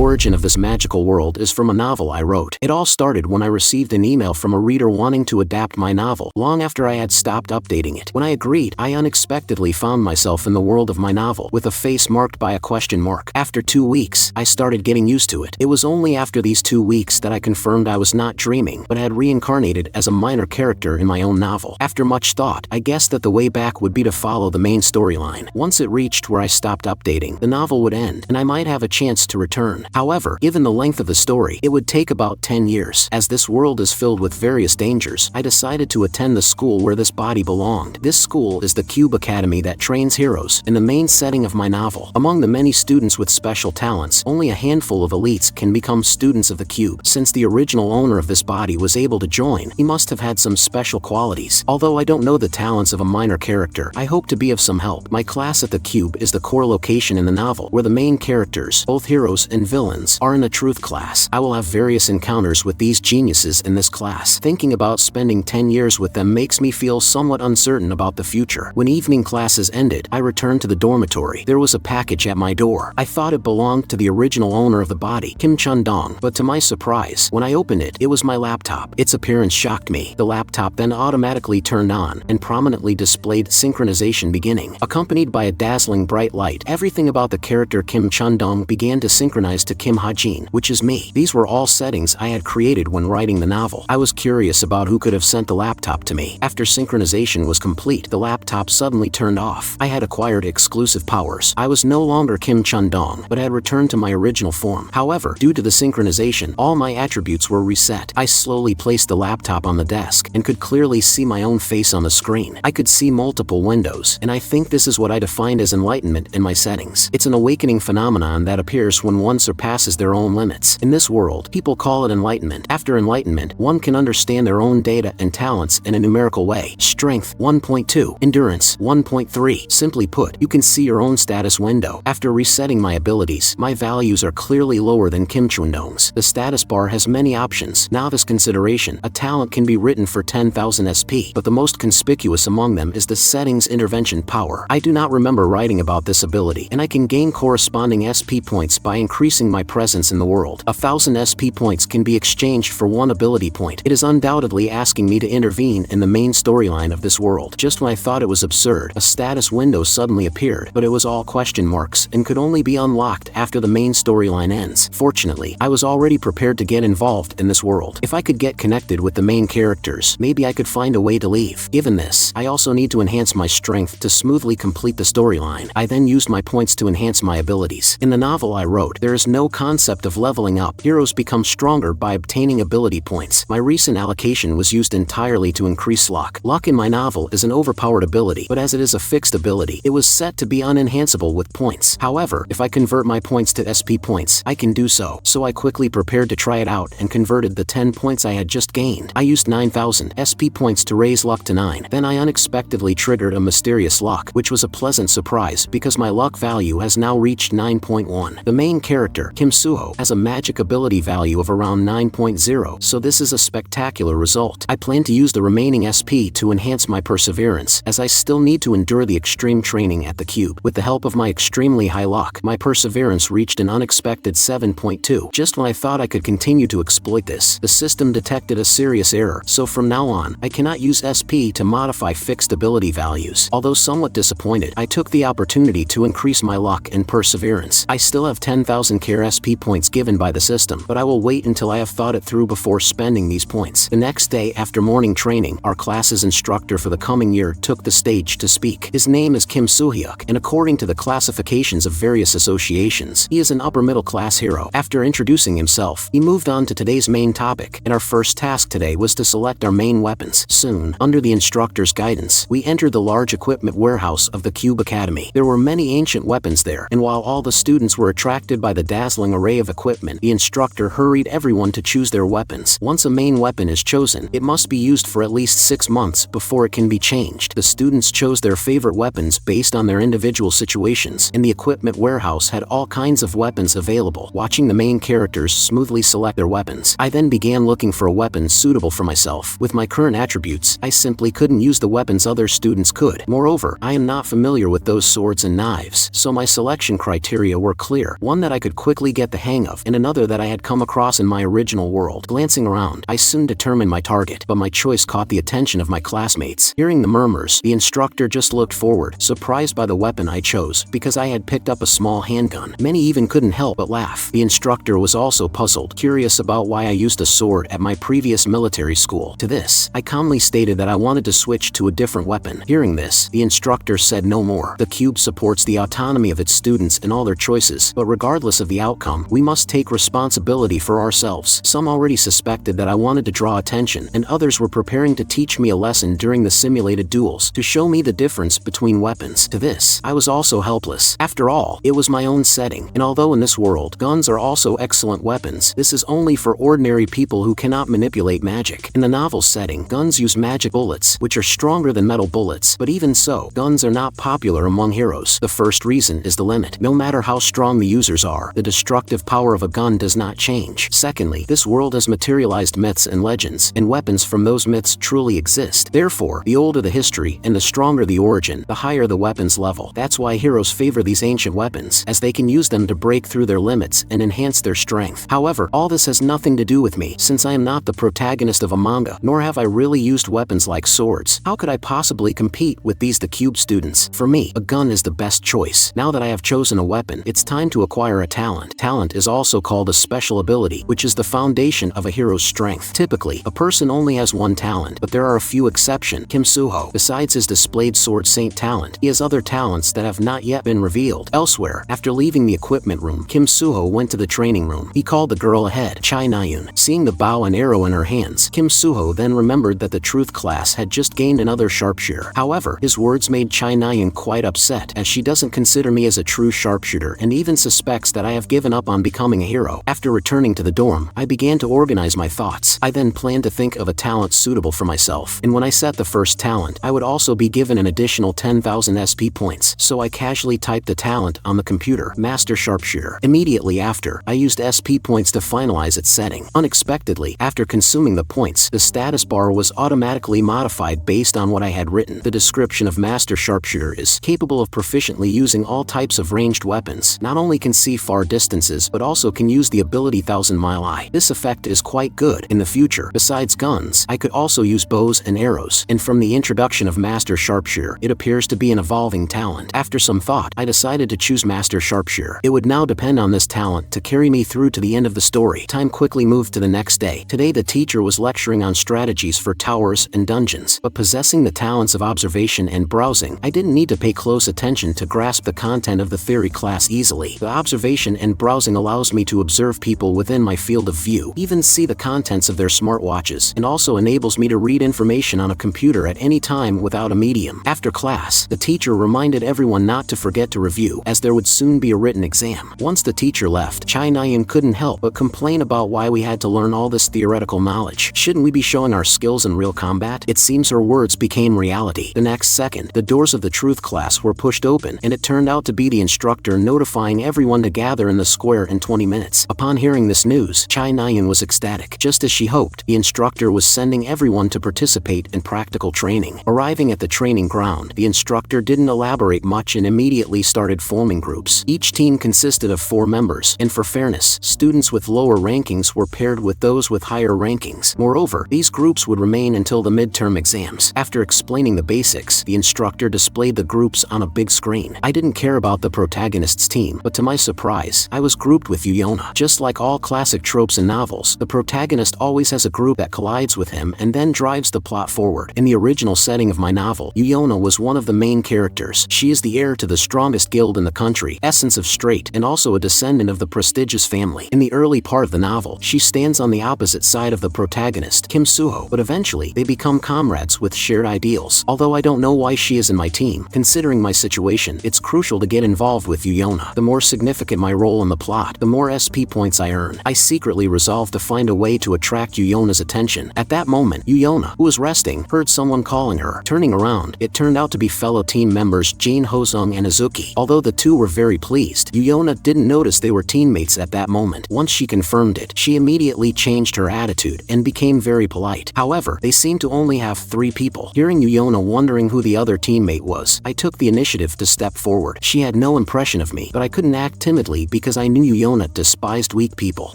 origin of this magical world is from a novel I wrote. It all started when I received an email from a reader wanting to adapt my novel, long after I had stopped updating it. When I agreed, I unexpectedly found myself in the world of my novel, with a face marked by a question mark. After 2 weeks, I started getting used to it. It was only after these 2 weeks that I confirmed I was not dreaming, but had reincarnated as a minor character in my own novel. After much thought, I guessed that the way back would be to follow the main storyline. Once it reached where I stopped updating, the novel would end, and I might have a chance to return. However, given the length of the story, it would take about 10 years. As this world is filled with various dangers, I decided to attend the school where this body belonged. This school is the Cube Academy that trains heroes. In the main setting of my novel, among the many students with special talents, only a handful of elites can become students of the Cube. Since the original owner of this body was able to join, he must have had some special qualities. Although I don't know the talents of a minor character, I hope to be of some help. My class at the Cube is the core location in the novel, where the main characters, both heroes and villains, are in the truth class. I will have various encounters with these geniuses in this class. Thinking about spending 10 years with them makes me feel somewhat uncertain about the future. When evening classes ended, I returned to the dormitory. There was a package at my door. I thought it belonged to the original owner of the body, Kim Chun-dong, but to my surprise, when I opened it, it was my laptop. Its appearance shocked me. The laptop then automatically turned on and prominently displayed synchronization beginning, accompanied by a dazzling bright light. Everything about the character Kim Chun-dong began to synchronize to Kim Ha-jin, which is me. These were all settings I had created when writing the novel. I was curious about who could have sent the laptop to me. After synchronization was complete, the laptop suddenly turned off. I had acquired exclusive powers. I was no longer Kim Chun-dong, but had returned to my original form. However, due to the synchronization, all my attributes were reset. I slowly placed the laptop on the desk and could clearly see my own face on the screen. I could see multiple windows, and I think this is what I defined as enlightenment in my settings. It's an awakening phenomenon that appears when one surpasses their own limits. In this world, people call it enlightenment. After enlightenment, one can understand their own data and talents in a numerical way. Strength 1.2, endurance 1.3. Simply put, you can see your own status window. After resetting my abilities, my values are clearly lower than Kim Chun-dong's. The status bar has many options. Novice consideration. A talent can be written for 10,000 SP, but the most conspicuous among them is the settings intervention power. I do not remember writing about this ability, and I can gain corresponding SP points by increasing my presence in the world. 1,000 SP points can be exchanged for 1 ability point. It is undoubtedly asking me to intervene in the main storyline of this world. Just when I thought it was absurd, a status window suddenly appeared, but it was all question marks and could only be unlocked after the main storyline ends. Fortunately, I was already prepared to get involved in this world. If I could get connected with the main characters, maybe I could find a way to leave. Given this, I also need to enhance my strength to smoothly complete the storyline. I then used my points to enhance my abilities. In the novel I wrote, there is no concept of leveling up. Heroes become stronger by obtaining ability points. My recent allocation was used entirely to increase luck. Luck in my novel is an overpowered ability, but as it is a fixed ability, it was set to be unenhanceable with points. However, if I convert my points to SP points, I can do so. So I quickly prepared to try it out and converted the 10 points I had just gained. I used 9,000 SP points to raise luck to 9. Then I unexpectedly triggered a mysterious luck, which was a pleasant surprise because my luck value has now reached 9.1. The main character, Kim Suho, has a magic ability value of around 9.0, so this is a spectacular result. I plan to use the remaining SP to enhance my perseverance, as I still need to endure the extreme training at the Cube. With the help of my extremely high luck, my perseverance reached an unexpected 7.2. Just when I thought I could continue to exploit this, the system detected a serious error, so from now on, I cannot use SP to modify fixed ability values. Although somewhat disappointed, I took the opportunity to increase my luck and perseverance. I still have 10,000 care SP points given by the system, but I will wait until I have thought it through before spending these points. The next day after morning training, our class's instructor for the coming year took the stage to speak. His name is Kim Soo-hyuk, and according to the classifications of various associations, he is an upper middle class hero. After introducing himself, he moved on to today's main topic, and our first task today was to select our main weapons. Soon, under the instructor's guidance, we entered the large equipment warehouse of the Cube Academy. There were many ancient weapons there, and while all the students were attracted by the dazzling array of equipment, the instructor hurried everyone to choose their weapons. Once a main weapon is chosen, it must be used for at least 6 months before it can be changed. The students chose their favorite weapons based on their individual situations, and the equipment warehouse had all kinds of weapons available. Watching the main characters smoothly select their weapons, I then began looking for a weapon suitable for myself. With my current attributes, I simply couldn't use the weapons other students could. Moreover, I am not familiar with those swords and knives, so my selection criteria were clear: one that I could quickly quickly get the hang of, and another that I had come across in my original world. Glancing around, I soon determined my target, but my choice caught the attention of my classmates. Hearing the murmurs, the instructor just looked forward, surprised by the weapon I chose, because I had picked up a small handgun. Many even couldn't help but laugh. The instructor was also puzzled, curious about why I used a sword at my previous military school. To this, I calmly stated that I wanted to switch to a different weapon. Hearing this, the instructor said no more. The cube supports the autonomy of its students in all their choices, but regardless of the outcome, we must take responsibility for ourselves. Some already suspected that I wanted to draw attention, and others were preparing to teach me a lesson during the simulated duels, to show me the difference between weapons. To this, I was also helpless. After all, it was my own setting, and although in this world, guns are also excellent weapons, this is only for ordinary people who cannot manipulate magic. In the novel's setting, guns use magic bullets, which are stronger than metal bullets, but even so, guns are not popular among heroes. The first reason is the limit. No matter how strong the users are, the destructive power of a gun does not change. Secondly, this world has materialized myths and legends, and weapons from those myths truly exist. Therefore, the older the history, and the stronger the origin, the higher the weapon's level. That's why heroes favor these ancient weapons, as they can use them to break through their limits and enhance their strength. However, all this has nothing to do with me, since I am not the protagonist of a manga, nor have I really used weapons like swords. How could I possibly compete with the cube students? For me, a gun is the best choice. Now that I have chosen a weapon, it's time to acquire a talent. Talent is also called a special ability, which is the foundation of a hero's strength. Typically, a person only has one talent, but there are a few exceptions. Kim Suho, besides his displayed sword saint talent, he has other talents that have not yet been revealed. Elsewhere, after leaving the equipment room, Kim Suho went to the training room. He called the girl ahead, Chai Nayun. Seeing the bow and arrow in her hands, Kim Suho then remembered that the truth class had just gained another sharpshooter. However, his words made Chai Nayun quite upset, as she doesn't consider me as a true sharpshooter and even suspects that I have given up on becoming a hero. After returning to the dorm, I began to organize my thoughts. I then planned to think of a talent suitable for myself, and when I set the first talent, I would also be given an additional 10,000 SP points, so I casually typed the talent on the computer, Master Sharpshooter. Immediately after, I used SP points to finalize its setting. Unexpectedly, after consuming the points, the status bar was automatically modified based on what I had written. The description of Master Sharpshooter is capable of proficiently using all types of ranged weapons, not only can see far distances but also can use the ability Thousand Mile Eye. This effect is quite good. In the future, besides guns, I could also use bows and arrows, and from the introduction of Master Sharpshooter, it appears to be an evolving talent. After some thought, I decided to choose Master Sharpshooter. It would now depend on this talent to carry me through to the end of the story. Time quickly moved to the next day. Today the teacher was lecturing on strategies for towers and dungeons, but possessing the talents of observation and browsing, I didn't need to pay close attention to grasp the content of the theory class easily. The observation and browsing allows me to observe people within my field of view, even see the contents of their smartwatches, and also enables me to read information on a computer at any time without a medium. After class, the teacher reminded everyone not to forget to review, as there would soon be a written exam. Once the teacher left, Chai Nayun couldn't help but complain about why we had to learn all this theoretical knowledge. Shouldn't we be showing our skills in real combat? It seems her words became reality. The next second, the doors of the truth class were pushed open, and it turned out to be the instructor notifying everyone to gather in the square in 20 minutes. Upon hearing this news, Chai Nayun was ecstatic. Just as she hoped, the instructor was sending everyone to participate in practical training. Arriving at the training ground, the instructor didn't elaborate much and immediately started forming groups. Each team consisted of 4 members, and for fairness, students with lower rankings were paired with those with higher rankings. Moreover, these groups would remain until the midterm exams. After explaining the basics, the instructor displayed the groups on a big screen. I didn't care about the protagonist's team, but to my surprise, I was grouped with Yuyona. Just like all classic tropes in novels, the protagonist always has a group that collides with him and then drives the plot forward. In the original setting of my novel, Yuyona was one of the main characters. She is the heir to the strongest guild in the country, Essence of Straight, and also a descendant of the prestigious family. In the early part of the novel, she stands on the opposite side of the protagonist, Kim Suho, but eventually they become comrades with shared ideals. Although I don't know why she is in my team, considering my situation, it's crucial to get involved with Yuyona. The more significant my role in the plot, the more SP points I earn. I secretly resolved to find a way to attract Yuyona's attention. At that moment, Yuyona, who was resting, heard someone calling her. Turning around, it turned out to be fellow team members Jin Hozung and Azuki. Although the two were very pleased, Yuyona didn't notice they were teammates at that moment. Once she confirmed it, she immediately changed her attitude and became very polite. However, they seemed to only have 3 people. Hearing Yuyona wondering who the other teammate was, I took the initiative to step forward. She had no impression of me, but I couldn't act timidly because I knew Yuyona despised weak people.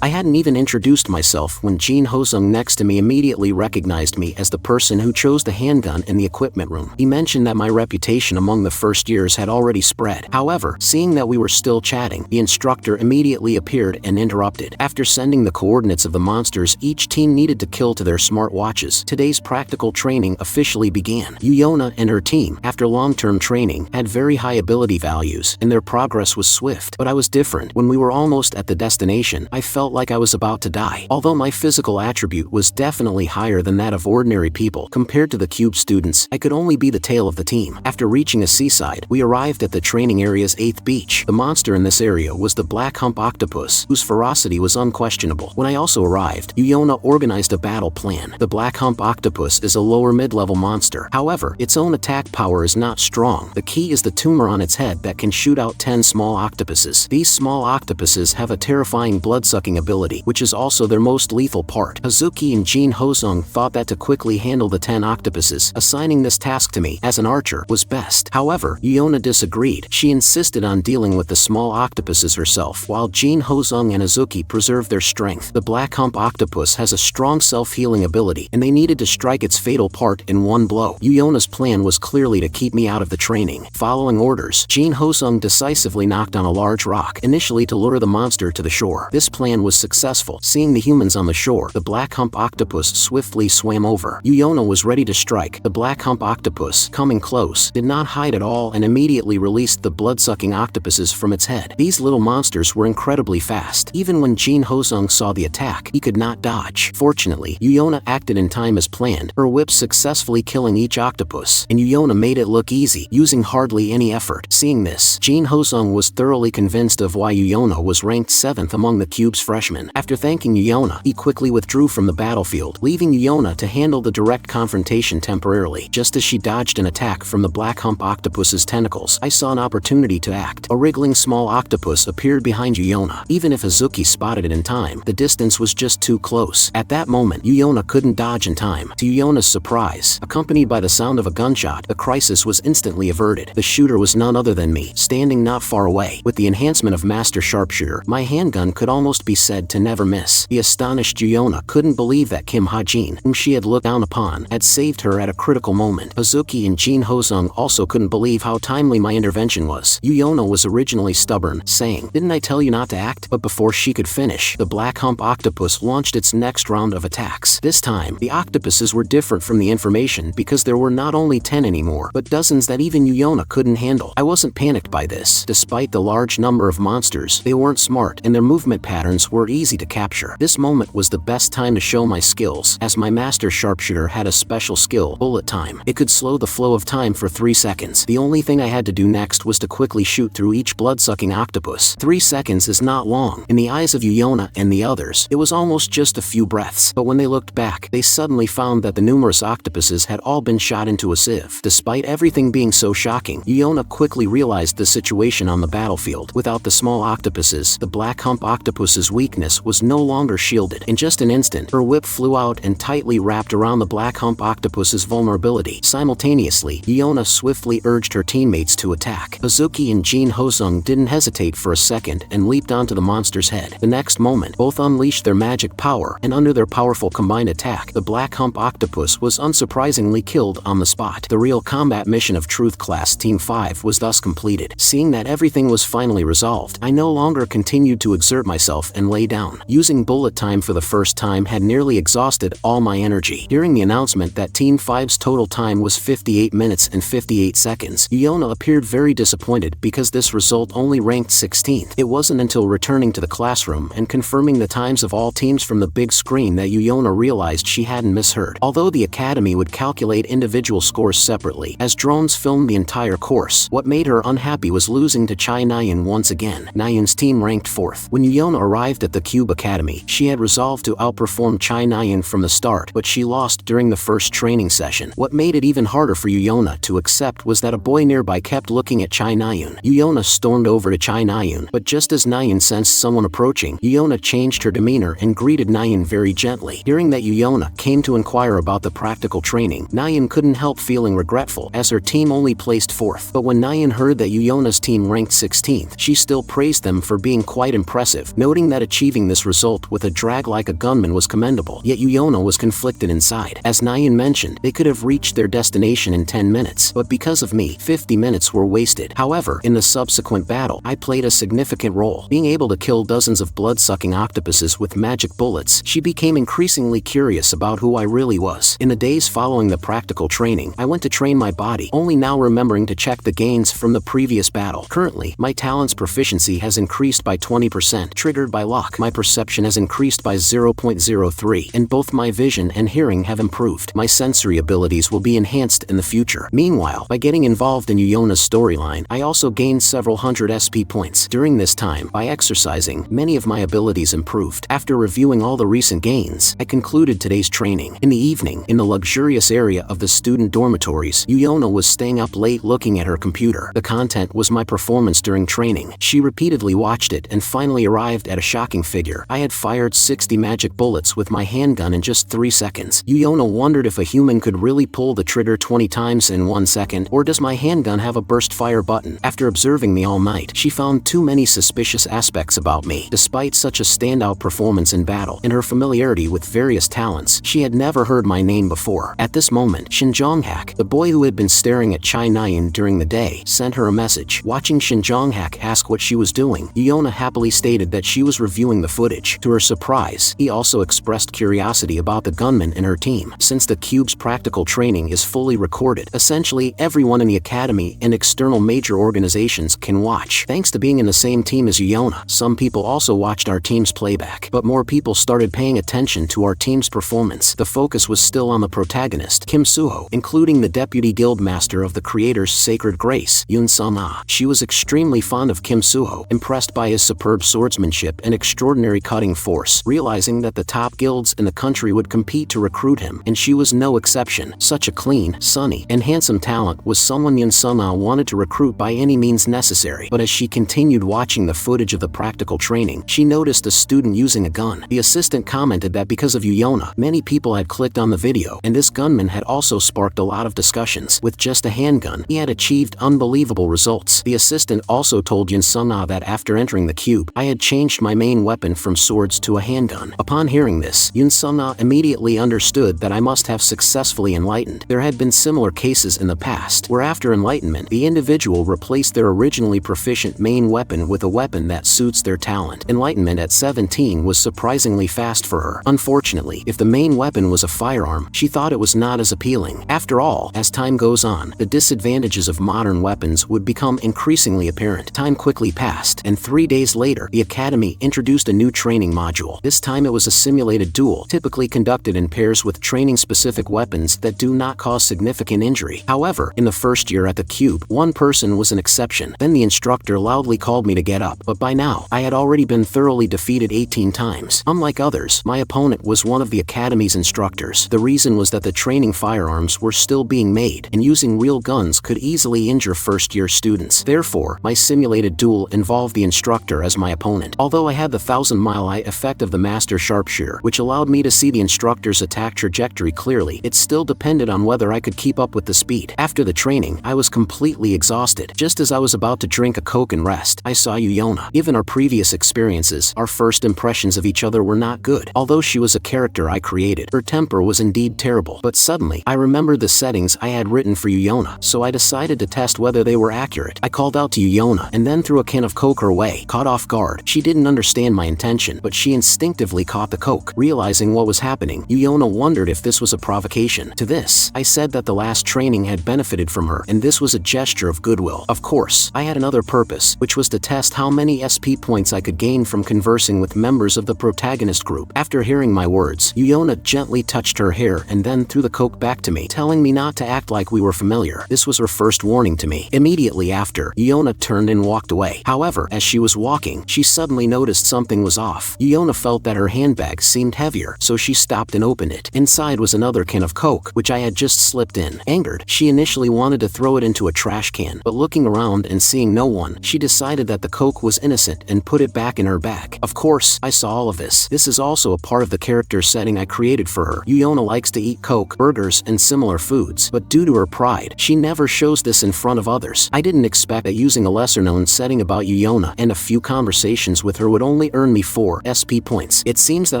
I hadn't even introduced myself when Jin Hosung next to me immediately recognized me as the person who chose the handgun in the equipment room. He mentioned that my reputation among the first years had already spread. However, seeing that we were still chatting, the instructor immediately appeared and interrupted. After sending the coordinates of the monsters each team needed to kill to their smartwatches, today's practical training officially began. Yuyona and her team, after long-term training, had very high ability values, and their progress was swift. But I was different. When we were almost at the destination, I felt like I was about to die. Although my physical attribute was definitely higher than that of ordinary people, compared to the cube students, I could only be the tail of the team. After reaching a seaside, we arrived at the training area's 8th beach. The monster in this area was the black hump octopus, whose ferocity was unquestionable. When I also arrived, Yuyona organized a battle plan. The black hump octopus is a lower mid-level monster. However, its own attack power is not strong. The key is the tumor on its head that can shoot out 10 small octopuses. These small octopuses have a terrifying blood-sucking ability, which is also their most lethal part. Hazuki and Jin Hosung thought that to quickly handle the 10 octopuses, assigning this task to me, as an archer, was best. However, Yuyona disagreed. She insisted on dealing with the small octopuses herself, while Jin Hosung and Hazuki preserved their strength. The black hump octopus has a strong self-healing ability, and they needed to strike its fatal part in one blow. Yuyona's plan was clearly to keep me out of the training. Following orders, Jin Hosung decisively knocked on a large rock, initially to lure the monster to the shore. This plan was successful. Seeing the humans on the shore, the black hump octopus swiftly swam over. Yuyona was ready to strike. The black hump octopus, coming close, did not hide at all and immediately released the blood-sucking octopuses from its head. These little monsters were incredibly fast. Even when Jin Hosung saw the attack, he could not dodge. Fortunately, Yuyona acted in time as planned, her whip successfully killing each octopus, and Yuyona made it look easy, using hardly any effort. Seeing this, Jin Hosung was thoroughly convinced of why Yuyona was ranked 7th among the cube's freshmen. After thanking Yuyona, he quickly withdrew from the battlefield, leaving Yuyona to handle the direct confrontation temporarily. Just as she dodged an attack from the black hump octopus's tentacles, I saw an opportunity to act. A wriggling small octopus appeared behind Yuyona. Even if Hazuki spotted it in time, the distance was just too close. At that moment, Yuyona couldn't dodge in time. To Yuyona's surprise, accompanied by the sound of a gunshot, the crisis was instantly averted. The shooter was none other than me, standing not far away. With the enhancement of Master Sharpshooter, my handgun could almost be said to never miss. The astonished Yuyona couldn't believe that Kim Ha-jin, whom she had looked down upon, had saved her at a critical moment. Hazuki and Jin Hosung also couldn't believe how timely my intervention was. Yuyona was originally stubborn, saying, "Didn't I tell you not to act?" But before she could finish, the black hump octopus launched its next round of attacks. This time, the octopuses were different from the information because there were not only 10 anymore, but dozens that even Yuyona couldn't handle. I wasn't panicked by this. Despite the large number of monsters, they weren't smart, and their movement patterns were easy to capture. This moment was the best time to show my skills, as my master sharpshooter had a special skill, bullet time. It could slow the flow of time for 3 seconds. The only thing I had to do next was to quickly shoot through each blood-sucking octopus. 3 seconds is not long. In the eyes of Yuyona and the others, it was almost just a few breaths. But when they looked back, they suddenly found that the numerous octopuses had all been shot into a sieve. Despite everything being so shocking, Yuyona quickly realized the situation on the battlefield. Without the small octopuses, the black hump octopus's weakness was no longer shielded. In just an instant, her whip flew out and tightly wrapped around the black hump octopus's vulnerability. Simultaneously, Yuyona swiftly urged her teammates to attack. Hazuki and Jin Hosung didn't hesitate for a second and leaped onto the monster's head. The next moment, both unleashed their magic power, and under their powerful combined attack, the black hump octopus was unsurprisingly killed on the spot. The real combat mission of Truth Class Team 5 was thus completed. Seeing that everything was finally resolved, I no longer continued to exert myself and lay down. Using bullet time for the first time had nearly exhausted all my energy. Hearing the announcement that Team 5's total time was 58 minutes and 58 seconds, Yuyona appeared very disappointed because this result only ranked 16th. It wasn't until returning to the classroom and confirming the times of all teams from the big screen that Yuyona realized she hadn't misheard. Although the academy would calculate individual scores separately, as drones filmed the entire course, what made her unhappy was losing to Chai Nyan once again. Nyan's team ranked 4th. When Yuyona arrived at the Cube Academy, she had resolved to outperform Chai Nyan from the start, but she lost during the first training session. What made it even harder for Yuyona to accept was that a boy nearby kept looking at Chai Nyan. Yuyona stormed over to Chai Nyan, but just as Nyan sensed someone approaching, Yuyona changed her demeanor and greeted Nyan very gently. Hearing that Yuyona came to inquire about the practical training, Nyan couldn't help feeling regretful, as her team only placed 4th. But when Nyan heard that Yuyona's team ranked 16th, she still praised praised them for being quite impressive, noting that achieving this result with a drag like a gunman was commendable. Yet Yuyona was conflicted inside. As Nyan mentioned, they could have reached their destination in 10 minutes, but because of me, 50 minutes were wasted. However, in the subsequent battle, I played a significant role, being able to kill dozens of blood-sucking octopuses with magic bullets. She became increasingly curious about who I really was. In the days following the practical training, I went to train my body, only now remembering to check the gains from the previous battle. Currently, my talent's proficiency has increased by 20%, triggered by luck. My perception has increased by 0.03, and both my vision and hearing have improved. My sensory abilities will be enhanced in the future. Meanwhile, by getting involved in Yuyona's storyline, I also gained several hundred SP points. During this time, by exercising, many of my abilities improved. After reviewing all the recent gains, I concluded today's training. In the evening, in the luxurious area of the student dormitories, Yuyona was staying up late looking at her computer. The content was my performance during training. She repeatedly watched it and finally arrived at a shocking figure. I had fired 60 magic bullets with my handgun in just 3 seconds. Yuyona wondered if a human could really pull the trigger 20 times in 1 second, or does my handgun have a burst fire button? After observing me all night, she found too many suspicious aspects about me. Despite such a standout performance in battle and her familiarity with various talents, she had never heard my name before. At this moment, Shinjonghak, the boy who had been staring at Chai Nyan during the day, sent her a message. Watching Shinjonghak ask what she was doing, Yuyona happily stated that she was reviewing the footage. To her surprise, he also expressed curiosity about the gunman and her team. Since the cube's practical training is fully recorded, essentially everyone in the academy and external major organizations can watch. Thanks to being in the same team as Yuyona, some people also watched our team's playback, but more people started paying attention to our team's performance. The focus was still on the protagonist, Kim Suho, including the deputy guild master of the creator's sacred grace, Yun Sun-ah. She was extremely fond of Kim Suho, impressed by his superb swordsmanship and extraordinary cutting force, realizing that the top guilds in the country would compete to recruit him, and she was no exception. Such a clean, sunny, and handsome talent was someone Yun Sun-ah wanted to recruit by any means necessary. But as she continued watching the footage of the practical training, she noticed a student using a gun. The assistant commented that because of Yuyona, many people had clicked on the video, and this gunman had also sparked a lot of discussions. With just a handgun, he had achieved unbelievable results. The assistant also told Yun Sun-ah that after entering the cube, I had changed my main weapon from swords to a handgun. Upon hearing this, Yun Sun-ah immediately understood that I must have successfully enlightened. There had been similar cases in the past, where after enlightenment, the individual replaced their originally proficient main weapon with a weapon that suits their talent. Enlightenment at 17 was surprisingly fast for her. Unfortunately, if the main weapon was a firearm, she thought it was not as appealing. After all, as time goes on, the disadvantages of modern weapons would become increasingly apparent. Time quickly passed, and 3 days later, the academy introduced a new training module. This time it was a simulated duel, typically conducted in pairs with training-specific weapons that do not cause significant injury. However, in the first year at the cube, one person was an exception. Then the instructor loudly called me to get up, but by now, I had already been thoroughly defeated 18 times. Unlike others, my opponent was one of the academy's instructors. The reason was that the training firearms were still being made, and using real guns could easily injure first-year students. Therefore, my simulated duel involved the instructor as my opponent. Although I had the 1,000-mile eye effect of the master sharpshooter, which allowed me to see the instructor's attack trajectory clearly, it still depended on whether I could keep up with the speed. After the training, I was completely exhausted. Just as I was about to drink a Coke and rest, I saw Yuyona. Given our previous experiences, our first impressions of each other were not good. Although she was a character I created, her temper was indeed terrible. But suddenly, I remembered the settings I had written for Yuyona, so I decided to test whether they were accurate. I called out to Yuyona and then threw a can of Coke her way. Caught off guard, she didn't understand my intention, but she instinctively caught the Coke. Realizing what was happening, Yuyona wondered if this was a provocation. To this, I said that the last training had benefited from her, and this was a gesture of goodwill. Of course, I had another purpose, which was to test how many SP points I could gain from conversing with members of the protagonist group. After hearing my words, Yuyona gently touched her hair and then threw the Coke back to me, telling me not to act like we were familiar. This was her first warning to me. Immediately after, Yuyona turned and walked away. However, as she was walking, she suddenly noticed something was off. Yuyona felt that her handbag seemed heavier, so she stopped and opened it. Inside was another can of Coke, which I had just slipped in. Angered, she initially wanted to throw it into a trash can, but looking around and seeing no one, she decided that the Coke was innocent and put it back in her bag. Of course, I saw all of this. This is also a part of the character setting I created for her. Yuyona likes to eat Coke, burgers, and similar foods, but due to her pride, she never shows this in front of others. I didn't expect that using a lesser-known setting about Yuyona, and a few conversations with her would only earn me 4 SP points. It seems that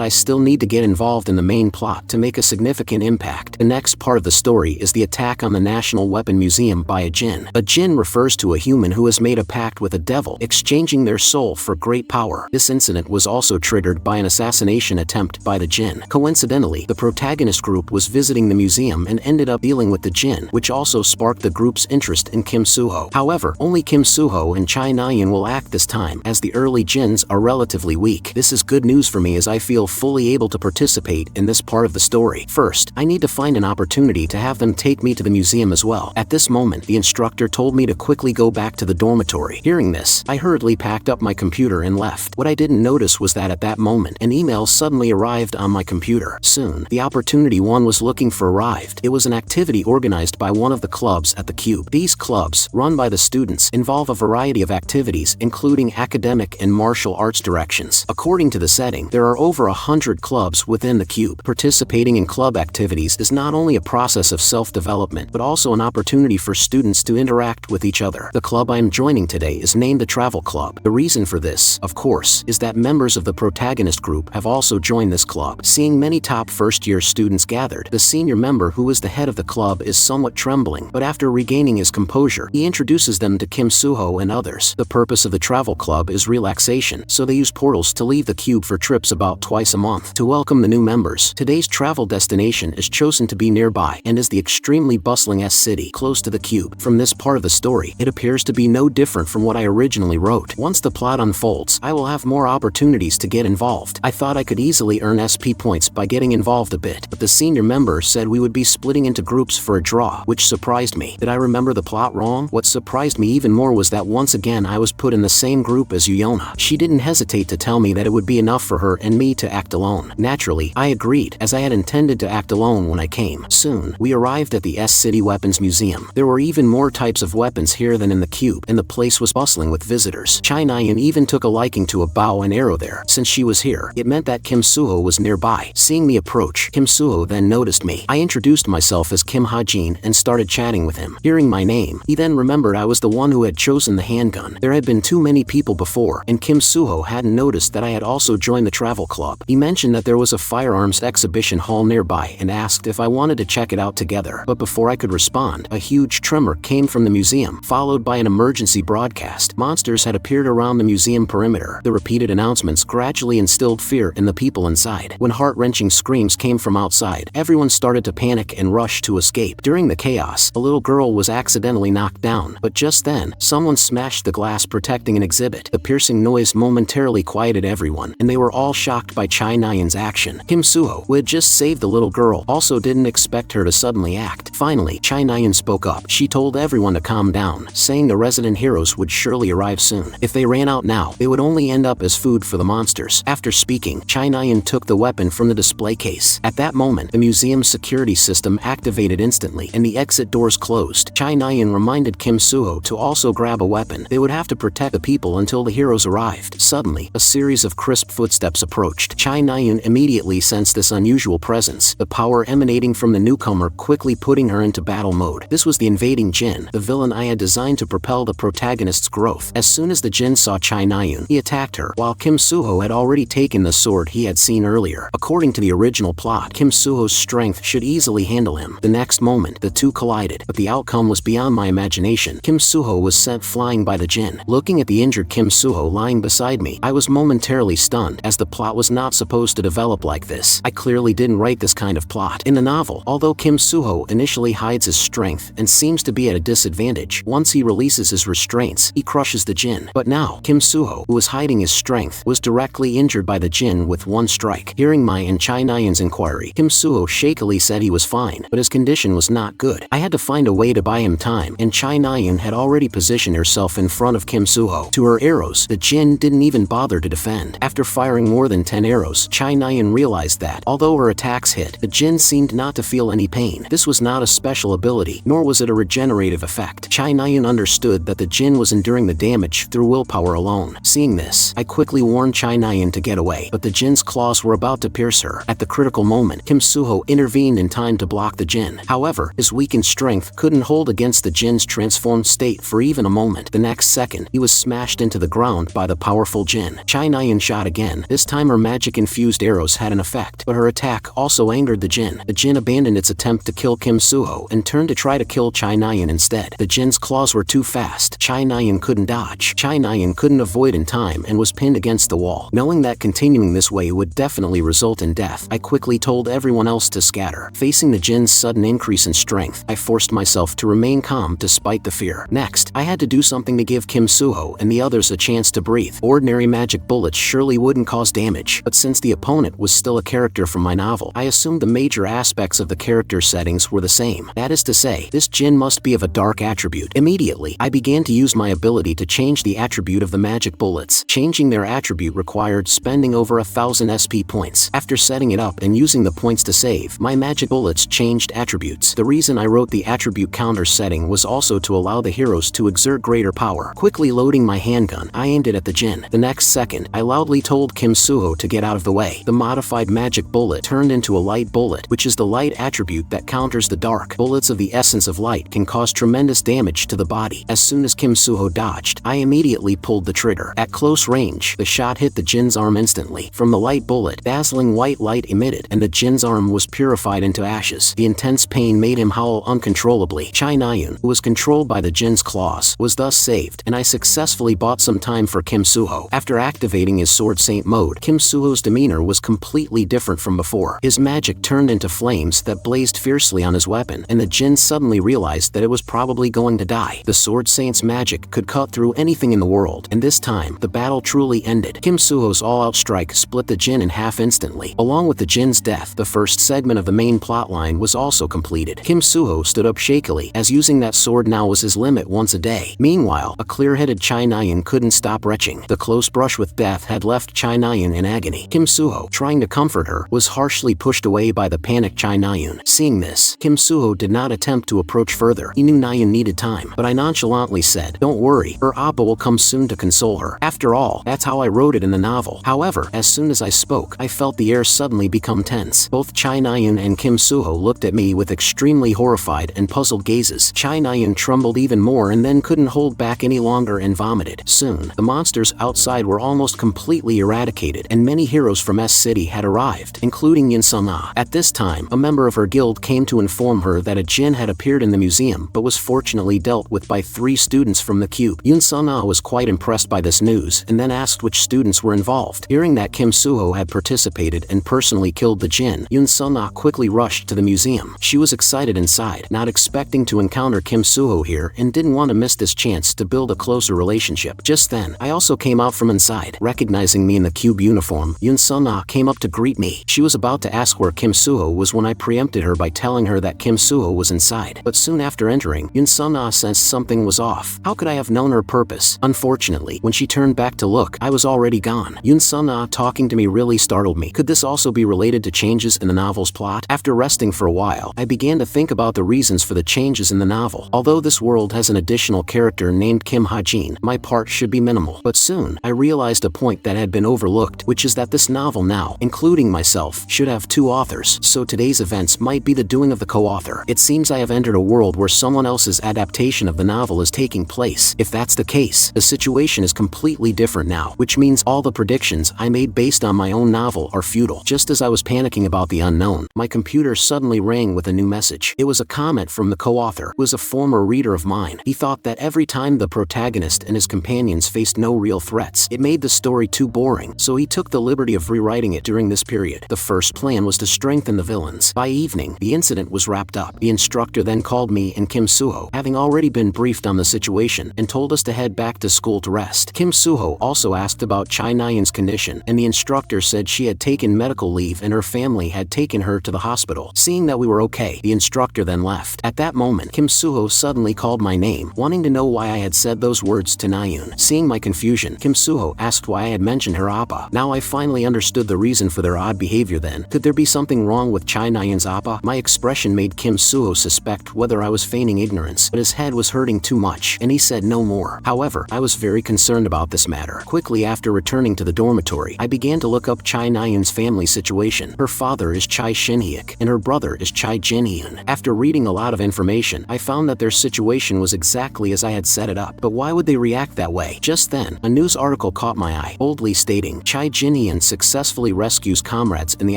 I still need to get involved in the main plot to make a significant impact. The next part of the story is the attack on the National Weapon Museum by a jinn. A jinn refers to a human who has made a pact with a devil, exchanging their soul for great power. This incident was also triggered by an assassination attempt by the jinn. Coincidentally, the protagonist group was visiting the museum and ended up dealing with the jinn, which also sparked the group's interest in Kim Suho. However, only Kim Suho and Chai Nayan will act this time, as the early jinns are relatively weak. This is good news for me as I feel fully able to participate in this part of the story. First, I need to find an opportunity to have them take me to the museum as well. At this moment, the instructor told me to quickly go back to the dormitory. Hearing this, I hurriedly packed up my computer and left. What I didn't notice was that at that moment, an email suddenly arrived on my computer. Soon, the opportunity one was looking for arrived. It was an activity organized by one of the clubs at the Cube. These clubs, run by the students, involve a variety of activities including academic and martial arts directions. According to the setting, there are over 100 clubs within the Cube. Participating in club activities is not only a process of self-development, but also an opportunity for students to interact with each other. The club I am joining today is named the Travel Club. The reason for this, of course, is that members of the protagonist group have also joined this club. Seeing many top first-year students gathered, the senior member who is the head of the club is somewhat trembling, but after regaining his composure, he introduces them to Kim Suho and others. The purpose of the Travel Club is relaxation, so they use portals to leave the Cube for trips about twice a month. To welcome the new members, today's travel destination is chosen to be nearby and is the extremely bustling S-City, close to the Cube. From this part of the story, it appears to be no different from what I originally wrote. Once the plot unfolds, I will have more opportunities to get involved. I thought I could easily earn SP points by getting involved a bit, but the senior member said we would be splitting into groups for a draw, which surprised me. Did I remember the plot wrong? What surprised me even more was that once again I was put in the same group as Yuyona. She didn't hesitate to tell me that it would be enough for her and me to act alone. Naturally, I agreed, as I had intended to act alone when I came. Soon, we arrived at the S-City Weapons Museum. There were even more types of weapons here than in the Cube, and the place was bustling with visitors. Chai Nayan even took a liking to a bow and arrow there. Since she was here, it meant that Kim Suho was nearby. Seeing me approach, Kim Suho then noticed me. I introduced myself as Kim Ha-jin and started chatting with him. Hearing my name, he then remembered I was the one who had chosen the handgun. There had been too many people before, and Kim Suho hadn't noticed that I had also joined the travel club. He mentioned that there was a firearms exhibition hall nearby and asked if I wanted to check it out together. But before I could respond, a huge tremor came from the museum, followed by an emergency broadcast. Monsters had appeared around the museum perimeter. The repeated announcements gradually instilled fear in the people inside. When heart-wrenching screams came from outside, everyone started to panic and rush to escape. During the chaos, a little girl was accidentally knocked down, but just then, someone smashed the glass protecting an exhibit. The piercing noise momentarily quieted everyone, and they were all shocked by Chai Nayan's action. Kim Suho, who had just saved the little girl, also didn't expect her to suddenly act. Finally, Chai Nayan spoke up. She told everyone to calm down, saying the resident heroes would surely arrive soon. If they ran out now, they would only end up as food for the monsters. After speaking, Chai Nayan took the weapon from the display case. At that moment, the museum's security system activated instantly, and the exit doors closed. Chai Nayan reminded Kim Suho to also grab a weapon. They would have to protect the people until the heroes arrived. Suddenly, a series of crisp footsteps approached. Chai Nayan immediately sensed this unusual presence, the power emanating from the newcomer quickly putting her into battle mode. This was the invading jinn, the villain I had designed to propel the protagonist's growth. As soon as the jinn saw Chai Nayan, he attacked her, while Kim Suho had already taken the sword he had seen earlier. According to the original plot, Kim Suho's strength should easily handle him. The next moment, the two collided, but the outcome was beyond my imagination. Kim Suho was sent flying by the jinn. Looking at the injured Kim Suho lying beside me, I was momentarily stunned, as the plot was not supposed to develop like this. I clearly didn't write this kind of plot. In the novel, although Kim Suho initially hides his strength and seems to be at a disadvantage, once he releases his restraints, he crushes the jinn. But now, Kim Suho, who was hiding his strength, was directly injured by the jinn with one strike. Hearing my and Chai Nayan's inquiry, Kim Suho shakily said he was fine, but his condition was not good. I had to find a way to buy him time, and Chai Nayan had already positioned herself in front of Kim Suho. To her arrows, the jinn didn't even bother to defend. After firing more than 10 arrows, Chai Nayan realized that, although her attacks hit, the jinn seemed not to feel any pain. This was not a special ability, nor was it a regenerative effect. Chai Nayan understood that the jinn was enduring the damage through willpower alone. Seeing this, I quickly warned Chai Nayan to get away, but the jinn's claws were about to pierce her. At the critical moment, Kim Suho intervened in time to block the jinn. However, his weakened strength couldn't hold against the jinn's transformed state for even a moment. The next second, he was smashed into the ground by the powerful Jin. Chai Nayan shot again. This time her magic-infused arrows had an effect, but her attack also angered the Jin. The Jin abandoned its attempt to kill Kim Suho and turned to try to kill Chai Nayan instead. The Jin's claws were too fast. Chai Nayan couldn't dodge. Chai Nayan couldn't avoid in time and was pinned against the wall. Knowing that continuing this way would definitely result in death, I quickly told everyone else to scatter. Facing the Jin's sudden increase in strength, I forced myself to remain calm despite the fear. Next, I had to do something to give Kim Suho and the others a chance to breathe. Ordinary magic bullets surely wouldn't cause damage, but since the opponent was still a character from my novel, I assumed the major aspects of the character settings were the same. That is to say, this Jin must be of a dark attribute. Immediately, I began to use my ability to change the attribute of the magic bullets. Changing their attribute required spending over 1,000 SP points. After setting it up and using the points to save, my magic bullets changed attributes. The reason I wrote the attribute counter setting was also to allow the heroes to exert greater power. Quickly loading my handgun, I aimed it at the Jin. The next second, I loudly told Kim Suho to get out of the way. The modified magic bullet turned into a light bullet, which is the light attribute that counters the dark. Bullets of the essence of light can cause tremendous damage to the body. As soon as Kim Suho dodged, I immediately pulled the trigger. At close range, the shot hit the Jin's arm instantly. From the light bullet, dazzling white light emitted, and the Jin's arm was purified into ashes. The intense pain made him howl uncontrollably. Chai Nayan, who was controlled by the Jin's claws, was thus saved, and I successfully bought some time for Kim Suho. After activating his Sword Saint mode, Kim Suho's demeanor was completely different from before. His magic turned into flames that blazed fiercely on his weapon, and the Jin suddenly realized that it was probably going to die. The Sword Saint's magic could cut through anything in the world, and this time, the battle truly ended. Kim Suho's all-out strike split the Jin in half instantly. Along with the Jin's death, the first segment of the main plotline was also completed. Kim Suho stood up shakily, as using that sword now was his limit once a day. Meanwhile, a clear-headed Chai Nayan couldn't stop retching. The close brush with death had left Chai Nayan in agony. Kim Suho, trying to comfort her, was harshly pushed away by the panicked Chai Nayan. Seeing this, Kim Suho did not attempt to approach further. He knew Nayan needed time, but I nonchalantly said, "Don't worry, her Appa will come soon to console her." After all, that's how I wrote it in the novel. However, as soon as I spoke, I felt the air suddenly become tense. Both Chai Nayan and Kim Suho looked at me with extremely horrified and puzzled gazes. Chai Nayan trembled even more and then couldn't hold back any longer and vomited. Soon, the monsters outside were almost completely eradicated, and many heroes from S City had arrived, including Yin Sun-ah. At this time, a member of her guild came to inform her that a Jin had appeared in the museum but was fortunately dealt with by 3 students from the cube. Yin Sun-ah was quite impressed by this news and then asked which students were involved. Hearing that Kim Suho had participated and personally killed the Jin, Yin Sun-ah quickly rushed to the museum. She was excited inside, not expecting to encounter Kim Suho here, and didn't want to miss this chance to build a closer relationship. Just then, I also came out from inside. Recognizing me in the cube uniform, Yin Sun-ah came up to greet me. She was about to ask where Kim Suho was when I preempted her by telling her that Kim Suho was inside. But soon after entering, Yin Sun-ah sensed something was off. How could I have known her purpose? Unfortunately, when she turned back to look, I was already gone. Yin Sun-ah talking to me really startled me. Could this also be related to changes in the novel's plot? After resting for a while, I began to think about the reasons for the changes in the novel. Although this world has an additional character named Kim Ha-jin, my part should be minimal. But soon, I realized a point that had been overlooked, which is that this novel now, including myself, should have 2 authors. So today's events might be the doing of the co-author. It seems I have entered a world where someone else's adaptation of the novel is taking place. If that's the case, the situation is completely different now, which means all the predictions I made based on my own novel are futile. Just as I was panicking about the unknown, my computer suddenly rang with a new message. It was a comment from the co-author, who was a former reader of mine. He thought that every time the protagonist and his companions faced no real threats, it made the story too boring, so he took the liberty of rewriting it during this period. The first plan was to strengthen the villains. By evening, the incident was wrapped up. The instructor then called me and Kim Suho, having already been briefed on the situation, and told us to head back to school to rest. Kim Suho also asked about Chai Nayan's condition, and the instructor said she had taken medical leave and her family had taken her to the hospital. Seeing that we were okay, the instructor then left. At that moment, Kim Suho suddenly called my name, wanting to know why I had said those words to Nayan. Seeing my confusion, Kim Suho asked why I had mentioned her appa. Now I finally understood the reason for their odd behavior then. Could there be something wrong with Chai Nayan's appa? My expression made Kim Suho suspect whether I was feigning ignorance, but his head was hurting too much, and he said no more. However, I was very concerned about this matter. Quickly after returning to the dormitory, I began to look up Chai Nayan's family situation. Her father is Chai Shinhyuk, and her brother is Chai Jinhyun. After reading a lot of information, I found that their situation was exactly as I had set it up. But why would they they react that way? Just then, a news article caught my eye, boldly stating, Chai Jin-hyun successfully rescues comrades in the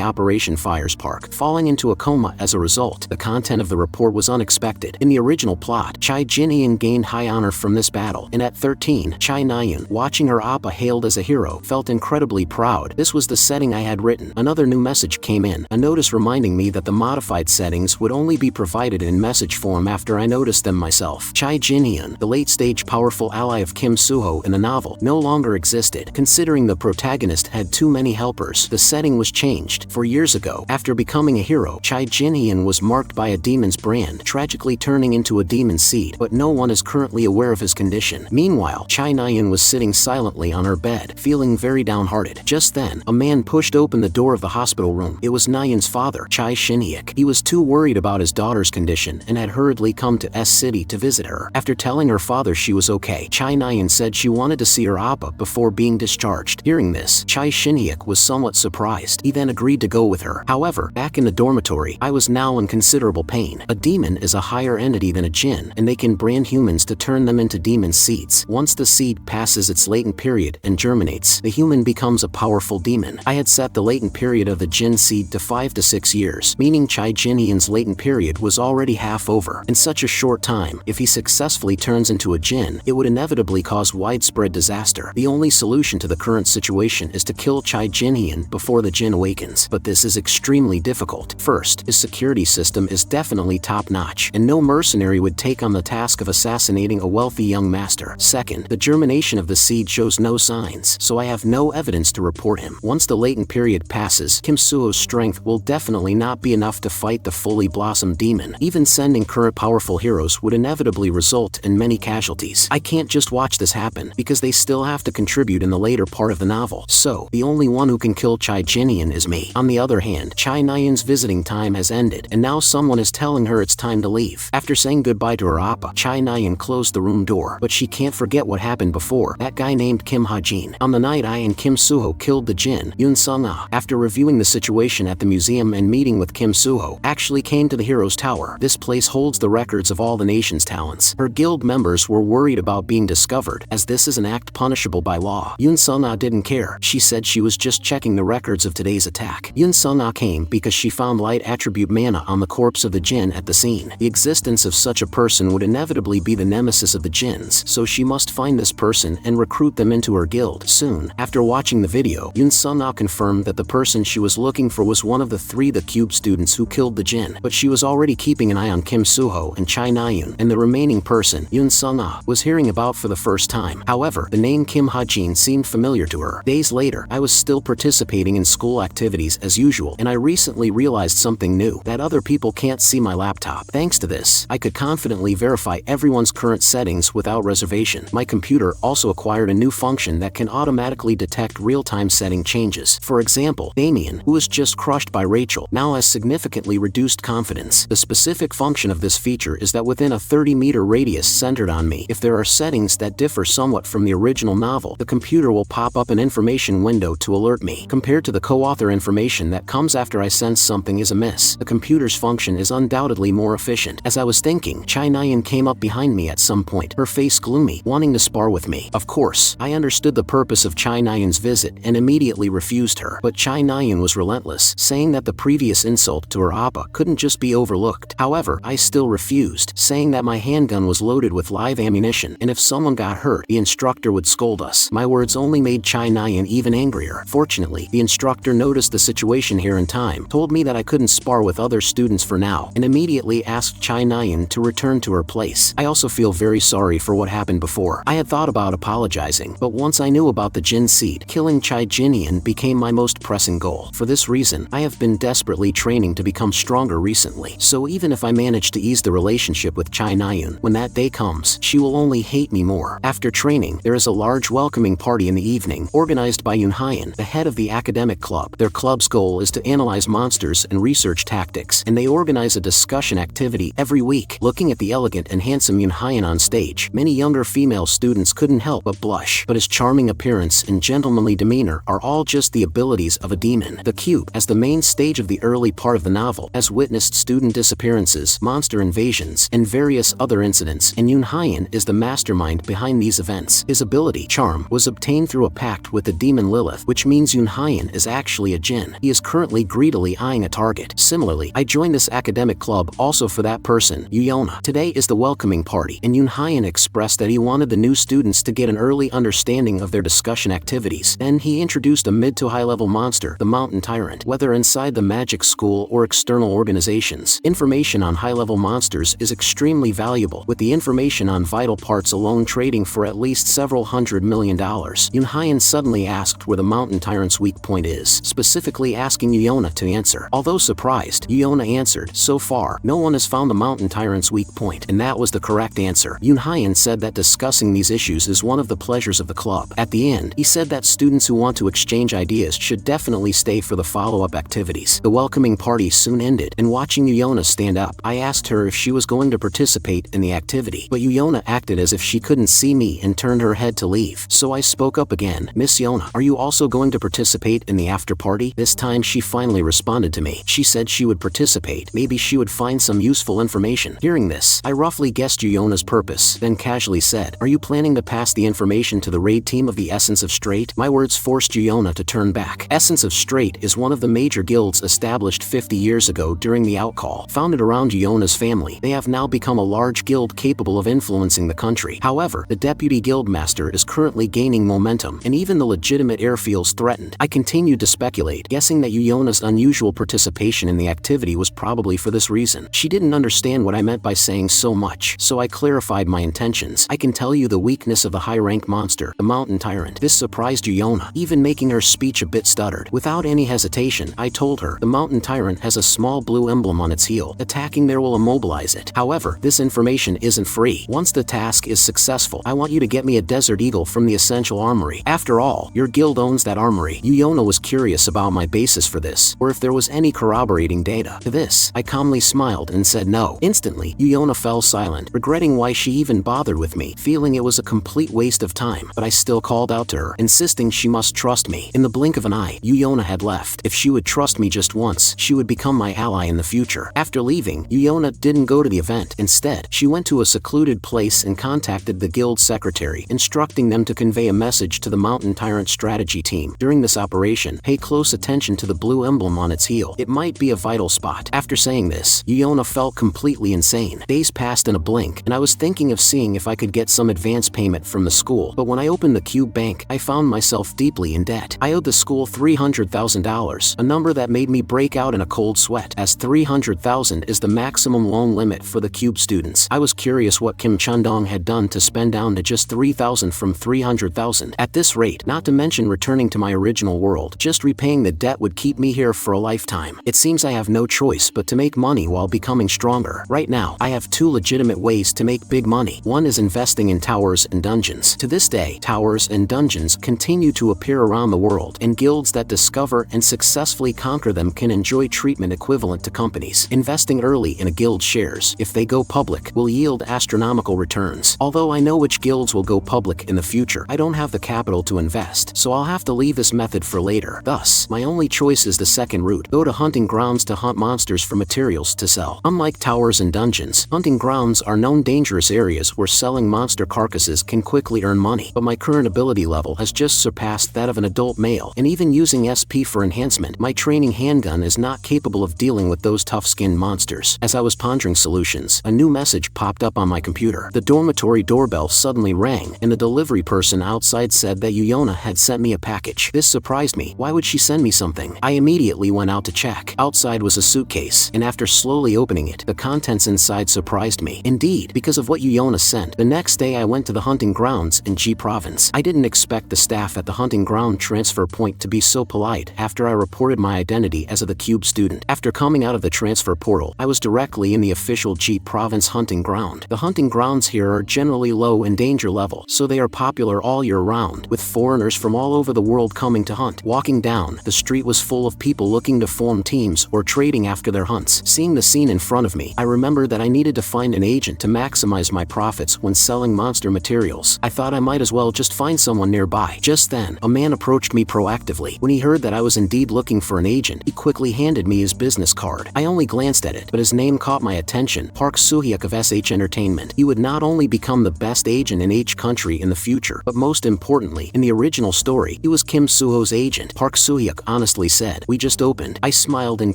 Operation Fires Park, falling into a coma as a result. The content of the report was unexpected. In the original plot, Chai Jin-hyun gained high honor from this battle, and at 13, Chai Na-hyun, watching her appa hailed as a hero, felt incredibly proud. This was the setting I had written. Another new message came in, a notice reminding me that the modified settings would only be provided in message form after I noticed them myself. Chai Jin-hyun, the late-stage powerful ally of Kim Soo-ho in the novel, no longer existed. Considering the protagonist had too many helpers, the setting was changed. 4 years ago, after becoming a hero, Chai Jin-hyun was marked by a demon's brand, tragically turning into a demon seed, but no one is currently aware of his condition. Meanwhile, Chai Na-hyun was sitting silently on her bed, feeling very downhearted. Just then, a man pushed open the door of the hospital room. It was Na-hyun's father, Chai Shin-hyuk. He was too worried about his daughter's condition and had hurriedly come to S-City to visit her. After telling her father she was okay, Chai Na-hyun said she wanted to see her appa before being discharged. Hearing this, Chai Shin-hyuk was somewhat surprised. He then agreed to go with her. However, back in the dormitory, I was now in considerable pain. A demon is a higher entity than a jinn, and they can brand humans to turn them into demon seeds. Once the seed passes its latent period and germinates, the human becomes a powerful demon. I had set the latent period of the jinn seed to 5 to 6 years, meaning Chai Jin-hyun's latent period was already half over. In such a short time, if he successfully turns into a jinn, it would inevitably cause widespread disaster. The only solution to the current situation is to kill Chai Jin-hyun before the jinn awakens, but this is extremely difficult. First, his security system is definitely top-notch, and no mercenary would take on the task of assassinating a wealthy young master. Second, the germination of the seed shows no signs, so I have no evidence to report him. Once the latent period passes, Kim Soo-ho's strength will definitely not be enough to fight the fully blossomed demon. Even sending current powerful heroes would inevitably result in many casualties. I can't just watch this happen, because they still have to contribute in the later part of the novel. So, the only one who can kill Chai Jin-hyun is me. On the other hand, Chai Na-hyun's visiting time has ended, and now someone is telling her it's time to leave. After saying goodbye to her appa, Chai Na-hyun closed the room door, but she can't forget what happened before. That guy named Kim Ha-jin. On the night I and Kim Soo-ho killed the jinn, Yoon Sung-ah, after reviewing the situation at the museum and meeting with Kim Soo-ho, actually came to the Hero's Tower. This place holds the records of all the nation's talents. Her guild members were worried about being discovered, as this is an act punishable by law. Yoon Sung-ah didn't care. She said she was just checking the records of today's attack. Yoon Sung-ah came because she found light attribute mana on the corpse of the jinn at the scene. The existence of such a person would inevitably be the nemesis of the jinns, so she must find this person and recruit them into her guild. Soon, after watching the video, Yoon Sung-ah confirmed that the person she was looking for was one of the 3 The Cube students who killed the jinn, but she was already keeping an eye on Kim Soo-ho and Chai Na-hyun, and the remaining person, Yoon Sung-ah, was hearing about for the first time. However, the name Kim Ha-jin seemed familiar to her. Days later, I was still participating in school activities as usual, and I recently realized something new, that other people can't see my laptop. Thanks to this, I could confidently verify everyone's current settings without reservation. My computer also acquired a new function that can automatically detect real-time setting changes. For example, Damien, who was just crushed by Rachel, now has significantly reduced confidence. The specific function of this feature is that within a 30-meter radius centered on me, if there are settings that differ somewhat from the original novel, the computer will pop up an information window to alert me. Compared to the co-author information that comes after I sense something is amiss, the computer's function is undoubtedly more efficient. As I was thinking, Chai Na-hyun came up behind me at some point, her face gloomy, wanting to spar with me. Of course, I understood the purpose of Chai Na-hyun's visit and immediately refused her, but Chai Na-hyun was relentless, saying that the previous insult to her appa couldn't just be overlooked. However, I still refused, saying that my handgun was loaded with live ammunition, and if someone got hurt, the instructor would scold us. My words only made Chai Na-hyun even angrier. Fortunately, the instructor noticed the situation here in time, told me that I couldn't spar with other students for now, and immediately asked Chai Na-hyun to return to her place. I also feel very sorry for what happened before. I had thought about apologizing, but once I knew about the jinn seed, killing Chai Jin-hyun became my most pressing goal. For this reason, I have been desperately training to become stronger recently, so even if I manage to ease the relationship with Chai Na-hyun, when that day comes, she will only hate me more. After training, there is a large welcoming party in the evening, organized by Yoon-hyun, the head of the academic club. Their club's goal is to analyze monsters and research tactics, and they organize a discussion activity every week. Looking at the elegant and handsome Yoon-hyun on stage, many younger female students couldn't help but blush, but his charming appearance and gentlemanly demeanor are all just the abilities of a demon. The Cube, as the main stage of the early part of the novel, has witnessed student disappearances, monster invasions, and various other incidents, and Yoon-hyun is the mastermind mastermind behind these events. His ability, Charm, was obtained through a pact with the demon Lilith, which means Yunhyan is actually a djinn. He is currently greedily eyeing a target. Similarly, I joined this academic club also for that person, Yuyona. Today is the welcoming party, and Yunhyan expressed that he wanted the new students to get an early understanding of their discussion activities. Then he introduced a mid to high level monster, the Mountain Tyrant. Whether inside the magic school or external organizations, information on high level monsters is extremely valuable, with the information on vital parts alone trading for at least several $100 million. Yunhyan suddenly asked where the Mountain Tyrant's weak point is, specifically asking Yuyona to answer. Although surprised, Yuyona answered, "So far, no one has found the Mountain Tyrant's weak point," and that was the correct answer. Yunhyan said that discussing these issues is one of the pleasures of the club. At the end, he said that students who want to exchange ideas should definitely stay for the follow-up activities. The welcoming party soon ended, and watching Yuyona stand up, I asked her if she was going to participate in the activity, but Yuyona acted as if she couldn't see me and turned her head to leave. So I spoke up again. "Miss Yona, are you also going to participate in the after party?" This time she finally responded to me. She said she would participate. Maybe she would find some useful information. Hearing this, I roughly guessed Yuyona's purpose, then casually said, "Are you planning to pass the information to the raid team of the Essence of Straight?" My words forced Yuyona to turn back. Essence of Straight is one of the major guilds established 50 years ago during the outcall. Founded around Yuyona's family, they have now become a large guild capable of influencing the country. However, the deputy guildmaster is currently gaining momentum, and even the legitimate heir feels threatened. I continued to speculate, guessing that Yuyona's unusual participation in the activity was probably for this reason. She didn't understand what I meant by saying so much, so I clarified my intentions. "I can tell you the weakness of the high-rank monster, the Mountain Tyrant." This surprised Yuyona, even making her speech a bit stuttered. Without any hesitation, I told her, "The Mountain Tyrant has a small blue emblem on its heel. Attacking there will immobilize it. However, this information isn't free. Once the task is successful, I want you to get me a Desert Eagle from the Essential Armory. After all, your guild owns that armory." Yuyona was curious about my basis for this, or if there was any corroborating data. To this, I calmly smiled and said no. Instantly, Yuyona fell silent, regretting why she even bothered with me, feeling it was a complete waste of time, but I still called out to her, insisting she must trust me. In the blink of an eye, Yuyona had left. If she would trust me just once, she would become my ally in the future. After leaving, Yuyona didn't go to the event. Instead, she went to a secluded place and contacted the guild secretary, instructing them to convey a message to the Mountain Tyrant strategy team. During this operation, pay close attention to the blue emblem on its heel. It might be a vital spot. After saying this, Yuyona felt completely insane. Days passed in a blink, and I was thinking of seeing if I could get some advance payment from the school, but when I opened the Cube Bank, I found myself deeply in debt. I owed the school $300,000, a number that made me break out in a cold sweat, as $300,000 is the maximum loan limit for the Cube students. I was curious what Kim Chundong had done to spend down to just $3,000 from $300,000. At this rate, not to mention returning to my original world, just repaying the debt would keep me here for a lifetime. It seems I have no choice but to make money while becoming stronger. Right now, I have two legitimate ways to make big money. One is investing in towers and dungeons. To this day, towers and dungeons continue to appear around the world, and guilds that discover and successfully conquer them can enjoy treatment equivalent to companies. Investing early in a guild's shares, if they go public, will yield astronomical returns. Although I know which guilds will go public in the future, I don't have the capital to invest, so I'll have to leave this method for later. Thus, my only choice is the second route. Go to hunting grounds to hunt monsters for materials to sell. Unlike towers and dungeons, hunting grounds are known dangerous areas where selling monster carcasses can quickly earn money, but my current ability level has just surpassed that of an adult male, and even using SP for enhancement, my training handgun is not capable of dealing with those tough-skinned monsters. As I was pondering solutions, a new message popped up on my computer. The dormitory doorbell suddenly rang, and the delivery person outside said that Yuyona had sent me a package. This surprised me. Why would she send me something? I immediately went out to check. Outside was a suitcase, and after slowly opening it, the contents inside surprised me. Indeed, because of what Yuyona sent, the next day I went to the hunting grounds in G Province. I didn't expect the staff at the hunting ground transfer point to be so polite after I reported my identity as the Cube student. After coming out of the transfer portal, I was directly in the official G Province hunting ground. The hunting grounds here are generally low in danger level, so they are popular all year round, with foreigners from all over the world coming to hunt. Walking down, the street was full of people looking to form teams or trading after their hunts. Seeing the scene in front of me, I remembered that I needed to find an agent to maximize my profits when selling monster materials. I thought I might as well just find someone nearby. Just then, a man approached me proactively. When he heard that I was indeed looking for an agent, he quickly handed me his business card. I only glanced at it, but his name caught my attention. Park Soo-hyuk of SH Entertainment. He would not only become the the best agent in each country in the future. But most importantly, in the original story, he was Kim Suho's agent. Park Soo-hyuk honestly said, "We just opened." I smiled and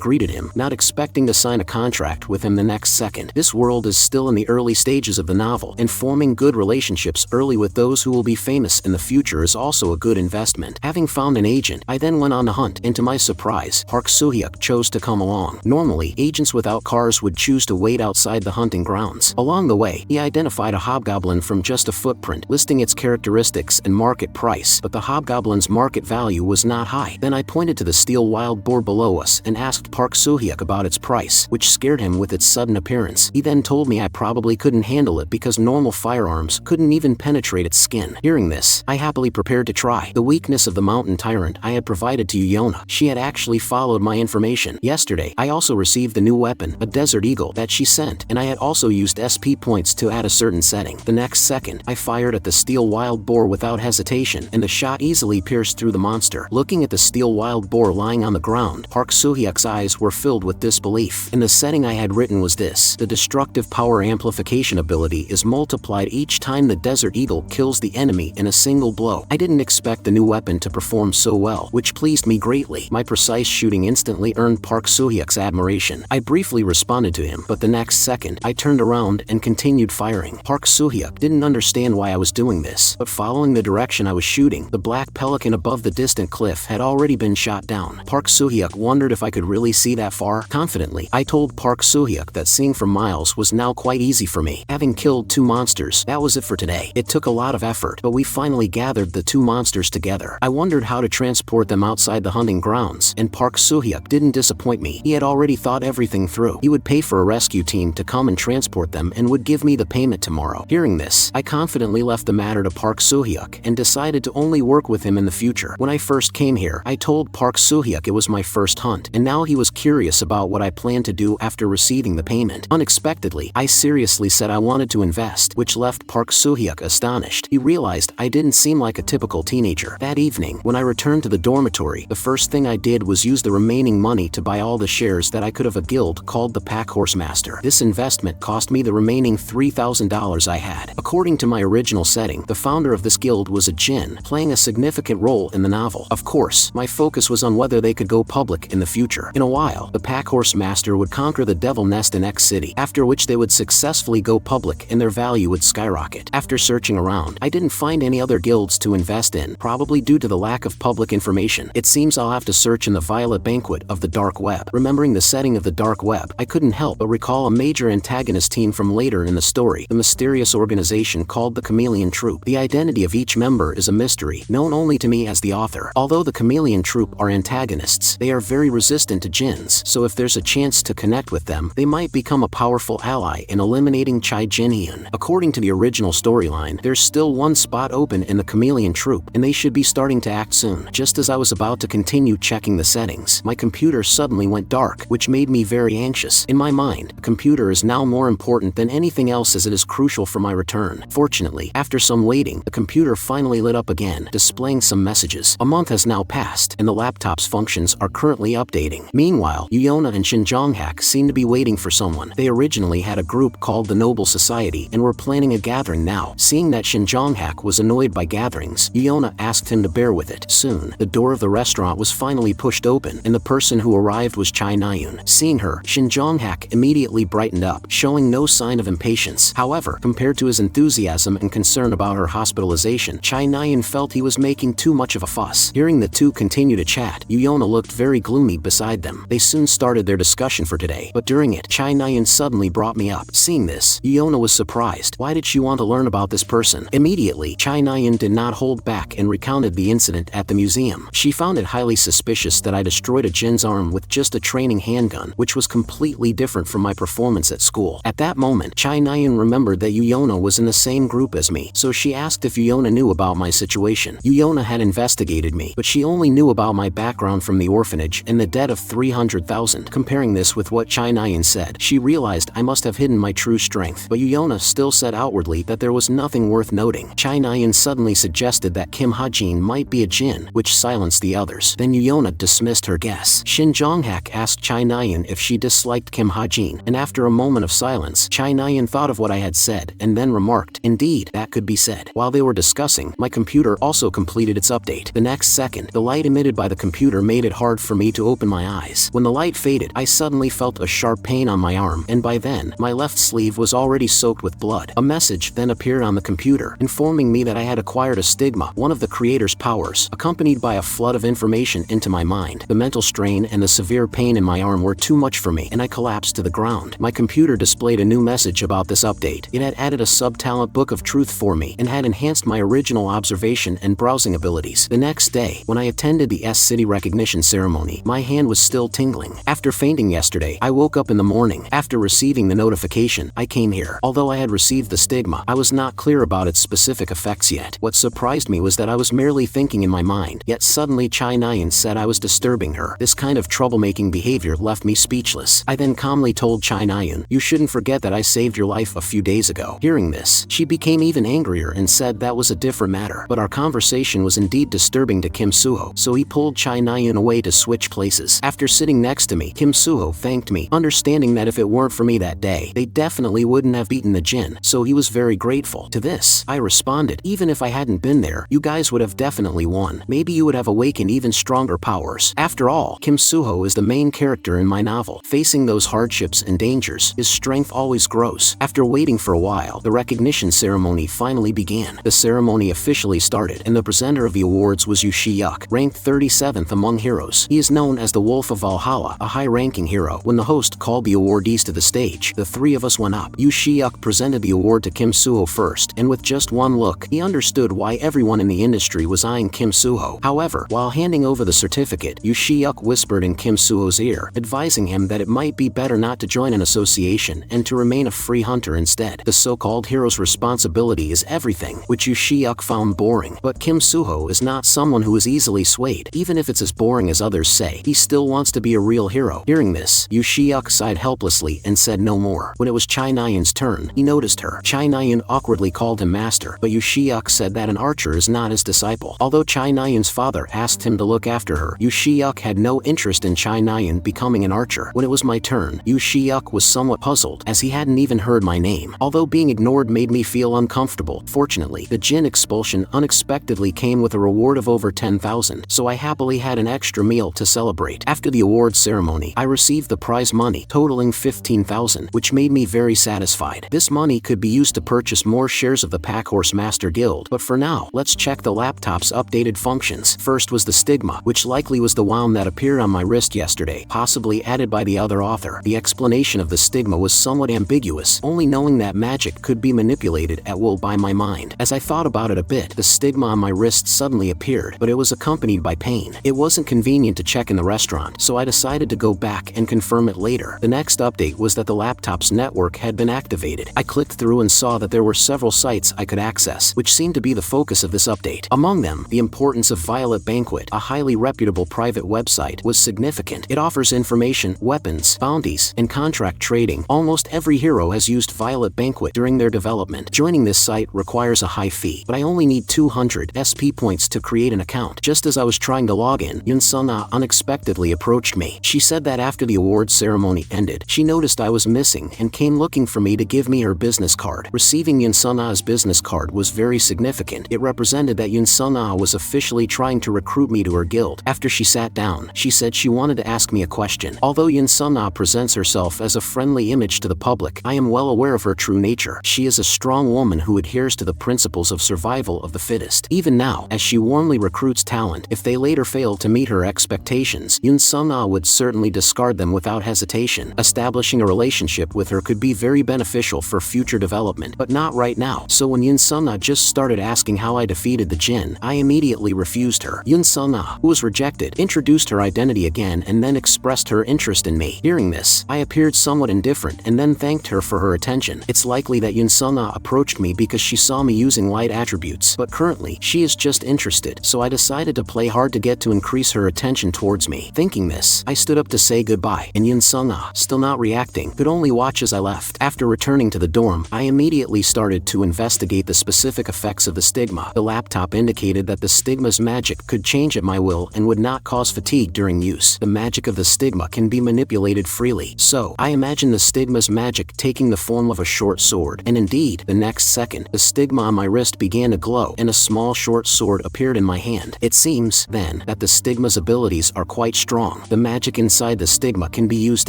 greeted him, not expecting to sign a contract with him the next second. This world is still in the early stages of the novel, and forming good relationships early with those who will be famous in the future is also a good investment. Having found an agent, I then went on the hunt, and to my surprise, Park Soo-hyuk chose to come along. Normally, agents without cars would choose to wait outside the hunting grounds. Along the way, he identified a hobgoblin from just a footprint, listing its characteristics and market price, but the hobgoblin's market value was not high. Then I pointed to the steel wild boar below us and asked Park Soo-hyuk about its price, which scared him with its sudden appearance. He then told me I probably couldn't handle it because normal firearms couldn't even penetrate its skin. Hearing this, I happily prepared to try. The weakness of the mountain tyrant I had provided to Yona. She had actually followed my information. Yesterday, I also received the new weapon, a desert eagle, that she sent, and I had also used SP points to add a certain setting. The next second, I fired at the steel wild boar without hesitation, and the shot easily pierced through the monster. Looking at the steel wild boar lying on the ground, Park Soo-hyuk's eyes were filled with disbelief. And the setting I had written was this: the destructive power amplification ability is multiplied each time the desert eagle kills the enemy in a single blow. I didn't expect the new weapon to perform so well, which pleased me greatly. My precise shooting instantly earned Park Soo-hyuk's admiration. I briefly responded to him, but the next second, I turned around and continued firing. Park Soo-hyuk didn't understand why I was doing this, but following the direction I was shooting, the black pelican above the distant cliff had already been shot down. Park Soo-hyuk wondered if I could really see that far. Confidently, I told Park Soo-hyuk that seeing from miles was now quite easy for me. Having killed 2 monsters, that was it for today. It took a lot of effort, but we finally gathered the 2 monsters together. I wondered how to transport them outside the hunting grounds, and Park Soo-hyuk didn't disappoint me. He had already thought everything through. He would pay for a rescue team to come and transport them and would give me the payment tomorrow. Hearing this, I confidently left the matter to Park Soo-hyuk and decided to only work with him in the future. When I first came here, I told Park Soo-hyuk it was my first hunt, and now he was curious about what I planned to do after receiving the payment. Unexpectedly, I seriously said I wanted to invest, which left Park Soo-hyuk astonished. He realized I didn't seem like a typical teenager. That evening, when I returned to the dormitory, the first thing I did was use the remaining money to buy all the shares that I could of a guild called the Pack Horse Master. This investment cost me the remaining $3,000 I had. According to my original setting, the founder of this guild was a djinn, playing a significant role in the novel. Of course, my focus was on whether they could go public in the future. In a while, the Pack Horse Master would conquer the Devil Nest in X City, after which they would successfully go public and their value would skyrocket. After searching around, I didn't find any other guilds to invest in, probably due to the lack of public information. It seems I'll have to search in the Violet Banquet of the Dark Web. Remembering the setting of the Dark Web, I couldn't help but recall a major antagonist team from later in the story, the mysterious organization called the Chameleon Troupe. The identity of each member is a mystery, known only to me as the author. Although the Chameleon Troupe are antagonists, they are very resistant to djinns, so if there's a chance to connect with them, they might become a powerful ally in eliminating Chai Jin-hyun. According to the original storyline, there's still one spot open in the Chameleon Troupe, and they should be starting to act soon. Just as I was about to continue checking the settings, my computer suddenly went dark, which made me very anxious. In my mind, the computer is now more important than anything else as it is crucial for my return. Fortunately, after some waiting, the computer finally lit up again, displaying some messages. A month has now passed, and the laptop's functions are currently updating. Meanwhile, Yuna and Shin Jong-hak seem to be waiting for someone. They originally had a group called the Noble Society and were planning a gathering now. Seeing that Shin Jong-hak was annoyed by gatherings, Yuna asked him to bear with it. Soon, the door of the restaurant was finally pushed open, and the person who arrived was Chai Nayun. Seeing her, Shin Jong-hak immediately brightened up, showing no sign of impatience. However, compared to his enthusiasm and concern about her hospitalization, Chai Nayun felt he was making too much of a fuss. Hearing the two continue to chat, Yuna looked very gloomy beside them. They soon started their discussion for today, but during it, Chai Nayun suddenly brought me up. Seeing this, Yuna was surprised. Why did she want to learn about this person? Immediately, Chai Nayun did not hold back and recounted the incident at the museum. She found it highly suspicious that I destroyed a djinn's arm with just a training handgun, which was completely different from my performance at school. At that moment, Chai Nayun remembered that Yuna was in the same group as me, so she asked if Yuna knew about my situation. Yuna had investigated me, but she only knew about my background from the orphanage and the debt of 300,000. Comparing this with what Chai Nayun said, she realized I must have hidden my true strength, but Yuna still said outwardly that there was nothing worth noting. Chai Nayun suddenly suggested that Kim Ha-jin might be a djinn, which silenced the others. Then Yuna dismissed her guess. Shin Jong-hak asked Chai Nayun if she disliked Kim Ha-jin, and after a moment of silence, Chai Nayun thought of what I had said, and then then remarked, "Indeed, that could be said." While they were discussing, my computer also completed its update. The next second, the light emitted by the computer made it hard for me to open my eyes. When the light faded, I suddenly felt a sharp pain on my arm, and by then, my left sleeve was already soaked with blood. A message then appeared on the computer, informing me that I had acquired a stigma, one of the creator's powers, accompanied by a flood of information into my mind. The mental strain and the severe pain in my arm were too much for me, and I collapsed to the ground. My computer displayed a new message about this update. It had added a sub-talent book of truth for me, and had enhanced my original observation and browsing abilities. The next day, when I attended the S-City recognition ceremony, my hand was still tingling. After fainting yesterday, I woke up in the morning. After receiving the notification, I came here. Although I had received the stigma, I was not clear about its specific effects yet. What surprised me was that I was merely thinking in my mind, yet suddenly Chai Nyan said I was disturbing her. This kind of troublemaking behavior left me speechless. I then calmly told Chai Nyan, "You shouldn't forget that I saved your life a few days ago." Hearing this, she became even angrier and said that was a different matter, but our conversation was indeed disturbing to Kim Suho, so he pulled Chai Nyan away to switch places. After sitting next to me, Kim Suho thanked me, understanding that if it weren't for me that day, they definitely wouldn't have beaten the Jin, so he was very grateful. To this, I responded, "Even if I hadn't been there, you guys would have definitely won. Maybe you would have awakened even stronger powers." After all, Kim Suho is the main character in my novel. Facing those hardships and dangers, his strength always grows. After waiting for a while, the recognition ceremony finally began. The ceremony officially started, and the presenter of the awards was Yu Shi-yuk, ranked 37th among heroes. He is known as the Wolf of Valhalla, a high-ranking hero. When the host called the awardees to the stage, the three of us went up. Yu Shi-yuk presented the award to Kim Suho first, and with just one look, he understood why everyone in the industry was eyeing Kim Suho. However, while handing over the certificate, Yu Shi-yuk whispered in Kim Suho's ear, advising him that it might be better not to join an association and to remain a free hunter instead. The so-called hero's responsibility is everything, which Yu Shi-yuk found boring. But Kim Suho is not someone who is easily swayed. Even if it's as boring as others say, he still wants to be a real hero. Hearing this, Yu Shi-yuk sighed helplessly and said no more. When it was Chai Nyan's turn, he noticed her. Chai Nyan awkwardly called him master, but Yu Shi-yuk said that an archer is not his disciple. Although Chai Nyan's father asked him to look after her, Yu Shi-yuk had no interest in Chai Nyan becoming an archer. When it was my turn, Yu Shi-yuk was somewhat puzzled, as he hadn't even heard my name. Although being ignored made me feel uncomfortable, fortunately, the Jin expulsion unexpectedly came with a reward of over 10,000, so I happily had an extra meal to celebrate. After the awards ceremony, I received the prize money, totaling 15,000, which made me very satisfied. This money could be used to purchase more shares of the Packhorse Master Guild, but for now, let's check the laptop's updated functions. First was the stigma, which likely was the wound that appeared on my wrist yesterday, possibly added by the other author. The explanation of the stigma was somewhat ambiguous, only knowing that magic could be manipulated at will by my mind. As I thought about it a bit, the stigma on my wrist suddenly appeared, but it was accompanied by pain. It wasn't convenient to check in the restaurant, so I decided to go back and confirm it later. The next update was that the laptop's network had been activated. I clicked through and saw that there were several sites I could access, which seemed to be the focus of this update. Among them, the importance of Violet Banquet, a highly reputable private website, was significant. It offers information, weapons, bounties, and contract trading. Almost every hero has used Violet Banquet during their development. Joining this site requires a high fee, but I only need 200 SP points to create an account. Just as I was trying to log in, Yun Sun-ah unexpectedly approached me. She said that after the awards ceremony ended, she noticed I was missing and came looking for me to give me her business card. Receiving Yun Sun-ah's business card was very significant. It represented that Yun Sun-ah was officially trying to recruit me to her guild. After she sat down, she said she wanted to ask me a question. Although Yun Sun-ah presents herself as a friendly image to the public, I am well aware of her true nature. She is a strong woman who adheres to the principles of survival of the fittest. Even now, as she warmly recruits talent, if they later fail to meet her expectations, Yun Sun-ah would certainly discard them without hesitation. Establishing a relationship with her could be very beneficial for future development, but not right now. So when Yun Sun-ah just started asking how I defeated the Jin, I immediately refused her. Yun Sun-ah, who was rejected, introduced her identity again and then expressed her interest in me. Hearing this, I appeared somewhat indifferent and then thanked her for her attention. It's likely that Yun Sun-ah approached me because she saw me using light attributes, but currently, she is just interested, so I decided to play hard to get to increase her attention towards me. Thinking this, I stood up to say goodbye, and Yun Sun-ah, still not reacting, could only watch as I left. After returning to the dorm, I immediately started to investigate the specific effects of the stigma. The laptop indicated that the stigma's magic could change at my will and would not cause fatigue during use. The magic of the stigma can be manipulated freely, so I imagine the stigma's magic taking the form of a short sword, and And indeed, the next second, the stigma on my wrist began to glow and a small short sword appeared in my hand. It seems, then, that the stigma's abilities are quite strong. The magic inside the stigma can be used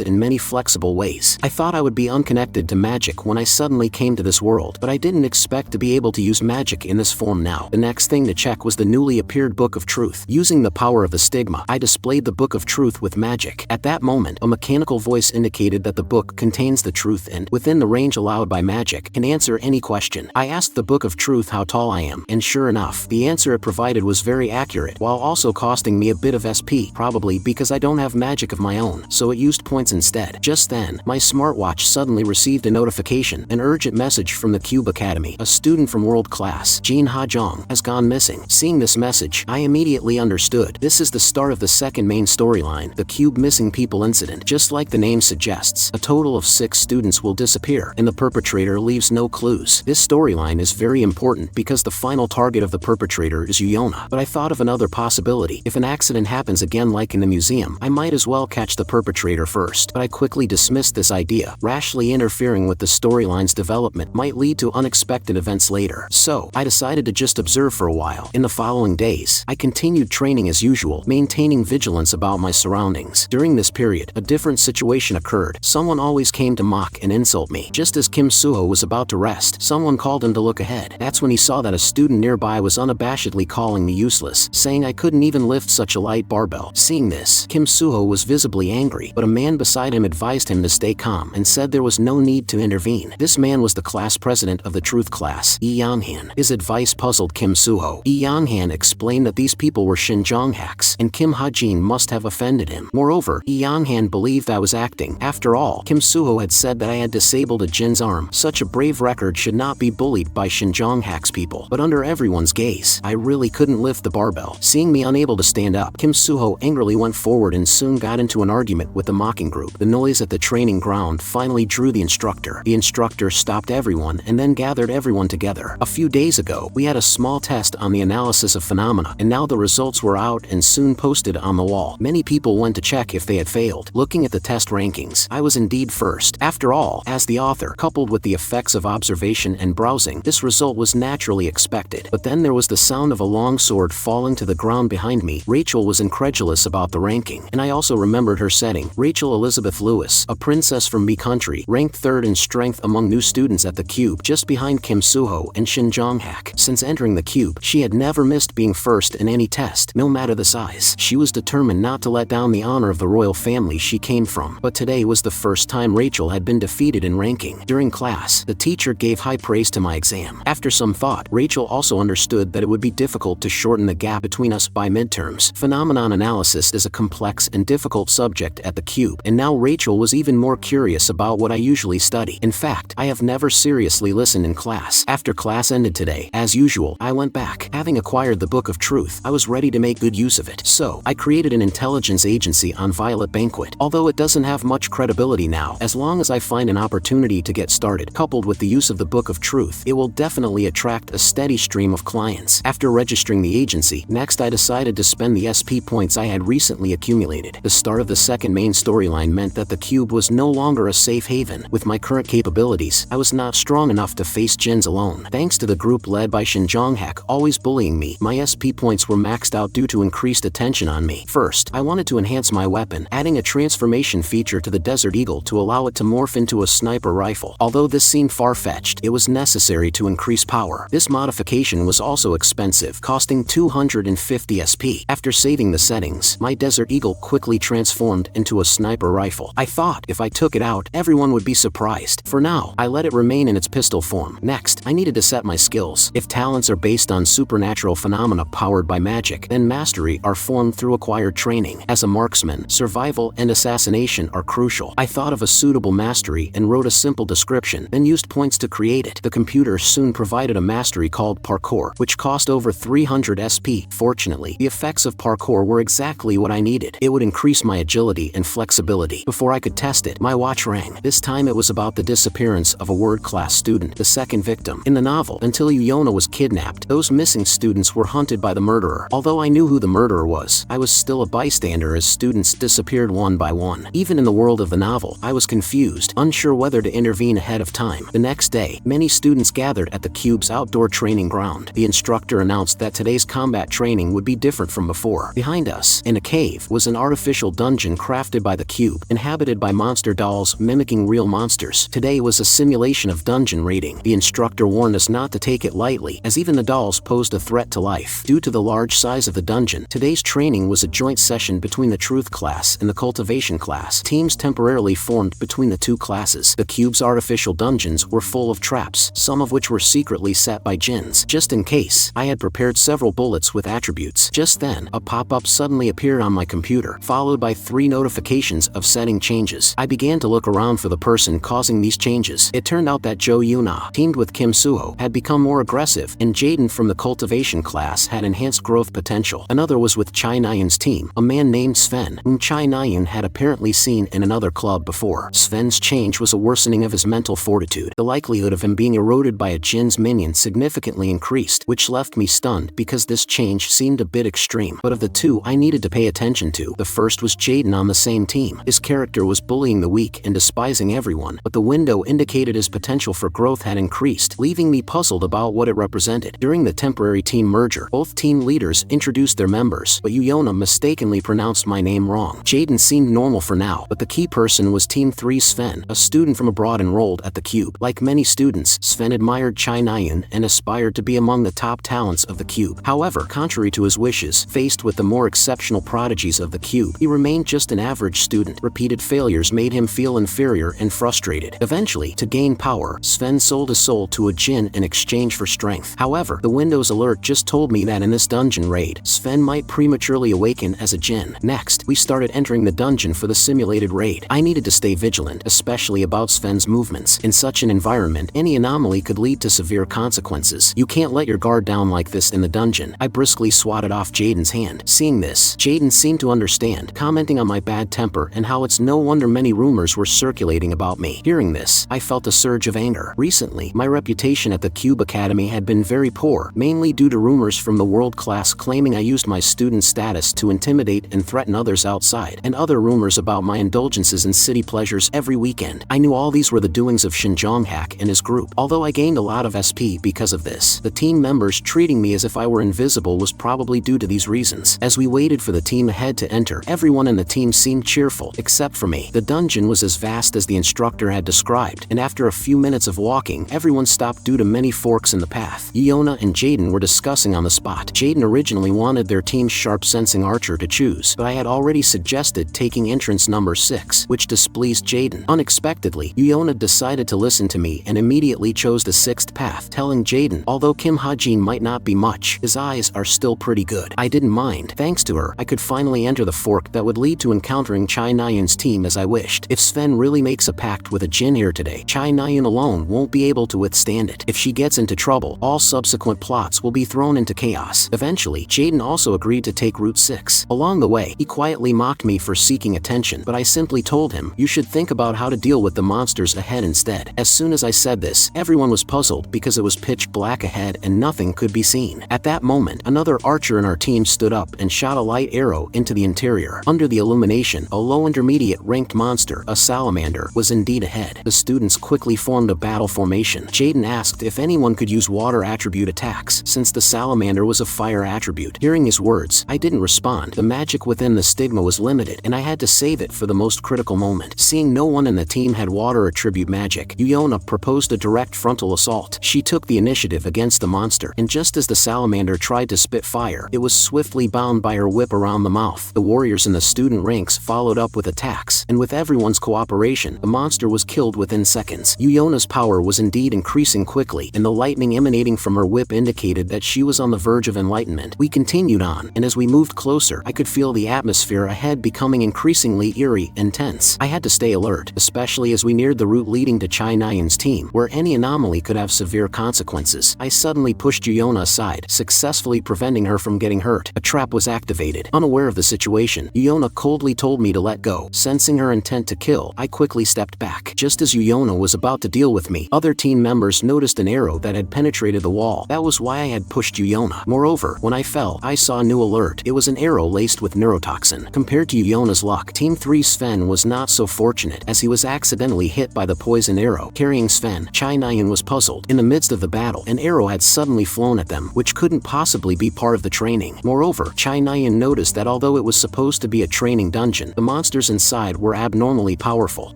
in many flexible ways. I thought I would be unconnected to magic when I suddenly came to this world, but I didn't expect to be able to use magic in this form now. The next thing to check was the newly appeared Book of Truth. Using the power of the stigma, I displayed the Book of Truth with magic. At that moment, a mechanical voice indicated that the book contains the truth and, within the range allowed by magic, can answer any question. I asked the Book of Truth how tall I am, and sure enough, the answer it provided was very accurate, while also costing me a bit of SP, probably because I don't have magic of my own, so it used points instead. Just then, my smartwatch suddenly received a notification, an urgent message from the Cube Academy. A student from world class, Jin Ha-jong, has gone missing. Seeing this message, I immediately understood. This is the start of the second main storyline, the Cube Missing People incident. Just like the name suggests, a total of 6 students will disappear, and the perpetrator leaves no clues. This storyline is very important because the final target of the perpetrator is Yuyona. But I thought of another possibility. If an accident happens again like in the museum, I might as well catch the perpetrator first. But I quickly dismissed this idea. Rashly interfering with the storyline's development might lead to unexpected events later. So, I decided to just observe for a while. In the following days, I continued training as usual, maintaining vigilance about my surroundings. During this period, a different situation occurred. Someone always came to mock and insult me. Just as Kim Suho was about to rest, someone called him to look ahead. That's when he saw that a student nearby was unabashedly calling me useless, saying I couldn't even lift such a light barbell. Seeing this, Kim Suho was visibly angry, but a man beside him advised him to stay calm and said there was no need to intervene. This man was the class president of the truth class, Lee Yang-han. His advice puzzled Kim Suho. Lee Yang-han explained that these people were Shinjong hacks, and Kim Ha-jin must have offended him. Moreover, Lee Yang-han believed I was acting. After all, Kim Suho had said that I had disabled a Jin's arm. Such a brave record should not be bullied by Shinjong hacks people. But under everyone's gaze, I really couldn't lift the barbell. Seeing me unable to stand up, Kim Suho angrily went forward and soon got into an argument with the mocking group. The noise at the training ground finally drew the instructor. The instructor stopped everyone and then gathered everyone together. A few days ago, we had a small test on the analysis of phenomena, and now the results were out and soon posted on the wall. Many people went to check if they had failed. Looking at the test rankings, I was indeed first. After all, as the author, coupled with the effects of observation and browsing, this result was naturally expected. But then there was the sound of a long sword falling to the ground behind me. Rachel was incredulous about the ranking, and I also remembered her setting. Rachel Elizabeth Lewis, a princess from B country, ranked 3rd in strength among new students at the Cube, just behind Kim Suho and Shin Jong-hak. Since entering the Cube, she had never missed being first in any test, no matter the size. She was determined not to let down the honor of the royal family she came from. But today was the first time Rachel had been defeated in ranking. During class, the teacher gave high praise to my exam. After some thought, Rachel also understood that it would be difficult to shorten the gap between us by midterms. Phenomenon analysis is a complex and difficult subject at the Cube, and now Rachel was even more curious about what I usually study. In fact, I have never seriously listened in class. After class ended today, as usual, I went back. Having acquired the Book of Truth, I was ready to make good use of it. So, I created an intelligence agency on Violet Banquet. Although it doesn't have much credibility now, as long as I find an opportunity to get started, coupled with the use of the Book of Truth, it will definitely attract a steady stream of clients. After registering the agency, next I decided to spend the SP points I had recently accumulated. The start of the second main storyline meant that the Cube was no longer a safe haven. With my current capabilities, I was not strong enough to face Jins alone. Thanks to the group led by Shin Jong-hak always bullying me, my SP points were maxed out due to increased attention on me. First, I wanted to enhance my weapon, adding a transformation feature to the Desert Eagle to allow it to morph into a sniper rifle. Although this seemed far-fetched, it was necessary to increase power. This modification was also expensive, costing 250 SP. After saving the settings, my Desert Eagle quickly transformed into a sniper rifle. I thought if I took it out, everyone would be surprised. For now, I let it remain in its pistol form. Next, I needed to set my skills. If talents are based on supernatural phenomena powered by magic, then mastery are formed through acquired training. As a marksman, survival and assassination are crucial. I thought of a suitable mastery and wrote a simple description, then used points to create it. The computer soon provided a mastery called parkour, which cost over 300 SP. Fortunately, the effects of parkour were exactly what I needed. It would increase my agility and flexibility. Before I could test it, my watch rang. This time it was about the disappearance of a word-class student, the second victim. In the novel, until Yuyona was kidnapped, those missing students were hunted by the murderer. Although I knew who the murderer was, I was still a bystander as students disappeared one by one. Even in the world of the novel, I was confused, unsure whether to intervene ahead of time. The next day, many students gathered at the Cube's outdoor training ground. The instructor announced that today's combat training would be different from before. Behind us, in a cave, was an artificial dungeon crafted by the Cube, inhabited by monster dolls mimicking real monsters. Today was a simulation of dungeon raiding. The instructor warned us not to take it lightly, as even the dolls posed a threat to life. Due to the large size of the dungeon, today's training was a joint session between the Truth class and the Cultivation class. Teams temporarily formed between the two classes. The Cube's artificial dungeons were full of traps, some of which were secretly set by jinns. Just in case, I had prepared several bullets with attributes. Just then, a pop-up suddenly appeared on my computer, followed by 3 notifications of setting changes. I began to look around for the person causing these changes. It turned out that Jo Yuna, teamed with Kim Suho, had become more aggressive, and Jaden from the Cultivation class had enhanced growth potential. Another was with Chai Nayun's team, a man named Sven, whom Chai Nayun had apparently seen in another club before. Sven's change was a worsening of his mental fortitude. The likelihood of him being eroded by a jinn's minion significantly increased, which left me stunned because this change seemed a bit extreme. But of the two I needed to pay attention to, the first was Jaden on the same team. His character was bullying the weak and despising everyone, but the window indicated his potential for growth had increased, leaving me puzzled about what it represented. During the temporary team merger, both team leaders introduced their members, but Yuyona mistakenly pronounced my name wrong. Jaden seemed normal for now, but the key person was Team 3's Sven, a student from abroad enrolled at the Cube. Like many students, Sven admired Chai Nayun and aspired to be among the top talents of the Cube. However, contrary to his wishes, faced with the more exceptional prodigies of the Cube, he remained just an average student. Repeated failures made him feel inferior and frustrated. Eventually, to gain power, Sven sold his soul to a jinn in exchange for strength. However, the Windows alert just told me that in this dungeon raid, Sven might prematurely awaken as a jinn. Next, we started entering the dungeon for the simulated raid. I needed to stay vigilant, especially about Sven's movements. In such an environment, any anomaly could lead to severe consequences. You can't let your guard down like this in the dungeon. I briskly swatted off Jaden's hand. Seeing this, Jaden seemed to understand, commenting on my bad temper and how it's no wonder many rumors were circulating about me. Hearing this, I felt a surge of anger. Recently, my reputation at the Cube Academy had been very poor, mainly due to rumors from the world class claiming I used my student status to intimidate and threaten others outside, and other rumors about my indulgences in city pleasures every weekend. I knew all these were the doings of Shin Jong-hak and his group. Although I gained a lot of SP because of this, the team members treating me as if I were invisible was probably due to these reasons. As we waited for the team ahead to enter, everyone in the team seemed cheerful, except for me. The dungeon was as vast as the instructor had described, and after a few minutes of walking, everyone stopped due to many forks in the path. Yona and Jaden were discussing on the spot. Jaden originally wanted their team's sharp-sensing archer to choose, but I had already suggested taking entrance number 6, which displeased Jaden. Unexpectedly, Yona decided to listen to me and immediately chose the 6th path, telling Jaden, although Kim Ha-jin might not be much, his eyes are still pretty good. I didn't mind. Thanks to her, I could finally enter the fork that would lead to encountering Chai Nayun's team as I wished. If Sven really makes a pact with a jinn here today, Chai Nayun alone won't be able to withstand it. If she gets into trouble, all subsequent plots will be thrown into chaos. Eventually, Jaden also agreed to take Route 6. Along the way, he quietly mocked me for seeking attention, but I simply told him, you should think about how to deal with the monsters ahead instead. As soon as I said this, everyone was puzzled because it was pitch black ahead and nothing could be seen. At that moment, another archer in our team stood up and shot a light arrow into the interior. Under the illumination, a low intermediate ranked monster, a salamander, was indeed ahead. The students quickly formed a battle formation. Jaden asked if anyone could use water attribute attacks, since the salamander was a fire attribute. Hearing his words, I didn't respond. The magic within the stigma was limited, and I had to save it for the most critical moment. Seeing no one in the team had water attribute magic, Yuyona proposed a direct frontal assault. She took the initiative against the monster, and just as the salamander tried to spit fire, it was swiftly bound by her whip around the mouth. The warriors in the student ranks followed up with attacks, and with everyone's cooperation, the monster was killed within seconds. Yuyona's power was indeed increasing quickly, and the lightning emanating from her whip indicated that she was on the verge of enlightenment. We continued on, and as we moved closer, I could feel the atmosphere ahead becoming increasingly eerie and tense. I had to stay alert, especially as we neared the route leading to Chai Nayun's team, where any anomaly could have severe consequences. I suddenly pushed Yuyona aside, successfully preventing her from getting hurt. A trap was activated. Unaware of the situation, Yuyona coldly told me to let go. Sensing her intent to kill, I quickly stepped back. Just as Yuyona was about to deal with me, other team members noticed an arrow that had penetrated the wall. That was why I had pushed Yuyona. Moreover, when I fell, I saw a new alert. It was an arrow laced with neurotoxin. Compared to Yuyona's luck, Team 3's Sven was not so fortunate, as he was accidentally hit by the poison arrow, carrying Sven. Chai Nayan was puzzled. In the midst of the battle, an arrow had suddenly flown at them, which couldn't possibly be part of the training. Moreover, Chai Nayan noticed that although it was supposed to be a training dungeon, the monsters inside were abnormally powerful.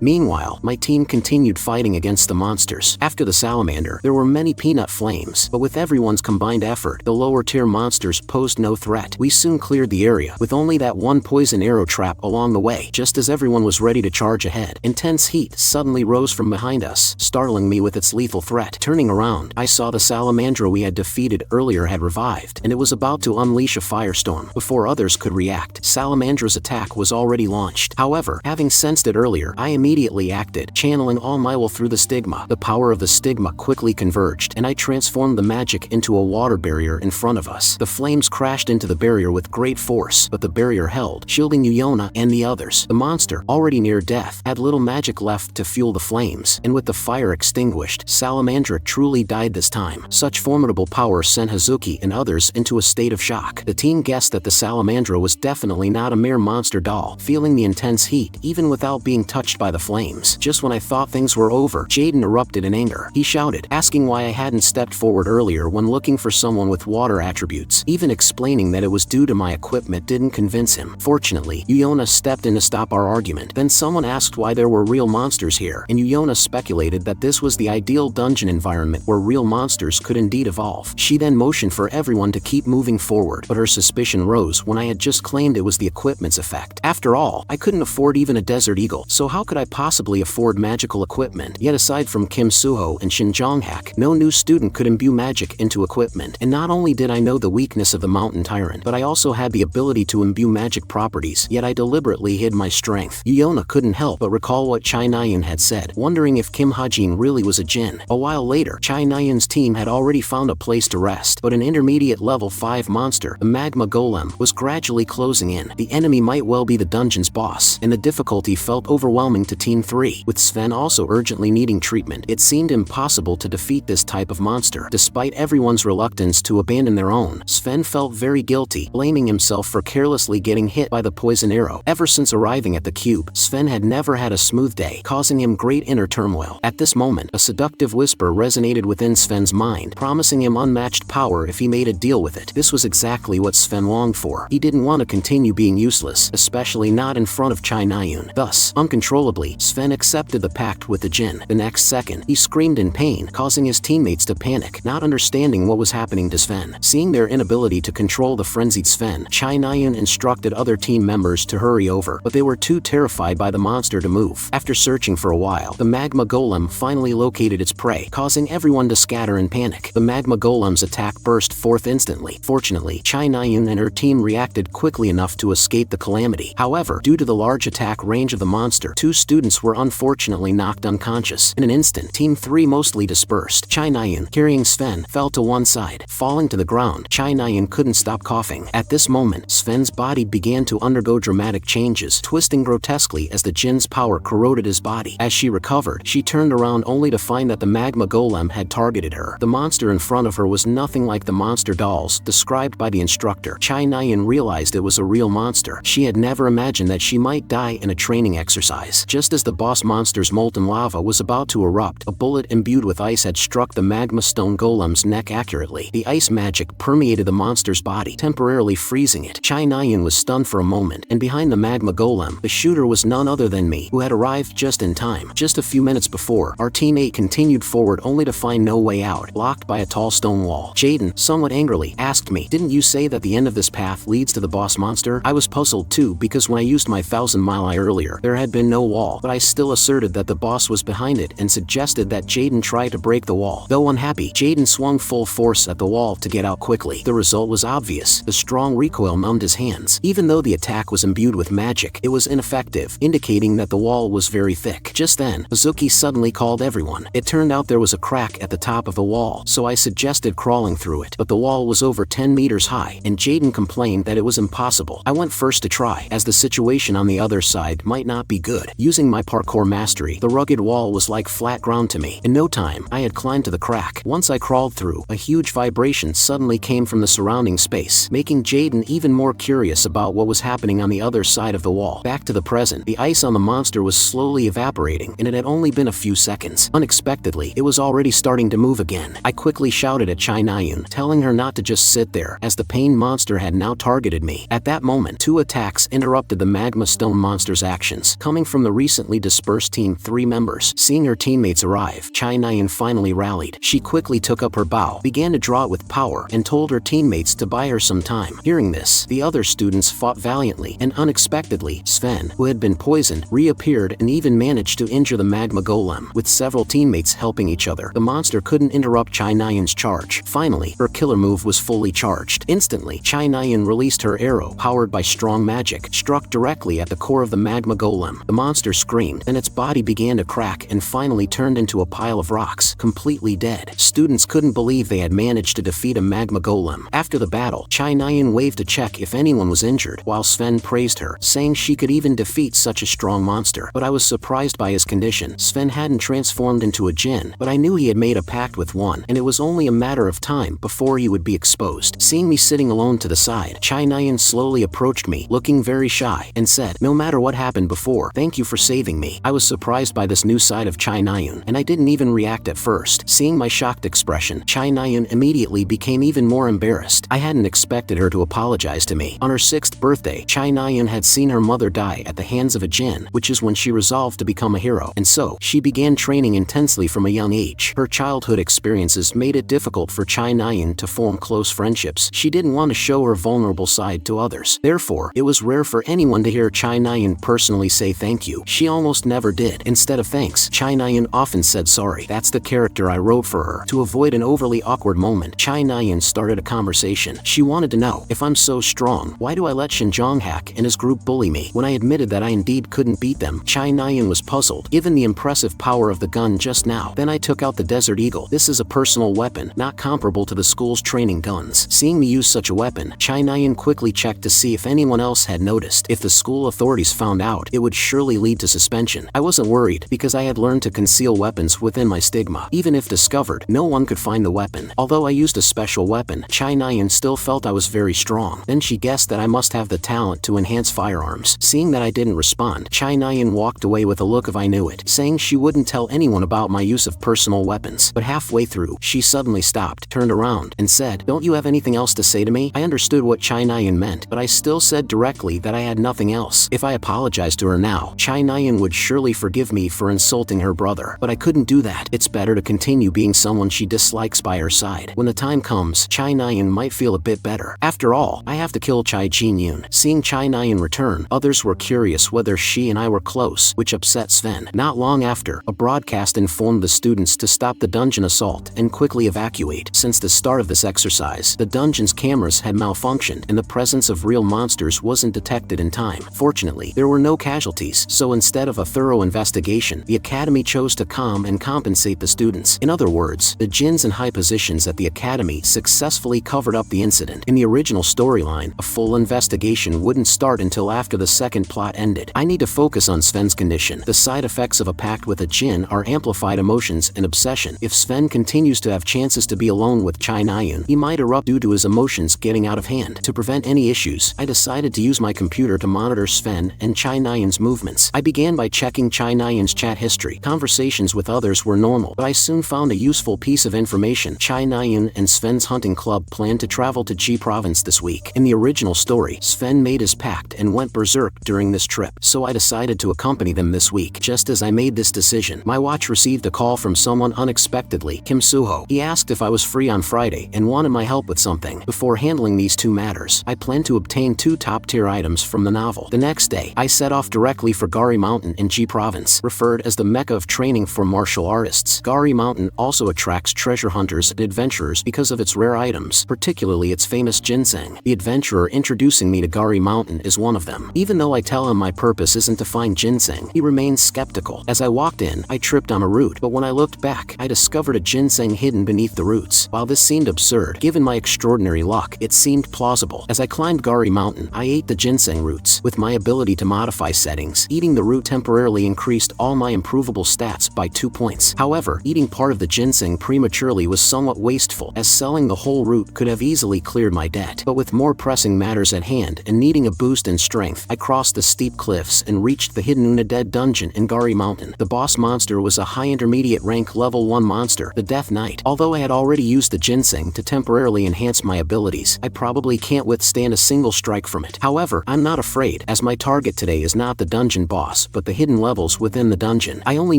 Meanwhile, my team continued fighting against the monsters. After the salamander, there were many peanut flames, but with everyone's combined effort, the lower tier monsters posed no threat. We soon cleared the area, with only that one poison arrow trap along the way. Just as everyone was ready to charge ahead, intense heat suddenly rose from behind us, startling me with its lethal threat. Turning around, I saw the salamandra we had defeated earlier had revived, and it was about to unleash a firestorm. Before others could react, Salamandra's attack was already launched. However, having sensed it earlier, I immediately acted, channeling all my will through the stigma. The power of the stigma quickly converged, and I transformed the magic into a water barrier in front of us. The flames crashed into the barrier with great force, but the barrier held, shielding Yuyona and the others. The monster, already near death, had little magic left to fuel the flames, and with the fire extinguished, Salamandra truly died this time. Such formidable power sent Hazuki and others into a state of shock. The team guessed that the Salamandra was definitely not a mere monster doll, feeling the intense heat even without being touched by the flames. Just when I thought things were over, Jaden erupted in anger. He shouted, asking why I hadn't stepped forward earlier when looking for someone with water attributes. Even explaining that it was due to my equipment didn't convince him. Fortunately, Yuyona stepped in to stop our argument. Then someone asked why there were real monsters here, and Yuyona speculated that this was the ideal dungeon environment where real monsters could indeed evolve. She then motioned for everyone to keep moving forward, but her suspicion rose when I had just claimed it was the equipment's effect. After all, I couldn't afford even a Desert Eagle, so how could I possibly afford magical equipment? Yet aside from Kim Suho and Shin Jonghak, no new student could imbue magic into equipment. And not only did I know the weakness of the Mountain Tyrant, but I also had the ability to imbue magic properties, yet I deliberately hid my strength. Yuyona couldn't help but recall what Chai Nayan had said, wondering if Kim Hajin really was a djinn. A while later, Chai Nayan's team had already found a place to rest, but an intermediate level 5 monster, the Magma Golem, was gradually closing in. The enemy might well be the dungeon's boss, and the difficulty felt overwhelming to Team 3. With Sven also urgently needing treatment, it seemed impossible to defeat this type of monster. Despite everyone's reluctance to abandon their own, Sven felt very guilty, blaming himself for carelessly getting hit by the poison arrow. Ever since arriving at the cube, Sven had never had a smooth day, causing him great inner turmoil. At this moment, a seductive whisper resonated within Sven's mind, promising him unmatched power if he made a deal with it. This was exactly what Sven longed for. He didn't want to continue being useless, especially not in front of Chai Nayun. Thus, uncontrollably, Sven accepted the pact with the djinn. The next second, he screamed in pain, causing his teammates to panic, not understanding what was happening to Sven. Seeing their inability to control the frenzied Sven, Chai Nayun instructed other team members to hurry over, but they were too terrified by the monster to move. After searching for a while, the Magma Golem finally located its prey, causing everyone to scatter in panic. The Magma Golem's attack burst forth instantly. Fortunately, Chai Nayun and her team reacted quickly enough to escape the calamity. However, due to the large attack range of the monster, 2 students were unfortunately knocked unconscious. In an instant, Team 3 mostly dispersed. Chai Nayun, carrying Sven, fell to one side. Falling to the ground, Chai Nayun couldn't stop coughing. At this moment, Sven's body began to undergo dramatic changes, twisting grotesquely as the djinn's power corroded his body. As she recovered, she turned around only to find that the Magma Golem had targeted her. The monster in front of her was nothing like the monster dolls described by the instructor. Chai Nayun realized it was a real monster. She had never imagined that she might die in a training exercise. Just as the boss monster's molten lava was about to erupt, a bullet imbued with ice had struck the Magma Stone Golem's neck accurately. The ice magic permeated the monster's body, temporarily freezing it. Chai Nayun was stunned for a moment, and behind the Magma Golem, the shooter was none other than me, who had arrived just in time. Just a few minutes before, our teammate continued forward only to find no way out, blocked by a tall stone wall. Jaden, somewhat angrily, asked me, "Didn't you say that the end of this path leads to the boss monster?" I was puzzled too, because when I used my 1000-mile eye earlier, there had been no wall, but I still asserted that the boss was behind it and suggested that Jaden try to break the wall. Though unhappy, Jaden swung full force at the wall to get out quickly. The result was obvious. The strong recoil numbed his hands. Even though the attack was imbued with magic, it was ineffective, indicating that the wall was very thick. Just then, Hazuki suddenly called everyone. It turned out there was a crack at the top of the wall, so I suggested crawling through it, but the wall was over 10 meters high, and Jaden complained that it was impossible. I went first to try, as the situation on the other side might not be good. Using my parkour mastery, the rugged wall was like flat ground to me. In no time, I had climbed to the crack. Once I crawled through, a huge vibration suddenly came from the surrounding space, making Jaden even more curious about what was happening on the other side of the wall. Back to the present, the ice on the monster was slowly evaporating, and it had only been a few few seconds. Unexpectedly, it was already starting to move again. I quickly shouted at Chai Nayun, telling her not to just sit there, as the pain monster had now targeted me. At that moment, 2 attacks interrupted the magma stone monster's actions, coming from the recently dispersed Team 3 members. Seeing her teammates arrive, Chai Nayun finally rallied. She quickly took up her bow, began to draw it with power, and told her teammates to buy her some time. Hearing this, the other students fought valiantly, and unexpectedly, Sven, who had been poisoned, reappeared and even managed to injure the magma golem. With several teammates helping each other, the monster couldn't interrupt Chai Nayun's charge. Finally, her killer move was fully charged. Instantly, Chai Nayun released her arrow, powered by strong magic, struck directly at the core of the magma golem. The monster screamed, and its body began to crack and finally turned into a pile of rocks, completely dead. Students couldn't believe they had managed to defeat a magma golem. After the battle, Chai Nayun waved to check if anyone was injured, while Sven praised her, saying she could even defeat such a strong monster. But I was surprised by his condition. Sven hadn't transformed into a djinn, but I knew he had made a pact with one, and it was only a matter of time before he would be exposed. Seeing me sitting alone to the side, Chai Nayun slowly approached me, looking very shy, and said, "No matter what happened before, thank you for saving me." I was surprised by this new side of Chai Nayun, and I didn't even react at first. Seeing my shocked expression, Chai Nayun immediately became even more embarrassed. I hadn't expected her to apologize to me. On her 6th birthday, Chai Nayun had seen her mother die at the hands of a djinn, which is when she resolved to become a hero, and so, she began training intensely from a young age. Her childhood experiences made it difficult for Chai Nayun to form close friendships. She didn't want to show her vulnerable side to others. Therefore, it was rare for anyone to hear Chai Nayun personally say thank you. She almost never did. Instead of thanks, Chai Nayun often said sorry. That's the character I wrote for her. To avoid an overly awkward moment, Chai Nayun started a conversation. She wanted to know, if I'm so strong, why do I let Xinjiang Hack and his group bully me? When I admitted that I indeed couldn't beat them, Chai Nayun was puzzled, given the impressive power of the gun just now. Then I took out the Desert Eagle. This is a personal weapon, not comparable to the school's training guns. Seeing me use such a weapon, Chai Nayun quickly checked to see if anyone else had noticed. If the school authorities found out, it would surely lead to suspension. I wasn't worried, because I had learned to conceal weapons within my stigma. Even if discovered, no one could find the weapon. Although I used a special weapon, Chai Nayun still felt I was very strong. Then she guessed that I must have the talent to enhance firearms. Seeing that I didn't respond, Chai Nayun walked away with a look of I knew it, saying she wouldn't tell anyone about my use of personal weapons. But halfway through, she suddenly stopped, turned around, and said, "Don't you have anything else to say to me?" I understood what Chai Nayun meant, but I still said directly that I had nothing else. If I apologized to her now, Chai Nayun would surely forgive me for insulting her brother. But I couldn't do that. It's better to continue being someone she dislikes by her side. When the time comes, Chai Nayun might feel a bit better. After all, I have to kill Chai Jin-yoon. Seeing Chai Nayun return, others were curious whether she and I were close, which upset Sven. Not long after, a broadcast informed the students to stop the dungeon assault and quickly evacuate. Since the start of this exercise, the dungeon's cameras had malfunctioned, and the presence of real monsters wasn't detected in time. Fortunately, there were no casualties, so instead of a thorough investigation, the academy chose to calm and compensate the students. In other words, the djinns in high positions at the academy successfully covered up the incident. In the original storyline, a full investigation wouldn't start until after the second plot ended. I need to focus on Sven's condition. The side effects of a pact with a djinn are amplified emotions and obsession. If Sven continues to have chances to be alone with Chai Nayun, he might erupt due to his emotions getting out of hand. To prevent any issues, I decided to use my computer to monitor Sven and Chai Nayun's movements. I began by checking Chai Nayun's chat history. Conversations with others were normal, but I soon found a useful piece of information. Chai Nayun and Sven's hunting club planned to travel to Ji province this week. In the original story, Sven made his pact and went berserk during this trip, so I decided to accompany them this week. Just as I made this decision, my watch received a call from someone unexpectedly, Kim Suho. He asked if I was free on Friday and wanted my help with something. Before handling these two matters, I planned to obtain 2 top-tier items from the novel. The next day, I set off directly for Gari Mountain in Ji province, referred as the Mecca of training for martial artists. Gari Mountain also attracts treasure hunters and adventurers because of its rare items, particularly its famous ginseng. The adventurer introducing me to Gari Mountain is one of them. Even though I tell him my purpose isn't to find ginseng, he remains skeptical. As I walked in, I tripped on a root, but when I looked back, I discovered a ginseng hidden beneath the roots. While this seemed absurd, given my extraordinary luck, it seemed plausible. As I climbed Gari Mountain, I ate the ginseng roots. With my ability to modify settings, eating the root temporarily increased all my improvable stats by 2 points. However, eating part of the ginseng prematurely was somewhat wasteful, as selling the whole root could have easily cleared my debt. But with more pressing matters at hand and needing a boost in strength, I crossed the steep cliffs and reached the hidden Undead dungeon in Gari Mountain. The boss monster was a high intermediate rank level 1 monster, the Death Knight. Although I had already used the ginseng to temporarily enhance my abilities, I probably can't withstand a single strike from it. However, I'm not afraid, as my target today is not the dungeon boss, but the hidden levels within the dungeon. I only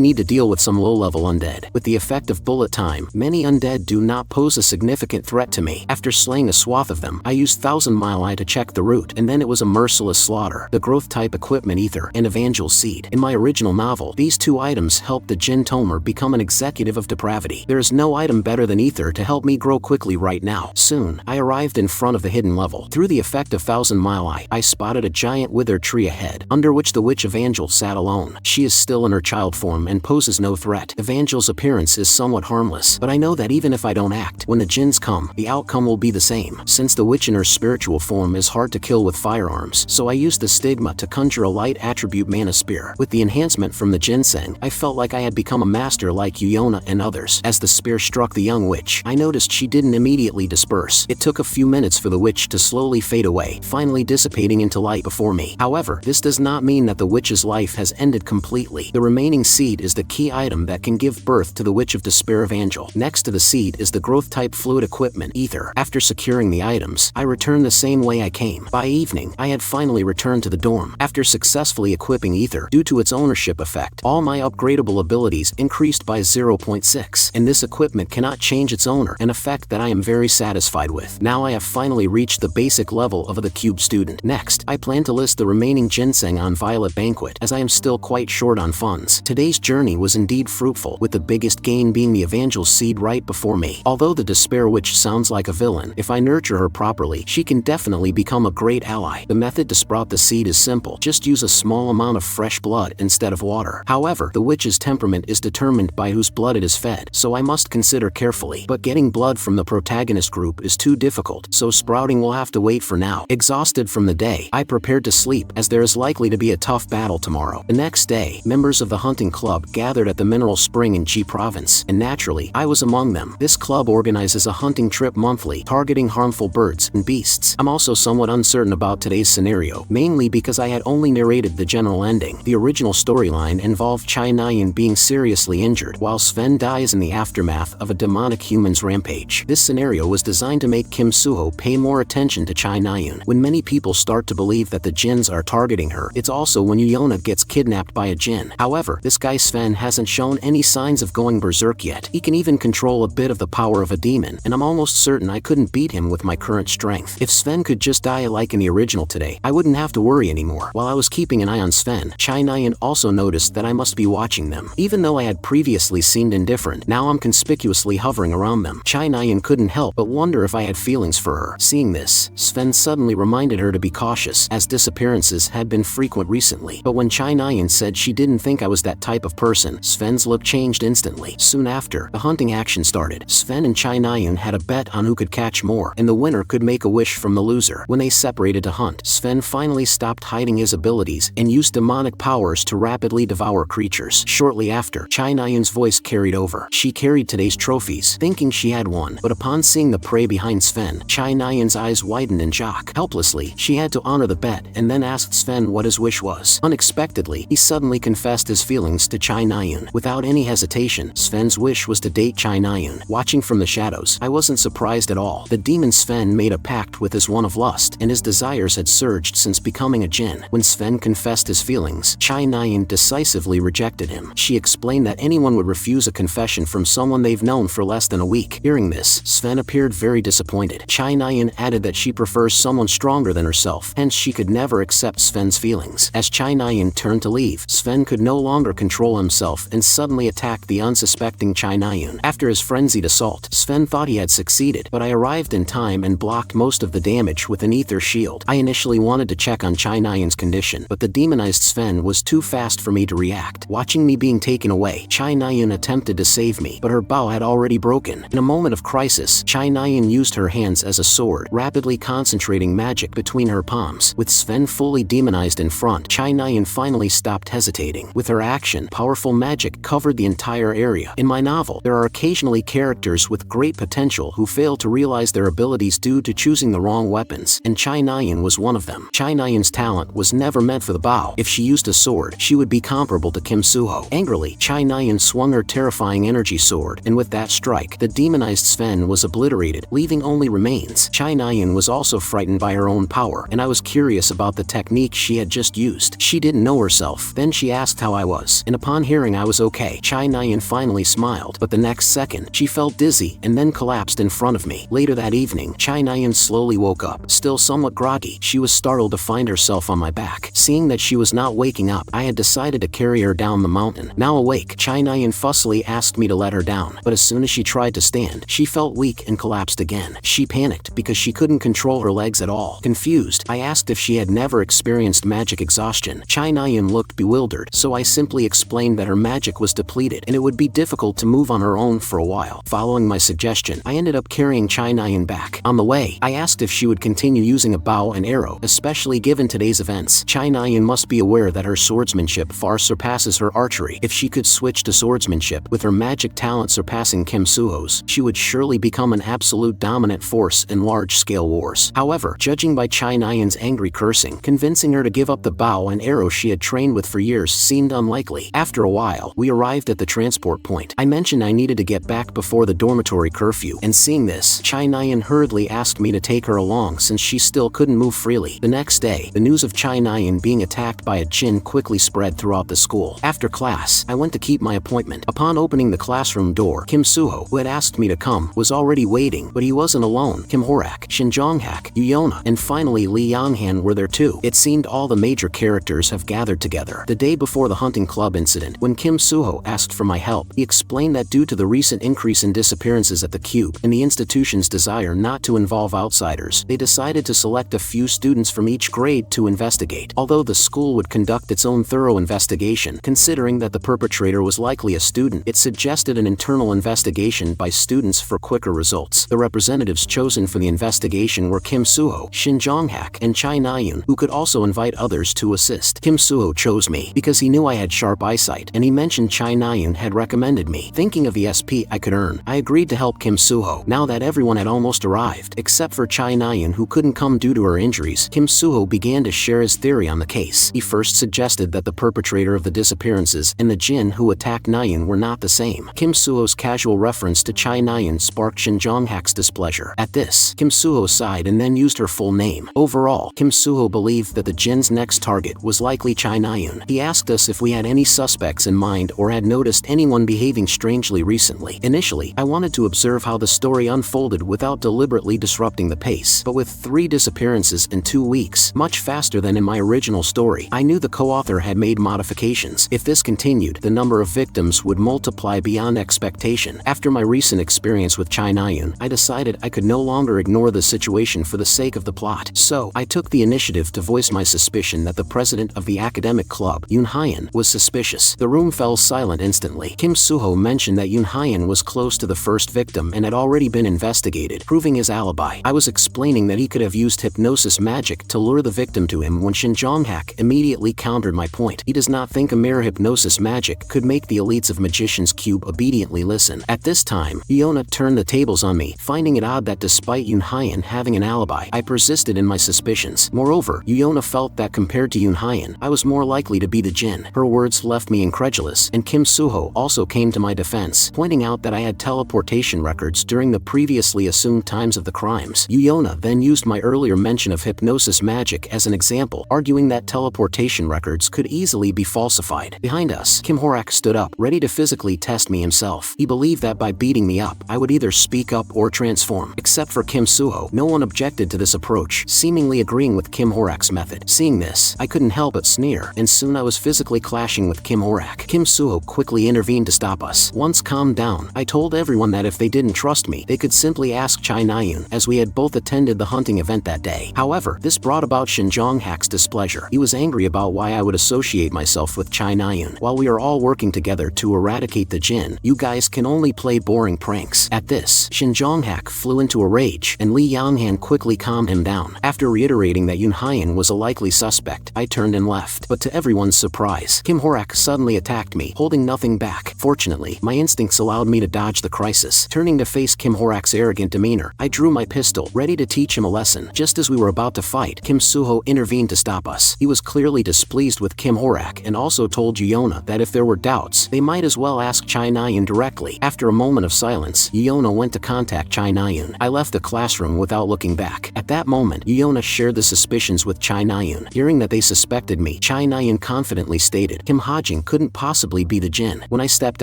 need to deal with some low-level undead. With the effect of bullet time, many undead do not pose a significant threat to me. After slaying a swath of them, I used Thousand Mile Eye to check the route, and then it was a merciless slaughter. The growth type equipment ether and Evangel's seed. In my original novel, these two items helped the Jin Tomer become an executive of depravity. There is no item better than ether to help me grow quickly right now. Soon, I arrived in front of the hidden level. Through the effect of Thousand Mile Eye, I spotted a giant withered tree ahead, under which the witch Evangel sat alone. She is still in her child form and poses no threat. Evangel's appearance is somewhat harmless, but I know that even if I don't act, when the Jins come, the outcome will be the same. Since the witch in her spiritual form is hard to kill with firearms, so I used the stigma to conjure a light attribute mana spear. With the enhancement from the ginseng, I felt like I had become a master like Yuyona and others. As the spear struck the young witch, I noticed she didn't immediately disperse. It took a few minutes for the witch to slowly fade away, finally dissipating into light before me. However, this does not mean that the witch's life has ended completely. The remaining seed is the key item that can give birth to the Witch of Despair Evangel. Next to the seed is the growth type fluid equipment ether. After securing the items, I returned the same way I came. By evening, I had finally returned to the dorm. After successfully equipping ether, due to its ownership effect, all my upgradable abilities increased by 0.6, and this equipment cannot change its owner, an effect that I am very satisfied with. Now I have finally reached the basic level of the cube student. Next, I plan to list the remaining ginseng on Violet Banquet, as I am still quite short on funds. Today's journey was indeed fruitful, with the biggest gain being the Evangel's seed right before me. Although the Despair Witch sounds like a villain, if I nurture her properly, she can definitely become a great ally. The method to sprout the seed is simple. Just use a small amount of fresh blood instead of water. However, the witch's temperament is determined by whose blood it is fed, so I must consider carefully. But getting blood from the protagonist group is too difficult, so sprouting will have to wait for now. Exhausted from the day, I prepared to sleep, as there is likely to be a tough battle tomorrow. The next day, members of the hunting club gathered at the mineral spring in Ji province, and naturally, I was among them. This club organizes a hunting trip monthly, targeting harmful birds and beasts. I'm also somewhat uncertain about today's scenario, mainly because I had only narrated the general ending. The original storyline involved Chai Nayan being seriously injured, while Sven dies in the aftermath of a demonic human's rampage. This scenario was designed to make Kim Suho pay more attention to Chai Nayan. When many people start to believe that the Jins are targeting her, it's also when Yuyona gets kidnapped by a Jin. However, this guy Sven hasn't shown any signs of going berserk yet. He can even control a bit of the power of a demon, and I'm almost certain I couldn't beat him with my current strength. If Sven could just die like in the original today, I wouldn't have to worry anymore. While I was keeping an eye on Sven, Chai Nayan also noticed that I must be watching them. Even though I had previously seemed indifferent, now I'm conspicuously hovering around them. Chai Nayan couldn't help but wonder if I had feelings for her. Seeing this, Sven suddenly reminded her to be cautious, as disappearances had been frequent recently. But when Chai Nayan said she didn't think I was that type of person, Sven's look changed instantly. Soon after, the hunting action started. Sven and Chai Nayan had a bet on who could catch more, and the winner could make a wish from the loser. When they separated to hunt, Sven finally stopped hiding his abilities and used demonic powers to rapidly devour creatures. Shortly after, Chai Nayan's voice carried over. She carried today's trophies, thinking she had won, but upon seeing the prey behind Sven, Chai Nayan's eyes widened in shock. Helplessly, she had to honor the bet and then asked Sven what his wish was. Unexpectedly, he suddenly confessed his feelings to Chai Nayan. Without any hesitation, Sven's wish was to date Chai Nayan. Watching from the shadows, I wasn't surprised at all. The demon Sven made a pact with his one of lust, and his desires had surged since becoming a Jin. When Sven confessed his feelings, Chai Nayan decisively rejected him. She explained that anyone would refuse a confession from someone they've known for less than a week. Hearing this, Sven appeared very disappointed. Chai Nayan added that she prefers someone stronger than herself, hence she could never accept Sven's feelings. As Chai Nayan turned to leave, Sven could no longer control himself and suddenly attacked the unsuspecting Chai Nayan. After his frenzied assault, Sven thought he had succeeded, but I arrived in time and blocked most of the damage with an ether shield. I initially wanted to check on Chai Nayan's condition, but the demonized Sven was too fast for me to react. Watching me being taken away, Chai Nayan attempted to save me, but her bow had already broken. In a moment of crisis, Chai Nayan used her hands as a sword, rapidly concentrating magic between her palms. With Sven fully demonized in front, Chai Nayan finally stopped hesitating. With her action, powerful magic covered the entire area. In my novel, there are occasionally characters with great potential who fail to realize their abilities due to choosing the wrong weapons, and Chai Nayan was one of them. Chai Nayan's talent was never meant for the bow. If she used a sword, she would be comparable to Kim Suho. Suho. Angrily, Chai Nyan swung her terrifying energy sword, and with that strike, the demonized Sven was obliterated, leaving only remains. Chai Nyan was also frightened by her own power, and I was curious about the technique she had just used. She didn't know herself. Then she asked how I was, and upon hearing I was okay, Chai Nyan finally smiled, but the next second, she felt dizzy and then collapsed in front of me. Later that evening, Chai Nyan slowly woke up, still somewhat groggy. She was startled to find herself on my back. Seeing that she was not waking up, I had decided to carry her down the mountain. Now awake, Chai Nyan fussily asked me to let her down, but as soon as she tried to stand, she felt weak and collapsed again. She panicked because she couldn't control her legs at all. Confused, I asked if she had never experienced magic exhaustion. Chai Nyan looked bewildered, so I simply explained that her magic was depleted and it would be difficult to move on her own for a while. Following my suggestion, I ended up carrying Chai Nyan back. On the way, I asked if she would continue using a bow and arrow, especially given today's events. Chai Nyan must be aware that her swordsmanship far surpasses her archery. If she could switch to swordsmanship, with her magic talent surpassing Kim Suho's, she would surely become an absolute dominant force in large-scale wars. However, judging by Chai Nyan's angry cursing, convincing her to give up the bow and arrow she had trained with for years seemed unlikely. After a while, we arrived at the transport point. I mentioned I needed to get back before the dormitory curfew, and seeing this, Chai Nyan hurriedly asked me to take her along since she still couldn't move freely. The next day, the news of Chai Nyan being attacked by a jinn quickly spread throughout the school. After class, I went to keep my appointment. Upon opening the classroom door, Kim Suho, who had asked me to come, was already waiting, but he wasn't alone. Kim Horak, Shin Jonghak, Yuyona, and finally Lee Yanghan were there too. It seemed all the major characters have gathered together. The day before the hunting club incident, when Kim Suho asked for my help, he explained that due to the recent increase in disappearances at the Cube and the institution's desire not to involve outsiders, they decided to select a few students from each grade to investigate. Although the school would conduct its own thorough investigation, considering that the perpetrator was likely a student, it suggested an internal investigation by students for quicker results. The representatives chosen for the investigation were Kim Suho, Shin Jonghak, and Chai Nyan, who could also invite others to assist. Kim Suho chose me because he knew I had sharp eyesight, and he mentioned Chai Nyan had recommended me. Thinking of the SP I could earn, I agreed to help Kim Suho. Now that everyone had almost arrived, except for Chai Nyan who couldn't come due to her injuries, Kim Suho began to share his theory on the case. He first suggested that the perpetrator of the disappearances and the jinn who attacked Nyan were not the same. Kim Suho's casual reference to Chai Nyan sparked Shin Jonghak's displeasure. At this, Kim Suho sighed and then used her full name. Overall, Kim Suho believed that the jinn's next target was likely Chai Nyan. He asked us if we had any suspects in mind or had noticed anyone behaving strangely recently. Initially, I wanted to observe how the story unfolded without deliberately disrupting the pace, but with 3 disappearances in 2 weeks, much faster than in my original story, I knew the co-author had made modifications. If this continued, the number of victims would multiply beyond expectation. After my recent experience with Chai Nyan, I decided I could no longer ignore the situation for the sake of the plot. So, I took the initiative to voice my suspicion that the president of the academic club, Yoon Hyan, was suspicious. The room fell silent instantly. Kim Suho mentioned that Yoon Hyan was close to the first victim and had already been investigated, proving his alibi. I was explaining that he could have used hypnosis magic to lure the victim to him when Shin Jonghak immediately countered my point. He does not think a mere hypnosis magic could make the elites of Magician's Cube obediently listen. At this time, Yuyona turned the tables on me, finding it odd that despite Yoon Hyan having an alibi, I persisted in my suspicions. Moreover, Yuyona felt that compared to Yoon Hyan, I was more likely to be the jinn. Her words left me incredulous, and Kim Suho also came to my defense, pointing out that I had teleportation records during the previously assumed times of the crimes. Yuyona then used my earlier mention of hypnosis magic as an example, arguing that teleportation records could easily be falsified. Behind us, Kim Horak stood up, ready to physically test me himself. He believed that by beating me up, I would either speak up or transform. Except for Kim Suho, no one objected to this approach, seemingly agreeing with Kim Horak's method. Seeing this, I couldn't help but sneer, and soon I was physically clashing with Kim Horak. Kim Suho quickly intervened to stop us. Once calmed down, I told everyone that if they didn't trust me, they could simply ask Chai Nyan, as we had both attended the hunting event that day. However, this brought about Shin Jonghak's displeasure. He was angry about why I would associate myself with Chai Nyan. While we are all working together to eradicate the jinn, you guys can only play boring pranks. At this, Shin Jonghak flew into a rage, and Lee Yanghan quickly calmed him down. After reiterating that Yoon Hyan was a likely suspect, I turned and left. But to everyone's surprise, Kim Horak suddenly attacked me, holding nothing back. Fortunately, my instincts allowed me to dodge the crisis. Turning to face Kim Horak's arrogant demeanor, I drew my pistol, ready to teach him a lesson. Just as we were about to fight, Kim Suho intervened to stop us. He was clearly displeased with Kim Horak and also told Yuyona Yuna that if there were doubts, they might as well ask Chai Nayun directly. After a moment of silence, Yuna went to contact Chai Nayun. I left the classroom without looking back. At that moment, Yuna shared the suspicions with Chai Nayun. Hearing that they suspected me, Chai Nayun confidently stated, Kim Ha-jin couldn't possibly be the jinn. When I stepped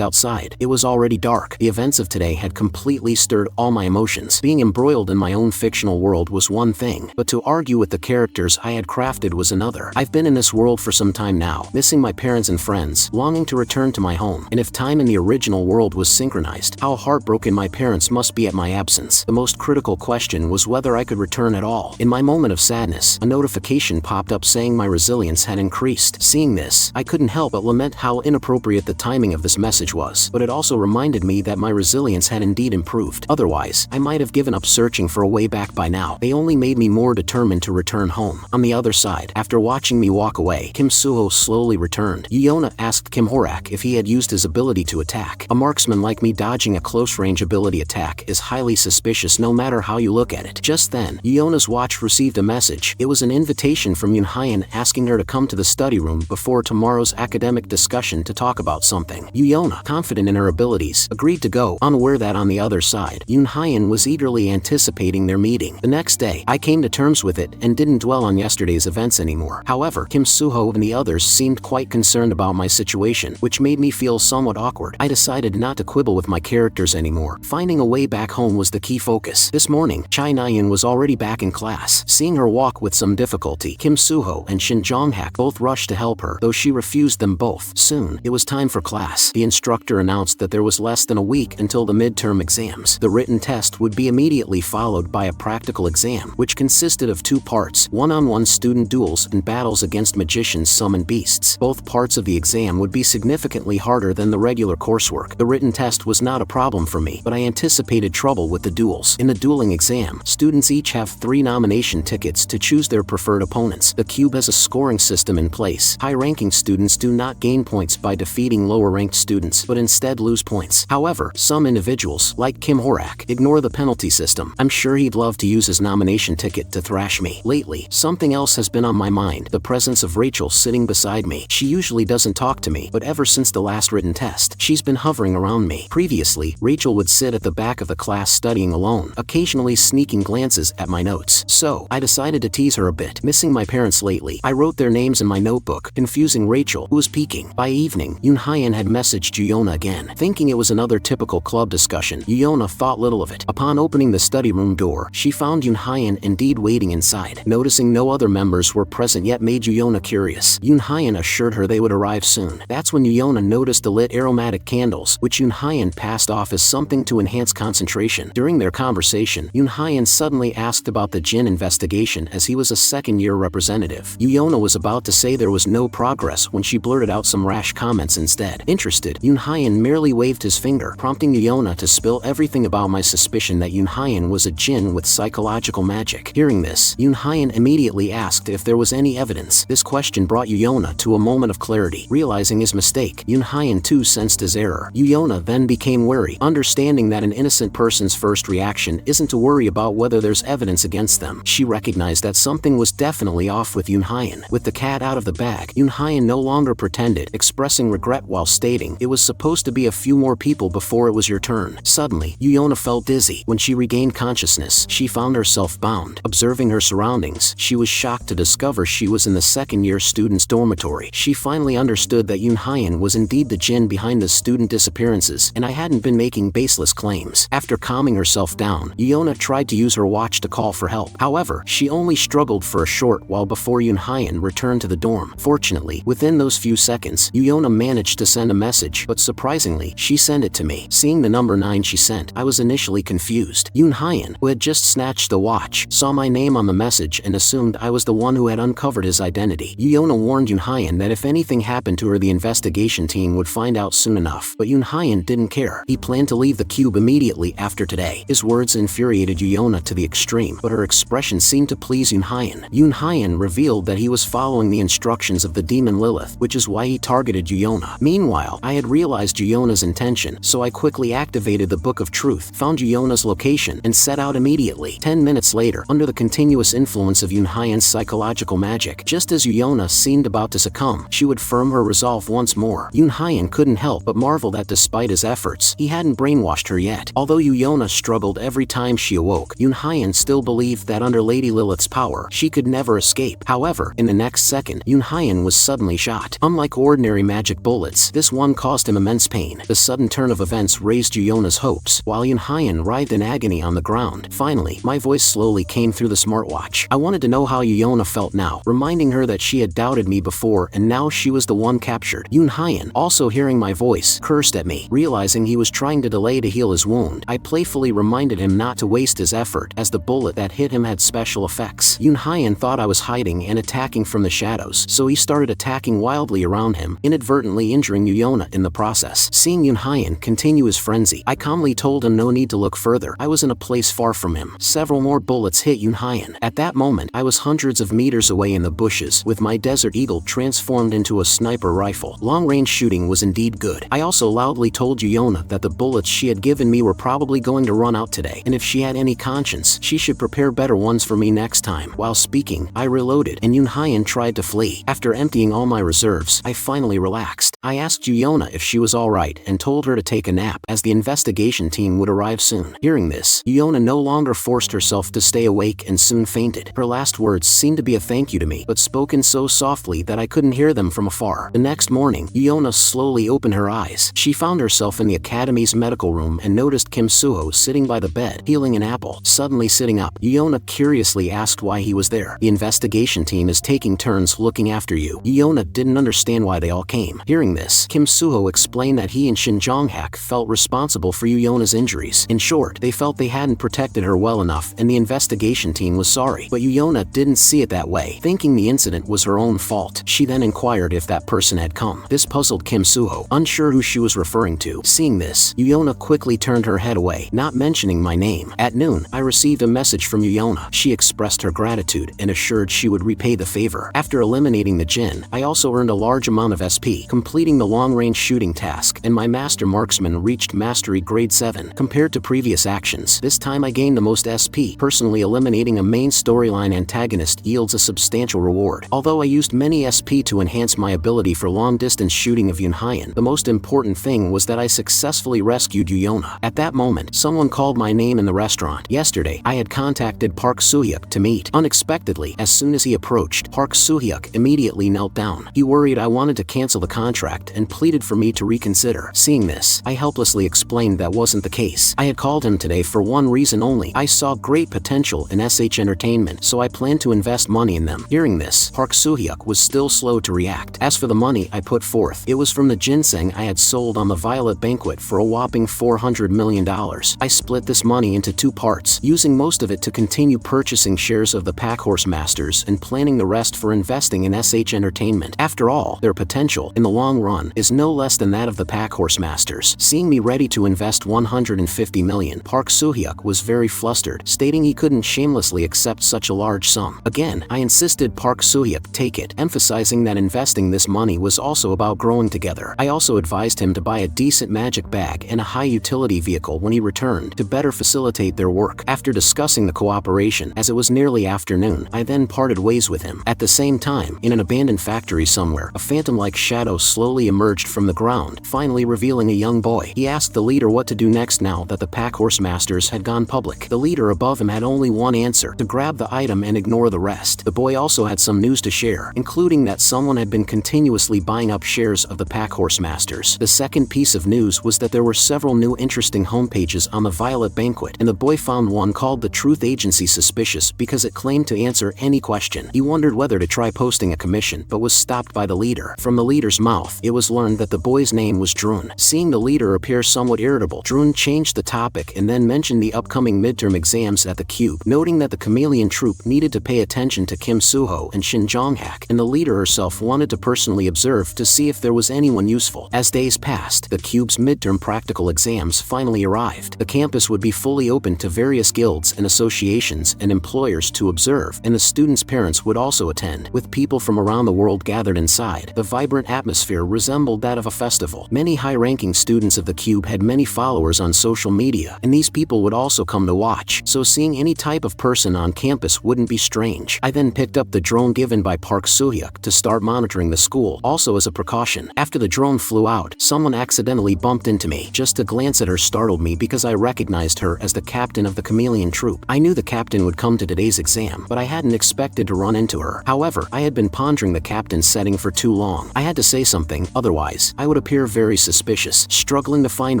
outside, it was already dark. The events of today had completely stirred all my emotions. Being embroiled in my own fictional world was one thing, but to argue with the characters I had crafted was another. I've been in this world for some time now, missing my parents and friends, longing to return to my home. And if time in the original world was synchronized, how heartbroken my parents must be at my absence. The most critical question was whether I could return at all. In my moment of sadness, a notification popped up saying my resilience had increased. Seeing this, I couldn't help but lament how inappropriate the timing of this message was, but it also reminded me that my resilience had indeed improved. Otherwise, I might have given up searching for a way back by now. They only made me more determined to return home. On the other side, after watching me walk away, Kim Suho slowly returned. Yuna asked Kim Horak if he had used his ability to attack. A marksman like me dodging a close-range ability attack is highly suspicious no matter how you look at it. Just then, Yuna's watch received a message. It was an invitation from Yunhyan asking her to come to the study room before tomorrow's academic discussion to talk about something. Yuna, confident in her abilities, agreed to go, unaware that on the other side, Yunhyan was eagerly anticipating their meeting. The next day, I came to terms with it and didn't dwell on yesterday's events anymore. However, Kim Suho and the others seemed quite concerned about my situation, which made me feel somewhat awkward. I decided not to quibble with my characters anymore. Finding a way back home was the key focus. This morning, Chai Nayun was already back in class. Seeing her walk with some difficulty, Kim Suho and Shin Jonghak both rushed to help her, though she refused them both. Soon, it was time for class. The instructor announced that there was less than a week until the midterm exams. The written test would be immediately followed by a practical exam, which consisted of two parts: one-on-one student duels and battles against magicians, summon beasts. Both parts of the exam would be significantly harder than the regular coursework. The written test was not a problem for me, but I anticipated trouble with the duels. In the dueling exam, students each have 3 nomination tickets to choose their preferred opponents. The cube has a scoring system in place. High-ranking students do not gain points by defeating lower-ranked students, but instead lose points. However, some individuals, like Kim Horak, ignore the penalty system. I'm sure he'd love to use his nomination ticket to thrash me. Lately, something else has been on my mind: the presence of Rachel sitting beside me. She usually doesn't talk to me, but ever since the last written test, she's been hovering around me. Previously, Rachel would sit at the back of the class studying alone, occasionally sneaking glances at my notes. So, I decided to tease her a bit. Missing my parents lately, I wrote their names in my notebook, confusing Rachel, who was peeking. By evening, Yunhyan had messaged Yuna again. Thinking it was another typical club discussion, Yuna thought little of it. Upon opening the study room door, she found Yunhyan indeed waiting inside. Noticing no other members were present yet made Yuna curious. Yunhyan assured her they would arrive soon. That's when Yuna noticed the lit aromatic candles, which Yunhyan passed off as something to enhance concentration. During their conversation, Yunhyan suddenly asked about the Jin investigation as he was a second-year representative. Yuna was about to say there was no progress when she blurted out some rash comments instead. Interested, Yunhyan merely waved his finger, prompting Yuna to spill everything about my suspicion that Yunhyan was a Jin with psychological magic. Hearing this, Yunhyan immediately asked if there was any evidence. This question brought Yuna to a moment of clarity. Realizing his mistake, Yunhyan too sensed his error. Yuna then became wary, understanding that an innocent person's first reaction isn't to worry about whether there's evidence against them. She recognized that something was definitely off with Yunhyan. With the cat out of the bag, Yunhyan no longer pretended, expressing regret while stating it was supposed to be a few more people before it was your turn. Suddenly, Yuna felt dizzy. When she regained consciousness, she found herself bound. Observing her surroundings, she was shocked to discover she was in the second-year students' dormitory. She finally understood that Yunhyan was indeed the Jin behind the student disappearances, and I hadn't been making baseless claims. After calming herself down, Yuna tried to use her watch to call for help. However, she only struggled for a short while before Yunhyan returned to the dorm. Fortunately, within those few seconds, Yuna managed to send a message, but surprisingly, she sent it to me. Seeing the number 9 she sent, I was initially confused. Yunhyan, who had just snatched the watch, saw my name on the message and assumed I was the one who had uncovered his identity. Yuna warned Yunhyan that if anything happened to her, the investigation team would find out soon enough, but Yunhyan didn't care. He planned to leave the cube immediately after today. His words infuriated Yuna to the extreme, but her expression seemed to please Yunhyan. Yunhyan revealed that he was following the instructions of the demon Lilith, which is why he targeted Yuna. Meanwhile, I had realized Yuna's intention, so I quickly activated the Book of Truth, found Yuna's location, and set out immediately. 10 minutes later, under the continuous influence of Yunhyan's psychological magic, just as Yuna seemed about to succumb, she would firm her her resolve once more. Yoon Hyun couldn't help but marvel that despite his efforts, he hadn't brainwashed her yet. Although Yuna struggled every time she awoke, Yoon Hyun still believed that under Lady Lilith's power, she could never escape. However, in the next second, Yoon Hyun was suddenly shot. Unlike ordinary magic bullets, this one caused him immense pain. The sudden turn of events raised Yuna's hopes, while Yoon Hyun writhed in agony on the ground. Finally, my voice slowly came through the smartwatch. I wanted to know how Yuna felt now, reminding her that she had doubted me before and now she was the one captured. Yoon Hyun, also hearing my voice, cursed at me. Realizing he was trying to delay to heal his wound, I playfully reminded him not to waste his effort, as the bullet that hit him had special effects. Yoon Hyun thought I was hiding and attacking from the shadows, so he started attacking wildly around him, inadvertently injuring Yuna in the process. Seeing Yoon Hyun continue his frenzy, I calmly told him no need to look further. I was in a place far from him. Several more bullets hit Yoon Hyun. At that moment, I was hundreds of meters away in the bushes, with my Desert Eagle transformed into a sniper rifle. Long-range shooting was indeed good. I also loudly told Yuna that the bullets she had given me were probably going to run out today, and if she had any conscience, she should prepare better ones for me next time. While speaking, I reloaded, and Yoon Hyun tried to flee. After emptying all my reserves, I finally relaxed. I asked Yuna if she was alright and told her to take a nap, as the investigation team would arrive soon. Hearing this, Yuna no longer forced herself to stay awake and soon fainted. Her last words seemed to be a thank you to me, but spoken so softly that I couldn't hear them from afar. The next morning, Yuna slowly opened her eyes. She found herself in the academy's medical room and noticed Kim Suho sitting by the bed, peeling an apple. Suddenly sitting up, Yuna curiously asked why he was there. The investigation team is taking turns looking after you. Yuna didn't understand why they all came. Hearing this, Kim Suho explained that he and Shin Jong-hak felt responsible for Yuna's injuries. In short, they felt they hadn't protected her well enough and the investigation team was sorry. But Yuna didn't see it that way. Thinking the incident was her own fault, she then inquired if that person had come. This puzzled Kim Suho, unsure who she was referring to. Seeing this, Yuna quickly turned her head away, not mentioning my name. At noon, I received a message from Yuna. She expressed her gratitude and assured she would repay the favor. After eliminating the Jinn, I also earned a large amount of SP, completing the long-range shooting task, and my Master Marksman reached Mastery Grade 7. Compared to previous actions, this time I gained the most SP. Personally, eliminating a main storyline antagonist yields a substantial reward. Although I used many SP to enhance my ability for long-distance shooting of Yoon Hyun, the most important thing was that I successfully rescued Yuna. At that moment, someone called my name in the restaurant. Yesterday, I had contacted Park Soo-hyuk to meet. Unexpectedly, as soon as he approached, Park Soo-hyuk immediately knelt down. He worried I wanted to cancel the contract and pleaded for me to reconsider. Seeing this, I helplessly explained that wasn't the case. I had called him today for one reason only. I saw great potential in SH Entertainment, so I planned to invest money in them. Hearing this, Park Soo-hyuk was still slow to react. As for the money I put forth, it was from the ginseng I had sold on the Violet Banquet for a whopping $400 million. I split this money into two parts, using most of it to continue purchasing shares of the Packhorse Masters and planning the rest for investing in SH Entertainment. After all, their potential, in the long run, is no less than that of the Packhorse Masters. Seeing me ready to invest $150 million, Park Soo-hyuk was very flustered, stating he couldn't shamelessly accept such a large sum. Again, I insisted Park Soo-hyuk take it, emphasizing that investing this money was also about growing together. I also advised him to buy a decent magic bag and a high-utility vehicle when he returned to better facilitate their work. After discussing the cooperation, as it was nearly afternoon, I then parted ways with him. At the same time, in an abandoned factory somewhere, a phantom-like shadow slowly emerged from the ground, finally revealing a young boy. He asked the leader what to do next now that the Packhorse Masters had gone public. The leader above him had only one answer: to grab the item and ignore the rest. The boy also had some news to share, including that someone had been continuously buying up shares of the Packhorse Masters. The second piece of news was that there were several new interesting homepages on the Violet Banquet, and the boy found one called the Truth Agency suspicious because it claimed to answer any question. He wondered whether to try posting a commission, but was stopped by the leader. From the leader's mouth, it was learned that the boy's name was Drun. Seeing the leader appear somewhat irritable, Drun changed the topic and then mentioned the upcoming midterm exams at the Cube, noting that the Chameleon Troupe needed to pay attention to Kim Suho and Shin Jong-hak, and the leader herself wanted to personally observe to see if there was anyone useful. As days passed, the Cube's midterm practical exams finally arrived. The campus would be fully open to various guilds and associations and employers to observe, and the students' parents would also attend. With people from around the world gathered inside, the vibrant atmosphere resembled that of a festival. Many high-ranking students of the Cube had many followers on social media, and these people would also come to watch, so seeing any type of person on campus wouldn't be strange. I then picked up the drone given by Park Soo-hyuk to start monitoring the school school, also as a precaution. After the drone flew out, someone accidentally bumped into me. Just a glance at her startled me because I recognized her as the captain of the chameleon troop. I knew the captain would come to today's exam, but I hadn't expected to run into her. However, I had been pondering the captain's setting for too long. I had to say something, otherwise, I would appear very suspicious. Struggling to find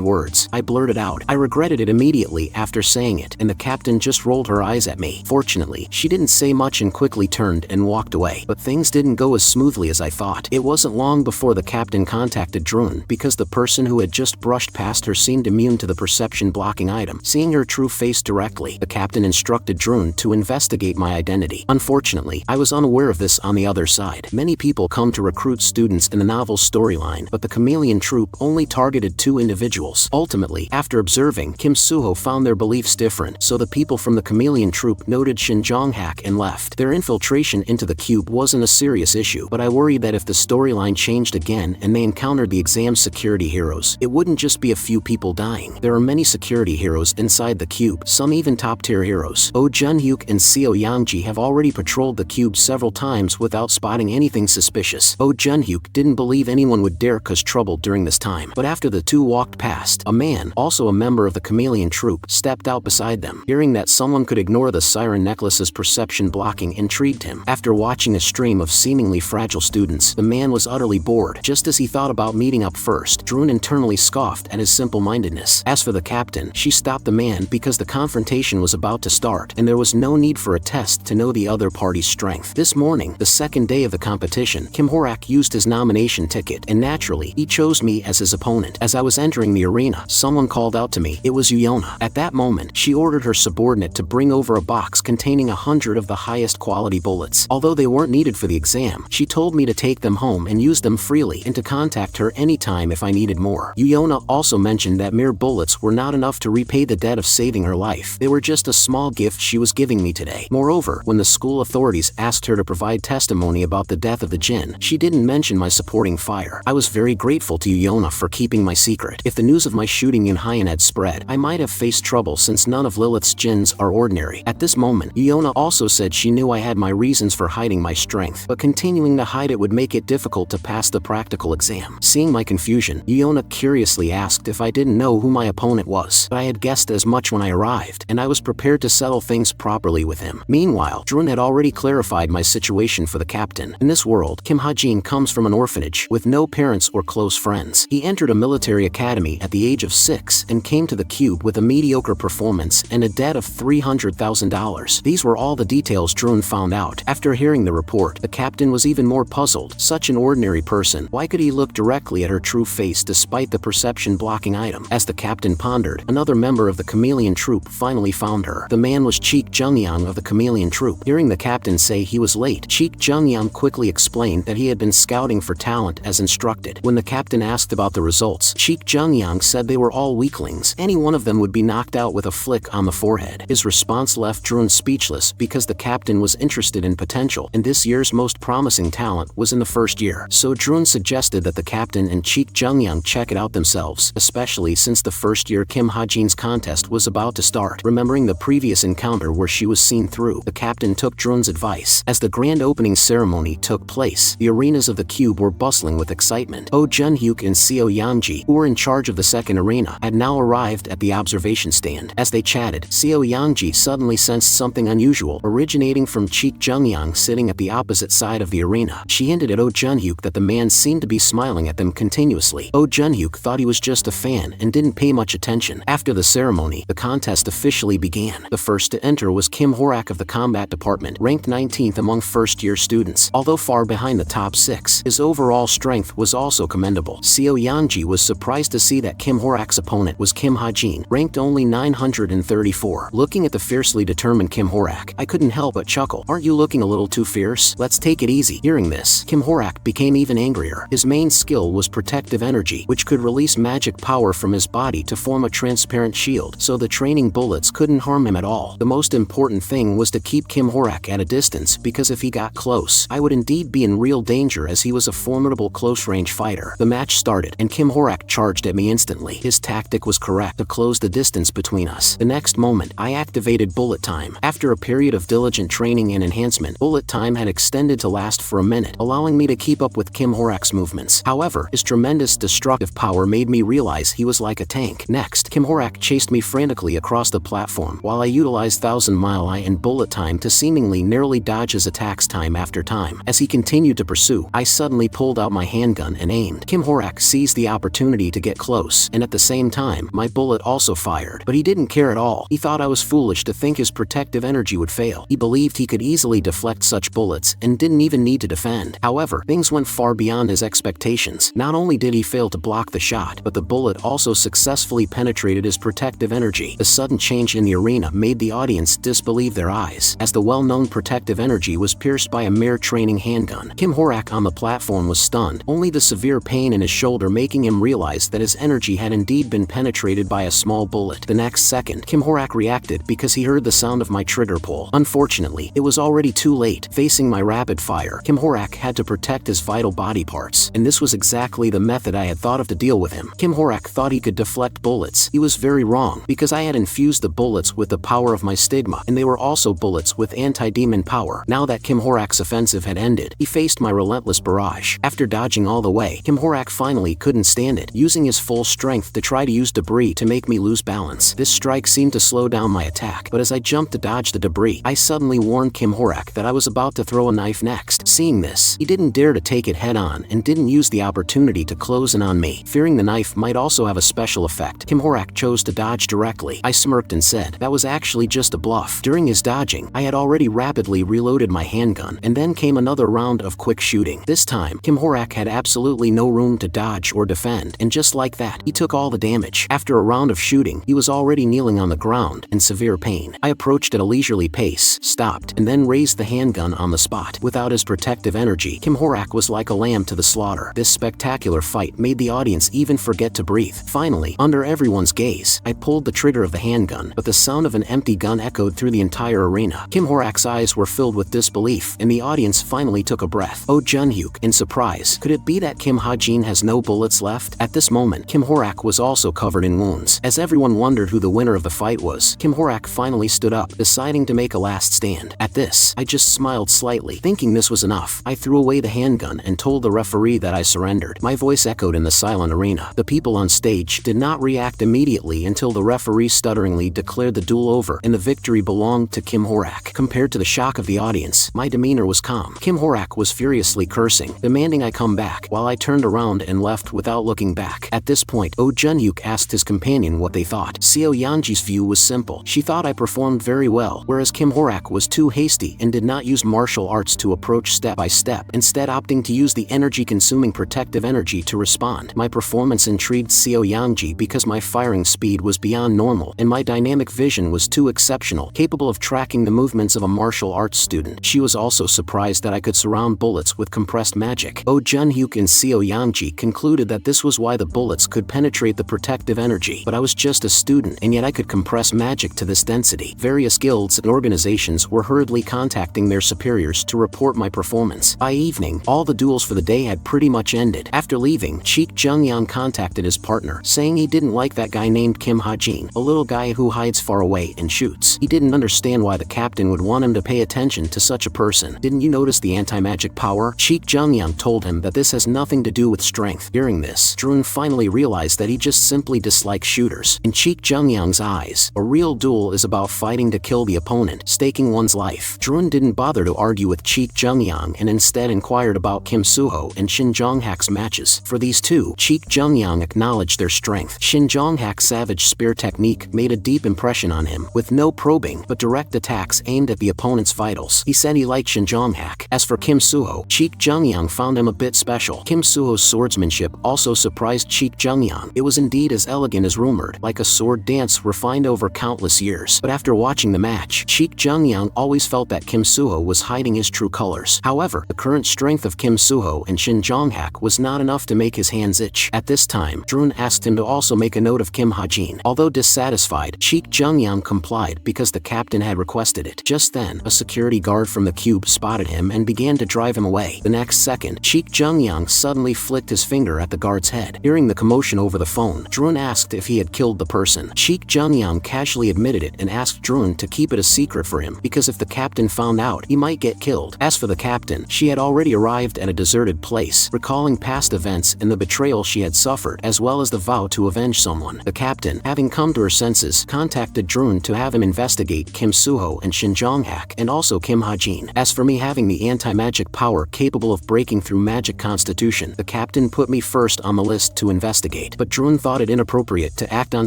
words, I blurted out. I regretted it immediately after saying it, and the captain just rolled her eyes at me. Fortunately, she didn't say much and quickly turned and walked away. But things didn't go as smoothly as I thought. It wasn't long before the captain contacted Drun because the person who had just brushed past her seemed immune to the perception blocking item. Seeing her true face directly, the captain instructed Drun to investigate my identity. Unfortunately, I was unaware of this on the other side. Many people come to recruit students in the novel's storyline, but the chameleon troop only targeted 2 individuals. Ultimately, after observing, Kim Suho found their beliefs different, so the people from the chameleon troop noted Shin Jong-hak and left. Their infiltration into the cube wasn't a serious issue, but I worried that if the storyline changed again and they encountered the exam's security heroes, it wouldn't just be a few people dying. There are many security heroes inside the cube, some even top-tier heroes. Oh Jun-hyuk and Seo Yangji have already patrolled the cube several times without spotting anything suspicious. Oh Jun-hyuk didn't believe anyone would dare cause trouble during this time, but after the two walked past, a man, also a member of the chameleon troop, stepped out beside them. Hearing that someone could ignore the siren necklace's perception blocking intrigued him. After watching a stream of seemingly fragile students, the man was utterly bored. Just as he thought about meeting up first, Drun internally scoffed at his simple-mindedness. As for the captain, she stopped the man because the confrontation was about to start, and there was no need for a test to know the other party's strength. This morning, the second day of the competition, Kim Horak used his nomination ticket, and naturally, he chose me as his opponent. As I was entering the arena, someone called out to me. It was Yuyona. At that moment, she ordered her subordinate to bring over a box containing 100 of the highest quality bullets. Although they weren't needed for the exam, she told me to take them home and use them freely and to contact her anytime if I needed more. Yuyona also mentioned that mere bullets were not enough to repay the debt of saving her life. They were just a small gift she was giving me today. Moreover, when the school authorities asked her to provide testimony about the death of the Jin, she didn't mention my supporting fire. I was very grateful to Yuyona for keeping my secret. If the news of my shooting Yunhayan had spread, I might have faced trouble since none of Lilith's Jins are ordinary. At this moment, Yuyona also said she knew I had my reasons for hiding my strength, but continuing to hide it would make it difficult to pass the practical exam. Seeing my confusion, Yuyona curiously asked if I didn't know who my opponent was, but I had guessed as much when I arrived, and I was prepared to settle things properly with him. Meanwhile, Drun had already clarified my situation for the captain. In this world, Kim Ha-jin comes from an orphanage with no parents or close friends. He entered a military academy at the age of 6 and came to the cube with a mediocre performance and a debt of $300,000. These were all the details Drun found out. After hearing the report, the captain was even more puzzled. Such an ordinary person, why could he look directly at her true face despite the perception blocking item? As the captain pondered, another member of the chameleon troop finally found her. The man was Cheek Jungyang of the chameleon troop. Hearing the captain say he was late, Cheek Jungyang quickly explained that he had been scouting for talent as instructed. When the captain asked about the results, Cheek Jungyang said they were all weaklings. Any one of them would be knocked out with a flick on the forehead. His response left Drun speechless because the captain was interested in potential, and this year's most promising talent was in the first year. So Drun suggested that the captain and Cheek Jungyang check it out themselves, especially since the first year Kim Ha-jin's contest was about to start. Remembering the previous encounter where she was seen through, the captain took Drun's advice. As the grand opening ceremony took place, the arenas of the cube were bustling with excitement. Oh Jun-hyuk and Seo Yangji, who were in charge of the second arena, had now arrived at the observation stand. As they chatted, Seo Yangji suddenly sensed something unusual originating from Cheek Jungyang sitting at the opposite side of the arena. She hinted at Oh Jun-hyuk that the man seemed to be smiling at them continuously. Oh Jun-hyuk thought he was just a fan and didn't pay much attention. After the ceremony, the contest officially began. The first to enter was Kim Horak of the combat department, ranked 19th among first-year students. Although far behind the top 6, his overall strength was also commendable. Seo Yangji was surprised to see that Kim Horak's opponent was Kim Ha-jin, ranked only 934. Looking at the fiercely determined Kim Horak, I couldn't help but chuckle. Aren't you looking a little too fierce? Let's take it easy. Hearing this, Kim Horak became even angrier. His main skill was protective energy, which could release magic power from his body to form a transparent shield, so the training bullets couldn't harm him at all. The most important thing was to keep Kim Horak at a distance, because if he got close, I would indeed be in real danger as he was a formidable close-range fighter. The match started, and Kim Horak charged at me instantly. His tactic was correct to close the distance between us. The next moment, I activated bullet time. After a period of diligent training and enhancement, bullet time had extended to last for a minute, allowing me to keep up with Kim Horak's movements. However, his tremendous destructive power made me realize he was like a tank. Next, Kim Horak chased me frantically across the platform, while I utilized 1000-mile eye and bullet time to seemingly narrowly dodge his attacks time after time. As he continued to pursue, I suddenly pulled out my handgun and aimed. Kim Horak seized the opportunity to get close, and at the same time, my bullet also fired. But he didn't care at all. He thought I was foolish to think his protective energy would fail. He believed he could easily deflect such bullets and didn't even need to defend. However, things went far beyond his expectations. Not only did he fail to block the shot, but the bullet also successfully penetrated his protective energy. The sudden change in the arena made the audience disbelieve their eyes, as the well-known protective energy was pierced by a mere training handgun. Kim Horak on the platform was stunned, only the severe pain in his shoulder making him realize that his energy had indeed been penetrated by a small bullet. The next second, Kim Horak reacted because he heard the sound of my trigger pull. Unfortunately, it was already too late. Facing my rapid fire, Kim Horak had to protect his vital body parts, and this was exactly the method I had thought of to deal with him. Kim Horak thought he could deflect bullets. He was very wrong, because I had infused the bullets with the power of my stigma, and they were also bullets with anti-demon power. Now that Kim Horak's offensive had ended, he faced my relentless barrage. After dodging all the way, Kim Horak finally couldn't stand it, using his full strength to try to use debris to make me lose balance. This strike seemed to slow down my attack, but as I jumped to dodge the debris, I suddenly warned Kim Horak that I was about to throw a knife next. Seeing this, he didn't dare to take it head-on and didn't use the opportunity to close in on me. Fearing the knife might also have a special effect, Kim Horak chose to dodge directly. I smirked and said that was actually just a bluff. During his dodging, I had already rapidly reloaded my handgun, and then came another round of quick shooting. This time, Kim Horak had absolutely no room to dodge or defend, and just like that, he took all the damage. After a round of shooting, he was already kneeling on the ground in severe pain. I approached at a leisurely pace, stopped, and then raised the handgun on the spot. Without his protective energy, Kim Horak was like a lamb to the slaughter. This spectacular fight made the audience even forget to breathe. Finally, under everyone's gaze, I pulled the trigger of the handgun, but the sound of an empty gun echoed through the entire arena. Kim Horak's eyes were filled with disbelief, and the audience finally took a breath. Oh Junhyuk, in surprise, could it be that Kim Hajin has no bullets left? At this moment, Kim Horak was also covered in wounds. As everyone wondered who the winner of the fight was, Kim Horak finally stood up, deciding to make a last stand. At this, I just smiled slightly. Thinking this was enough, I threw away the handgun and told the referee that I surrendered. My voice echoed in the silent arena. The people on stage did not react immediately until the referee stutteringly declared the duel over and the victory belonged to Kim Horak. Compared to the shock of the audience, my demeanor was calm. Kim Horak was furiously cursing, demanding I come back, while I turned around and left without looking back. At this point, Oh Junhyuk asked his companion what they thought. Seo Yanji's view was simple. She thought I performed very well, whereas Kim Horak was too hasty and did not use martial arts to approach step by step, instead opting to use the energy-consuming protective energy to respond. My performance intrigued Seo Yanji because my firing speed was beyond normal, and my dynamic vision was too exceptional, capable of tracking the movements of a martial arts student. She was also surprised that I could surround bullets with compressed magic. Oh Junhyuk and Seo Yanji concluded that this was why the bullets could penetrate the protective energy, but I was just a student, and yet I could compress magic to this density. Various guilds and organizations were hurriedly contacting their superiors to report my performance. By evening, all the duels for the day had pretty much ended. After leaving, Cheek Jungyang contacted his partner, saying he didn't like that guy named Kim Hajin, a little guy who hides far away and shoots. He didn't understand why the captain would want him to pay attention to such a person. Didn't you notice the anti-magic power? Cheek Jungyang told him that this has nothing to do with strength. Hearing this, Drun finally realized that he just simply dislikes shooters. In Cheek Jungyang's eyes, a real duel is about fighting to kill the opponent, staking one's life. Drun didn't bother to argue with Cheek Jungyang and instead inquired about Kim Suho and Shin Jonghak's matches. For these two, Cheek Jungyang acknowledged their strength. Shin Jonghak's savage spear technique made a deep impression on him, with no probing but direct attacks aimed at the opponent's vitals. He said he liked Shin Jonghak. As for Kim Suho, Cheek Jungyang found him a bit special. Kim Suho's swordsmanship also surprised Cheek Jungyang. It was indeed as elegant as rumored, like a sword dance refined over countless years. But after watching the match, Cheek Jungyang always felt that Kim Suho was hiding his true colors. However, the current strength of Kim Suho and Shin Jonghak was not enough to make his hands itch. At this time, Drun asked him to also make a note of Kim Hajin. Although dissatisfied, Cheek Jungyang complied because the captain had requested it. Just then, a security guard from the cube spotted him and began to drive him away. The next second, Cheek Jungyang suddenly flicked his finger at the guard's head. Hearing the commotion over the phone, Drun asked if he had killed the person. Cheek Jungyang casually admitted it and asked Drun to keep it a secret for him because if the captain found out, he might get killed. As for the captain, she had already arrived arrived at a deserted place, recalling past events and the betrayal she had suffered, as well as the vow to avenge someone. The captain, having come to her senses, contacted Drun to have him investigate Kim Suho and Shin Jonghak, and also Kim Hajin. As for me having the anti-magic power capable of breaking through magic constitution, the captain put me first on the list to investigate, but Drun thought it inappropriate to act on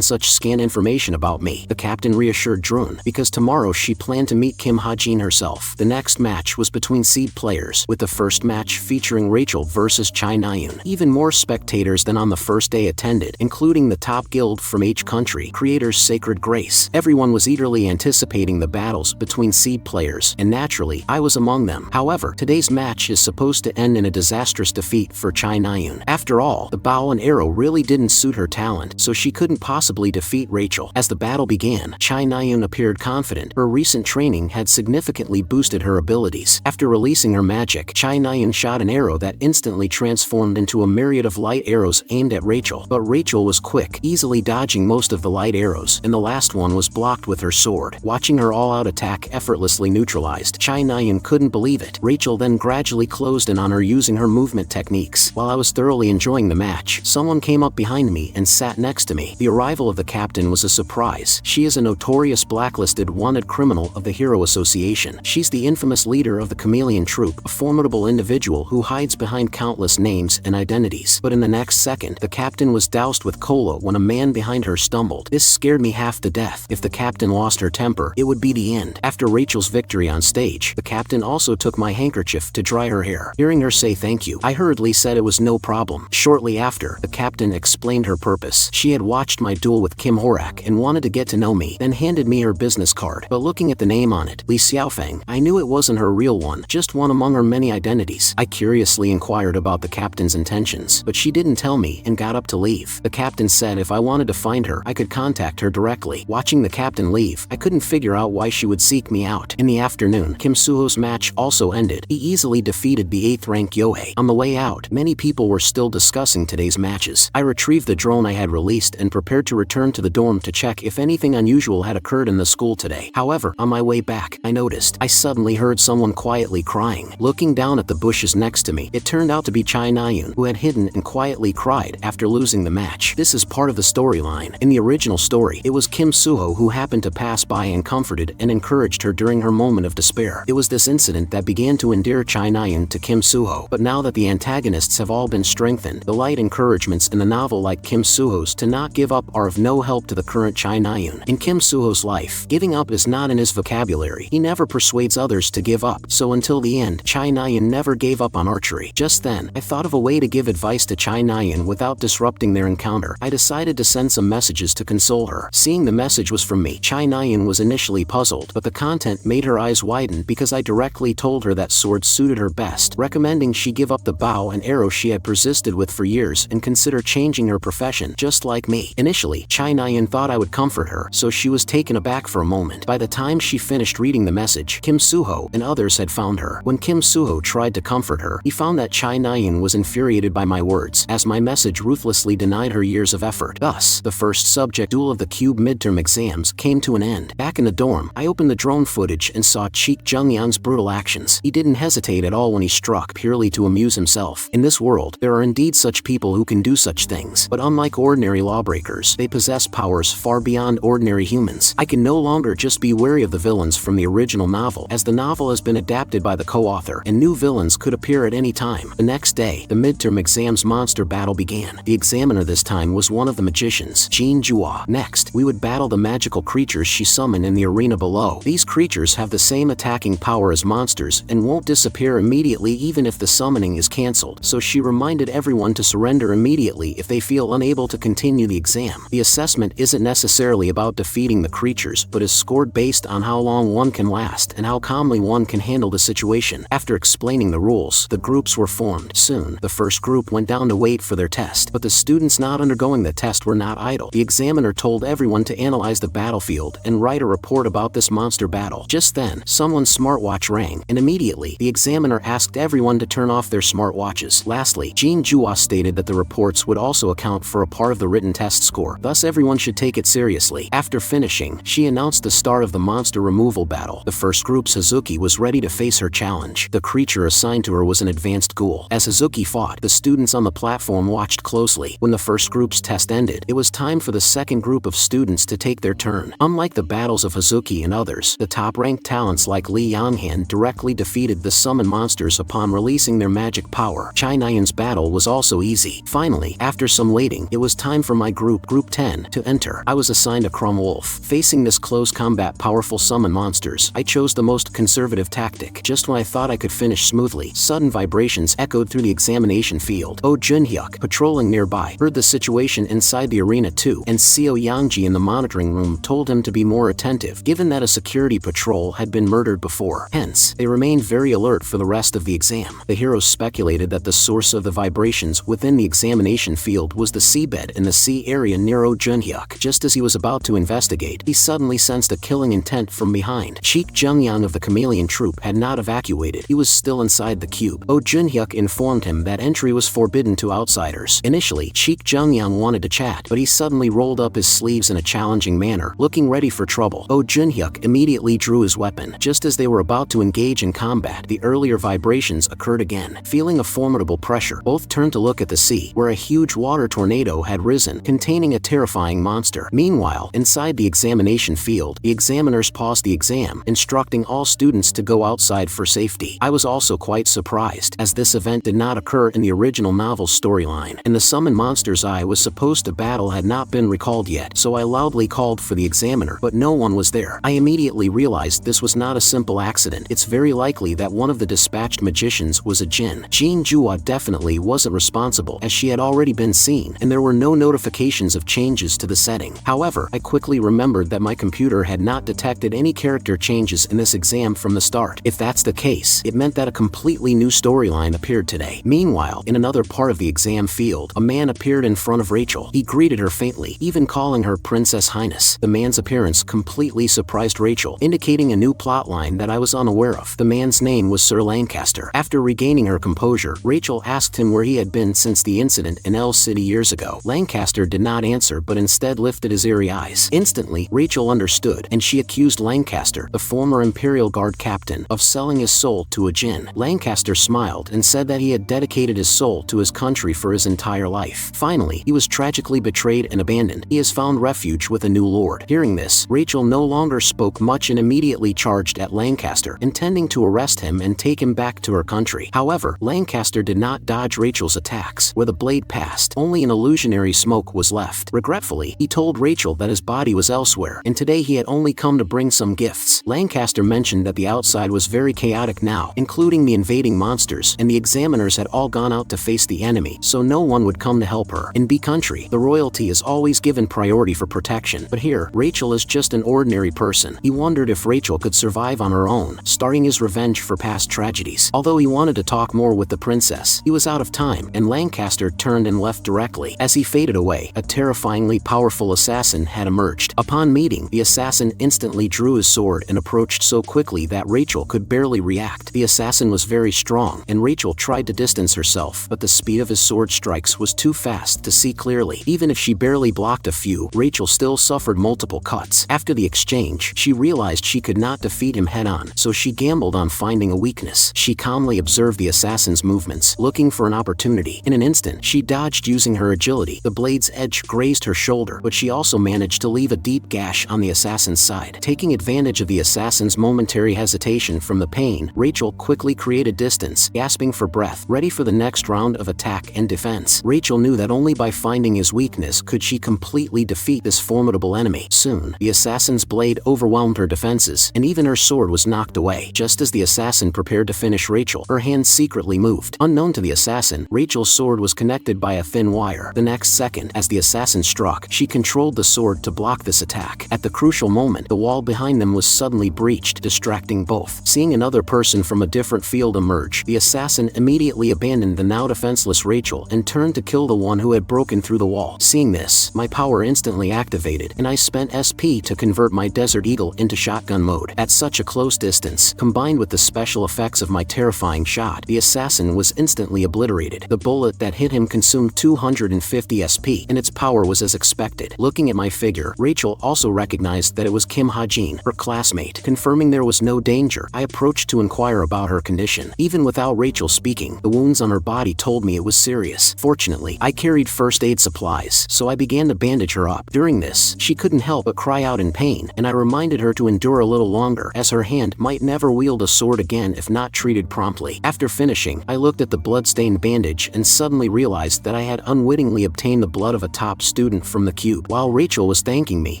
such scant information about me. The captain reassured Drun, because tomorrow she planned to meet Kim Hajin herself. The next match was between seed players, with the first match featuring Rachel versus Chai Nayun. Even more spectators than on the first day attended, including the top guild from each country, Creator's Sacred Grace. Everyone was eagerly anticipating the battles between seed players, and naturally, I was among them. However, today's match is supposed to end in a disastrous defeat for Chai Nayun. After all, the bow and arrow really didn't suit her talent, so she couldn't possibly defeat Rachel. As the battle began, Chai Nayun appeared confident. Her recent training had significantly boosted her abilities. After releasing her magic, Chai Nayun shot an arrow that instantly transformed into a myriad of light arrows aimed at Rachel. But Rachel was quick, easily dodging most of the light arrows, and the last one was blocked with her sword. Watching her all-out attack effortlessly neutralized, Chai Nayun couldn't believe it. Rachel then gradually closed in on her using her movement techniques. While I was thoroughly enjoying the match, someone came up behind me and sat next to me. The arrival of the captain was a surprise. She is a notorious blacklisted wanted criminal of the Hero Association. She's the infamous leader of the Chameleon Troupe, a formidable individual who hides behind countless names and identities. But in the next second, the captain was doused with cola when a man behind her stumbled. This scared me half to death. If the captain lost her temper, it would be the end. After Rachel's victory on stage, the captain also took my handkerchief to dry her hair. Hearing her say thank you, I hurriedly said it was no problem. Shortly after, the captain explained her purpose. She had watched my duel with Kim Horak and wanted to get to know me, then handed me her business card. But looking at the name on it, Li Xiaofeng, I knew it wasn't her real one, just one among her many identities. I curiously inquired about the captain's intentions, but she didn't tell me and got up to leave. The captain said if I wanted to find her, I could contact her directly. Watching the captain leave, I couldn't figure out why she would seek me out. In the afternoon, Kim Suho's match also ended. He easily defeated the 8th rank Yohei. On the way out, many people were still discussing today's matches. I retrieved the drone I had released and prepared to return to the dorm to check if anything unusual had occurred in the school today. However, on my way back, I noticed I suddenly heard someone quietly crying. Looking down at the bushes next to me, it turned out to be Chai Nayun, who had hidden and quietly cried after losing the match. This is part of the storyline. In the original story, it was Kim Suho who happened to pass by and comforted and encouraged her during her moment of despair. It was this incident that began to endear Chai Nayun to Kim Suho. But now that the antagonists have all been strengthened, the light encouragements in the novel like Kim Suho's to not give up are of no help to the current Chai Nayun. In Kim Suho's life, giving up is not in his vocabulary. He never persuades others to give up, so until the end, Chai Nayun never gave up on archery. Just then, I thought of a way to give advice to Chai Nayun without disrupting their encounter. I decided to send some messages to console her. Seeing the message was from me, Chai Nayun was initially puzzled, but the content made her eyes widen because I directly told her that swords suited her best, recommending she give up the bow and arrow she had persisted with for years and consider changing her profession, just like me. Initially, Chai Nayun thought I would comfort her, so she was taken aback for a moment. By the time she finished reading the message, Kim Suho and others had found her. When Kim Suho tried to comfort her, he found that Chai Nayun was infuriated by my words, as my message ruthlessly denied her years of effort. Thus, the first subject duel of the Cube midterm exams came to an end. Back in the dorm, I opened the drone footage and saw Cheek Jungyang's brutal actions. He didn't hesitate at all when he struck purely to amuse himself. In this world, there are indeed such people who can do such things, but unlike ordinary lawbreakers, they possess powers far beyond ordinary humans. I can no longer just be wary of the villains from the original novel, as the novel has been adapted by the co-author, and new villains could appear at any time. The next day, the midterm exams monster battle began. The examiner this time was one of the magicians, Jin Jua. Next, we would battle the magical creatures she summoned in the arena below. These creatures have the same attacking power as monsters and won't disappear immediately even if the summoning is cancelled, so she reminded everyone to surrender immediately if they feel unable to continue the exam. The assessment isn't necessarily about defeating the creatures, but is scored based on how long one can last and how calmly one can handle the situation. After explaining the rules, the groups were formed. Soon, the first group went down to wait for their test, but the students not undergoing the test were not idle. The examiner told everyone to analyze the battlefield and write a report about this monster battle. Just then, someone's smartwatch rang, and immediately, the examiner asked everyone to turn off their smartwatches. Lastly, Jin Jua stated that the reports would also account for a part of the written test score, thus everyone should take it seriously. After finishing, she announced the start of the monster removal battle. The first group's Hazuki was ready to face her challenge. The creature assigned assigned to her was an advanced ghoul. As Hazuki fought, the students on the platform watched closely. When the first group's test ended, it was time for the second group of students to take their turn. Unlike the battles of Hazuki and others, the top-ranked talents like Li Yanghan directly defeated the summon monsters upon releasing their magic power. Chai Nyan's battle was also easy. Finally, after some waiting, it was time for my group 10, to enter. I was assigned a Crum Wolf. Facing this close combat powerful summon monsters, I chose the most conservative tactic. Just when I thought I could finish smoothly, sudden vibrations echoed through the examination field. Oh Junhyuk, patrolling nearby, heard the situation inside the arena too, and Seo Yangji in the monitoring room told him to be more attentive, given that a security patrol had been murdered before. Hence, they remained very alert for the rest of the exam. The heroes speculated that the source of the vibrations within the examination field was the seabed in the sea area near Oh Junhyuk. Just as he was about to investigate, he suddenly sensed a killing intent from behind. Cheek Jungyang of the Chameleon Troop had not evacuated. He was still inside the cube. Oh Junhyuk informed him that entry was forbidden to outsiders. Initially, Cheek Jungyang wanted to chat, but he suddenly rolled up his sleeves in a challenging manner, looking ready for trouble. Oh Junhyuk immediately drew his weapon. Just as they were about to engage in combat, the earlier vibrations occurred again. Feeling a formidable pressure, both turned to look at the sea, where a huge water tornado had risen, containing a terrifying monster. Meanwhile, inside the examination field, the examiners paused the exam, instructing all students to go outside for safety. I was also quite surprised, as this event did not occur in the original novel's storyline, and the summon monsters I was supposed to battle had not been recalled yet, so I loudly called for the examiner, but no one was there. I immediately realized this was not a simple accident. It's very likely that one of the dispatched magicians was a djinn. Jean Jua definitely wasn't responsible, as she had already been seen, and there were no notifications of changes to the setting. However, I quickly remembered that my computer had not detected any character changes in this exam from the start. If that's the case, it meant that a completely new storyline appeared today. Meanwhile, in another part of the exam field, a man appeared in front of Rachel. He greeted her faintly, even calling her Princess Highness. The man's appearance completely surprised Rachel, indicating a new plotline that I was unaware of. The man's name was Sir Lancaster. After regaining her composure, Rachel asked him where he had been since the incident in L City years ago. Lancaster did not answer, but instead lifted his eerie eyes. Instantly, Rachel understood, and she accused Lancaster, the former Imperial Guard captain, of selling his soul to a djinn. Lancaster smiled and said that he had dedicated his soul to his country for his entire life. Finally, he was tragically betrayed and abandoned. He has found refuge with a new lord. Hearing this, Rachel no longer spoke much and immediately charged at Lancaster, intending to arrest him and take him back to her country. However, Lancaster did not dodge Rachel's attacks. Where the blade passed, only an illusionary smoke was left. Regretfully, he told Rachel that his body was elsewhere, and today he had only come to bring some gifts. Lancaster mentioned that the outside was very chaotic now, including the invading monsters, and the examiners had all gone out to face the enemy, so no one would come to help her. In B country, the royalty is always given priority for protection, but here, Rachel is just an ordinary person. He wondered if Rachel could survive on her own, starting his revenge for past tragedies. Although he wanted to talk more with the princess, he was out of time, and Lancaster turned and left directly. As he faded away, a terrifyingly powerful assassin had emerged. Upon meeting, the assassin instantly drew his sword and approached so quickly that Rachel could barely react. The assassin was very strong, and Rachel tried to distance herself, but the speed of his sword strikes was too fast to see clearly. Even if she barely blocked a few, Rachel still suffered multiple cuts. After the exchange, she realized she could not defeat him head-on, so she gambled on finding a weakness. She calmly observed the assassin's movements, looking for an opportunity. In an instant, she dodged using her agility. The blade's edge grazed her shoulder, but she also managed to leave a deep gash on the assassin's side. Taking advantage of the assassin's momentary hesitation from the pain, Rachel quickly created distance, gasping for breath, ready for the next round of attack and defense. Rachel knew that only by finding his weakness could she completely defeat this formidable enemy. Soon, the assassin's blade overwhelmed her defenses, and even her sword was knocked away. Just as the assassin prepared to finish Rachel, her hand secretly moved. Unknown to the assassin, Rachel's sword was connected by a thin wire. The next second, as the assassin struck, she controlled the sword to block this attack. At the crucial moment, the wall behind them was suddenly breached, distracting both. Seeing another person from a different field emerge, the assassin immediately abandoned the now defenseless Rachel and turned to kill the one who had broken through the wall. Seeing this, my power instantly activated, and I spent SP to convert my Desert Eagle into shotgun mode. At such a close distance, combined with the special effects of my terrifying shot, the assassin was instantly obliterated. The bullet that hit him consumed 250 SP, and its power was as expected. Looking at my figure, Rachel also recognized that it was Kim Ha-jin, her classmate. Confirming there was no danger, I approached to inquire about her condition. condition. Even without Rachel speaking, the wounds on her body told me it was serious. Fortunately, I carried first aid supplies, so I began to bandage her up. During this, she couldn't help but cry out in pain, and I reminded her to endure a little longer, as her hand might never wield a sword again if not treated promptly. After finishing, I looked at the blood-stained bandage and suddenly realized that I had unwittingly obtained the blood of a top student from the cube. While Rachel was thanking me,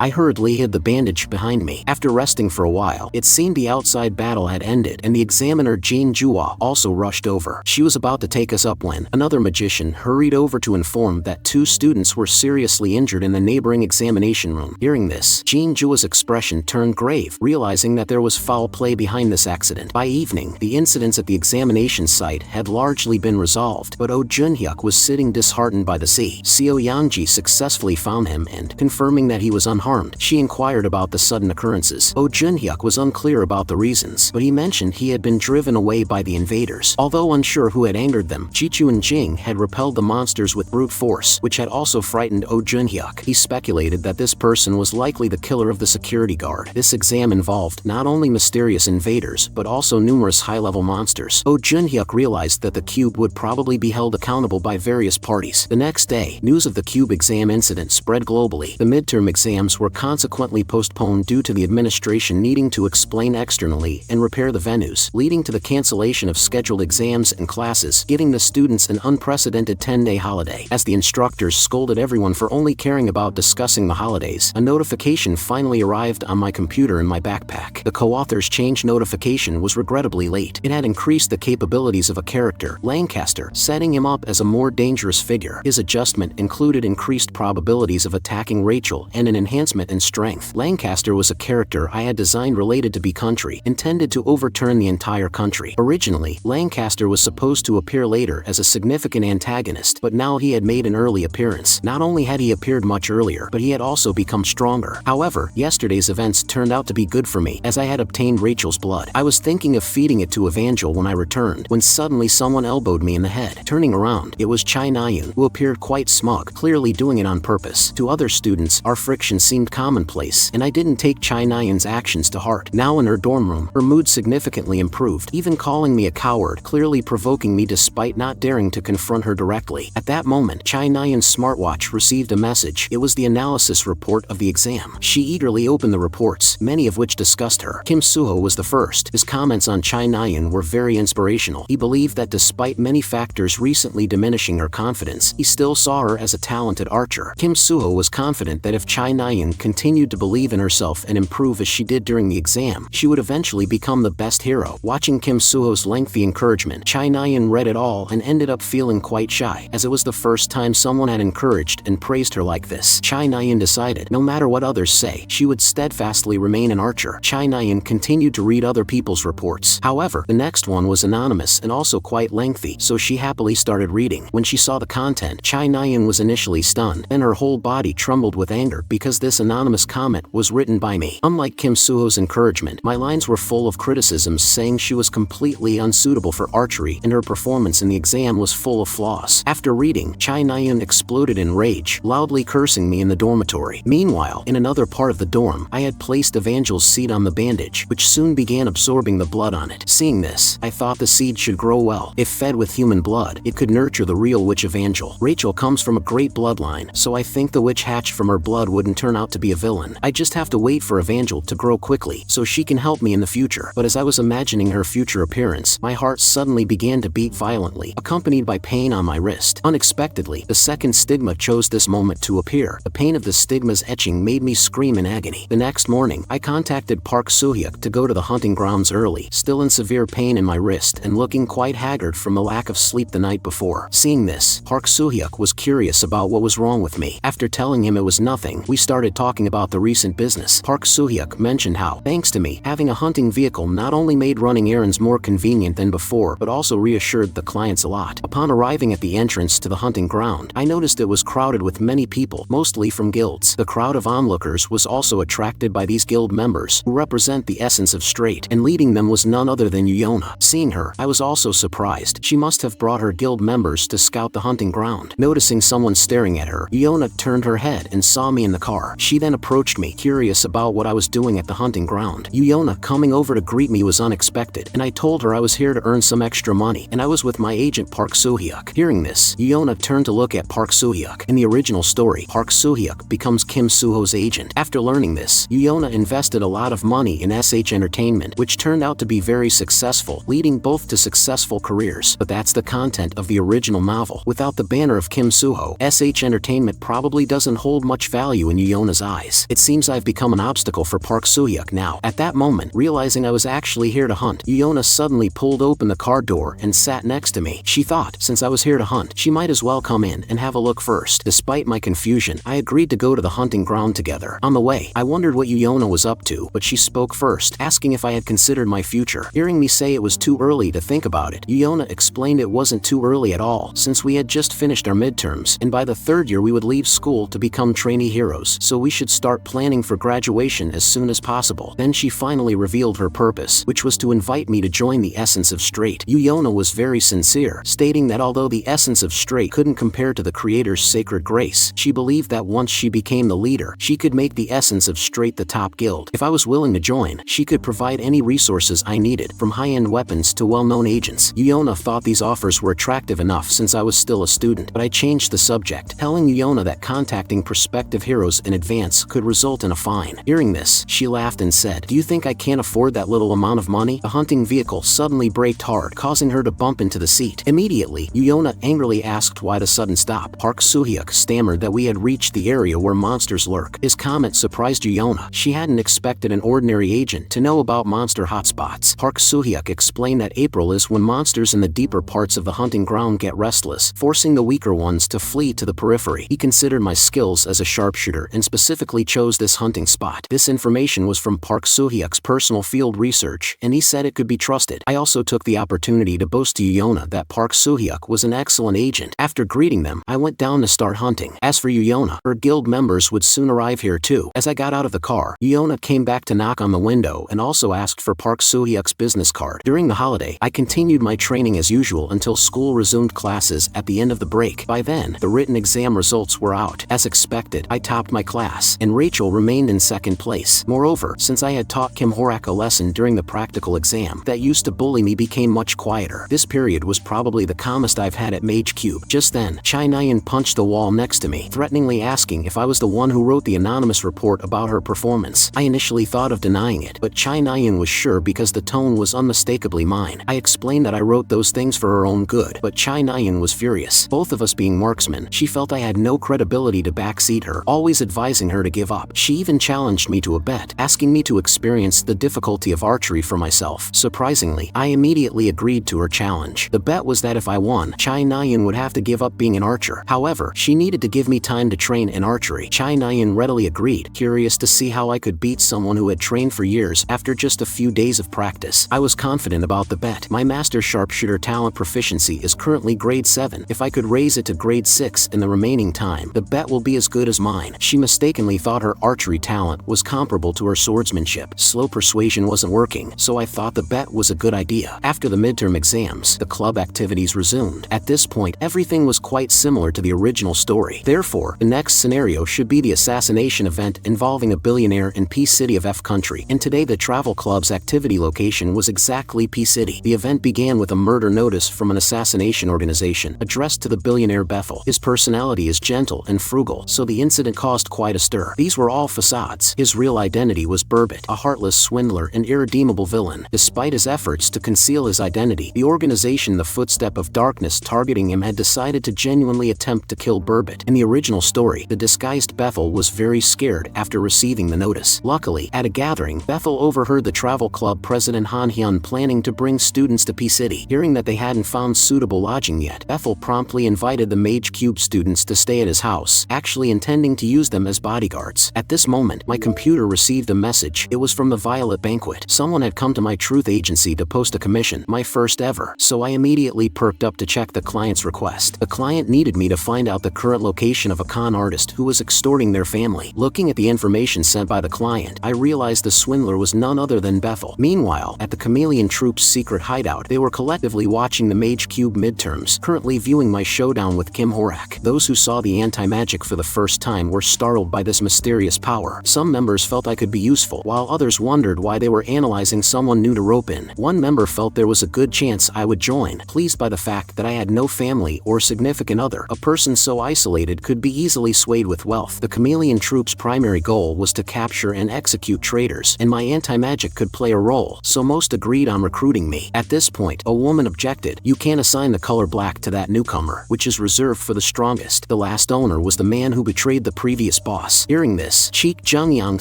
I hurriedly hid the bandage behind me. After resting for a while, it seemed the outside battle had ended, and the examiner Jin Jua also rushed over. She was about to take us up when another magician hurried over to inform that 2 students were seriously injured in the neighboring examination room. Hearing this, Jin Jua's expression turned grave, realizing that there was foul play behind this accident. By evening, the incidents at the examination site had largely been resolved, but Oh Junhyuk was sitting disheartened by the sea. Seo Yanji successfully found him and, confirming that he was unharmed, she inquired about the sudden occurrences. Oh Junhyuk was unclear about the reasons, but he mentioned he had been driven away by the invaders. Although unsure who had angered them, Chichu and Jing had repelled the monsters with brute force, which had also frightened Oh Junhyuk. He speculated that this person was likely the killer of the security guard. This exam involved not only mysterious invaders, but also numerous high-level monsters. Oh Junhyuk realized that the cube would probably be held accountable by various parties. The next day, news of the cube exam incident spread globally. The midterm exams were consequently postponed due to the administration needing to explain externally and repair the venues, leading to the cancellation of scheduled exams and classes, giving the students an unprecedented 10-day holiday. As the instructors scolded everyone for only caring about discussing the holidays, a notification finally arrived on my computer in my backpack. The co-author's change notification was regrettably late. It had increased the capabilities of a character, Lancaster, setting him up as a more dangerous figure. His adjustment included increased probabilities of attacking Rachel and an enhancement in strength. Lancaster was a character I had designed related to B-Country, intended to overturn the entire country. Originally, Lancaster was supposed to appear later as a significant antagonist, but now he had made an early appearance. Not only had he appeared much earlier, but he had also become stronger. However, yesterday's events turned out to be good for me, as I had obtained Rachel's blood. I was thinking of feeding it to Evangel when I returned, when suddenly someone elbowed me in the head. Turning around, it was Chai Nayun, who appeared quite smug, clearly doing it on purpose. To other students, our friction seemed commonplace, and I didn't take Chai Nayun's actions to heart. Now in her dorm room, her mood significantly improved, even calling me a coward, clearly provoking me despite not daring to confront her directly. At that moment, Chai Nayun's smartwatch received a message. It was the analysis report of the exam. She eagerly opened the reports, many of which discussed her. Kim Suho was the first. His comments on Chai Nayun were very inspirational. He believed that despite many factors recently diminishing her confidence, he still saw her as a talented archer. Kim Suho was confident that if Chai Nayun continued to believe in herself and improve as she did during the exam, she would eventually become the best hero. Watching Kim Suho's lengthy encouragement, Chai Nayun read it all and ended up feeling quite shy, as it was the first time someone had encouraged and praised her like this. Chai Nayun decided, no matter what others say, she would steadfastly remain an archer. Chai Nayun continued to read other people's reports. However, the next one was anonymous and also quite lengthy, so she happily started reading. When she saw the content, Chai Nayun was initially stunned, then her whole body trembled with anger because this anonymous comment was written by me. Unlike Kim Suho's encouragement, my lines were full of criticisms saying she was completely unsuitable for archery and her performance in the exam was full of flaws. After reading, Chai Nayun exploded in rage, loudly cursing me in the dormitory. Meanwhile, in another part of the dorm, I had placed Evangel's seed on the bandage, which soon began absorbing the blood on it. Seeing this, I thought the seed should grow well. If fed with human blood, it could nurture the real witch Evangel. Rachel comes from a great bloodline, so I think the witch hatched from her blood wouldn't turn out to be a villain. I just have to wait for Evangel to grow quickly, so she can help me in the future. But as I was imagining her future appearance, my heart suddenly began to beat violently, accompanied by pain on my wrist. Unexpectedly, the second stigma chose this moment to appear. The pain of the stigma's etching made me scream in agony. The next morning, I contacted Park Soo-hyuk to go to the hunting grounds early, still in severe pain in my wrist and looking quite haggard from the lack of sleep the night before. Seeing this, Park Soo-hyuk was curious about what was wrong with me. After telling him it was nothing, we started talking about the recent business. Park Soo-hyuk mentioned how, thanks to me, having a hunting vehicle not only made running errands more convenient than before, but also reassured the clients a lot. Upon arriving at the entrance to the hunting ground, I noticed it was crowded with many people, mostly from guilds. The crowd of onlookers was also attracted by these guild members, who represent the essence of straight, and leading them was none other than Yuyona. Seeing her, I was also surprised. She must have brought her guild members to scout the hunting ground. Noticing someone staring at her, Yuyona turned her head and saw me in the car. She then approached me, curious about what I was doing at the hunting ground. Yuyona coming over to greet me was unexpected, and I told told her I was here to earn some extra money, and I was with my agent Park Soo-hyuk. Hearing this, Yona turned to look at Park Soo-hyuk. In the original story, Park Soo-hyuk becomes Kim Soo-ho's agent. After learning this, Yona invested a lot of money in SH Entertainment, which turned out to be very successful, leading both to successful careers. But that's the content of the original novel. Without the banner of Kim Soo-ho, SH Entertainment probably doesn't hold much value in Yona's eyes. It seems I've become an obstacle for Park Soo-hyuk now. At that moment, realizing I was actually here to hunt, Yona suddenly pulled open the car door and sat next to me. She thought, since I was here to hunt, she might as well come in and have a look first. Despite my confusion, I agreed to go to the hunting ground together. On the way, I wondered what Yona was up to, but she spoke first, asking if I had considered my future. Hearing me say it was too early to think about it, Yona explained it wasn't too early at all, since we had just finished our midterms, and by the third year we would leave school to become trainee heroes, so we should start planning for graduation as soon as possible. Then she finally revealed her purpose, which was to invite me to join the Essence of Straight. Yona was very sincere, stating that although the Essence of Straight couldn't compare to the creator's sacred grace, she believed that once she became the leader, she could make the Essence of Straight the top guild. If I was willing to join, she could provide any resources I needed, from high-end weapons to well-known agents. Yona thought these offers were attractive enough since I was still a student, but I changed the subject, telling Yona that contacting prospective heroes in advance could result in a fine. Hearing this, she laughed and said, "Do you think I can't afford that little amount of money?" The hunting vehicle suddenly braked hard, causing her to bump into the seat. Immediately, Yona angrily asked why the sudden stop. Park Soo-hyuk stammered that we had reached the area where monsters lurk. His comment surprised Yona. She hadn't expected an ordinary agent to know about monster hotspots. Park Soo-hyuk explained that April is when monsters in the deeper parts of the hunting ground get restless, forcing the weaker ones to flee to the periphery. He considered my skills as a sharpshooter and specifically chose this hunting spot. This information was from Park Soo-hyuk's personal field research, and he said it could be trusted. I also took the opportunity to boast to Yona that Park Soo-hyuk was an excellent agent. After greeting them, I went down to start hunting. As for Yona, her guild members would soon arrive here too. As I got out of the car, Yona came back to knock on the window and also asked for Park Soo-hyuk's business card. During the holiday, I continued my training as usual until school resumed classes at the end of the break. By then, the written exam results were out. As expected, I topped my class, and Rachel remained in second place. Moreover, since I had taught Kim Horak a lesson during the practical exam that used to bully me became much quieter. This period was probably the calmest I've had at Mage Cube. Just then, Chai Nyan punched the wall next to me, threateningly asking if I was the one who wrote the anonymous report about her performance. I initially thought of denying it, but Chai Nyan was sure because the tone was unmistakably mine. I explained that I wrote those things for her own good, but Chai Nyan was furious. Both of us being marksmen, she felt I had no credibility to backseat her, always advising her to give up. She even challenged me to a bet, asking me to experience the difficulty of archery for myself. Surprisingly, I immediately agreed to her challenge. The bet was that if I won, Chai Nyan would have to give up being an archer. However, she needed to give me time to train in archery. Chai Nyan readily agreed, curious to see how I could beat someone who had trained for years after just a few days of practice. I was confident about the bet. My master sharpshooter talent proficiency is currently grade 7. If I could raise it to grade 6 in the remaining time, the bet will be as good as mine. She mistakenly thought her archery talent was comparable to her swordsmanship. Slow persuasion wasn't working, so I thought the bet was a good idea. After the midterm exams, the club activities resumed. At this point, everything was quite similar to the original story. Therefore, the next scenario should be the assassination event involving a billionaire in P City of F country, and today the travel club's activity location was exactly P City. The event began with a murder notice from an assassination organization addressed to the billionaire Bethel. His personality is gentle and frugal, so the incident caused quite a stir. These were all facades. His real identity was Burbot, a heartless swindler and irredeemable villain. Despite his efforts to conceal his identity, the organization The Footstep of Darkness targeting him had decided to genuinely attempt to kill Burbot. In the original story, the disguised Bethel was very scared after receiving the notice. Luckily, at a gathering, Bethel overheard the travel club president Han Hyun planning to bring students to P City. Hearing that they hadn't found suitable lodging yet, Bethel promptly invited the Mage Cube students to stay at his house, actually intending to use them as bodyguards. At this moment, my computer received a message. It was from the Violet Banquet. Someone had come to my truth agency to post a commission, my first ever, so I immediately perked up to check the client's request. The client needed me to find out the current location of a con artist who was extorting their family. Looking at the information sent by the client, I realized the swindler was none other than Bethel. Meanwhile, at the Chameleon Troop's secret hideout, they were collectively watching the Mage Cube midterms, currently viewing my showdown with Kim Horak. Those who saw the anti-magic for the first time were startled by this mysterious power. Some members felt I could be useful, while others wondered why they were analyzing someone new to rope in. One One member felt there was a good chance I would join, pleased by the fact that I had no family or significant other. A person so isolated could be easily swayed with wealth. The chameleon troop's primary goal was to capture and execute traitors, and my anti-magic could play a role, so most agreed on recruiting me. At this point, a woman objected. You can't assign the color black to that newcomer, which is reserved for the strongest. The last owner was the man who betrayed the previous boss. Hearing this, Cheek Jungyang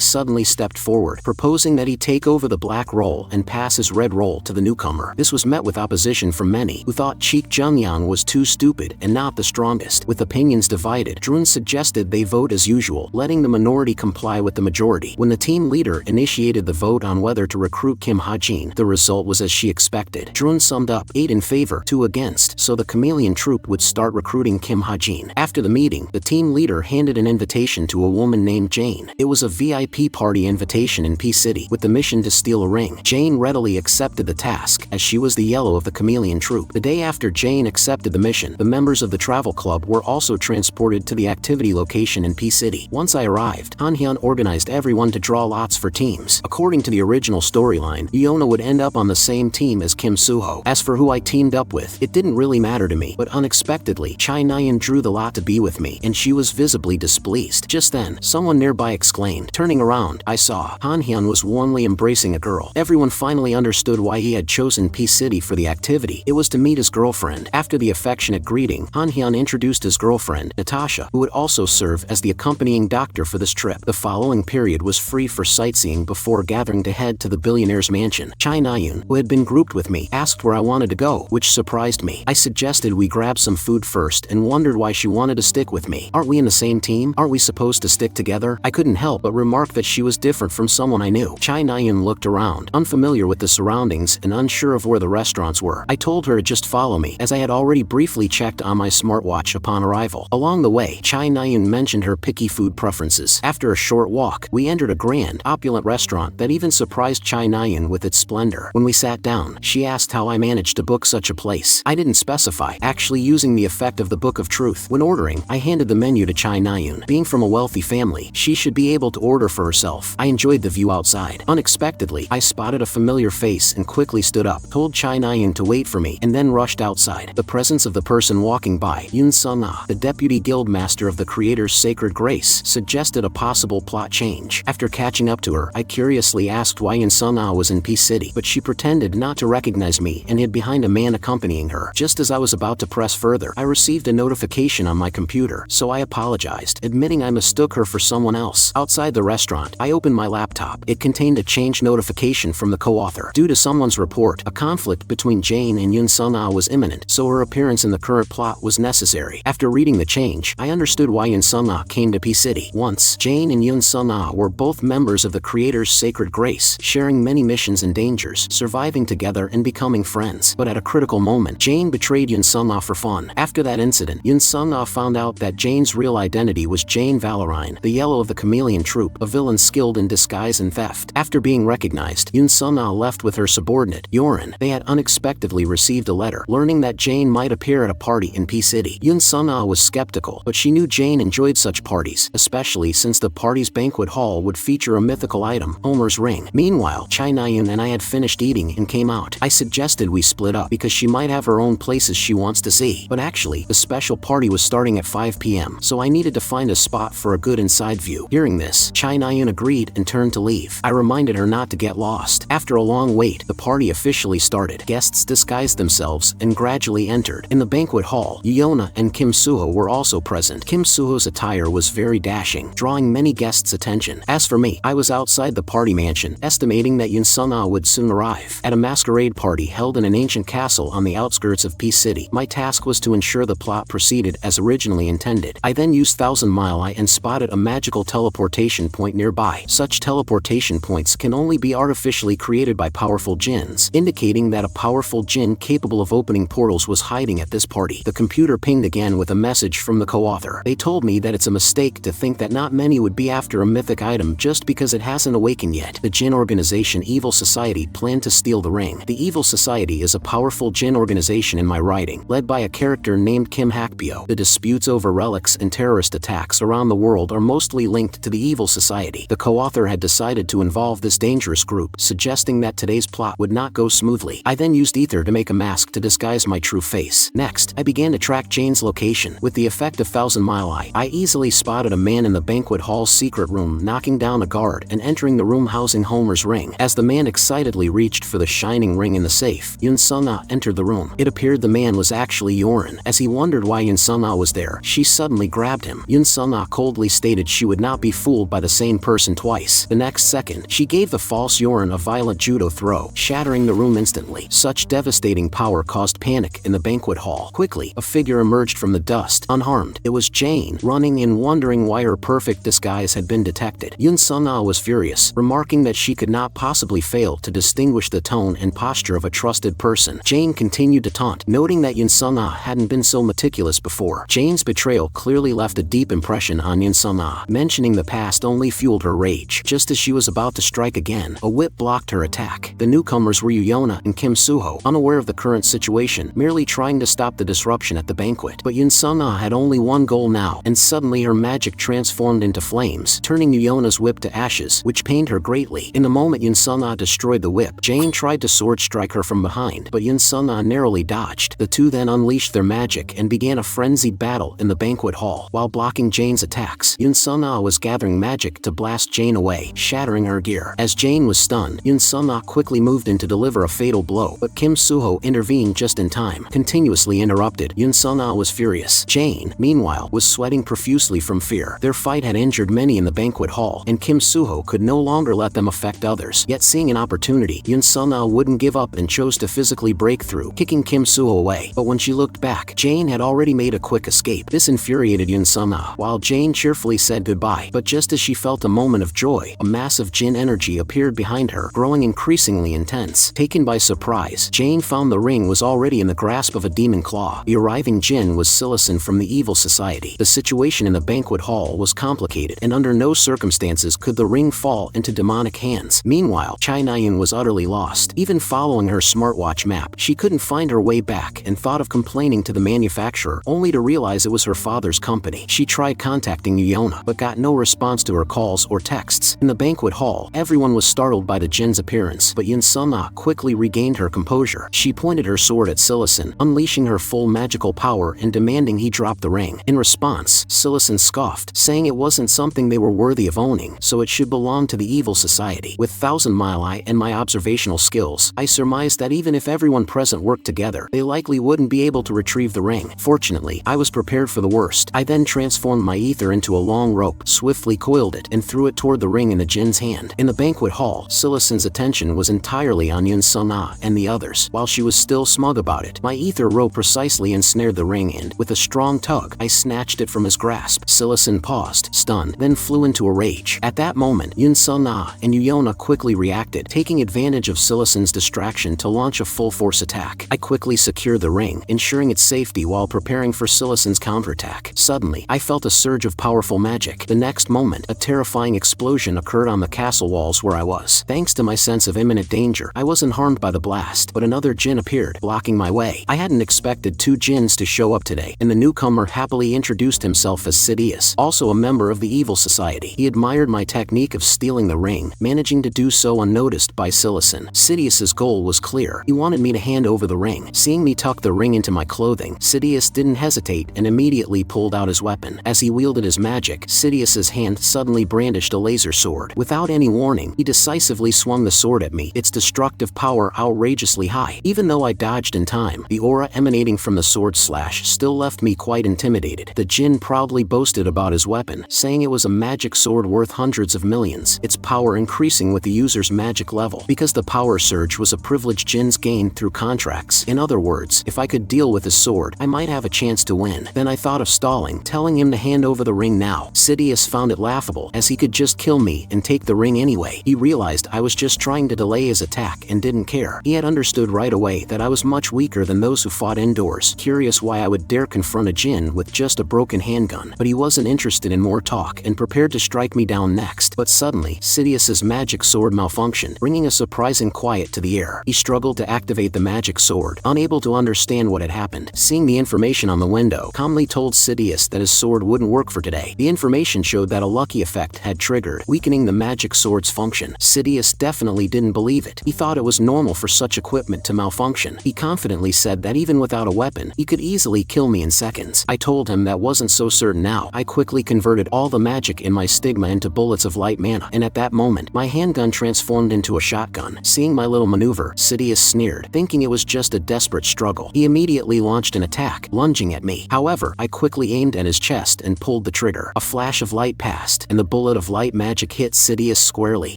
suddenly stepped forward, proposing that he take over the black role and pass his red role to the newcomer. This was met with opposition from many, who thought Cheek Jungyang was too stupid and not the strongest. With opinions divided, Drun suggested they vote as usual, letting the minority comply with the majority. When the team leader initiated the vote on whether to recruit Kim Ha-jin, the result was as she expected. Drun summed up 8 in favor, 2 against, so the chameleon troop would start recruiting Kim Ha-jin. After the meeting, the team leader handed an invitation to a woman named Jane. It was a VIP party invitation in P-City, with the mission to steal a ring. Jane readily accepted the task, as she was the yellow of the chameleon troop. The day after Jane accepted the mission, the members of the travel club were also transported to the activity location in P-City. Once I arrived, Han-hyun organized everyone to draw lots for teams. According to the original storyline, Yeona would end up on the same team as Kim Soo-ho. As for who I teamed up with, it didn't really matter to me, but unexpectedly, Chai Nayeon drew the lot to be with me, and she was visibly displeased. Just then, someone nearby exclaimed. Turning around, I saw Han-hyun was warmly embracing a girl. Everyone finally understood why he had chosen P-City for the activity. It was to meet his girlfriend. After the affectionate greeting, Han-hyun introduced his girlfriend, Natasha, who would also serve as the accompanying doctor for this trip. The following period was free for sightseeing before gathering to head to the billionaire's mansion. Chai Nayeon, who had been grouped with me, asked where I wanted to go, which surprised me. I suggested we grab some food first and wondered why she wanted to stick with me. Aren't we in the same team? Aren't we supposed to stick together? I couldn't help but remark that she was different from someone I knew. Chai Nayeon looked around, unfamiliar with the surroundings and unsure of where the restaurants were. I told her to just follow me, as I had already briefly checked on my smartwatch upon arrival. Along the way, Chai Nayeon mentioned her picky food preferences. After a short walk, we entered a grand, opulent restaurant that even surprised Chai Nayeon with its splendor. When we sat down, she asked how I managed to book such a place. I didn't specify, actually using the effect of the Book of Truth. When ordering, I handed the menu to Chai Nayeon. Being from a wealthy family, she should be able to order for herself. I enjoyed the view outside. Unexpectedly, I spotted a familiar face and quickly stood up, told Chai Nayeon to wait for me, and then rushed outside. The presence of the person walking by, Yoon Sung-ah, the deputy guildmaster of the Creator's Sacred Grace, suggested a possible plot change. After catching up to her, I curiously asked why Yoon Sung-ah was in P-City, but she pretended not to recognize me and hid behind a man accompanying her. Just as I was about to press further, I received a notification on my computer, so I apologized, admitting I mistook her for someone else. Outside the restaurant, I opened my laptop. It contained a change notification from the co-author. Due to someone's report, a conflict between Jane and Yoon Sung-ah was imminent, so her appearance in the current plot was necessary. After reading the change, I understood why Yoon Sung-ah came to P-City. Once, Jane and Yoon Sung-ah were both members of the Creator's Sacred Grace, sharing many missions and dangers, surviving together and becoming friends. But at a critical moment, Jane betrayed Yoon Sung-ah for fun. After that incident, Yoon Sung-ah found out that Jane's real identity was Jane Valorine, the yellow of the chameleon troop, a villain skilled in disguise and theft. After being recognized, Yoon Sung-ah left with her subordinate, Yorin. They had unexpectedly received a letter, learning that Jane might appear at a party in P-City. Yoon Sung-ah was skeptical, but she knew Jane enjoyed such parties, especially since the party's banquet hall would feature a mythical item, Homer's ring. Meanwhile, Chai Nayeon and I had finished eating and came out. I suggested we split up because she might have her own places she wants to see. But actually, the special party was starting at 5 p.m., so I needed to find a spot for a good inside view. Hearing this, Chai Nayeon agreed and turned to leave. I reminded her not to get lost. After a long wait, the party officially started. Guests disguised themselves and gradually entered. In the banquet hall, Yeona and Kim Soo-ho were also present. Kim Soo-ho's attire was very dashing, drawing many guests' attention. As for me, I was outside the party mansion, estimating that Yoon Sung-ah would soon arrive. At a masquerade party held in an ancient castle on the outskirts of P-City, my task was to ensure the plot proceeded as originally intended. I then used Thousand Mile Eye and spotted a magical teleportation point nearby. Such teleportation points can only be artificially created by powerful jinns, indicating that a powerful jinn capable of opening portals was hiding at this party. The computer pinged again with a message from the co-author. They told me that it's a mistake to think that not many would be after a mythic item just because it hasn't awakened yet. The jinn organization Evil Society planned to steal the ring. The Evil Society is a powerful jinn organization in my writing, led by a character named Kim Hakpyo. The disputes over relics and terrorist attacks around the world are mostly linked to the Evil Society. The co-author had decided to involve this dangerous group, suggesting that today's plot would not go smoothly. I then used ether to make a mask to disguise my true face. Next, I began to track Jane's location. With the effect of Thousand Mile Eye, I easily spotted a man in the banquet hall's secret room knocking down a guard and entering the room housing Homer's ring. As the man excitedly reached for the shining ring in the safe, Yun Sung-ah entered the room. It appeared the man was actually Yorin. As he wondered why Yun Sung-ah was there, she suddenly grabbed him. Yun Sung-ah coldly stated she would not be fooled by the same person twice. The next second, she gave the false Yorin a violent judo throw, shattering the room instantly. Such devastating power caused panic in the banquet hall. Quickly, a figure emerged from the dust, unharmed. It was Jane, running and wondering why her perfect disguise had been detected. Yun Sung-ah was furious, remarking that she could not possibly fail to distinguish the tone and posture of a trusted person. Jane continued to taunt, noting that Yun Sung-ah hadn't been so meticulous before. Jane's betrayal clearly left a deep impression on Yun Sung-ah. Mentioning the past only fueled her rage. Just as she was about to strike again, a whip blocked her attack. The newcomers were Yuyona and Kim Suho, unaware of the current situation, merely trying to stop the disruption at the banquet. But Yun Sung-ah had only one goal now, and suddenly her magic transformed into flames, turning Yuyona's whip to ashes, which pained her greatly. In the moment Yun Sung-ah destroyed the whip, Jane tried to sword strike her from behind, but Yun Sung-ah narrowly dodged. The two then unleashed their magic and began a frenzied battle in the banquet hall. While blocking Jane's attacks, Yun Sung-ah was gathering magic to blast Jane away, shattering her gear. As Jane was stunned, Yun Sung-ah quickly moved in to deliver a fatal blow, but Kim Suho intervened just in time. Continuously interrupted, Yun Sung-ah was furious. Jane, meanwhile, was sweating profusely from fear. Their fight had injured many in the banquet hall, and Kim Suho could no longer let them affect others. Yet seeing an opportunity, Yun Sung-ah wouldn't give up and chose to physically break through, kicking Kim Suho away. But when she looked back, Jane had already made a quick escape. This infuriated Yun Sung-ah, while Jane cheerfully said goodbye. But just as she felt a moment of joy, a massive Jin energy appeared behind her, growing increasingly intense. Taken by surprise, Jane found the ring was already in the grasp of a demon claw. The arriving Jin was Silison from the Evil Society. The situation in the banquet hall was complicated, and under no circumstances could the ring fall into demonic hands. Meanwhile, Chai Nayan was utterly lost. Even following her smartwatch map, she couldn't find her way back and thought of complaining to the manufacturer, only to realize it was her father's company. She tried contacting Yuyona, but got no response to her calls or texts. In the banquet hall, everyone was startled by the Jin's appearance, but Yun Sung-ah quickly regained her composure. She pointed her sword at Silison, unleashing her full magical power and demanding he drop the ring. In response, Silison scoffed, saying it wasn't something they were worthy of owning, so it should belong to the Evil Society. With Thousand Mile Eye and my observational skills, I surmised that even if everyone present worked together, they likely wouldn't be able to retrieve the ring. Fortunately, I was prepared for the worst. I then transformed my ether into a long rope, swiftly coiled it, and threw it toward the ring in the Jin's hand. In the banquet hall, Silison's attention was entirely on Yun Sung-ah and the others. While she was still smug about it, my ether rope precisely ensnared the ring and, with a strong tug, I snatched it from his grasp. Silison paused, stunned, then flew into a rage. At that moment, Yun Sung-ah and Yuyona quickly reacted, taking advantage of Silison's distraction to launch a full-force attack. I quickly secured the ring, ensuring its safety while preparing for Silison's counterattack. Suddenly, I felt a surge of powerful magic. The next moment, a terrifying explosion occurred on the castle walls where I was. Thanks to my sense of imminent danger, I wasn't harmed by the blast, but another Jin appeared, blocking my way. I hadn't expected two Jins to show up today, and the newcomer happily introduced himself as Sidious, also a member of the Evil Society. He admired my technique of stealing the ring, managing to do so unnoticed by Silison. Sidious's goal was clear. He wanted me to hand over the ring. Seeing me tuck the ring into my clothing, Sidious didn't hesitate and immediately pulled out his weapon. As he wielded his magic, Sidious's hand suddenly brandished a laser sword. Without any warning, he decisively swung the sword at me, its destructive power outrageously high. Even though I dodged in time, the aura emanating from the sword slash still left me quite intimidated. The Jin proudly boasted about his weapon, saying it was a magic sword worth hundreds of millions, its power increasing with the user's magic level. Because the power surge was a privilege Jin's gained through contracts. In other words, if I could deal with his sword, I might have a chance to win. Then I thought of stalling, telling him to hand over the ring now. Sidious found it laughable, as he could just kill me and take the ring anyway. He realized I was just trying to delay his attack and didn't care. He had understood right away that I was much weaker than those who fought indoors, curious why I would dare confront a Jin with just a broken handgun. But he wasn't interested in more talk and prepared to strike me down next. But suddenly, Sidious's magic sword malfunctioned, bringing a surprising quiet to the air. He struggled to activate the magic sword, unable to understand what had happened. Seeing the information on the window, calmly told Sidious that his sword wouldn't work for today. The information showed that a lucky effect had triggered, weakening the magic sword's function. Sidious definitely didn't believe it. He thought it was normal for such equipment to malfunction. He confidently said that even without a weapon, he could easily kill me in seconds. I told him that wasn't so certain now. I quickly converted all the magic in my stigma into bullets of light mana, and at that moment, my handgun transformed into a shotgun. Seeing my little maneuver, Sidious sneered, thinking it was just a desperate struggle. He immediately launched an attack, lunging at me. However, I quickly aimed at his chest and pulled the trigger. A flash of light passed, and the bullet of light magic hit Sidious squarely,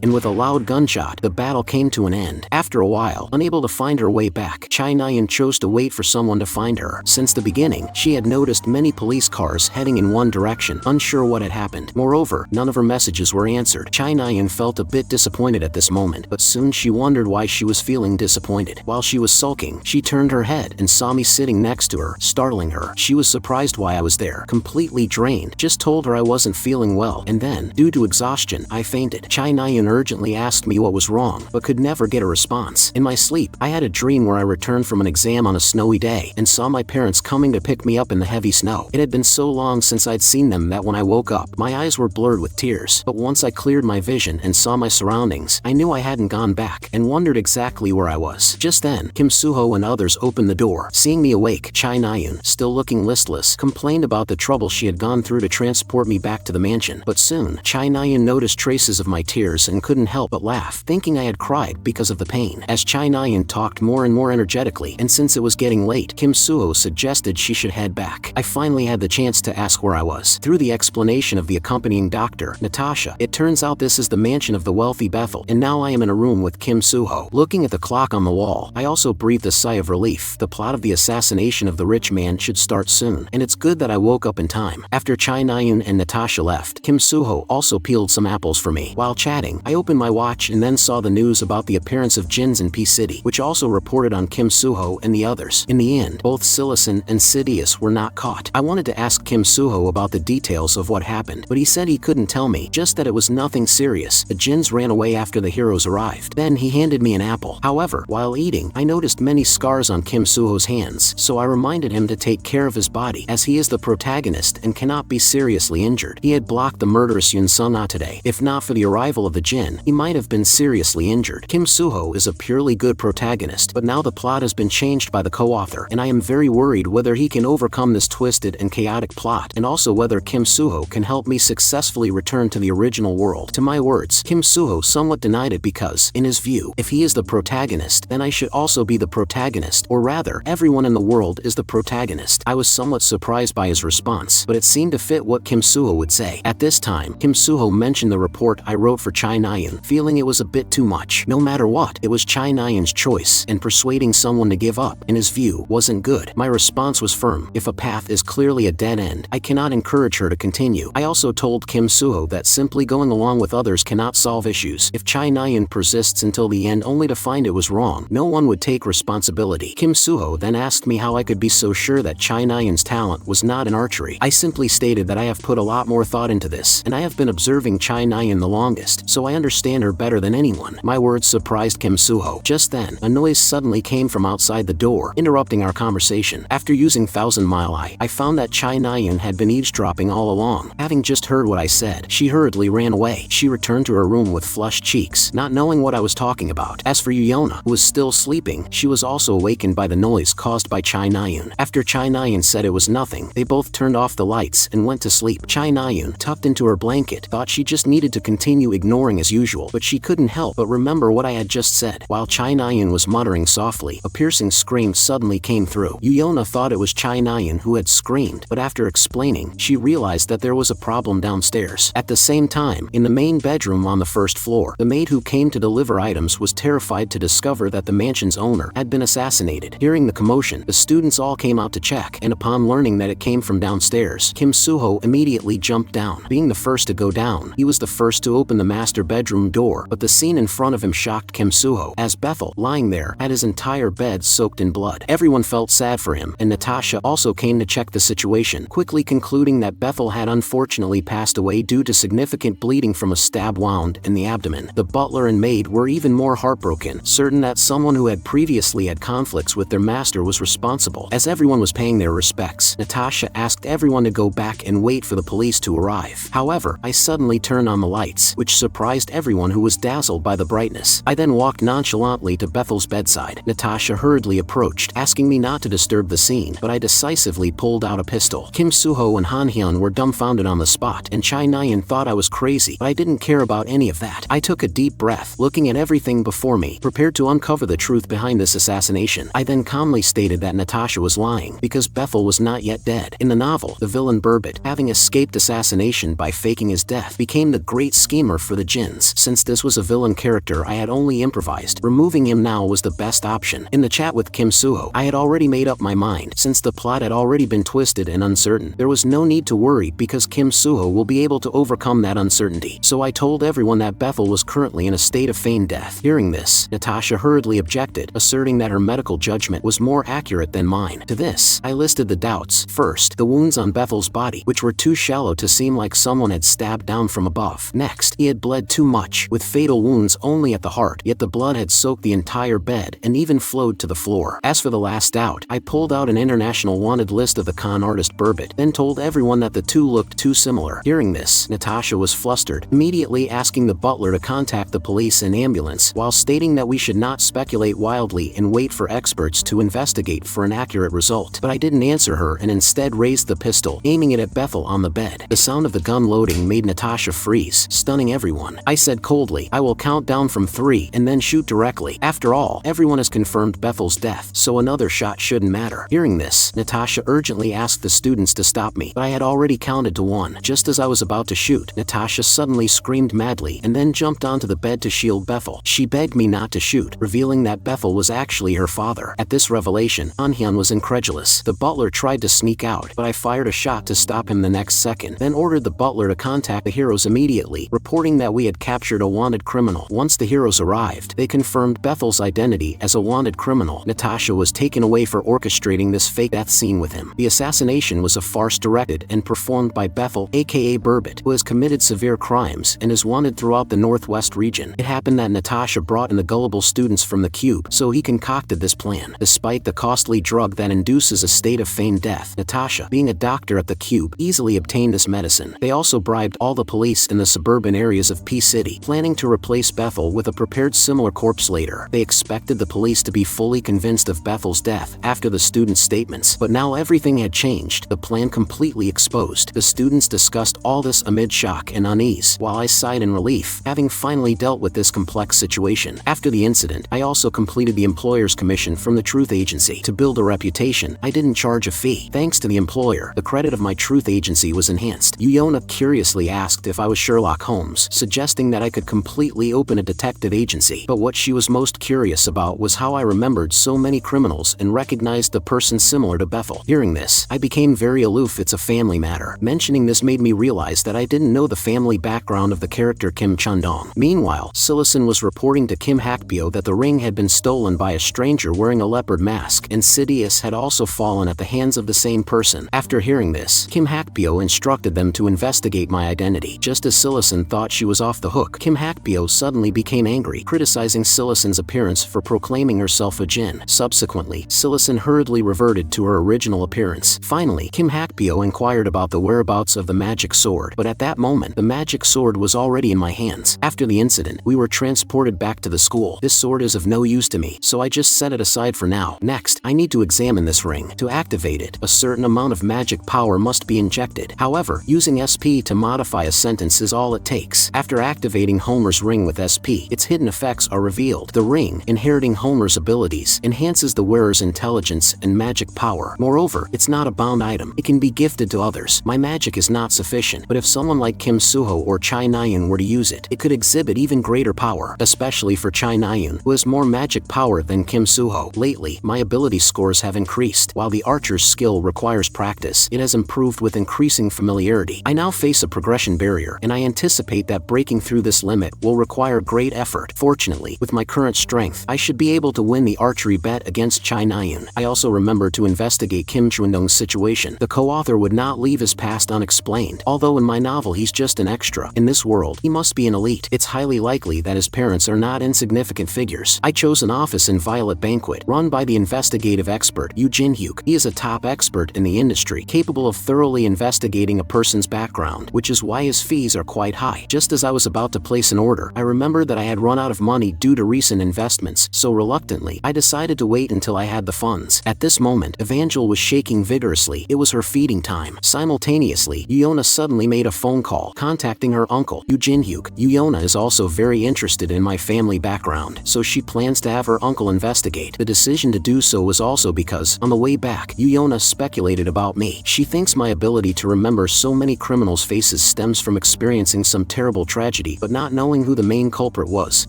and with a loud gunshot, the battle came to an end. After a while, unable to find her way back, Chai Nyan chose to wait for someone to find her. Since the beginning, she had noticed many police cars heading in one direction, unsure what had happened. Moreover, none of her messages were answered. Chai Nyan felt a bit disappointed at this moment, but soon she wondered why she was feeling disappointed. While she was sulking, she turned her head and saw me sitting next to her, startling her. She was surprised why I was there, completely drained. Just told her I wasn't feeling well, and then, due to exhaustion, I fainted. Chai Nyan urgently asked me what was wrong, but could never get a response. In my sleep, I had a dream where I returned from an exam on a snowy day, and saw my parents coming to pick me up in the heavy snow. It had been so long since I'd seen them that when I woke up, my eyes were blurred with tears. But once I cleared my vision and saw my surroundings, I knew I hadn't gone back, and wondered exactly where I was. Just then, Kim Suho and others opened the door. Seeing me awake, Chai Nyan, still looking listless, complained about the trouble she had gone through to transport me back to the mansion. But soon, Chai Nyan noticed traces of my tears and couldn't help but laugh, thinking I had cried because of the pain. As Chai Nyan talked more and more energetically, and since it was getting late, Kim Suho suggested she should head back. I finally had the chance to ask where I was. Through the explanation of the accompanying doctor, Natasha, it turns out this is the mansion of the wealthy Bethel, and now I am in a room with Kim Suho. Looking at the clock on the wall, I also breathed a sigh of relief. The plot of the assassination of the rich man should start soon, and it's good that I woke up in time. After Chai Nyan and Natasha left, Kim Suho also peeled some apples for me. While chatting, I opened my watch and then saw the news about the appearance of Jins in P City, which also reported on Kim Suho and the others. In the end, both Silicon and Sidious were not caught. I wanted to ask Kim Suho about the details of what happened, but he said he couldn't tell me, just that it was nothing serious. The Jins ran away after the heroes arrived. Then he handed me an apple. However, while eating, I noticed many scars on Kim Suho's hands, so I reminded him to take care of his body, as he is the protagonist and cannot be seriously injured. He had blocked the murderous Yun Suna today. If not for the arrival of the Jin, he might have been seriously injured. Kim Suho is a purely good protagonist, but now the plot has been changed by the co-author, and I am very worried whether he can overcome this twisted and chaotic plot, and also whether Kim Suho can help me successfully return to the original world. To my words, Kim Suho somewhat denied it because, in his view, if he is the protagonist, then I should also be the protagonist, or rather, everyone in the world is the protagonist. I was somewhat surprised by his response, but it seemed to fit what Kim Suho would say. At this time, Kim Suho mentioned the report I wrote for Chai Nyan, feeling it was a bit too much. No matter what, it was Chai Nyan's choice, and persuading someone to give up, in his view, wasn't good. My response was firm. If a path is clearly a dead end, I cannot encourage her to continue. I also told Kim Suho that simply going along with others cannot solve issues. If Chai Nyan persists until the end only to find it was wrong, no one would take responsibility. Kim Suho then asked me how I could be so sure that Chai Nyan's talent was not in archery. I simply stated that I have put a lot more thought into this, and I have been observing Chai Nyan the longest, so I understand her better than anyone. My words surprised Kim Suho. Just then, a noise suddenly came from outside the door, interrupting our conversation. After using Thousand Mile Eye, I found that Chai Nyan had been eavesdropping all along. Having just heard what I said, she hurriedly ran away. She returned to her room with flushed cheeks, not knowing what I was talking about. As for Yuyona, who was still sleeping, she was also awakened by the noise caused by Chai Nyan. After Chai Nyan said it was nothing, they both turned off the lights and went to sleep. Chai Nyan, tucked into her blanket, thought she just needed to continue ignoring as usual, but she couldn't help but remember what I had just said. While Chai Nyan was muttering softly, a piercing scream suddenly came through. Yuyona thought it was Chai Nyan who had screamed, but after explaining, she realized that there was a problem downstairs. At the same time, in the main bedroom on the first floor, the maid who came to deliver items was terrified to discover that the mansion's owner had been assassinated. Hearing the commotion, the students all came out to check, and upon learning that it came from downstairs, Kim Suho immediately jumped down. Being the first to go down, he was the first to open the master bedroom door, but the scene in front of him shocked Kim Suho, as Bethel, lying there, had his entire bed soaked in blood. Everyone felt sad for him, and Natasha also came to check the situation, quickly concluding that Bethel had unfortunately passed away due to significant bleeding from a stab wound in the abdomen. The butler and maid were even more heartbroken, certain that someone who had previously had conflicts with their master was responsible. As everyone was paying their respects, Natasha asked everyone to go back and wait for the police to arrive. However, I suddenly turned on the lights, which surprised everyone who was dazzled by the brightness. I I then walked nonchalantly to Bethel's bedside. Natasha hurriedly approached, asking me not to disturb the scene, but I decisively pulled out a pistol. Kim Suho and Handgun were dumbfounded on the spot, and Chai Nyan thought I was crazy, but I didn't care about any of that. I took a deep breath, looking at everything before me, prepared to uncover the truth behind this assassination. I then calmly stated that Natasha was lying, because Bethel was not yet dead. In the novel, the villain Burbot, having escaped assassination by faking his death, became the great schemer for the Jinns. Since this was a villain character I had only improvised, removing him now was the best option. In the chat with Kim Suho, I had already made up my mind. Since the plot had already been twisted and uncertain, there was no need to worry because Kim Suho will be able to overcome that uncertainty. So I told everyone that Bethel was currently in a state of feigned death. Hearing this, Natasha hurriedly objected, asserting that her medical judgment was more accurate than mine. To this, I listed the doubts. First, the wounds on Bethel's body, which were too shallow to seem like someone had stabbed down from above. Next, he had bled too much, with fatal wounds only at the heart, yet the blood had soaked the entire bed and even flowed to the floor. As for the last doubt, I pulled out an international wanted list of the con artist Burbot, then told everyone that the two looked too similar. Hearing this, Natasha was flustered, immediately asking the butler to contact the police and ambulance, while stating that we should not speculate wildly and wait for experts to investigate for an accurate result. But I didn't answer her and instead raised the pistol, aiming it at Bethel on the bed. The sound of the gun loading made Natasha freeze, stunning everyone. I said coldly, "I will count down from 3 and then shoot directly. After all, everyone has confirmed Bethel's death, so another shot shouldn't matter." Hearing this, Natasha urgently asked the students to stop me, but I had already counted to 1. Just as I was about to shoot, Natasha suddenly screamed madly and then jumped onto the bed to shield Bethel. She begged me not to shoot, revealing that Bethel was actually her father. At this revelation, Anhyun was incredulous. The butler tried to sneak out, but I fired a shot to stop him the next second, then ordered the butler to contact the heroes immediately, reporting that we had captured a wanted criminal. Once the heroes arrived, they confirmed Bethel's identity as a wanted criminal. Natasha was taken away for orchestrating this fake death scene with him. The assassination was a farce directed and performed by Bethel, aka Burbot, who has committed severe crimes and is wanted throughout the Northwest region. It happened that Natasha brought in the gullible students from the cube, so he concocted this plan. Despite the costly drug that induces a state of feigned death, Natasha, being a doctor at the cube, easily obtained this medicine. They also bribed all the police in the suburban areas of P City, planning to replace Bethel with a prepared similar corpse later. They expected the police to be fully convinced of Bethel's death after the students' statements, but now everything had changed, the plan completely exposed. The students discussed all this amid shock and unease, while I sighed in relief, having finally dealt with this complex situation. After the incident, I also completed the employer's commission from the Truth Agency. To build a reputation, I didn't charge a fee. Thanks to the employer, the credit of my Truth Agency was enhanced. Yuyona curiously asked if I was Sherlock Holmes, suggesting that I could completely open a detective agency. But what she was most curious about was how I remembered so many criminals and recognized the person similar to Bethel. Hearing this, I became very aloof. It's a family matter. Mentioning this made me realize that I didn't know the family background of the character Kim Chundong. Meanwhile, Silison was reporting to Kim Hakpyo that the ring had been stolen by a stranger wearing a leopard mask, and Sidious had also fallen at the hands of the same person. After hearing this, Kim Hakpyo instructed them to investigate my identity. Just as Silison thought she was off the hook, Kim Hakpyo suddenly became angry, criticizing Silison's appearance for proclaiming herself a Jin. Subsequently, Silison hurriedly reverted to her original appearance. Finally, Kim Hakpyo inquired about the whereabouts of the magic sword, but at that moment, the magic sword was already in my hands. After the incident, we were transported back to the school. This sword is of no use to me, so I just set it aside for now. Next, I need to examine this ring. To activate it, a certain amount of magic power must be injected. However, using SP to modify a sentence is all it takes. After activating Homer's ring with SP, its hidden effects are revealed. The ring, inheriting Homer's abilities, enhances the wearer's intelligence and magic power. Moreover, it's not a bound item. It can be gifted to others. My magic is not sufficient, but if someone like Kim Suho or Chai Nyan were to use it, it could exhibit even greater power, especially for Chai Nyan, who has more magic power than Kim Suho. Lately, my ability scores have increased. While the archer's skill requires practice, it has improved with increasing familiarity. I now face a progression barrier, and I anticipate that breaking through this limit will require great effort. Fortunately, with my current strength, I should be able to win the archery bet against Chai Nyan. I also remembered to investigate Kim Chundong's situation. The co-author would not leave his past unexplained. Although in my novel he's just an extra, in this world, he must be an elite. It's highly likely that his parents are not insignificant figures. I chose an office in Violet Banquet, run by the investigative expert Yu Jin-hyuk. He is a top expert in the industry, capable of thoroughly investigating a person's background, which is why his fees are quite high. Just as I was about to place an order, I remembered that I had run out of money due to recent investments, so reluctantly, I decided to wait until I had the funds. At this moment, Evangel was shaking vigorously. It was her feeding time. Simultaneously, Yuyona suddenly made a phone call, contacting her uncle, Yu Jinhyuk. Yuyona is also very interested in my family background, so she plans to have her uncle investigate. The decision to do so was also because, on the way back, Yuyona speculated about me. She thinks my ability to remember so many criminals' faces stems from experiencing some terrible tragedy but not knowing who the main culprit was,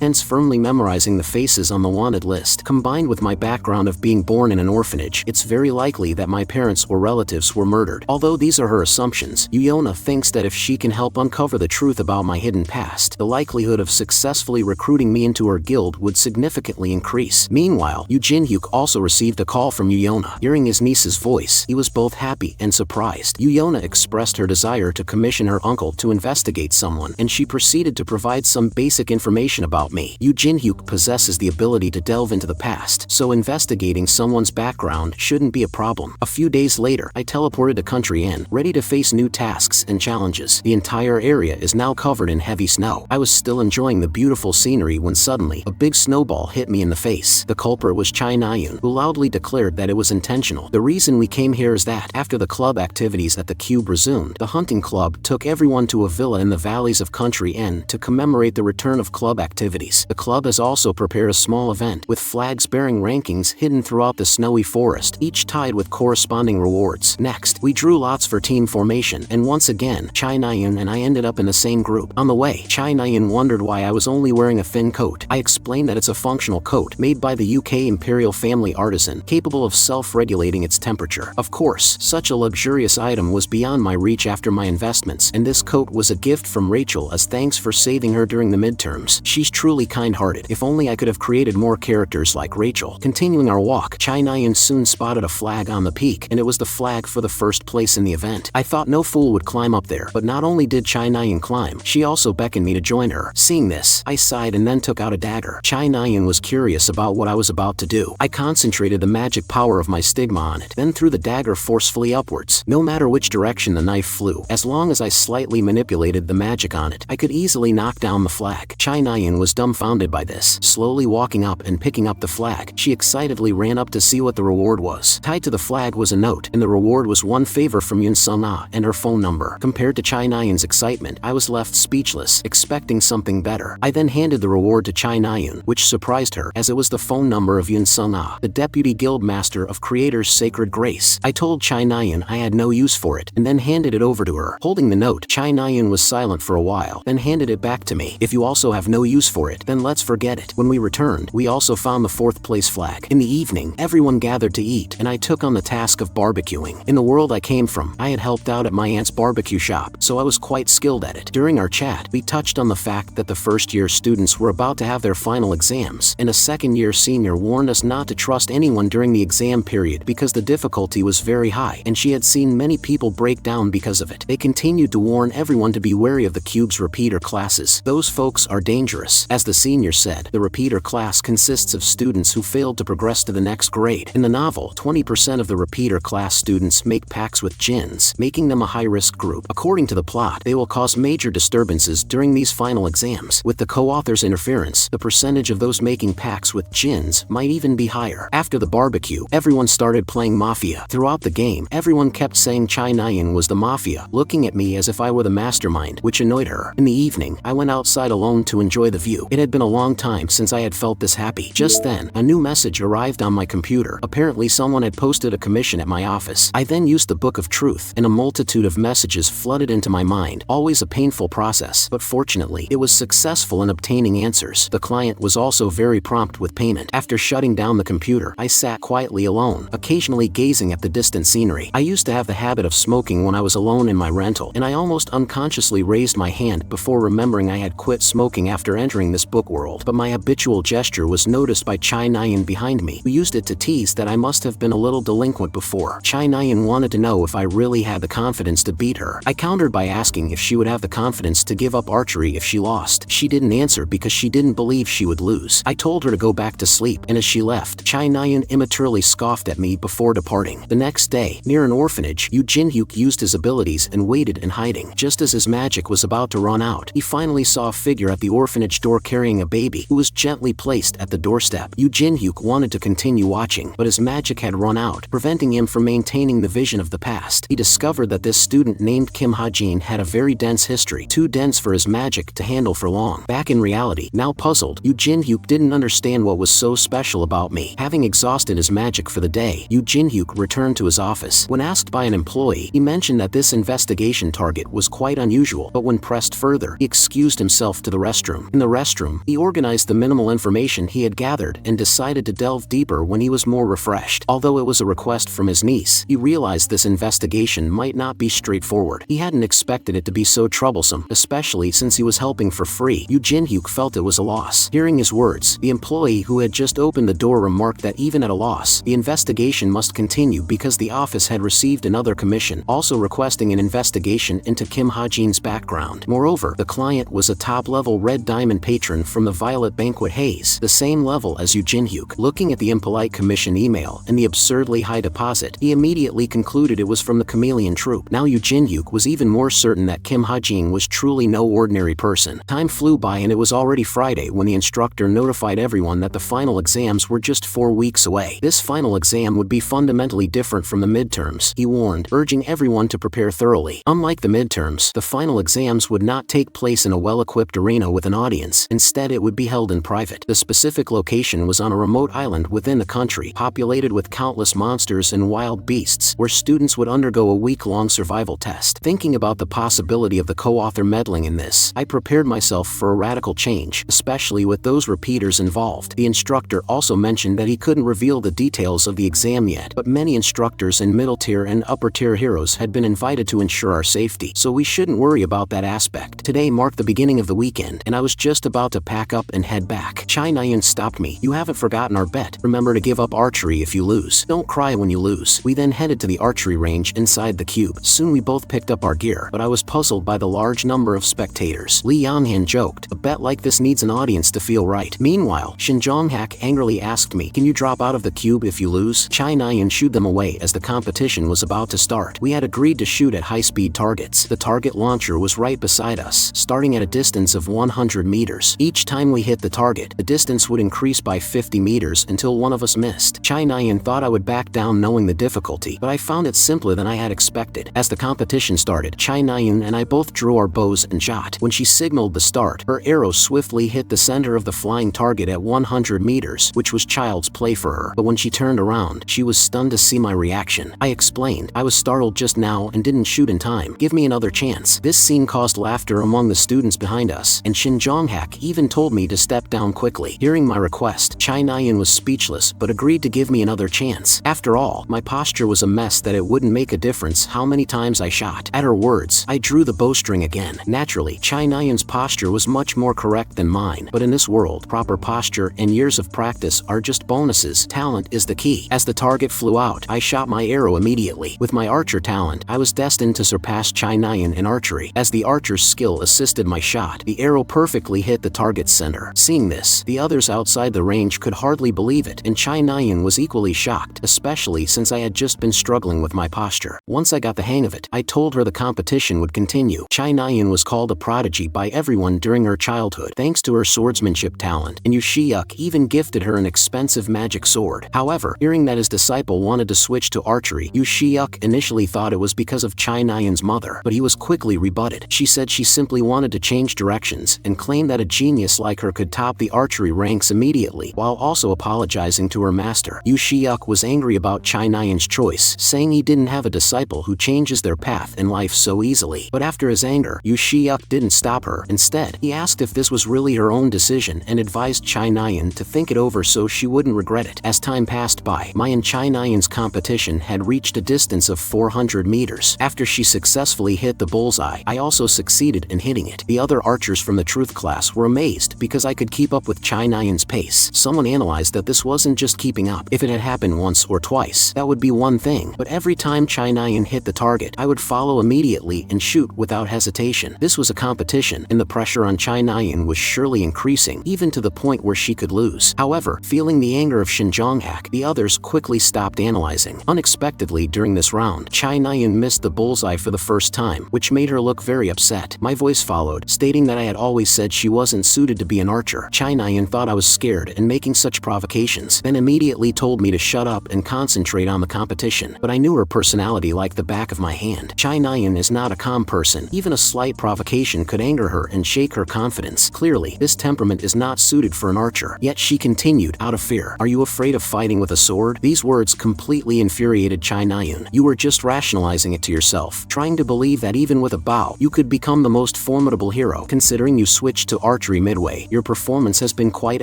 hence firmly memorizing the faces on the wanted list. Combined with my background of being born in an orphanage, it's very likely that my parents or relatives were murdered. Although these are her assumptions, Yuyona thinks that if she can help uncover the truth about my hidden past, the likelihood of successfully recruiting me into her guild would significantly increase. Meanwhile, Yu Jinhyuk also received a call from Yuyona. Hearing his niece's voice, he was both happy and surprised. Yuyona expressed her desire to commission her uncle to investigate someone, and she proceeded to provide some basic information about me. Yu Jinhyuk possesses the ability to delve into the past, so investigating someone's background shouldn't be a problem. A few days later, I teleported to Country Inn, ready to face new tasks and challenges. The entire area is now covered in heavy snow. I was still enjoying the beautiful scenery when suddenly, a big snowball hit me in the face. The culprit was Chai Nayun, who loudly declared that it was intentional. The reason we came here is that, after the club activities at the Cube resumed, the hunting club took everyone to a villa in the valleys of Country Inn to commemorate the return of club activities. The club has also prepared a small event with flags bearing rankings hidden throughout the snowy forest, each tied with corresponding rewards. Next, we drew lots for team formation, and once again, Chai Nayun and I ended up in the same group. On the way, Chai Nayun wondered why I was only wearing a thin coat. I explained that it's a functional coat made by the UK Imperial family artisan, capable of self-regulating its temperature. Of course, such a luxurious item was beyond my reach after my investments, and this coat was a gift from Rachel as thanks for saving her during the midterms. She's truly kind-hearted. If only I could have created more characters like Rachel. Continuing our walk, Chai Nayun soon spotted a flag on the peak, and it was the flag for the first place in the event. I thought no fool would climb up there, but not only did Chai Nayun climb, she also beckoned me to join her. Seeing this, I sighed and then took out a dagger. Chai Nayun was curious about what I was about to do. I concentrated the magic power of my stigma on it, then threw the dagger forcefully upwards. No matter which direction the knife flew, as long as I slightly manipulated the magic on it, I could easily knock down the flag. Chai Nayun was dumbfounded by this. Slowly walking up and picking up the flag, she excitedly ran up to see what the reward was. Tied to the flag was a note, and the reward was one favor from Yun Sung-ah and her phone number. Compared to Chai Nayun's excitement, I was left speechless, expecting something better. I then handed the reward to Chai Nayun, which surprised her, as it was the phone number of Yun Sung-ah, the Deputy Guild Master of Creator's Sacred Grace. I told Chai Nayun I had no use for it, and then handed it over to her. Holding the note, Chai Nayun was silent for a while, then handed it back to me. If you also have no use for it, then let's forget it. When we returned, we also found the 4th place flag. In the evening, everyone gathered to eat, and I took on the task of barbecuing. In the world I came from, I had helped out at my aunt's barbecue shop, so I was quite skilled at it. During our chat, we touched on the fact that the first-year students were about to have their final exams, and a second-year senior warned us not to trust anyone during the exam period because the difficulty was very high, and she had seen many people break down because of it. They continued to warn everyone to be wary of the Cube's repeater classes. Those folks are dangerous. As the senior said, the repeater class consists of students who failed to progress to the next grade. In the novel, 20% of the repeater class students make pacts with jinns, making them a high-risk group. According to the plot, they will cause major disturbances during these final exams. With the co-author's interference, the percentage of those making pacts with jinns might even be higher. After the barbecue, everyone started playing Mafia. Throughout the game, everyone kept saying Chai Nayun was the Mafia, looking at me as if I were the mastermind, which annoyed her. In the evening, I went outside alone to enjoy the view. It had been a long time since I had felt this happy. Just then, a new message arrived on my computer. Apparently someone had posted a commission at my office. I then used the Book of Truth, and a multitude of messages flooded into my mind. Always a painful process, but fortunately, it was successful in obtaining answers. The client was also very prompt with payment. After shutting down the computer, I sat quietly alone, occasionally gazing at the distant scenery. I used to have the habit of smoking when I was alone in my rental, and I almost unconsciously raised my hand before remembering I had quit smoking after entering this book world. But my habitual gesture was noticed by Chai Nayun behind me, who used it to tease that I must have been a little delinquent before. Chai Nayun wanted to know if I really had the confidence to beat her. I countered by asking if she would have the confidence to give up archery if she lost. She didn't answer because she didn't believe she would lose. I told her to go back to sleep, and as she left, Chai Nayun immaturely scoffed at me before departing. The next day, near an orphanage, Yu Jinhyuk used his abilities and waited in hiding. Just as his magic was about to run out, he finally saw a figure at the orphanage door carrying a baby who was gently placed at the doorstep. Yu Jin-hyuk wanted to continue watching, but his magic had run out, preventing him from maintaining the vision of the past. He discovered that this student named Kim Ha-jin had a very dense history, too dense for his magic to handle for long. Back in reality, now puzzled, Yu Jin-hyuk didn't understand what was so special about me. Having exhausted his magic for the day, Yu Jin-hyuk returned to his office. When asked by an employee, he mentioned that this investigation target was quite unusual, but when pressed further, he excused himself to the restroom. In the restroom, he organized the minimal information he had gathered and decided to delve deeper when he was more refreshed. Although it was a request from his niece, he realized this investigation might not be straightforward. He hadn't expected it to be so troublesome, especially since he was helping for free. Yu Jin-hyuk felt it was a loss. Hearing his words, the employee who had just opened the door remarked that even at a loss, the investigation must continue because the office had received another commission, also requesting an investigation into Kim Ha-jin's background. Moreover, the client was a top-level Red Diamond patron from the Violet Banquet Haze, the same level as Yu Jin-hyuk. Looking at the impolite commission email and the absurdly high deposit, he immediately concluded it was from the Chameleon Troupe. Now Yu Jin-hyuk was even more certain that Kim Ha-jin was truly no ordinary person. Time flew by and it was already Friday when the instructor notified everyone that the final exams were just 4 weeks away. This final exam would be fundamentally different from the midterms, he warned, urging everyone to prepare thoroughly. Unlike the midterms, the final exams would not take place in a well-equipped arena with an audience. Instead, it would be held in private. The specific location was on a remote island within the country, populated with countless monsters and wild beasts, where students would undergo a week-long survival test. Thinking about the possibility of the co-author meddling in this, I prepared myself for a radical change, especially with those repeaters involved. The instructor also mentioned that he couldn't reveal the details of the exam yet, but many instructors and middle-tier and upper-tier heroes had been invited to ensure our safety, so we shouldn't worry about that aspect. Today marked the beginning of the weekend, and I was just about to pack up and head back. Chai Nayan stopped me. "You haven't forgotten our bet. Remember to give up archery if you lose. Don't cry when you lose." We then headed to the archery range inside the cube. Soon we both picked up our gear, but I was puzzled by the large number of spectators. Li Yanhan joked, "A bet like this needs an audience to feel right." Meanwhile, Shin Jong-hak angrily asked me, "Can you drop out of the cube if you lose?" Chai Nayan shooed them away as the competition was about to start. We had agreed to shoot at high-speed targets. The target launcher was right beside us, starting at a distance of 100 meters. Each time we hit the target, the distance would increase by 50 meters until one of us missed. Chai Nayan thought I would back down knowing the difficulty, but I found it simpler than I had expected. As the competition started, Chai Nayan and I both drew our bows and shot. When she signaled the start, her arrow swiftly hit the center of the flying target at 100 meters, which was child's play for her. But when she turned around, she was stunned to see my reaction. I explained, "I was startled just now and didn't shoot in time. Give me another chance." This scene caused laughter among the students behind us, and Shin Jong-hak even told me to step down quickly. Hearing my request, Chai Nayan was speechless but agreed to give me another chance. After all, my posture was a mess that it wouldn't make a difference how many times I shot. At her words, I drew the bowstring again. Naturally, Chai Nayan's posture was much more correct than mine, but in this world, proper posture and years of practice are just bonuses. Talent is the key. As the target flew out, I shot my arrow immediately. With my archer talent, I was destined to surpass Chai Nayan in archery. As the archer's skill assisted my shot, the arrow perfectly hit the target's center. Seeing this, the others outside the range could hardly believe it, and Chai Nayan was equally shocked, especially since I had just been struggling with my posture. Once I got the hang of it, I told her the competition would continue. Chai Nayan was called a prodigy by everyone during her childhood, thanks to her swordsmanship talent, and Yu Shiyuk even gifted her an expensive magic sword. However, hearing that his disciple wanted to switch to archery, Yu Shiyuk initially thought it was because of Chai Nayan's mother, but he was quickly rebutted. She said she simply wanted to change directions and claimed that a genius like her could top the archery ranks immediately, while also apologizing to her master. Yu Shiyuk was angry about Chai Nayan's choice, saying he didn't have a disciple who changes their path in life so easily. But after his anger, Yu Shiyuk didn't stop her. Instead, he asked if this was really her own decision and advised Chai Nayan to think it over so she wouldn't regret it. As time passed by, my and Chai Nayan's competition had reached a distance of 400 meters. After she successfully hit the bullseye, I also succeeded in hitting it. The other archers from the truth class were amazed because I could keep up with Chai Nayan's pace. Someone analyzed that this wasn't just keeping up. If it had happened once or twice, that would be one thing, but every time Chai Nayan hit the target, I would follow immediately and shoot without hesitation. This was a competition, and the pressure on Chai Nayan was surely increasing, even to the point where she could lose. However, feeling the anger of Shin Jong-hak, the others quickly stopped analyzing. Unexpectedly during this round, Chai Nayan missed the bullseye for the first time, which made her look very upset. My voice followed, stating that I had always said she wasn't wasn't suited to be an archer. Chai Nayan thought I was scared and making such provocations, then immediately told me to shut up and concentrate on the competition. But I knew her personality like the back of my hand. Chai Nayan is not a calm person. Even a slight provocation could anger her and shake her confidence. Clearly, this temperament is not suited for an archer. Yet she continued, out of fear. Are you afraid of fighting with a sword? These words completely infuriated Chai Nayan. You were just rationalizing it to yourself, trying to believe that even with a bow, you could become the most formidable hero. Considering you switched to archery midway, your performance has been quite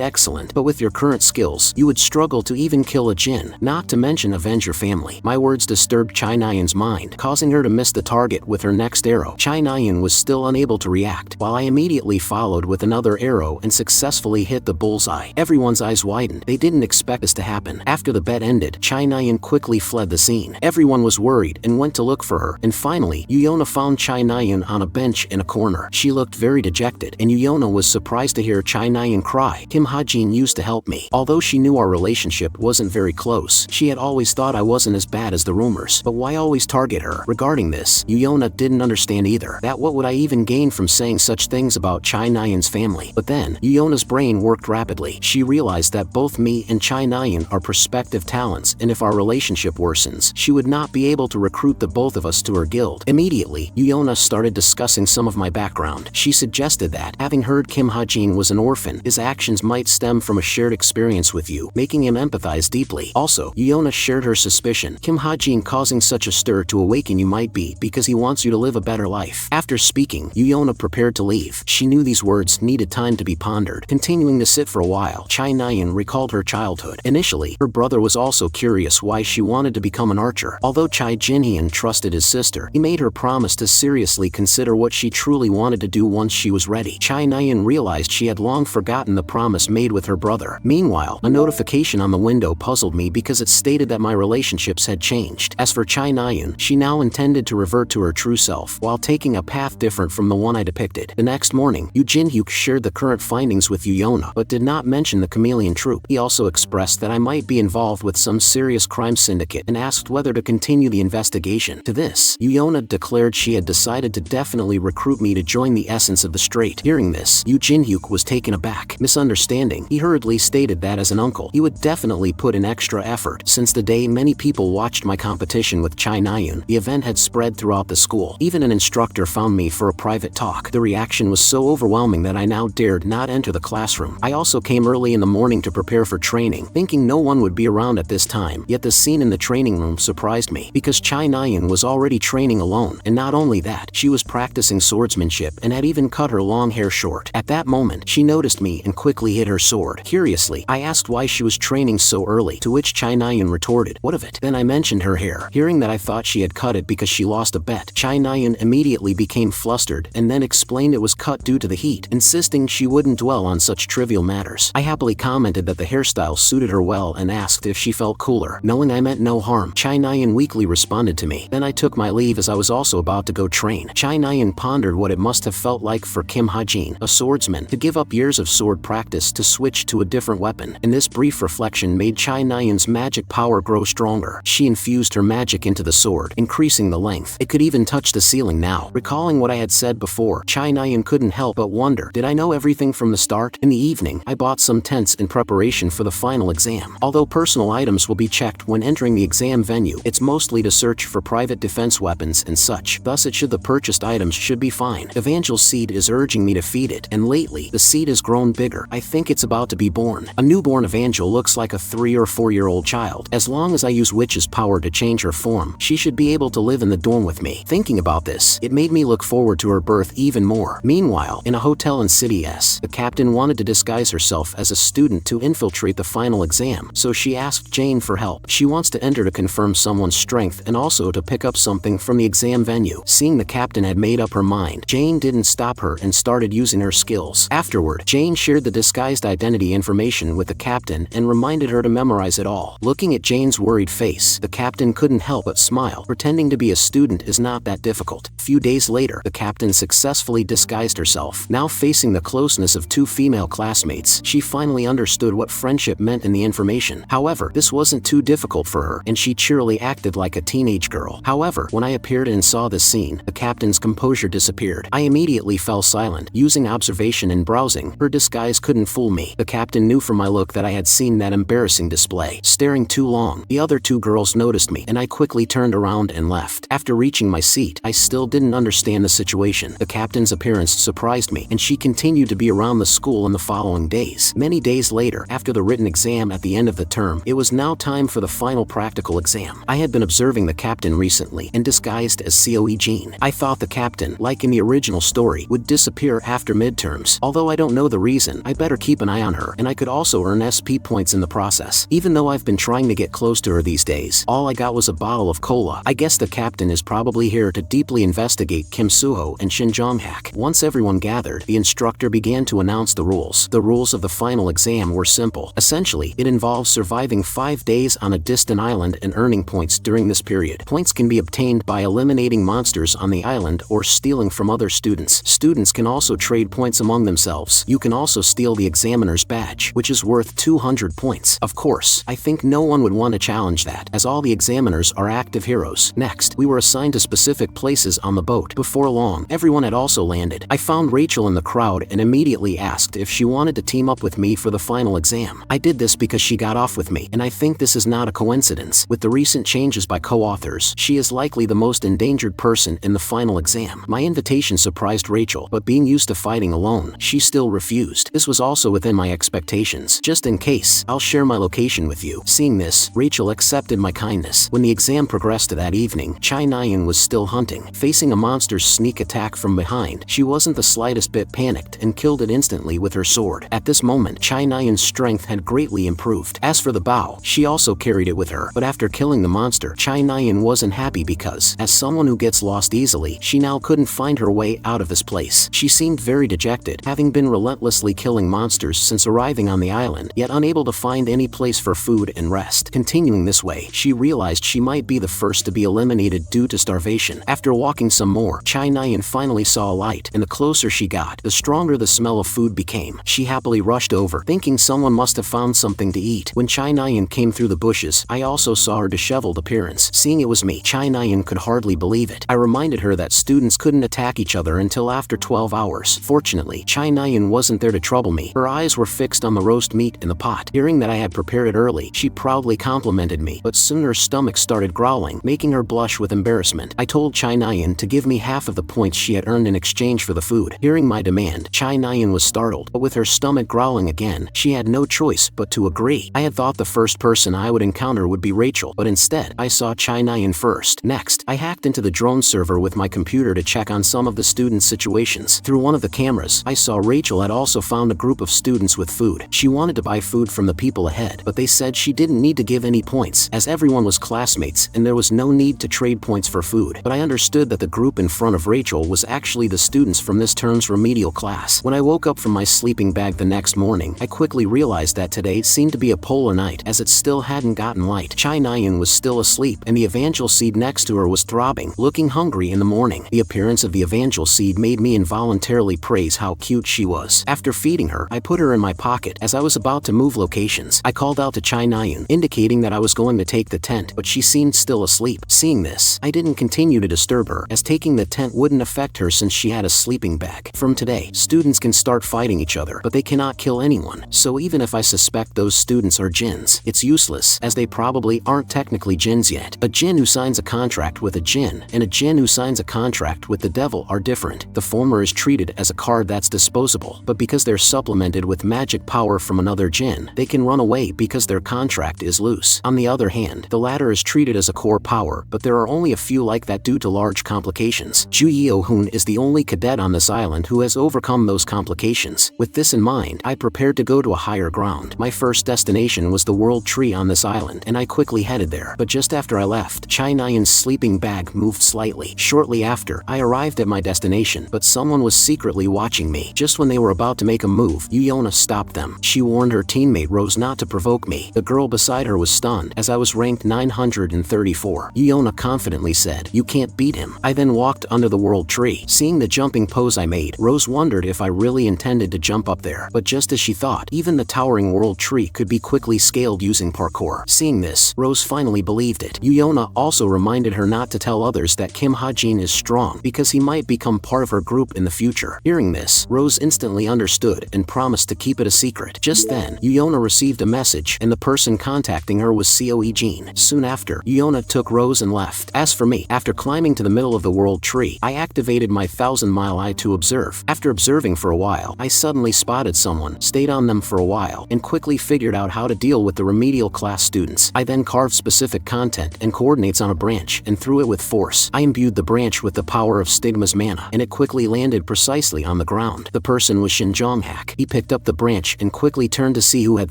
excellent, but with your current skills, you would struggle to even kill a jinn, not to mention avenge your family. My words disturbed Chai Nayan's mind, causing her to miss the target with her next arrow. Chai Nayan was still unable to react, while I immediately followed with another arrow and successfully hit the bullseye. Everyone's eyes widened. They didn't expect this to happen. After the bet ended, Chai Nayan quickly fled the scene. Everyone was worried and went to look for her, and finally, Yuyona found Chai Nayan on a bench in a corner. She looked very dejected, and Yuyona was surprised to hear Chai Nayan cry. Kim Ha-jin used to help me. Although she knew our relationship wasn't very close, she had always thought I wasn't as bad as the rumors. But why always target her? Regarding this, Yuyona didn't understand either. That what would I even gain from saying such things about Chai Nayan's family? But then, Yuyona's brain worked rapidly. She realized that both me and Chai Nayan are prospective talents, and if our relationship worsens, she would not be able to recruit the both of us to her guild. Immediately, Yuyona started discussing some of my background. She suggested that, having heard Kim Ha-jin was an orphan, his actions might stem from a shared experience with you, making him empathize deeply. Also, Yuyona shared her suspicion. Kim Ha-jin causing such a stir to awaken you might be because he wants you to live a better life. After speaking, Yuyona prepared to leave. She knew these words needed time to be pondered. Continuing to sit for a while, Chai Nayan recalled her childhood. Initially, her brother was also curious why she wanted to become an archer. Although Chai Jinhyun trusted his sister, he made her promise to seriously consider what she truly wanted to do once she was ready. Chai Nayan realized she had long forgotten the promise made with her brother. Meanwhile, a notification on the window puzzled me because it stated that my relationships had changed. As for Chai Nayan, she now intended to revert to her true self, while taking a path different from the one I depicted. The next morning, Yu Jinhyuk shared the current findings with Yuyona, but did not mention the chameleon troupe. He also expressed that I might be involved with some serious crime syndicate and asked whether to continue the investigation. To this, Yuyona declared she had decided to definitely recruit me to join the essence of the straight. Hearing this, Yu Jinhyuk was taken aback. Misunderstanding, he hurriedly stated that as an uncle, he would definitely put in extra effort. Since the day many people watched my competition with Chai Nayan, the event had spread throughout the school. Even an instructor found me for a private talk. The reaction was so overwhelming that I now dared not enter the classroom. I also came early in the morning to prepare for training, thinking no one would be around at this time. Yet the scene in the training room surprised me, because Chai Nayan was already training alone, and not only that, she was practicing swordsmanship and had even cut her long hair short. At that moment, she noticed me and quickly hid her sword. Curiously, I asked why she was training so early, to which Chai Nayan retorted, "What of it?" Then I mentioned her hair. Hearing that I thought she had cut it because she lost a bet, Chai Nayan immediately became flustered and then explained it was cut due to the heat, insisting she wouldn't dwell on such trivial matters. I happily commented that the hairstyle suited her well and asked if she felt cooler. Knowing I meant no harm, Chai Nayan weakly responded to me. Then I took my leave as I was also about to go train. Chai Nayan pondered what it must have felt like for Kim Ha-jin, a swordsman, to give up years of sword practice to switch to a different weapon. And this brief reflection made Chai Nayan's magic power grow stronger. She infused her magic into the sword, increasing the length. It could even touch the ceiling now. Recalling what I had said before, Chai Nayan couldn't help but wonder, did I know everything from the start? In the evening, I bought some tents in preparation for the final exam. Although personal items will be checked when entering the exam venue, it's mostly to search for private defense weapons and such. Thus it should the purchased items should be fine. Evangel's seed is urging me to feed it, and lately, the seed has grown bigger. I think it's about to be born. A newborn Evangel looks like a 3 or 4-year-old child. As long as I use witch's power to change her form, she should be able to live in the dorm with me. Thinking about this, it made me look forward to her birth even more. Meanwhile, in a hotel in City S, the captain wanted to disguise herself as a student to infiltrate the final exam, so she asked Jane for help. She wants to enter to confirm someone's strength and also to pick up something from the exam venue. Seeing the captain had made up her mind, Jane didn't stop her and started using her skills. Afterward, Jane shared the disguised identity information with the captain and reminded her to memorize it all. Looking at Jane's worried face, the captain couldn't help but smile. Pretending to be a student is not that difficult. A few days later, the captain successfully disguised herself. Now facing the closeness of 2 female classmates, she finally understood what friendship meant in the information. However, this wasn't too difficult for her, and she cheerily acted like a teenage girl. However, when I appeared and saw this scene, the captain's composure disappeared. I immediately fell silent. Using observation starvation and browsing. Her disguise couldn't fool me. The captain knew from my look that I had seen that embarrassing display. Staring too long, the other two girls noticed me, and I quickly turned around and left. After reaching my seat, I still didn't understand the situation. The captain's appearance surprised me, and she continued to be around the school in the following days. Many days later, after the written exam at the end of the term, it was now time for the final practical exam. I had been observing the captain recently and disguised as Coe Jean. I thought the captain, like in the original story, would disappear after midterms. Although I don't know the reason, I better keep an eye on her, and I could also earn SP points in the process. Even though I've been trying to get close to her these days, all I got was a bottle of cola. I guess the captain is probably here to deeply investigate Kim Suho and Shin Jong-hak. Once everyone gathered, the instructor began to announce the rules. The rules of the final exam were simple. Essentially, it involves surviving 5 days on a distant island and earning points during this period. Points can be obtained by eliminating monsters on the island or stealing from other students. Students can also trade points among themselves. You can also steal the examiner's badge, which is worth 200 points. Of course, I think no one would want to challenge that, as all the examiners are active heroes. Next, we were assigned to specific places on the boat. Before long, everyone had also landed. I found Rachel in the crowd and immediately asked if she wanted to team up with me for the final exam. I did this because she got off with me, and I think this is not a coincidence. With the recent changes by co-authors, she is likely the most endangered person in the final exam. My invitation surprised Rachel, but being used to fighting alone, she still refused. This was also within my expectations. Just in case, I'll share my location with you. Seeing this, Rachel accepted my kindness. When the exam progressed to that evening, Chai Nyan was still hunting. Facing a monster's sneak attack from behind, she wasn't the slightest bit panicked and killed it instantly with her sword. At this moment, Chai Nyan's strength had greatly improved. As for the bow, she also carried it with her, but after killing the monster, Chai Nyan wasn't happy because, as someone who gets lost easily, she now couldn't find her way out of this place. She seemed very dejected, having been relentlessly killing monsters since arriving on the island, yet unable to find any place for food and rest. Continuing this way, she realized she might be the first to be eliminated due to starvation. After walking some more, Chai Nyan finally saw a light, and the closer she got, the stronger the smell of food became. She happily rushed over, thinking someone must have found something to eat. When Chai Nyan came through the bushes, I also saw her disheveled appearance. Seeing it was me, Chai Nyan could hardly believe it. I reminded her that students couldn't attack each other until after 12 hours. Fortunately, Chai Nyan wasn't there to trouble me. Her eyes were fixed on the roast meat in the pot. Hearing that I had prepared it early, she proudly complimented me, but soon her stomach started growling, making her blush with embarrassment. I told Chai Nyan to give me half of the points she had earned in exchange for the food. Hearing my demand, Chai Nyan was startled, but with her stomach growling again, she had no choice but to agree. I had thought the first person I would encounter would be Rachel, but instead, I saw Chai Nyan first. Next, I hacked into the drone server with my computer to check on some of the students' situations. Through one of the cameras, I saw Rachel had also found a group of students with food. She wanted to buy food from the people ahead, but they said she didn't need to give any points, as everyone was classmates and there was no need to trade points for food. But I understood that the group in front of Rachel was actually the students from this term's remedial class. When I woke up from my sleeping bag the next morning, I quickly realized that today seemed to be a polar night, as it still hadn't gotten light. Chai Nyan was still asleep, and the evangel seed next to her was throbbing, looking hungry in the morning. The appearance of the evangel seed made me involuntarily praise how cute she was. After feeding her, I put her in my pocket. As I was about to move locations, I called out to Chai Nyan, indicating that I was going to take the tent, but she seemed still asleep. Seeing this, I didn't continue to disturb her, as taking the tent wouldn't affect her since she had a sleeping bag. From today, students can start fighting each other, but they cannot kill anyone. So even if I suspect those students are jinns, it's useless, as they probably aren't technically jinns yet. A jinn who signs a contract with a jinn and a jinn who signs a contract with the devil are different. The former is treated as a card that's disposable, but because they're supplemented with magic power from another jinn, they can run away because their contract is loose. On the other hand, the latter is treated as a core power, but there are only a few like that due to large complications. Ju Yeo-hoon is the only cadet on this island who has overcome those complications. With this in mind, I prepared to go to a higher ground. My first destination was the World Tree on this island, and I quickly headed there. But just after I left, Chai Nyan's sleeping bag moved slightly. Shortly after, I arrived at my destination, but someone was secretly watching me. Just when they were about to make a move, Yuyona stopped them. She warned her teammate Rose not to provoke me. The girl beside her was stunned, as I was ranked 934. Yuyona confidently said, "You can't beat him." I then walked under the World Tree. Seeing the jumping pose I made, Rose wondered if I really intended to jump up there. But just as she thought, even the towering World Tree could be quickly scaled using parkour. Seeing this, Rose finally believed it. Yuyona also reminded her not to tell others that Kim Ha-jin is strong, because he might become part of her group in the future. Hearing this, this, Rose instantly understood and promised to keep it a secret. Just then, Yuyona received a message, and the person contacting her was Coe Jean. Soon after, Yuyona took Rose and left. As for me, after climbing to the middle of the world tree, I activated my 1,000-mile eye to observe. After observing for a while, I suddenly spotted someone, stayed on them for a while, and quickly figured out how to deal with the remedial class students. I then carved specific content and coordinates on a branch and threw it with force. I imbued the branch with the power of Stigma's mana, and it quickly landed precisely on the ground. The person was Shin Jonghak. He picked up the branch and quickly turned to see who had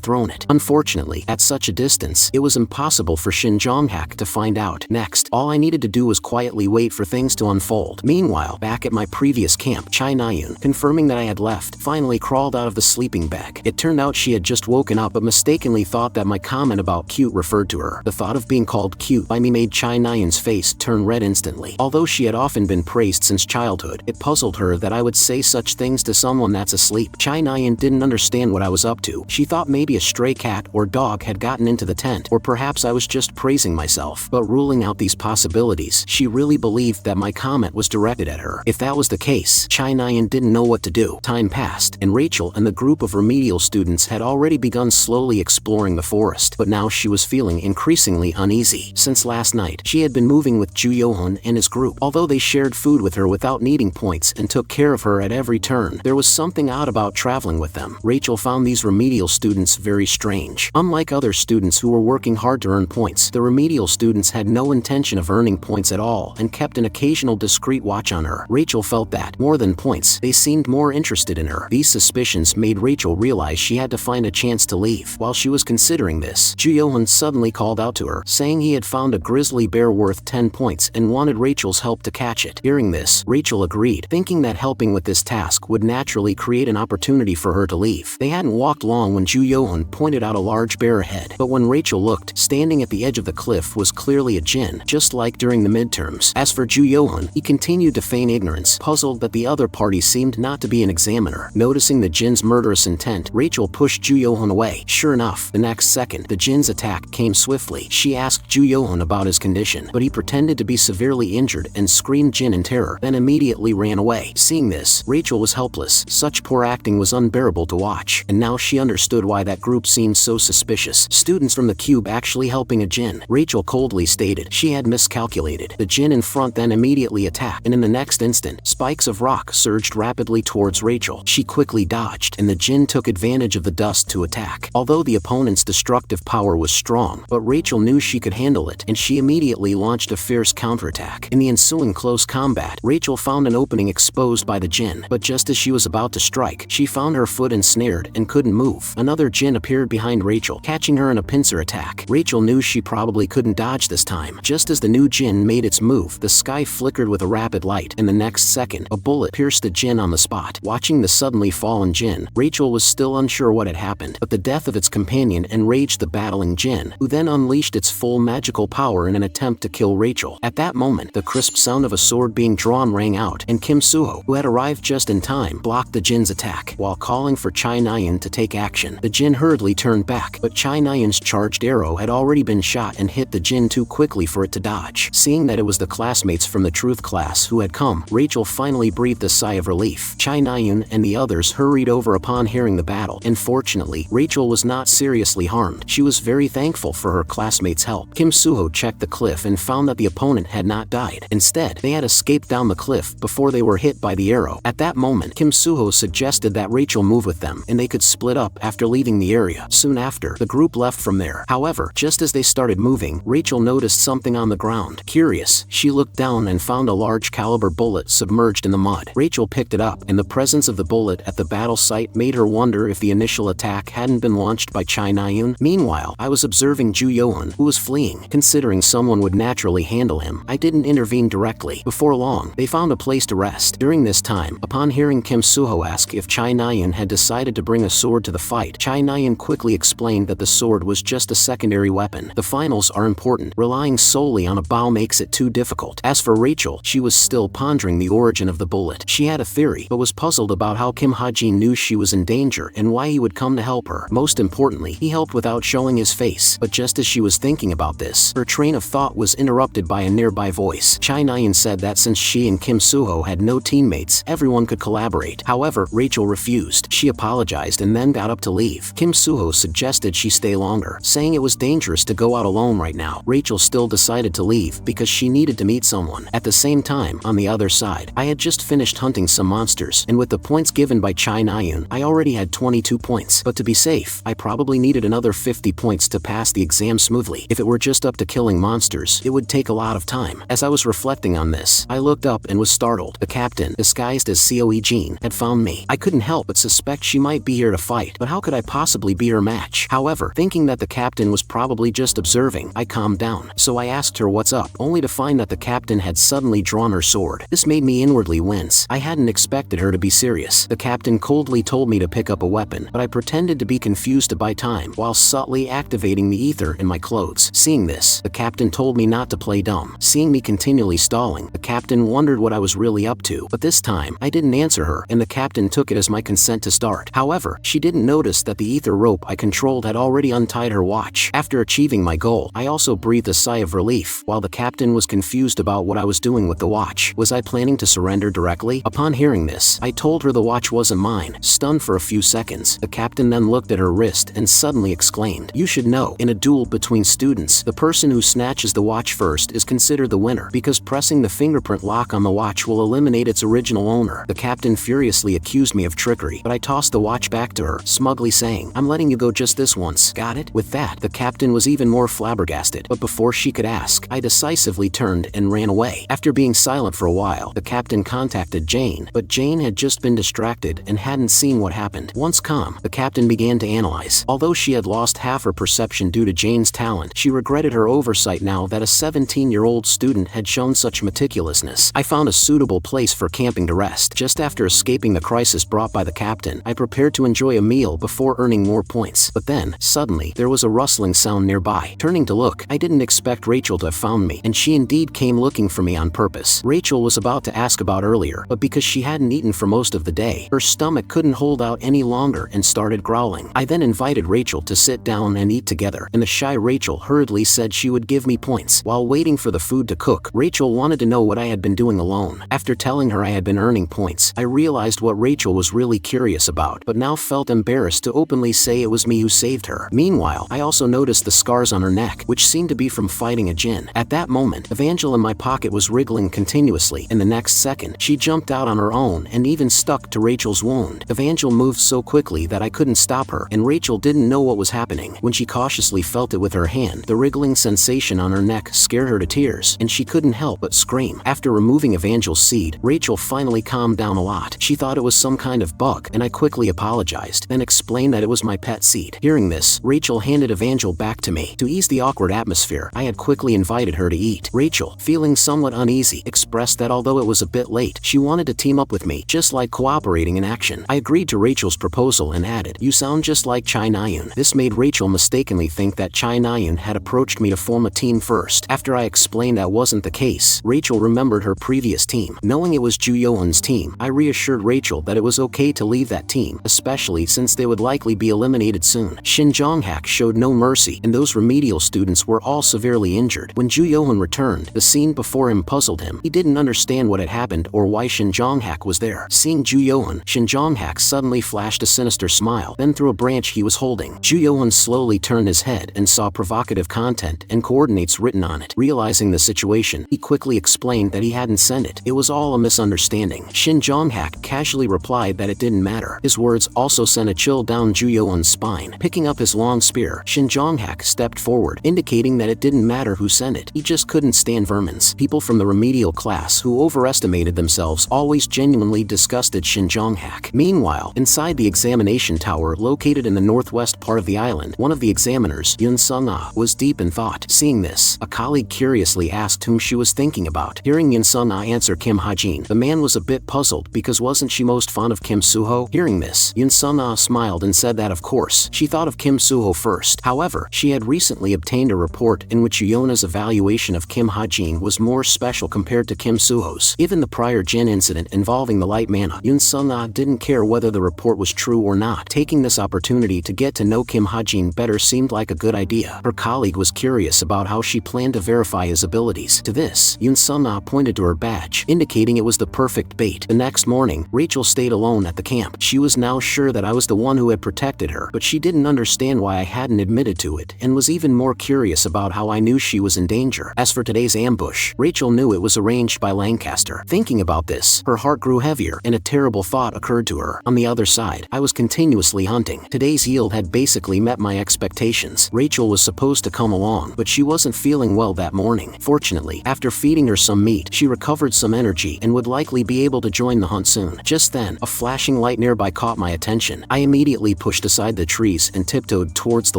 thrown it. Unfortunately, at such a distance, it was impossible for Shin Jonghak to find out. Next, all I needed to do was quietly wait for things to unfold. Meanwhile, back at my previous camp, Chai Nayun, confirming that I had left, finally crawled out of the sleeping bag. It turned out she had just woken up but mistakenly thought that my comment about cute referred to her. The thought of being called cute by me made Chai Nayun's face turn red instantly. Although she had often been praised since childhood, it puzzled her that I would say such things to someone that's asleep. Chai Nayun didn't understand what I was up to. She thought maybe a stray cat or dog had gotten into the tent, or perhaps I was just praising myself. But ruling out these possibilities, she really believed that my comment was directed at her. If that was the case, Chai Nayun didn't know what to do. Time passed, and Rachel and the group of remedial students had already begun slowly exploring the forest, but now she was feeling increasingly uneasy. Since last night, she had been moving with Ju Yohun and his group. Although they shared food with her without needing points and took care of her at every turn, there was something odd about traveling with them. Rachel found these remedial students very strange. Unlike other students who were working hard to earn points, the remedial students had no intention of earning points at all and kept an occasional discreet watch on her. Rachel felt that, more than points, they seemed more interested in her. These suspicions made Rachel realize she had to find a chance to leave. While she was considering this, Ju Yohun suddenly called out to her, saying he had found a grizzly bear worth 10 points and wanted Rachel's help to catch it. Hearing this, Rachel agreed, thinking that helping with this task would naturally create an opportunity for her to leave. They hadn't walked long when Ju Yohun pointed out a large bear ahead, but when Rachel looked, standing at the edge of the cliff was clearly a djinn, just like during the midterms. As for Ju Yohun, he continued to feign ignorance, puzzled that the other party seemed not to be an examiner. Noticing the djinn's murderous intent, Rachel pushed Ju Yohun away. Sure enough, the next second, the djinn's attack came swiftly. She asked Ju Yohun about his condition, but he pretended to be severely injured and screamed Jin in terror, then immediately ran away. Seeing this, Rachel was helpless. Such poor acting was unbearable to watch, and now she understood why that group seemed so suspicious. Students from the cube actually helping a djinn. Rachel coldly stated she had miscalculated. The djinn in front then immediately attacked, and in the next instant, spikes of rock surged rapidly towards Rachel. She quickly dodged, and the djinn took advantage of the dust to attack. Although the opponent's destructive power was strong, but Rachel knew she could handle it, and she immediately launched a fierce counterattack. In the ensuing close combat, Rachel found an opening exposed by the djinn, but just as she was about to strike, she found her foot ensnared and couldn't move. Another djinn appeared behind Rachel, catching her in a pincer attack. Rachel knew she probably couldn't dodge this time. Just as the new djinn made its move, the sky flickered with a rapid light, and the next second, a bullet pierced the djinn on the spot. Watching the suddenly fallen djinn, Rachel was still unsure what had happened, but the death of its companion enraged the battling djinn, who then unleashed its full magical power in an attempt to kill Rachel. At that moment, the crisp sound of a sword being drawn rang out, and Kim Suho, who had arrived just in time, blocked the djinn's attack. While calling for Chai Nayun to take action, the djinn hurriedly turned back, but Chai Nayun's charged arrow had already been shot and hit the djinn too quickly for it to dodge. Seeing that it was the classmates from the truth class who had come, Rachel finally breathed a sigh of relief. Chai Nayun and the others hurried over upon hearing the battle, and fortunately, Rachel was not seriously harmed. She was very thankful for her classmates' help. Kim Suho checked the cliff and found that the opponent had not died. Instead, they had escaped down the cliff before they were hit by the arrow. At that moment, Kim Suho suggested that Rachel move with them, and they could split up after leaving the area. Soon after, the group left from there. However, just as they started moving, Rachel noticed something on the ground. Curious, she looked down and found a large caliber bullet submerged in the mud. Rachel picked it up, and the presence of the bullet at the battle site made her wonder if the initial attack hadn't been launched by Chai Nayun. Meanwhile, I was observing Ju Yohun, who was fleeing. Considering someone would naturally handle him, I didn't intervene directly. Before long, they found a place to rest. During this time, upon hearing Kim Suho ask if Chai Nayun had decided to bring a sword to the fight, Chai Nayun quickly explained that the sword was just a secondary weapon. The finals are important. Relying solely on a bow makes it too difficult. As for Rachel, she was still pondering the origin of the bullet. She had a theory, but was puzzled about how Kim Haji knew she was in danger and why he would come to help her. Most importantly, he helped without showing his face. But just as she was thinking about this, her train of thought was interrupted by a nearby voice. Chai Nayun said that since she and Kim Suho had no teammates, everyone could collaborate. However, Rachel refused. She apologized and then got up to leave. Kim Suho suggested she stay longer, saying it was dangerous to go out alone right now. Rachel still decided to leave because she needed to meet someone. At the same time, on the other side, I had just finished hunting some monsters, and with the points given by Chai Nayun, I already had 22 points. But to be safe, I probably needed another 50 points to pass the exam smoothly. If it were just up to killing monsters, it would take a lot of time. As I was reflecting on this, I looked up and was startled. The captain, disguised as Coe Jean, had found me. I couldn't help but suspect she might be here to fight, but how could I possibly be her match? However, thinking that the captain was probably just observing, I calmed down. So I asked her what's up, only to find that the captain had suddenly drawn her sword. This made me inwardly wince. I hadn't expected her to be serious. The captain coldly told me to pick up a weapon, but I pretended to be confused to buy time while subtly activating the ether in my clothes. Seeing this, the captain told me not to play dumb. Seeing me continually stalling, the captain wondered what I was really up to, but this time, I didn't answer her, and the captain took it as my consent to start. However, she didn't notice that the ether rope I controlled had already untied her watch. After achieving my goal, I also breathed a sigh of relief, while the captain was confused about what I was doing with the watch. Was I planning to surrender directly? Upon hearing this, I told her the watch wasn't mine. Stunned for a few seconds, the captain then looked at her wrist and suddenly exclaimed, "You should know, in a duel between students, the person who snatches the watch first is considered the winner, because pressing the fingerprint lock on the watch will eliminate its original owner." The captain furiously accused me of trickery, but I tossed the watch back to her, smugly saying, "I'm letting you go just this once. Got it?" With that, the captain was even more flabbergasted, but before she could ask, I decisively turned and ran away. After being silent for a while, the captain contacted Jane, but Jane had just been distracted and hadn't seen what happened. Once calm, the captain began to analyze. Although she had lost half her perception due to Jane's talent, she regretted her oversight now that a 17-year-old student had shown such meticulousness. I found a suitable place for camping to rest. Just after escaping the crisis brought by the captain, I prepared to enjoy a meal before earning more points. But then, suddenly, there was a rustling sound nearby. Turning to look, I didn't expect Rachel to have found me, and she indeed came looking for me on purpose. Rachel was about to ask about earlier, but because she hadn't eaten for most of the day, her stomach couldn't hold out any longer and started growling. I then invited Rachel to sit down and eat together, and the shy Rachel hurriedly said she would give me points. While waiting for the food to cook, Rachel wanted to know what I had been doing alone. After telling her I had been earning points, I realized what Rachel was really curious about, but now felt embarrassed to openly say it was me who saved her. Meanwhile, I also noticed the scars on her neck, which seemed to be from fighting a djinn. At that moment, Evangel in my pocket was wriggling continuously, and the next second, she jumped out on her own and even stuck to Rachel's wound. Evangel moved so quickly that I couldn't stop her, and Rachel didn't know what was happening. When she cautiously felt it with her hand, the wriggling sensation on her neck scared her to tears, and she couldn't help but scream. After removing Evangel's seed, Rachel finally calmed down a lot. She thought it was some kind of bug, and I quickly apologized, then explained that it was my pet seed. Hearing this, Rachel handed Evangel back to me. To ease the awkward atmosphere, I had quickly invited her to eat. Rachel, feeling somewhat uneasy, expressed that although it was a bit late, she wanted to team up with me, just like cooperating in action. I agreed to Rachel's proposal and added, "You sound just like Chai Nayun." This made Rachel mistakenly think that Chai Nayun had approached me to form a team first. After I explained that wasn't the case, Rachel remembered her previous team. Knowing it was Ju Yohan's team, I reassured Rachel that it was okay to leave that team, especially since they would likely be eliminated soon. Shin Jong-hak showed no mercy, and those remedial students were all severely injured. When Ju Yohan returned, the scene before him puzzled him. He didn't understand what had happened or why Shin Jong-hak was there. Seeing Ju Yohan, Shin Jong-hak suddenly flashed a sinister smile, then threw a branch he was holding. Ju Yohan slowly turned his head and saw provocative content and coordinates written on it. Realizing the situation, he quickly explained that he hadn't sent it. It was all a misunderstanding. Shin Jong-hak casually replied that it didn't matter. His words also sent a chill down Ju Yohan's spine. Picking up his long spear, Shin Jong-hak stepped forward, indicating that it didn't matter who sent it. He just couldn't stand vermins. People from the remedial class who overestimated themselves always genuinely disgusted Shin Jong-hak. Meanwhile, inside the examination tower located in the northwest part of the island, one of the examiners, Yun Sung-ah, was deep in thought. Seeing this, a colleague curiously asked whom she was thinking about. Hearing Yun Sung-ah answer Kim Ha-jin, the man was a bit puzzled because wasn't she most fond of Kim Suho? Hearing this, Yun Sung-ah smiled and said that of course, she thought of Kim Suho first. However, she had recently obtained a report in which Yuyona's evaluation of Kim Ha-jin was more special compared to Kim Suho's. Given the prior Jin incident involving the light mana, Yun Sung-ah didn't care whether the report was true or not. Taking this opportunity to get to know Kim Ha-jin better seemed like a good idea. Her colleague was curious about how she planned to verify his abilities. To this, Yun Sung-ah pointed to her badge, indicating it was the perfect bait. The next next morning, Rachel stayed alone at the camp. She was now sure that I was the one who had protected her, but she didn't understand why I hadn't admitted to it, and was even more curious about how I knew she was in danger. As for today's ambush, Rachel knew it was arranged by Lancaster. Thinking about this, her heart grew heavier, and a terrible thought occurred to her. On the other side, I was continuously hunting. Today's yield had basically met my expectations. Rachel was supposed to come along, but she wasn't feeling well that morning. Fortunately, after feeding her some meat, she recovered some energy and would likely be able to join the hunt soon. Just then, a flashing light nearby caught my attention. I immediately pushed aside the trees and tiptoed towards the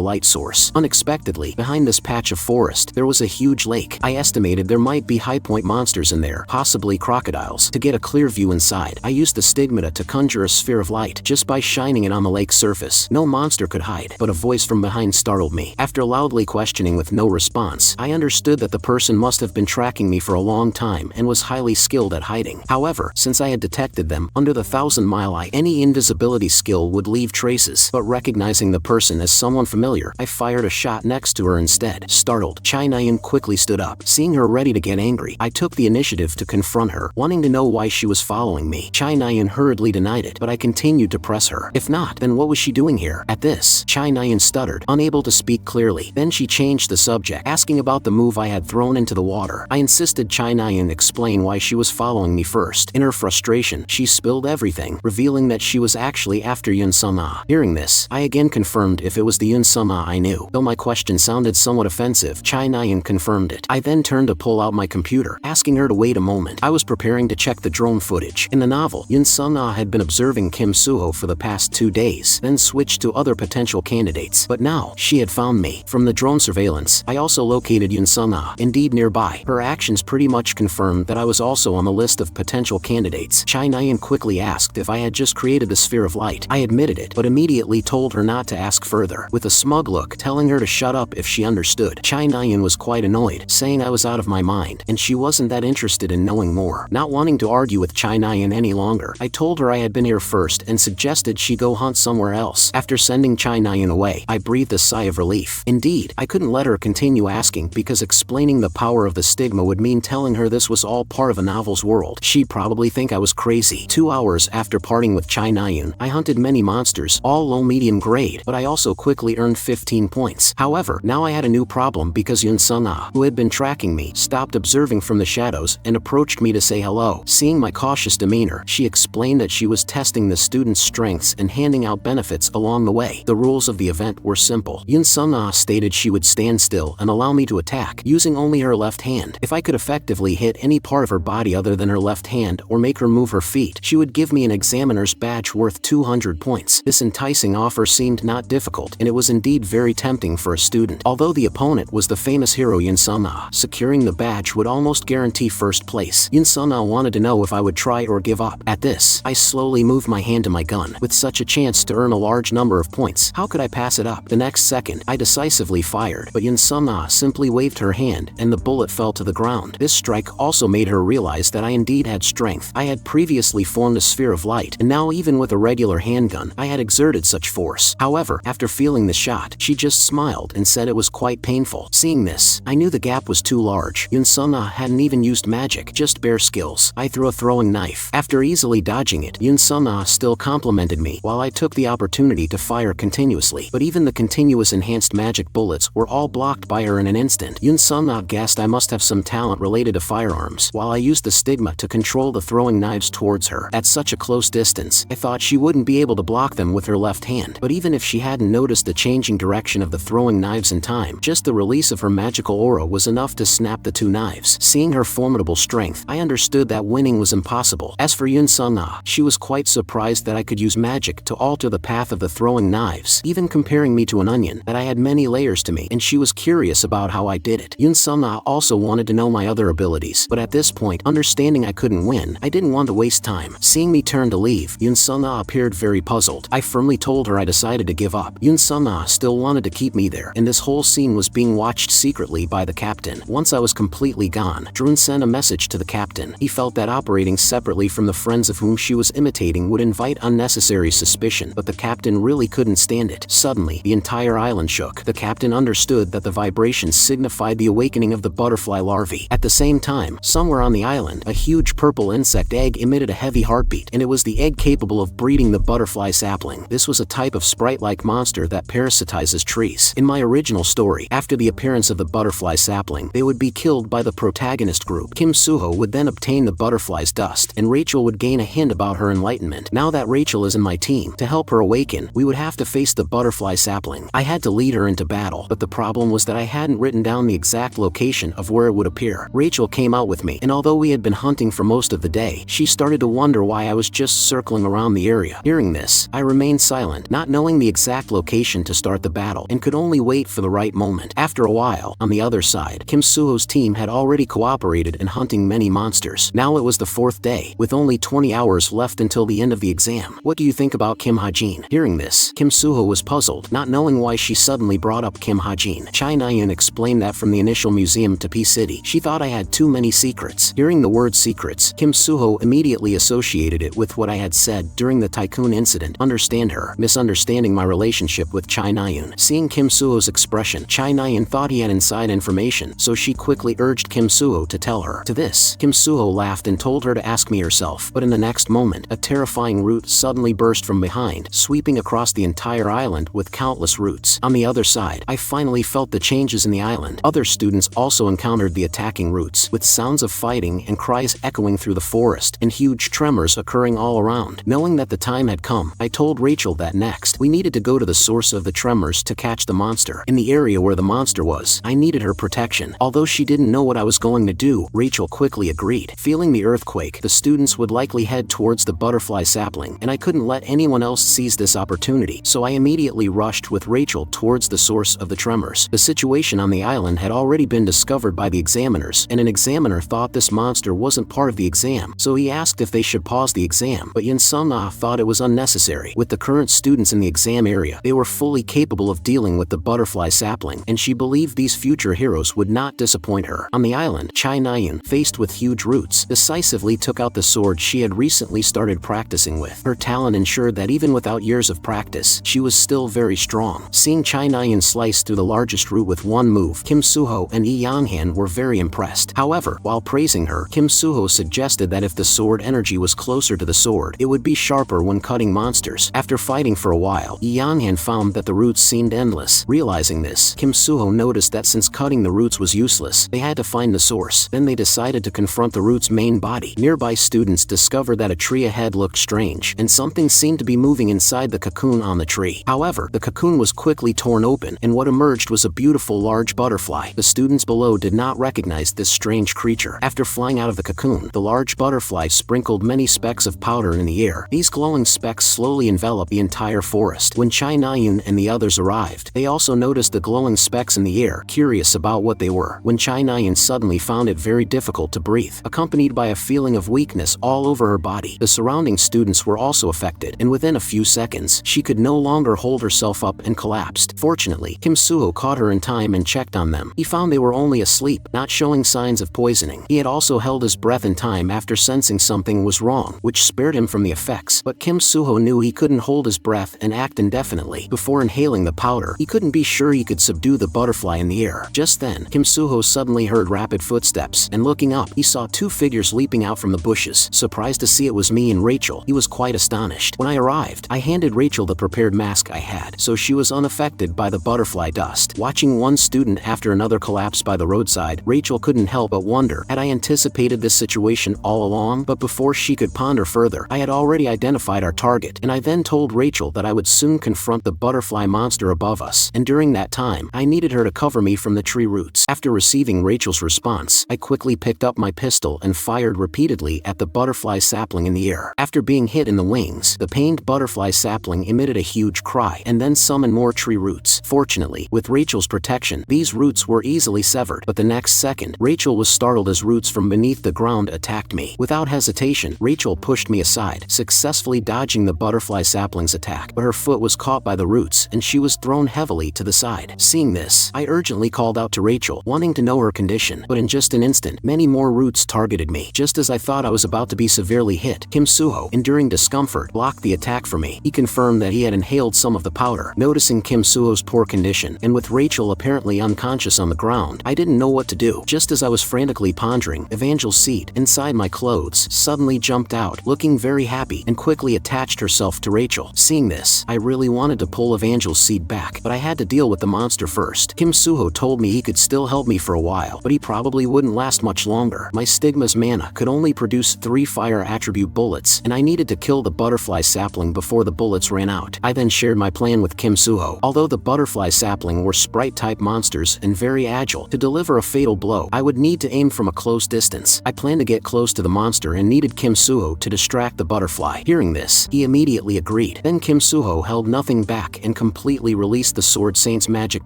light source. Unexpectedly, behind this patch of forest, there was a huge lake. I estimated there might be high point monsters in there, possibly crocodiles. To get a clear view inside, I used the stigmata to conjure a sphere of light. Just by shining it on the lake's surface, no monster could hide, but a voice from behind startled me. After loudly questioning with no response, I understood that the person must have been tracking me for a long time and was highly skilled at hiding. However, since I had detected them, under the 1,000-mile eye, any invisibility skill would leave traces, but recognizing the person as someone familiar, I fired a shot next to her instead. Startled, Chai Nayan quickly stood up. Seeing her ready to get angry, I took the initiative to confront her, wanting to know why she was following me. Chai Nayan hurriedly denied it, but I continued to press her. If not, then what was she doing here? At this, Chai Nayan stuttered, unable to speak clearly. Then she changed the subject, asking about the move I had thrown into the water. I insisted Chai Nayan explain why she was following me first. In her frustration, she spilled everything, revealing that she was actually after Yun Sung-ah. Hearing this, I again confirmed if it was the Yun Sung-ah I knew. Though my question sounded somewhat offensive, Chai Nayan confirmed it. I then turned to pull out my computer, asking her to wait a moment. I was preparing to check the drone footage. In the novel, Yun Sung-ah had been observing Kim Suho for the past 2 days, then switched to other potential candidates. But now, she had found me. From the drone surveillance, I also located Yun Sung-ah, indeed nearby. Her actions pretty much confirmed that I was also on the list of potential candidates. Chai Nayan quickly asked if I had just created the sphere of light. I admitted it, but immediately told her not to ask further, with a smug look telling her to shut up if she understood. Chai Nayan was quite annoyed, saying I was out of my mind, and she wasn't that interested in knowing more. Not wanting to argue with Chai Nayan any longer, I told her I had been here first and suggested she go hunt somewhere else. After sending Chai Nayan away, I breathed a sigh of relief. Indeed, I couldn't let her continue asking because explaining the power of the stigma would mean telling her this was all part of a novel's world. She'd probably think I was crazy. 2 hours after parting with Chai Nayan, I hunted many monsters, all low-medium grade, but I also quickly earned 15 points. However, now I had a new problem because Yun Sung-ah, who had been tracking me, stopped observing from the shadows and approached me to say hello. Seeing my cautious demeanor, she explained that she was testing the students' strengths and handing out benefits along the way. The rules of the event were simple. Yun Sung-ah stated she would stand still and allow me to attack, using only her left hand. If I could effectively hit any part of her body other than her left hand or make her move her feet, she would give me an examiner's badge worth 200 points. This enticing offer seemed not difficult, and it was indeed very tempting for a student. Although the opponent was the famous hero Yun Sung-ah, securing the badge would almost guarantee first place. Yun Sung-ah wanted to know if I would try or give up. At this, I slowly moved my hand to my gun. With such a chance to earn a large number of points, how could I pass it up? The next second, I decisively fired, but Yun Sung-ah simply waved her hand and the bullet fell to the ground. This strike also made her realize that I indeed had strength. I had previously formed a sphere of light, and now even with a regular handgun, I had exerted such force. However, after feeling the shot, she just smiled and said it was quite painful. Seeing this, I knew the gap was too large. Yun Sung-ah hadn't even used magic, just bare skills. I threw a throwing knife. After easily dodging it, Yun Sung-ah still complimented me, while I took the opportunity to fire continuously. But even the continuous enhanced magic bullets were all blocked by her in an instant. Yun Sung-ah guessed I must have some talent related to firearms, while I used the stigma to control the throwing knives towards her. At such a close distance, I thought she wouldn't be able to block them with her left hand. But even if she hadn't noticed the changing direction of the throwing knives in time, just the release of her magical aura was enough to snap the 2 knives. Seeing her formidable strength, I understood that winning was impossible. As for Yun Sung-ah, she was quite surprised that I could use magic to alter the path of the throwing knives, even comparing me to an onion, that I had many layers to me, and she was curious about how I did it. Yun Sung-ah also wanted to know my other abilities, but at this point, understanding I couldn't win, I didn't want to waste time. Seeing me turn to leave, Yun Sung-ah appeared very puzzled. I firmly told her I decided to give up. Yun Sung-ah still wanted to keep me there, and this whole scene was being watched secretly by the captain. Once I was completely gone, Drun sent a message to the captain. He felt that operating separately from the friends of whom she was imitating would invite unnecessary suspicion, but the captain really couldn't stand it. Suddenly, the entire island shook. The captain understood that the vibrations signified the awakening of the butterfly larvae. At the same time, somewhere on the island, a huge purple insect egg emitted a heavy heartbeat, and it was the egg capable of breeding the butterfly sapling. This was a type of sprite-like monster that parasitizes trees. In my original story, after the appearance of the butterfly sapling, they would be killed by the protagonist group. Kim Suho would then obtain the butterfly's dust, and Rachel would gain a hint about her enlightenment. Now that Rachel is in my team, to help her awaken, we would have to face the butterfly sapling. I had to lead her into battle, but the problem was that I hadn't written down the exact location of where it would appear. Rachel came out with me, and although we had been hunting for most of the day, she started to wonder why I was just circling around the area. Hearing this, I remained silent, not knowing the exact location to start the battle, and could only wait for the right moment. After a while, on the other side, Kim Suho's team had already cooperated in hunting many monsters. Now it was the 4th day, with only 20 hours left until the end of the exam. What do you think about Kim Hajin? Hearing this, Kim Suho was puzzled, not knowing why she suddenly brought up Kim Hajin. Chai Nayan explained that from the initial museum to P-City, she thought I had too many secrets. Hearing the word secrets, Kim Suho immediately associated it with what I had said during the tycoon incident. Understand her, misunderstanding my relationship with Chai Nayan. Seeing Kim Suho's expression, Chai Nayan thought he had inside information, so she quickly urged Kim Suho to tell her. To this, Kim Suho laughed and told her to ask me herself, but in the next moment, a terrifying root suddenly burst from behind, sweeping across the entire island with countless roots. On the other side, I finally felt the changes in the island. Other students also encountered the attacking roots, with sounds of fighting and cries echoing through the forest, and huge tremors occurring all around. Knowing that the time had come, I told Rachel that next, we needed to go to the source of the tremors to catch the monster. In the area where the monster was, I needed her protection. Although she didn't know what I was going to do, Rachel quickly agreed. Feeling the earthquake, the students would likely head towards the butterfly sapling, and I couldn't let anyone else seize this opportunity, so I immediately rushed with Rachel towards the source of the tremors. The situation on the island had already been discovered by the examiners, and an examiner thought this monster wasn't part of the exam, so he asked if they should pause the exam, but Yin Sun-na thought it was unnecessary. With the current students in the exam area, they were fully capable of dealing with the butterfly sapling, and she believed these future heroes would not disappoint her. On the island, Chai Nayan, faced with huge roots, decisively took out the sword she had recently started practicing with. Her talent ensured that even without years of practice, she was still very strong. Seeing Chai Nayan slice through the largest root with one move, Kim Suho and Yi Yanghan were very impressed. However, while praising her, Kim Suho suggested that if the sword energy was closer to the sword, it would be sharper when cutting monsters. After fighting for a while, Yi Yanghan found that the roots seemed endless. Realizing this, Kim Suho noticed that since cutting the roots was useless, they had to find the source. Then they decided to confront the root's main body. Nearby students discovered that a tree ahead looked strange, and something seemed to be moving inside the cocoon on the tree. However, the cocoon was quickly torn open, and what emerged was a beautiful large butterfly. The students below did not recognize this strange creature. After flying out of the cocoon, the large butterfly sprinkled many specks of powder in the air. These glowing specks slowly enveloped the entire forest. When Chai Nayan and the others arrived, they also noticed the glowing specks in the air, curious about what they were. When Chai Nayan suddenly found it very difficult to breathe, accompanied by a feeling of weakness all over her body. The surrounding students were also affected, and within a few seconds, she could no longer hold herself up and collapsed. Fortunately, Kim Suho caught her in time and checked on them. He found they were only asleep, not showing signs of poisoning. He had also held his breath in time after sensing something was wrong, which spared him from the effects. But Kim Suho knew he couldn't hold his breath and act indefinitely. Before inhaling the powder, he couldn't be sure he could subdue the butterfly in the air. Just then, Kim Suho suddenly heard rapid footsteps, and looking up, he saw two figures leaping out from the bushes. Surprised to see it was me and Rachel, he was quite astonished. When I arrived, I handed Rachel the prepared mask I had, so she was unaffected by the butterfly dust. Watching one student after another collapse by the roadside, Rachel couldn't help but wonder, had I anticipated this situation all along? But before she could ponder further, I had already identified our target, and I then told Rachel that I would soon confront the butterfly monster above us, and during that time, I needed her to cover me from the tree roots. After receiving Rachel's response, I quickly picked up my pistol and fired repeatedly at the butterfly sapling in the air. After being hit in the wings, the pained butterfly sapling emitted a huge cry, and then summoned more tree roots. Fortunately, with Rachel's protection, these roots were easily severed, but the next second, Rachel was startled as roots from beneath the ground attacked me. Without hesitation, Rachel pushed me aside, successfully dodging the butterfly sapling's attack, but her foot was caught by the roots, and she was thrown heavily to the side. Seeing this, I urgently called out to Rachel, wanting to know her condition, but in just an instant, many more roots targeted me. Just as I thought I was about to be severely hit, Kim Suho, enduring discomfort, blocked the attack for me. He confirmed that he had inhaled some of the powder. Noticing Kim Suho's poor condition, and with Rachel apparently unconscious on the ground, I didn't know what to do. Just as I was frantically pondering, Evangel's seed inside my clothes suddenly jumped out, looking very happy, and quickly attached herself to Rachel. Seeing this, I really wanted to pull Evangel's seed back, but I had to deal with the monster first. Kim Suho told me he could still help me for a while, but he probably wouldn't last much longer. My stigma's mana could only produce 3 fire attribute bullets, and I needed to kill the butterfly sapling before the bullets ran out. I then shared my plan with Kim Suho. Although the butterfly sapling were sprite-type monsters and very agile, to deliver a fatal blow, I would need to aim from a close distance. I planned to get close to the monster and needed Kim Suho to distract the butterfly. Hearing this, he immediately agreed. Then Kim Suho held nothing back and completely released the Sword Saint's magic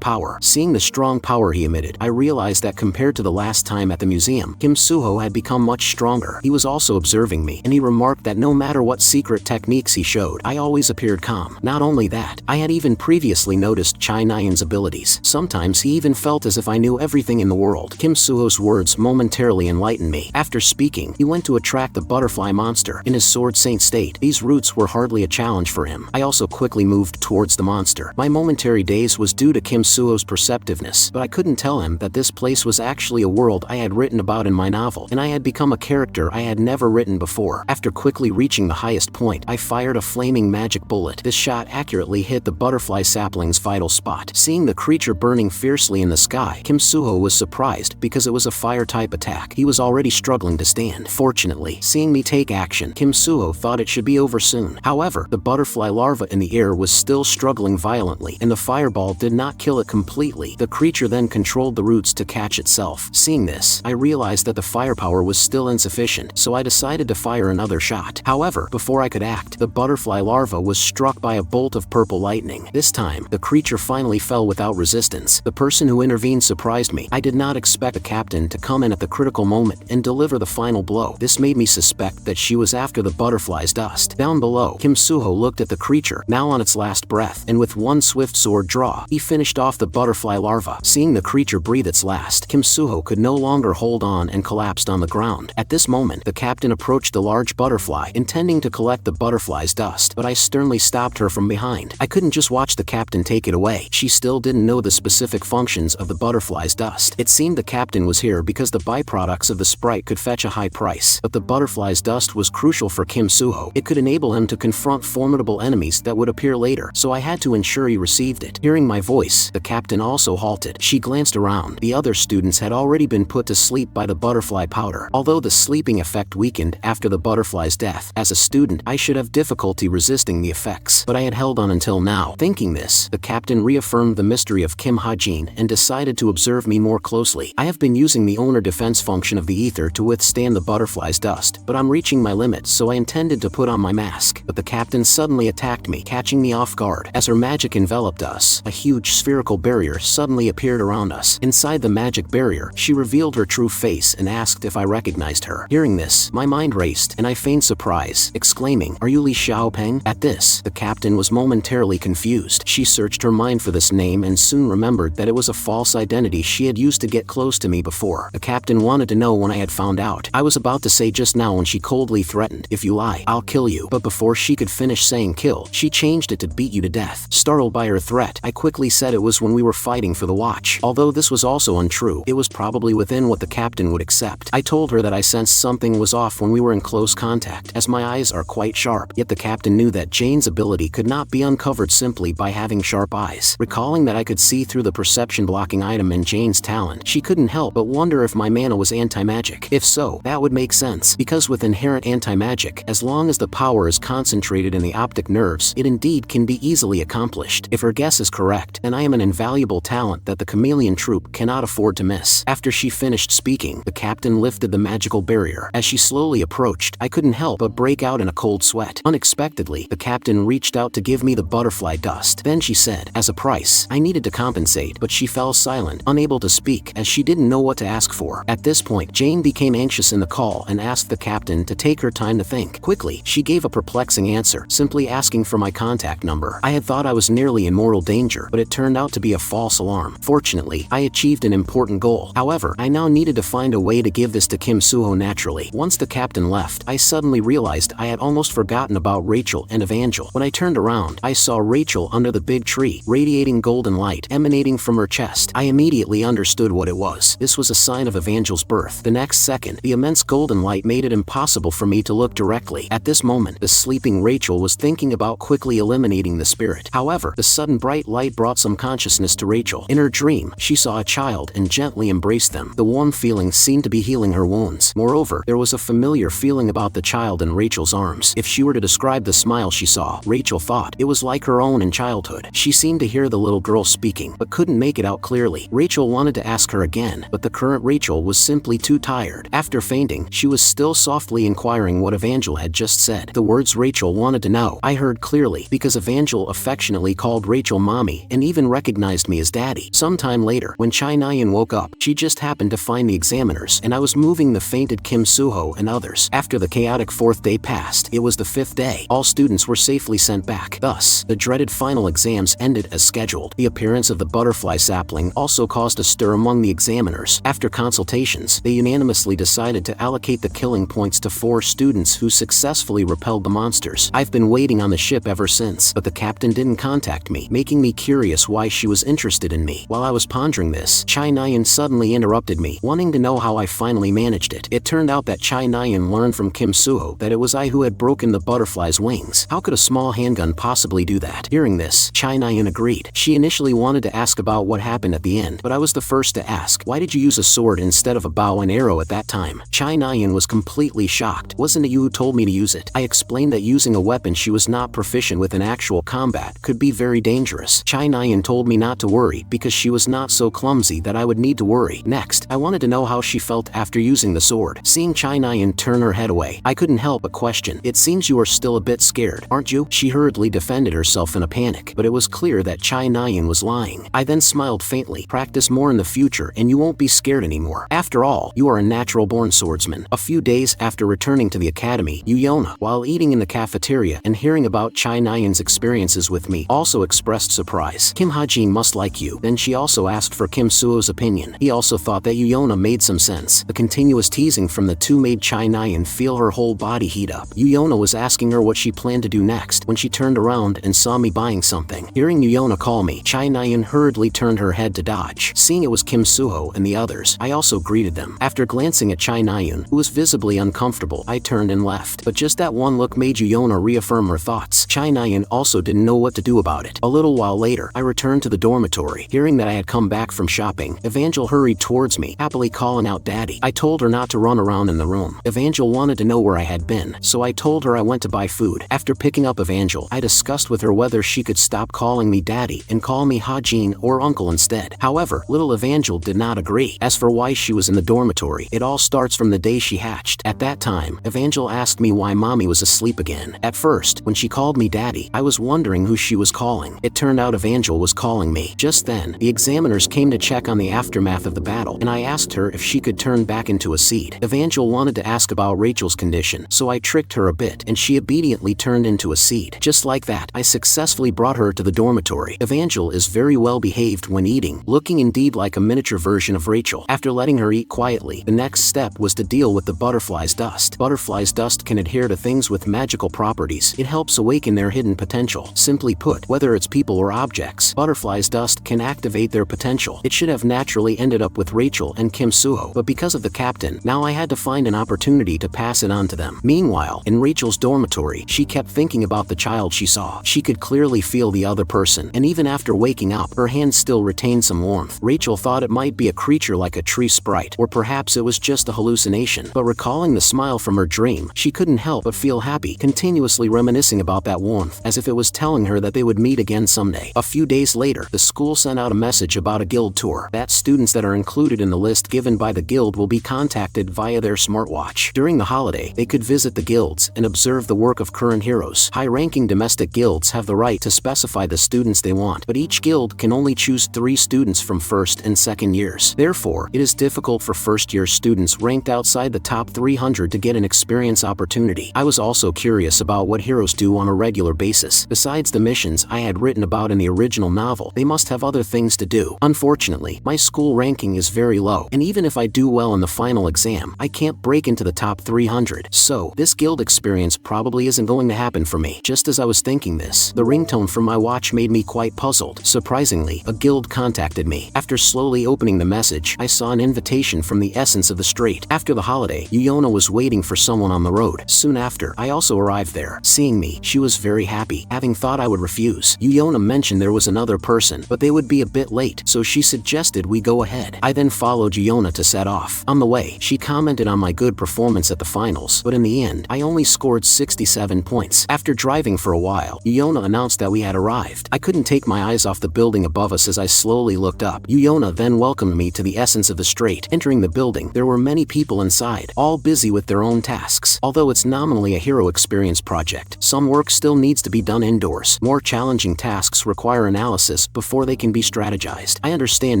power. Seeing the strong power he emitted, I realized that compared to the last time at the museum, Kim Suho had become much stronger. He was also observing me, and he remarked that no matter what secret techniques he showed, I always appeared calm. Not only that, I had even previously noticed Chai Nyan's abilities. Sometimes he even felt as if I knew everything in the world. Kim Suho's words momentarily enlightened me. After speaking, he went to attract the butterfly monster. In his Sword Saint state, these roots were hardly a challenge for him. I also quickly moved towards the monster. My momentary daze was due to Kim Suho's perceptiveness, but I couldn't tell him that this place was actually a world I had written about in my novel, and I had become a character I had never written before. After quickly reaching the highest point, I fired a flaming magic bullet. This shot accurately hit the butterfly sapling's vital spot. Seeing the creature burning fiercely in the sky, Kim Suho was surprised because it was a fire-type attack. He was already struggling to stand. Fortunately, seeing me take action, Kim Suho thought it should be over soon. However, the butterfly larva in the air was still struggling violently, and the fireball did not kill it completely. The creature then controlled the roots to catch itself. Seeing this, I realized that the firepower was still insufficient, so I decided to fire another shot. However, before I could act, the butterfly larva was struck by a bolt of purple lightning. This time, the creature finally fell without resistance. The person who intervened surprised me. I did not expect the captain to come in at the critical moment and deliver the final blow. This made me suspect that she was after the butterfly's dust. Down below, Kim Suho looked at the creature, now on its last breath, and with one swift sword draw, he finished off the butterfly larva. Seeing the creature breathe its last, Kim Suho could no longer hold on and collapsed on the ground. At this moment, the captain approached the large butterfly, intending to collect the butterfly's dust, but I sternly stopped her from behind. I couldn't just watch the captain take it away. She still didn't know the specific functions of the butterfly's dust. It seemed the captain was here because the byproducts of the sprite could fetch a high price, but the butterfly's dust was crucial for Kim Suho. It could enable him to confront formidable enemies that would appear later, so I had to ensure he received it. Hearing my voice, the captain also halted. She glanced around. The other students had already been put to sleep by the butterfly powder, although the sleeping effect weakened after the butterfly's death. As a student, I should have difficulty resisting the effects, but I had held on until now. Thinking this, the captain reaffirmed the mystery of Kim Ha-jin and decided to observe me more closely. I have been using the owner defense function of the ether to withstand the butterfly's dust, but I'm reaching my limits, so I intended to put on my mask. But the captain suddenly attacked me, catching me off guard. As her magic enveloped us, a huge spherical barrier suddenly appeared around us. Inside the magic barrier, she revealed her true face and asked if I recognized her. Hearing this, my mind raced, and I feigned surprise, exclaiming, "Are you Li Xiaopeng?" At this, the captain was momentarily confused. She searched her mind for this name and soon remembered that it was a false identity she had used to get close to me before. The captain wanted to know when I had found out. I was about to say just now when she coldly threatened, "If you lie, I'll kill you." But before she could finish saying kill, she changed it to beat you to death. Startled by her threat, I quickly said it was when we were fighting for the watch. Although this was also untrue, it was probably within what the captain would accept. I told her that I sensed something was off when we were in close contact, as my eyes are quite sharp. Yet the captain knew that Jane's ability could not be uncovered simply by having sharp eyes. Recalling that I could see through the perception-blocking item in Jane's talent, she couldn't help but wonder if my mana was anti-magic. If so, that would make sense, because with inherent anti-magic, as long as the power is concentrated in the optic nerves, it indeed can be easily accomplished. If her guess is correct, then I am an invaluable talent that the chameleon troupe cannot afford to miss. After she finished speaking, the captain lifted the magical barrier. As she slowly approached, I couldn't help but break out in a cold sweat. Unexpectedly, the captain reached out to give me the butterfly dust. Then she said, as a price, I needed to compensate, but she fell silent, unable to speak, as she didn't know what to ask for. At this point, Jane became anxious in the call and asked the captain to take her time to think. Quickly, she gave a perplexing answer, simply asking for my contact number. I had thought I was nearly in mortal danger, but it turned out to be a false alarm. Fortunately, I achieved an important goal. However, I now needed to find a way to give this to Kim Suho naturally. Once the captain left, I suddenly realized I had almost forgotten about Rachel and Evangel. When I turned around, I saw Rachel under the big tree, radiating golden light emanating from her chest. I immediately understood what it was. This was a sign of Evangel's birth. The next second, the immense golden light made it impossible for me to look directly. At this moment, the sleeping Rachel was thinking about quickly eliminating the spirit. However, the sudden bright light brought some consciousness to Rachel. In her dream, she saw a child and gently embraced them. The warm feeling seemed to be healing her wounds. Moreover, there was a familiar feeling about the child in Rachel's arms. If she were to describe the smile she saw, Rachel thought it was like her own in childhood. She seemed to hear the little girl speaking, but couldn't make it out clearly. Rachel wanted to ask her again, but the current Rachel was simply too tired. After fainting, she was still softly inquiring what Evangel had just said. The words Rachel wanted to know, I heard clearly, because Evangel affectionately called Rachel mommy and even recognized me as daddy. Sometime later, when Chai Nyan woke up, she just happened to find the examiners, and I was moving the fainted Kim Suho and others. After the chaotic fourth day passed, it was the fifth day. All students were safely sent back. Thus, the dreaded final exams ended as scheduled. The appearance of the butterfly sapling also caused a stir among the examiners. After consultations, they unanimously decided to allocate the killing points to 4 students who successfully repelled the monsters. I've been waiting on the ship ever since, but the captain didn't contact me, making me curious why she was interested in me. While I was pondering this, Chai Nyan suddenly interrupted me, wanting to know how I finally managed it. It turned out that Chai Nyan learned from Kim Suho that it was I who had broken the butterfly's wings. How could a small handgun possibly do that? Hearing this, Chai Nyan agreed. She initially wanted to ask about what happened at the end, but I was the first to ask, why did you use a sword instead of a bow and arrow at that time? Chai Nyan was completely shocked. Wasn't it you who told me to use it? I explained that using a weapon she was not proficient with in actual combat could be very dangerous. Chai Nyan told me not to worry because she was not so clumsy that I would need to worry. Next, I wanted to know how she felt after using the sword. Seeing Chai Nyan turn her head away, I couldn't help but question. It seems you are still a bit scared, aren't you? She hurriedly defended herself in a panic, but it was clear that Chai Nyan was lying. I then smiled faintly. Practice more in the future and you won't be scared anymore. After all, you are a natural-born swordsman. A few days after returning to the academy, Yuyona, while eating in the cafeteria and hearing about Chai Nyan's experiences with me, also expressed surprise. Kim Hajin must like you. Then she also asked for Kim Suo's opinion. He also thought that Yuyona made some sense. The continuous teasing from the two made Chai Nyan feel her whole body heat up. Yuyona was asking her what she planned to do next when she turned around and saw me buying something. Hearing Yuyona call me, Chai Nyan hurriedly turned her head to dodge. Seeing it was Kim Suho and the others, I also greeted them. After glancing at Chai Nyan, who was visibly uncomfortable, I turned and left. But just that one look made Yuyona reaffirm her thoughts. Chai Nyan also didn't know what to do about it. A little while later, I returned to the dormitory. Hearing that I had come back from shopping, Evangel hurried towards me, happily calling out Daddy. I told her not to run around in the room. Evangel wanted to know where I had been, so I told her I went to buy food. After picking up Evangel, I discussed with her whether she could stop calling me Daddy and call me Hajin or Uncle instead. However, little Evangel did not agree. As for why she was in the dormitory, it all starts from the day she hatched. At that time, Evangel asked me why Mommy was asleep again. At first, when she called me Daddy, I was wondering who she was calling. It turned out Evangel was calling me. Just then, the examiners came to check on the aftermath of the battle, and I asked her if she could turn back into a seed. Evangel wanted to ask about Rachel's condition, so I tricked her a bit, and she obediently turned into a seed. Just like that, I successfully brought her to the dormitory. Evangel is very well behaved when eating, looking indeed like a miniature version of Rachel. After letting her eat quietly, the next step was to deal with the butterfly's dust. Butterfly's dust can adhere to things with magical properties. It helps awaken their hidden potential. Simply put, whether it's people or objects, butterfly's dust can activate their potential. It should have naturally ended up with Rachel and Kim Suho, but because of the captain, now I had to find an opportunity to pass it on to them. Meanwhile, in Rachel's dormitory, she kept thinking about the child she saw. She could clearly feel the other person, and even after waking up, her hands still retained some warmth. Rachel thought it might be a creature like a tree sprite, or perhaps it was just a hallucination. But recalling the smile from her dream, she couldn't help but feel happy, continuously reminiscing about that warmth, as if it was telling her that they would meet again someday. A few days later, the school sent out a message about a guild tour, that students that are included in the list given by the guild will be contacted via their smartwatch. During the holiday, they could visit the guilds and observe the work of current heroes. High-ranking domestic guilds have the right to specify the students they want, but each guild can only choose 3 students from first and second years. Therefore, it is difficult for first-year students ranked outside the top 300 to get an experience opportunity. I was also curious about what heroes do on a regular basis. Besides the missions I had written about in the original novel, they must have other things to do. Unfortunately, my school ranking is very low, and even if I do well in the final exam, I can't break into the top 300. So, this guild experience probably isn't going to happen for me. Just as I was thinking this, the ringtone from my watch made me quite puzzled. Surprisingly, a guild contacted me. After slowly opening the message, I saw an invitation from the Essence of the Strait. After the holiday, Yuyona was waiting for someone on the road. Soon after, I also arrived there. Seeing me, she was very happy, having thought I would refuse. Yuyona mentioned there was another person, but they would be a bit late, so she suggested we go ahead. I then followed Yuyona to set off. On the way, she commented on my good performance at the finals, but in the end, I only scored 67 points. After driving for a while, Yuyona announced that we had arrived. I couldn't take my eyes off the building above us as I slowly looked up. Yuyona then welcomed me to the essence of the strait. Entering the building, there were many people inside, all busy with their own tasks. Although it's nominally a hero experience project, some work still needs to be done indoors. More challenging tasks require analysis before they can be strategized. I understand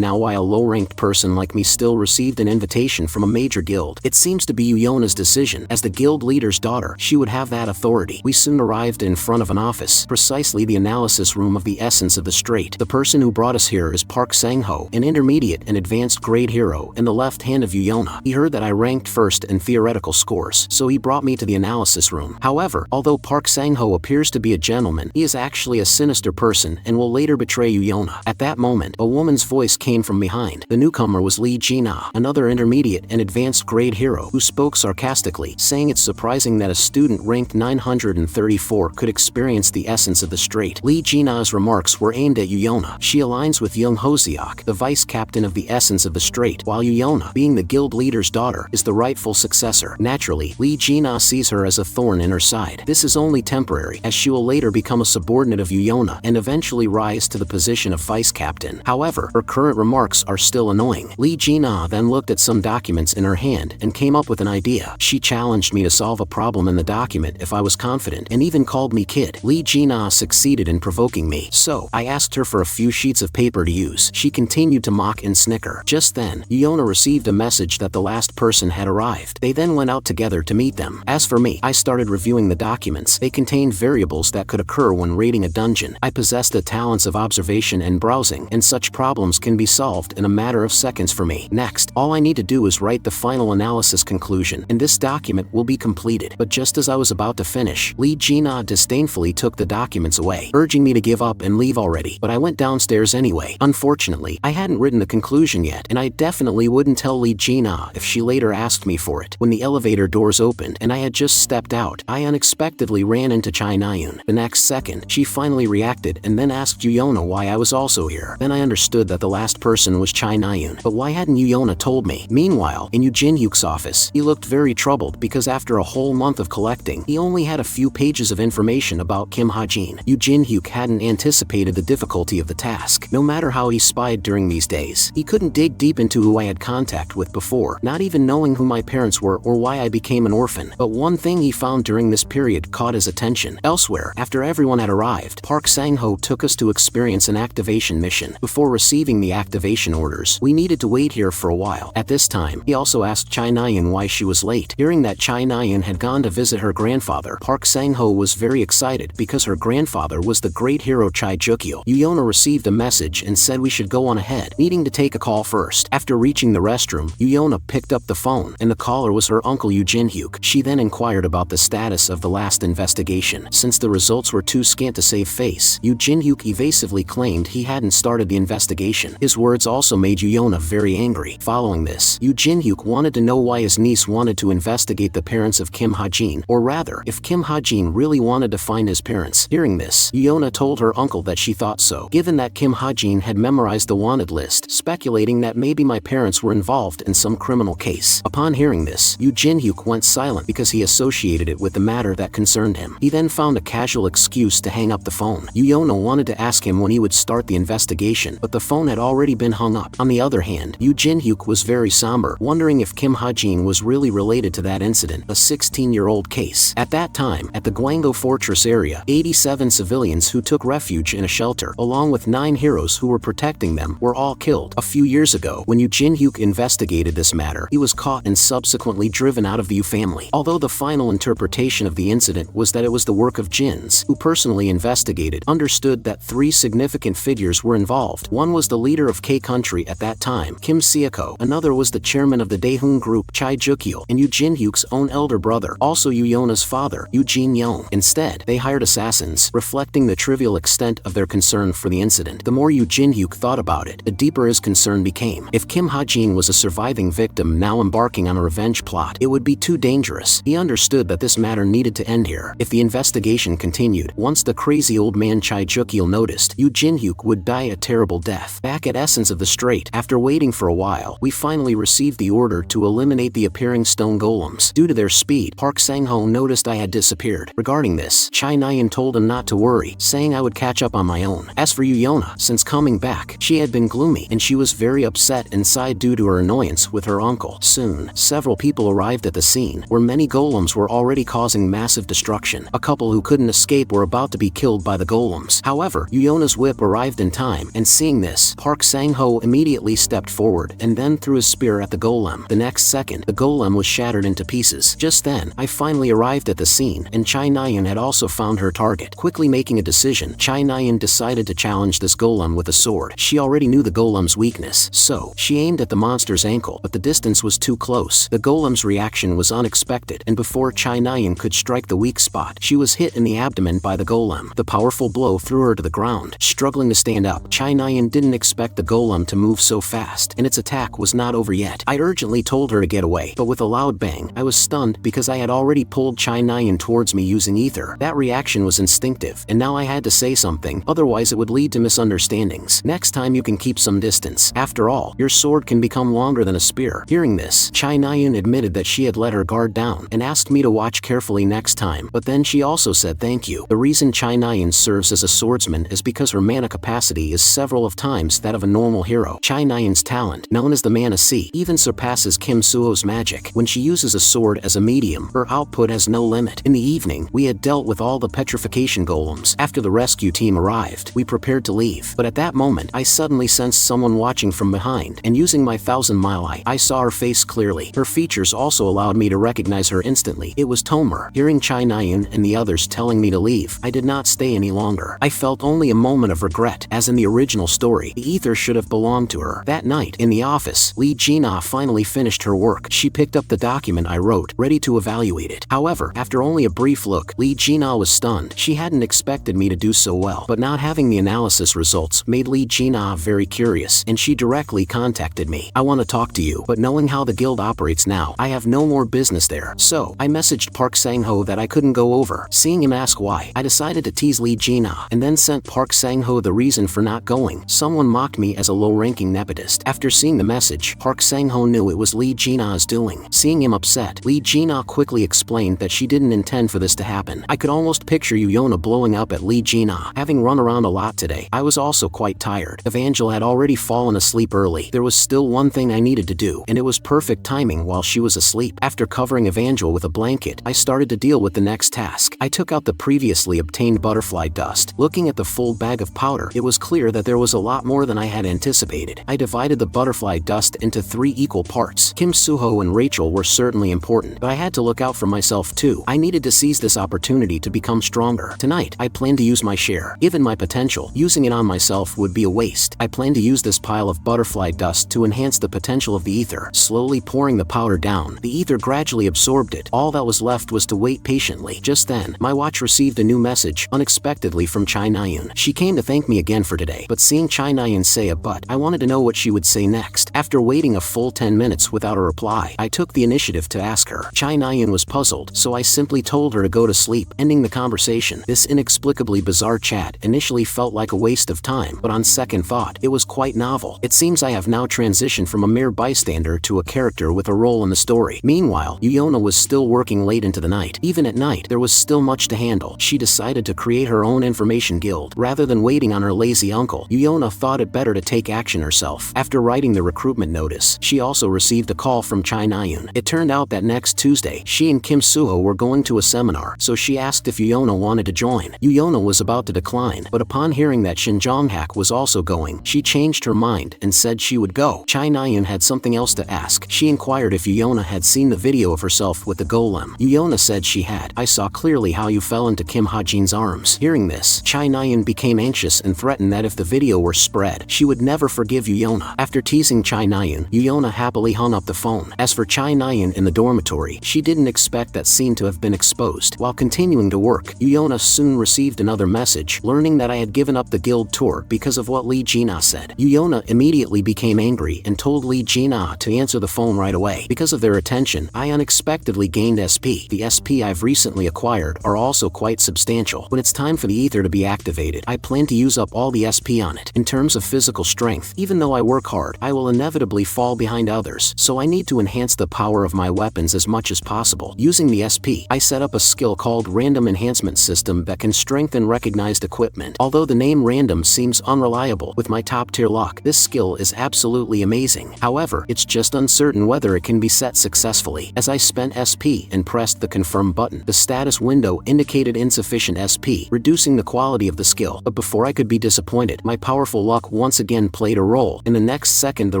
now why a low-ranked person like me still received an invitation from a major guild. It seems to be Yuyona's decision. As the guild leader's daughter, she would have that authority. We soon arrived in front of an office, precisely the analysis room of the essence of the strait. The person who brought us here is Park Sang-ho, an intermediate and advanced grade hero and the left hand of Yuyona. He heard that I ranked first in theoretical scores, so he brought me to the analysis room. However, although Park Sang-ho appears to be a gentleman, he is actually a sinister person and will later betray Yuyona. At that moment, a woman's voice came from behind. The newcomer was Lee Jina, another intermediate and advanced grade hero who spoke sarcastically, saying it's surprising that a student ranked 934 could experience the essence of the strait. Lee Jina's remarks were aimed at Yuyona. She aligns with Young Hoseok, the vice captain of the essence of the strait, while Yuyona, being the guild leader's daughter, is the rightful successor. Naturally, Lee Jina sees her as a thorn in her side. This is only temporary, as she will later become a subordinate of Yuyona and eventually rise to the position of vice captain. However, her current remarks are still annoying. Lee Jina then looked at some documents in her hand and came up with an idea. She challenged me to solve a problem in the document if I was confident, and even called me kid. Lee Jina succeeded in provoking me, so I asked her for a few sheets of paper to use. She continued to mock and snicker. Just then, Yuyona received a message that the last person had arrived. They then went out together to meet them. As for me, I started reviewing the documents. They contained variables that could occur when raiding a dungeon. I possessed the talents of observation and browsing, and such problems can be solved in a matter of seconds for me. Next, all I need to do is write the final analysis conclusion, and this document will be completed. But just as I was about to finish, Lee Jina disdainfully took the documents away, urging me to give up and leave already. But I went downstairs anyway. Unfortunately, I hadn't written the conclusion yet, and I definitely wouldn't tell Lee Jina if she later asked me for it. When the elevator doors opened and I had just stepped out, I unexpectedly ran into Chai Nayun. The next second, she finally reacted and then asked Yuyona why I was also here. Then I understood that the last person was Chai Nayun. But why hadn't Yuyona told me? Meanwhile, in Yu Jin-hyuk's office, he looked very troubled because after a whole month of collecting, he only had a few pages of information about Kim Ha-jin. Yu Jin-hyuk hadn't anticipated the difficulty of the task. No matter how he spied during these days, he couldn't dig deep into who I had contact with before, not even knowing who my parents were or why I became an orphan. But one thing he found during this period caught his attention. Elsewhere, after everyone had arrived, Park Sang-ho took us to experience an activation mission. Before receiving the activation orders, we needed to wait here for a while. At this time, he also asked Chai Nayun why she was late. Hearing that Chai Nayun had gone to visit her grandfather, Park Sang-ho was very excited because her grandfather was the great hero Chai Jukyo. Yuyona received a message and said we should go on ahead, needing to take a call first. After reaching the restroom, Yuyona picked up the phone, and the caller was her uncle Yu Jin-hyuk. She then inquired about the status of the last investigation. Since the results were too scant to save face, Yu Jin-hyuk evasively claimed he hadn't started the investigation. His words also made Yuyona very angry. Following this, Yu Jin-hyuk wanted to know why his niece wanted to investigate the parents of Kim Ha-jin, or rather, if Kim Ha-jin really wanted to find his parents. Hearing this, Yuyona told her uncle that she thought so, given that Kim Ha-jin had memorized the wanted list, speculating that maybe my parents were involved in some criminal case. Upon hearing this, Yu Jin-hyuk went silent because he associated it with the matter that concerned him. He then found a casual excuse to hang up the phone. Yuyona wanted to ask him when he would start the investigation, but the phone had already been hung up. On the other hand, Yu Jin-hyuk was very somber, wondering if Kim Ha-jin was really related to that incident, a 16-year-old case. At that time, at the Gwango Fortress area, 87 civilians who took refuge in a shelter, along with 9 heroes who were protecting them, were all killed. A few years ago, when Yu Jin-hyuk investigated this matter, he was caught and subsequently driven out of the Yu family. Although the final interpretation of the incident was that it was the work of Jins, who personally investigated, understood that 3 significant figures were involved. One was the leader of K-country at that time, Kim Seoko. Another was the chairman of the Daehoon group, Chai Jukyo, and Yu Jin-hyuk's own elder brother, also Yuyona's father, Yu Jin-young. Instead, they hired assassins, reflecting the trivial extent of their concern for the incident. The more Yu Jin-hyuk thought about it, the deeper his concern became. If Kim Ha-jin was a surviving victim now embarking on a revenge revenge plot. It would be too dangerous. He understood that this matter needed to end here. If the investigation continued, once the crazy old man Chai Juk-il noticed, Yu Jin-hyuk would die a terrible death. Back at Essence of the Strait, after waiting for a while, we finally received the order to eliminate the appearing stone golems. Due to their speed, Park Sang-ho noticed I had disappeared. Regarding this, Chai Nayan told him not to worry, saying I would catch up on my own. As for Yuyona, since coming back, she had been gloomy, and she was very upset inside due to her annoyance with her uncle. Soon, several people arrived at the scene, where many golems were already causing massive destruction. A couple who couldn't escape were about to be killed by the golems. However, Yuyona's whip arrived in time, and seeing this, Park Sang-ho immediately stepped forward and then threw his spear at the golem. The next second, the golem was shattered into pieces. Just then, I finally arrived at the scene, and Chai Nayan had also found her target. Quickly making a decision, Chai Nayan decided to challenge this golem with a sword. She already knew the golem's weakness, so she aimed at the monster's ankle, but the distance was too close. The golem's reaction was unexpected, and before Chai Nayan could strike the weak spot, she was hit in the abdomen by the golem. The powerful blow threw her to the ground. Struggling to stand up, Chai Nayan didn't expect the golem to move so fast, and its attack was not over yet. I urgently told her to get away, but with a loud bang, I was stunned because I had already pulled Chai Nayan towards me using ether. That reaction was instinctive, and now I had to say something, otherwise it would lead to misunderstandings. Next time you can keep some distance. After all, your sword can become longer than a spear. Hearing this, Chai Nayan admitted that she had let her guard down, and asked me to watch carefully next time, but then she also said thank you. The reason Chai Nayan serves as a swordsman is because her mana capacity is several of times that of a normal hero. Chai Nayan's talent, known as the Mana Sea, even surpasses Kim Suho's magic. When she uses a sword as a medium, her output has no limit. In the evening, we had dealt with all the petrification golems. After the rescue team arrived, we prepared to leave, but at that moment, I suddenly sensed someone watching from behind, and using my 1000-mile eye, I saw her face clearly. Her features also allowed me to recognize her instantly. It was Tomer. Hearing Chai Nayan and the others telling me to leave, I did not stay any longer. I felt only a moment of regret. As in the original story, the ether should have belonged to her. That night, in the office, Lee Jina finally finished her work. She picked up the document I wrote, ready to evaluate it. However, after only a brief look, Lee Jina was stunned. She hadn't expected me to do so well, but not having the analysis results made Lee Jina very curious, and she directly contacted me. I want to talk to you, but knowing how the guild operates now, I have no more business there. So, I messaged Park Sang-ho that I couldn't go over. Seeing him ask why, I decided to tease Lee Jina, and then sent Park Sang-ho the reason for not going. Someone mocked me as a low-ranking nepotist. After seeing the message, Park Sang-ho knew it was Lee Jina's doing. Seeing him upset, Lee Jina quickly explained that she didn't intend for this to happen. I could almost picture Yuyona blowing up at Lee Jina. Having run around a lot today, I was also quite tired. Evangel had already fallen asleep early. There was still one thing I needed to do, and it was perfect timing while she was asleep. After covering Evangel with a blanket, I started to deal with the next task. I took out the previously obtained butterfly dust. Looking at the full bag of powder, it was clear that there was a lot more than I had anticipated. I divided the butterfly dust into 3 equal parts. Kim Suho and Rachel were certainly important, but I had to look out for myself too. I needed to seize this opportunity to become stronger. Tonight, I plan to use my share. Given my potential, using it on myself would be a waste. I plan to use this pile of butterfly dust to enhance the potential of the ether. Slowly pouring the powder down, the ether gradually absorbed it. All that was left was to wait patiently. Just then, my watch received a new message, unexpectedly from Chai Nayan. She came to thank me again for today, but seeing Chai Nayan say a but, I wanted to know what she would say next. After waiting a full 10 minutes without a reply, I took the initiative to ask her. Chai Nayan was puzzled, so I simply told her to go to sleep, ending the conversation. This inexplicably bizarre chat initially felt like a waste of time, but on second thought, it was quite novel. It seems I have now transitioned from a mere bystander to a character with a role in the story. Meanwhile, Yuyona was still working late into the night. Even at night, there was still much to handle. She decided to create her own information guild. Rather than waiting on her lazy uncle, Yuyona thought it better to take action herself. After writing the recruitment notice, she also received a call from Chai Nayan. It turned out that next Tuesday, she and Kim Suho were going to a seminar, so she asked if Yuyona wanted to join. Yuyona was about to decline, but upon hearing that Shin Jonghak was also going, she changed her mind and said she would go. Chai Nayan had something else to ask. She inquired if Yuyona had seen the video of herself with the golem. Yuyona said she had. I saw clearly how you fell into Kim Hajin's arms. Hearing this, Chai Nayan became anxious and threatened that if the video were spread, she would never forgive Yuyona. After teasing Chai Nayan, Yuyona happily hung up the phone. As for Chai Nayan in the dormitory, she didn't expect that scene to have been exposed. While continuing to work, Yuyona soon received another message, learning that I had given up the guild tour because of what Lee Jina said. Yuyona immediately became angry and told Lee Jina to answer the phone right away. Because of their attention, I unexpectedly gained SP. The SP I've recently acquired are also quite substantial. When it's time for the ether to be activated, I plan to use up all the SP on it. In terms of physical strength, even though I work hard, I will inevitably fall behind others, so I need to enhance the power of my weapons as much as possible. Using the SP, I set up a skill called Random Enhancement System that can strengthen recognized equipment. Although the name Random seems unreliable, with my top-tier luck, this skill is absolutely amazing. However, it's just uncertain whether it can be set successfully. As I spent SP and pressed the confirm button, the status window indicated insufficient SP, reducing the quality of the skill. But before I could be disappointed, my powerful luck once again played a role. In the next second, the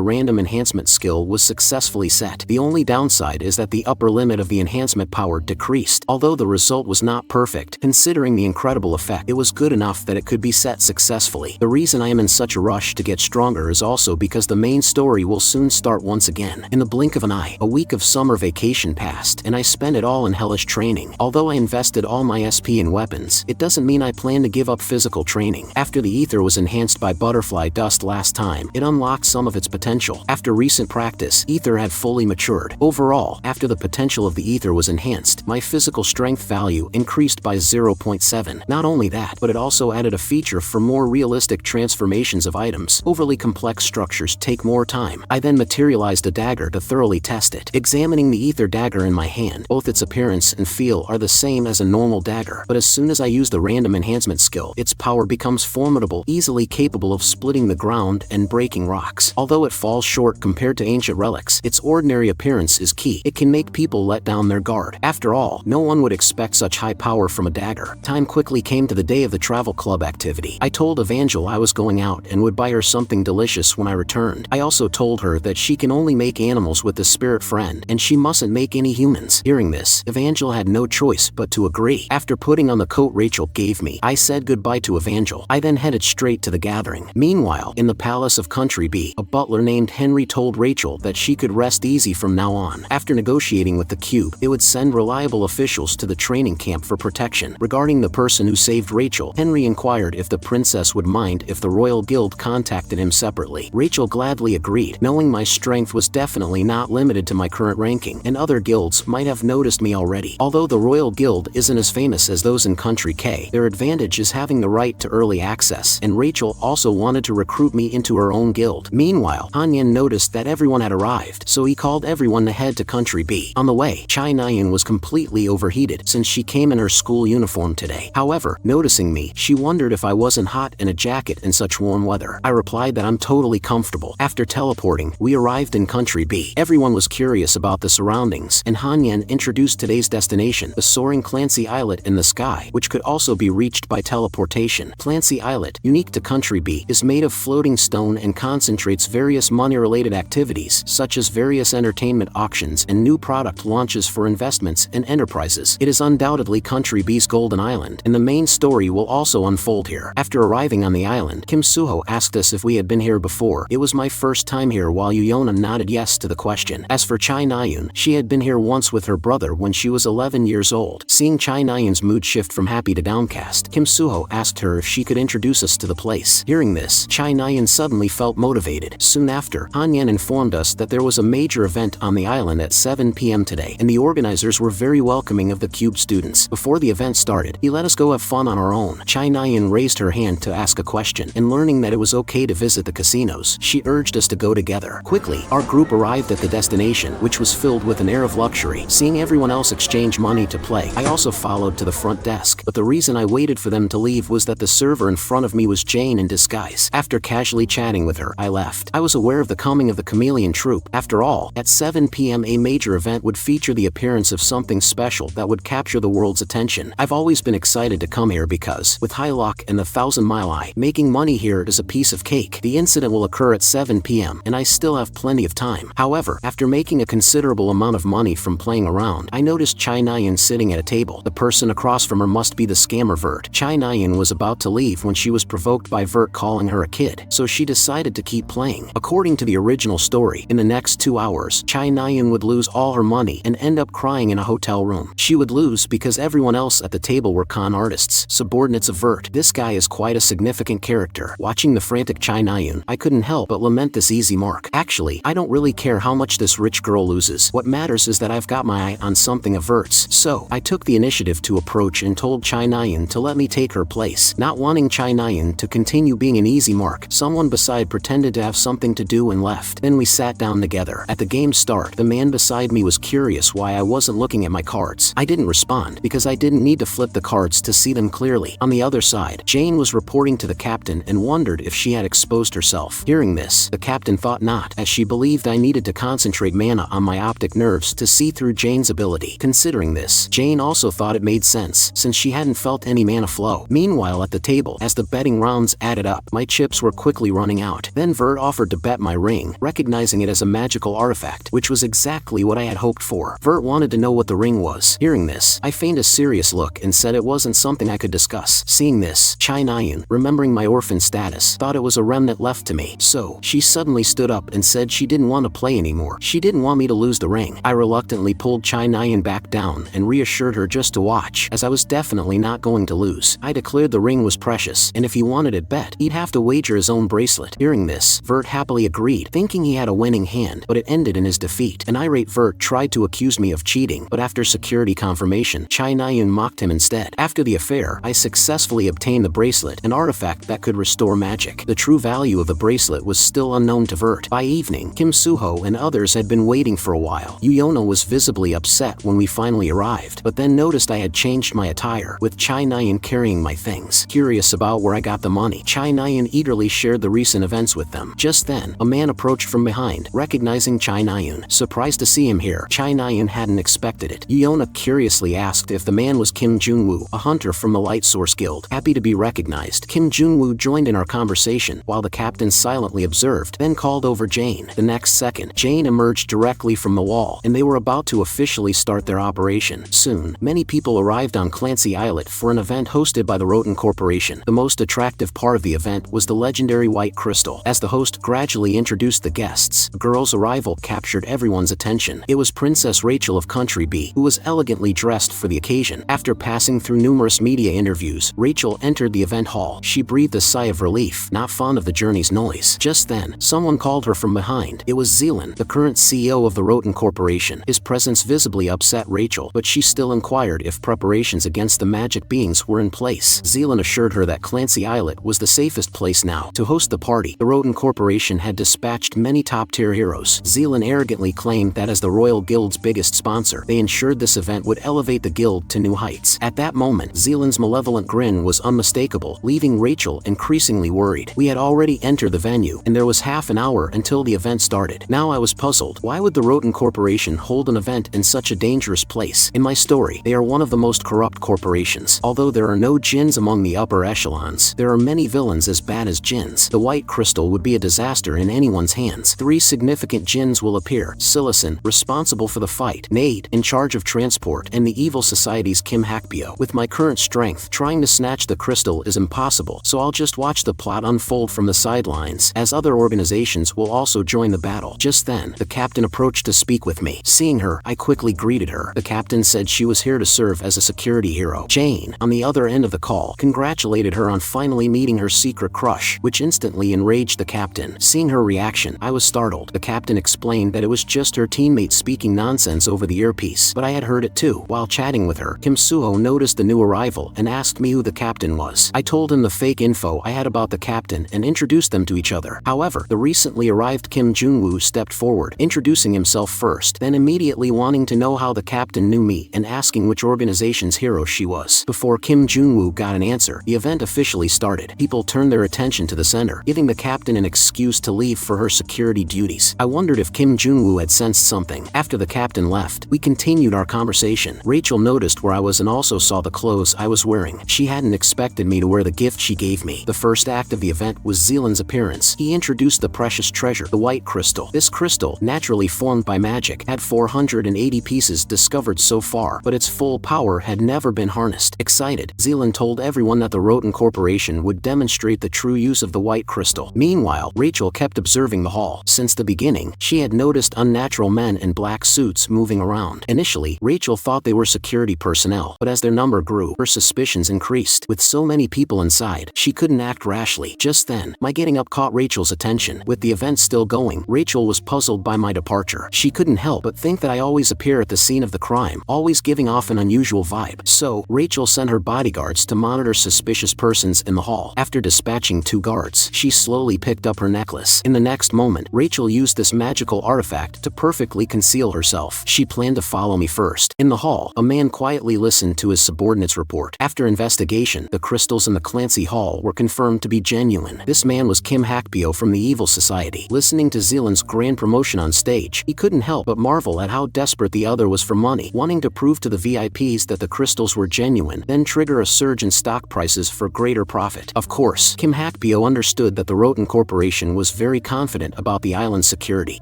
random enhancement skill was successfully set. The only downside is that the upper limit of the enhancement power decreased. Although the result was not perfect, considering the incredible effect, it was good enough that it could be set successfully. The reason I am in such a rush to get stronger is also because the main story will soon start once again. In the blink of an eye, a week of summer vacation passed, and I spent it all in hellish training. Although I invested all my SP in weapons, it doesn't mean I plan to give up physical training. After the ether was enhanced by butterfly dust last time, it unlocked some of its potential. After recent practice, ether had fully matured. Overall, after the potential of the ether was enhanced, my physical strength value increased by 0.7. Not only that, but it also added a feature for more realistic transformations of items. Overly complex structures take more time. I then materialized a dagger to thoroughly test it. Examining the ether dagger in my hand, both its appearance and feel are the same as a normal dagger, but as soon as I use the random enhancement skill, its power becomes formidable, easily capable of splitting the ground and breaking rocks. Although it falls short compared to ancient relics, its ordinary appearance is key. It can make people let down their guard. After all, no one would expect such high power from a dagger. Time quickly came to the day of the travel club activity. I told Evangel I was going out and would buy her something delicious when I returned. I also told her that she can only make animals with the spirit friend, and she mustn't make any humans. Hearing this, Evangel had no choice but to agree. After putting on the coat Rachel gave me, I said goodbye to Evangel. I then headed straight to the gathering. Meanwhile, in the palace of Country B, a butler named Henry told Rachel that she could rest easy from now on. After negotiating with the Cube, it would send reliable officials to the training camp for protection. Regarding the person who saved Rachel, Henry inquired if the princess would mind if the Royal Guild contacted him separately. Rachel gladly agreed, knowing my strength was definitely not limited to my current ranking, and other guilds might have noticed me already. Although the Royal Guild isn't as famous as those in Country K, their advantage is having the right to early access, and Rachel also wanted to recruit me into her own guild. Meanwhile, Hanyan noticed that everyone had arrived, so he called everyone to head to Country B. On the way, Chai Nayan was completely overheated since she came in her school uniform today. However, noticing me, she wondered if I wasn't hot in a jacket in such warm weather. I replied that I'm totally comfortable. After teleporting, we arrived in Country B. Everyone was curious about the surroundings, and Hanyan introduced today's destination, the soaring Clancy Islet in the sky, which could also be reached by teleportation. Clancy Islet, unique to Country B, is made of floating stone and concentrates various money-related activities, such as various entertainment auctions and new product launches for investments and enterprises. It is undoubtedly Country B's Golden Island, and the main story will also unfold here. After arriving on the island, Kim Suho asked us if we had been here before. It was my first time here, while Yuyona nodded yes to the question. As for Chai Nayun, she had been here once with her brother when she was 11 years old. Seeing Chai Nayun's mood shift from happy to downcast, Kim Suho asked her if she could introduce us to the place. Hearing this, Chai Nayun suddenly felt motivated. Soon after, Hanyan informed us that there was a major event on the island at 7 p.m. today, and the organizers were very welcoming of the Cube students. Before the event started, he let us go have fun on our own. Chai Nayun raised her hand to ask a question, and learning that it was okay to visit the casinos, she urged us to go together. Quickly, our group arrived at the destination, which was filled with an air of luxury. Seeing everyone else exchange money to play, I also followed to the front desk, but the reason I waited for them to leave was that the server in front of me was Jane in disguise. After casually chatting with her, I left. I was aware of the coming of the chameleon troupe. After all, at 7 p.m. a major event would feature the appearance of something special that would capture the world's attention. I've always been excited to come here because, with high luck and the 1,000-mile eye, making money here is a piece of cake. The incident will occur at 7 p.m. and I still have plenty of time. However, after making a considerable amount of money from playing around, I noticed Chai Nayan sitting at a table. The person across from her must be the scammer Vert. Chai Nayan was about to leave when she was provoked by Vert calling her a kid, so she decided to keep playing. According to the original story, in the next 2 hours, Chai Nayan would lose all her money and end up crying in a hotel room. She would lose because everyone else at the table were con artists, subordinates of Vert. This guy is quite a significant character. Watching the frantic Chai Nayan, I couldn't help but lament this easy mark. Actually, I don't really care how much this rich girl loses. What matters is that I've got my eye on something of Vert's. So, I took the initiative to approach and told Chai Nayan to let me take her place. Not wanting Chai Nayan to continue being an easy mark, someone beside pretended to have something to do and left. Then we sat down together. At the game's start, the man beside me was curious why I wasn't looking at my cards. I didn't respond, because I didn't need to flip the cards to see them clearly. On the other side, Jane was reporting to the captain and wondered if she had exposed herself. Hearing this, the captain thought not, as she believed I needed to concentrate mana on my optic nerves to see through Jane's ability. Considering this, Jane also thought it made sense, since she hadn't felt any mana flow. Meanwhile, at the table, as the betting rounds added up, my chips were quickly running out. Then Vert offered to bet my ring, recognizing it as a magical artifact, which was exactly what I had hoped for. Vert wanted to know what the ring was. Hearing this, I feigned a serious look and said it wasn't something I could discuss. Seeing this, Chai Nayan, remembering my orphan status, thought it was a remnant left to me. So, she suddenly stood up and said she didn't want to play anymore. She didn't want me to lose the ring. I reluctantly pulled Chai Nayan back down and reassured her just to watch, as I was definitely not going to lose. I declared the ring was precious, and if he wanted it bet, he'd have to wager his own bracelet. Hearing this, Vert happily agreed, thinking he had a winning hand, but it ended in his defeat. An irate Vert tried to accuse me of cheating, but after security confirmation, Chai Nayan mocked him instead. After the affair, I successfully obtained the bracelet, an artifact that could restore magic. The true value of the bracelet was still unknown to Vert. By evening, Kim Suho and others had been waiting for a while. Yuyona was visibly upset when we finally arrived, but then noticed I had changed my attire, with Chai Nayan carrying my things. Curious about where I got the money, Chai Nayan eagerly shared the recent events with them. Just then, a man approached from behind, recognizing Chai Nayan. Surprised to see him here, Chai Nayan hadn't expected it. Yuyona curiously asked if the man was Kim Junwoo, a hunter from the Light Source Guild. Happy to be recognized, Kim Junwoo joined in our conversation, while the captain silently observed, then called over Jane. The next second, Jane emerged directly from the wall, and they were about to officially start their operation. Soon, many people arrived on Clancy Islet for an event hosted by the Webtoon Corporation. The most attractive part of the event was the legendary white crystal. As the host gradually introduced the guests, the girl's arrival captured everyone's attention. It was Princess Rachel of Country B, who was elegantly dressed for the occasion. After passing through numerous media interviews, Rachel entered the event hall. She breathed a sigh of relief, not fond of the journey's noise. Just then, someone called her from behind. It was Zealand, the current CEO of the Webtoon Corporation. His presence visibly upset Rachel, but she still inquired if preparations against the magic beings were in place. Zealand assured her that Clancy Islet was the safest place now to host the party. The Webtoon Corporation had dispatched many top-tier heroes. Zealand arrogantly claimed that as the Royal Guild's biggest sponsor, they ensured this event would elevate the guild to new heights. At that moment, Zealand's malevolent grin was unmistakable, leaving Rachel increasingly worried. We had already entered the venue, and there was half an hour until the event started. Now I was puzzled. Why would the Webtoon Corporation hold an event in such a dangerous place? In my story, they are one of the most corrupt corporations. Although there are no jinns among the upper echelons, there are many villains as bad as jinns. The white crystal would be a disaster in anyone's hands. 3 significant jinns will appear: Silicon, responsible for the fight; Nade, in charge of transport; and the evil society's Kim Hakbyo. With my current strength, trying to snatch the crystal is impossible, so I'll just watch the plot unfold from the sidelines, as other organizations will also join the battle. Just then, the captain approached to speak with me. Seeing her, I quickly greeted her. The captain said she was here to serve as a security hero. Jane, on the other end of the call, congratulated her on finally meeting her secret crush, which instantly enraged the captain. Seeing her reaction, I was startled. The captain explained that it was just her teammate speaking nonsense over the earpiece, but I had heard it too. While chatting with her, Kim Suho noticed the new arrival and asked me who the captain was. I told him the fake info I had about the captain and introduced them to each other. However, the recently arrived Kim Junwoo stepped forward, introducing himself first, then immediately wanting to know how the captain knew me and asking which organization's hero she was. Before Kim Junwoo got an answer, the event officially started. People turned their attention to the center, giving the captain an excuse to leave for her security duties. I wondered if Kim Junwoo had sensed something. After the captain left, we continued our conversation. Rachel noticed where I was and also saw the clothes I was wearing. She hadn't expected me to wear the gift she gave me. The first act of the event was Zealand's appearance. He introduced the precious treasure, the white crystal. This crystal, naturally formed by magic, had 480 pieces discovered so far, but its full power had never been harnessed. Excited, Zealand told everyone that the Webtoon Corporation would demonstrate the true use of the white crystal. Meanwhile, Rachel kept observing the hall. Since the beginning, she had noticed unnatural men in black suits moving around. Initially, Rachel thought they were security personnel, but as their number grew, her suspicions increased. With so many people inside, she couldn't act rashly. Just then, my getting up caught Rachel's attention. With the event still going, Rachel was puzzled by my my departure. She couldn't help but think that I always appear at the scene of the crime, always giving off an unusual vibe. So, Rachel sent her bodyguards to monitor suspicious persons in the hall. After dispatching 2 guards, she slowly picked up her necklace. In the next moment, Rachel used this magical artifact to perfectly conceal herself. She planned to follow me first. In the hall, a man quietly listened to his subordinate's report. After investigation, the crystals in the Clancy Hall were confirmed to be genuine. This man was Kim Hakpyo from the Evil Society. Listening to Zealand's grand promotion on stage, he couldn't help but marvel at how desperate the other was for money, wanting to prove to the VIPs that the crystals were genuine, then trigger a surge in stock prices for greater profit. Of course, Kim Hakpyo understood that the Roten Corporation was very confident about the island's security.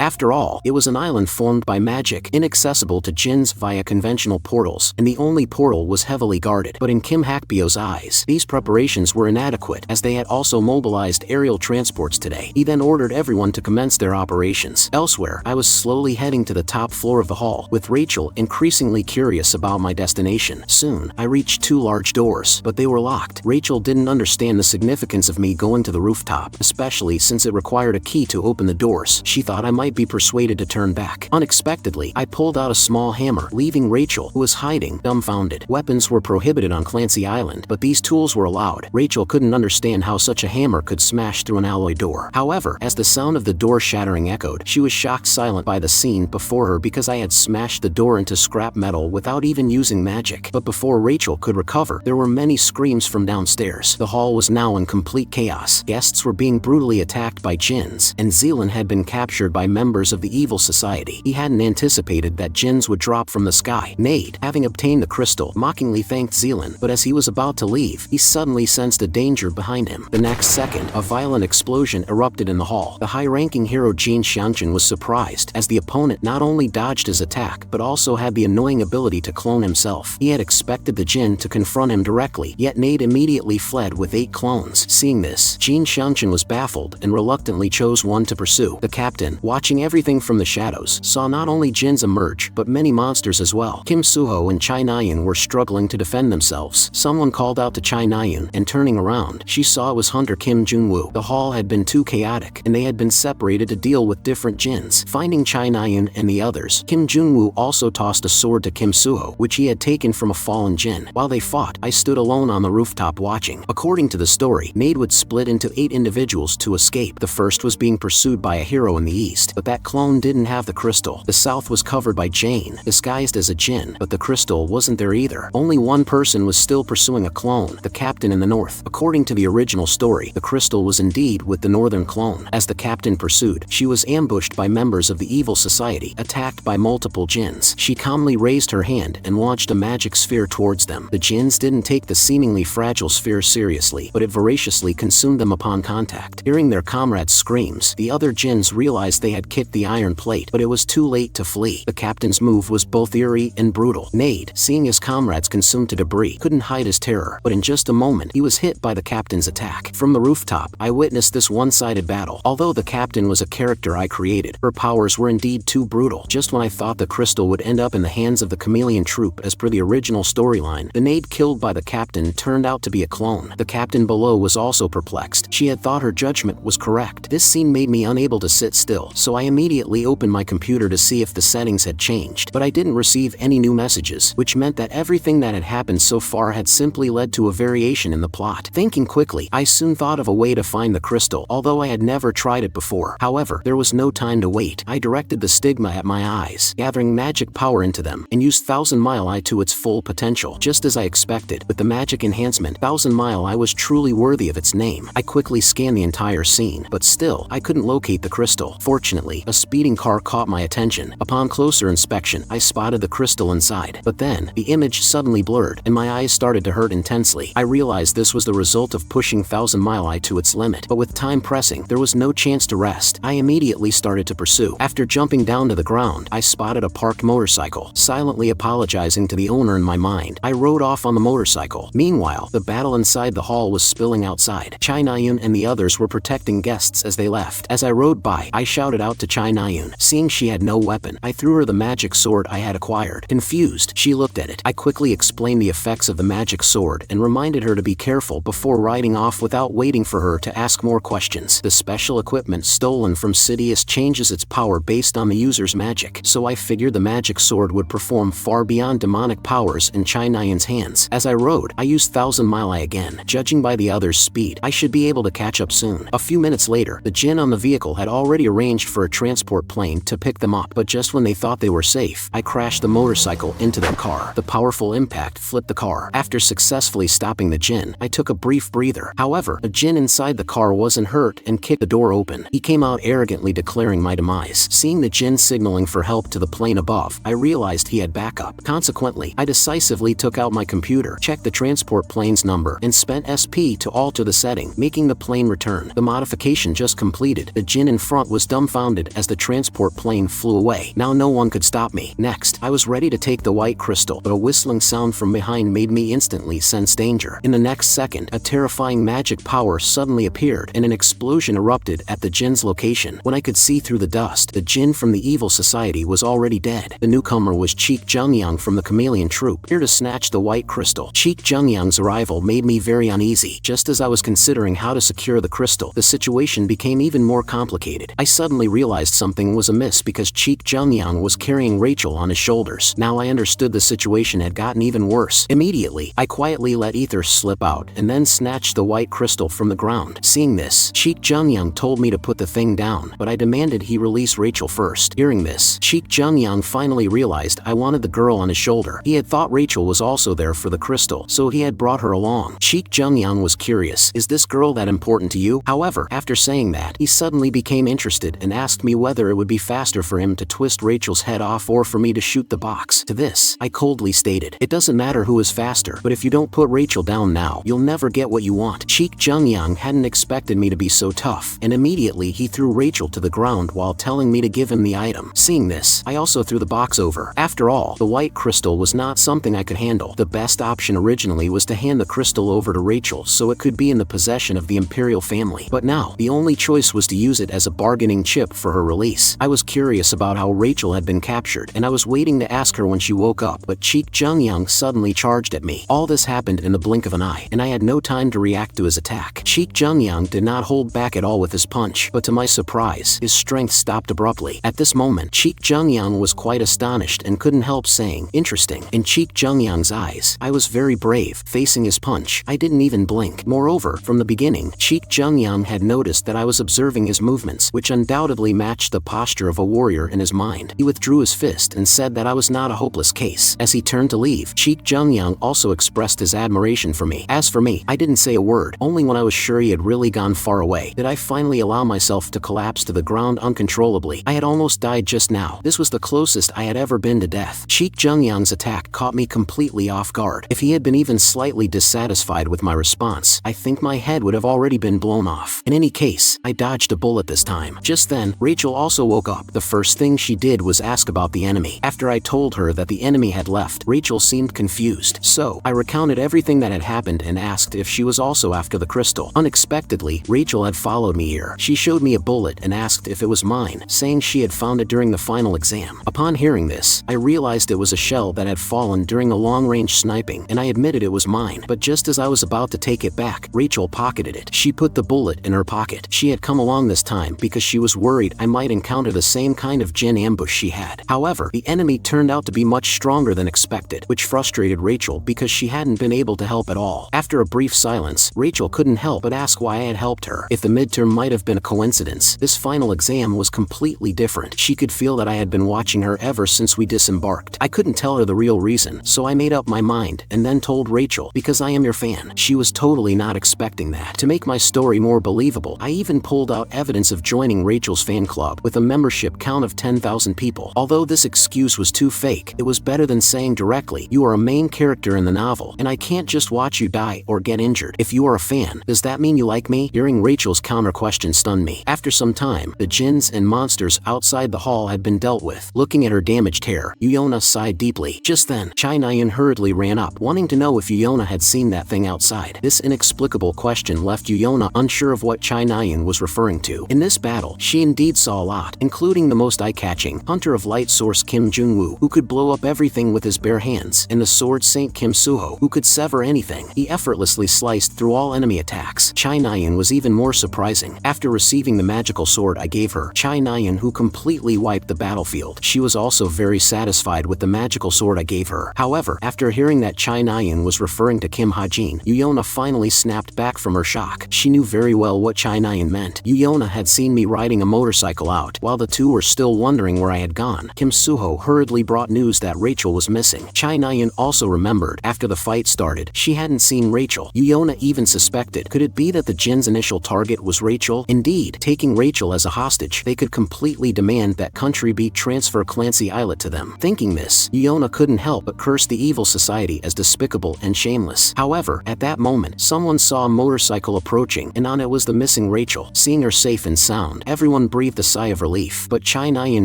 After all, it was an island formed by magic, inaccessible to jinns via conventional portals, and the only portal was heavily guarded. But in Kim Hakpyo's eyes, these preparations were inadequate, as they had also mobilized aerial transports today. He then ordered everyone to commence their operations. Elsewhere, I was slowly heading to the top floor of the hall, with Rachel increasingly curious about my destination. Soon, I reached 2 large doors, but they were locked. Rachel didn't understand the significance of me going to the rooftop, especially since it required a key to open the doors. She thought I might be persuaded to turn back. Unexpectedly, I pulled out a small hammer, leaving Rachel, who was hiding, dumbfounded. Weapons were prohibited on Clancy Island, but these tools were allowed. Rachel couldn't understand how such a hammer could smash through an alloy door. However, as the sound of the door shattering echoed, she was shocked silent by the scene before her because I had smashed the door into scrap metal without even using magic. But before Rachel could recover, there were many screams from downstairs. The hall was now in complete chaos. Guests were being brutally attacked by jinns, and Zealand had been captured by members of the Evil Society. He hadn't anticipated that jinns would drop from the sky. Nade, having obtained the crystal, mockingly thanked Zealand, but as he was about to leave, he suddenly sensed a danger behind him. The next second, a violent explosion erupted in the hall. The high-ranking hero Jin Xianjun was surprised, as the opponent not only dodged his attack, but also had the annoying ability to clone himself. He had expected the jinn to confront him directly, yet Nade immediately fled with 8 clones. Seeing this, Jin Xianjun was baffled and reluctantly chose one to pursue. The captain, watching everything from the shadows, saw not only jinns emerge, but many monsters as well. Kim Suho and Chai Nayun were struggling to defend themselves. Someone called out to Chai Nayun, and turning around, she saw it was Hunter Kim Junwoo. The hall had been too chaotic, and they had been separated to deal with different jinns. Finding Chai Nayun and the others, Kim Junwoo also tossed a sword to Kim Suho, which he had taken from a fallen jinn. While they fought, I stood alone on the rooftop watching. According to the story, Nade would split into 8 individuals to escape. The first was being pursued by a hero in the east, but that clone didn't have the crystal. The south was covered by Jane, disguised as a jinn, but the crystal wasn't there either. Only one person was still pursuing a clone, the captain in the north. According to the original story, the crystal was indeed with the northern clone. As the captain pursued, she was ambushed by members of the Evil Society, attacked by multiple jinns. She calmly raised her hand and launched a magic sphere towards them. The jinns didn't take the seemingly fragile sphere seriously, but it voraciously consumed them upon contact. Hearing their comrades' screams, the other jinns realized they had kicked the iron plate, but it was too late to flee. The captain's move was both eerie and brutal. Nade, seeing his comrades consumed to debris, couldn't hide his terror, but in just a moment, he was hit by the captain's attack. From the rooftop, I witnessed this one-sided battle. Although the captain was a character I created, her powers were indeed too brutal. Just when I thought the crystal would end up in the hands of the chameleon troupe as per the original storyline, the Nade killed by the captain turned out to be a clone. The captain below was also perplexed. She had thought her judgment was correct. This scene made me unable to sit still, so I immediately opened my computer to see if the settings had changed, but I didn't receive any new messages, which meant that everything that had happened so far had simply led to a variation in the plot. Thinking quickly, I soon thought of a way to find the crystal, although I had never tried it before. However, there was no time to wait. I directed the stigma at my eyes, gathering magic power into them, and used Thousand Mile Eye to its full potential. Just as I expected, with the magic enhancement, Thousand Mile Eye was truly worthy of its name. I quickly scanned the entire scene, but still, I couldn't locate the crystal. Fortunately, a speeding car caught my attention. Upon closer inspection, I spotted the crystal inside, but then, the image suddenly blurred, and my eyes started to hurt intensely. I realized this was the result of pushing Thousand Mile Eye to its limit, but with time pressing, there was no chance to rest. I immediately started to pursue. After jumping down to the ground, I spotted a parked motorcycle. Silently apologizing to the owner in my mind, I rode off on the motorcycle. Meanwhile, the battle inside the hall was spilling outside. Chai Nayun and the others were protecting guests as they left. As I rode by, I shouted out to Chai Nayun. Seeing she had no weapon, I threw her the magic sword I had acquired. Confused, she looked at it. I quickly explained the effects of the magic sword and reminded her to be careful before riding off without waiting for her to ask more questions. The special equipment stolen from Sidious changes its power based on the user's magic, so I figured the magic sword would perform far beyond demonic powers in Chai Nyan's hands. As I rode, I used 1000 Mile again. Judging by the other's speed, I should be able to catch up soon. A few minutes later, the Jin on the vehicle had already arranged for a transport plane to pick them up, but just when they thought they were safe, I crashed the motorcycle into their car. The powerful impact flipped the car. After successfully stopping the Jin, I took a brief breather. However, the Jin inside the car wasn't hurt and kicked the door open. He came out arrogantly declaring my demise. Seeing the Jin signaling for help to the plane above, I realized he had backup. Consequently, I decisively took out my computer, checked the transport plane's number, and spent SP to alter the setting, making the plane return. The modification just completed. The Jin in front was dumbfounded as the transport plane flew away. Now no one could stop me. Next, I was ready to take the white crystal, but a whistling sound from behind made me instantly sense danger. In the next second, a terrifying magic power suddenly appeared, and an explosion erupted at the Jin's location. When I could see through the dust, the Jin from the evil society was already dead. The newcomer was Cheek Jungyang from the Chameleon Troupe, here to snatch the white crystal. Cheek Jungyang's arrival made me very uneasy. Just as I was considering how to secure the crystal, the situation became even more complicated. I suddenly realized something was amiss because Cheek Jungyang was carrying Rachel on his shoulders. Now I understood the situation had gotten even worse. Immediately, I quietly let ether slip out and then snatched the white crystal from the ground. Seeing this, Cheek Jungyang told me to put the thing down, but I demanded he release Rachel first. Hearing this, Cheek Jungyang finally realized I wanted the girl on his shoulder. He had thought Rachel was also there for the crystal, so he had brought her along. Cheek Jungyang was curious, is this girl that important to you? However, after saying that, he suddenly became interested and asked me whether it would be faster for him to twist Rachel's head off or for me to shoot the box. To this, I coldly stated, it doesn't matter who is faster, but if you don't put Rachel down now, you'll never get what you want. Cheek Jungyang hadn't expected me to be so tough, and immediately he threw Rachel to the ground while telling me to give him the item. Seeing this, I also threw the box over. After all, the white crystal was not something I could handle. The best option originally was to hand the crystal over to Rachel so it could be in the possession of the imperial family. But now, the only choice was to use it as a bargaining chip for her release. I was curious about how Rachel had been captured, and I was waiting to ask her when she woke up, but Cheek Jungyang suddenly charged at me. All this happened in the blink of an eye, and I had no time to react to his attack. Cheek Jungyang did not hold back at all with his punch, but to my surprise, his strength stopped abruptly. At this moment, Cheek Jungyang was quite astonished and couldn't help saying, interesting. In Cheek Jungyang's eyes, I was very brave. Facing his punch, I didn't even blink. Moreover, from the beginning, Cheek Jungyang had noticed that I was observing his movements, which undoubtedly matched the posture of a warrior in his mind. He withdrew his fist and said that I was not a hopeless case. As he turned to leave, Cheek Jungyang also expressed his admiration for me. As for me, I didn't say a word. Only when I was sure he had really gone far away did I finally allow myself to collapse to the ground uncontrollably. I had almost died just now. This was the closest I had ever been to death. Cheek Jungyang's attack caught me completely off guard. If he had been even slightly dissatisfied with my response, I think my head would have already been blown off. In any case, I dodged a bullet this time. Just then, Rachel also woke up. The first thing she did was ask about the enemy. After I told her that the enemy had left, Rachel seemed confused. So, I recounted everything that had happened and asked if she was also after the crystal. Unexpectedly, Rachel had followed me here. She showed me a bullet and asked if it was mine, saying she had found it during the final exam. Upon hearing this, I realized it was a shell that had fallen during a long-range sniping, and I admitted it was mine. But just as I was about to take it back, Rachel pocketed it. She put the bullet in her pocket. She had come along this time because she was worried I might encounter the same kind of Jin ambush she had. However, the enemy turned out to be much stronger than expected, which frustrated Rachel because she hadn't been able to help at all. After a brief silence, Rachel couldn't help but ask why I had helped her. If the midterm might have been a coincidence, this final exam was completely different. She could feel that I had been watching her ever since we disembarked. I couldn't tell her the real reason, so I made up my mind and then told Rachel, because I am your fan. She was totally not expecting that. To make my story more believable, I even pulled out evidence of joining Rachel's fan club with a membership count of 10,000 people. Although this excuse was too fake, it was better than saying directly, you are a main character in the novel, and I can't just watch you die or get injured. If you are a fan, does that mean you like me? Hearing Rachel's counter question stunned me. After some time, the jinns and monsters outside the hall had been dealt with. Looking at her damaged hair, Yuyona sighed deeply. Just then, Chai Nyan hurriedly ran up, wanting to know if Yuyona had seen that thing outside. This inexplicable question left Yuyona unsure of what Chai Nyan was referring to. In this battle, she indeed saw a lot, including the most eye-catching Hunter of Light Source Kim Jung-woo, who could blow up everything with his bare hands, and the sword Saint Kim Suho, who could sever anything. He effortlessly sliced through all enemy attacks. Chai Nyan was even more surprising. After receiving the magical sword I gave her, Chai Nayan who completely wiped the battlefield. She was also very satisfied with the magical sword I gave her. However, after hearing that Nayan was referring to Kim Ha-jin, Yuyona finally snapped back from her shock. She knew very well what Nayan meant. Yuyona had seen me riding a motorcycle out. While the two were still wondering where I had gone, Kim Suho hurriedly brought news that Rachel was missing. Nayan also remembered after the fight started, she hadn't seen Rachel. Yuyona even suspected, could it be that the Jin's initial target was Rachel? Indeed, taking Rachel as a hostage, they could completely demand that Country Beat transfer Clancy Islet to them. Thinking this, Yuyona couldn't help but curse the evil society as despicable and shameless. However, at that moment, someone saw a motorcycle approaching, and on it was the missing Rachel. Seeing her safe and sound, everyone breathed a sigh of relief. But Nayan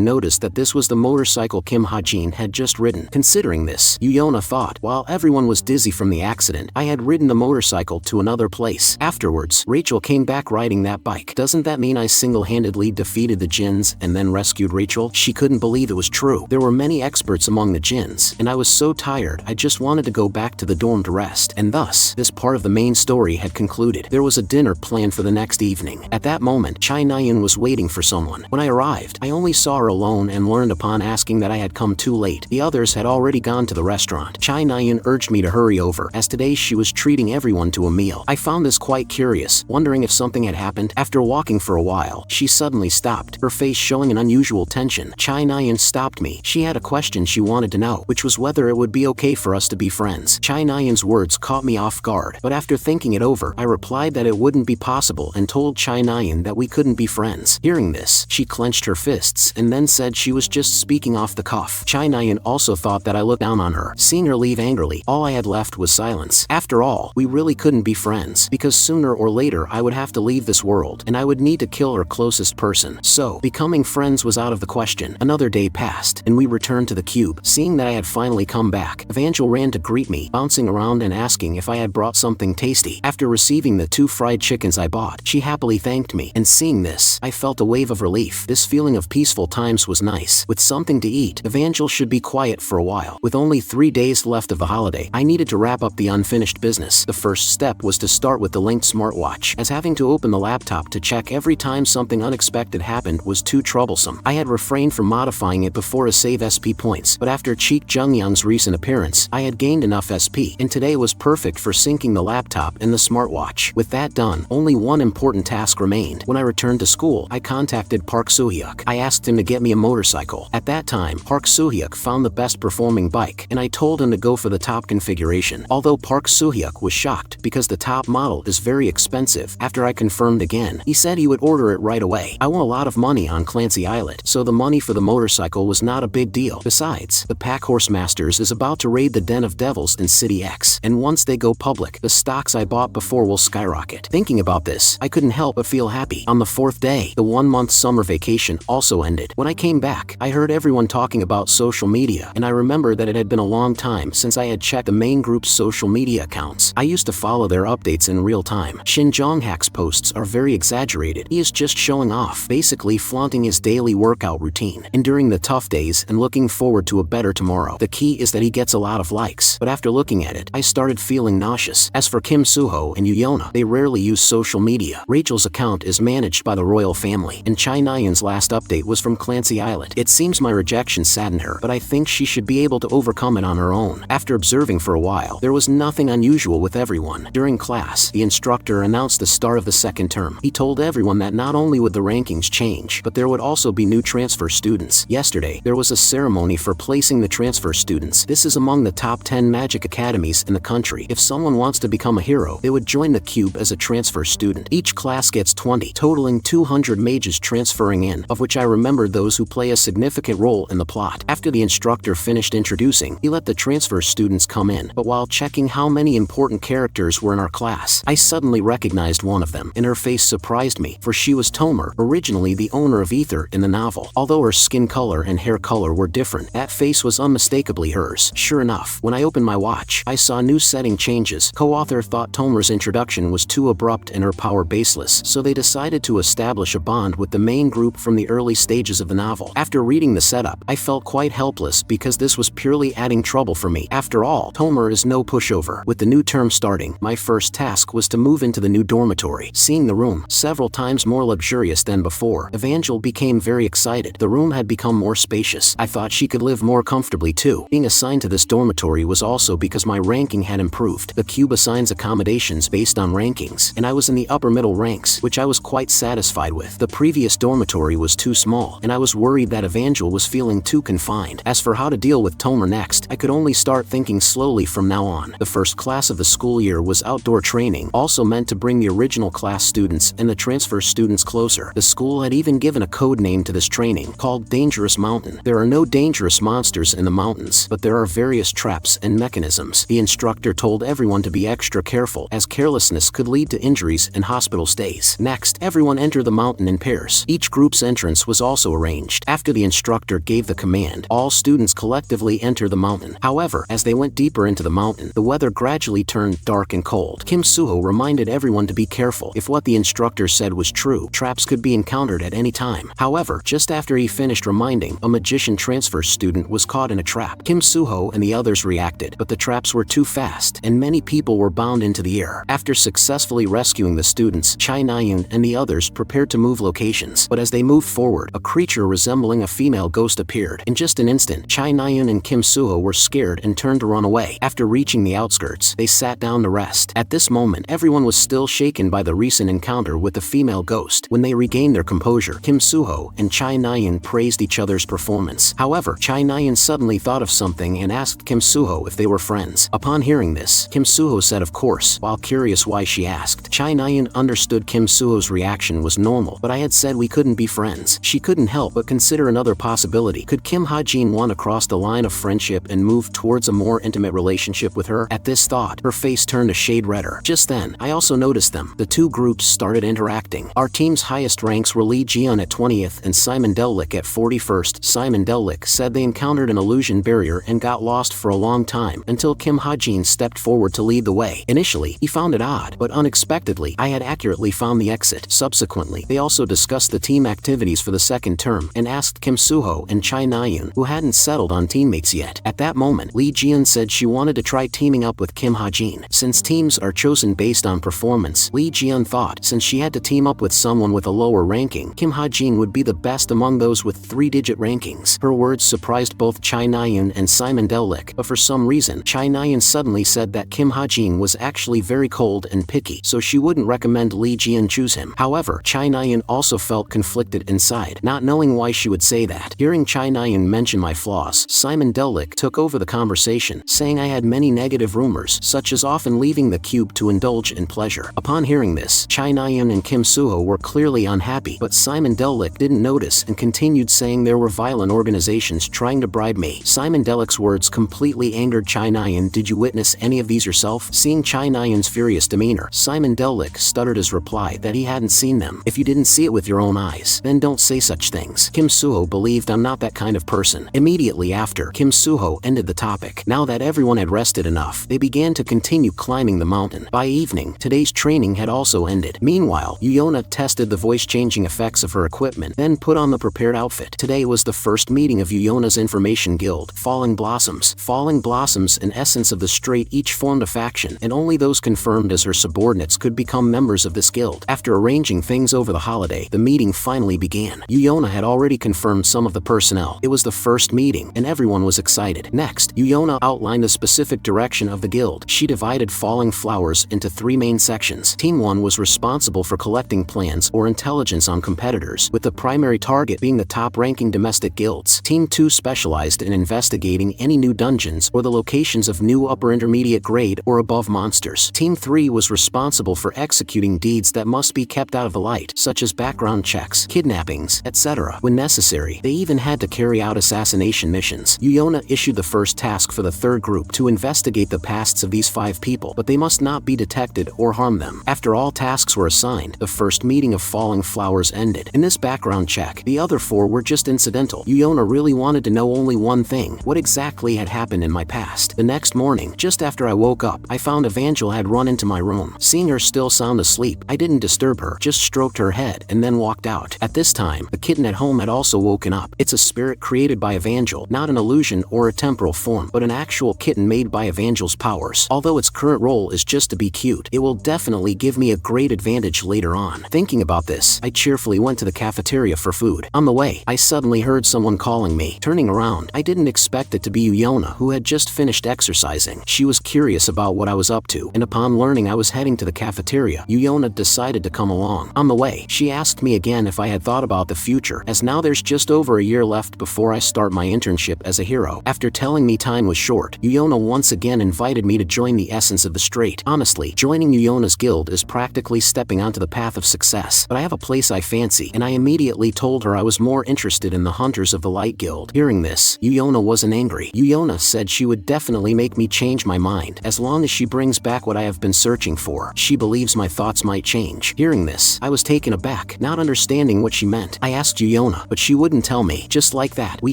noticed that this was the motorcycle Kim Ha-jin had just ridden. Considering this, Yuyona thought, while everyone was dizzy from the accident, I had ridden the motorcycle to another place. Afterwards, Rachel came back riding that bike. Doesn't that mean I single-handedly defeated the Jins and then rescued Rachel? She couldn't believe it was true. There were many experts among the Jins, and I was so tired I just wanted to go back to the dorm to rest. And thus, this part of the main story had concluded. There was a dinner planned for the next evening. At that moment, Nayan was waiting for someone. When I arrived, I only saw her alone and learned upon asking that I had come too late. The others had already gone to the restaurant. Nayan urged me to hurry over, as today she was treating everyone to a meal. I found this quite curious, wondering if something had happened. After walking for a while, she suddenly stopped, her face showing an unusual tension. Nayan stopped me. She had a question she wanted to know, which was whether it would be okay for us to be friends. Nayan's words caught me off guard, but after thinking it over, I replied that it wouldn't be possible and told Nayan that we couldn't be friends. Hearing this, she clenched her fists and then said she was just speaking off the cuff. Nayan also thought that I looked down on her. Seeing her leave angrily, all I had left was silence. After all, we really couldn't be friends, because sooner or later I would have to leave this world, and I would need to kill her closest person. So, becoming friends was out of the question. Another day passed, and we returned to the cube. Seeing that I had finally come back, Evangel ran to greet me, bouncing around and asking if I had brought something tasty. After receiving the 2 fried chickens I bought, she happily thanked me, and seeing this, I felt a wave of relief. This feeling of peaceful times was nice. With something to eat, Evangel should be quiet for a while. With only 3 days left of the holiday, I needed to wrap up the unfinished business. The first step was to start with the linked smartwatch, as having to open the laptop to check every time something unexpected happened was too troublesome. I had refrained from modifying it before to save SP points, but after Cheek Jungyang's recent appearance, I had gained enough SP, and today was perfect for syncing the laptop and the smartwatch. With that done, only one important task remained. When I returned to school, I contacted Park Soo-hyuk. I asked him to get me a motorcycle. At that time, Park Soo-hyuk found the best performing bike, and I told him to go for the top configuration. Although Park Soo-hyuk was shocked because the top model is very expensive, after I confirmed again, he said he would order it right away. I won a lot of money on Clancy Islet, so the money for the motorcycle was not a big deal. Besides, the Pack Horse Masters is about to raid the Den of Devils in City X, and once they go public, the stocks I bought before will skyrocket. Thinking about this, I couldn't help but feel happy. On the 4th day, the 1-month summer vacation also ended. When I came back, I heard everyone talking about social media, and I remembered that it had been a long time since I had checked the main group's social media accounts. I used to follow their updates in real time. Shin Jong-hak's posts are very exaggerated. He is just showing off, basically flaunting his daily workout routine, enduring the tough days and looking forward to a better tomorrow. The key is that he gets a lot of likes, but after looking at it, I started feeling nauseous. As for Kim Suho and Yuyona, they rarely use social media. Rachel's account is managed by the royal family, and Nayan's last update was from Clancy Islet. It seems my rejection saddened her, but I think she should be able to overcome it on her own. After observing for a while, there was nothing unusual with everyone. During class, the instructor announced the start of the 2nd term. He told everyone that not only would the rankings change, but there would also be new transfer students. Yesterday, there was a ceremony for placing the transfer students. This is among the top 10 magic academies in the country. If someone wants to become a hero, they would join the cube as a transfer student. Each class gets 20, totaling 200 mages transferring in, of which I remembered those who play a significant role in the plot. After the instructor finished introducing, he let the transfer students come in, but while checking how many important characters were in our class, I suddenly recognized one of them, and her face surprised me, for she was Tomer, originally the owner of Ether in the novel. Although her skin color and hair color were different, that face was unmistakably hers. Sure enough, when I opened my watch, I saw new setting changes. Co-author thought Tomer's introduction was too abrupt and her power baseless, so they decided to establish a bond with the main group from the early stages of the novel. After reading the setup, I felt quite helpless because this was purely adding trouble for me. After all, Tomer is no pushover. With the new term starting, my first task was to move into the new dormitory. Seeing the room, several times more luxurious than before, Evangeline Evangel became very excited. The room had become more spacious. I thought she could live more comfortably too. Being assigned to this dormitory was also because my ranking had improved. The cube assigns accommodations based on rankings, and I was in the upper middle ranks, which I was quite satisfied with. The previous dormitory was too small, and I was worried that Evangel was feeling too confined. As for how to deal with Tomer next, I could only start thinking slowly from now on. The first class of the school year was outdoor training, also meant to bring the original class students and the transfer students closer. The school had even given a code name to this training, called Dangerous Mountain. There are no dangerous monsters in the mountains, but there are various traps and mechanisms. The instructor told everyone to be extra careful, as carelessness could lead to injuries and hospital stays. Next, everyone enter the mountain in pairs. Each group's entrance was also arranged. After the instructor gave the command, all students collectively enter the mountain. However, as they went deeper into the mountain, the weather gradually turned dark and cold. Kim Suho reminded everyone to be careful. If what the instructor said was true, traps could be encountered at any time. However, just after he finished reminding, a magician transfer student was caught in a trap. Kim Suho and the others reacted, but the traps were too fast, and many people were bound into the air. After successfully rescuing the students, Chai Nayun and the others prepared to move locations. But as they moved forward, a creature resembling a female ghost appeared. In just an instant, Chai Nayun and Kim Suho were scared and turned to run away. After reaching the outskirts, they sat down to rest. At this moment, everyone was still shaken by the recent encounter with the female ghost. When they regained their composure, Kim Suho and Chai Nayun praised each other's performance. However, Chai Nayun suddenly thought of something and asked Kim Suho if they were friends. Upon hearing this, Kim Suho said of course. While curious why she asked, Chai Nayun understood Kim Suho's reaction was normal, but I had said we couldn't be friends. She couldn't help but consider another possibility. Could Kim Ha-jin want to cross the line of friendship and move towards a more intimate relationship with her? At this thought, her face turned a shade redder. Just then, I also noticed them. The two groups started interacting. Our team's highest ranks were Lee Jian at 20th and Simon Dellick at 41st. Simon Dellick said they encountered an illusion barrier and got lost for a long time until Kim Ha-jin stepped forward to lead the way. Initially, he found it odd, but unexpectedly, I had accurately found the exit. Subsequently, they also discussed the team activities for the second term and asked Kim Suho and Chai Nayun, who hadn't settled on teammates yet. At that moment, Lee Jian said she wanted to try teaming up with Kim Ha-jin. Since teams are chosen based on performance, Lee Jian thought since she had to team up with someone with a lower ranking, Kim Ha-jin would be the best among those with 3-digit rankings. Her words surprised both Chai Nayun and Simon Dellick, but for some reason, Chai Nayun suddenly said that Kim Ha-jin was actually very cold and picky, so she wouldn't recommend Lee Jian choose him. However, Chai Nayun also felt conflicted inside, not knowing why she would say that. Hearing Chai Nayun mention my flaws, Simon Dellick took over the conversation, saying I had many negative rumors, such as often leaving the cube to indulge in pleasure. Upon hearing this, Chai Nayun and Kim Suho were clearly unhappy, but Simon Dellick didn't notice and continued saying there were violent organizations trying to bribe me. Simon Dellick's words completely angered Chai Nayun. Did you witness any of these yourself? Seeing Chai Nayun's furious demeanor, Simon Dellick stuttered his reply that he hadn't seen them. If you didn't see it with your own eyes, then don't say such things. Kim Suho believed I'm not that kind of person. Immediately after, Kim Suho ended the topic. Now that everyone had rested enough, they began to continue climbing the mountain. By evening, today's training had also ended. Meanwhile, Yuyona tested the voice-changing effects of her equipment, then put on the prepared outfit. Today was the first meeting of Yuyona's information guild, Falling Blossoms. Falling Blossoms, in essence of the straight, each formed a faction, and only those confirmed as her subordinates could become members of this guild. After arranging things over the holiday, the meeting finally began. Yuyona had already confirmed some of the personnel. It was the first meeting, and everyone was excited. Next, Yuyona outlined the specific direction of the guild. She divided Falling Flowers into 3 main sections. Team 1 was responsible for collecting plans or intelligence on competitors, with the primary target being the top-ranking domestic guilds. Team 2 specialized in investigating any new dungeons or the locations of new upper intermediate grade or above monsters. Team 3 was responsible for executing deeds that must be kept out of the light, such as background checks, kidnappings, etc. When necessary, they even had to carry out assassination missions. Yuyona issued the first task for the third group to investigate the pasts of these 5 people, but they must not be detected or harm them. After all tasks were assigned, the first meeting of Falling Flowers ended. In this background check, the other 4 were just incidental. Yuyona really wanted to know only one thing: what exactly had happened in my past. The next morning, just after I woke up, I found Evangel had run into my room. Seeing her still sound asleep, I didn't disturb her, just stroked her head, and then walked out. At this time, the kitten at home had also woken up. It's a spirit created by Evangel, not an illusion or a temporal form, but an actual kitten made by Evangel's powers. Although its current role is just to be cute, it will definitely give me a great advantage later on. Thinking about this, I cheerfully went to to the cafeteria for food. On the way, I suddenly heard someone calling me. Turning around, I didn't expect it to be Yuyona, who had just finished exercising. She was curious about what I was up to, and upon learning I was heading to the cafeteria, Yuyona decided to come along. On the way, she asked me again if I had thought about the future, as now there's just over a year left before I start my internship as a hero. After telling me time was short, Yuyona once again invited me to join the Essence of the Straight. Honestly, joining Yuyona's guild is practically stepping onto the path of success, but I have a place I fancy, and I immediately told her I was more interested in the Hunters of the Light Guild. Hearing this, Yuyona wasn't angry. Yuyona said she would definitely make me change my mind, as long as she brings back what I have been searching for. She believes my thoughts might change. Hearing this, I was taken aback, not understanding what she meant. I asked Yuyona, but she wouldn't tell me. Just like that, we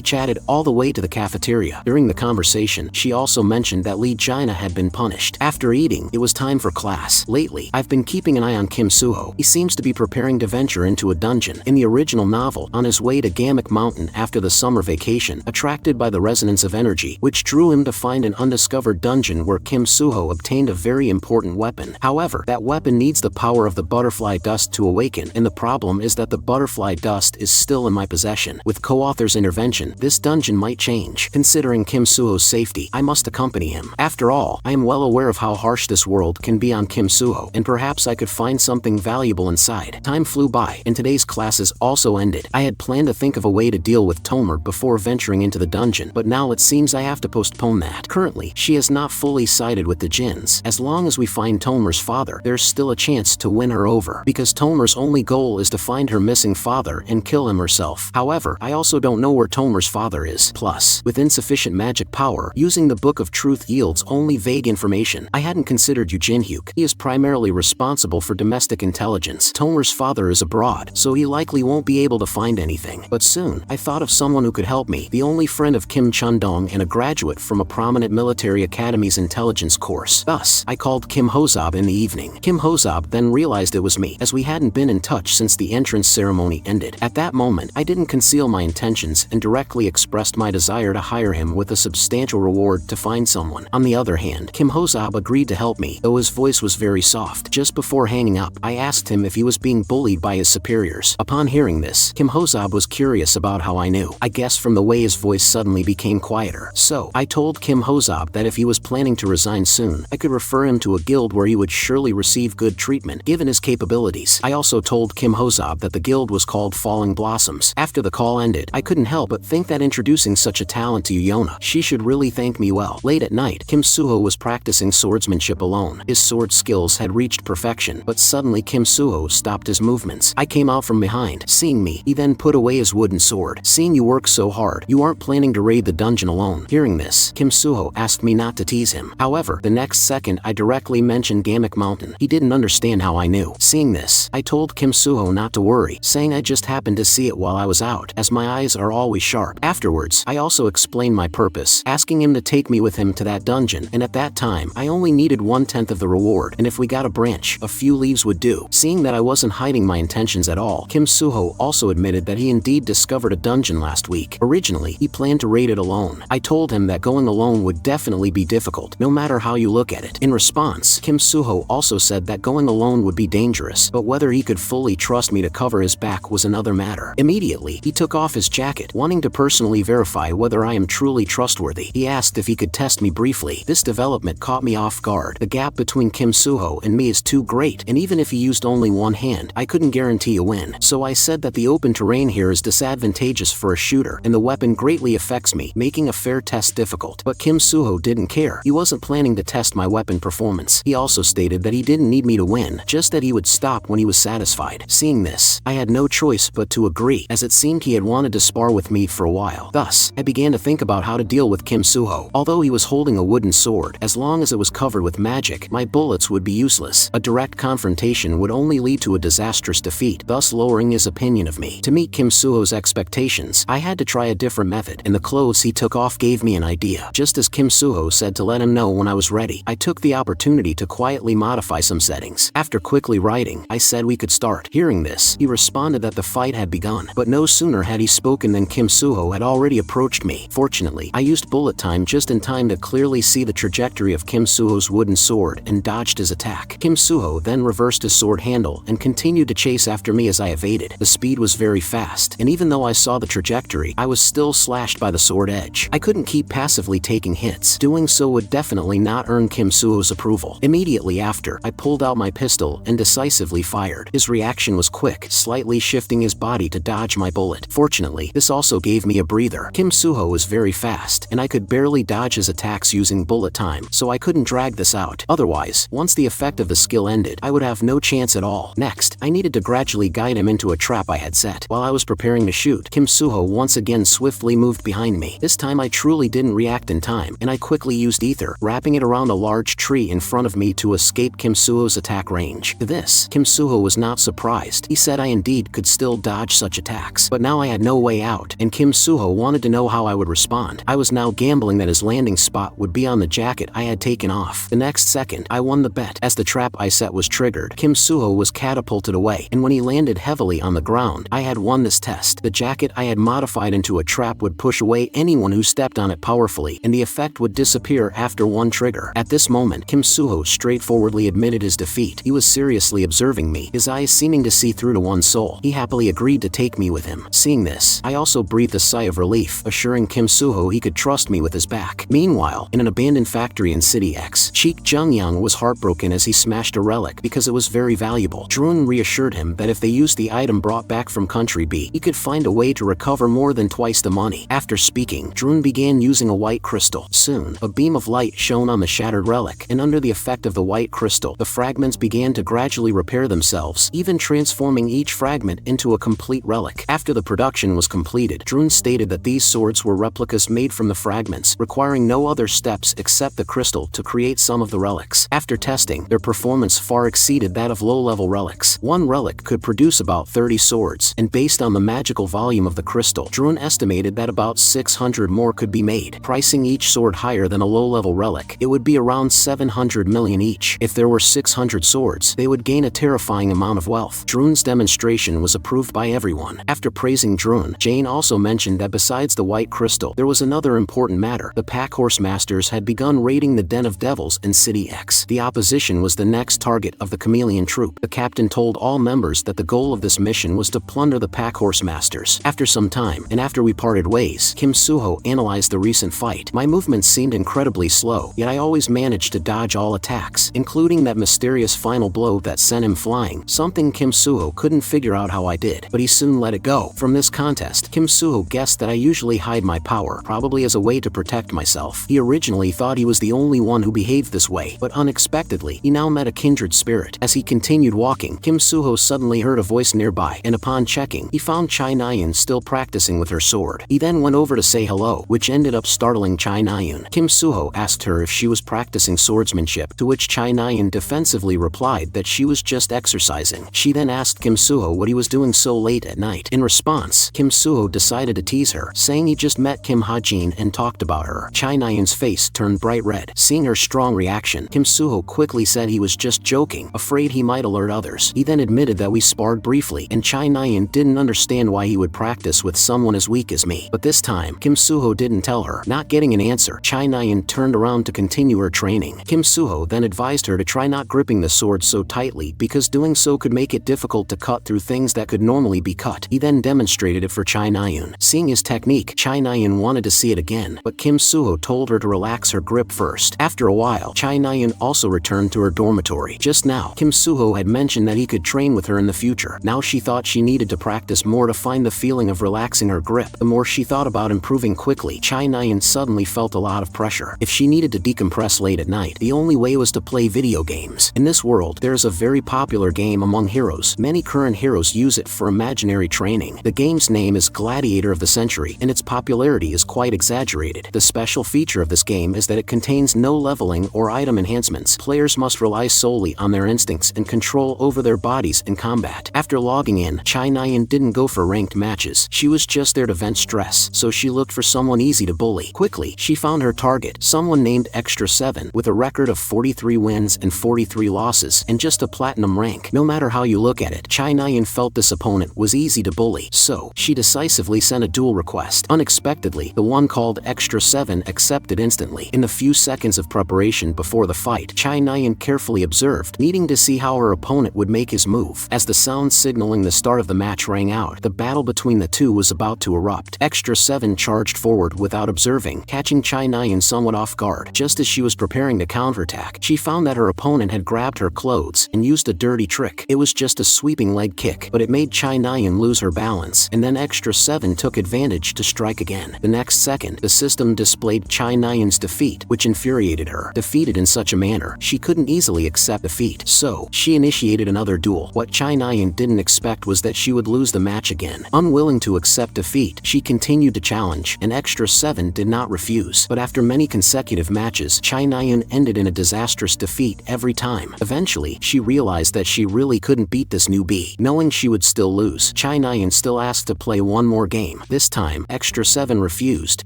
chatted all the way to the cafeteria. During the conversation, she also mentioned that Lee Jaina had been punished. After eating, it was time for class. Lately, I've been keeping an eye on Kim Suho. He seems to be preparing to venture into a dungeon. In the original novel, on his way to Gamuk Mountain after the summer vacation, attracted by the resonance of energy, which drew him to find an undiscovered dungeon where Kim Suho obtained a very important weapon. However, that weapon needs the power of the butterfly dust to awaken, and the problem is that the butterfly dust is still in my possession. With co-author's intervention, this dungeon might change. Considering Kim Suho's safety, I must accompany him. After all, I am well aware of how harsh this world can be on Kim Suho, and perhaps I could find something valuable inside. Time flew by, and today's classes also ended. I had planned to think of a way to deal with Tomer before venturing into the dungeon, but now it seems I have to postpone that. Currently, she has not fully sided with the Jinns. As long as we find Tomer's father, there's still a chance to win her over, because Tomer's only goal is to find her missing father and kill him herself. However, I also don't know where Tomer's father is. Plus, with insufficient magic power, using the Book of Truth yields only vague information. I hadn't considered Yu Jinhyuk. He is primarily responsible for domestic intelligence. Tomer's father is abroad, so he likely won't be able to find anything. But soon, I thought of someone who could help me, the only friend of Kim Chundong and a graduate from a prominent military academy's intelligence course. Thus, I called Kim Hozob in the evening. Kim Hozob then realized it was me, as we hadn't been in touch since the entrance ceremony ended. At that moment, I didn't conceal my intentions and directly expressed my desire to hire him with a substantial reward to find someone. On the other hand, Kim Hozob agreed to help me, though his voice was very soft. Just before hanging up, I asked him if he was being bullied by his superiors. Upon hearing this, Kim Hozob was curious about how I knew. I guessed from the way his voice suddenly became quieter. So, I told Kim Hozob that if he was planning to resign soon, I could refer him to a guild where he would surely receive good treatment, given his capabilities. I also told Kim Hozob that the guild was called Falling Blossoms. After the call ended, I couldn't help but think that introducing such a talent to Yuyona, she should really thank me well. Late at night, Kim Suho was practicing swordsmanship alone. His sword skills had reached perfection, but suddenly Kim Suho stopped his movements. I came out from behind. Seeing me, he then put away his wooden sword. Seeing you work so hard, you aren't planning to raid the dungeon alone. Hearing this, Kim Suho asked me not to tease him. However, the next second I directly mentioned Gamuk Mountain. He didn't understand how I knew. Seeing this, I told Kim Suho not to worry, saying I just happened to see it while I was out, as my eyes are always sharp. Afterwards, I also explained my purpose, asking him to take me with him to that dungeon, and at that time, I only needed 1/10 of the reward, and if we got a branch, a few leaves would do. Seeing that I wasn't hiding my intentions at all, Kim Suho also admitted that he indeed discovered a dungeon last week. Originally, he planned to raid it alone. I told him that going alone would definitely be difficult, no matter how you look at it. In response, Kim Suho also said that going alone would be dangerous, but whether he could fully trust me to cover his back was another matter. Immediately, he took off his jacket, wanting to personally verify whether I am truly trustworthy. He asked if he could test me briefly. This development caught me off guard. The gap between Kim Suho and me is too great, and even if he used only one hand, I couldn't guarantee a win. So I said that the open terrain here is disadvantageous for a shooter, and the weapon greatly affects me, making a fair test difficult. But Kim Suho didn't care. He wasn't planning to test my weapon performance. He also stated that he didn't need me to win, just that he would stop when he was satisfied. Seeing this, I had no choice but to agree, as it seemed he had wanted to spar with me for a while. Thus, I began to think about how to deal with Kim Suho. Although he was holding a wooden sword, as long as it was covered with magic, my bullets would be useless. A direct confrontation would only lead to a disastrous defeat, thus lowering his opinion of me. To meet Kim Suho's expectations, I had to try a different method, and the clothes he took off gave me an idea. Just as Kim Suho said to let him know when I was ready, I took the opportunity to quietly modify some settings. After quickly writing, I said we could start. Hearing this, he responded that the fight had begun, but no sooner had he spoken than Kim Suho had already approached me. Fortunately, I used bullet time just in time to clearly see the trajectory of Kim Suho's wooden sword and dodged his attack. Kim Suho then reversed his sword handle and continued to chase after me as I evaded. The speed was very fast, and even though I saw the trajectory, I was still slashed by the sword edge. I couldn't keep passively taking hits. Doing so would definitely not earn Kim Suho's approval. Immediately after, I pulled out my pistol and decisively fired. His reaction was quick, slightly shifting his body to dodge my bullet. Fortunately, this also gave me a breather. Kim Suho was very fast, and I could barely dodge his attacks using bullet time, so I couldn't drag this out. Otherwise, once the effect of the skill ended, I would have no chance at all. Next, I needed to gradually guide him into a trap I had set. While I was preparing to shoot, Kim Suho once again swiftly moved behind me. This time I truly didn't react in time, and I quickly used ether, wrapping it around a large tree in front of me to escape Kim Suho's attack range. To this, Kim Suho was not surprised. He said I indeed could still dodge such attacks, but now I had no way out, and Kim Suho wanted to know how I would respond. I was now gambling that his landing spot would be on the jacket I had taken off. The next second, I won the bet. As the trap I set was triggered, Kim Suho was catapulted away, and when he landed heavily on the ground, I had won this test. The jacket I had modified into a trap would push away anyone who stepped on it powerfully, and the effect would disappear after one trigger. At this moment, Kim Suho straightforwardly admitted his defeat. He was seriously observing me, his eyes seeming to see through to one's soul. He happily agreed to take me with him. Seeing this, I also breathed a sigh of relief, assuring Kim Suho he could trust me with his back. Meanwhile, in an abandoned factory in City X, Cheek Jungyang was heartbroken as he smashed a relic because it was very valuable. Drun reassured him that if they used the item brought back from Country B, he could find a way to recover more than twice the money. After speaking, Drun began using a white crystal. Soon, a beam of light shone on the shattered relic, and under the effect of the white crystal, the fragments began to gradually repair themselves, even transforming each fragment into a complete relic. After the production was completed, Drun stated that these swords were replicas made from the fragments, requiring no other steps except the crystal to create some of the relics. After testing, their performance far exceeded that of low-level relics. One relic could produce about 30 swords, and based on the magical volume of the crystal, Drun estimated that about 600 more could be made. Pricing each sword higher than a low-level relic, it would be around 700 million each. If there were 600 swords, they would gain a terrifying amount of wealth. Drun's demonstration was approved by everyone. After praising Drun, Jane also mentioned that besides the white crystal, there was another important matter. The Pack Horse Masters had begun raiding the Den of Devils in City X. The opposition was the next target of the Chameleon Troop. The captain told all members that the goal of this mission was to plunder the Pack Horse Masters. After some time, and after we parted ways, Kim Suho analyzed the recent fight. My movements seemed incredibly slow, yet I always managed to dodge all attacks, including that mysterious final blow that sent him flying, something Kim Suho couldn't figure out how I did, but he soon let it go. From this contest, Kim Suho guessed that I usually hide my power, probably as a way to protect myself. He originally thought he was the only one who behaved this way, but unexpectedly, he now met a kindred spirit. As he continued walking, Kim Suho suddenly heard a voice nearby, and upon checking, he found Chai Nayun still practicing with her sword. He then went over to say hello, which ended up startling Chai Nayun. Kim Suho asked her if she was practicing swordsmanship, to which Chai Nayun defensively replied that she was just exercising. She then asked Kim Suho what he was doing so late at night. In response, Kim Suho decided to tease her, saying he just met Kim Ha-jin and talked about her. Chai Nayun's face turned bright red. Seeing her strong reaction, Kim Suho quickly said he was just joking, afraid he might alert others. He then admitted that we sparred briefly, and Chai Nayun didn't understand why he would practice with someone as weak as me. But this time, Kim Suho didn't tell her. Not getting an answer, Chai Nayun turned around to continue her training. Kim Suho then advised her to try not gripping the sword so tightly because doing so could make it difficult to cut through things that could normally be cut. He then demonstrated it for Chai Nayun. Seeing his technique, Chai Nayun wanted to see it again, but Kim Suho told her to relax her grip first. After a while, Chai Nayun also returned to her dormitory. Just now, Kim Suho had mentioned that he could train with her in the future. Now she thought she needed to practice more to find the feeling of relaxing her grip. The more she thought about improving quickly, Chai Nayun suddenly felt a lot of pressure. If she needed to decompress late at night, the only way was to play video games. In this world, there is a very popular game among heroes. Many current heroes use it for imaginary training. The game's name is Gladiator of the Century, and its popularity is quite exaggerated. The special feature of this game is that it contains no leveling or item enhancements. Players must rely solely on their instincts and control over their bodies in combat. After logging in, Chai Nayun didn't go for ranked matches. She was just there to vent stress, so she looked for someone easy to bully. Quickly, she found her target, someone named Extra 7, with a record of 43 wins and 43 losses, and just a platinum rank. No matter how you look at it, Chai Nayun felt this opponent was easy to bully, so she decisively sent a duel request. Unexpectedly, the one called Extra 7 accepted instantly. In the few seconds of preparation before the fight, Chai Nayun carefully observed, needing to see how her opponent would make his move. As the sound signaling the start of the match rang out. The battle between the two was about to erupt. Extra 7 charged forward without observing, catching Chai Nayan somewhat off guard. Just as she was preparing to counterattack, she found that her opponent had grabbed her clothes and used a dirty trick. It was just a sweeping leg kick, but it made Chai Nayan lose her balance, and then Extra 7 took advantage to strike again. The next second, the system displayed Chai Nayan's defeat, which infuriated her. Defeated in such a manner, she couldn't easily accept defeat, so she initiated another duel. What Chai Nayan didn't expect was that she would lose the match again. Unwilling to accept defeat, she continued to challenge, and Extra 7 did not refuse. But after many consecutive matches, Chai Nayan ended in a disastrous defeat every time. Eventually, she realized that she really couldn't beat this newbie. Knowing she would still lose, Chai Nayan still asked to play one more game. This time, Extra 7 refused,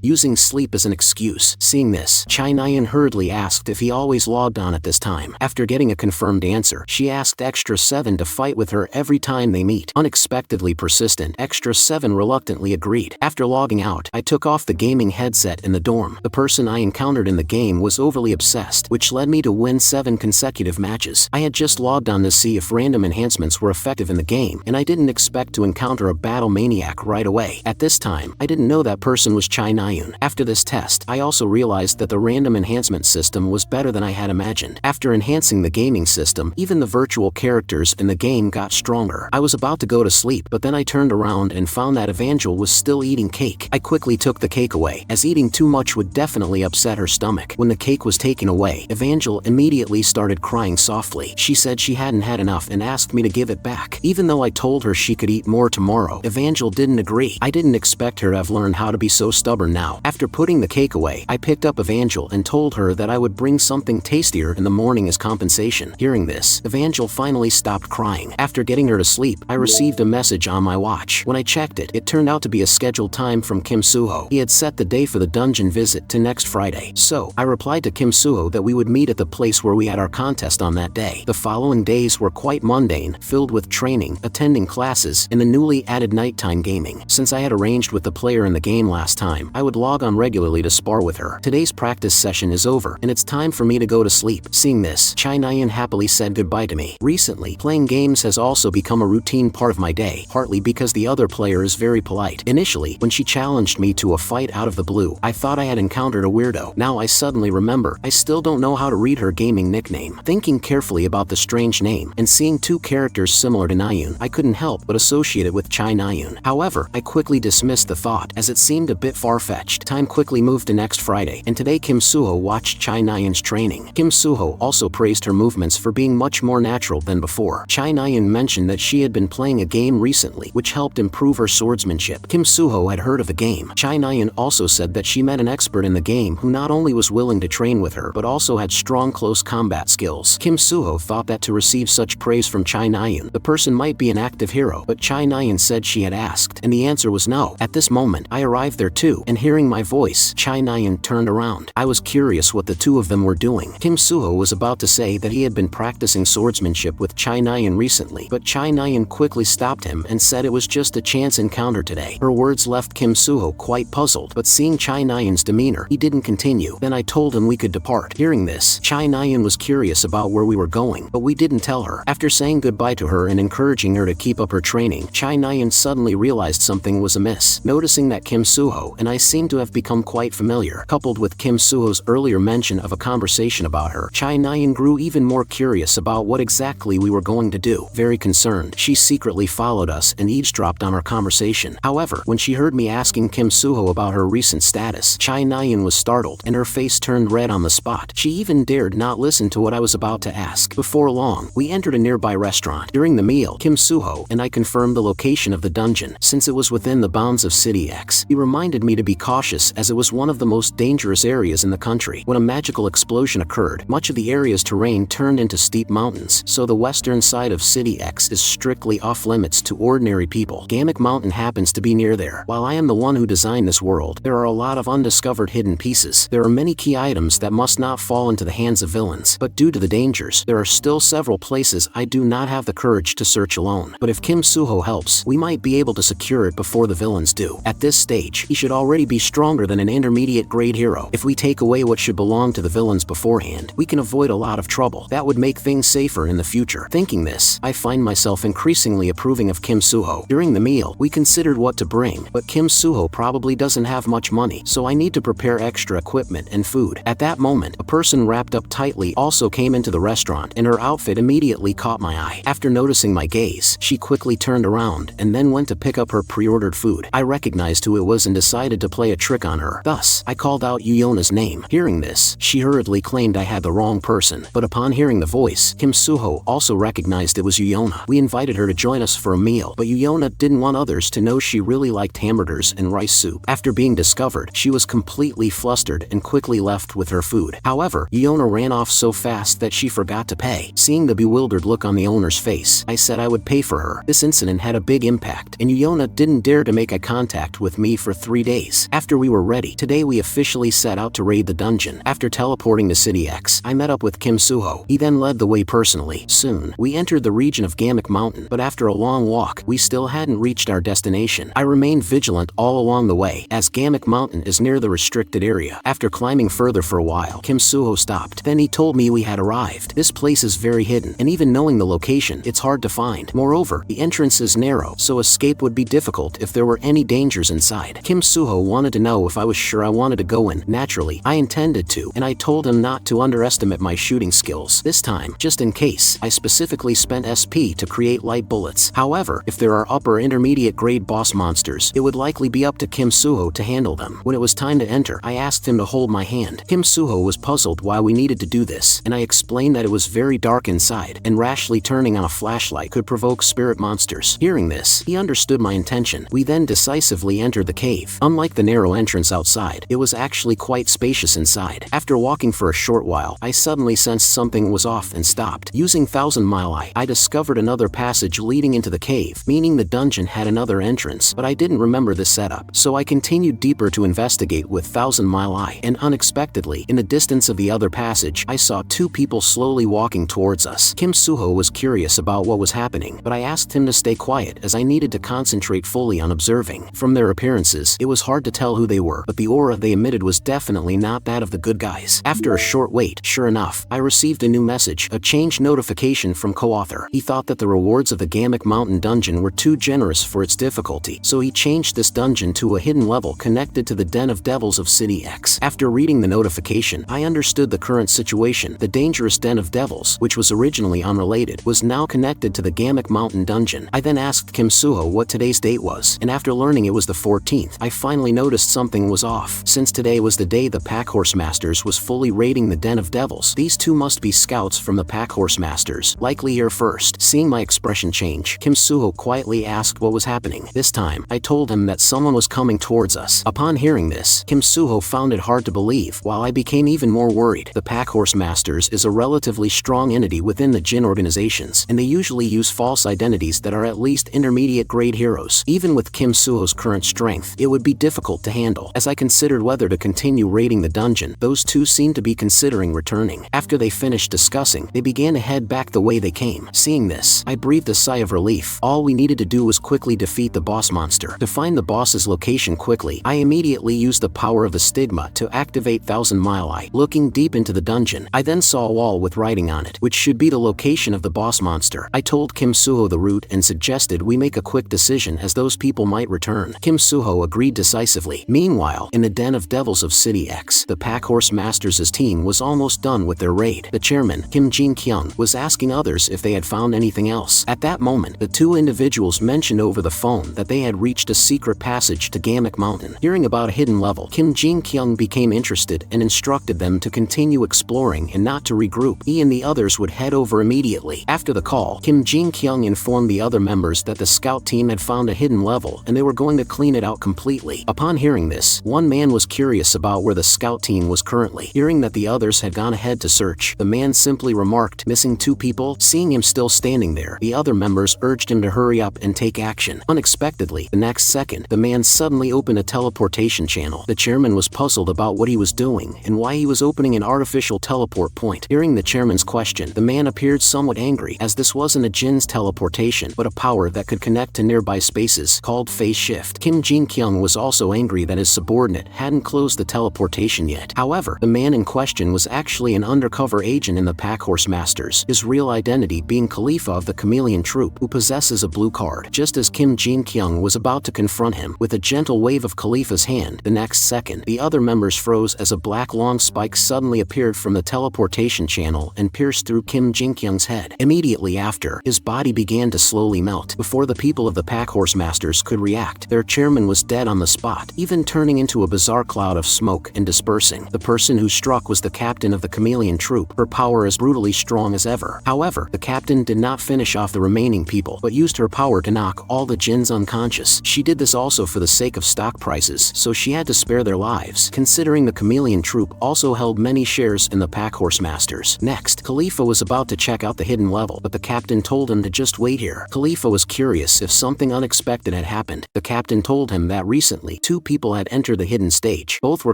using sleep as an excuse. Seeing this, Chai Nayan hurriedly asked if he always logged on at this time. After getting a confirmed answer, she asked Extra 7 to fight with her every time they meet. Unexpectedly persistent, Extra 7 reluctantly agreed. After logging out, I took off the gaming headset in the dorm. The person I encountered in the game was overly obsessed, which led me to win 7 consecutive matches. I had just logged on to see if random enhancements were effective in the game, and I didn't expect to encounter a battle maniac right away. At this time, I didn't know that person was Chai Nayan. After this test, I also realized that the random enhancement system was better than I had imagined. After enhancing the gaming system, even the virtual characters in the game got stronger. I was about to go to sleep, but then I turned around and found that Evangel was still eating cake. I quickly took the cake away, as eating too much would definitely upset her stomach. When the cake was taken away, Evangel immediately started crying softly. She said she hadn't had enough and asked me to give it back. Even though I told her she could eat more tomorrow, Evangel didn't agree. I didn't expect her to have learned how to be so stubborn now. After putting the cake away, I picked up Evangel and told her that I would bring something tastier in the morning as compensation. Hearing this, Evangel finally stopped crying. After getting her to sleep, I received a message on my watch. When I checked it, it turned out to be a scheduled time from Kim Suho. He had set the day for the dungeon visit to next Friday. So, I replied to Kim Suho that we would meet at the place where we had our contest on that day. The following days were quite mundane, filled with training, attending classes, and the newly added nighttime gaming. Since I had arranged with the player in the game last time, I would log on regularly to spar with her. Today's practice session is over, and it's time for me to go to sleep. Seeing this, Chai Nayan happily said goodbye to me. Recently, playing games has also become a routine part of my day, partly because the other player is very polite. Initially, when she challenged me to a fight out of the blue, I thought I had encountered a weirdo. Now I suddenly remember, I still don't know how to read her gaming nickname. Thinking carefully about the strange name, and seeing 2 characters similar to Nayan, I couldn't help but associate it with Chai Nayan. However, I quickly dismissed the thought, as it seemed a bit far-fetched. Time quickly moved to next Friday, and today Kim Suho watched Chai Nayan's training. Kim Suho also praised her movements for being much more natural than before. Chai Nayan mentioned that she had been playing a game recently, which helped improve her swordsmanship. Kim Suho had heard of the game. Chai Nayan also said that she met an expert in the game who not only was willing to train with her, but also had strong close combat skills. Kim Suho thought that to receive such praise from Chai Nayan, the person might be an active hero, but Chai Nayan said she had asked, and the answer was no. At this moment, I arrived there too, and hearing my voice, Chai Nayan turned around. I was curious what the two of them were doing. Kim Suho was about to say that he had been practicing swordsmanship with Chai Nayan recently, but Chai Nayan quickly stopped him and said it was just a chance encounter today. Her words left Kim Suho quite puzzled, but seeing Chai Nayan's demeanor, he didn't continue. Then I told him we could depart. Hearing this, Chai Nayan was curious about where we were going, but we didn't tell her. After saying goodbye to her and encouraging her to keep up her training, Chai Nayan suddenly realized something was amiss. Noticing that Kim Suho and I seemed to have become quite familiar, coupled with Kim Suho's earlier mention of a conversation about her, Chai Nayan grew even more curious about what exactly we were going to do. Very concerned, she secretly followed us and eavesdropped on our conversation. However, when she heard me asking Kim Suho about her recent status, Chai Nayan was startled, and her face turned red on the spot. She even dared not listen to what I was about to ask. Before long, we entered a nearby restaurant. During the meal, Kim Suho and I confirmed the location of the dungeon, since it was within the bounds of City X. He reminded me to be cautious, as it was one of the most dangerous areas in the country. When a magical explosion occurred, much of the area's terrain turned into steep mountains, so the western side of City X is strictly off-limits to ordinary people. Gamik Mountain happens to be near there. While I am the one who designed this world, there are a lot of undiscovered hidden pieces. There are many key items that must not fall into the hands of villains, but due to the dangers, there are still several places I do not have the courage to search alone. But if Kim Suho helps, we might be able to secure it before the villains do. At this stage, he should already be stronger than an intermediate grade hero. If we take away what should belong to the villains beforehand, we can avoid a lot of trouble. That would make things safer in the future. Thinking this, I find myself increasingly approving of Kim Suho. During the meal, we considered what to bring, but Kim Suho probably doesn't have much money, so I need to prepare extra equipment and food. At that moment, a person wrapped up tightly also came into the restaurant, and her outfit immediately caught my eye. After noticing my gaze, she quickly turned around and then went to pick up her pre-ordered food. I recognized who it was and decided to play a trick on her. Thus, I called out Yuyona's name. Hearing this, she hurriedly claimed I had the wrong person, but upon hearing the voice, Kim Suho also recognized it was Yuyona. We invited her to join us for a meal, but Yuyona didn't want others to know she really liked hamburgers and rice soup. After being discovered, she was completely flustered and quickly left with her food. However, Yuyona ran off so fast that she forgot to pay. Seeing the bewildered look on the owner's face, I said I would pay for her. This incident had a big impact, and Yuyona didn't dare to make eye contact with me for 3 days. After we were ready, today we officially set out to raid the dungeon. After teleporting to City X, I met up with Kim Suho. He then led the way personally. Soon, we entered the region of Gamik Mountain, but after a long walk, we still hadn't reached our destination. I remained vigilant all along the way, as Gamik Mountain is near the restricted area. After climbing further for a while, Kim Suho stopped. Then he told me we had arrived. This place is very hidden, and even knowing the location, it's hard to find. Moreover, the entrance is narrow, so escape would be difficult if there were any dangers inside. Kim Suho wanted to know if I was sure I wanted to go in. Naturally, I intended to, and I told him not to underestimate my shooting skills. This time, just in case, I specifically spent SP to create light bullets. However, if there are upper intermediate grade boss monsters, it would likely be up to Kim Suho to handle them. When it was time to enter, I asked him to hold my hand. Kim Suho was puzzled why we needed to do this, and I explained that it was very dark inside, and rashly turning on a flashlight could provoke spirit monsters. Hearing this, he understood my intention. We then decisively entered the cave. Unlike the narrow entrance outside, it was actually quite spacious inside. After walking for a short while, I suddenly sensed something was off and stopped. Using Thousand Mile Eye, I discovered another passage leading into the cave, meaning the dungeon had another entrance, but I didn't remember the setup, so I continued deeper to investigate with Thousand Mile Eye, and unexpectedly, in the distance of the other passage, I saw 2 people slowly walking towards us. Kim Suho was curious about what was happening, but I asked him to stay quiet as I needed to concentrate fully on observing. From their appearances, it was hard to tell who they were, but the aura they emitted was definitely not that of the good guys. After a short wait, sure enough, I received a new message, a change notification from co-author. He thought that the rewards of the Gamik Mountain dungeon were too generous for its difficulty, so he changed this dungeon to a hidden level connected to the Den of Devils of City X. After reading the notification, I understood the current situation. The dangerous Den of Devils, which was originally unrelated, was now connected to the Gamik Mountain dungeon. I then asked Kim Suho what today's date was, and after learning it was the 14th, I finally noticed something was off. Since today was the day the Pack Horse Masters was fully raiding the Den of Devils, these 2 must be scouts from the Pack Horse Masters, likely here first. Seeing my expression change, Kim Suho quietly asked what was happening. This time, I told him that someone was coming towards us. Upon hearing this, Kim Suho found it hard to believe, while I became even more worried. The Pack Horse Masters is a relatively strong entity within the Jin organizations, and they usually use false identities that are at least intermediate grade heroes. Even with Kim Suho's current strength, it would be difficult to handle. As I considered whether to continue raiding the dungeon, those 2 seemed to be considering returning. After they finished discussing, they began to head back the way they came. Seeing this, I breathed a sigh of relief. All we needed to do was quickly defeat the boss monster. To find the boss's location quickly, I immediately used the power of the stigma to activate Thousand Mile Eye. Looking deep into the dungeon, I then saw a wall with writing on it, which should be the location of the boss monster. I told Kim Suho the route and suggested we make a quick decision as those people might return. Kim Suho agreed decisively. Meanwhile, in the Den of Devils of City X, the Pack Horse Masters' team was almost done with their raid. The chairman, Kim Jin-kyung, was asking others if they had found anything else. At that moment, the 2 individuals mentioned over the phone that they had reached a secret passage to Gamik Mountain. Hearing about a hidden level, Kim Jin-kyung became interested and instructed them to continue exploring and not to regroup. He and the others would head over immediately. After the call, Kim Jin-kyung informed the other members that the scout team had found a hidden level and they were going to clean it out completely. Upon hearing this, one man was curious about where the scout team was currently. Hearing that the others had gone ahead to search, the man simply remarked, "Missing 2 people?" Seeing him still standing there, the other members urged him to hurry up and take action. Unexpectedly, the next second, the man suddenly opened a teleportation channel. The chairman was puzzled about what he was doing and why he was opening an artificial teleport point. Hearing the chairman's question, the man appeared somewhat angry, as this wasn't a Jin's teleportation, but a power that could connect to nearby spaces, called phase shift. Kim Jin-kyung was also angry that his subordinate hadn't closed the teleportation yet. However, the man in question was actually an undercover agent in the Pack Horse Masters, his real identity being Khalifa of the community chameleon troupe who possesses a blue card. Just as Kim Jin-kyung was about to confront him with a gentle wave of Khalifa's hand, the next second, the other members froze as a black long spike suddenly appeared from the teleportation channel and pierced through Kim Jin-kyung's head. Immediately after, his body began to slowly melt. Before the people of the Pack Horse Masters could react, their chairman was dead on the spot, even turning into a bizarre cloud of smoke and dispersing. The person who struck was the captain of the chameleon troupe, her power as brutally strong as ever. However, the captain did not finish off the remaining people, but used her power to knock all the jinns unconscious. She did this also for the sake of stock prices, so she had to spare their lives, considering the chameleon troupe also held many shares in the Pack Horse Masters. Next, Khalifa was about to check out the hidden level, but the captain told him to just wait here. Khalifa was curious if something unexpected had happened. The captain told him that recently, 2 people had entered the hidden stage. Both were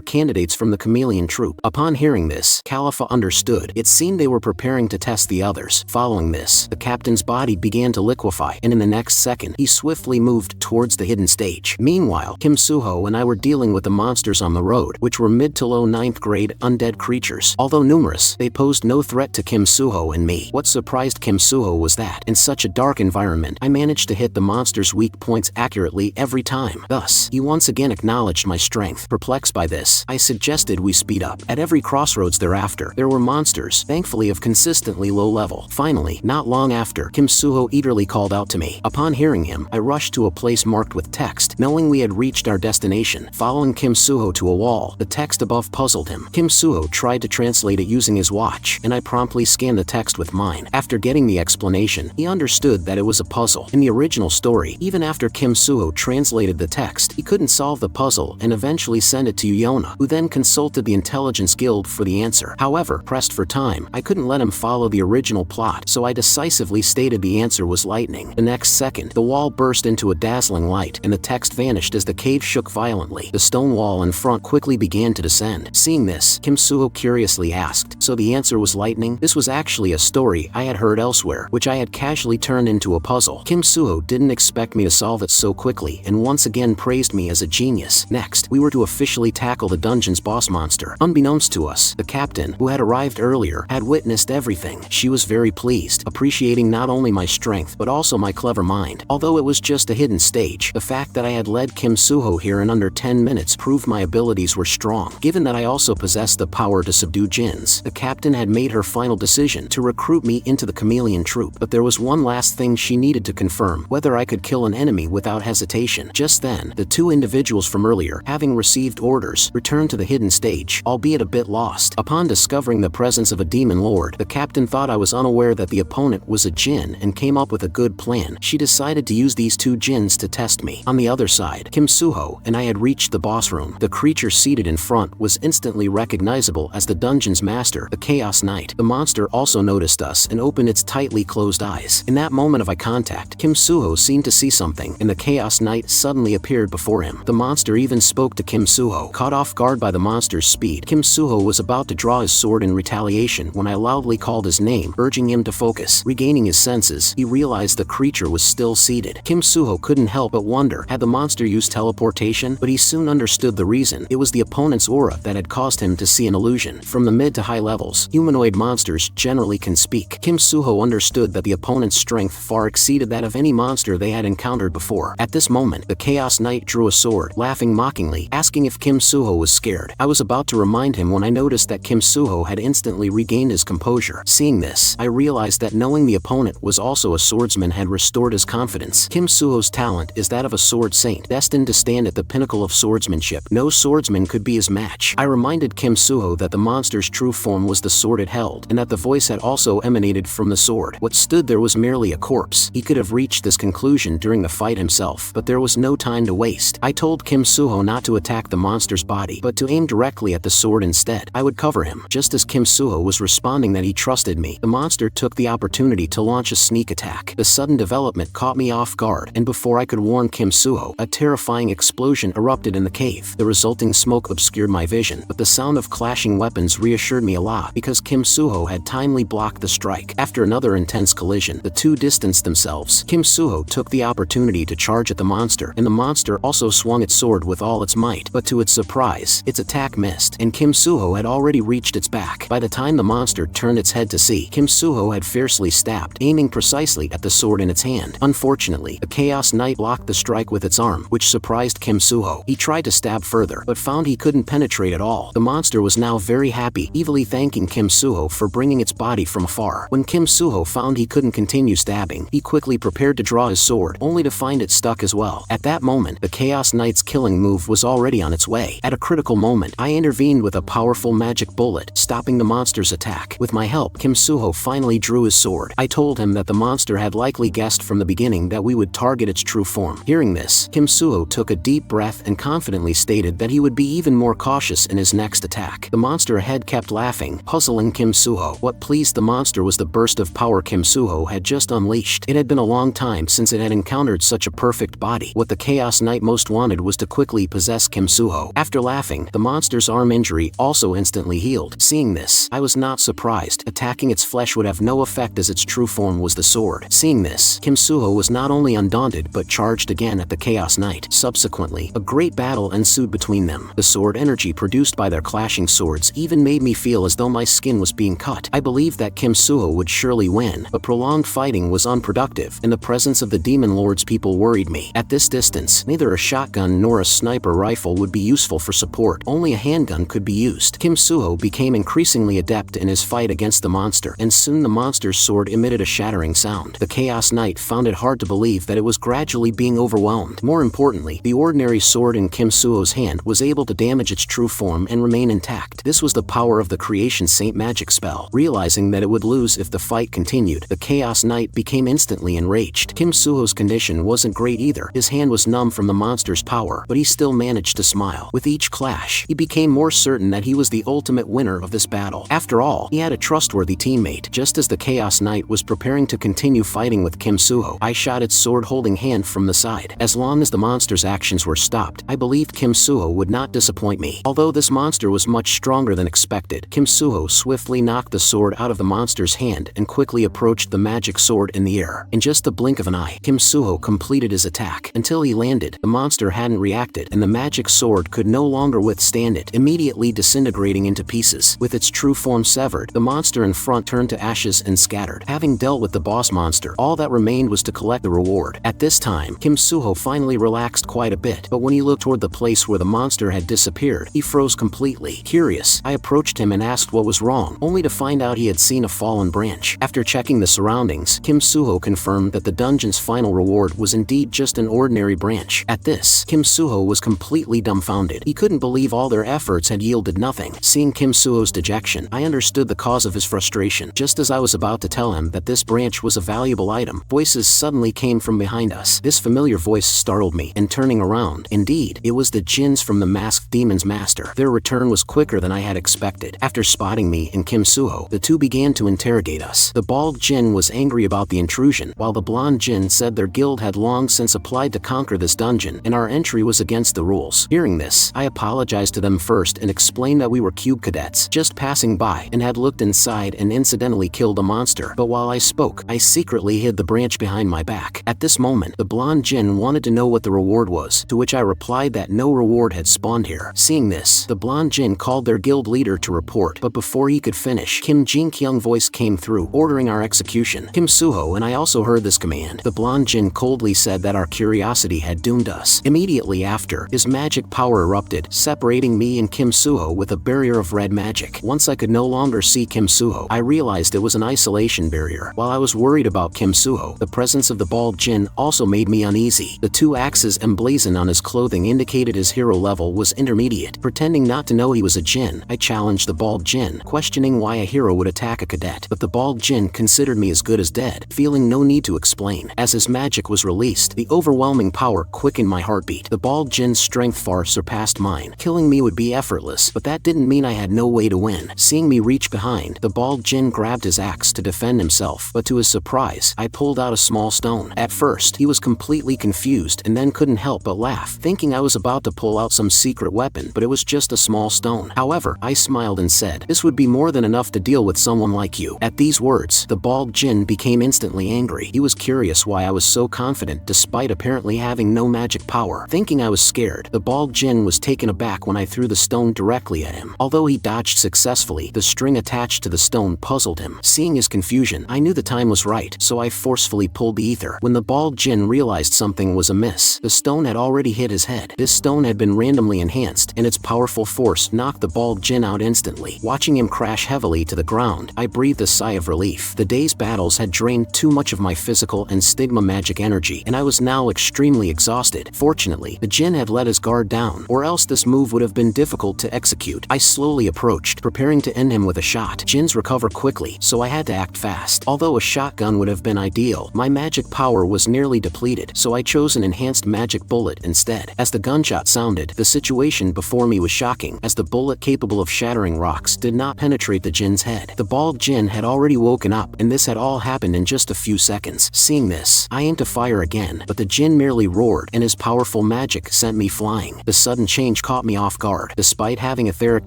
candidates from the chameleon troupe. Upon hearing this, Khalifa understood. It seemed they were preparing to test the others. Following this, the captain's body began to liquefy, and in the next second, he swiftly moved towards the hidden stage. Meanwhile, Kim Suho and I were dealing with the monsters on the road, which were mid to low 9th grade undead creatures. Although numerous, they posed no threat to Kim Suho and me. What surprised Kim Suho was that, in such a dark environment, I managed to hit the monster's weak points accurately every time. Thus, he once again acknowledged my strength. Perplexed by this, I suggested we speed up. At every crossroads thereafter, there were monsters, thankfully of consistently low level. Finally, not long after, Kim Suho eagerly called out to me. Upon hearing him, I rushed to a place marked with text, knowing we had reached our destination. Following Kim Suho to a wall, the text above puzzled him. Kim Suho tried to translate it using his watch, and I promptly scanned the text with mine. After getting the explanation, he understood that it was a puzzle. In the original story, even after Kim Suho translated the text, he couldn't solve the puzzle and eventually sent it to Yona, who then consulted the Intelligence Guild for the answer. However, pressed for time, I couldn't let him follow the original plot, so I decisively stated the answer was lightning. The next second, the wall burst into a dazzling light, and the text vanished as the cave shook violently. The stone wall in front quickly began to descend. Seeing this, Kim Suho curiously asked, "So the answer was lightning?" This was actually a story I had heard elsewhere, which I had casually turned into a puzzle. Kim Suho didn't expect me to solve it so quickly, and once again praised me as a genius. Next, we were to officially tackle the dungeon's boss monster. Unbeknownst to us, the captain, who had arrived earlier, had witnessed everything. She was very pleased, appreciating not only my strength but also my clever mind. Although it was just a hidden stage, the fact that I had led Kim Suho here in under 10 minutes proved my abilities were strong. Given that I also possessed the power to subdue jinns, the captain had made her final decision to recruit me into the chameleon troupe. But there was one last thing she needed to confirm: whether I could kill an enemy without hesitation. Just then, the 2 individuals from earlier, having received orders, returned to the hidden stage, albeit a bit lost. Upon discovering the presence of a demon lord, the captain thought I was unaware that the opponent was a jinn and came up with a good plan. She decided to use these 2 jinns to test me. On the other side, Kim Suho and I had reached the boss room. The creature seated in front was instantly recognizable as the dungeon's master, the Chaos Knight. The monster also noticed us and opened its tightly closed eyes. In that moment of eye contact, Kim Suho seemed to see something, and the Chaos Knight suddenly appeared before him. The monster even spoke to Kim Suho. Caught off guard by the monster's speed, Kim Suho was about to draw his sword in retaliation when I loudly called his name, urging him to focus. Regaining his senses, he realized the creature was still seated. Kim Suho couldn't help but wonder, had the monster used teleportation? But he soon understood the reason. It was the opponent's aura that had caused him to see an illusion. From the mid to high levels, humanoid monsters generally can speak. Kim Suho understood that the opponent's strength far exceeded that of any monster they had encountered before. At this moment, the Chaos Knight drew a sword, laughing mockingly, asking if Kim Suho was scared. I was about to remind him when I noticed that Kim Suho had instantly regained his composure. Seeing this, I realized that knowing the opponent was also a swordsman had restored his confidence. Kim Suho's talent is that of a sword saint, destined to stand at the pinnacle of swordsmanship. No swordsman could be his match. I reminded Kim Suho that the monster's true form was the sword it held, and that the voice had also emanated from the sword. What stood there was merely a corpse. He could have reached this conclusion during the fight himself, but there was no time to waste. I told Kim Suho not to attack the monster's body, but to aim directly at the sword instead. I would cover him. Just as Kim Suho was responding that he trusted me, the monster took the opportunity to launch a sneak attack. The sudden development caught me off guard, and before I could warn Kim Suho, a terrifying explosion erupted in the cave. The resulting smoke obscured my vision, but the sound of clashing weapons reassured me a lot because Kim Suho had timely blocked the strike. After another intense collision, the 2 distanced themselves. Kim Suho took the opportunity to charge at the monster, and the monster also swung its sword with all its might, but to its surprise, its attack missed, and Kim Suho had already reached its back. By the time the monster turned its head to see, Kim Suho had fiercely stabbed, aiming precisely at the sword in its hand. Unfortunately, the Chaos Knight blocked the strike with its arm, which surprised Kim Suho. He tried to stab further, but found he couldn't penetrate at all. The monster was now very happy, evilly thanking Kim Suho for bringing its body from afar. When Kim Suho found he couldn't continue stabbing, he quickly prepared to draw his sword, only to find it stuck as well. At that moment, the Chaos Knight's killing move was already on its way. At a critical moment, I intervened with a powerful magic bullet, stopping the monster's attack. With my help, Kim Suho finally drew his sword. I told him that the monster had likely guessed from the beginning that we would target its true form. Hearing this, Kim Suho took a deep breath and confidently stated that he would be even more cautious in his next attack. The monster ahead kept laughing, puzzling Kim Suho. What pleased the monster was the burst of power Kim Suho had just unleashed. It had been a long time since it had encountered such a perfect body. What the Chaos Knight most wanted was to quickly possess Kim Suho. After laughing, the monster's arm injury also instantly healed. Seeing this, I was not surprised. Attacking its flesh would have no effect as its true form was the sword. Seeing this, Kim Suho was not only undaunted but charged again at the Chaos Knight. Subsequently, a great battle ensued between them. The sword energy produced by their clashing swords even made me feel as though my skin was being cut. I believed that Kim Suho would surely win, but prolonged fighting was unproductive. In the presence of the Demon Lord's people worried me. At this distance, neither a shotgun nor a sniper rifle would be useful for support. Only a handgun could be used. Kim Suho became increasingly adept in his fight against the monster, and soon the monster's sword emitted a shattering sound. The Chaos Knight found it hard to believe that it was gradually being overwhelmed. More importantly, the ordinary sword in Kim Suho's hand was able to damage its true form and remain intact. This was the power of the Creation Saint magic spell. Realizing that it would lose if the fight continued, the Chaos Knight became instantly enraged. Kim Suho's condition wasn't great either. His hand was numb from the monster's power, but he still managed to smile. With each clash, he became more certain that he was the ultimate winner of this battle. After all, he had a trustworthy teammate. Just as the Chaos Knight was preparing to continue fighting with Kim Suho, I shot its sword-holding hand from the side. As long as the monster's actions were stopped, I believed Kim Suho would not disappoint me. Although this monster was much stronger than expected, Kim Suho swiftly knocked the sword out of the monster's hand and quickly approached the magic sword in the air. In just the blink of an eye, Kim Suho completed his attack. Until he landed, the monster hadn't reacted, and the magic sword could no longer withstand it, immediately disintegrating into pieces. With its true form severed, the monster in front turned to ashes and scattered. Having dealt with the boss monster, all that remained was to collect the reward. At this time, Kim Suho finally relaxed quite a bit, but when he looked toward the place where the monster had disappeared, he froze completely. Curious, I approached him and asked what was wrong, only to find out he had seen a fallen branch. After checking the surroundings, Kim Suho confirmed that the dungeon's final reward was indeed just an ordinary branch. At this, Kim Suho was completely dumbfounded. He couldn't believe all their efforts had yielded nothing. Seeing Kim Suho's dejection, I understood the cause of his frustration. Just as I was about to tell him that this branch was a valuable item, voices suddenly came from behind us. This familiar voice startled me, and turning around, indeed, it was the djinns from the Masked Demon's Master. Their return was quicker than I had expected. After spotting me and Kim Suho, the two began to interrogate us. The bald djinn was angry about the intrusion, while the blonde djinn said their guild had long since applied to conquer this dungeon, and our entry was against the rules. Hearing this, I apologized to them first and explained that we were cube cadets, just passing by, and had looked inside and incidentally killed a monster. But while I spoke, I secretly hid the branch behind my back. At this moment, the blonde djinn wanted to know what the reward was, to which I replied that no reward had spawned here. Seeing this, the blonde djinn called their guild leader to report, but before he could finish, Kim Jin-kyung's voice came through, ordering our execution. Kim Suho and I also heard this command. The blonde djinn coldly said that our curiosity had doomed us. Immediately after, his magic power erupted, separating me and Kim Suho with a barrier of red magic. Once I could no longer see Kim Suho, I realized it was an isolation barrier. While I was worried about Kim Suho, the presence of the bald djinn also made me uneasy. The two axes emblazoned on his clothing indicated his hero level was intermediate. Pretending not to know he was a djinn, I challenged the bald djinn, questioning why a hero would attack a cadet. But the bald djinn considered me as good as dead, feeling no need to explain. As his magic was released, the overwhelming power quickened my heartbeat. The bald djinn's strength far surpassed mine. Killing me would be effortless, but that didn't mean I had no way to win. Seeing me reach behind, the bald djinn grabbed his axe to defend himself, but to his surprise, I pulled out a small stone. At first, he was completely confused and then couldn't help but laugh, thinking I was about to pull out some secret weapon, but it was just a small stone. However, I smiled and said, "This would be more than enough to deal with someone like you." At these words, the bald djinn became instantly angry. He was curious why I was so confident despite apparently having no magic power. Thinking I was scared, the bald djinn was taken aback when I threw the stone directly at him. Although he dodged successfully, the string attached to the stone puzzled him. Seeing his confusion, I knew the time was right, so I forcefully pulled the ether. When the bald Jin realized something was amiss, the stone had already hit his head. This stone had been randomly enhanced, and its powerful force knocked the bald Jin out instantly. Watching him crash heavily to the ground, I breathed a sigh of relief. The day's battles had drained too much of my physical and stigma magic energy, and I was now extremely exhausted. Fortunately, the Jin had let his guard down, or else this move would have been difficult to execute. I slowly approached, preparing to end him with a shot. Jins recover quickly, so I had to act fast. Although a shotgun would have been ideal, my magic power was nearly depleted, so I chose an enhanced magic bullet instead. As the gunshot sounded, the situation before me was shocking, as the bullet capable of shattering rocks did not penetrate the Jin's head. The bald Jin had already woken up, and this had all happened in just a few seconds. Seeing this, I aimed to fire again, but the Jin merely roared, and his powerful magic sent me flying. The sudden change caught me off guard. Despite having etheric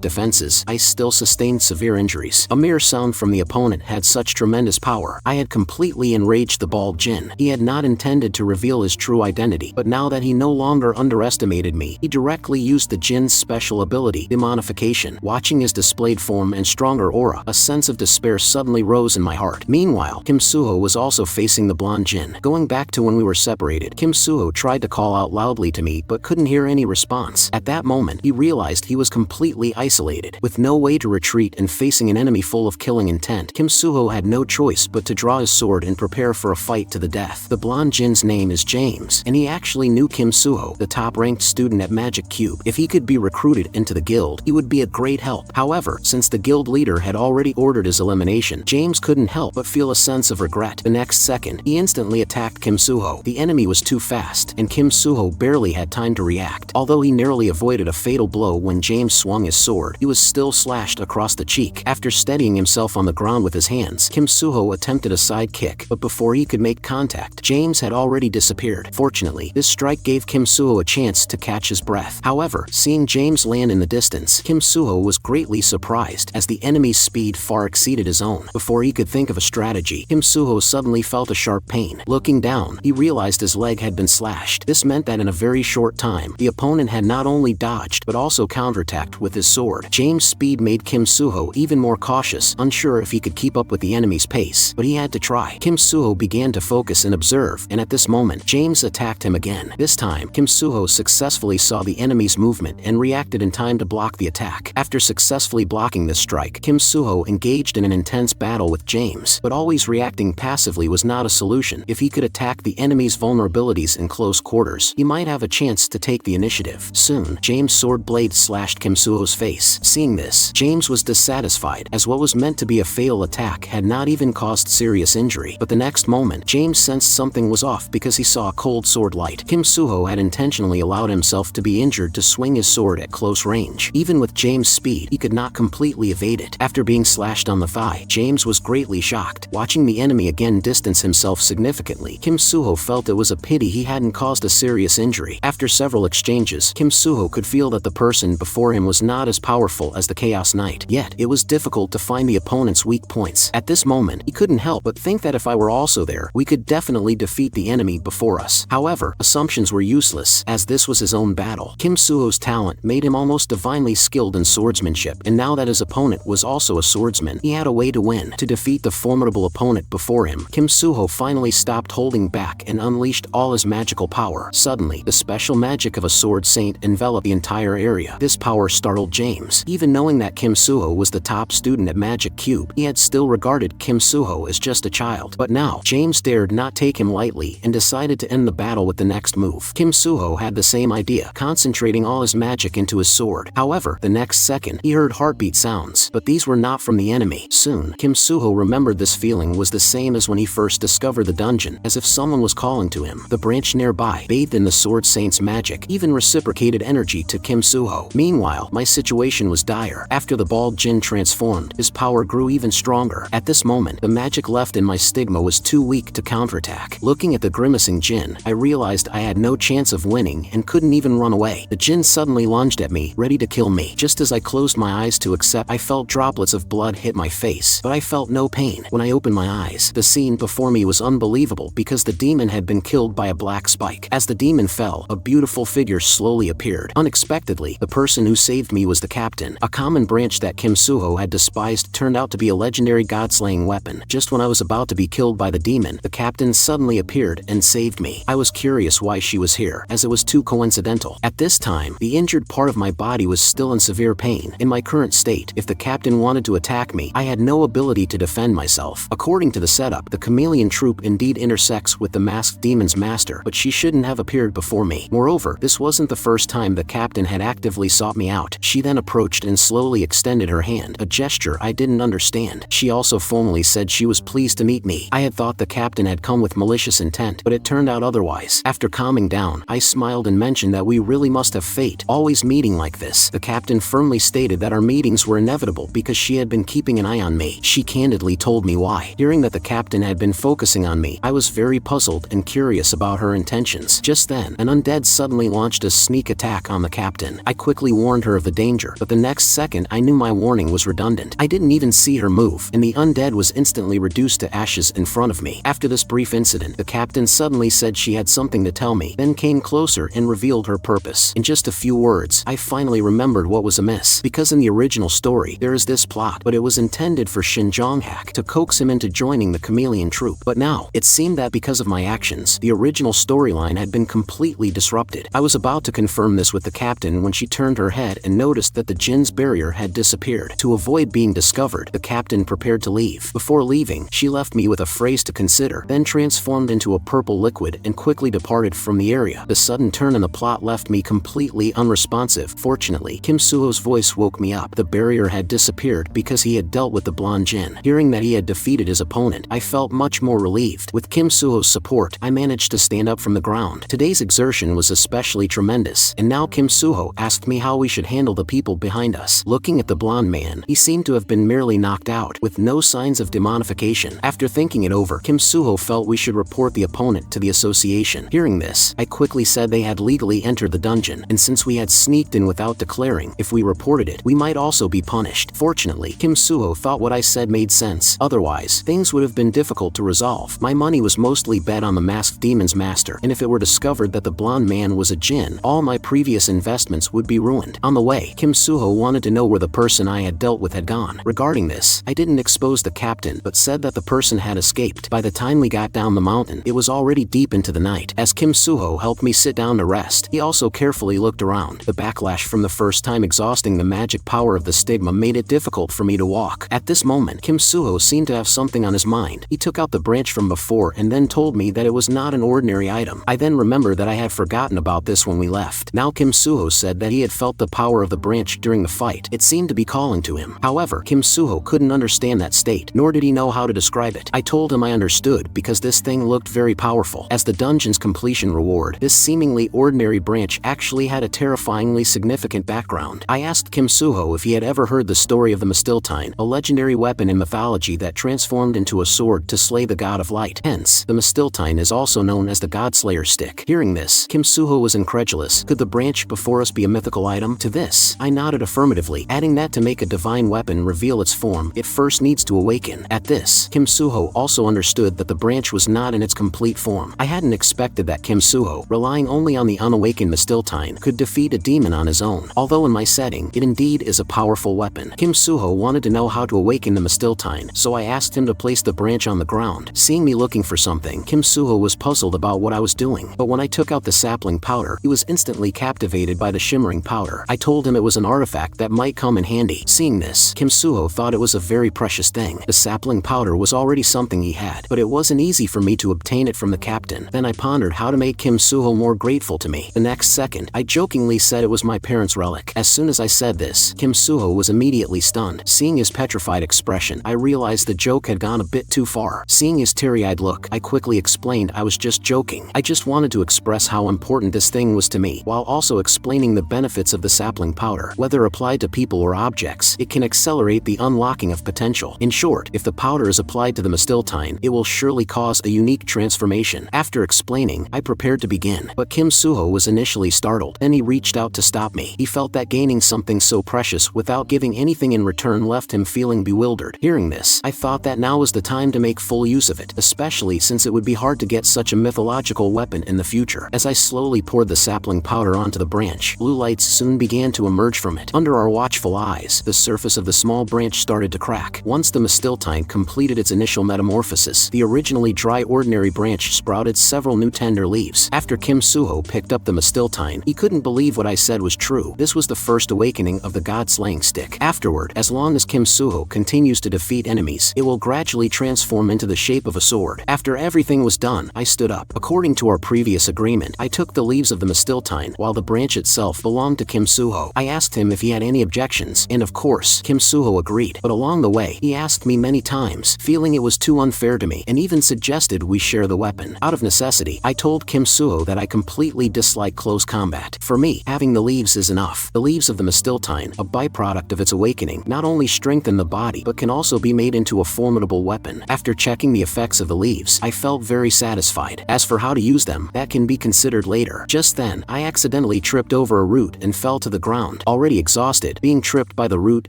defenses, I still sustained severe injuries. A mere sound from the opponent had such tremendous power. I had completely enraged the bald Jin. He had not intended to reveal his true identity, but now that he no longer underestimated me, he directly used the Jin's special ability, demonification. Watching his displayed form and stronger aura, a sense of despair suddenly rose in my heart. Meanwhile, Kim Suho was also facing the blonde Jin. Going back to when we were separated, Kim Suho tried to call out loudly to me but couldn't hear any response. At that moment, he realized he was completely isolated. With no way to retreat and facing an enemy full of killing intent, Kim Suho had no choice but to draw his sword and prepare for a fight to the death. The blonde Jin's name is James, and he actually knew Kim Suho, the top-ranked student at Magic Cube. If he could be recruited into the guild, he would be a great help. However, since the guild leader had already ordered his elimination, James couldn't help but feel a sense of regret. The next second, he instantly attacked Kim Suho. The enemy was too fast, and Kim Suho barely had time to react. Although he narrowly avoided a fatal blow when James swung his sword, he was still slashed across the cheek. After steadying himself on the ground with his hands, Kim Suho attempted a side kick, but before he could make contact, James had already disappeared. Fortunately, this strike gave Kim Suho a chance to catch his breath. However, seeing James land in the distance, Kim Suho was greatly surprised, as the enemy's speed far exceeded his own. Before he could think of a strategy, Kim Suho suddenly felt a sharp pain. Looking down, he realized his leg had been slashed. This meant that in a very short time, the opponent had not only dodged but also counterattacked with his sword. James' speed made Kim Suho even more cautious, unsure if he could keep up with the enemy's pace, but he had to try. Kim Suho began to focus and observe, and at this moment, James attacked him again. This time, Kim Suho successfully saw the enemy's movement and reacted in time to block the attack. After successfully blocking this strike, Kim Suho engaged in an intense battle with James, but always reacting passively was not a solution. If he could attack the enemy's vulnerabilities in close quarters, he might have a chance to take the initiative. Soon, James' sword blade slashed Kim Suho's face. Seeing this, James was dissatisfied, as what was meant to be a fatal attack had not even caused serious injury. But the next moment, James sensed something was off because he saw a cold sword light. Kim Suho had intentionally allowed himself to be injured to swing his sword at close range. Even with James' speed, he could not completely evade it. After being slashed on the thigh, James was greatly shocked. Watching the enemy again distance himself significantly, Kim Suho felt it was a pity he hadn't caused a serious injury. After several exchanges, Kim Suho could feel that the person before him was not as powerful as the Chaos Knight. Yet, it was difficult to find the opponent's weak points. At this moment, he couldn't help but think that if I were also there, we could definitely defeat the enemy before us. However, assumptions were useless, as this was his own battle. Kim Suho's talent made him almost divinely skilled in swordsmanship, and now that his opponent was also a swordsman, he had a way to win. To defeat the formidable opponent before him, Kim Suho finally stopped holding back and unleashed all his magical power. Suddenly, the special magic of a sword saint enveloped the entire area. This power startled James. Even knowing that Kim Suho was the top student at Magic Cube, he had still regarded Kim Suho as just a child. But now, James dared not take him lightly and decided to end the battle with the next move. Kim Suho had the same idea, concentrating all his magic into his sword. However, the next second, he heard heartbeat sounds, but these were not from the enemy. Soon, Kim Suho remembered this feeling was the same as when he first discovered the dungeon, as if someone was calling to him. The branch nearby, bathed in the sword saint's magic, even reciprocated energy to Kim Suho. Meanwhile, my situation was dire. After the bald Jin transformed, his power grew even stronger. At this moment, the magic left in my stigma was too weak to counterattack. Looking at the grimacing Jin, I realized I had no chance of winning and couldn't even run away. The Jin suddenly lunged at me, ready to kill me. Just as I closed my eyes to accept, I felt droplets of blood hit my face, but I felt no pain. When I opened my eyes, the scene before me was unbelievable because the demon had been killed by a black spike. As the demon fell, a beautiful figure slowly appeared. Unexpectedly, the person who saved me was the captain. A common branch that Kim Suho had despised turned out to be a legendary god-slaying weapon. Just when when I was about to be killed by the demon, the captain suddenly appeared and saved me. I was curious why she was here, as it was too coincidental. At this time, the injured part of my body was still in severe pain. In my current state, if the captain wanted to attack me, I had no ability to defend myself. According to the setup, the chameleon troupe indeed intersects with the masked demon's master, but she shouldn't have appeared before me. Moreover, this wasn't the first time the captain had actively sought me out. She then approached and slowly extended her hand, a gesture I didn't understand. She also formally said she was pleased to meet me. I had thought the captain had come with malicious intent, but it turned out otherwise. After calming down, I smiled and mentioned that we really must have fate, always meeting like this. The captain firmly stated that our meetings were inevitable because she had been keeping an eye on me. She candidly told me why. Hearing that the captain had been focusing on me, I was very puzzled and curious about her intentions. Just then, an undead suddenly launched a sneak attack on the captain. I quickly warned her of the danger, but the next second I knew my warning was redundant. I didn't even see her move, and the undead was instantly reduced to ashes in front of me. After this brief incident, the captain suddenly said she had something to tell me, then came closer and revealed her purpose. In just a few words, I finally remembered what was amiss. Because in the original story, there is this plot, but it was intended for Shin Jong-hak to coax him into joining the chameleon troupe. But now, it seemed that because of my actions, the original storyline had been completely disrupted. I was about to confirm this with the captain when she turned her head and noticed that the Jin's barrier had disappeared. To avoid being discovered, the captain prepared to leave. Before leaving, she left me with a phrase to consider, then transformed into a purple liquid and quickly departed from the area. The sudden turn in the plot left me completely unresponsive. Fortunately, Kim Suho's voice woke me up. The barrier had disappeared because he had dealt with the blonde Jin. Hearing that he had defeated his opponent, I felt much more relieved. With Kim Suho's support, I managed to stand up from the ground. Today's exertion was especially tremendous, and now Kim Suho asked me how we should handle the people behind us. Looking at the blonde man, he seemed to have been merely knocked out, with no signs of demonification. After thinking it over, Kim Suho felt we should report the opponent to the association. Hearing this, I quickly said they had legally entered the dungeon, and since we had sneaked in without declaring, if we reported it, we might also be punished. Fortunately, Kim Suho thought what I said made sense. Otherwise, things would have been difficult to resolve. My money was mostly bet on the masked demon's master, and if it were discovered that the blonde man was a Jin, all my previous investments would be ruined. On the way, Kim Suho wanted to know where the person I had dealt with had gone. Regarding this, I didn't expose the captain, but said that the person had escaped. By the time we got down the mountain, it was already deep into the night. As Kim Suho helped me sit down to rest, he also carefully looked around. The backlash from the first time exhausting the magic power of the stigma made it difficult for me to walk. At this moment, Kim Suho seemed to have something on his mind. He took out the branch from before and then told me that it was not an ordinary item. I then remembered that I had forgotten about this when we left. Now Kim Suho said that he had felt the power of the branch during the fight. It seemed to be calling to him. However, Kim Suho couldn't understand that state, nor did he know how to describe it. I told him I understood because this thing looked very powerful. As the dungeon's completion reward, this seemingly ordinary branch actually had a terrifyingly significant background. I asked Kim Suho if he had ever heard the story of the Mistiltine, a legendary weapon in mythology that transformed into a sword to slay the god of light. Hence, the Mistiltine is also known as the Godslayer stick. Hearing this, Kim Suho was incredulous. Could the branch before us be a mythical item? To this, I nodded affirmatively, adding that to make a divine weapon reveal its form, it first needs to awaken. At this, Kim Suho also understood that the branch was not in its complete form. I hadn't expected that Kim Suho, relying only on the unawakened Mistiltine, could defeat a demon on his own. Although in my setting, it indeed is a powerful weapon. Kim Suho wanted to know how to awaken the Mistiltine, so I asked him to place the branch on the ground. Seeing me looking for something, Kim Suho was puzzled about what I was doing, but when I took out the sapling powder, he was instantly captivated by the shimmering powder. I told him it was an artifact that might come in handy. Seeing this, Kim Suho thought it was a very precious thing. The sapling powder was already something he had, but it wasn't easy for me to obtain it from the captain. Then I pondered how to make Kim Suho more grateful to me. The next second, I jokingly said it was my parents' relic. As soon as I said this, Kim Suho was immediately stunned. Seeing his petrified expression, I realized the joke had gone a bit too far. Seeing his teary-eyed look, I quickly explained I was just joking. I just wanted to express how important this thing was to me, while also explaining the benefits of the sapling powder. Whether applied to people or objects, it can accelerate the unlocking of potential. In short, if the powder is applied to the Mistiltine, it will surely cause a unique transformation. After explaining, I prepared to begin, but Kim Suho was initially startled. Then he reached out to stop me. He felt that gaining something so precious without giving anything in return left him feeling bewildered. Hearing this, I thought that now was the time to make full use of it, especially since it would be hard to get such a mythological weapon in the future. As I slowly poured the sapling powder onto the branch, blue lights soon began to emerge from it. Under our watchful eyes, the surface of the small branch started to crack. Once the Mistiltine completed completed its initial metamorphosis. The originally dry ordinary branch sprouted several new tender leaves. After Kim Suho picked up the Mistiltine, he couldn't believe what I said was true. This was the first awakening of the god-slaying stick. Afterward, as long as Kim Suho continues to defeat enemies, it will gradually transform into the shape of a sword. After everything was done, I stood up. According to our previous agreement, I took the leaves of the Mistiltine, while the branch itself belonged to Kim Suho. I asked him if he had any objections, and of course, Kim Suho agreed. But along the way, he asked me many times, feeling it was too unfair to me, and even suggested we share the weapon. Out of necessity, I told Kim Suho that I completely dislike close combat. For me, having the leaves is enough. The leaves of the Mistiltine, a byproduct of its awakening, not only strengthen the body but can also be made into a formidable weapon. After checking the effects of the leaves, I felt very satisfied. As for how to use them, that can be considered later. Just then, I accidentally tripped over a root and fell to the ground. Already exhausted, being tripped by the root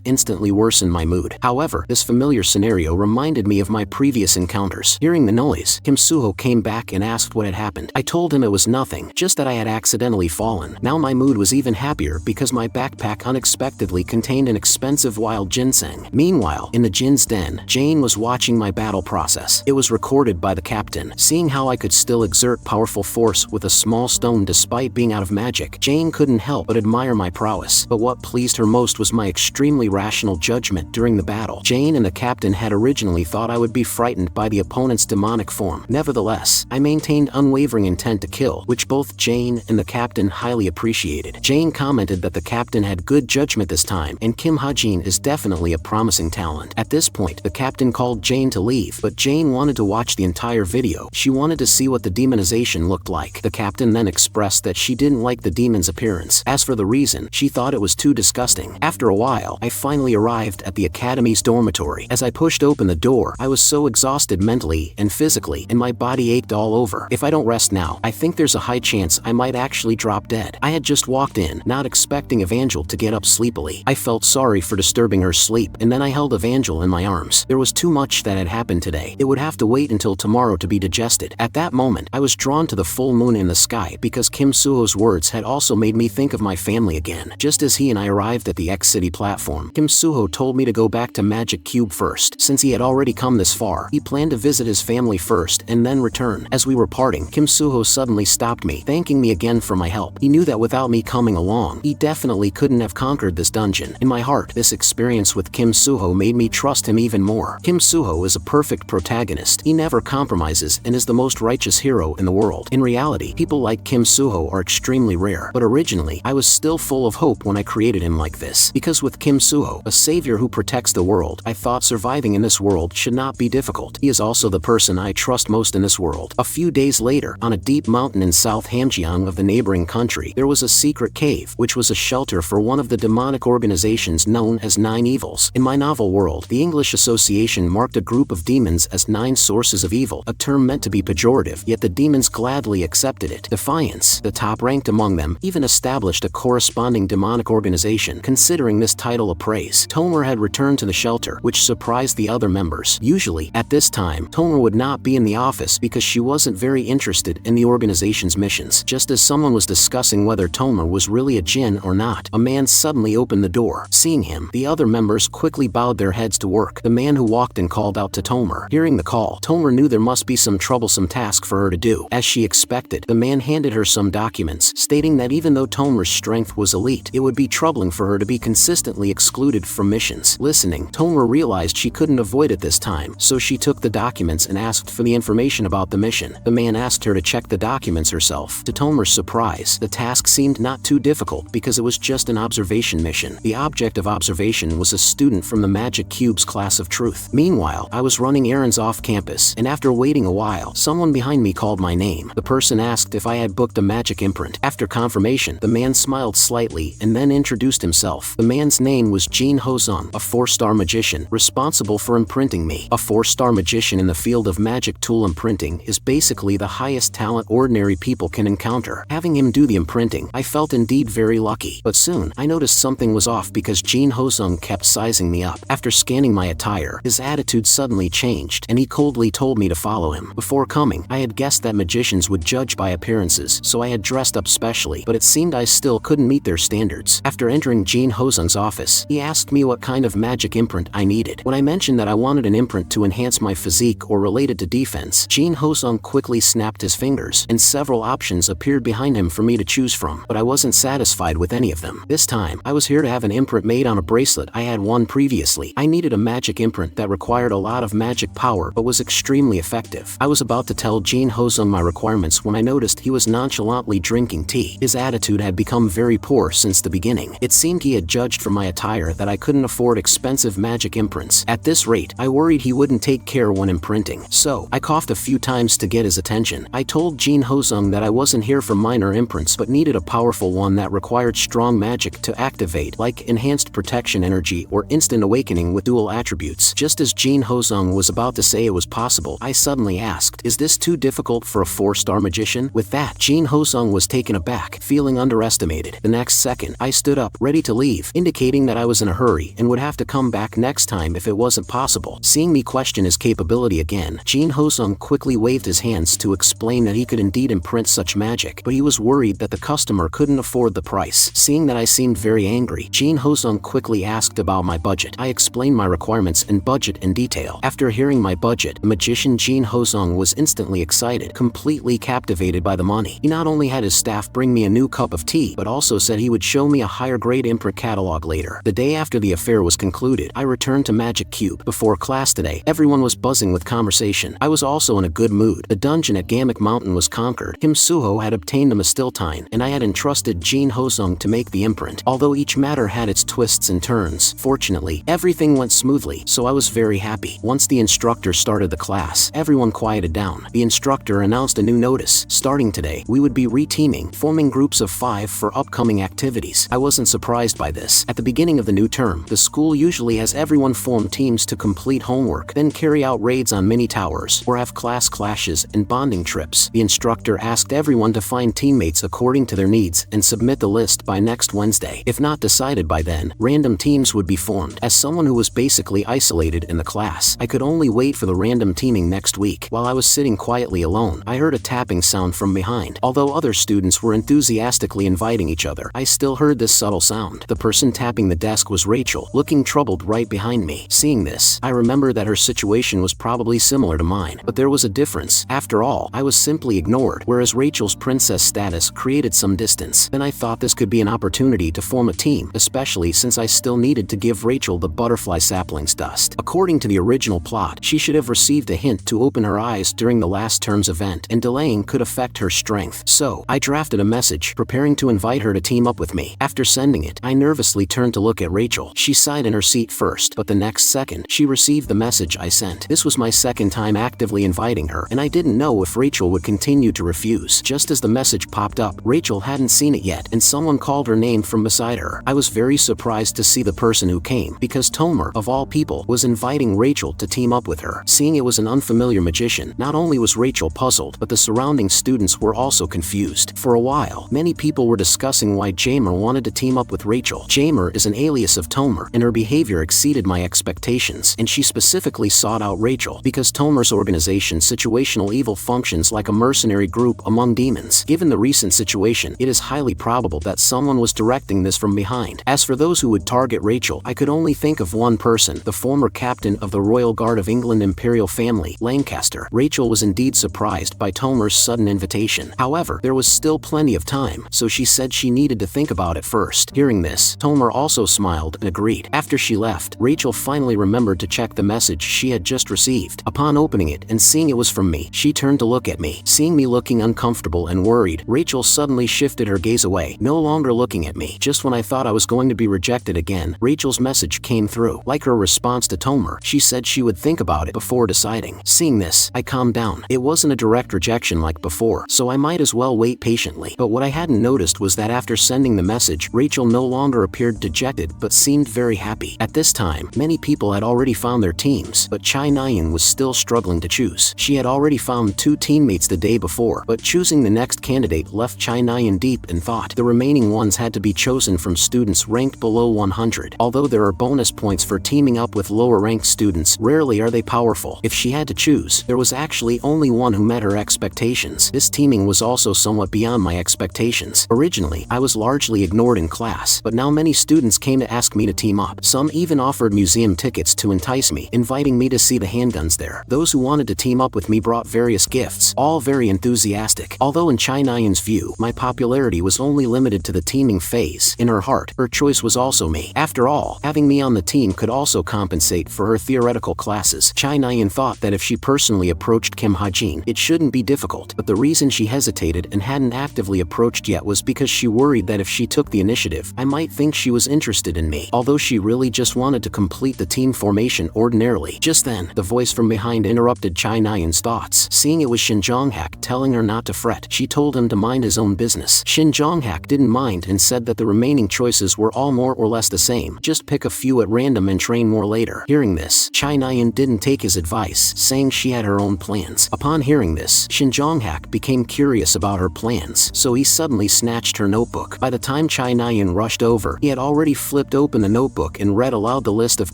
instantly worsened my mood. However, this familiar scenario reminded me of my previous encounters. Hearing the noise, Kim Suho came back and asked what had happened. I told him it was nothing, just that I had accidentally fallen. Now my mood was even happier because my backpack unexpectedly contained an expensive wild ginseng. Meanwhile, in the Jin's den, Jane was watching my battle process. It was recorded by the captain. Seeing how I could still exert powerful force with a small stone despite being out of magic, Jane couldn't help but admire my prowess. But what pleased her most was my extremely rational judgment during the battle. Jane and the captain had originally thought I would be frightened by the opponent's demonic form. Nevertheless, I maintained unwavering intent to kill, which both Jane and the captain highly appreciated. Jane commented that the captain had good judgment this time, and Kim Ha-jin is definitely a promising talent. At this point, the captain called Jane to leave, but Jane wanted to watch the entire video. She wanted to see what the demonization looked like. The captain then expressed that she didn't like the demon's appearance. As for the reason, she thought it was too disgusting. After a while, I finally arrived at the academy's dormitory. As I pushed open the door, I was so exhausted mentally and physically, and my body ached all over. If I don't rest now, I think there's a high chance I might actually drop dead. I had just walked in, not expecting Evangel to get up sleepily. I felt sorry for disturbing her sleep, and then I held Evangel in my arms. There was too much that had happened today. It would have to wait until tomorrow to be digested. At that moment, I was drawn to the full moon in the sky because Kim Suho's words had also made me think of my family again. Just as he and I arrived at the X City platform, Kim Suho told me to go back to Magic Cube first. Since he had already come this far, he planned to visit his family first and then return. As we were parting, Kim Suho suddenly stopped me, thanking me again for my help. He knew that without me coming along, he definitely couldn't have conquered this dungeon. In my heart, this experience with Kim Suho made me trust him even more. Kim Suho is a perfect protagonist. He never compromises and is the most righteous hero in the world. In reality, people like Kim Suho are extremely rare, but originally, I was still full of hope when I created him like this. Because with Kim Suho, a savior who protects the world, I thought surviving in this world should not be difficult. He is also the person I trust most in this world. A few days later, on a deep mountain in South Hamgyong of the neighboring country, there was a secret cave, which was a shelter for one of the demonic organizations known as Nine Evils. In my novel world, the English Association marked a group of demons as nine sources of evil, a term meant to be pejorative, yet the demons gladly accepted it. Defiance, the top ranked among them, even established a corresponding demonic organization, considering this title a praise. Tomer had returned to the shelter, which surprised the other members. Usually, at this time, Tomer would not be in the office because she wasn't very interested in the organization's missions. Just as someone was discussing whether Tomer was really a djinn or not, a man suddenly opened the door. Seeing him, the other members quickly bowed their heads to work. The man who walked in called out to Tomer. Hearing the call, Tomer knew there must be some troublesome task for her to do. As she expected, the man handed her some documents, stating that even though Tomer's strength was elite, it would be troubling for her to be consistently excluded from missions. Listening, Tomer realized she couldn't avoid it this time, so she took the documents and asked for the information about the mission. The man asked her to check the documents herself. To Tomer's surprise, the task seemed not too difficult because it was just an observation mission. The object of observation was a student from the Magic Cube's class of truth. Meanwhile, I was running errands off campus, and after waiting a while, someone behind me called my name. The person asked if I had booked a magic imprint. After confirmation, the man smiled slightly and then introduced himself. The man's name was Jin Hosung, a 4-star magician responsible for imprinting me. A 4-star magician in the field of magic tool imprinting is basically the highest talent ordinary people can encounter. Having him do the imprinting, I felt indeed very lucky. But soon, I noticed something was off because Jin Hosung kept sizing me up. After scanning my attire, his attitude suddenly changed, and he coldly told me to follow him. Before coming, I had guessed that magicians would judge by appearances, so I had dressed up specially, but it seemed I still couldn't meet their standards. After entering Jin Hosung's office, he asked me what kind of magic imprint I needed. When I mentioned that I wanted an imprint to enhance my physique or related to defense. Jin Ho-sung quickly snapped his fingers, and several options appeared behind him for me to choose from, but I wasn't satisfied with any of them. This time, I was here to have an imprint made on a bracelet. I had one previously. I needed a magic imprint that required a lot of magic power but was extremely effective. I was about to tell Jin Ho-sung my requirements when I noticed he was nonchalantly drinking tea. His attitude had become very poor since the beginning. It seemed he had judged from my attire that I couldn't afford expensive magic imprints. At this rate, I worried he wouldn't take care when imprinting. So, I coughed a few times to get his attention. I told Jin Ho-sung that I wasn't here for minor imprints but needed a powerful one that required strong magic to activate, like enhanced protection energy or instant awakening with dual attributes. Just as Jin Ho-sung was about to say it was possible, I suddenly asked, "Is this too difficult for a 4-star magician?" With that, Jin Ho-sung was taken aback, feeling underestimated. The next second, I stood up, ready to leave, indicating that I was in a hurry and would have to come back next time if it wasn't possible. Seeing me question his capability again, Jin Ho-sung quickly waved his hands to explain that he could indeed imprint such magic, but he was worried that the customer couldn't afford the price. Seeing that I seemed very angry, Jin Ho-sung quickly asked about my budget. I explained my requirements and budget in detail. After hearing my budget, the magician Jin Ho-sung was instantly excited, completely captivated by the money. He not only had his staff bring me a new cup of tea, but also said he would show me a higher grade imprint catalog later. The day after the affair was concluded, I returned to Magic Cube. Before class today, everyone was buzzing with conversation. I was also in a good mood. The dungeon at Gammock Mountain was conquered. Kim Suho had obtained a Mastiltine, and I had entrusted Jin Ho-sung to make the imprint. Although each matter had its twists and turns, fortunately, everything went smoothly, so I was very happy. Once the instructor started the class, everyone quieted down. The instructor announced a new notice. Starting today, we would be re-teaming, forming groups of 5 for upcoming activities. I wasn't surprised by this. At the beginning of the new term, the school usually has everyone form teams to complete homework, then carry out raids on mini towers, or have class clashes and bonding trips. The instructor asked everyone to find teammates according to their needs and submit the list by next Wednesday. If not decided by then, random teams would be formed. As someone who was basically isolated in the class, I could only wait for the random teaming next week. While I was sitting quietly alone, I heard a tapping sound from behind. Although other students were enthusiastically inviting each other, I still heard this subtle sound. The person tapping the desk was Rachel, looking troubled right behind me. Seeing this, I remember that her situation was probably similar to mine, but there was a difference. After all, I was simply ignored, whereas Rachel's princess status created some distance. Then I thought this could be an opportunity to form a team, especially since I still needed to give Rachel the butterfly sapling's dust. According to the original plot, she should have received a hint to open her eyes during the last term's event, and delaying could affect her strength. So, I drafted a message, preparing to invite her to team up with me. After sending it, I nervously turned to look at Rachel. She sighed in her seat first, but the next second, she received the message I sent. This was my second time actively inviting her, and I didn't know if Rachel would continue to refuse. Just as the message popped up, Rachel hadn't seen it yet, and someone called her name from beside her. I was very surprised to see the person who came, because Tomer, of all people, was inviting Rachel to team up with her. Seeing it was an unfamiliar magician, not only was Rachel puzzled, but the surrounding students were also confused. For a while, many people were discussing why Jamer wanted to team up with Rachel. Jamer is an alias of Tomer, and her behavior exceeded my expectations, and she specifically sought out Rachel because Tomer's organization Situational Evil functions like a mercenary group among demons. Given the recent situation, it is highly probable that someone was directing this from behind. As for those who would target Rachel, I could only think of one person, the former captain of the Royal Guard of England Imperial family, Lancaster. Rachel was indeed surprised by Tomer's sudden invitation. However, there was still plenty of time, so she said she needed to think about it first. Hearing this, Tomer also smiled and agreed. After she left, Rachel finally remembered to check the message she had just received. Upon opening it and seeing it was from me, she turned to look at me. Seeing me looking uncomfortable and worried, Rachel suddenly shifted her gaze away, no longer looking at me. Just when I thought I was going to be rejected again, Rachel's message came through. Like her response to Tomer, she said she would think about it before deciding. Seeing this, I calmed down. It wasn't a direct rejection like before, so I might as well wait patiently. But what I hadn't noticed was that after sending the message, Rachel no longer appeared dejected but seemed very happy. At this time, many people had already found their teams, but Chai Nyan was still struggling to choose. She had already found 2 teammates the day before, but choosing the next candidate left Chai Nyan deep in thought. The remaining ones had to be chosen from students ranked below 100. Although there are bonus points for teaming up with lower ranked students, rarely are they powerful. If she had to choose, there was actually only one who met her expectations. This teaming was also somewhat beyond my expectations. Originally, I was largely ignored in class, but now many students came to ask me to team up. Some even offered museum tickets to entice me. me, inviting me to see the handguns there. Those who wanted to team up with me brought various gifts, all very enthusiastic. Although in Chai Nayan's view, my popularity was only limited to the teaming phase, in her heart, her choice was also me. After all, having me on the team could also compensate for her theoretical classes. Chai Nayan thought that if she personally approached Kim Ha-jin, it shouldn't be difficult, but the reason she hesitated and hadn't actively approached yet was because she worried that if she took the initiative, I might think she was interested in me, although she really just wanted to complete the team formation ordinarily. Just then, the voice from behind interrupted Chai Nayan's thoughts. Seeing it was Shin Jong-hak telling her not to fret, she told him to mind his own business. Shin Jong-hak didn't mind and said that the remaining choices were all more or less the same, just pick a few at random and train more later. Hearing this, Chai Nayan didn't take his advice, saying she had her own plans. Upon hearing this, Shin Jong-hak became curious about her plans, so he suddenly snatched her notebook. By the time Chai Nayan rushed over, he had already flipped open the notebook and read aloud the list of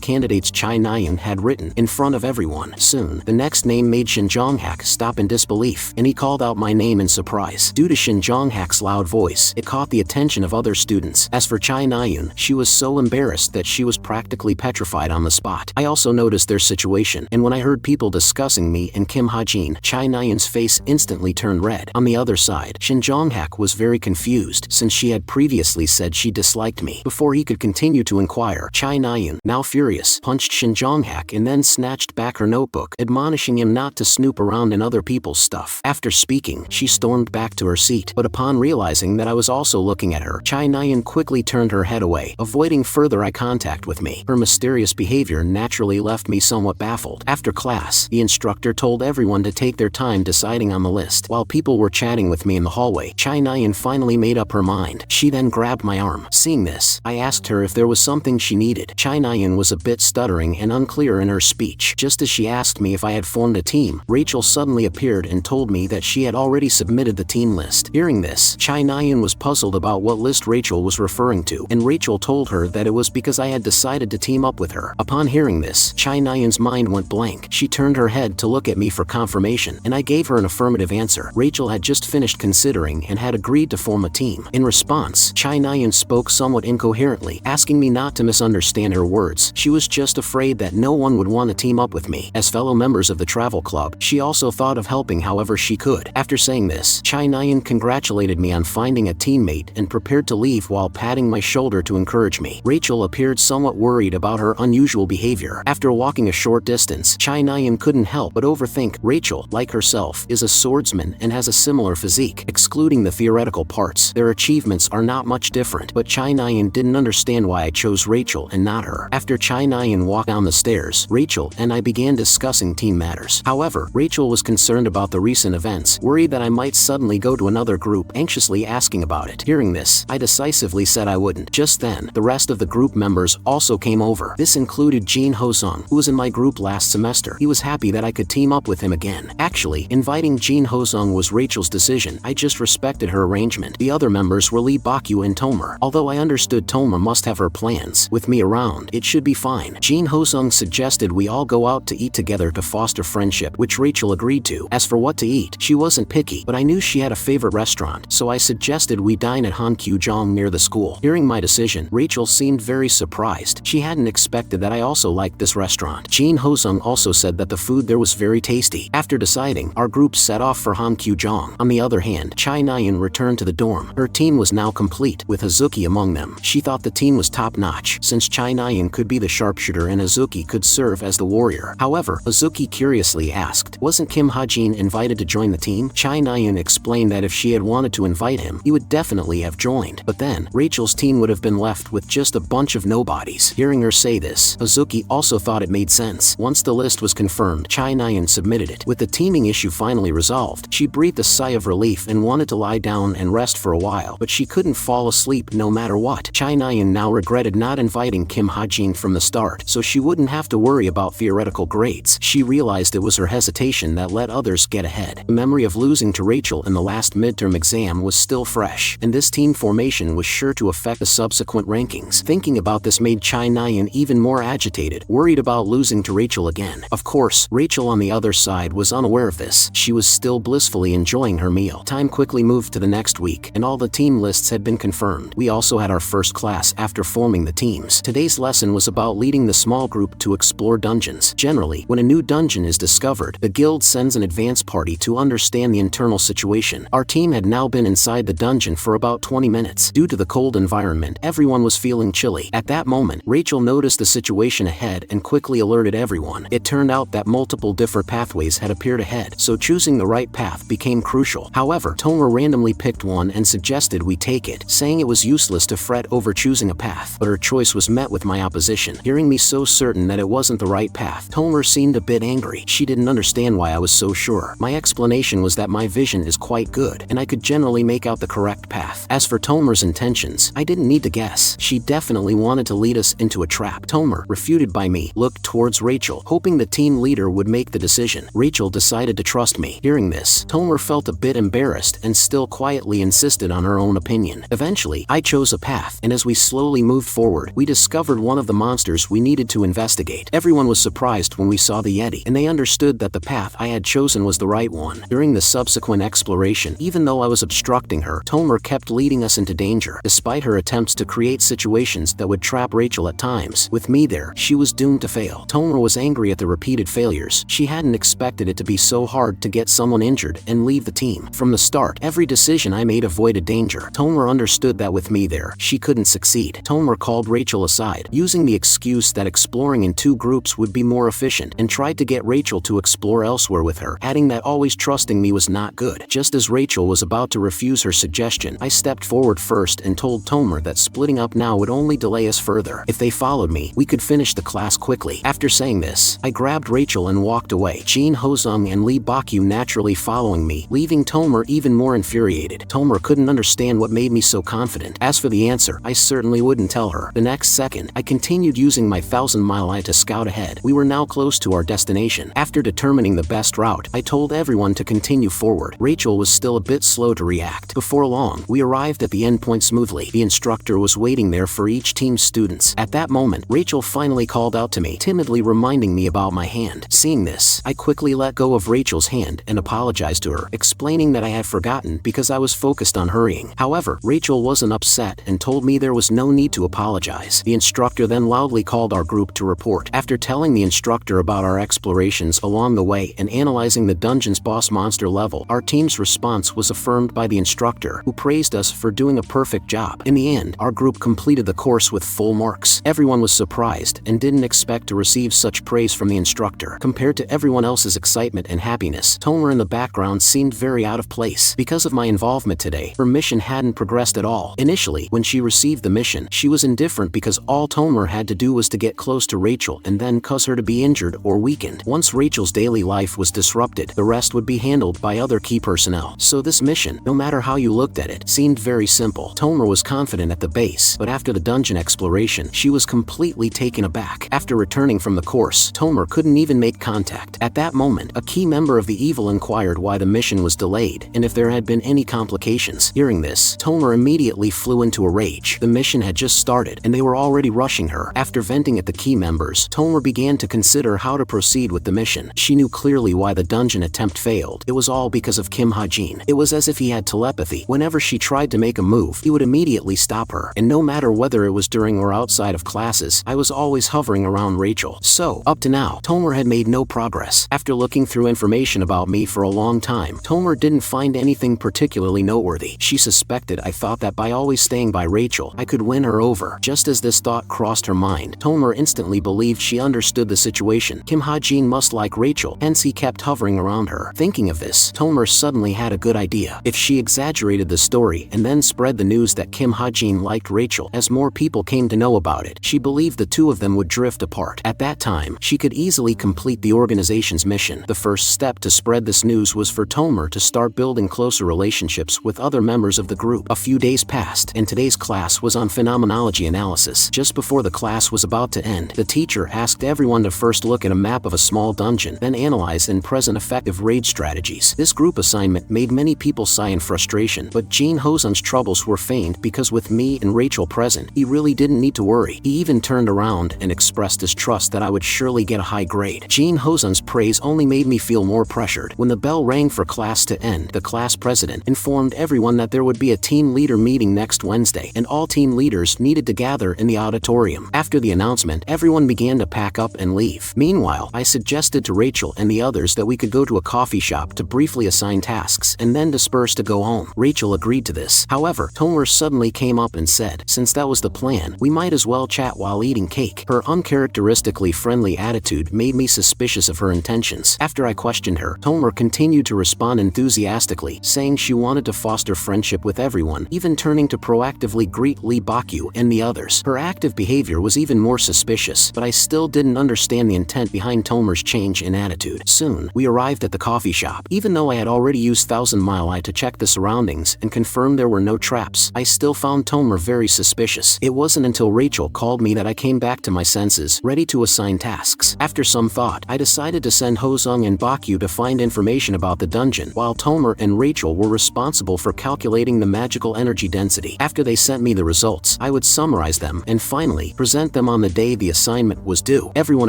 candidates Chai Nayan had written in front of everyone. Soon, the next name made Shin Jong-hak stop in disbelief, and he called out my name in surprise. Due to Shin Jong-hak's loud voice, it caught the attention of other students. As for Chai Nayan, she was so embarrassed that she was practically petrified on the spot. I also noticed their situation, and when I heard people discussing me and Kim Ha-jin, Chai Nayan's face instantly turned red. On the other side, Shin Jong-hak was very confused, since she had previously said she disliked me. Before he could continue to inquire, Chai Nayan, now furious, punched Shin Jong-hak and then snatched back her notebook, admonishing him not to snoop around in other people's stuff. After speaking, she stormed back to her seat, but upon realizing that I was also looking at her, Chai Nayan quickly turned her head away, avoiding further eye contact with me. Her mysterious behavior naturally left me somewhat baffled. After class, the instructor told everyone to take their time deciding on the list. While people were chatting with me in the hallway, Chai Nayan finally made up her mind. She then grabbed my arm. Seeing this, I asked her if there was something she needed. Chai Nayan was a bit stuttering and unclear in her speech. Just as she asked me if I had formed a team, Rachel suddenly appeared and told me that she had already submitted the team list. Hearing this, Chai Nayan was puzzled about what list Rachel was referring to, and Rachel told her that it was because I had decided to team up with her. Upon hearing this, Chai Nayan's mind went blank. She turned her head to look at me for confirmation, and I gave her an affirmative answer. Rachel had just finished considering and had agreed to form a team. In response, Chai Nayan spoke somewhat incoherently, asking me not to misunderstand her words. She was just afraid that no one would want to team up with me. As fellow members of the travel club, she also thought of helping however she could. After saying this, Chai Nayan congratulated me on finding a teammate and prepared to leave while patting my shoulder to encourage me. Rachel appeared somewhat worried about her unusual behavior. After walking a short distance, Chai Nayan couldn't help but overthink. Rachel, like herself, is a swordsman and has a similar physique. Excluding the theoretical parts, their achievements are not much different, but Chai Nayan didn't understand why I chose Rachel and not her. After Chai Nayan walked down the stairs, Rachel and I began discussing team matters. However, Rachel was concerned about the recent events, worried that I might suddenly go to another group, anxiously asking about it. Hearing this, I decisively said I wouldn't. Just then, the rest of the group members also came over. This included Jin Ho-sung, who was in my group last semester. He was happy that I could team up with him again. Actually, inviting Jin Ho-sung was Rachel's decision. I just respected her arrangement. The other members were Lee Bakyu and Tomer. Although I understood Tomer must have her plans, with me around, it should be fine. Jin Ho-sung suggested we all go out to eat together to foster friendship, which Rachel agreed to. As for what to eat, she wasn't picky, but I knew she had a favorite restaurant, so I suggested we dine at Hankyujong near the school. Hearing my decision, Rachel seemed very surprised. She hadn't expected that I also liked this restaurant. Jin Ho-sung also said that the food there was very tasty. After deciding, our group set off for Hankyujong. On the other hand, Chai Nayan returned to the dorm. Her team was now complete, with Hazuki among them. She thought the team was top-notch, since Chai Nayan could be the sharpshooter and Hazuki could serve as the warrior. However, Hazuki curiously asked, wasn't Kim Ha-jin invited to join the team? Chai Nayan explained that if she had wanted to invite him, he would definitely have joined. But then, Rachel's team would have been left with just a bunch of nobodies. Hearing her say this, Hazuki also thought it made sense. Once the list was confirmed, Chai Nayan submitted it. With the teaming issue finally resolved, she breathed a sigh of relief and wanted to lie down and rest for a while, but she couldn't fall asleep no matter what. Chai Nayan now regretted not inviting Kim Ha-jin from the start, so she wouldn't have to worry about theoretical grades. She realized it was her hesitation that let others get ahead. The memory of losing to Rachel in the last midterm exam was still fresh, and this team formation was sure to affect the subsequent rankings. Thinking about this made Chai Nayan even more agitated, worried about losing to Rachel again. Of course, Rachel on the other side was unaware of this. She was still blissfully enjoying her meal. Time quickly moved to the next week, and all the team lists had been confirmed. We also had our first class after forming the teams. Today's lesson was about leading the small group to explore dungeons. Generally, when a new dungeon is discovered, the guild sends an advance party to understand the internal situation. Our team had now been inside the dungeon for about 20 minutes. Due to the cold environment, everyone was feeling chilly. At that moment, Rachel noticed the situation ahead and quickly alerted everyone. It turned out that multiple different pathways had appeared ahead, so choosing the right path became crucial. However, Tomer randomly picked one and suggested we take it, saying it was useless to fret over choosing a path, but her choice was met with my opposition. Hearing me so certain that it wasn't the right path, Tomer seemed a bit angry. She didn't understand why I was so sure. My explanation was that my vision is quite good, and I could generally make out the correct path. As for Tomer's intentions, I didn't need to guess. She definitely wanted to lead us into a trap. Tomer, refuted by me, looked towards Rachel, hoping the team leader would make the decision. Rachel decided to trust me. Hearing this, Tomer felt a bit embarrassed and still quietly insisted on her own opinion. Eventually, I chose a path, and as we slowly moved forward, we discovered one of the monsters we needed to investigate. Everyone was surprised when we saw the Yeti, and they understood that the path I had chosen was the right one. During the subsequent exploration, even though I was obstructing her, Tomer kept leading us into danger. Despite her attempts to create situations that would trap Rachel at times, with me there, she was doomed to fail. Tomer was angry at the repeated failures. She hadn't expected it to be so hard to get someone injured and leave the team. From the start, every decision I made avoided danger. Tomer understood that with me there, she couldn't succeed. Tomer called Rachel aside, using the excuse that exploring in two groups would be more efficient, and tried to get Rachel to explore elsewhere with her, adding that always trusting me was not good. Just as Rachel was about to refuse her suggestion, I stepped forward first and told Tomer that splitting up now would only delay us further. If they followed me, we could finish the class quickly. After saying this, I grabbed Rachel and walked away, Jin Hozung and Lee Bakyu naturally following me, leaving Tomer even more infuriated. Tomer couldn't understand what made me so confident. As for the answer, I certainly wouldn't tell her. The next second, I continued using my 1,000-mile eye to scout ahead. We were now close to our destination. After determining the best route, I told everyone to continue forward. Rachel was still a bit slow to react. Before long, we arrived at the endpoint smoothly. The instructor was waiting there for each team's students. At that moment, Rachel finally called out to me, timidly reminding me about my hand. Seeing this, I quickly let go of Rachel's hand and apologized to her, explaining that I had forgotten because I was focused on hurrying. However, Rachel wasn't upset and told me there was no need to apologize. The instructor then loudly called our group to report. After telling the instructor about our explorations along the way and analyzing the dungeon's boss monster level, our team's response was affirmed by the instructor, who praised us for doing a perfect job. In the end, our group completed the course with full marks. Everyone was surprised and didn't expect to receive such praise from the instructor. Compared to everyone else's excitement and happiness, Tomer in the background seemed very out of place. Because of my involvement today, her mission hadn't progressed at all. Initially, when she received the mission, she was indifferent because all Tomer had to do was to get close to Rachel and then cause her to be injured or weakened. Once Rachel's daily life was disrupted, the rest would be handled by other key personnel. So this mission, no matter how you looked at it, seemed very simple. Tomer was confident at the base, but after the dungeon exploration, she was completely taken aback. After returning from the course, Tomer couldn't even make contact. At that moment, a key member of the Evil inquired why the mission was delayed and if there had been any complications. Hearing this, Tomer immediately flew into a rage. The mission had just started, and they were already rushing her. After venting at the key members, Tomer began to consider how to proceed with the mission. She knew clearly why the dungeon attempt failed. It was all because of Kim Ha-jin. It was as if he had telepathy. Whenever she tried to make a move, he would immediately stop her. And no matter whether it was during or outside of classes, I was always hovering around Rachel. So, up to now, Tomer had made no progress. After looking through information about me for a long time, Tomer didn't find anything particularly noteworthy. She suspected I thought that by always staying by Rachel, I could win her over. Just as this thought crossed her mind, Tomer instantly believed she understood the situation. Kim Ha-jin must like Rachel, hence he kept hovering around her. Thinking of this, Tomer suddenly had a good idea. If she exaggerated the story and then spread the news that Kim Ha-jin liked Rachel, as more people came to know about it, she believed the two of them would drift apart. At that time, she could easily complete the organization's mission. The first step to spread this news was for Tomer to start building closer relationships with other members of the group. A few days passed, and today's class was on phenomenology analysis. Just before the class was about to end, the teacher asked everyone to first look at a map of a small dungeon, then analyze and present effective raid strategies. This group assignment made many people sigh in frustration, but Jin Hozun's troubles were feigned because with me and Rachel present, he really didn't need to worry. He even turned around and expressed his trust that I would surely get a high grade. Jin Hozun's praise only made me feel more pressured. When the bell rang for class to end, the class president informed everyone that there would be a team leader meeting next Wednesday, and all team leaders needed to gather in the auditorium. After the announcement, everyone began to pack up and leave. Meanwhile, I suggested to Rachel and the others that we could go to a coffee shop to briefly assign tasks and then disperse to go home. Rachel agreed to this. However, Tomer suddenly came up and said, since that was the plan, we might as well chat while eating cake. Her uncharacteristically friendly attitude made me suspicious of her intentions. After I questioned her, Tomer continued to respond enthusiastically, saying she wanted to foster friendship with everyone, even turning to proactively greet Lee Bakyu and the others. Her active behavior was even more suspicious, but I still didn't understand the intent behind Tomer's change in attitude. Soon, we arrived at the coffee shop. Even though I had already used Thousand Mile Eye to check the surroundings and confirm there were no traps, I still found Tomer very suspicious. It wasn't until Rachel called me that I came back to my senses, ready to assign tasks. After some thought, I decided to send Hosung and Bakyu to find information about the dungeon, while Tomer and Rachel were responsible for calculating the magical energy density. After they sent me the results, I would summarize them and finally present them on the day the assignment was due. Everyone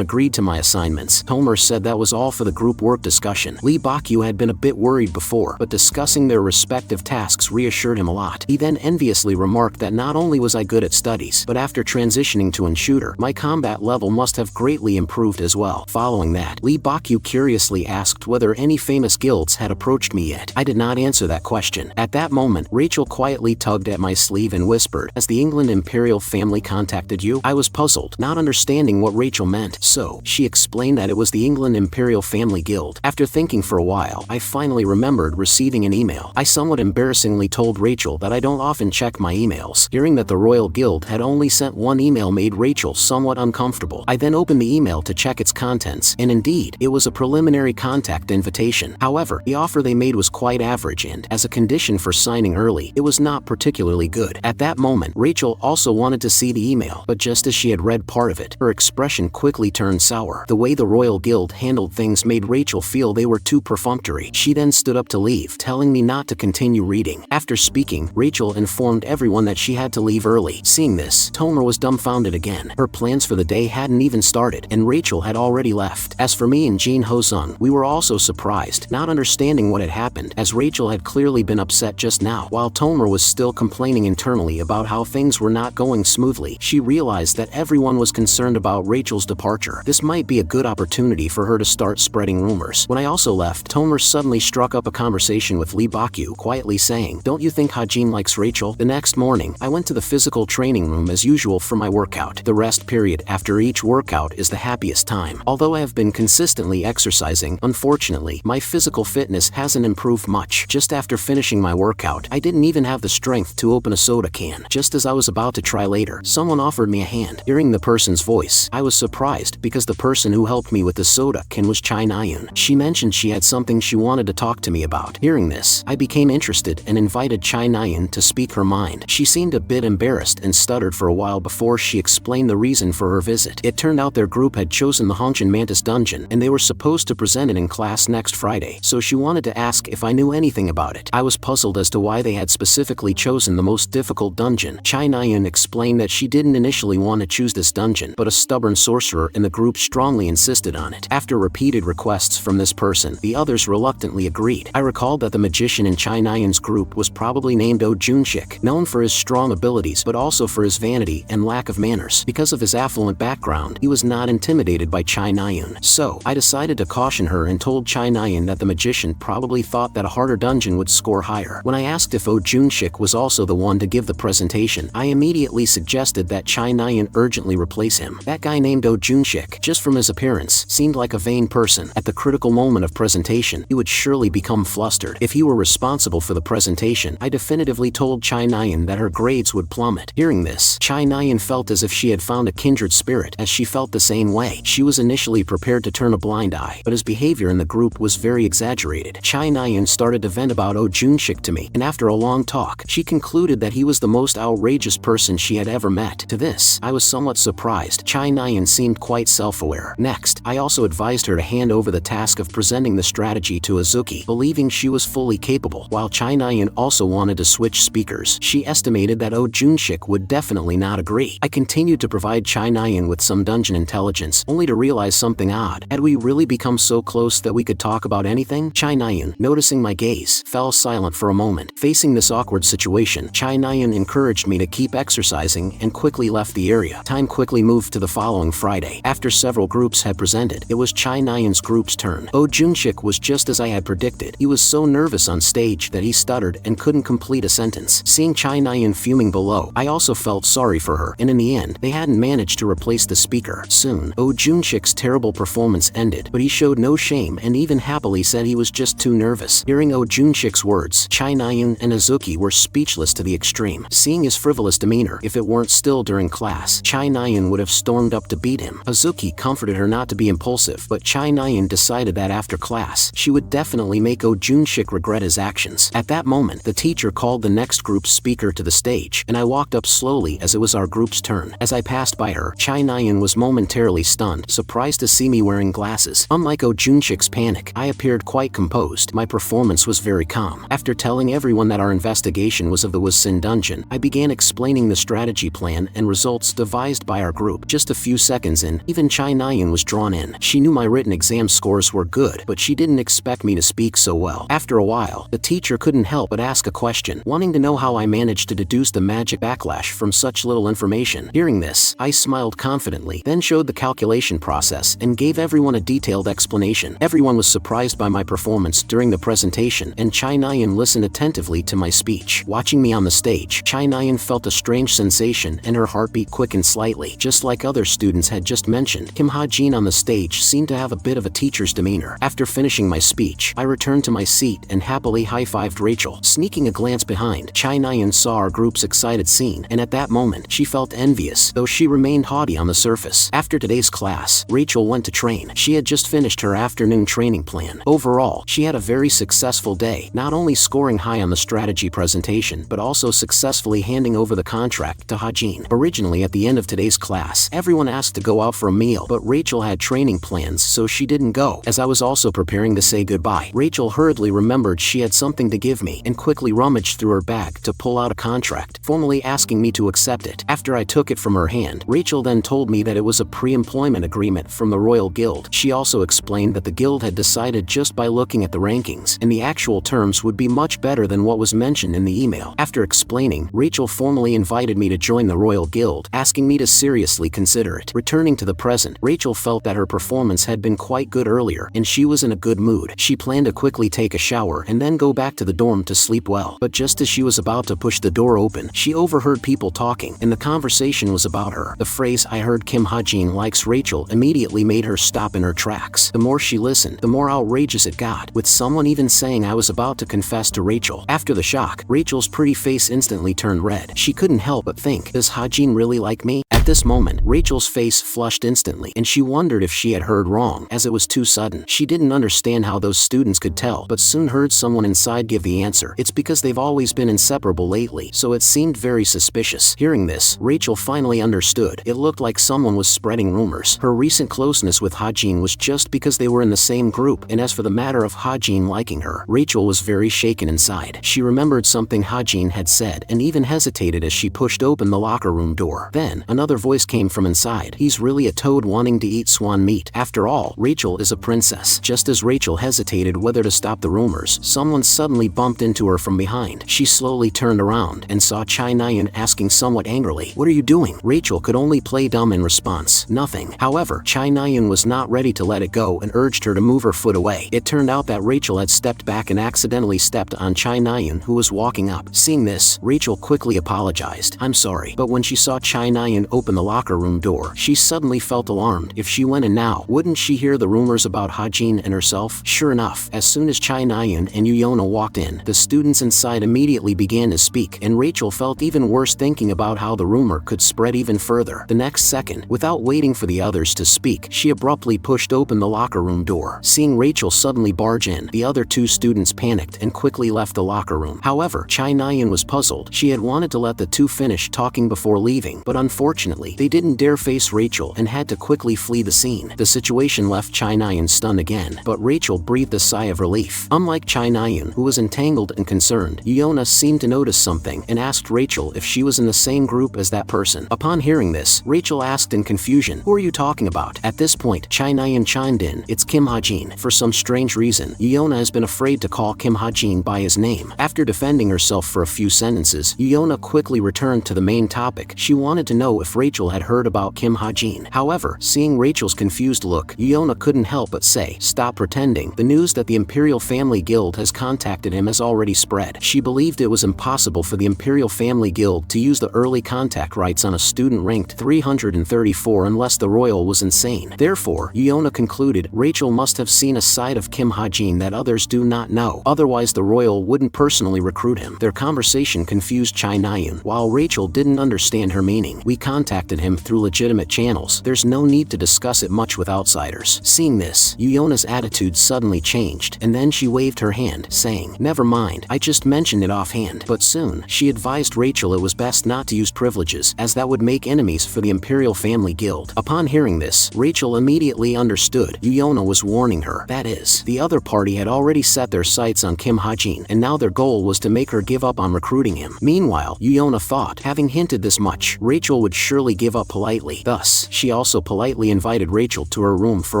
agreed to my assignments. Tomer said that was all for the group work discussion. Lee Bakyu had been a bit worried before, but discussing their respective tasks reassured him a lot. He then enviously remarked that not only was I good at studies, but after transitioning to shooter, my combat level must have greatly improved as well. Following that, Lee Bakyu curiously asked whether any famous guilds had approached me yet. I did not answer that question. At that moment, Rachel quietly tugged at my sleeve and whispered, "Has the England Imperial family contacted you?" I was puzzled, not understanding what Rachel meant, so she explained that it was the England Imperial Family Guild. After thinking for a while, I finally remembered receiving an email. I somewhat embarrassingly told Rachel that I don't often check my emails. Hearing that the Royal Guild had only sent one email made Rachel somewhat uncomfortable. I then opened the email to check its contents, and indeed, it was a preliminary contact invitation. However, the offer they made was quite average and, as a condition for signing early, it was not particularly good. At that moment, Rachel also wanted to see the email, but just as she had read part of it, her expression quickly turned sour. The way the Royal Guild handled things made Rachel feel they were too perfunctory. She then stood up to leave, telling me not to continue reading. After speaking, Rachel informed everyone that she had to leave early. Seeing this, Tomer was dumbfounded again. Her plans for the day hadn't even started, and Rachel had already left. As for me and Jin Hosung, we were also surprised, not understanding what had happened, as Rachel had clearly been upset just now. While Tomer was still complaining internally about how things were not going smoothly, she realized that everyone was concerned about Rachel's departure. This might be a good opportunity for her to start spreading rumors. When I also left, Tomer suddenly struck up a conversation with Lee Bakyu, quietly saying, "Don't you think Hajin likes Rachel?" The next morning, I went to the physical training room as usual for my workout. The rest period after each workout is the happiest time. Although I have been consistently exercising, unfortunately, my physical fitness hasn't improved much. Just after finishing my workout, I didn't even have the strength to open a soda can. Just as I was about to try later, someone offered me a hand. Hearing the person's voice, I was surprised because the person who helped me with the soda can was Chai Nayun. She mentioned she had something she wanted to talk to me about. Hearing this, I became interested and invited Chai Nayun to speak her mind. She seemed a bit embarrassed and stuttered for a while before she explained the reason for her visit. It turned out their group had chosen the Hongshan Mantis dungeon, and they were supposed to present it in class next Friday, so she wanted to ask if I knew anything about it. I was puzzled as to why they had specifically chosen the most difficult dungeon. Chai Nayun explained that she didn't initially want to choose this dungeon, but a stubborn sorcerer in the group strongly insisted on it. After repeated requests from this person, the others reluctantly agreed. I recalled that the magician in Chai Nayun's group was probably named Oh Junshik, known for his strong abilities but also for his vanity and lack of manners. Because of his affluent background, he was not intimidated by Chai Nayun. So, I decided to caution her and told Chai Nayun that the magician probably thought that a harder dungeon would score higher. When I asked if Oh Junshik was also the one to give the presentation, I immediately suggested that Chai Nayun urgently replace him. That guy named Oh Junshik, just from his appearance, seemed like a vain person. At the critical moment of presentation, he would surely become flustered. If he were responsible for the presentation, I definitively told Chai Nayun that her grades would plummet. Hearing this, Chai Nayun felt as if she had found a kindred spirit, as she felt the same way. She was initially prepared to turn a blind eye, but his behavior in the group was very exaggerated. Chai Nayun started to vent about Oh Junshik to me, and after a long talk, she concluded that he was the most outrageous person she had ever met. To this, I was somewhat surprised. Chai Nayun seemed quite self-aware. Next, I also advised her to hand over the task of presenting the strategy to Azuki, believing she was fully capable. While Chai Nayun also wanted to switch speakers, she estimated that Oh Junshik would definitely not agree. I continued to provide Chai Nayun with some dungeon intelligence, only to realize something odd. Had we really become so close that we could talk about anything? Chai Nayun, noticing my gaze, fell silent for a moment. Facing this awkward situation, Chai Nayun encouraged me to keep exercising and quickly left the area. Time quickly moved to the following Friday. After several groups had presented, it was Chai Nyan's group's turn. Oh Junshik was just as I had predicted. He was so nervous on stage that he stuttered and couldn't complete a sentence. Seeing Chai Nyan fuming below, I also felt sorry for her, and in the end, they hadn't managed to replace the speaker. Soon, Oh Junshik's terrible performance ended, but he showed no shame and even happily said he was just too nervous. Hearing Oh Junshik's words, Chai Nyan and Azuki were speechless to the extreme. Seeing his frivolous demeanor, if it weren't still during class, Chai Nyan would have stormed up to beat him. Azuki comforted her not to be impulsive, but Chai Nyan decided that after class, she would definitely make Oh Junshik regret his actions. At that moment, the teacher called the next group's speaker to the stage, and I walked up slowly as it was our group's turn. As I passed by her, Chai Nyan was momentarily stunned, surprised to see me wearing glasses. Unlike Oh Junshik's panic, I appeared quite composed. My performance was very calm. After telling everyone that our investigation was of the Wasin dungeon, I began explaining the strategy plan and results devised by our group. Just a few seconds in, even Chai Nyan was drawn in. She knew my written exam scores were good, but she didn't expect me to speak so well. After a while, the teacher couldn't help but ask a question, wanting to know how I managed to deduce the magic backlash from such little information. Hearing this, I smiled confidently, then showed the calculation process and gave everyone a detailed explanation. Everyone was surprised by my performance during the presentation, and Chai Nyan listened attentively to my speech. Watching me on the stage, Chai Nyan felt a strange sensation and her heartbeat quickened slightly. Just like other students had just mentioned, Kim Ha-jin on the stage seemed to have a bit of a teacher's demeanor. After finishing my speech, I returned to my seat and happily high-fived Rachel. Sneaking a glance behind, Chai Nyan saw our group's excited scene, and at that moment, she felt envious, though she remained haughty on the surface. After today's class, Rachel went to train. She had just finished her afternoon training plan. Overall, she had a very successful day, not only scoring high on the strategy presentation, but also successfully handing over the contract to Ha-jin. Originally, at the end of today's class, everyone asked to go out for a meal, but Rachel had training plans, so she didn't go. As I was also preparing to say goodbye, Rachel hurriedly remembered she had something to give me and quickly rummaged through her bag to pull out a contract, formally asking me to accept it. After I took it from her hand, Rachel then told me that it was a pre-employment agreement from the Royal Guild. She also explained that the guild had decided just by looking at the rankings, and the actual terms would be much better than what was mentioned in the email. After explaining, Rachel formally invited me to join the Royal Guild, asking me to seriously consider it. Returning to the present, Rachel felt that her performance had been quite good earlier, and she was in a good mood. She planned to quickly take a shower and then go back to the dorm to sleep well. But just as she was about to push the door open, she overheard people talking, and the conversation was about her. The phrase "I heard Kim Ha-jin likes Rachel" immediately made her stop in her tracks. The more she listened, the more outrageous it got, with someone even saying I was about to confess to Rachel. After the shock, Rachel's pretty face instantly turned red. She couldn't help but think, does Ha-jin really like me? At this moment, Rachel's face flushed instantly, and she wondered if she had heard wrong, as it was too sudden. She didn't understand how those students could tell, but soon heard someone inside give the answer. It's because they've always been inseparable lately, so it seemed very suspicious. Hearing this, Rachel finally understood. It looked like someone was spreading rumors. Her recent closeness with Ha-jin was just because they were in the same group, and as for the matter of Ha-jin liking her, Rachel was very shaken inside. She remembered something Ha-jin had said, and even hesitated as she pushed open the locker room door. Then, another voice came from inside. He's really a toad wanting to eat swan meat. After all, Rachel is a princess. Just as Rachel hesitated whether to stop the rumors, someone suddenly bumped into her from behind. She slowly turned around and saw Chai Nyan asking somewhat angrily, "What are you doing?" Rachel could only play dumb in response, nothing. However, Chai Nyan was not ready to let it go and urged her to move her foot away. It turned out that Rachel had stepped back and accidentally stepped on Chai Nyan, who was walking up. Seeing this, Rachel quickly apologized. "I'm sorry." But when she saw Chai Nyan open the locker room door, she suddenly felt alarmed. If she went in now, wouldn't she hear the rumors about Ha-jin and herself? Sure enough, as soon as Chai Nyan and Yuyona walked in, the students inside immediately began to speak, and Rachel felt even worse thinking about how the rumor could spread even further. The next second, without waiting for the others to speak, she abruptly pushed open the locker room door. Seeing Rachel suddenly barge in, the other two students panicked and quickly left the locker room. However, Chai Nyan was puzzled. She had wanted to let the two finish talking before leaving, but unfortunately, they didn't dare face Rachel and had to quickly flee the scene. The situation left Chai Nyan stunned again, but Rachel breathed a sigh of relief. Unlike Chai Nyan, who was entangled and concerned, Yuyona seemed to notice something and asked Rachel if she was in the same group as that person. Upon hearing this, Rachel asked in confusion, "Who are you talking about?" At this point, Chai Nyan chimed in, "It's Kim Ha-jin." For some strange reason, Yuyona has been afraid to call Kim Ha-jin by his name. After defending herself for a few sentences, Yuyona quickly returned to the main topic. She wanted to know if Rachel had heard about about Kim Ha-jin. However, seeing Rachel's confused look, Yuna couldn't help but say, "Stop pretending. The news that the Imperial Family Guild has contacted him has already spread." She believed it was impossible for the Imperial Family Guild to use the early contact rights on a student ranked 334 unless the royal was insane. Therefore, Yuna concluded Rachel must have seen a side of Kim Ha-jin that others do not know. Otherwise, the royal wouldn't personally recruit him. Their conversation confused Chai Na-eun. While Rachel didn't understand her meaning, "We contacted him through legitimate channels. There's no need to discuss it much with outsiders." Seeing this, Yuna's attitude suddenly changed, and then she waved her hand, saying, "Never mind, I just mentioned it offhand." But soon, she advised Rachel it was best not to use privileges, as that would make enemies for the Imperial Family Guild. Upon hearing this, Rachel immediately understood Yuna was warning her. That is, the other party had already set their sights on Kim Ha-jin, and now their goal was to make her give up on recruiting him. Meanwhile, Yuna thought, having hinted this much, Rachel would surely give up politely. Thus, she also politely invited Rachel to her room for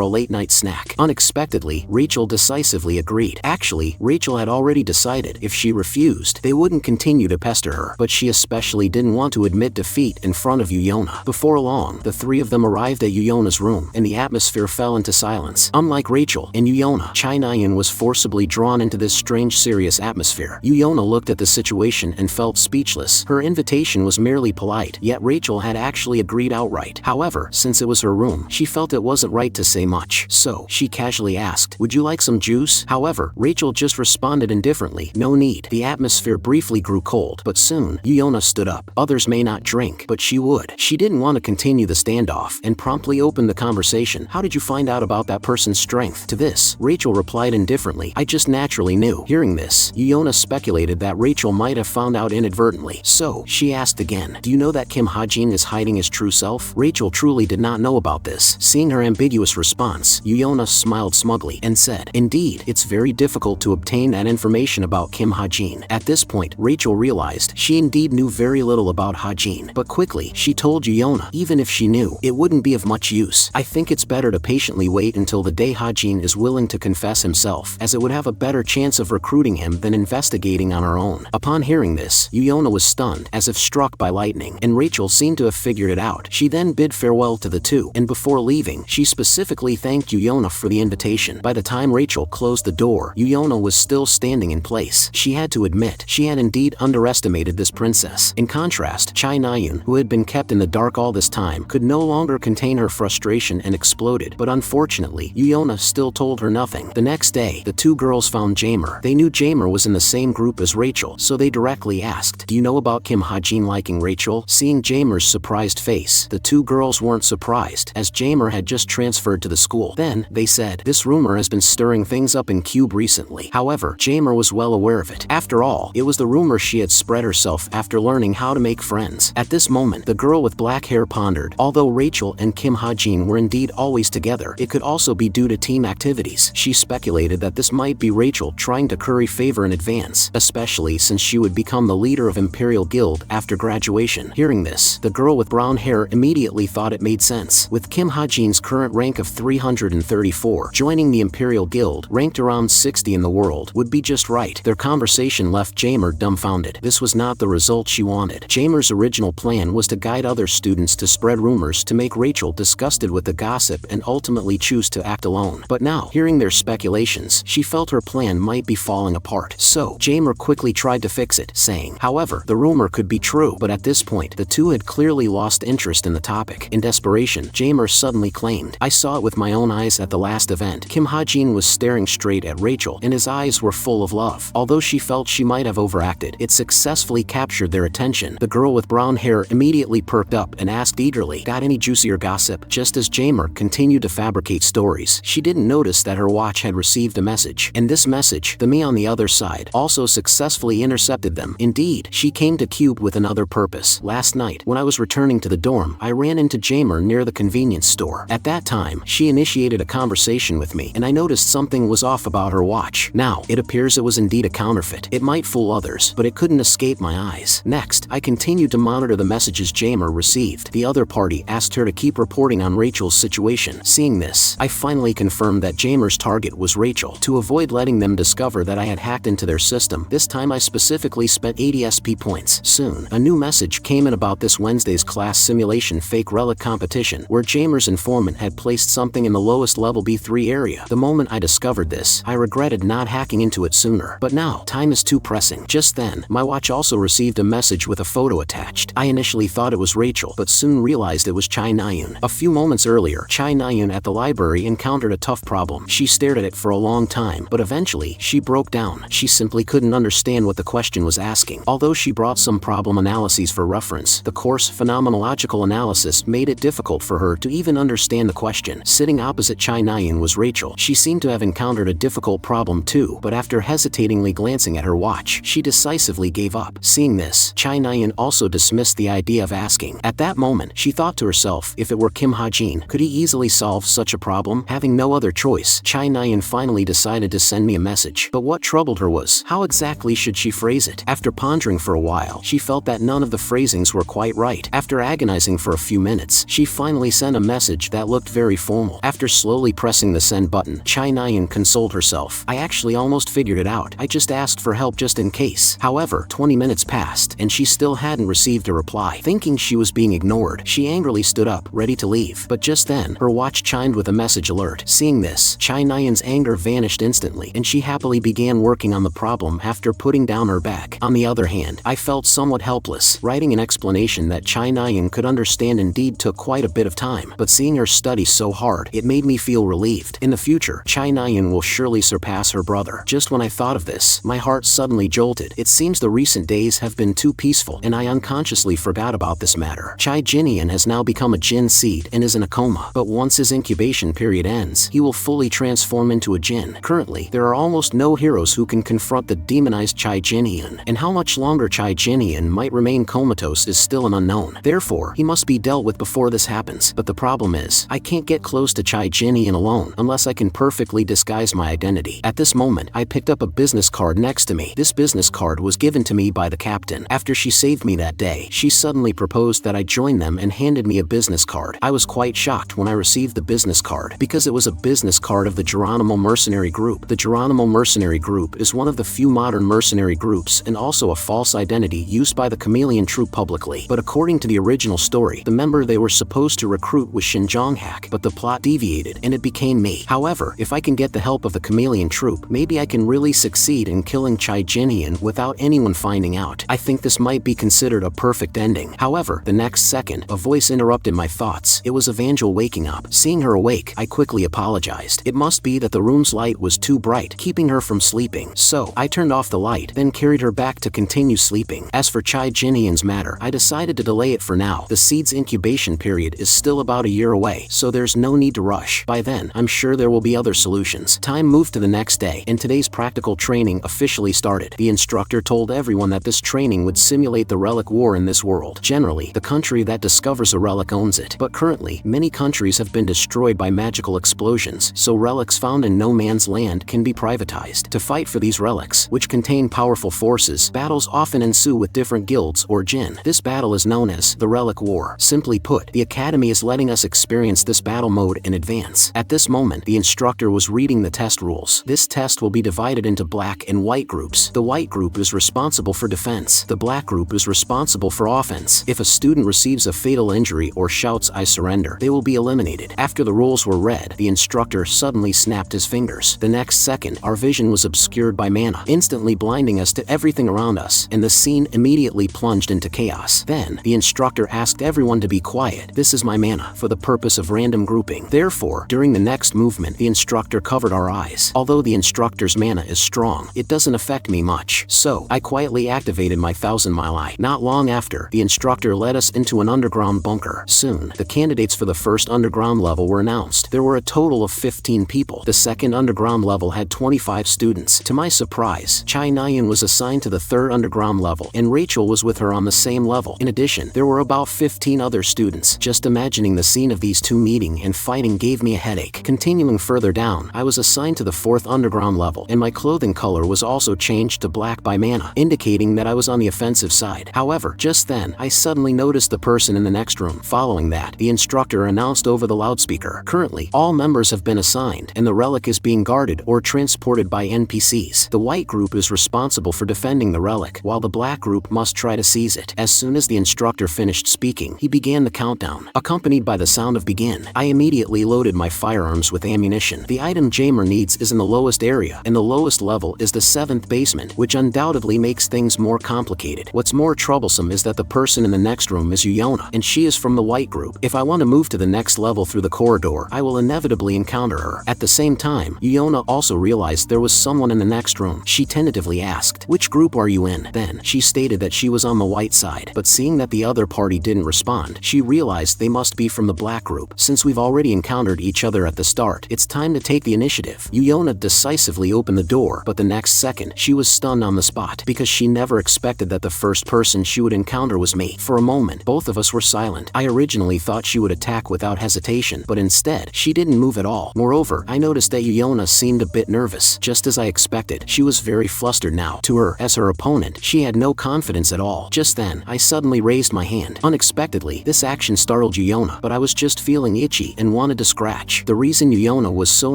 a late-night snack. Unexpectedly, Rachel decisively agreed. Actually, Rachel had already decided if she refused, they wouldn't continue to pester her, but she especially didn't want to admit defeat in front of Yuna. Before long, the three of them arrived at Yuna's room, and the atmosphere fell into silence. Unlike Rachel and Yuna, Chai Na-eun was forcibly drawn into this strange, serious atmosphere. Yuna looked at the situation and felt speechless. Her invitation was merely polite, yet Rachel had actually agreed outright. However, since it was her room, she felt it wasn't right to say much. So, she casually asked, "Would you like some juice?" However, Rachel just responded indifferently, "No need." The atmosphere briefly grew cold, but soon, Yuna stood up. Others may not drink, but she would. She didn't want to continue the standoff, and promptly opened the conversation. "How did you find out about that person's strength?" To this, Rachel replied indifferently, "I just naturally knew." Hearing this, Yuna speculated that Rachel might have found out inadvertently. So, she asked again, "Do you know that Kim Ha-jin is hiding his true self?" Rachel truly did not know about this. Seeing her ambiguous response, Yuna smiled smugly and said, "Indeed, it's very difficult to obtain that information about Kim Ha-jin." At this point, Rachel realized she indeed knew very little about Ha-jin, but quickly, she told Yuna, even if she knew, it wouldn't be of much use. "I think it's better to patiently wait until the day Ha-jin is willing to confess himself, as it would have a better chance of recruiting him than investigating on her own." Upon hearing this, Yuna was stunned, as if struck by lightning, and Rachel seemed to have figured it out. She then bid farewell to the two, and before leaving, she specifically thanked Yuna for the invitation. By the time Rachel closed the door, Yuna was still standing in place. She had to admit, she had indeed underestimated this princess. In contrast, Chai Na-eun, who had been kept in the dark all this time, could no longer contain her frustration and exploded, but unfortunately, Yuna still told her nothing. The next day, the two girls found Jamer. They knew Jamer was in the same group as Rachel, so they directly asked, "Do you know about Kim Ha-jin liking Rachel?" Seeing Jamer's surprised face, the two girls weren't surprised, as Jamer had just transferred to the school. Then, they said, "This rumor has been stirring things up in Cube recently." However, Jamer was well aware of it. After all, it was the rumor she had spread herself after learning how to make friends. At this moment, the girl with black hair pondered. Although Rachel and Kim Ha-jin were indeed always together, it could also be due to team activities. She speculated that this might be Rachel trying to curry favor in advance, especially since she would become the leader of Imperial Guild after graduation. Hearing this, the girl with brown hair immediately thought it made sense. With Kim Ha-jin's current rank of 334, joining the Imperial Guild, ranked around 60 in the world, would be just right. Their conversation left Jamer dumbfounded. This was not the result she wanted. Jamer's original plan was to guide other students to spread rumors to make Rachel disgusted with the gossip and ultimately choose to act alone. But now, hearing their speculations, she felt her plan might be falling apart. So, Jamer quickly tried to fix it, saying, however, the rumor could be true, but at this point, the two had clearly lost interest in the topic. In desperation, Jamer suddenly claimed, "I saw it with my own eyes at the last event." Kim Ha-jin was staring straight at Rachel, and his eyes were full of love. Although she felt she might have overacted, it successfully captured their attention. The girl with brown hair immediately perked up and asked eagerly, "Got any juicier gossip?" Just as Jamer continued to fabricate stories, she didn't notice that her watch had received a message. And this message, the me on the other side, also successfully intercepted them. Indeed, she came to Cube with another purpose. "Last night, when I was returning to the dorm, I ran into Jamer near the convenience store. At that time, she initiated a conversation with me, and I noticed something was off about her watch. Now, it appears it was indeed a counterfeit. It might fool others, but it couldn't escape my eyes." Next, I continued to monitor the messages Jamer received. The other party asked her to keep reporting on Rachel's situation. Seeing this, I finally confirmed that Jamer's target was Rachel. To avoid letting them discover that I had hacked into their system, this time I specifically spent 80 SP points. Soon, a new message came in about this Wednesday's class simulation imitation fake relic competition where Jamer's informant had placed something in the lowest level B3 area. The moment I discovered this, I regretted not hacking into it sooner. But now, time is too pressing. Just then, my watch also received a message with a photo attached. I initially thought it was Rachel, but soon realized it was Chai Nayun. A few moments earlier, Chai Nayun at the library encountered a tough problem. She stared at it for a long time, but eventually, she broke down. She simply couldn't understand what the question was asking. Although she brought some problem analyses for reference, the coarse phenomenological analysis made it difficult for her to even understand the question. Sitting opposite Chai Nayun was Rachel. She seemed to have encountered a difficult problem too, but after hesitatingly glancing at her watch, she decisively gave up. Seeing this, Chai Nayun also dismissed the idea of asking. At that moment, she thought to herself, if it were Kim Ha-jin, could he easily solve such a problem? Having no other choice, Chai Nayun finally decided to send me a message. But what troubled her was, how exactly should she phrase it? After pondering for a while, she felt that none of the phrasings were quite right. After agonizing for a few minutes, she finally sent a message that looked very formal. After slowly pressing the send button, Chai Nayun consoled herself. I actually almost figured it out. I just asked for help just in case. However, 20 minutes passed, and she still hadn't received a reply. Thinking she was being ignored, she angrily stood up, ready to leave. But just then, her watch chimed with a message alert. Seeing this, Chai Nayun's anger vanished instantly, and she happily began working on the problem after putting down her bag. On the other hand, I felt somewhat helpless. Writing an explanation that Chai Nayun could understand indeed took quite a bit of time, but seeing her study so hard, it made me feel relieved. In the future, Chai Nayun will surely surpass her brother. Just when I thought of this, my heart suddenly jolted. It seems the recent days have been too peaceful, and I unconsciously forgot about this matter. Chai Jinian has now become a Jin seed and is in a coma, but once his incubation period ends, he will fully transform into a Jin. Currently, there are almost no heroes who can confront the demonized Chai Jinian, and how much longer Chai Jinian might remain comatose is still an unknown. Therefore, he must be dealt with before this happens. But the problem is, I can't get close to Chai Jinian alone unless I can perfectly disguise my identity. At this moment, I picked up a business card next to me. This business card was given to me by the captain. After she saved me that day, she suddenly proposed that I join them and handed me a business card. I was quite shocked when I received the business card because it was a business card of the Geronimo Mercenary Group. The Geronimo Mercenary Group is one of the few modern mercenary groups and also a false identity used by the Chameleon Troop publicly. But according to the original story, the member they were supposed to recruit was Shin Jong-hak, but the plot deviated and it became me. However, if I can get the help of the Chameleon Troop, maybe I can really succeed in killing Chai Jinian without anyone finding out. I think this might be considered a perfect ending. However, the next second, a voice interrupted my thoughts. It was Evangel waking up. Seeing her awake, I quickly apologized. It must be that the room's light was too bright, keeping her from sleeping. So, I turned off the light, then carried her back to continue sleeping. As for Chai Jinian's matter, I decided to delay it for now. The seed's incubation period is still about a year away, so there's no need to rush. By then, I'm sure there will be other solutions. Time moved to the next day, and today's practical training officially started. The instructor told everyone that this training would simulate the relic war in this world. Generally, the country that discovers a relic owns it, but currently, many countries have been destroyed by magical explosions, so relics found in no man's land can be privatized. To fight for these relics, which contain powerful forces, battles often ensue with different guilds or jin. This battle is known as the Relic War. Simply put, the Academy is letting us experience this battle mode in advance. At this moment, the instructor was reading the test rules. This test will be divided into black and white groups. The white group is responsible for defense. The black group is responsible for offense. If a student receives a fatal injury or shouts "I surrender," they will be eliminated. After the rules were read, the instructor suddenly snapped his fingers. The next second, our vision was obscured by mana, instantly blinding us to everything around us, and the scene immediately plunged into chaos. Then, the instructor asked everyone to be quiet. This is my mana, for the purpose of random grouping. Therefore, during the next movement, the instructor covered our eyes. Although the instructor's mana is strong, it doesn't affect me much. So, I quietly activated my 1000-mile eye. Not long after, the instructor led us into an underground bunker. Soon, the candidates for the first underground level were announced. There were a total of 15 people. The second underground level had 25 students. To my surprise, Chai Nayun was assigned to the third underground level, and Rachel was with her on the same level. In addition, there were about 15 other students. Just imagining the scene of these two meeting and fighting gave me a headache. Continuing further down, I was assigned to the fourth underground level, and my clothing color was also changed to black by mana, indicating that I was on the offensive side. However, just then, I suddenly noticed the person in the next room. Following that, the instructor announced over the loudspeaker, "Currently, all members have been assigned, and the relic is being guarded or transported by NPCs. The white group is responsible for defending the relic, while the black group must try to seize it." As soon as the instructor finished speaking, He began the countdown, accompanied by the sound of begin. I immediately loaded my firearms with ammunition. The item Jamer needs is in the lowest area, and the lowest level is the 7th basement, which undoubtedly makes things more complicated. What's more troublesome is that the person in the next room is Yuyona, and she is from the white group. If I want to move to the next level through the corridor, I will inevitably encounter her. At the same time, Yuyona also realized there was someone in the next room. She tentatively asked, "Which group are you in?" Then, she stated that she was on the white side, but seeing that the other party didn't respond, she realized they must be from the black group. Since we've already encountered each other at the start, it's time to take the initiative. Yuyona decisively opened the door, but the next second, she was stunned on the spot because she never expected that the first person she would encounter was me. For a moment, both of us were silent. I originally thought she would attack without hesitation, but instead, she didn't move at all. Moreover, I noticed that Yuyona seemed a bit nervous. Just as I expected, she was very flustered now. To her, as her opponent, she had no confidence at all. Just then, I suddenly raised my hand. Unexpectedly, this action startled Yuyona, but I was just feeling itchy and wanted to scratch. The reason Yuyona was so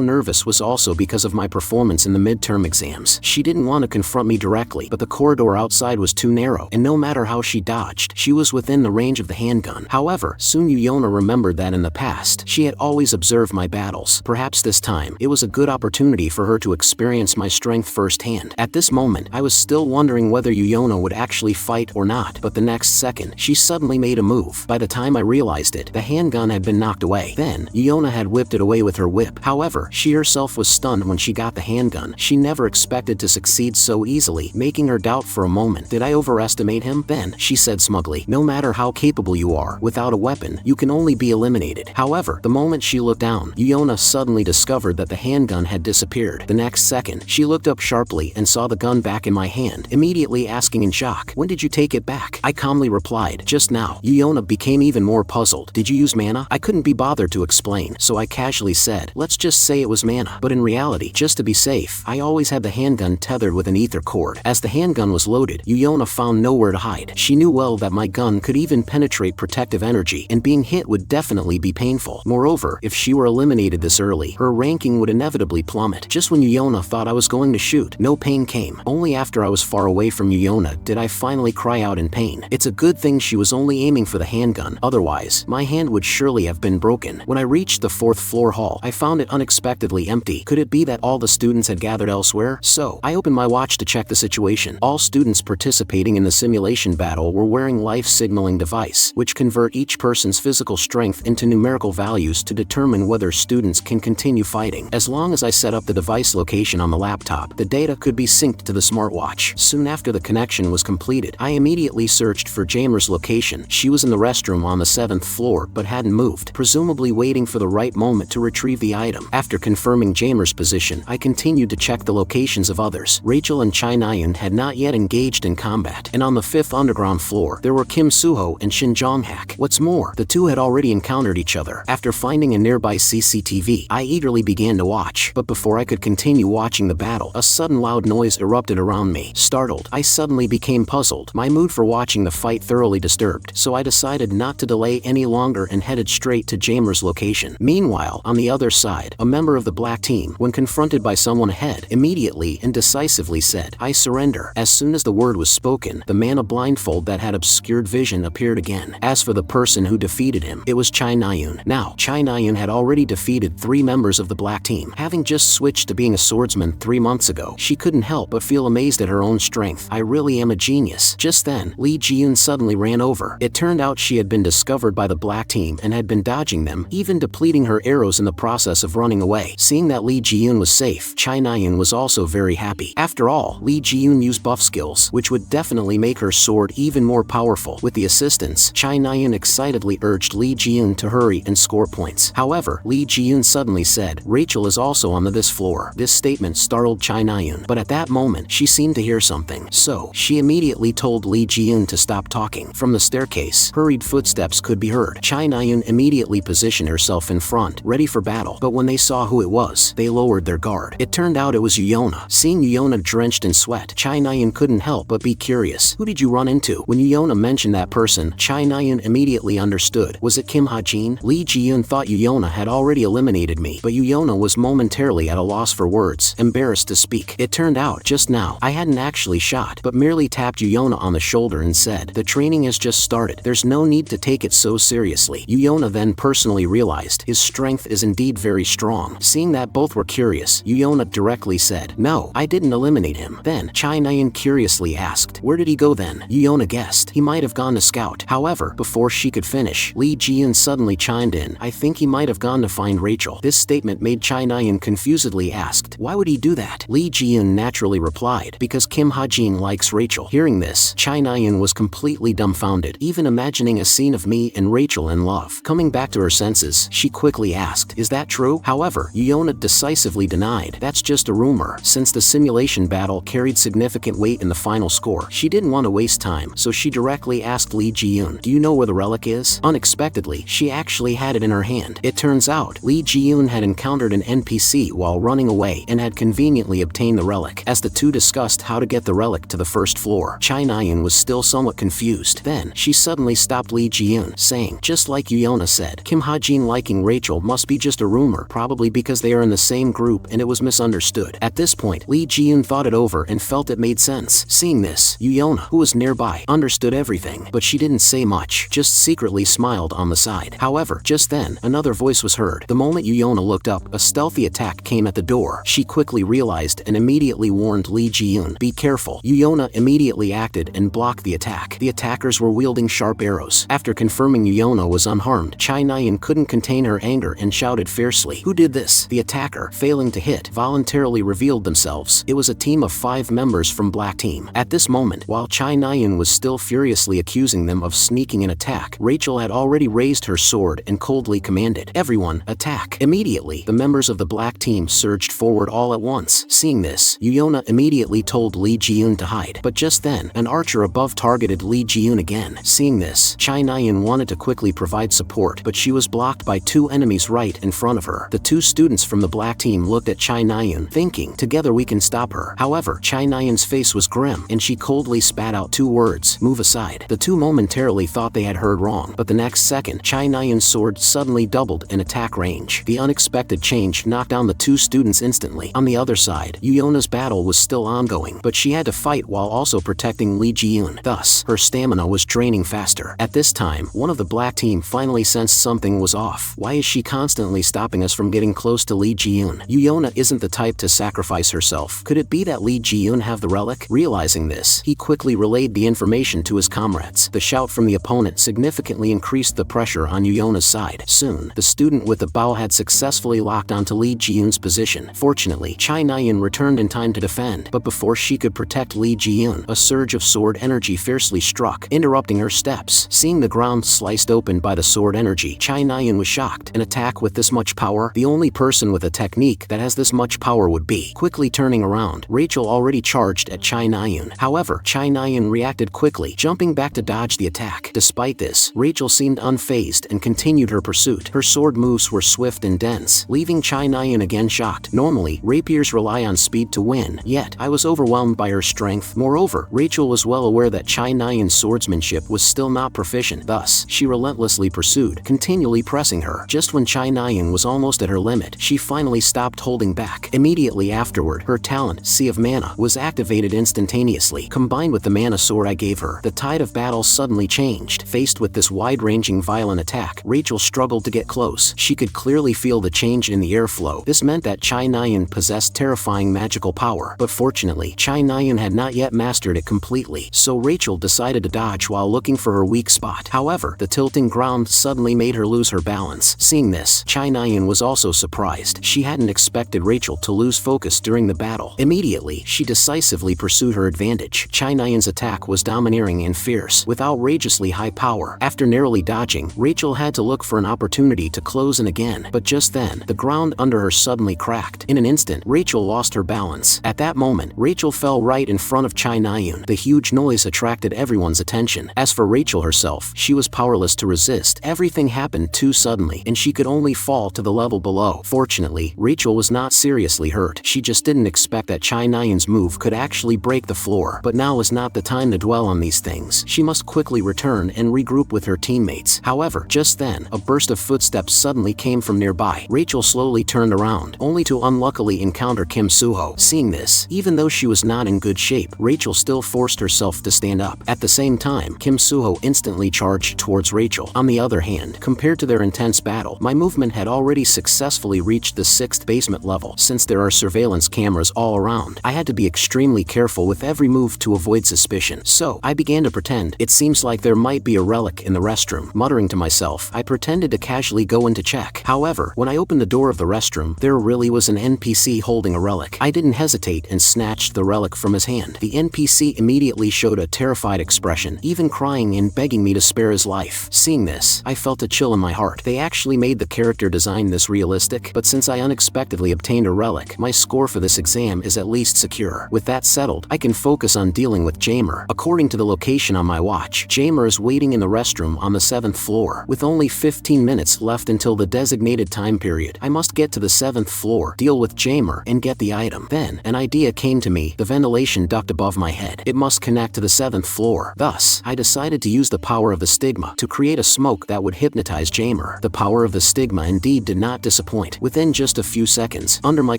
nervous was also because of my performance in the midterm exams. She didn't want to confront me directly, but the corridor outside was too narrow, and no matter how she dodged, she was within the range of the handgun. However, soon Yuyona remembered that in the past, she had always observed my battles. Perhaps this time, it was a good opportunity for her to experience my strength firsthand. At this moment, I was still wondering whether Yuyona would actually fight or not, but the next second, she suddenly made a move. By the time I realized it, the handgun had been knocked away. Then, Yuyona had whipped it away with her whip. However, she herself was stunned when she got the handgun. She never expected to succeed so easily, making her doubt for a moment. Did I overestimate him? Then, she said smugly, "No matter how capable you are, without a weapon, you can only be eliminated." However, the moment she looked down, Yuyona suddenly discovered that the handgun had disappeared. The next second, she looked up sharply and saw the gun back in my hand, immediately asking in shock, "When did you take it back?" I calmly replied, "Just now." Yuyona became even more puzzled. "Did you use mana?" I couldn't be bothered to explain, so I casually said, "Let's just say it was mana." But in reality, just to be safe, I always had the handgun tethered with an ether cord. As the handgun was loaded, Yuyona found nowhere to hide. She knew well that my gun could even penetrate protective energy, and being hit would definitely be painful. Moreover, if she were eliminated this early, her ranking would inevitably plummet. Just when Yuyona thought I was going to shoot, no pain came. Only after I was far away from Yuyona did I finally cry out in pain. It's a good thing she was only aiming for the handgun, otherwise, my hand would surely have been broken. When I reached the 4th floor hall, I found it unexpectedly empty. Could it be that all the students had gathered elsewhere? So, I opened my watch to check the situation. All students participating in the simulation battle were wearing life signaling device, which convert each person's physical strength into numerical values to determine whether students can continue fighting. As long as I set up the device location on the laptop, the data could be synced to the smartwatch. Soon after the connection was completed, I immediately searched for Jamer's location. She was in the restroom on the 7th floor but hadn't moved, presumably waiting for the right moment to retrieve the item. After confirming Jamer's position, I continued to check the locations of others. Rachel and Chai Nayeon had not yet engaged in combat, and on the 5th underground floor, there were Kim Suho and Shin Jonghak. What's more, the two had already encountered each other. After finding a nearby CCTV, I eagerly began to watch, but before I could continue watching the battle, a sudden loud noise erupted around me. Startled, I suddenly became puzzled, my mood for watching the fight thoroughly disturbed, so I decided not to delay any longer and headed straight to Jamer's location. Meanwhile, on the other side, a member of the black team, when confronted by someone ahead, immediately and decisively said, "I surrender." As soon as the word was spoken, the man of blindfold that had obscured vision appeared again. As for the person who defeated him, it was Chai Nayeon. Now, Chai Nayeon had already defeated 3 members of the black team. Having just switched to being a swordsman 3 months ago, she couldn't help but feel amazed at her own strength. I really am a genius. Just then, Lee Ji-yoon suddenly ran over. It turned out she had been discovered by the black team and had been dodging them, even depleting her arrows in the process of running away. Seeing that Lee Ji-yoon was safe, Chai Nayeon was also very happy. After all, Lee Ji-yoon used buff skills, which would definitely make her sword even more powerful. With the assistance, Chai Nayeon excitedly urged Lee Ji-yoon to hurry and score points. However, Lee Ji-yoon suddenly said, "Rachel is also on this floor." This statement startled Chai Nayeon, but at that moment, she seemed to hear something. So, she immediately told Lee Ji-yoon to stop talking. From the staircase, hurried footsteps could be heard. Chai Nayeon immediately positioned herself in front, ready for battle, but when they saw who it was, they lowered their guard. It turned out it was Yuyona. Seeing Yuyona drenched in sweat, Chai Nayeon couldn't help but be curious. Who did you run into? When Yuyona mentioned that person, Chai Nayeon immediately understood. Was it Kim Ha-jin? Lee Ji-yoon thought Yuyona had already eliminated me, but Yuyona was momentarily at a loss for words, embarrassed to speak. It turned out, just now, I hadn't actually shot, but merely tapped Yuyona on the shoulder and said, "The training has just started. There's no need to take it so seriously. Yuyona then personally realized his strength is indeed very strong. Seeing that both were curious, Yuyona directly said, "No, I didn't eliminate him." Then, Chai Nyan curiously asked, "Where did he go then?" Yuyona guessed he might have gone to scout. However, before she could finish, Lee Ji-eun suddenly chimed in, "I think he might have gone to find Rachel." This statement made Chai Nyan confusedly asked, "Why would he do that?" Lee Ji-eun naturally replied, "Because Kim Ha-jin likes Rachel." Hearing this, Chai Nyan was completely dumbfounded, even imagining a scene of me and Rachel in love. Coming back to her senses, she quickly asked, "Is that true?" However, Yuyona decisively denied, "That's just a rumor." Since the simulation battle carried significant weight in the final score, she didn't want to waste time, so she directly asked Lee Ji-eun, "Do you know where the relic is?" Unexpectedly, she actually had it in her hand. It turns out, Lee Ji-eun had encountered an NPC while running away and had conveniently obtained the relic. As the two discussed how to get the relic to the first floor, Chai Nyan was still somewhat confused. Then, she suddenly stopped Lee Ji-eun, saying, "Just like Yuyona said, Kim Ha-jin liking Rachel must be just a rumor, probably because they are in the same group and it was misunderstood." At this point, Lee Ji-eun thought it over and felt it made sense. Seeing this, Yuyona, who was nearby, understood everything, but she didn't say much, just secretly smiled on the side. However, just then, another voice was heard. The moment Yuyona looked up, a stealthy attack came at the door. She quickly realized and immediately warned Lee Ji-eun, "Be careful." Yuyona immediately acted and blocked the attack. The attackers were wielding sharp arrows. After confirming Yuyona was unharmed, Chai Nyan couldn't contain her anger and shouted fiercely, "Who did this?" The attacker, failing to hit, voluntarily revealed themselves. It was a team of 5 members from Black Team. At this moment, while Chai Nyan was still furiously accusing them of sneaking an attack, Rachel had already raised her sword and coldly commanded, "Everyone, attack!" Immediately, the members of the Black Team surged forward all at once. Seeing this, Yuyona immediately told Lee Ji-eun to hide. But just then, an archer above targeted Lee Ji-eun again. Seeing this, Chai Nyan wanted to quickly provide support, but she was blocked by 2 enemies right in front of her. The 2 students from the Black Team looked at Chai Nyan, thinking, "Together we can stop her." However, Chai Nyan's face was grim, and she coldly spat out 2 words, "Move aside." The 2 momentarily thought they had heard wrong, but the next second, Chai Nyan's sword suddenly doubled in attack range. The unexpected change knocked down the 2 students instantly. On the other side, Yuyona's battle was still ongoing, but she had to fight while also protecting Lee Ji-eun. Thus, her stamina was draining faster. At this time, one of the Black Team finally sensed something was off. "Why is she constantly stopping us from getting close to Lee Ji-eun? Yuyona isn't the type to sacrifice herself. Could it be that Lee Ji-eun have the relic?" Realizing this, he quickly relayed the information to his comrades. The shout from the opponent significantly increased the pressure on Yuyona's side. Soon, the student with the bow had successfully locked onto Lee Ji-eun's position. Fortunately, Chai Nyan returned in time to defend, but before she could protect Lee Ji-eun, a surge of sword energy fiercely struck, interrupting her steps. Seeing the ground sliced open by the sword energy, Chai Nyan was shocked. An attack with this much power? The only person with a technique that has this much power would be. Quickly turning around, Rachel already charged at Chai Nyan. However, Chai Nyan reacted quickly, jumping back to dodge the attack. Despite this, Rachel seemed unfazed and continued her pursuit. Her sword moves were swift and dense, leaving Chai Nyan again shocked. Normally, rapiers rely on speed to win, yet I was overwhelmed by her strength. Moreover, Rachel was well aware that Chai Nyan's swordsmanship was still not proficient. Thus, she relentlessly pursued, continually pressing her. Just when Chai Nyan was almost at her limit, she finally stopped holding back. Immediately afterward, her talent, Sea of Mana, was activated instantaneously. Combined with the mana sword I gave her, the tide of battle suddenly changed. Faced with this wide-ranging violent attack, Rachel struggled to get close. She could clearly feel the change in the airflow. This meant that Chai Nyan possessed terrifying magical power, but fortunately, Chai Nyan had not yet mastered it completely, so Rachel decided to dodge while looking for her weak spot. However, the tilting ground suddenly made her lose her balance. Seeing this, Chai Nyan was also surprised. She hadn't expected Rachel to lose focus during the battle. Immediately, she decisively pursued her advantage. Chai Nyan's attack was domineering and fierce, with outrageously high power. After narrowly dodging, Rachel had to look for an opportunity to close in again, but just then, the ground under her suddenly cracked. In an instant, Rachel lost her balance. At that moment, Rachel fell right in front of Chai Nyan. The huge noise attracted everyone's attention. As for Rachel herself, she was powerless to resist. Everything happened too suddenly, and she could only fall to the level below. Fortunately, Rachel was not seriously hurt. She just didn't expect that Chai Nyan's move could actually break the floor. But now is not the time to dwell on these things. She must quickly return and regroup with her teammates. However, just then, a burst of footsteps suddenly came from nearby. Rachel slowly turned around, only to unluckily encounter Kim Suho. Seeing this, even though she was not in good shape, Rachel still forced herself to stand up. At the same time, Kim Suho instantly instantly charged towards Rachel. On the other hand, compared to their intense battle, my movement had already successfully reached the 6th basement level. Since there are surveillance cameras all around, I had to be extremely careful with every move to avoid suspicion. So, I began to pretend. It seems like there might be a relic in the restroom. Muttering to myself, I pretended to casually go in to check. However, when I opened the door of the restroom, there really was an NPC holding a relic. I didn't hesitate and snatched the relic from his hand. The NPC immediately showed a terrified expression, even crying and begging me to spare his life. Seeing this, I felt a chill in my heart. They actually made the character design this realistic, but since I unexpectedly obtained a relic, my score for this exam is at least secure. With that settled, I can focus on dealing with Jamer. According to the location on my watch, Jamer is waiting in the restroom on the 7th floor. With only 15 minutes left until the designated time period, I must get to the 7th floor, deal with Jamer, and get the item. Then, an idea came to me. The ventilation duct above my head. It must connect to the 7th floor. Thus, I decided to use the power of the stigma to create a smoke that would hypnotize Jamer. The power of the stigma indeed did not disappoint. Within just a few seconds, under my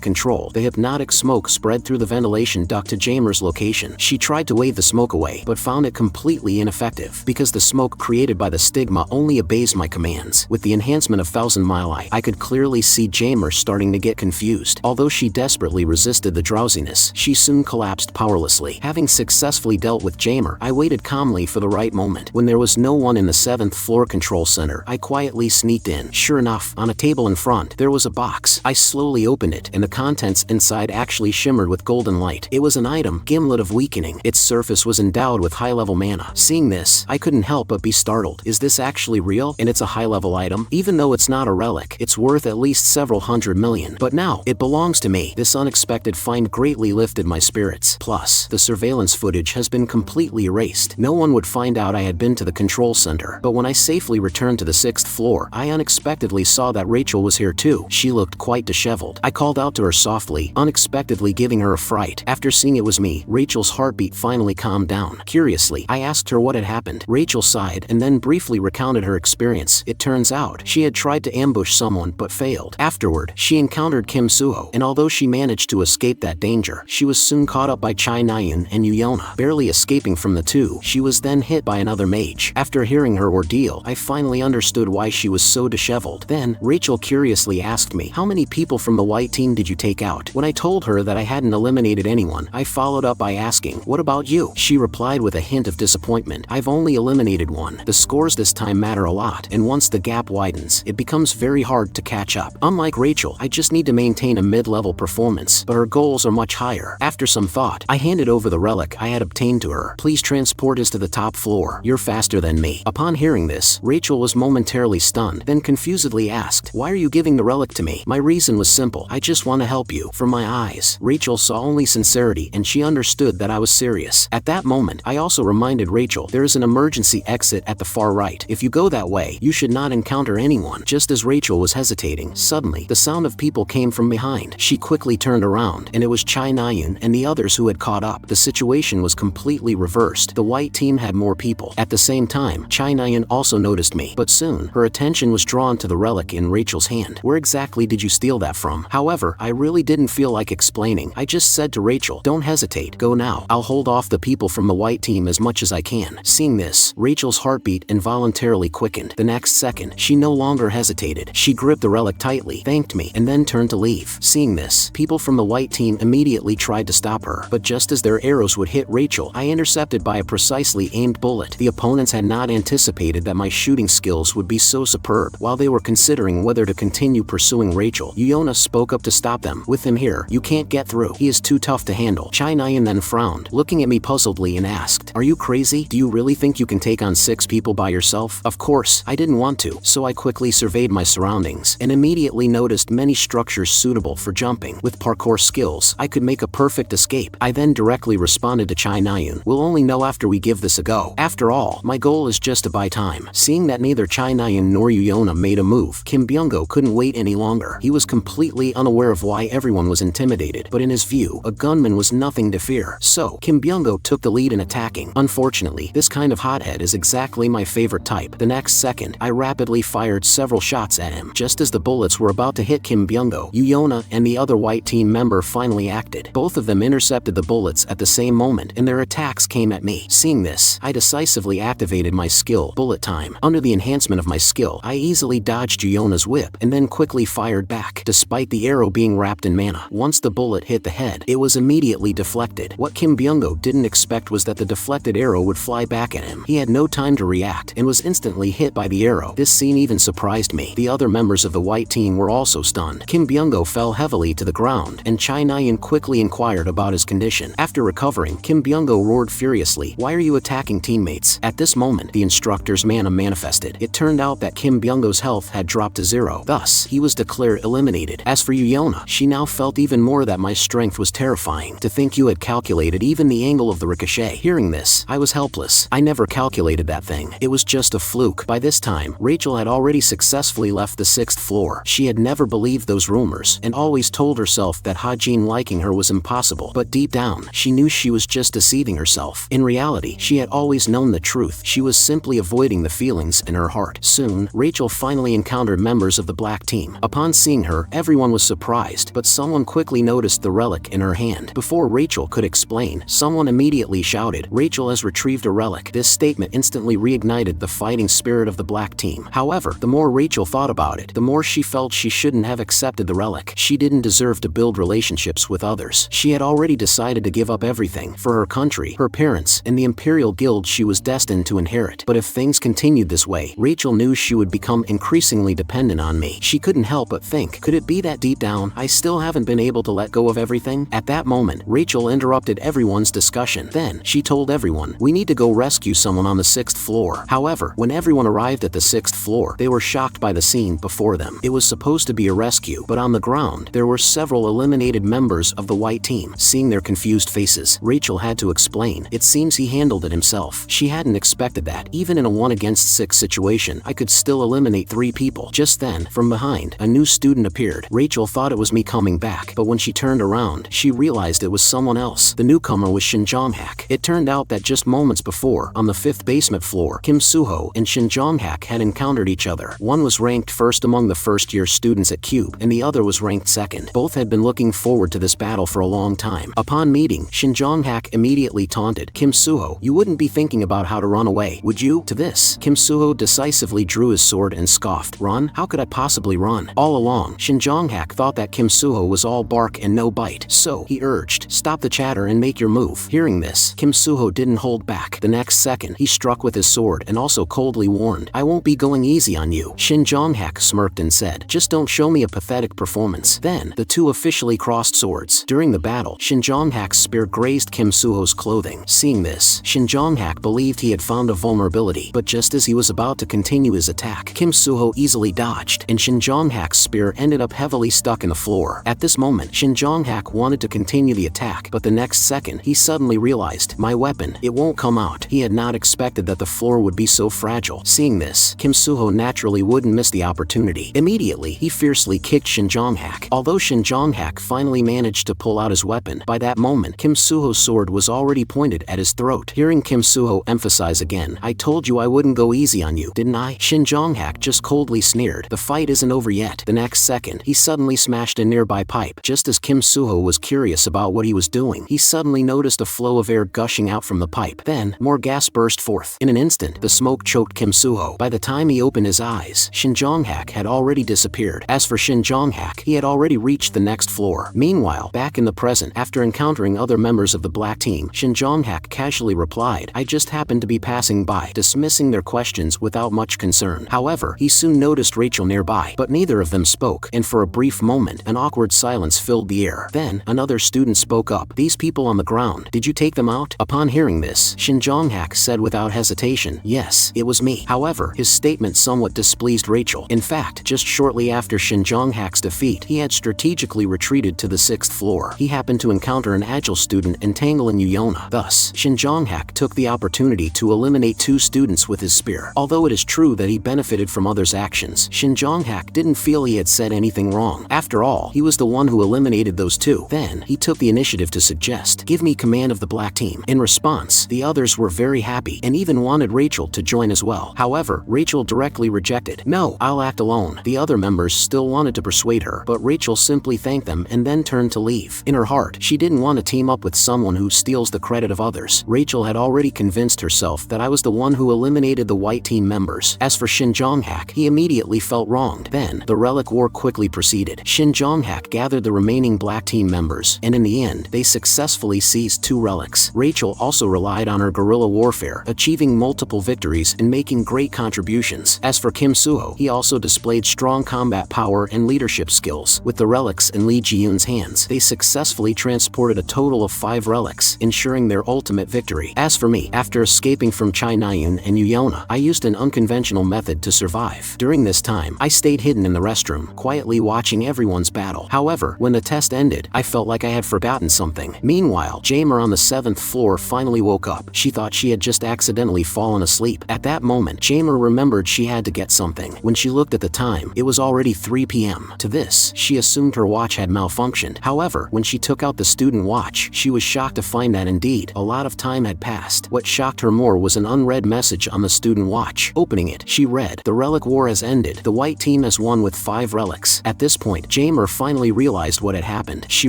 control, the hypnotic smoke spread through the ventilation duct to Jamer's location. She tried to wave the smoke away, but found it completely ineffective, because the smoke created by the stigma only obeys my commands. With the enhancement of Thousand Mile Eye, I could clearly see Jamer starting to get confused. Although she desperately resisted the drowsiness, she soon collapsed powerlessly. Having successfully dealt with Jamer, I waited calmly for the right moment. When there was no one in the 7th floor control center, I quietly sneaked in. Sure enough, on a table in front, there was a box. I slowly opened it, and the contents inside actually shimmered with golden light. It was an item, Gimlet of Weakening. Its surface was endowed with high-level mana. Seeing this, I couldn't help but be startled. Is this actually real? And it's a high-level item? Even though it's not a relic, it's worth at least several hundred million. But now, it belongs to me. This unexpected find greatly lifted my spirits. Plus, the surveillance footage has been completely erased. No one would find out I had been to the control center. But when I safely returned to the 6th floor, I unexpectedly saw that Rachel was here too. She looked quite disheveled. I called out to her softly, unexpectedly giving her a fright. After seeing it was me, Rachel's heartbeat finally calmed down. Curiously, I asked her what had happened. Rachel sighed and then briefly recounted her experience. It turns out, she had tried to ambush someone but failed. Afterward, she encountered Kim Suho, and although she managed to escape that danger, she was soon caught up by Chai Nayun and Yuyona. Barely escaping from the two, she was then hit by another mage. After hearing her ordeal, I finally understood why she was so disheveled. Then, Rachel curiously asked me, "How many people from the white team did you take out?" When I told her that I hadn't eliminated anyone, I followed up by asking, "What about you?" She replied with a hint of disappointment, "I've only eliminated one. The scores this time matter a lot, and once the gap widens, it becomes very hard to catch up. Unlike Rachel, I just need to maintain a mid-level performance, but her goals are much higher." After some thought, I handed over the relic I had obtained to her. "Please transport us to the top floor. You're faster than me." Upon hearing this, Rachel was momentarily stunned, then confusedly asked, "Why are you giving the relic to me?" My reason was simple. "I just want to help you." From my eyes, Rachel saw only sincerity, and she understood that I was serious. At that moment, I also reminded Rachel, "There is an emergency exit at the far right. If you go that way, you should not encounter anyone." Just as Rachel was hesitating, suddenly, the sound of people came from behind. She quickly turned around, and it was Chai Nayun and the others who had caught up. The situation was completely reversed. The white team had more people. At the same time, Chai Nayun also noticed me, but soon, her attention was drawn to the relic in Rachel's hand. "Where exactly did you steal that from?" However, I really didn't feel like explaining. I just said to Rachel, "Don't hesitate. Go now. I'll hold off the people from the white team as much as I can." Seeing this, Rachel's heartbeat involuntarily quickened. The next second, she no longer hesitated. She gripped the relic tightly, thanked me, and then turned to leave. Seeing this, people from the white team immediately tried to stop her, but just as their arrows would hit Rachel, I intercepted by a precisely aimed bullet. The opponents had not anticipated that my shooting skills would be so superb. While they were considering whether to continue pursuing Rachel, Yuyona spoke up to stop them. "With him here, you can't get through. He is too tough to handle." Chai Nayun then frowned, looking at me puzzledly and asked, "Are you crazy? Do you really think you can take on 6 people by yourself?" Of course, I didn't want to, so I quickly surveyed my surroundings and immediately noticed many structures suitable for jumping. With parkour skills, I could make a perfect escape. I then directly responded to Chai Nayun, "We'll only know after we give this a go. After all, my goal is just to buy time." Seeing that neither Chai Nayun nor Yuyona made a move, Kim Byung-go couldn't wait any longer. He was completely unaware of why everyone was intimidated, but in his view, a gunman was nothing to fear. So, Kim Byung-go took the lead in attacking. Unfortunately, this kind of hothead is exactly my favorite type. The next second, I rapidly fired several shots at him. Just as the bullets were about to hit Kim Byung-go, Yuyona and the other white team member finally acted. Both of them intercepted the bullets at the same moment, and their attacks came at me. Seeing this, I decisively activated my skill, bullet time. Under the enhancement of my skill, I easily dodged Yuyona's whip and then quickly fired back, despite the arrow being wrapped in mana. Once the bullet hit the head, it was immediately deflected. What Kim Byung-go didn't expect was that the deflected arrow would fly back at him. He had no time to react and was instantly hit by the arrow. This scene even surprised me. The other members of the white team were also stunned. Kim Byung-go fell heavily to the ground, and Chai Nayan quickly inquired about his condition. After recovering, Kim Byung-go roared furiously, "Why are you attacking teammates?" At this moment, the instructor's mana manifested. It turned out that Kim Byung-go's health had dropped to 0. Thus, he was declared eliminated. As for Yuyona, she now felt even more that my strength was terrifying. To think you had calculated even the angle of the ricochet. Hearing this, I was helpless. I never calculated that thing. It was just a fluke. By this time, Rachel had already successfully left the 6th floor. She had never believed those rumors, and always told herself that Ha-jin liking her was impossible. But deep down, she knew she was just deceiving herself. In reality, she had always known the truth. She was simply avoiding the feelings in her heart. Soon, Rachel finally encountered members of the black team. Upon seeing her, everyone was surprised, but someone quickly noticed the relic in her hand. Before Rachel could explain, someone immediately shouted, "Rachel has retrieved a relic." This statement instantly reignited the fighting spirit of the black team. However, the more Rachel thought about it, the more she felt she shouldn't have accepted the relic. She didn't deserve to build relationships with others. She had already decided to give up everything for her country, her parents, and the Imperial Guild she was destined to inherit. But if things continued this way, Rachel knew she would become increasingly dependent on me. She couldn't help but think, could it be that deep down, I still haven't been able to let go of everything? At that moment, Rachel interrupted everyone's discussion. Then, she told everyone, "We need to go rescue someone on the 6th floor." However, when everyone arrived at the 6th floor, they were shocked by the scene before them. It was supposed to be a rescue, but on the ground, there were several eliminated members of the white team. Seeing their confused faces, Rachel had to explain, "It seems he handled it himself." She hadn't expected that. Even in a 1-against-6 situation, I could still eliminate 3 people. Just then, from behind, a new student appeared. Rachel thought it was me coming back, but when she turned around, she realized it was someone else. The newcomer was Shin Jong-hak. It turned out that just moments before, on the 5th basement floor, Kim Soo-ho and Shin Jong-hak had encountered each other. One was ranked first among the first-year students at Cube, and the other was ranked second. Both had been looking forward to this battle for a long time. Upon meeting, Shin Jong-hak immediately taunted, "Kim Soo-ho, you wouldn't be thinking about how to run away, would you?" To this, Kim Soo-ho decisively drew his sword and scoffed, "Run? How could I possibly run?" All along, Shin Jong-hak thought that Kim Soo-ho was all bark and no bite, so he urged, "Stop the chatter and make your move." Hearing this, Kim Soo-ho didn't hold back. The next second, he struck with his sword and also coldly warned, "I won't be going easy on you." Shin Jong-hak smirked and said, "Just don't show me a pathetic performance." Then, the two officially crossed swords. During the battle, Shin Jong-hak's spear grazed Kim Soo-ho's clothing. Seeing this, Shin Jong-hak believed he had found a vulnerability, but just as he was about to continue his attack, Kim Soo-ho easily dodged, and Shin Jong-hak's spear ended up heavily stuck in the floor. At this moment, Shin Jong-hak wanted to continue the attack, but the next second, he suddenly realized, "My weapon, it won't come out." He had not expected that the floor would be so fragile. Seeing this, Kim Soo-ho naturally wouldn't miss the opportunity. Immediately, he fiercely kicked Shin Jong-hak. Although Shin Jong-hak finally managed to pull out his weapon, by that moment, Kim Soo-ho's sword was already pointed at his throat. Hearing Kim Soo-ho emphasize again, "I told you I wouldn't go easy on you, didn't I?" Shin Jong-hak just coldly sneered, "The fight isn't over yet." The next second, he suddenly smashed a nearby pipe. Just as Kim Soo-ho was curious about what he was doing, he suddenly noticed a flow of air gushing out from the pipe. Then, more gas burst forth. In an instant, the smoke choked Kim Soo-ho. By the time he opened his eyes, Shin Jong-hak had already disappeared. As for Shin Jong-hak, he had already reached the next floor. Meanwhile, back in the present, after encountering other members of the black team, Shin Jong-hak casually replied, "I just happened to be passing by," dismissing their questions without much concern. However, he soon noticed Rachel nearby, but neither of them spoke, and for a brief moment, an awkward silence filled the air. Then, another student spoke up, "These people on the ground, did you take them out?" Upon hearing this, Shin Jong-hak said without hesitation, "Yes, it was me." However, his statement somewhat displeased Rachel. In fact, just shortly after Shin Jong-hak's defeat, he had strategically retreated to the 6th floor. He happened to encounter an agile student entangling Yuyona. Thus, Shin Jong-hak took the opportunity to eliminate 2 students with his spear. Although it is true that he benefited from others' actions, Shin Jong-hak didn't feel he had said anything wrong. After all, he was the one who eliminated those 2. Then, he took the initiative to suggest, "Give me command of the black team." In response, the others were very happy and even wanted Rachel to join as well. However, Rachel directly rejected, "No, I'll act alone." The other members still wanted to persuade her, but Rachel simply thanked them and then turned to leave. In her heart, she didn't want to team up with someone who steals the credit of others. Rachel had already convinced herself myself that I was the one who eliminated the white team members. As for Shin Jong-hak, he immediately felt wronged. Then, the relic war quickly proceeded. Shin Jong-hak gathered the remaining black team members, and in the end, they successfully seized 2 relics. Rachel also relied on her guerrilla warfare, achieving multiple victories and making great contributions. As for Kim Suho, he also displayed strong combat power and leadership skills. With the relics in Lee Ji-yoon's hands, they successfully transported a total of 5 relics, ensuring their ultimate victory. As for me, after escaping from Chai Na-yoon and Yuyona, I used an unconventional method to survive. During this time, I stayed hidden in the restroom, quietly watching everyone's battle. However, when the test ended, I felt like I had forgotten something. Meanwhile, Jamer on the 7th floor finally woke up. She thought she had just accidentally fallen asleep. At that moment, Jamer remembered she had to get something. When she looked at the time, it was already 3 p.m. To this, she assumed her watch had malfunctioned. However, when she took out the student watch, she was shocked to find that indeed, a lot of time had passed. What shocked her more was an unread message on the student watch. Opening it, she read, "The relic war has ended. The white team has won with 5 relics." At this point, Jamer finally realized what had happened. She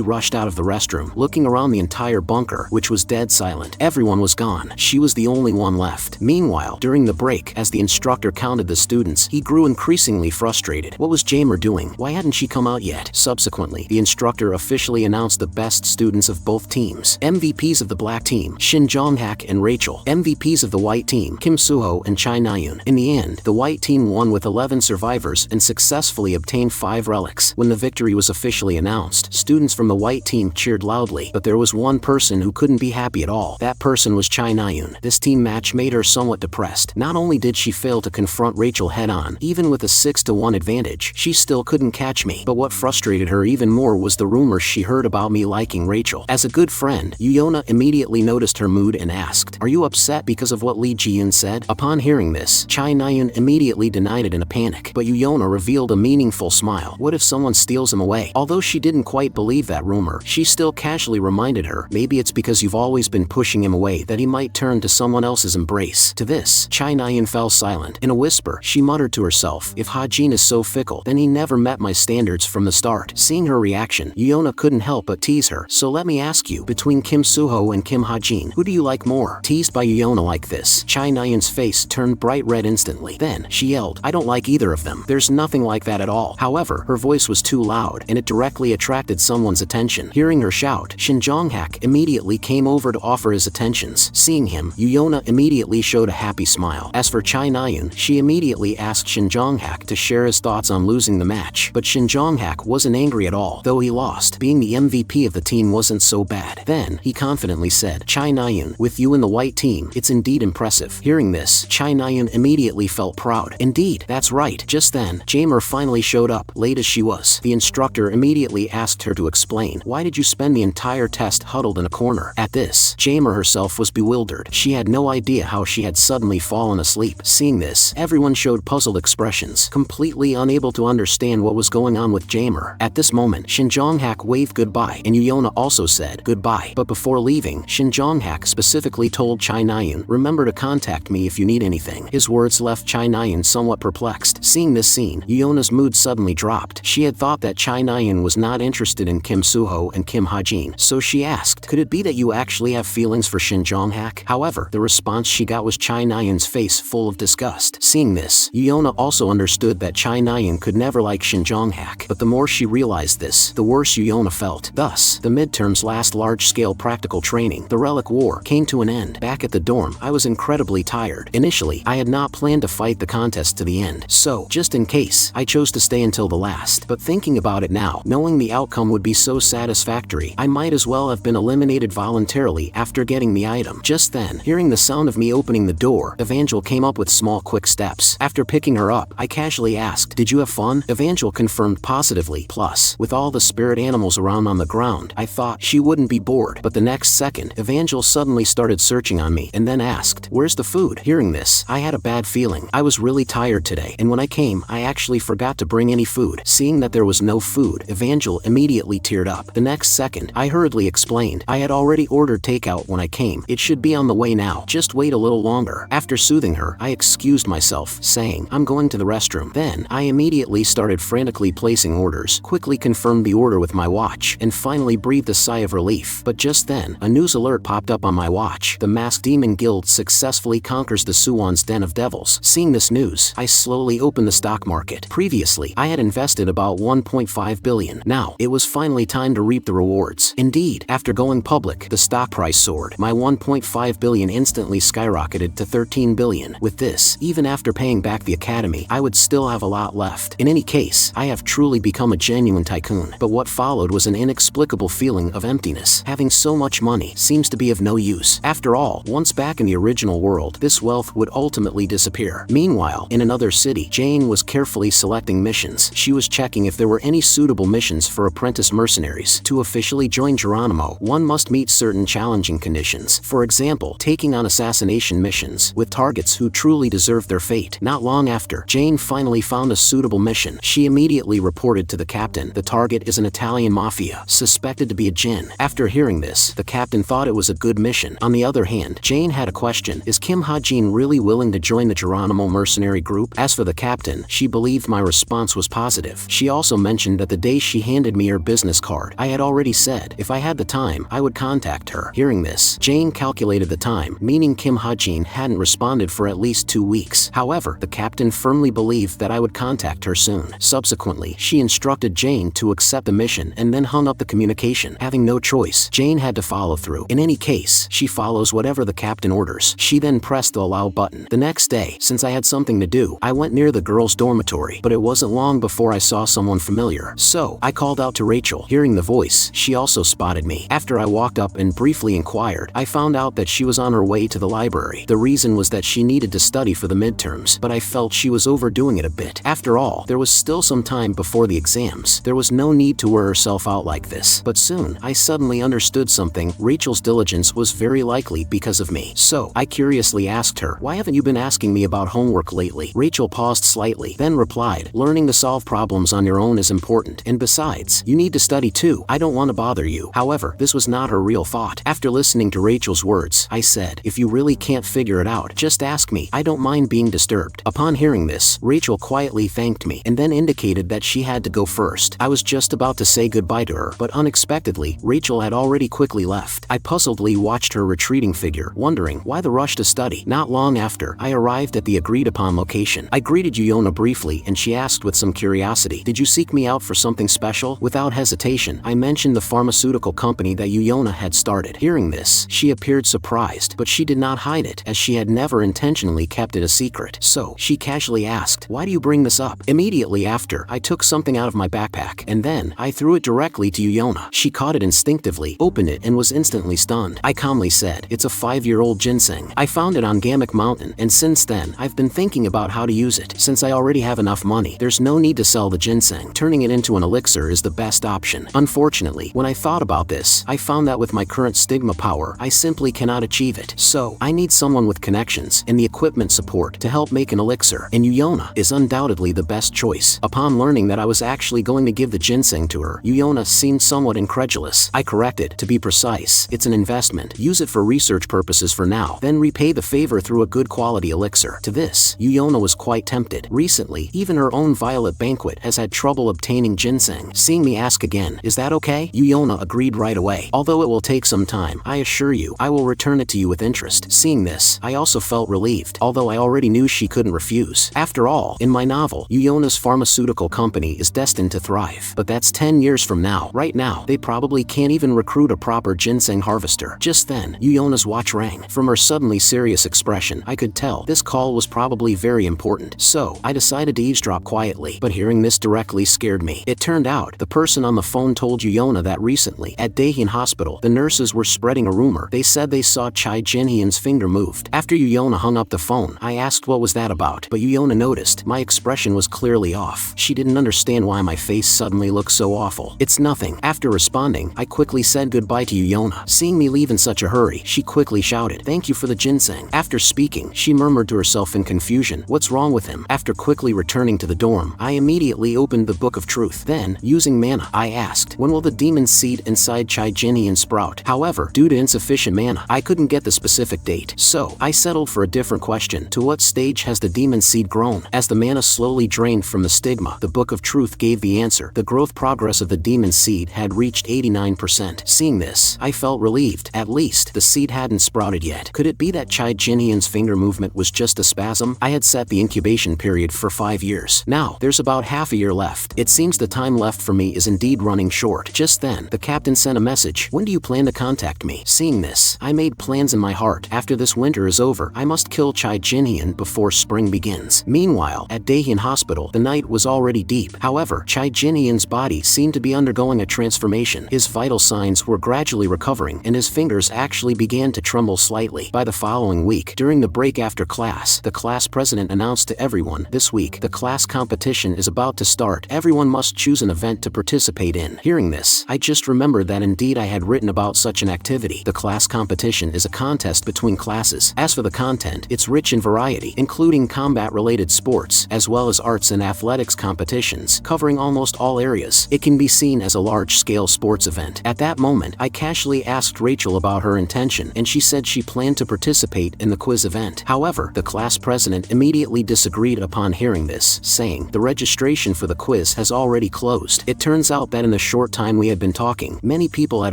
rushed out of the restroom, looking around the entire bunker, which was dead silent. Everyone was gone. She was the only one left. Meanwhile, during the break, as the instructor counted the students, he grew increasingly frustrated. What was Jamer doing? Why hadn't she come out yet? Subsequently, the instructor officially announced the best students of both teams. MVPs of the black team, Shin Jong-hak and Rachel. MVPs of the white team, Kim Suho and Chai Na-yoon. In the end, the white team won with 11 survivors and successfully obtained 5 relics. When the victory was officially announced, students from the white team cheered loudly, but there was one person who couldn't be happy at all. That person was Chai Na-yoon. This team match made her somewhat depressed. Not only did she fail to confront Rachel head-on, even with a 6-to-1 advantage, she still couldn't catch me. But what frustrated her even more was the rumors she heard about me liking Rachel. As a good friend, Yuyona immediately noticed her mood and asked, "Are you upset because of what Lee Ji-yoon said?" Upon hearing this, Chai Na-yoon immediately denied it in a panic, but Yuyona revealed a meaningful smile. What if someone steals him away? Although she didn't quite believe that rumor, she still casually reminded her, "Maybe it's because you've always been pushing him away that he might turn to someone else's embrace." To this, Chai Na-yoon fell silent. In a whisper, she muttered to herself, "If Ha-jin is so fickle, then he never met my standards from the start." Seeing her reaction, Yuyona couldn't help but tease her. "So let me ask you, between Kim Suho and Kim Ha-jin, who do you like more?" Teased by Yuyona like this, Chai Na-yoon's face turned bright red instantly. Then, she yelled, "I don't like either of them. There's nothing like that at all." However, her voice was too loud, and it directly attracted someone's attention. Hearing her shout, Shin Jong-hak immediately came over to offer his attentions. Seeing him, Yuyona immediately showed a happy smile. As for Chai Na-yoon, she immediately asked Shin Jong-hak to share his thoughts on losing the match. But Shin Jong-hak wasn't angry at all. Though he lost, being the MVP of the team wasn't so bad. Then, he confidently said, "Chai Na-yoon, with you in the white team, it's indeed impressive." Hearing this, Chai Na-yoon immediately felt proud. Indeed, that's right. Just then, Jamer finally showed up, late as she was. The instructor immediately asked her to explain, "Why did you spend the entire test huddled in a corner?" At this, Jamer herself was bewildered. She had no idea how she had suddenly fallen asleep. Seeing this, everyone showed puzzled expressions, completely unable to understand what was going on with Jamer. At this moment, Shin Jong-hak waved goodbye, and Yuyona also said goodbye. But before leaving, Shin Jong-hak specifically told Chai Na-yoon, "Remember to contact me if you need anything." His words left Chai Na-yoon somewhat perplexed. Seeing this scene, Yuyona's mood suddenly dropped. She had thought that Chai Na-yoon was not interested in Kim Suho and Kim Ha-jin, so she asked, "Could it be that you actually have feelings for Shin Jong-hak?" However, the response she got was Chai Na-yoon's face full of disgust. Seeing this, Yuyona also understood that Chai Na-yoon could never like Shin Jong-hak, but the more she realized this, the worse Yuyona felt. Thus, the midterm's last large-scale practical training, the Relic War, came to an end. Back at the dorm, I was incredibly tired. Initially, I had not planned to fight the contest to the end, so, just in case, I chose to stay until the last. But thinking about it now, knowing the outcome would be so satisfactory, I might as well have been eliminated voluntarily after getting the item. Just then, hearing the sound of me opening the door, Evangel came up with small quick steps. After picking her up, I casually asked, "Did you have fun?" Evangel confirmed positively. Plus, with all the spirit animals around on the ground, I thought she wouldn't be bored. But the next second, Evangel suddenly started searching on me and then asked, "Where's the food?" Hearing this, I had a bad feeling. I was really tired today, and when I came, I actually forgot to bring any food. Seeing that there was no food, Evangel immediately teared up. The next second, I hurriedly explained, "I had already ordered takeout when I came. It should be on the way now. Just wait a little longer." After soothing her, I excused myself, saying, "I'm going to the restroom." Then, I immediately started frantically placing orders, quickly confirmed the order with my watch, and finally breathed a sigh of relief. But just then, a news alert popped up on my watch. The Masked Demon Guild Guild successfully conquers the Suwon's Den of Devils. Seeing this news, I slowly opened the stock market. Previously, I had invested about 1.5 billion. Now, it was finally time to reap the rewards. Indeed, after going public, the stock price soared. My 1.5 billion instantly skyrocketed to 13 billion. With this, even after paying back the academy, I would still have a lot left. In any case, I have truly become a genuine tycoon. But what followed was an inexplicable feeling of emptiness. Having so much money seems to be of no use. After all, once back in the original world, this wealth would ultimately disappear. Meanwhile, in another city, Jane was carefully selecting missions. She was checking if there were any suitable missions for apprentice mercenaries. To officially join Geronimo, one must meet certain challenging conditions. For example, taking on assassination missions with targets who truly deserve their fate. Not long after, Jane finally found a suitable mission. She immediately reported to the captain. The target is an Italian mafia, suspected to be a djinn. After hearing this, the captain thought it was a good mission. On the other hand, Jane had a question. Is Kim Ha-jin really willing to join the Geronimo mercenary group? As for the captain, she believed my response was positive. She also mentioned that the day she handed me her business card, I had already said if I had the time, I would contact her. Hearing this, Jane calculated the time, meaning Kim Ha-jin hadn't responded for at least 2 weeks. However, the captain firmly believed that I would contact her soon. Subsequently, she instructed Jane to accept the mission and then hung up the communication. Having no choice, Jane had to follow through. In any case, she follows whatever the captain orders. She then pressed the allow button. The next day, since I had something to do, I went near the girls' dormitory, but it wasn't long before I saw someone familiar. So, I called out to Rachel. Hearing the voice, she also spotted me. After I walked up and briefly inquired, I found out that she was on her way to the library. The reason was that she needed to study for the midterms, but I felt she was overdoing it a bit. After all, there was still some time before the exams. There was no need to wear herself out like this. But soon, I suddenly understood something. Rachel's diligence was very likely because of me. So, I curiously asked her, "Why haven't you been asking me about homework lately?" Rachel paused slightly, then replied, "Learning to solve problems on your own is important, and besides, you need to study too. I don't want to bother you." However, this was not her real thought. After listening to Rachel's words, I said, "If you really can't figure it out, just ask me. I don't mind being disturbed." Upon hearing this, Rachel quietly thanked me and then indicated that she had to go first. I was just about to say goodbye to her, but unexpectedly, Rachel had already quickly left. I puzzledly watched her retreating figure, wondering why the rush to study. Not long after, I arrived at the agreed-upon location. I greeted Yuyona briefly and she asked with some curiosity, "Did you seek me out for something special?" Without hesitation, I mentioned the pharmaceutical company that Yuyona had started. Hearing this, she appeared surprised, but she did not hide it, as she had never intentionally kept it a secret. So, she casually asked, "Why do you bring this up?" Immediately after, I took something out of my backpack, and then, I threw it directly to Yuyona. She caught it instinctively, opened it, and was instantly stunned. I calmly said, "It's a 5-year-old ginseng. I found it on Gammock Mountain, and since then, I've been thinking about how to use it. Since I already have enough money, there's no need to sell the ginseng. Turning it into an elixir is the best option." Unfortunately, when I thought about this, I found that with my current stigma power, I simply cannot achieve it. So, I need someone with connections and the equipment support to help make an elixir, and Yuyona is undoubtedly the best choice. Upon learning that I was actually going to give the ginseng to her, Yuyona seemed somewhat incredulous. I corrected, "To be precise, it's an investment. Use it for research purposes for now, then repay the favor through a good quality elixir." To this, Yuyona was quite tempted. Recently, even her own Violet Banquet has had trouble obtaining ginseng. Seeing me ask again, "Is that okay?" Yuyona agreed right away. "Although it will take some time, I assure you, I will return it to you with interest." Seeing this, I also felt relieved, although I already knew she couldn't refuse. After all, in my novel, Yuyona's pharmaceutical company is destined to thrive. But that's 10 years from now. Right now, they probably can't even recruit a proper ginseng harvester. Just then, Yuyona's watch rang. From her suddenly serious expression, I could tell this call was probably very important. So, I decided to eavesdrop quietly, but hearing this directly scared me. It turned out, the person on the phone told Yuyona that recently, at Daehin Hospital, the nurses were spreading a rumor. They said they saw Chai Jinhyun's finger moved. After Yuyona hung up the phone, I asked what was that about, but Yuyona noticed my expression was clearly off. She didn't understand why my face suddenly looked so awful. "It's nothing." After responding, I quickly said goodbye to Yuyona. Seeing me leave in such a hurry, she quickly shouted, "Thank you for the ginseng." After speaking, she murmured to herself in confusion, "What's wrong with him?" After quickly returning to the dorm, I immediately opened the Book of Truth. Then, using mana, I asked, "When will the demon seed inside Chai Jinhyun sprout?" However, due to insufficient mana, I couldn't get the specific date. So, I settled for a different question. To what stage has the demon seed grown? As the mana slowly drained from the stigma, the Book of Truth gave the answer. The growth progress of the demon seed had reached 89%. Seeing this, I felt relieved. At least, the seed hadn't sprouted yet. it. Could it be that Chai Jinhyeon's finger movement was just a spasm? I had set the incubation period for 5 years. Now, there's about half a year left. It seems the time left for me is indeed running short. Just then, the captain sent a message. When do you plan to contact me? Seeing this, I made plans in my heart. After this winter is over, I must kill Chai Jinhyeon before spring begins. Meanwhile, at Daehyun Hospital, the night was already deep. However, Chai Jinhyeon's body seemed to be undergoing a transformation. His vital signs were gradually recovering, and his fingers actually began to tremble slightly. By the following week, during the break after class, the class president announced to everyone, "This week, the class competition is about to start. Everyone must choose an event to participate in." Hearing this, I just remembered that indeed I had written about such an activity. The class competition is a contest between classes. As for the content, it's rich in variety, including combat-related sports, as well as arts and athletics competitions, covering almost all areas. It can be seen as a large-scale sports event. At that moment, I casually asked Rachel about her intention, and she said she planned to participate in the quiz event. However, the class president immediately disagreed upon hearing this, saying, "The registration for the quiz has already closed." It turns out that in the short time we had been talking, many people had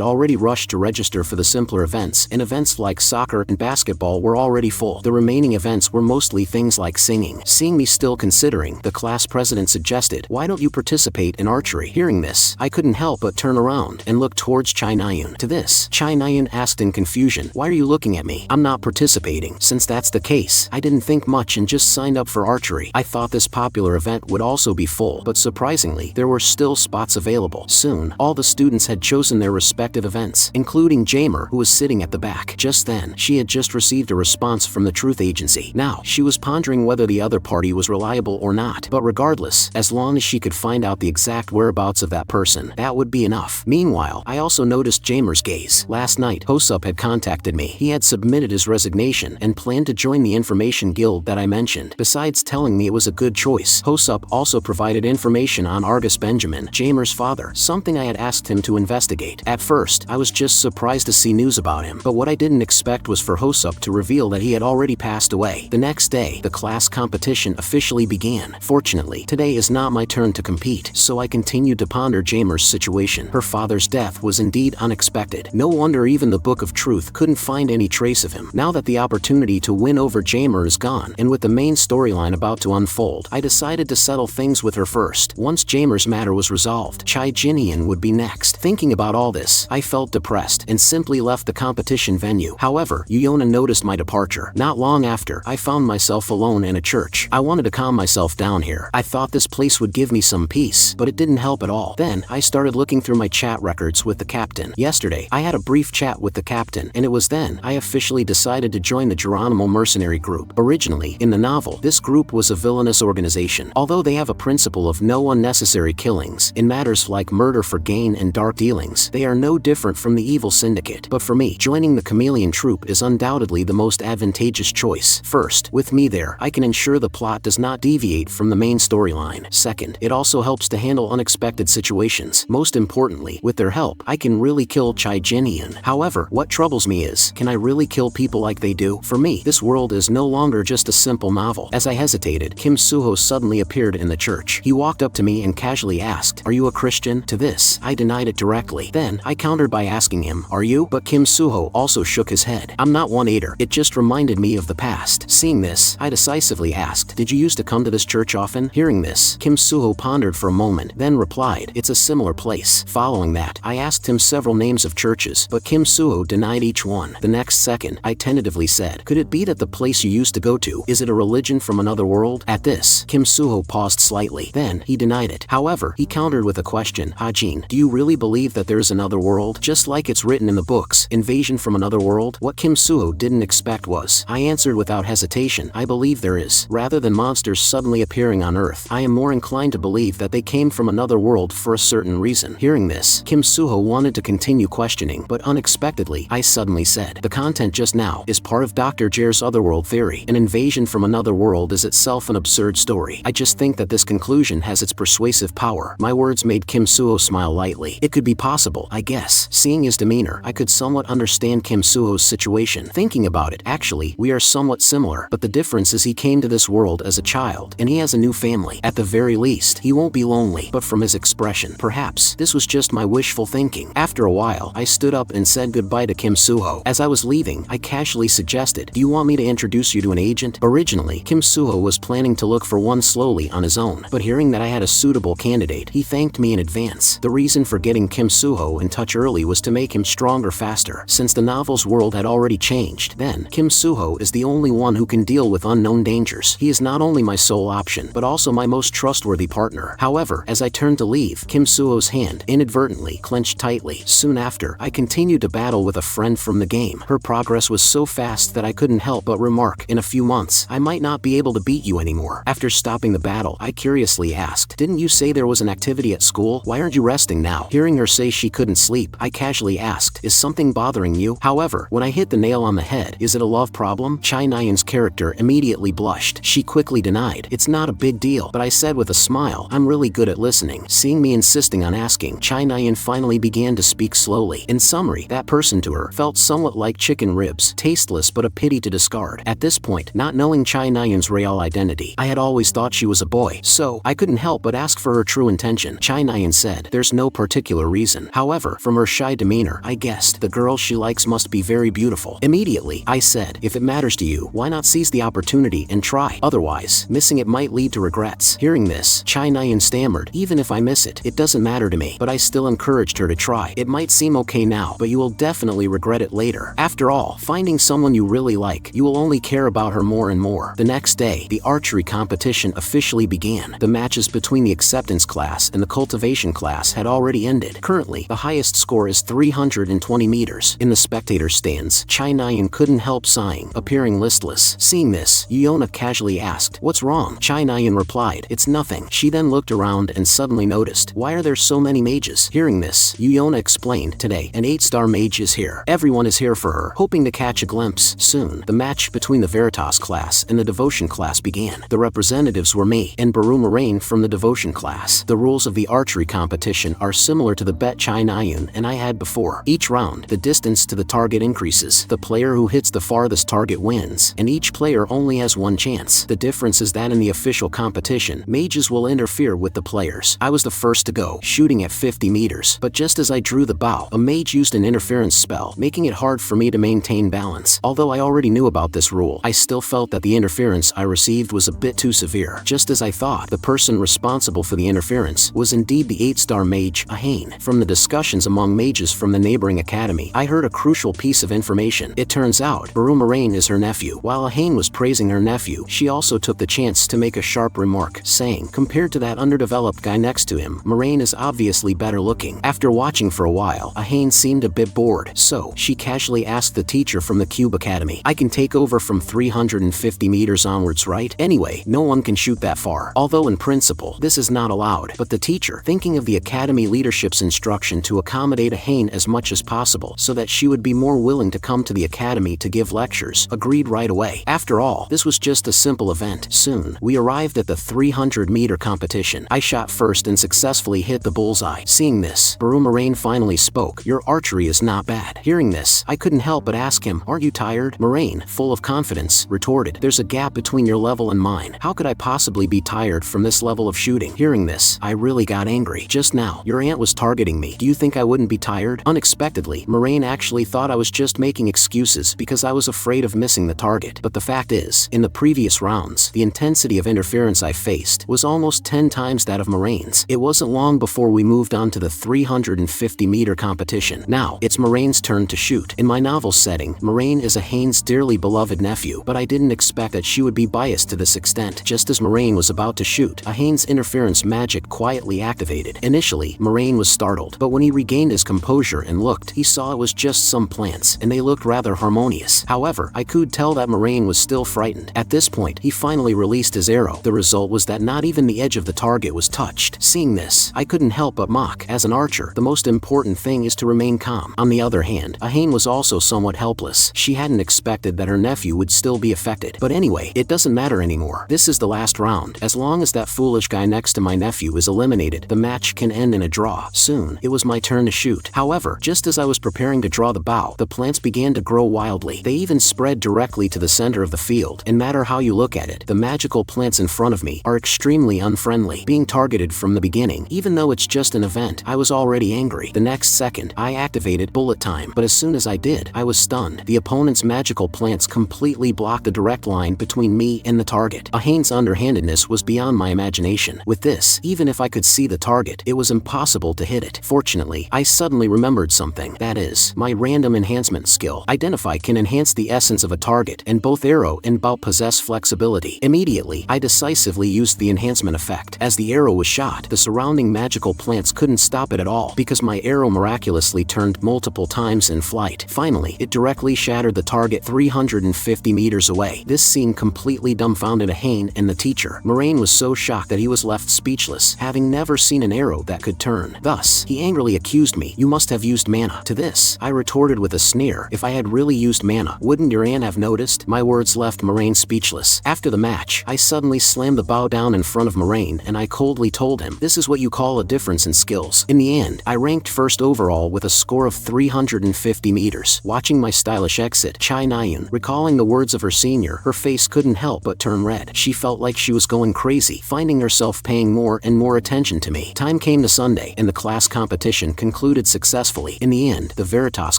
already rushed to register for the simpler events, and events like soccer and basketball were already full. The remaining events were mostly things like singing. Seeing me still considering, the class president suggested, "Why don't you participate in archery?" Hearing this, I couldn't help but turn around and look towards Chai Naeun. To this, Chai Naeun asked in confusion, "Why are you looking at me? I'm not participating." Since that's the case, I didn't think much and just signed up for archery. I thought this popular event would also be full, but surprisingly, there were still spots available. Soon, all the students had chosen their respective events, including Jamer, who was sitting at the back. Just then, she had just received a response from the Truth Agency. Now, she was pondering whether the other party was reliable or not, but regardless, as long as she could find out the exact whereabouts of that person, that would be enough. Meanwhile, I also noticed Jamer's gaze. Last night, Hosup had contacted me. He had submitted his resignation and planned to join the information guild that I mentioned. Besides telling me it was a good choice, Hosup also provided information on Argus Benjamin, Jamer's father, something I had asked him to investigate. At first, I was just surprised to see news about him, but what I didn't expect was for Hosup to reveal that he had already passed away. The next day, the class competition officially began. Fortunately, today is not my turn to compete, so I continued to ponder Jamer's situation. Her father's death was indeed unexpected. No wonder even the Book of Truth couldn't find any trace of him. Now that the opportunity to win over Jamer is gone, and with the main storyline about to unfold, I decided to settle things with her first. Once Jamer's matter was resolved, Chai Jinhyeon would be next. Thinking about all this, I felt depressed and simply left the competition venue. However, Yuyona noticed my departure. Not long after, I found myself alone in a church. I wanted to calm myself down here. I thought this place would give me some peace, but it didn't help at all. Then, I started looking through my chat records with the captain. Yesterday, I had a brief chat with the captain, and it was then I officially decided to join the Geronimo mercenary group. Originally, in the novel, this group was a villainous organization. Although they have a principle of no unnecessary killings, in matters like murder for gain and dark dealings, they are no different from the evil syndicate. But for me, joining the chameleon troop is undoubtedly the most advantageous choice. First, with me there, I can ensure the plot does not deviate from the main storyline. Second, it also helps to handle unexpected situations. Most importantly, with their help, I can really kill Chai Jinhyeon. However, what troubles me is, can I really kill people like they do? For me, this world is no longer just a simple novel. As I hesitated, Kim Suho suddenly appeared in the church. He walked up to me and casually asked, "Are you a Christian?" To this, I denied it directly. Then, I countered by asking him, "Are you?" But Kim Suho also shook his head. "I'm not one either. It just reminded me of the past." Seeing this, I decisively asked, "Did you used to come to this church often?" Hearing this, Kim Suho pondered for a moment, then replied, "It's a similar place." Following that, I asked him several names of churches, but Kim Suho denied each one. The next second, I tentatively said, "Could it be that the place you used to go to, is it a religion from another world?" At this, Kim Suho paused slightly. Then, he denied it. However, he countered with a question, "Hajin, do you really believe that there is another world? Just like it's written in the books, invasion from another world?" What Kim Suho didn't expect was, I answered without hesitation, "I believe there is. Rather than monsters suddenly appearing on Earth, I am more inclined to believe that they came from another world for a certain reason." Hearing this, Kim Suho wanted to continue questioning, but unexpectedly, I suddenly said, "The content just now is part of Dr. Jair's otherworld theory. An invasion from another world is itself an absurd story. I just think that this conclusion has its persuasive power." My words made Kim Suho smile lightly. It could be possible, I guess. Seeing his demeanor, I could somewhat understand Kim Suho's situation. Thinking about it, actually, we are somewhat similar, but the difference is he came to this world as a child, and he has a new family. At the very least, he won't be lonely. But from his expression, perhaps this was just my wishful thinking. After a while, I stood up and said goodbye to Kim Suho. As I was leaving, smiling, I casually suggested, "Do you want me to introduce you to an agent?" Originally, Kim Suho was planning to look for one slowly on his own, but hearing that I had a suitable candidate, he thanked me in advance. The reason for getting Kim Suho in touch early was to make him stronger faster, since the novel's world had already changed. Then, Kim Suho is the only one who can deal with unknown dangers. He is not only my sole option, but also my most trustworthy partner. However, as I turned to leave, Kim Suho's hand inadvertently clenched tightly. Soon after, I continued to battle with a friend from the game. Her progress was so fast that I couldn't help but remark, "In a few months, I might not be able to beat you anymore." After stopping the battle, I curiously asked, "Didn't you say there was an activity at school? Why aren't you resting now?" Hearing her say she couldn't sleep, I casually asked, "Is something bothering you?" However, when I hit the nail on the head, "Is it a love problem?" Chai Nyan's character immediately blushed. She quickly denied, "It's not a big deal," but I said with a smile, "I'm really good at listening." Seeing me insisting on asking, Chai Nyan finally began to speak slowly. In summary, that person to her felt somewhat like chicken ribs, tasteless but a pity to discard. At this point, not knowing Chai Nyan's real identity, I had always thought she was a boy, so I couldn't help but ask for her true intention. Chai Nyan said, "There's no particular reason." However, from her shy demeanor, I guessed the girl she likes must be very beautiful. Immediately, I said, "If it matters to you, why not seize the opportunity and try? Otherwise, missing it might lead to regrets." Hearing this, Chai Nyan stammered, "Even if I miss it, it doesn't matter to me." But I still encouraged her to try. "It might seem okay now, but you will definitely regret it later. After all, finding someone you really like, you will only care about her more and more." The next day, the archery competition officially began. The matches between the acceptance class and the cultivation class had already ended. Currently, the highest score is 320 meters. In the spectator stands, Chai Nyan couldn't help sighing, appearing listless. Seeing this, Yuna casually asked, "What's wrong?" Chai Nyan replied, "It's nothing." She then looked around and suddenly noticed, "Why are there so many mages?" Hearing this, Yuna explained, "Today, an 8-star mage is here. Everyone is here for her, hoping to catch a glimpse." Soon, the match between the Veritas class and the Devotion class began. The representatives were me and Baru Moraine from the Devotion class. The rules of the archery competition are similar to the bet Chai Nyan and I had before. Each round, the distance to the target increases. The player who hits the farthest target wins, and each player only has one chance. The difference is that in the official competition, mages will interfere with the players. I was the first to go, shooting at 50 meters, but just as I drew the bow, a mage used an interference spell, making it hard for me to maintain balance. Although I already knew about this rule, I still felt that the interference I received was a bit too severe. Just as I thought, the person responsible for the interference was indeed the 8-star mage, Ahane. From the discussions among mages from the neighboring academy, I heard a crucial piece of information. It turns out, Baru Moraine is her nephew. While Ahane was praising her nephew, she also took the chance to make a sharp remark, saying, "Compared to that underdeveloped guy next to him, Moraine is obviously better looking." After watching for a while, Ahane seemed a bit bored, so she casually asked the teacher from the Cube Academy, "I can take over from 350 meters onwards, right? Anyway, no one can shoot that far. Although in principle, this is not allowed." But the teacher, thinking of the academy leadership's instruction to accommodate Ahane as much as possible so that she would be more willing to come to the academy to give lectures, agreed right away. After all, this was just a simple event. Soon, we arrived at the 300-meter competition. I shot first and successfully hit the bullseye. Seeing this, Baru Moraine finally spoke, "Your archery is not bad." Hearing this, I couldn't help but ask him, "Aren't you tired?" Moraine, full of confidence, retorted, "There's a gap between your level and mine. How could I possibly be tired from this level of shooting?" Hearing this, I really got angry. "Just now, your aunt was targeting me. Do you think I wouldn't be tired?" Unexpectedly, Moraine actually thought I was just making excuses because I was afraid of missing the target. But the fact is, in the previous rounds, the intensity of interference I faced was almost 10 times that of Moraine's. It wasn't long before we moved on to the 350-meter competition. Now, it's Moraine's turn to shoot. In my novel setting, Moraine is Ahane's dearly beloved nephew, but I didn't expect that she would be biased to this extent. Just as Moraine was about to shoot, Ahane's interference magic quietly activated. Initially, Moraine was startled, but when he regained his composure and looked, he saw it was just some plants, and they looked rather harmonious. However, I could tell that Moraine was still frightened. At this point, he finally released his arrow. The result was that not even the edge of the target was touched. Seeing this, I couldn't help but mock. As an archer, the most important thing is to remain calm. On the other hand, Ahane was also somewhat helpless. She hadn't expected that her nephew would still be affected. But anyway, it doesn't matter anymore. This is the last round. As long as that foolish guy next to my nephew is eliminated, the match can end in a draw. Soon, it was my turn to shoot. However, just as I was preparing to draw the bow, the plants began to grow wildly. They even spread directly to the center of the field. And no matter how you look at it, the magical plants in front of me are extremely unfriendly. Being targeted from the beginning, even though it's just an event, I was already angry. The next second, I activated bullet time, but as soon as I did, I was stunned stunned. The opponent's magical plants completely blocked the direct line between me and the target. Ahane's underhandedness was beyond my imagination. With this, even if I could see the target, it was impossible to hit it. Fortunately, I suddenly remembered something. That is, my random enhancement skill. Identify can enhance the essence of a target, and both arrow and bow possess flexibility. Immediately, I decisively used the enhancement effect. As the arrow was shot, the surrounding magical plants couldn't stop it at all, because my arrow miraculously turned multiple times in flight. Finally, it directly shattered the target 350 meters away. This scene completely dumbfounded Ahane and the teacher. Moraine was so shocked that he was left speechless, having never seen an arrow that could turn. Thus, he angrily accused me. "You must have used mana." To this, I retorted with a sneer. "If I had really used mana, wouldn't your aunt have noticed?" My words left Moraine speechless. After the match, I suddenly slammed the bow down in front of Moraine and I coldly told him, "This is what you call a difference in skills." In the end, I ranked first overall with a score of 350 meters. Watching my stylish exit, Chai Nayun, recalling the words of her senior, her face couldn't help but turn red. She felt like she was going crazy, finding herself paying more and more attention to me. Time came to Sunday, and the class competition concluded successfully. In the end, the Veritas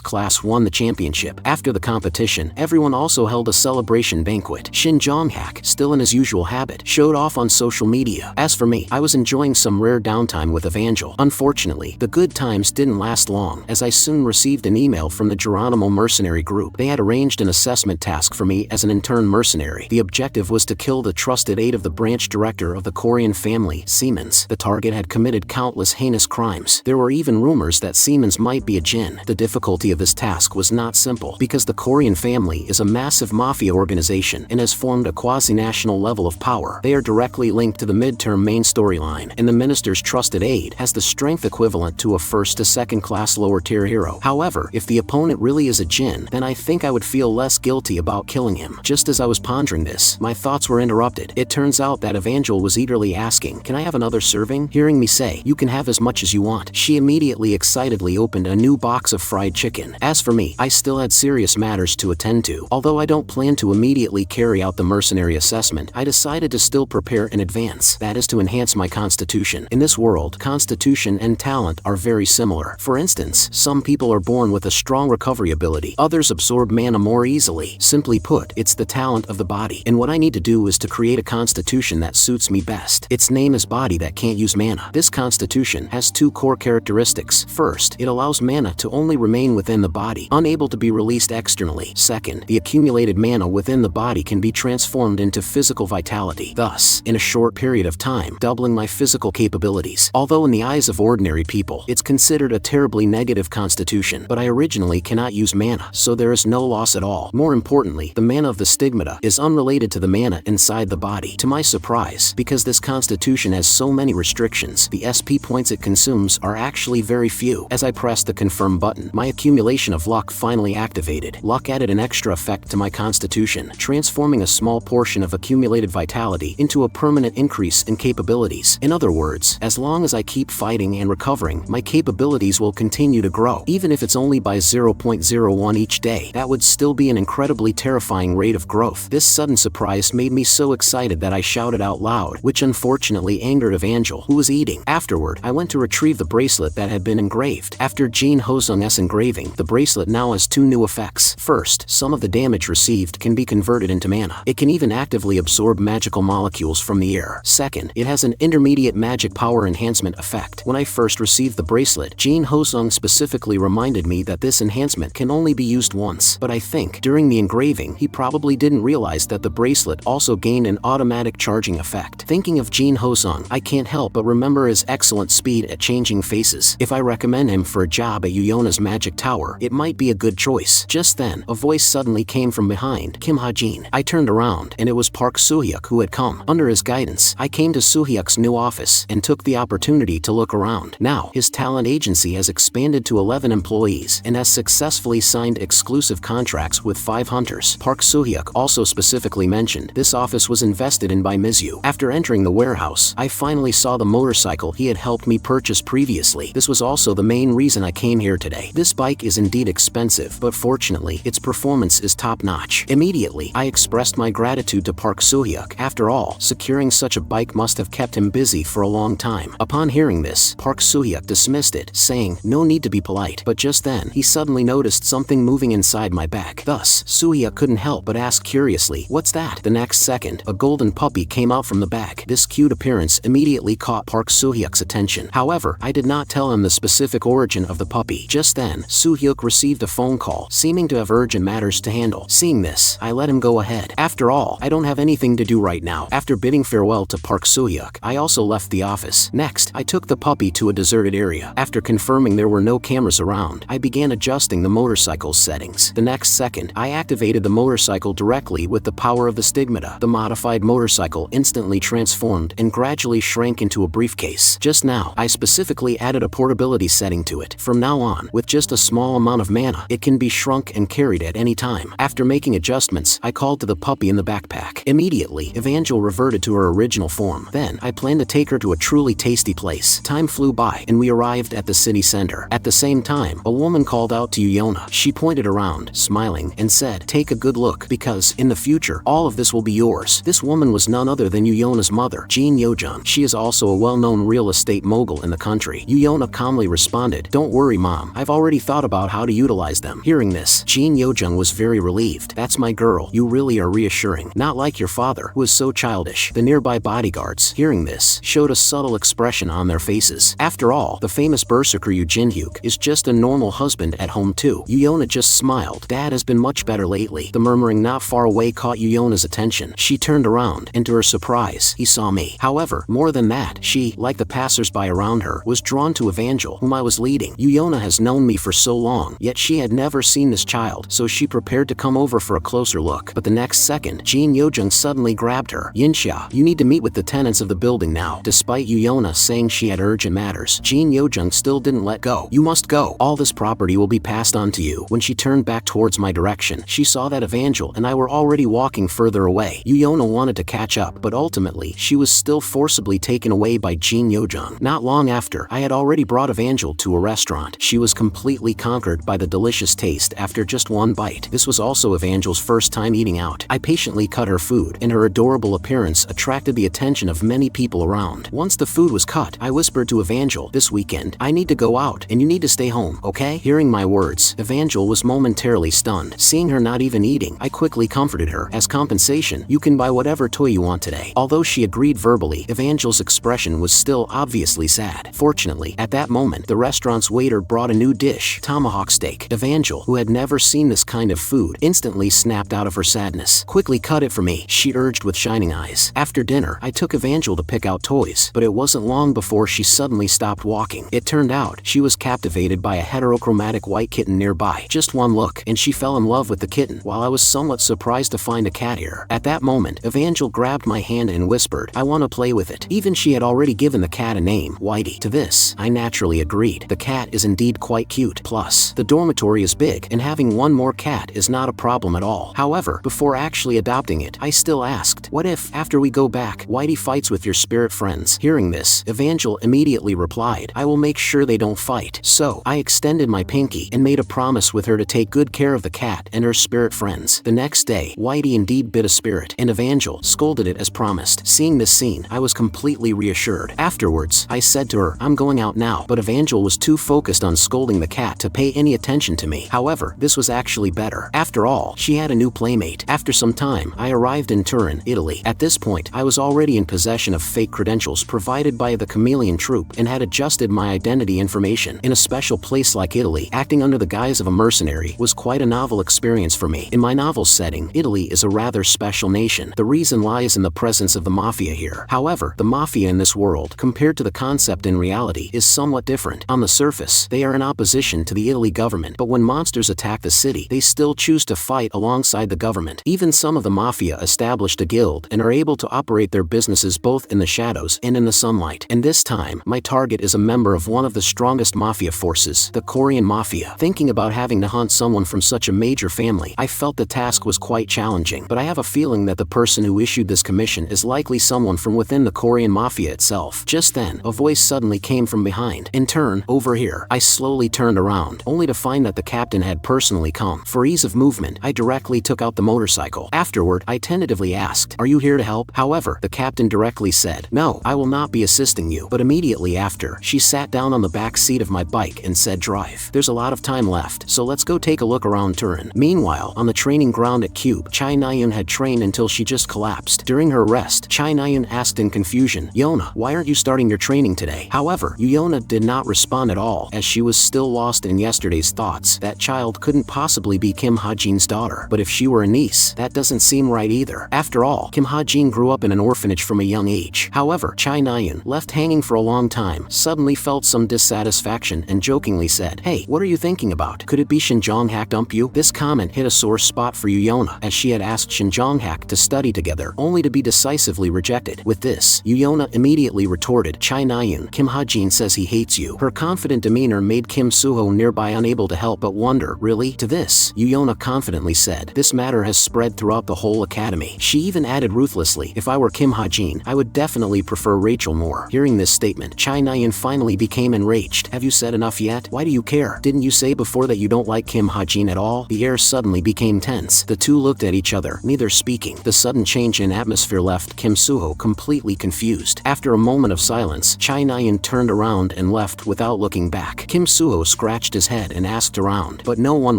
class won the championship. After the competition, everyone also held a celebration banquet. Shin Jonghak, still in his usual habit, showed off on social media. As for me, I was enjoying some rare downtime with Evangel. Unfortunately, the good times didn't last long, as I soon received an email from the Geronimo mercenary group. They had arranged an assessment task for me as an intern mercenary. The objective was to kill the trusted aide of the branch director of the Korean family, Siemens. The target had committed countless heinous crimes. There were even rumors that Siemens might be a jinn. The difficulty of this task was not simple, because the Korean family is a massive mafia organization and has formed a quasi-national level of power. They are directly linked to the midterm main storyline, and the minister's trusted aide has the strength equivalent to a first to second class lower tier hero. However, if the opponent really is a jinn, then I think I would feel less guilty about killing him. Just as I was pondering this, my thoughts were interrupted. It turns out that Evangel was eagerly asking, "Can I have another serving?" Hearing me say, "You can have as much as you want," she immediately excitedly opened a new box of fried chicken. As for me, I still had serious matters to attend to. Although I don't plan to immediately carry out the mercenary assessment, I decided to still prepare in advance. That is to enhance my constitution. In this world, constitution and talent are very similar. For instance, some people are born with a strong recovery ability. Others absorb mana more easily. Simply put, it's the talent of the body. And what I need to do is to create a constitution that suits me best. Its name is Body That Can't Use Mana. This constitution has two core characteristics. First, it allows mana to only remain within the body, unable to be released externally. Second, the accumulated mana within the body can be transformed into physical vitality, thus, in a short period of time, doubling my physical capabilities. Although in the eyes of ordinary people, it's considered a terribly negative constitution, but I originally cannot use mana, so there is no loss at all. More importantly, the mana of the stigmata is unrelated to the mana inside the body. To my surprise, because this constitution has so many restrictions, the SP points it consumes are actually very few. As I pressed the confirm button, my accumulation of luck finally activated. Luck added an extra effect to my constitution, transforming a small portion of accumulated vitality into a permanent increase in capabilities. In other words, as long as I keep fighting and recovering, my capabilities will continue to grow. Even if it's only by 0.01 each day, that would still be an incredibly terrifying rate of growth. This sudden surprise made me so excited that I shouted out loud, which unfortunately angered Evangel, who was eating. Afterward, I went to retrieve the bracelet that had been engraved. After Jin Hosung's engraving, the bracelet now has two new effects. First, some of the damage received can be converted into mana. It can even actively absorb magical molecules from the air. Second, it has an intermediate magic power enhancement effect. When I first received the bracelet, Jin Hosung specifically reminded me that this enhancement can only be used once, but I think, during the engraving, he probably didn't realize that the bracelet also gained an automatic charging effect. Thinking of Jin Hosung, I can't help but remember his excellent speed at changing faces. If I recommend him for a job at Yuyona's magic tower, it might be a good choice. Just then, a voice suddenly came from behind Kim Ha-jin. I turned around, and it was Park Soo-hyuk who had come. Under his guidance, I came to Soo-hyuk's new office and took the opportunity to look around. Now, his talent agency has expanded to 11 employees and has successfully signed exclusive contracts with 5 hunters. Park Soo-hyuk also specifically mentioned this office was invested in by Mizu. After entering the warehouse, I finally saw the motorcycle he had helped me purchase previously. This was also the main reason I came here today. This bike is indeed expensive, but fortunately, its performance is top-notch. Immediately, I expressed my gratitude to Park Soo-hyuk. After all, securing such a bike must have kept him busy for a long time. Upon hearing this, Park Soo-hyuk dismissed it, saying, "No need to be polite." But just then, he suddenly noticed something moving inside my bag. Thus, Suya couldn't help but ask curiously, "What's that?" The next second, a golden puppy came out from the bag. This cute appearance immediately caught Park Soo-hyuk's attention. However, I did not tell him the specific origin of the puppy. Just then, Soo-hyuk received a phone call, seeming to have urgent matters to handle. Seeing this, I let him go ahead. After all, I don't have anything to do right now. After bidding farewell to Park Soo-hyuk, I also left the office. Next, I took the puppy to a deserted area. After confirming there were no cameras around, I began adjusting the motorcycle's settings. The next second, I activated the motorcycle directly with the power of the stigmata. The modified motorcycle instantly transformed and gradually shrank into a briefcase. Just now, I specifically added a portability setting to it. From now on, with just a small amount of mana, it can be shrunk and carried at any time. After making adjustments, I called to the puppy in the backpack. Immediately, Evangel reverted to her original form. Then, I planned to take her to a truly tasty place. Time flew by, and we arrived at the city center. At the same time, a woman called out to Yuyona. She pointed around, smiling, and said, "Take a good look, because, in the future, all of this will be yours." This woman was none other than Yuyona's mother, Jin Yojun. She is also a well-known real estate mogul in the country. Yuyona calmly responded, "Don't worry, Mom. I've already thought about how to utilize them." Hearing this, Jin Yojun was very relieved. "That's my girl. You really are reassuring. Not like your father, who is so childish." The nearby bodyguards, hearing this, showed a subtle expression on their faces. After all, the famous berserker Yu Jinhyuk is just a normal husband at home too. Yuyona just smiled. "Dad has been much better lately." The murmuring not far away caught Yuyona's attention. She turned around, and to her surprise, he saw me. However, more than that, she, like the passers-by around her, was drawn to Evangel, whom I was leading. Yuyona has known me for so long, yet she had never seen this child, so she prepared to come over for a closer look. But the next second, Jin Yojung suddenly grabbed her. "Yinxia, you need to meet with the tenants of the building now." Despite Yuyona saying she had urgent matters, Jin Yojung still didn't let go. "You must go. All this property will be passed on to you." When she turned back towards my direction, she saw that Evangel and I were already walking further away. Yuyona wanted to catch up, but ultimately, she was still forcibly taken away by Jin Yojung. Not long after, I had already brought Evangel to a restaurant. She was completely conquered by the delicious taste after just one bite. This was also Evangel's first time eating out. I patiently cut her food, and her adorable appearance attracted the attention of many people around. Once the food was cut, I whispered to Evangel, "This weekend, I need to go out, and you need to stay home, okay?" Hearing my words, Evangel was momentarily stunned. Seeing her not even eating, I quickly comforted her. "As compensation, you can buy whatever toy you want today." Although she agreed verbally, Evangel's expression was still obviously sad. Fortunately, at that moment, the restaurant's waiter brought a new dish, tomahawk steak. Evangel, who had never seen this kind of food, instantly snapped out of her sadness. "Quickly cut it for me," she urged with shining eyes. After dinner, I took Evangel to pick out toys, but it wasn't long before she suddenly stopped walking. It turned out, she was captivated by a heterochromatic white kitten nearby. Just one look, and she fell in love with the kitten, while I was somewhat surprised to find a cat ear. At that moment, Evangel grabbed my hand and whispered, "I want to play with it." Even she had already given the cat a name, Whitey. To this, I naturally agreed. The cat is indeed quite cute. Plus, the dormitory is big, and having one more cat is not a problem at all. However, before actually adopting it, I still asked, "What if, after we go back, Whitey fights with your spirit friends?" Hearing this, Evangel immediately replied, "I will make sure they don't fight." So, I extended my pinky and made a promise with her to take good care of the cat and her spirit friends. The next day, Whitey indeed bit a spirit, and Evangel scolded it as promised. Seeing this scene, I was completely reassured. Afterwards, I said to her, "I'm going out now," but Evangel was too focused on scolding the cat to pay any attention to me. However, this was actually better. After all, she had a new playmate. After some time, I arrived in Turin, Italy. At this point, I was already in possession of fake credentials provided by the Chameleon Troupe and had adjusted my identity information. In a special place like Italy, acting under the guise of a mercenary was quite a novel experience for me. In my novel's setting, Italy is a rather special nation. The reason lies in the presence of the mafia here. However, the mafia in this world, compared to the concept in reality, is somewhat different. On the surface, they are in opposition to the Italy government, but when monsters attack the city, they still choose to fight alongside the government. Even some of the mafia established a guild and are able to operate their businesses both in the shadows and in the sunlight. And this time, my target is a member of one of the strongest mafia forces, the Korean mafia. Thinking about having to hunt someone from such a major family, I felt the task was quite challenging, but I have a feeling that the person who issued this commission is likely someone from within the Korean mafia itself. Just then, a voice suddenly came from behind. "In turn, over here." I slowly turned around, only to find that the captain had personally come. For ease of movement, I directly took out the motorcycle. Afterward, I tentatively asked, "Are you here to help?" However, the captain directly said, "No, I will not be assisting you." But immediately after, she sat down on the back seat of my bike and said, "Drive. There's a lot of time left, so let's go take a look around Turin. Meanwhile, on the training ground at Cube, Chai Nayun had trained until she just collapsed. During her rest, Chai Nayun asked in confusion, Yona, why aren't you starting your training today? However, Yona did not respond at all, as she was still lost in yesterday's thoughts. That child couldn't possibly be Kim Ha-jin's daughter, but if she were a niece, that doesn't seem right either. After all, Kim Ha-jin grew up in an orphanage from a young age. However, Chai Nayun, left hanging for a long time, suddenly felt some dissatisfaction and jokingly said, hey, what are you thinking about? Could it be Shin Jong-hak dump you? This comment hit a sore spot for Yona, as she had asked Shin Jong-hak to study together, only to be decisively rejected. With this, Yona immediately retorted, Chai Nayun, Kim Ha-jin says he hates you. Her confident demeanor made Kim Suho nearby unable to help but wonder, really? To this, Yona confidently said, this matter has spread throughout the whole academy. She even added ruthlessly, if I were Kim Ha-jin, I would definitely prefer Rachel more. Hearing this statement, Chai Nayun finally became enraged. Have you said enough yet? Why do you care? Didn't you say before that you don't like Kim Ha-jin at all? The air suddenly became tense. The two looked at each other, neither speaking. The sudden change in atmosphere left Kim Suho completely confused. After a moment of silence, Chai Nayun turned around and left without looking back. Kim Suho scratched his head and asked around, but no one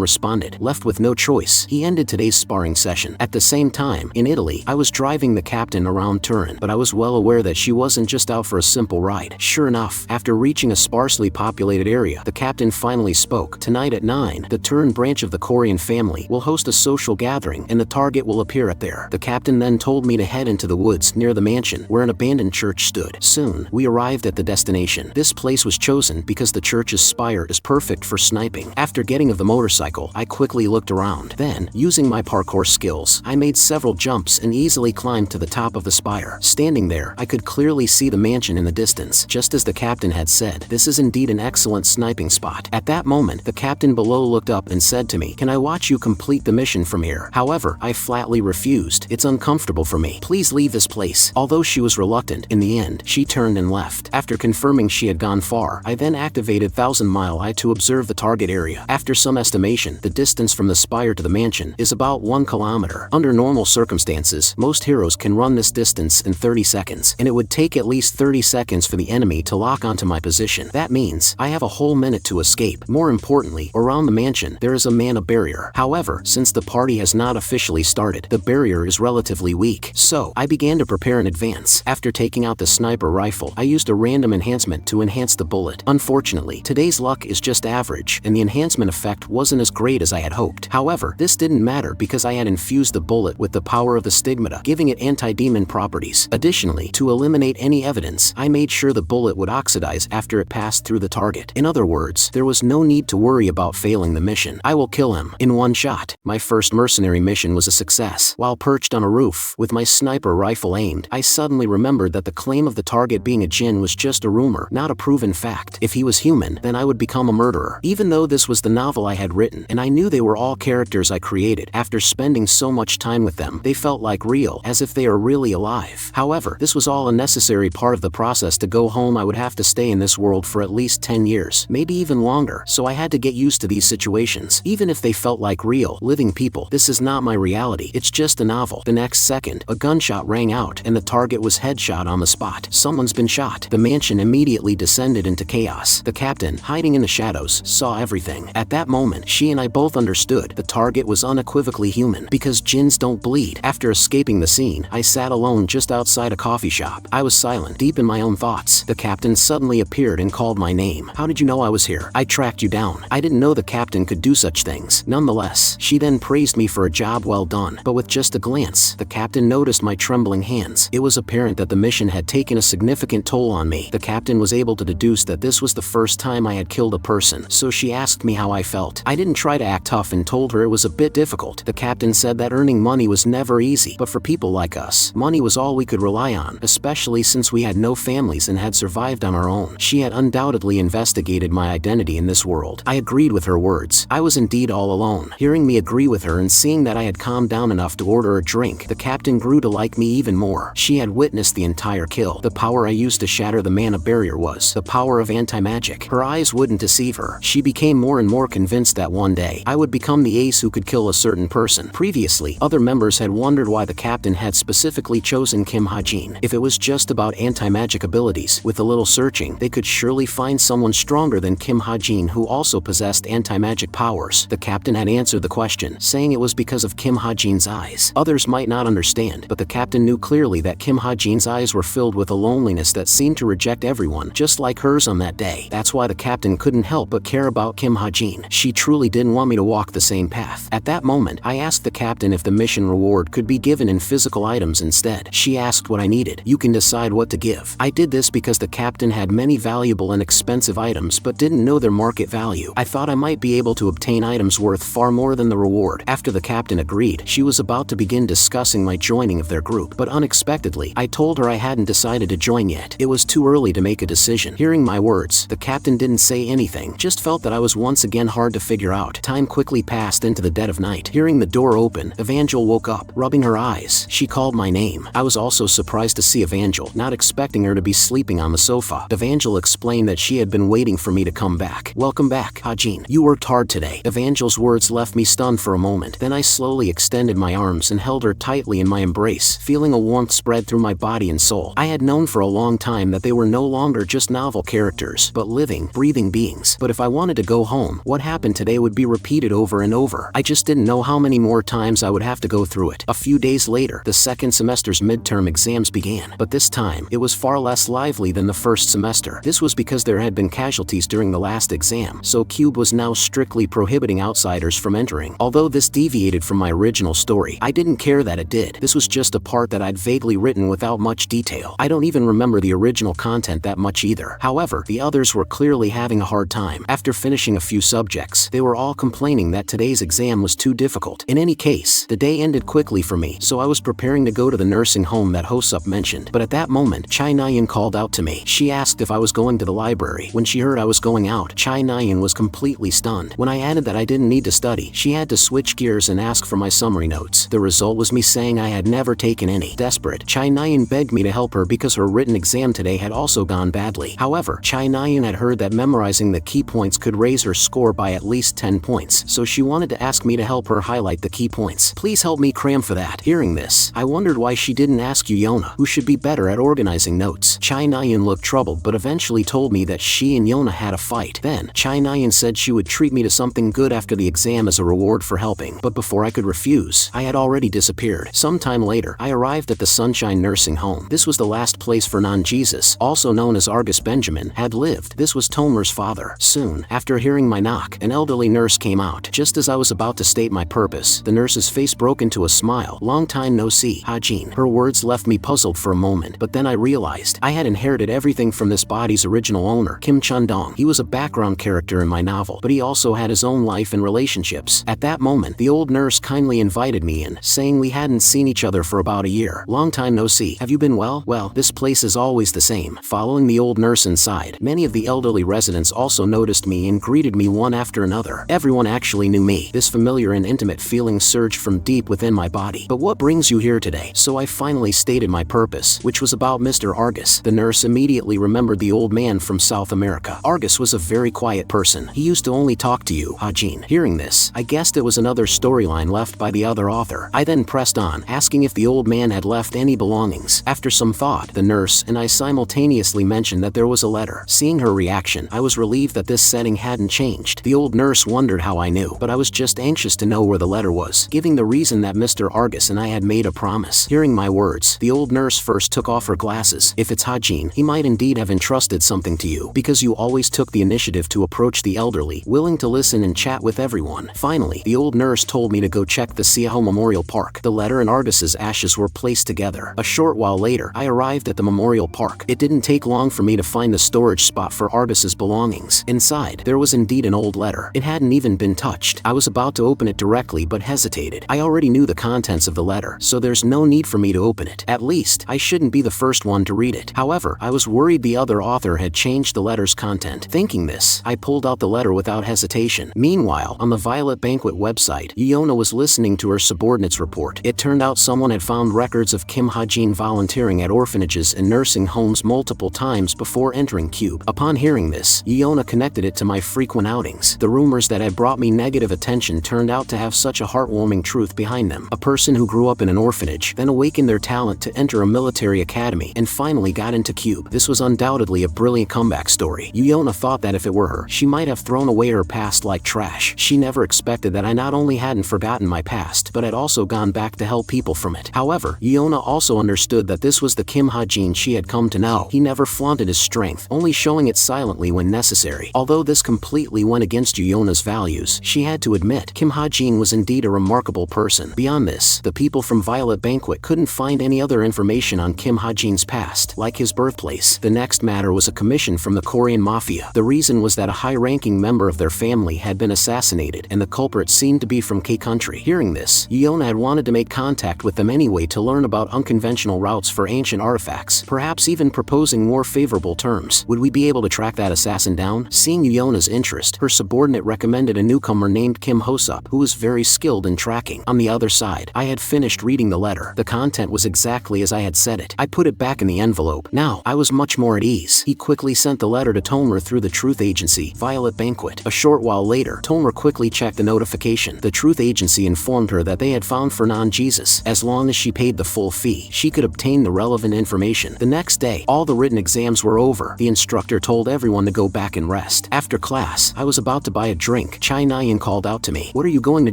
responded. Left with no choice, he ended today's sparring session. At the same time, in Italy, I was driving the captain around Turin, but I was well aware that she wasn't just out for a simple ride. Sure enough, after reaching a sparsely populated area, the captain finally spoke. Tonight at 9, the Turin branch of the Korean family will host a social gathering and the target will appear at there. The captain then told me to head into the woods near the mansion where an abandoned church stood. Soon, we arrived at the destination. This place was chosen because the church's spire is perfect for sniping. After getting off the motorcycle, I quickly looked around. Then, using my parkour skills, I made several jumps and easily climbed to the top of the spire. Standing there, I could clearly see the mansion in the distance. Just as the captain had said, this is indeed an excellent sniping spot. At that moment, the captain below looked up and said to me, can I watch you complete the mission from here? However, I flatly refused. It's uncomfortable for me. Please leave this place. Although she was reluctant, in the end, she turned and left. After confirming she had gone far, I then activated 1000-mile eye to observe the target area. After some estimation, the distance from the spire to the mansion is about 1 kilometer. Under normal circumstances, most heroes can run this distance in 30 seconds, and it would take at least 30 seconds for the enemy to lock onto my position. That means I have a whole minute to escape. More importantly, around the mansion, there is a mana barrier. However, since the party has not officially started, the barrier is relatively weak. So, I began to prepare in advance. After taking out the sniper rifle, I used a random enhancement to enhance the bullet. Unfortunately, today's luck is just average, and the enhancement effect wasn't as great as I had hoped. However, this didn't matter because I had infused the bullet with the power of the stigmata, giving it anti-demon properties. Additionally, to eliminate any evidence, I made sure the bullet would oxidize after it passed through the target. In other words, there was no need to worry about failing the mission. I will kill him in one shot. My first mercenary mission was a success. While perched on a roof, with my sniper rifle aimed, I suddenly remembered that the claim of the target being a djinn was just a rumor, not a proven fact. If he was human, then I would become a murderer. Even though this was the novel I had written, and I knew they were all characters I created, after spending so much time with them, they felt like real, as if they are really alive. However, this was all a necessary part of the process. To go home, I would have to stay in this world for at least 10 years, maybe even longer, so I had to get used to these situations. Even if they felt like real, living people, this is not my reality. It's just a novel. The next second, a gunshot rang out, and the target was headshot on the spot. Someone's been shot. The mansion immediately descended into chaos. The captain, hiding in the shadows, saw everything. At that moment, she and I both understood the target was unequivocally human, because jinns don't bleed. After escaping the scene, I sat alone just outside a coffee shop. I was silent, deep in my own thoughts. The captain suddenly appeared and called my name. How did you know I was here? I tracked you down. I didn't know the captain could do such things. Nonetheless, she then praised me for a job well done. But with just a glance, the captain noticed my trembling hands. It was apparent that the mission had taken a significant toll on me. The captain was able to deduce that this was the first time I had killed a person, so she asked me how I felt. I didn't try to act tough and told her it was a bit difficult. The captain said that earning money was never easy, but for people like us, money was all we could rely on, especially since we had no families and had survived on our own. She had undoubtedly investigated my identity in this world. I agreed with her words. I was indeed all alone. Hearing me agree with her and seeing that I had calmed down enough to order a drink, the captain grew to like me even more. She had witnessed the entire kill. The power I used to shatter the mana barrier was the power of anti-magic. Her eyes wouldn't deceive her. She became more and more convinced that one day, I would become the ace who could kill a certain person. Previously, other members had wondered why the captain had specifically chosen Kim Ha-jin. If it was just about anti-magic abilities, with a little searching, they could surely find someone stronger than Kim Ha-jin who also possessed anti-magic my magic powers. The captain had answered the question, saying it was because of Kim Ha-jin's eyes. Others might not understand, but the captain knew clearly that Kim Ha-jin's eyes were filled with a loneliness that seemed to reject everyone, just like hers on that day. That's why the captain couldn't help but care about Kim Ha-jin. She truly didn't want me to walk the same path. At that moment, I asked the captain if the mission reward could be given in physical items instead. She asked what I needed. You can decide what to give. I did this because the captain had many valuable and expensive items but didn't know their market value. I thought I might be able to obtain items worth far more than the reward. After the captain agreed, she was about to begin discussing my joining of their group, but unexpectedly, I told her I hadn't decided to join yet. It was too early to make a decision. Hearing my words, the captain didn't say anything, just felt that I was once again hard to figure out. Time quickly passed into the dead of night. Hearing the door open, Evangel woke up, rubbing her eyes. She called my name. I was also surprised to see Evangel, not expecting her to be sleeping on the sofa. Evangel explained that she had been waiting for me to come back. Welcome back, Ha-jin. You worked hard today. Evangel's words left me stunned for a moment. Then I slowly extended my arms and held her tightly in my embrace, feeling a warmth spread through my body and soul. I had known for a long time that they were no longer just novel characters, but living, breathing beings. But if I wanted to go home, what happened today would be repeated over and over. I just didn't know how many more times I would have to go through it. A few days later, the second semester's midterm exams began, but this time, it was far less lively than the first semester. This was because there had been casualties during the last exam, so Cube was now strictly prohibiting outsiders from entering. Although this deviated from my original story, I didn't care that it did. This was just a part that I'd vaguely written without much detail. I don't even remember the original content that much either. However, the others were clearly having a hard time. After finishing a few subjects, they were all complaining that today's exam was too difficult. In any case, the day ended quickly for me, so I was preparing to go to the nursing home that Hosup mentioned. But at that moment, Chai Nayan called out to me. She asked if I was going to the library. When she heard I was going out, Chai Nayan was completely stunned. When I added that I didn't need to study, she had to switch gears and ask for my summary notes. The result was me saying I had never taken any. Desperate, Chai Nayan begged me to help her because her written exam today had also gone badly. However, Chai Nayan had heard that memorizing the key points could raise her score by at least 10 points, so she wanted to ask me to help her highlight the key points. Please help me cram for that. Hearing this, I wondered why she didn't ask Yona, who should be better at organizing notes. Chai Nayan looked troubled but eventually told me that she and Yona had a fight. Then, Chai Nayan said she would treat me to something good after the exam as a reward for helping, but before I could refuse, I had already disappeared. Sometime later, I arrived at the Sunshine Nursing Home. This was the last place for Non-Jesus, also known as Argus Benjamin, had lived. This was Tomer's father. Soon, after hearing my knock, an elderly nurse came out. Just as I was about to state my purpose, the nurse's face broke into a smile. Long time no see, Ha-jin. Her words left me puzzled for a moment, but then I realized I had inherited everything from this body's original owner, Kim Chun-dong. He was a background character in my novel, but he also had his own life and relationships. At that moment, the old nurse kindly invited me in, saying we hadn't seen each other for about a year. Long time no see. Have you been well? Well, this place is always the same. Following the old nurse inside, many of the elderly residents also noticed me and greeted me one after another. Everyone actually knew me. This familiar and intimate feeling surged from deep within my body. But what brings you here today? So I finally stated my purpose, which was about Mr. Argus. The nurse immediately remembered the old man from South America. Argus was a very quiet person. He used to only talk to you, Ha-jin. Hearing this, I guessed it was another storyline left by the other author. I then pressed on, asking if the old man had left any belongings. After some thought, the nurse and I simultaneously mentioned that there was a letter. Seeing her reaction, I was relieved that this setting hadn't changed. The old nurse wondered how I knew, but I was just anxious to know where the letter was, giving the reason that Mr. Argus and I had made a promise. Hearing my words, the old nurse first took off her glasses. If it's Ha-jin, he might indeed have entrusted something to you, because you always took the initiative to approach the elderly, willing to listen and chat with everyone. Finally, the old nurse told me to go check the Siaho Memorial Park. The letter and Argus's ashes were placed together. A short while later, I arrived at the memorial park. It didn't take long for me to find the storage spot for Argus's belongings. Inside, there was indeed an old letter. It hadn't even been touched. I was about to open it directly but hesitated. I already knew the contents of the letter, so there's no need for me to open it. At least, I shouldn't be the first one to read it. However, I was worried the other author had changed the letter's content. Thinking this, I pulled out the letter without hesitation. Meanwhile, on the Violet Banquet website, Yona was listening to her subordinate's report. It turned out someone had found records of Kim Ha-jin volunteering at orphanages and nursing homes multiple times before entering Cube. Upon hearing this, Yona connected it to my frequent outings. The rumors that had brought me negative attention turned out to have such a heartwarming truth behind them. A person who grew up in an orphanage, then awakened their talent to enter a military academy, and finally got into Cube. This was undoubtedly a brilliant comeback story. Yona thought that if it were her, she might have thrown away her past like trash. She never expected that I not only hadn't forgotten my past, but had also gone back to help people from it. However, Yona also understood that this was the Kim Ha-jin she had come to know. He never flaunted his strength, only showing it silently when necessary. Although this completely went against Yona's values, she had to admit Kim Ha-jin was indeed a remarkable person. Beyond this, the people from Violet Banquet couldn't find any other information on Kim Ha-jin's past, like his birthplace. The next matter was a commission from the Korean mafia. The reason was that a high-ranking member of their family had been assassinated, and the culprit seemed to be from K-country. Hearing this, Yona had wanted to make contact with them anyway to learn about unconventional routes for ancient artifacts, perhaps even proposing more favorable terms. Would we be able to track that assassin down? Seeing Yona's interest, her subordinate recommended a newcomer named Kim Hosup, who was very skilled in tracking. On the other side, I had finished reading the letter. The content was exactly as I had said it. I put it back in the envelope. Now, I was much more at ease. He quickly sent the letter to Tomer through the Truth Agency, Violet Banquet. A short while later, Tomer quickly checked the notification. The Truth Agency informed her that they had found Fernand Jesus. As long as she paid the full fee, she could obtain the relevant information. The next day, all the written exams were over. The instructor told everyone to go back and rest. After class, I was about to buy a drink. Chai Nyan called out to me. "What are you going to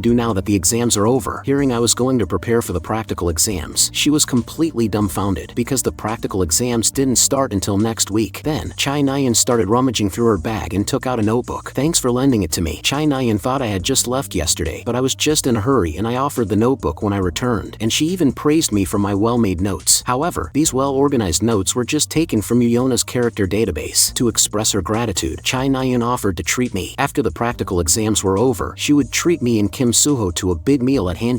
do now that the exams are over?" Hearing I was going to prepare for the practical exams, she was completely dumbfounded because the practical exams didn't start until next week. Then, Chai Nyan started rummaging through her bag and took out a notebook. "Thanks for lending it to me." Chai Nyan thought I had just left yesterday, but I was just in a hurry and I offered the notebook when I returned, and she even praised me for my well-made notes. However, these well-organized notes were just taken from Yona's character database. To express her gratitude, Chai Nyan offered to treat me. After the practical exams were over, she would treat me and Kim Suho to a big meal at Handgun.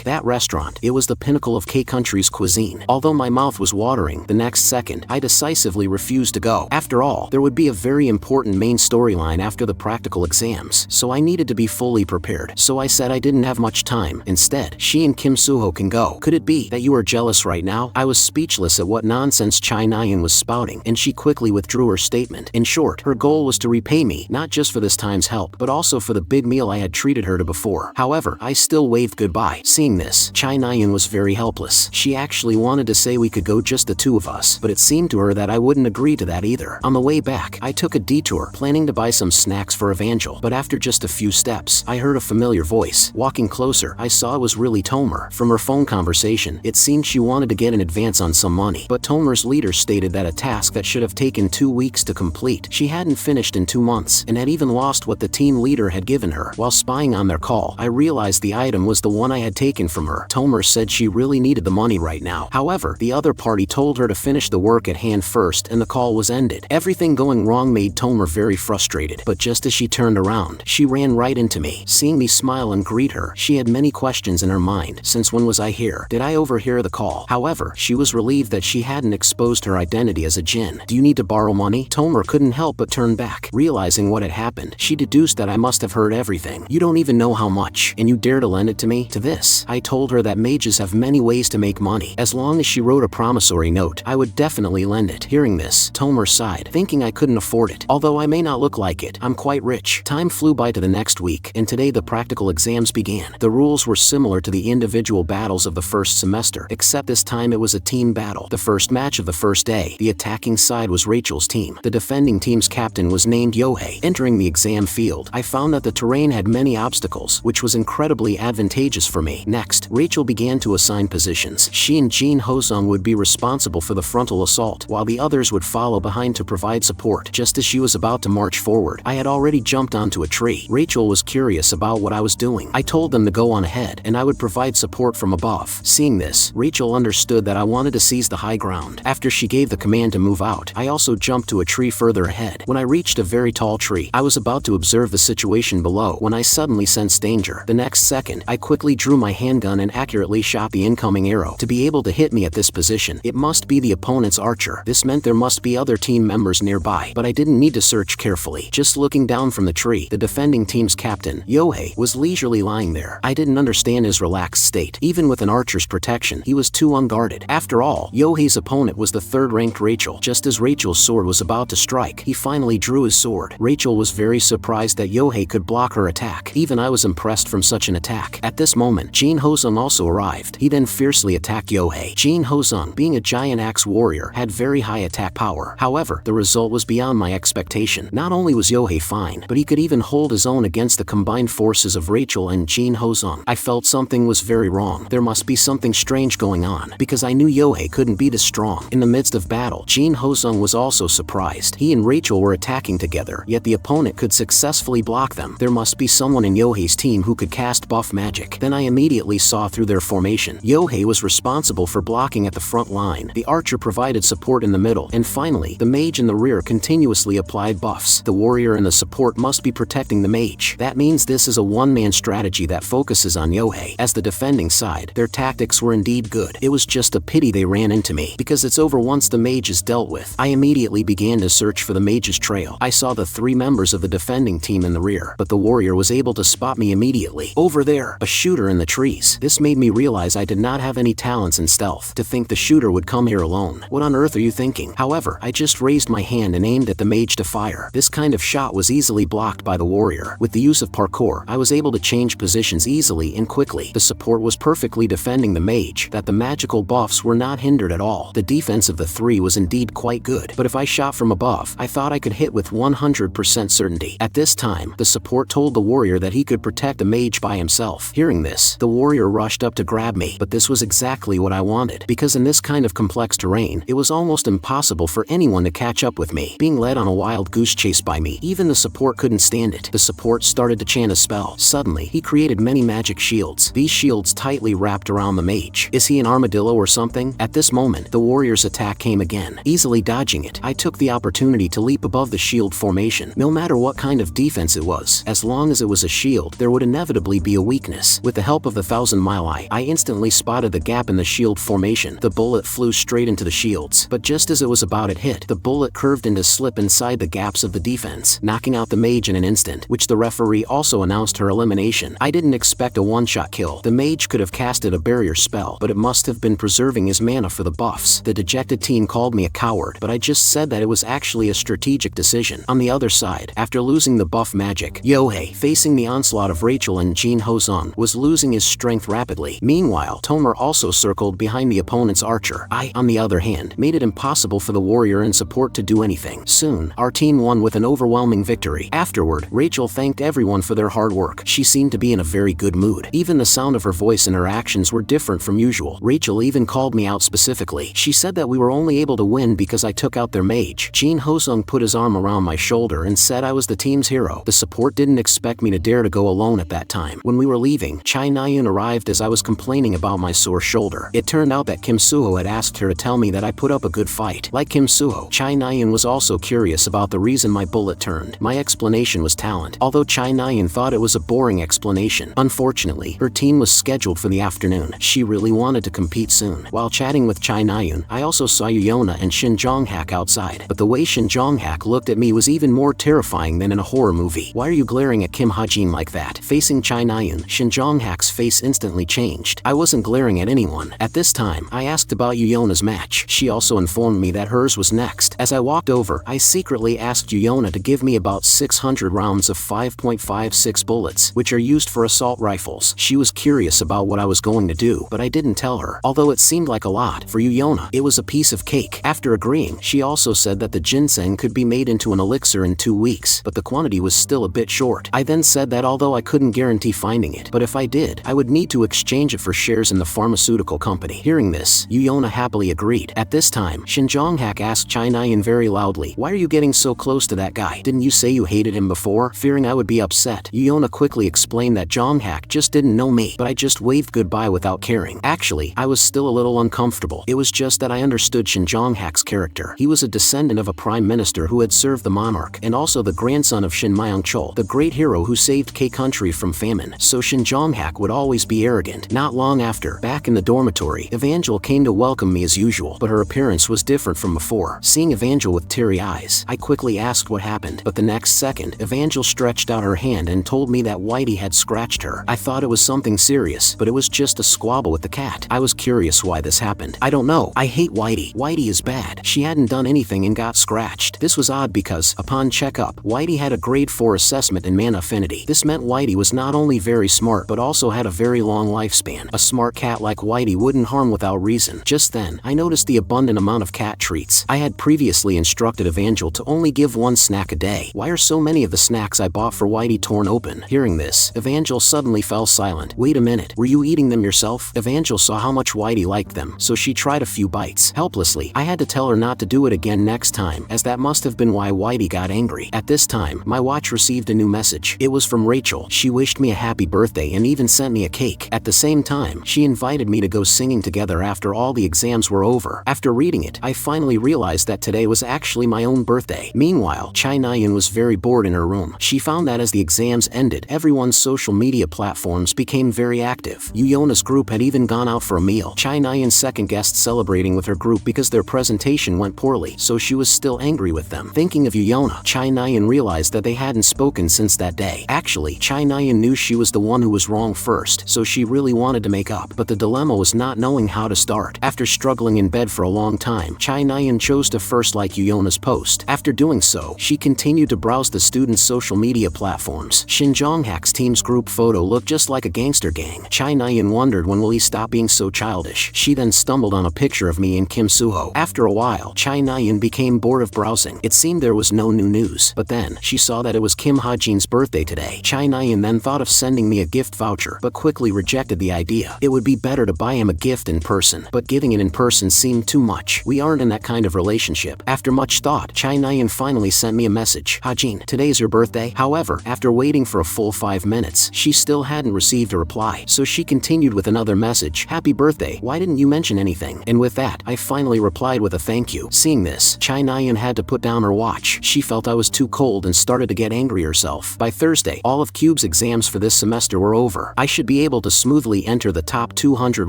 That restaurant, it was the pinnacle of K-country's cuisine. Although my mouth was watering, the next second, I decisively refused to go. After all, there would be a very important main storyline after the practical exams, so I needed to be fully prepared. So I said I didn't have much time. Instead, she and Kim Suho can go. Could it be that you are jealous right now? I was speechless at what nonsense Chai Nyan was spouting, and she quickly withdrew her statement. In short, her goal was to repay me, not just for this time's help, but also for the big meal I had treated her to before. However, I still waved goodbye. Seeing this, Chai Nyan was very helpless. She actually wanted to say we could go just the two of us, but it seemed to her that I wouldn't agree to that either. On the way back, I took a detour, planning to buy some snacks for Evangel, but after just a few steps, I heard a familiar voice. Walking closer, I saw it was really Tomer. From her phone conversation, it seemed she wanted to get an advance on some money, but Tomer's leader stated that a task that should have taken 2 weeks to complete, she hadn't finished in 2 months, and had even lost what the team leader had given her. While spying on their call, I realized the item was the one I had taken from her. Tomer said she really needed the money right now. However, the other party told her to finish the work at hand first, and the call was ended. Everything going wrong made Tomer very frustrated, but just as she turned around, she ran right into me. Seeing me smile and greet her, she had many questions in her mind. Since when was I here? Did I overhear the call? However, she was relieved that she hadn't exposed her identity as a djinn. "Do you need to borrow money?" Tomer couldn't help but turn back. Realizing what had happened, she deduced that I must have heard everything. "You don't even know how much, and you dare to lend it to me?" To this, I told her that mages have many ways to make money. As long as she wrote a promissory note, I would definitely lend it. Hearing this, Tomer sighed, thinking I couldn't afford it. Although I may not look like it, I'm quite rich. Time flew by to the next week, and today the practical exams began. The rules were similar to the individual battles of the first semester, except this time it was a team battle. The first match of the first day, the attacking side was Rachel's team. The defending team's captain was named Yohei. Entering the exam field, I found that the terrain had many obstacles, which was incredibly advantageous for me. Next, Rachel began to assign positions. She and Jin Hosung would be responsible for the frontal assault, while the others would follow behind to provide support. Just as she was about to march forward, I had already jumped onto a tree. Rachel was curious about what I was doing. I told them to go on ahead, and I would provide support from above. Seeing this, Rachel understood that I wanted to seize the high ground. After she gave the command to move out, I also jumped to a tree further ahead. When I reached a very tall tree, I was about to observe the situation below when I suddenly sensed danger. The next second, I quickly drew my handgun and accurately shot the incoming arrow. To be able to hit me at this position, it must be the opponent's archer. This meant there must be other team members nearby, but I didn't need to search carefully. Just looking down from the tree, the defending team's captain, Yohei, was leisurely lying there. I didn't understand his relaxed state. Even with an archer's protection, he was too unguarded. After all, Yohei's opponent was the third-ranked Rachel. Just as Rachel's sword was about to strike, he finally drew his sword. Rachel was very surprised that Yohei could block her attack. Even I was impressed from such an attack. At this moment, Jin Hosung also arrived. He then fiercely attacked Yohei. Jin Hosung, being a giant axe warrior, had very high attack power. However, the result was beyond my expectation. Not only was Yohei fine, but he could even hold his own against the combined forces of Rachel and Jin Hosung. I felt something was very wrong. There must be something strange going on, because I knew Yohei couldn't be this strong. In the midst of battle, Jin Hosung was also surprised. He and Rachel were attacking together, yet the opponent could successfully block them. There must be someone in Yohei's team who could cast buff magic. Then I immediately saw through their formation. Yohei was responsible for blocking at the front line, the archer provided support in the middle, and finally, the mage in the rear continuously applied buffs. The warrior and the support must be protecting the mage. That means this is a one-man strategy that focuses on Yohei. As the defending side, their tactics were indeed good. It was just a pity they ran into me, because it's over once the mage is dealt with. I immediately began to search for the mage's trail. I saw the 3 members of the defending team in the rear, but the warrior was able to spot me immediately. Over there, a shooter in the trees. This made me realize I did not have any talents in stealth. To think the shooter would come here alone. What on earth are you thinking? However, I just raised my hand and aimed at the mage to fire. This kind of shot was easily blocked by the warrior. With the use of parkour, I was able to change positions easily and quickly. The support was perfectly defending the mage, that the magical buffs were not hindered at all. The defense of the 3 was indeed quite good, but if I shot from above, I thought I could hit with 100% certainty. At this time, the support told the warrior that he could protect the mage by himself. Hearing this, the warrior rushed up to grab me, but this was exactly what I wanted, because in this kind of complex terrain, it was almost impossible for anyone to catch up with me. Being led on a wild goose chase by me, even the support couldn't stand it. The support started to chant a spell. Suddenly, he created many magic shields. These shields tightly wrapped around the mage. Is he an armadillo or something? At this moment, the warrior's attack came again. Easily dodging it, I took the opportunity to leap above the shield formation. No matter what kind of defense it was, as long as it was a shield, there would inevitably be a weakness. With the help of the 1,000-mile eye, I instantly spotted the gap in the shield formation. The bullet flew straight into the shields, but just as it was about to hit, the bullet curved into slip inside the gaps of the defense, knocking out the mage in an instant, which the referee also announced her elimination. I didn't expect a one-shot kill. The mage could have casted a barrier spell, but it must have been preserving his mana for the buffs. The dejected team called me a coward, but I just said that it was actually a strategic decision. On the other side, after losing the buff magic, Yohei, facing the onslaught of Rachel and Jin Hosung, was losing his strength rapidly. Meanwhile, Tomer also circled behind the opponent's archer. I, on the other hand, made it impossible for the warrior and support to do anything. Soon, our team won with an overwhelming victory. Afterward, Rachel thanked everyone for their hard work. She seemed to be in a very good mood. Even the sound of her voice and her actions were different from usual. Rachel even called me out specifically. She said that we were only able to win because I took out their mage. Jin Hosung put his arm around my shoulder and said I was the team's hero. The support didn't expect me to dare to go alone at that time. When we were leaving, Chai Nayun arrived as I was complaining about my sore shoulder. It turned out that Kim Suho had asked her to tell me that I put up a good fight. Like Kim Suho, Chai Nayun was also curious about the reason my bullet turned. My explanation was talent, although Chai Nayun thought it was a boring explanation. Unfortunately, her team was scheduled for the afternoon. She really wanted to compete soon. While chatting with Chai Nayun, I also saw Yuyona and Shin Jonghak outside, but the way Shin Jonghak looked at me was even more terrifying than in a horror movie. Why are you glaring at Kim Hajin like that? Facing Chai Nayun, Shin Jonghak's face instantly changed. I wasn't glaring at anyone. At this time, I asked about Yuyona's match. She also informed me that hers was next. As I walked over, I secretly asked Yuyona to give me about 600 rounds of 5.56 bullets, which are used for assault rifles. She was curious about what I was going to do, but I didn't tell her. Although it seemed like a lot, for Yuyona, it was a piece of cake. After agreeing, she also said that the ginseng could be made into an elixir in 2 weeks, but the quantity was still a bit short. I then said that although I couldn't guarantee finding it, but if I did, I would need to exchange it for shares in the pharmaceutical company. Hearing this, Yuyona happily agreed. At this time, Shin Jonghak asked Chai Nayun very loudly, "Why are you getting so close to that guy? Didn't you say you hated him before?" Fearing I would be upset, Yuyona quickly explained that Jonghak just didn't know me, but I just waved goodbye without caring. Actually, I was still a little uncomfortable. It was just that I understood Shin Jonghak's character. He was a descendant of a prime minister who had served the monarch, and also the grandson of Shin Myung-chol, the great hero who saved K-country from famine. So Shin Jonghak would always be arrogant. Not long after, back in the dormitory, Evangel came to welcome me as usual, but her appearance was different from before. Seeing Evangel with teary eyes, I quickly asked what happened, but the next second, Evangel stretched out her hand and told me that Whitey had scratched her. I thought it was something serious, but it was just a squabble with the cat. I was curious why this happened. I don't know. I hate Whitey. Whitey is bad. She hadn't done anything and got scratched. This was odd because, upon checkup, Whitey had a grade 4 assessment in mana affinity. This meant Whitey was not only very smart but also had a very long lifespan. A smart cat like Whitey wouldn't harm without reason. Just then, I noticed the abundant amount of cat treats. I had previously instructed Evangel to only give 1 snack a day. Why are so many many of the snacks I bought for Whitey torn open. Hearing this, Evangel suddenly fell silent. Wait a minute, were you eating them yourself? Evangel saw how much Whitey liked them, so she tried a few bites. Helplessly, I had to tell her not to do it again next time, as that must have been why Whitey got angry. At this time, my watch received a new message. It was from Rachel. She wished me a happy birthday and even sent me a cake. At the same time, she invited me to go singing together after all the exams were over. After reading it, I finally realized that today was actually my own birthday. Meanwhile, Chai Nayan was very bored in her room. She found that as the exams ended, everyone's social media platforms became very active. Yuyona's group had even gone out for a meal. Chai Nayan second-guessed celebrating with her group because their presentation went poorly, so she was still angry with them. Thinking of Yuyona, Chai Nayan realized that they hadn't spoken since that day. Actually, Chai Nayan knew she was the one who was wrong first, so she really wanted to make up. But the dilemma was not knowing how to start. After struggling in bed for a long time, Chai Nayan chose to first like Yuyona's post. After doing so, she continued to browse the students' social media platforms. Xinjianghack's team's group photo looked just like a gangster gang. Chai Nayan wondered when will he stop being so childish. She then stumbled on a picture of me and Kim Suho. After a while, Chai Nayan became bored of browsing. It seemed there was no new news, but then she saw that it was Kim Ha-jin's birthday today. Chai Nayan then thought of sending me a gift voucher, but quickly rejected the idea. It would be better to buy him a gift in person, but giving it in person seemed too much. We aren't in that kind of relationship. After much thought, Chai Nayan finally sent me a message. Ha-jin, today's your birthday? However, after waiting for a full 5 minutes, she still hadn't received a reply, so she continued with another message. Happy birthday, why didn't you mention anything? And with that, I finally replied with a thank you. Seeing this, Chai Nayan had to put down her watch. She felt I was too cold and started to get angry herself. By Thursday, all of Cube's exams for this semester were over. I should be able to smoothly enter the top 200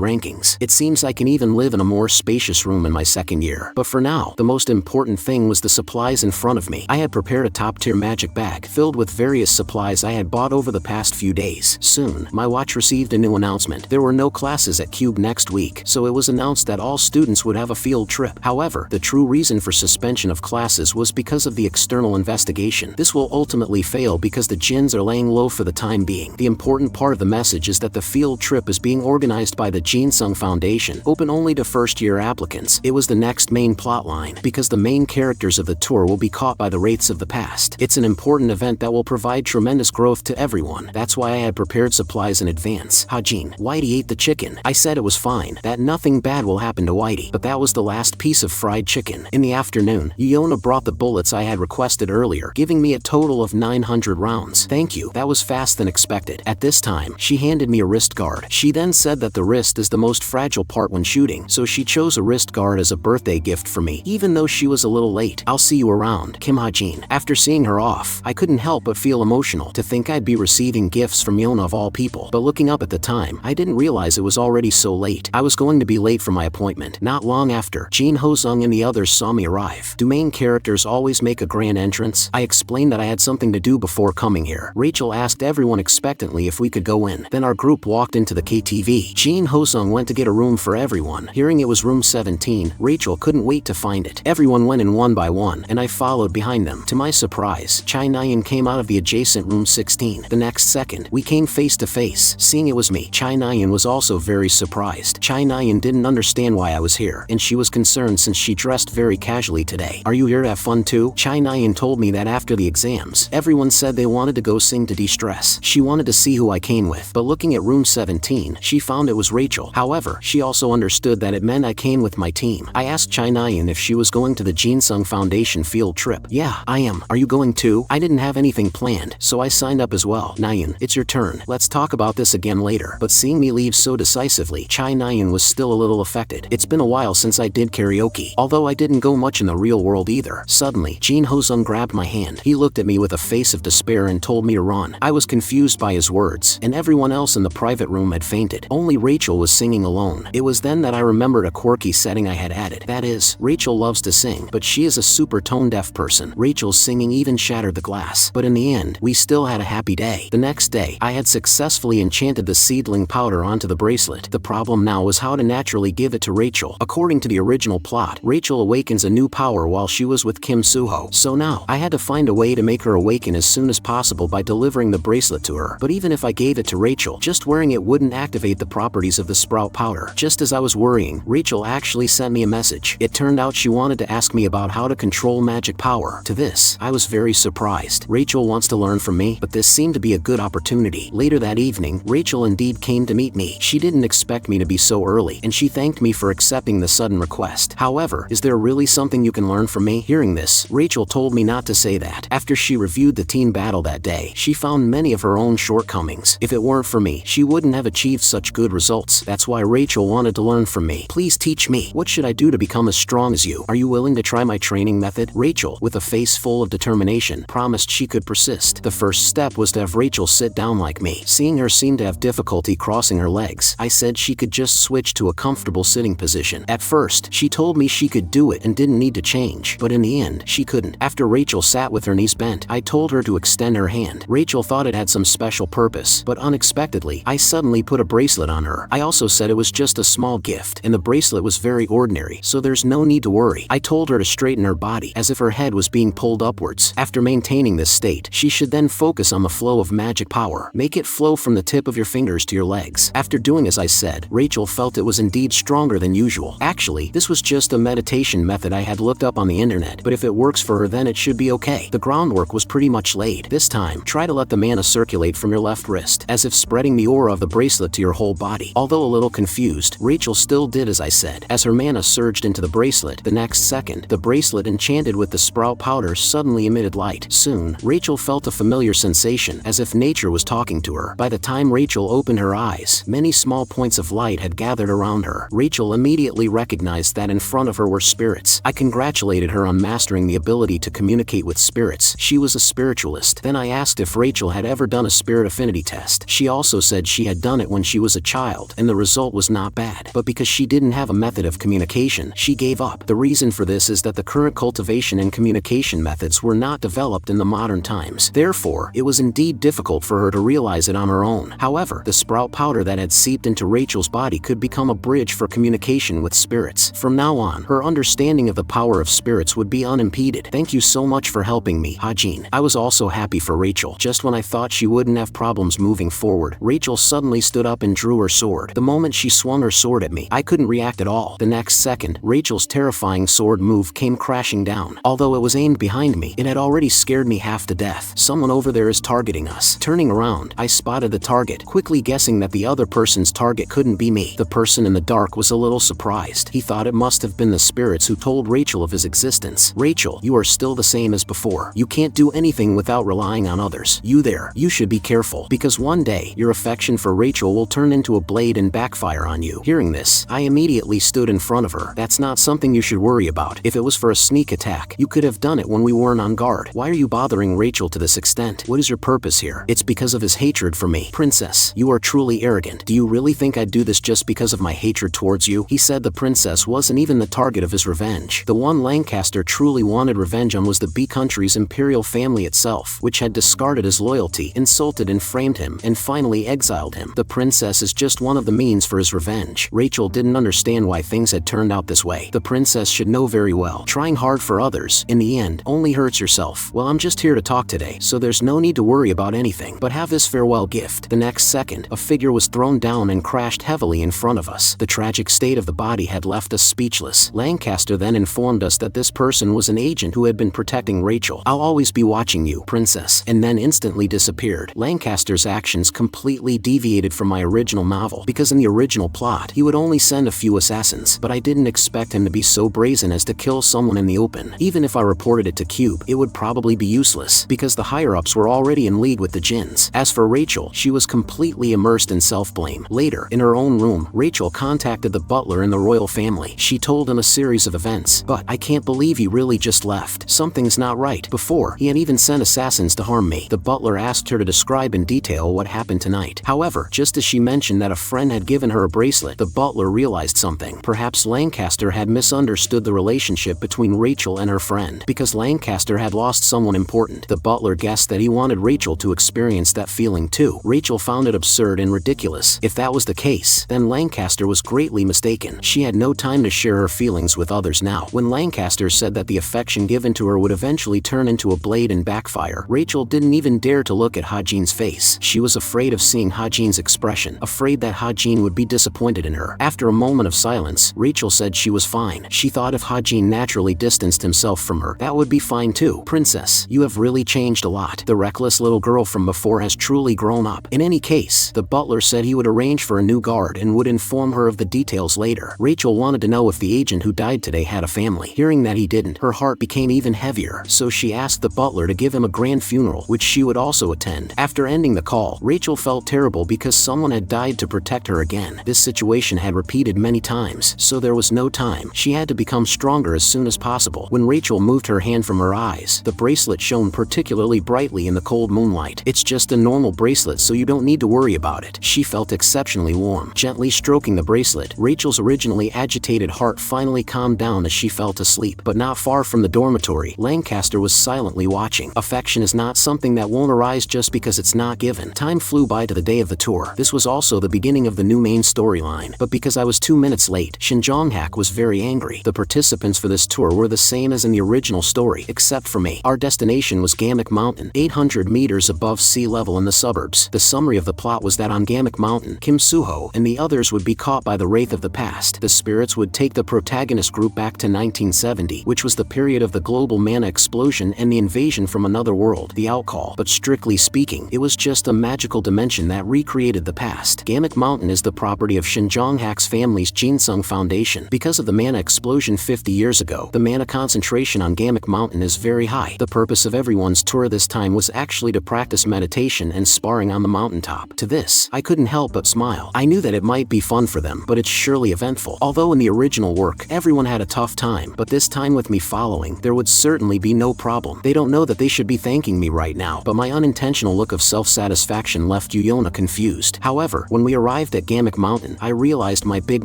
rankings. It seems I can even live in a more spacious room in my second year. But for now, the most important thing was the supplies in front of me. I had prepared a top-tier magic bag filled with various supplies I had bought over the past few days. Soon, my watch received a new announcement. There were no classes at Cube next week, so it was announced that all students would have a field trip. However, the true reason for suspension of classes was because of the external investigation. This will ultimately fail because the Jins are laying low for the time being. The important part of the message is that the field trip is being organized by the Jinsung Foundation, open only to first-year applicants. It was the next main plotline, because the main characters of the tour will be caught by the wraiths of the past. It's an important event that will provide tremendous growth to everyone. That's why I had prepared supplies in advance. Ha-jin, Whitey ate the chicken. I said it was fine, that nothing bad will happen to Whitey, but that was the last piece of fried chicken. In the afternoon, Yuyona brought the bullets I had requested earlier, giving me a total of 900 rounds. Thank you, that was fast than expected. At this time, she handed me a wrist guard. She then said that the wrist is the most fragile part when shooting, so she chose a wrist guard as a birthday gift for me, even though she was a little late. I'll see you around, Kim Ha-jin. After seeing her off, I couldn't help but feel emotional to think I'd be receiving gifts from Yona of all people. But looking up at the time, I didn't realize it was already so late. I was going to be late for my appointment. Not long after, Jin Ho-sung and the others saw me arrive. Do main characters always make a grand entrance? I explained that I had something to do before coming here. Rachel asked everyone expectantly if we could go in. Then our group walked into the KTV. Jin Ho-sung went to get a room for everyone. Hearing it was room 17, Rachel couldn't wait to find it. Everyone went in one by one, and I followed behind them. To my surprise, Chai Nayan came out of the adjacent room 16. The next second, we came face to face. Seeing it was me, Chai Nayan was also very surprised. Chai Nayan didn't understand why I was here, and she was concerned since she dressed very casually today. Are you here to have fun too? Chai Nayan told me that after the exams, everyone said they wanted to go sing to de-stress. She wanted to see who I came with, but looking at room 17, she found it was Rachel. However, she also understood that it meant I came with my team. I asked Chai Nayan if she was going to the Jinsung Foundation field trip. Yeah, I am. Are you going too? I didn't have anything planned, so I signed up as well. Nayan, it's your turn. Let's talk about this again later. But seeing me leave so decisively, Chai Nayan was still a little affected. It's been a while since I did karaoke, although I didn't go much in the real world either. Suddenly, Jin Ho-sung grabbed my hand. He looked at me with a face of despair and told me to run. I was confused by his words, and everyone else in the private room had fainted. Only Rachel was singing alone. It was then that I remembered a quirky setting I had added. That is, Rachel loves to sing, but she is a super tone-deaf person. Rachel's singing even shattered the glass. But in the end, we still had a happy day. The next day, I had successfully enchanted the seedling powder onto the bracelet. The problem now was how to naturally give it to Rachel. According to the original plot, Rachel awakens a new power while she was with Kim Suho. So now, I had to find a way to make her awaken as soon as possible by delivering the bracelet to her. But even if I gave it to Rachel, just wearing it wouldn't activate the properties of the sprout powder. Just as I was worrying, Rachel actually sent me a message. It turned out she wanted to ask me about how to control magic power. To this, I was very surprised. Rachel wants to learn from me, but this seemed to be a good opportunity. Later that evening, Rachel indeed came to meet me. She didn't expect me to be so early, and she thanked me for accepting the sudden request. However, is there really something you can learn from me? Hearing this, Rachel told me not to say that. After she reviewed the teen battle that day, she found many of her own shortcomings. If it weren't for me, she wouldn't have achieved such good results. That's why Rachel wanted to learn from me. Please teach me. What should I do to become as strong as you? Are you willing to try my training method? Rachel, with a face full of determination, promised she could persist. The first step was to have Rachel sit down like me. Seeing her seem to have difficulty crossing her legs, I said she could just switch to a comfortable sitting position. At first, she told me she could do it and didn't need to change, but in the end, she couldn't. After Rachel sat with her knees bent, I told her to extend her hand. Rachel thought it had some special purpose, but unexpectedly, I suddenly put a bracelet on her. I also said it was just a small gift, and the bracelet was very ordinary, so there's no need to worry. I told her to straighten her body, as if her head was being pulled upwards. After maintaining this state, she should then focus on the flow of magic power. Make it flow from the tip of your fingers to your legs. After doing as I said, Rachel felt it was indeed stronger than usual. Actually, this was just a meditation method I had looked up on the internet, but if it works for her, then it should be okay. The groundwork was pretty much laid. This time, try to let the mana circulate from your left wrist, as if spreading the aura of the bracelet to your whole body. Although a little confused, Rachel still did as I said. As her mana surged into the bracelet, the next second, the bracelet enchanted with the sprout powder suddenly emitted light. Soon, Rachel felt a familiar sensation, as if nature was talking to her. By the time Rachel opened her eyes, many small points of light had gathered around her. Rachel immediately recognized that in front of her were spirits. I congratulated her on mastering the ability to communicate with spirits. She was a spiritualist. Then I asked if Rachel had ever done a spirit affinity test. She also said she had done it when she was a child, and the result was not bad. But because she didn't have a method of communication, she gave up. The reason for this is that the current cultivation and communication methods were not developed in the modern times. Therefore, it was indeed difficult for her to realize it on her own. However, the sprout powder that had seeped into Rachel's body could become a bridge for communication with spirits. From now on, her understanding of the power of spirits would be unimpeded. Thank you so much for helping me, Hajin. I was also happy for Rachel. Just when I thought she wouldn't have problems moving forward, Rachel suddenly stood up and drew her sword. The moment she swung her sword at me, I couldn't react at all. The next second, Rachel's terrifying sword move came crashing down. Although it was aimed behind me, it had already scared me half to death. Someone over there is targeting us. Turning around, I spotted the target, quickly guessing that the other person's target couldn't be me. The person in the dark was a little surprised. He thought it must have been the spirits who told Rachel of his existence. Rachel, you are still the same as before. You can't do anything without relying on others. You there, you should be careful, because one day, your affection for Rachel will turn into a blade and backfire on you. Hearing this, I immediately stood in front of her. That's not something you should worry about. If it was for a sneak attack, you could have done it when we weren't on guard. Why are you bothering Rachel to this extent? What is your purpose here? It's because of his hatred for me. Princess, you are truly arrogant. Do you really think I'd do this just because of my hatred towards you? He said the princess wasn't even the target of his revenge. The one Lancaster truly wanted revenge on was the B country's imperial family itself, which had discarded his loyalty, insulted and framed him, and finally exiled him. The princess is just one of the means for his revenge. Rachel didn't understand why things had turned out this way. The princess should know very well. Trying hard for others, in the end, only hurts yourself. Well, I'm just here to talk today, so there's no need to worry about anything, but have this farewell gift. The next second, a figure was thrown down and crashed heavily in front of us. The tragic state of the body had left us speechless. Lancaster then informed us that this person was an agent who had been protecting Rachel. I'll always be watching you, princess, and then instantly disappeared. Lancaster's actions completely deviated from my original novel, because in the original plot, he would only send a few assassins, but I didn't expect him to be so brazen as to kill someone in the open. Even if I reported it to Cube, it would probably be useless, because the higher-ups were already in league with the Jinns. As for Rachel, she was completely immersed in self-blame. Later, in her own room, Rachel contacted the butler in the royal family. She told him a series of events. But I can't believe he really just left. Something's not right. Before, he had even sent assassins to harm me. The butler asked her to describe in detail what happened tonight. However, just as she mentioned that a friend had given her a bracelet, the butler realized something. Perhaps Lancaster had misunderstood the relationship between Rachel and her friend. Because Lancaster had lost someone important, the butler guessed that he wanted Rachel to experience that feeling too. Rachel found it absurd and ridiculous. If that was the case, then Lancaster was greatly mistaken. She had no time to share her feelings with others now. When Lancaster said that the affection given to her would eventually turn into a blade and backfire, Rachel didn't even dare to look at Hajin's face. She was afraid of seeing Hajin's expression, afraid that Hajin would be disappointed in her. After a moment of silence, Rachel said she was fine. She thought if Hajin naturally distanced himself from her, that would be fine too. Princess princess, you have really changed a lot. The reckless little girl from before has truly grown up. In any case, the butler said he would arrange for a new guard and would inform her of the details later. Rachel wanted to know if the agent who died today had a family. Hearing that he didn't, her heart became even heavier, so she asked the butler to give him a grand funeral, which she would also attend. After ending the call, Rachel felt terrible because someone had died to protect her again. This situation had repeated many times, so there was no time. She had to become stronger as soon as possible. When Rachel moved her hand from her eyes, the bracelet shone particularly brightly in the cold moonlight. It's just a normal bracelet, so you don't need to worry about it. She felt exceptionally warm. Gently stroking the bracelet, Rachel's originally agitated heart finally calmed down as she fell to sleep. But not far from the dormitory, Lancaster was silently watching. Affection is not something that won't arise just because it's not given. Time flew by to the day of the tour. This was also the beginning of the new main storyline. But because I was 2 minutes late, Shin Jong-hak was very angry. The participants for this tour were the same as in the original story, except for me. Our destination was Gamik Mountain, 800 meters above sea level in the suburbs. The summary of the plot was that on Gamik Mountain, Kim Soo-ho and the others would be caught by the wraith of the past. The spirits would take the protagonist group back to 1970, which was the period of the global mana explosion and the invasion from another world, the Outcall. But strictly speaking, it was just a magical dimension that recreated the past. Gamik Mountain is the property of Shin Jong-hak's family's Jinsung Foundation. Because of the mana explosion 50 years ago, the mana concentration on Gamik Mountain is very high. The purpose of everyone's tour this time was actually to practice meditation and sparring on the mountaintop. To this, I couldn't help but smile. I knew that it might be fun for them, but it's surely eventful. Although in the original work, everyone had a tough time, but this time with me following, there would certainly be no problem. They don't know that they should be thanking me right now, but my unintentional look of self-satisfaction left Yuyona confused. However, when we arrived at Gamik Mountain, I realized my big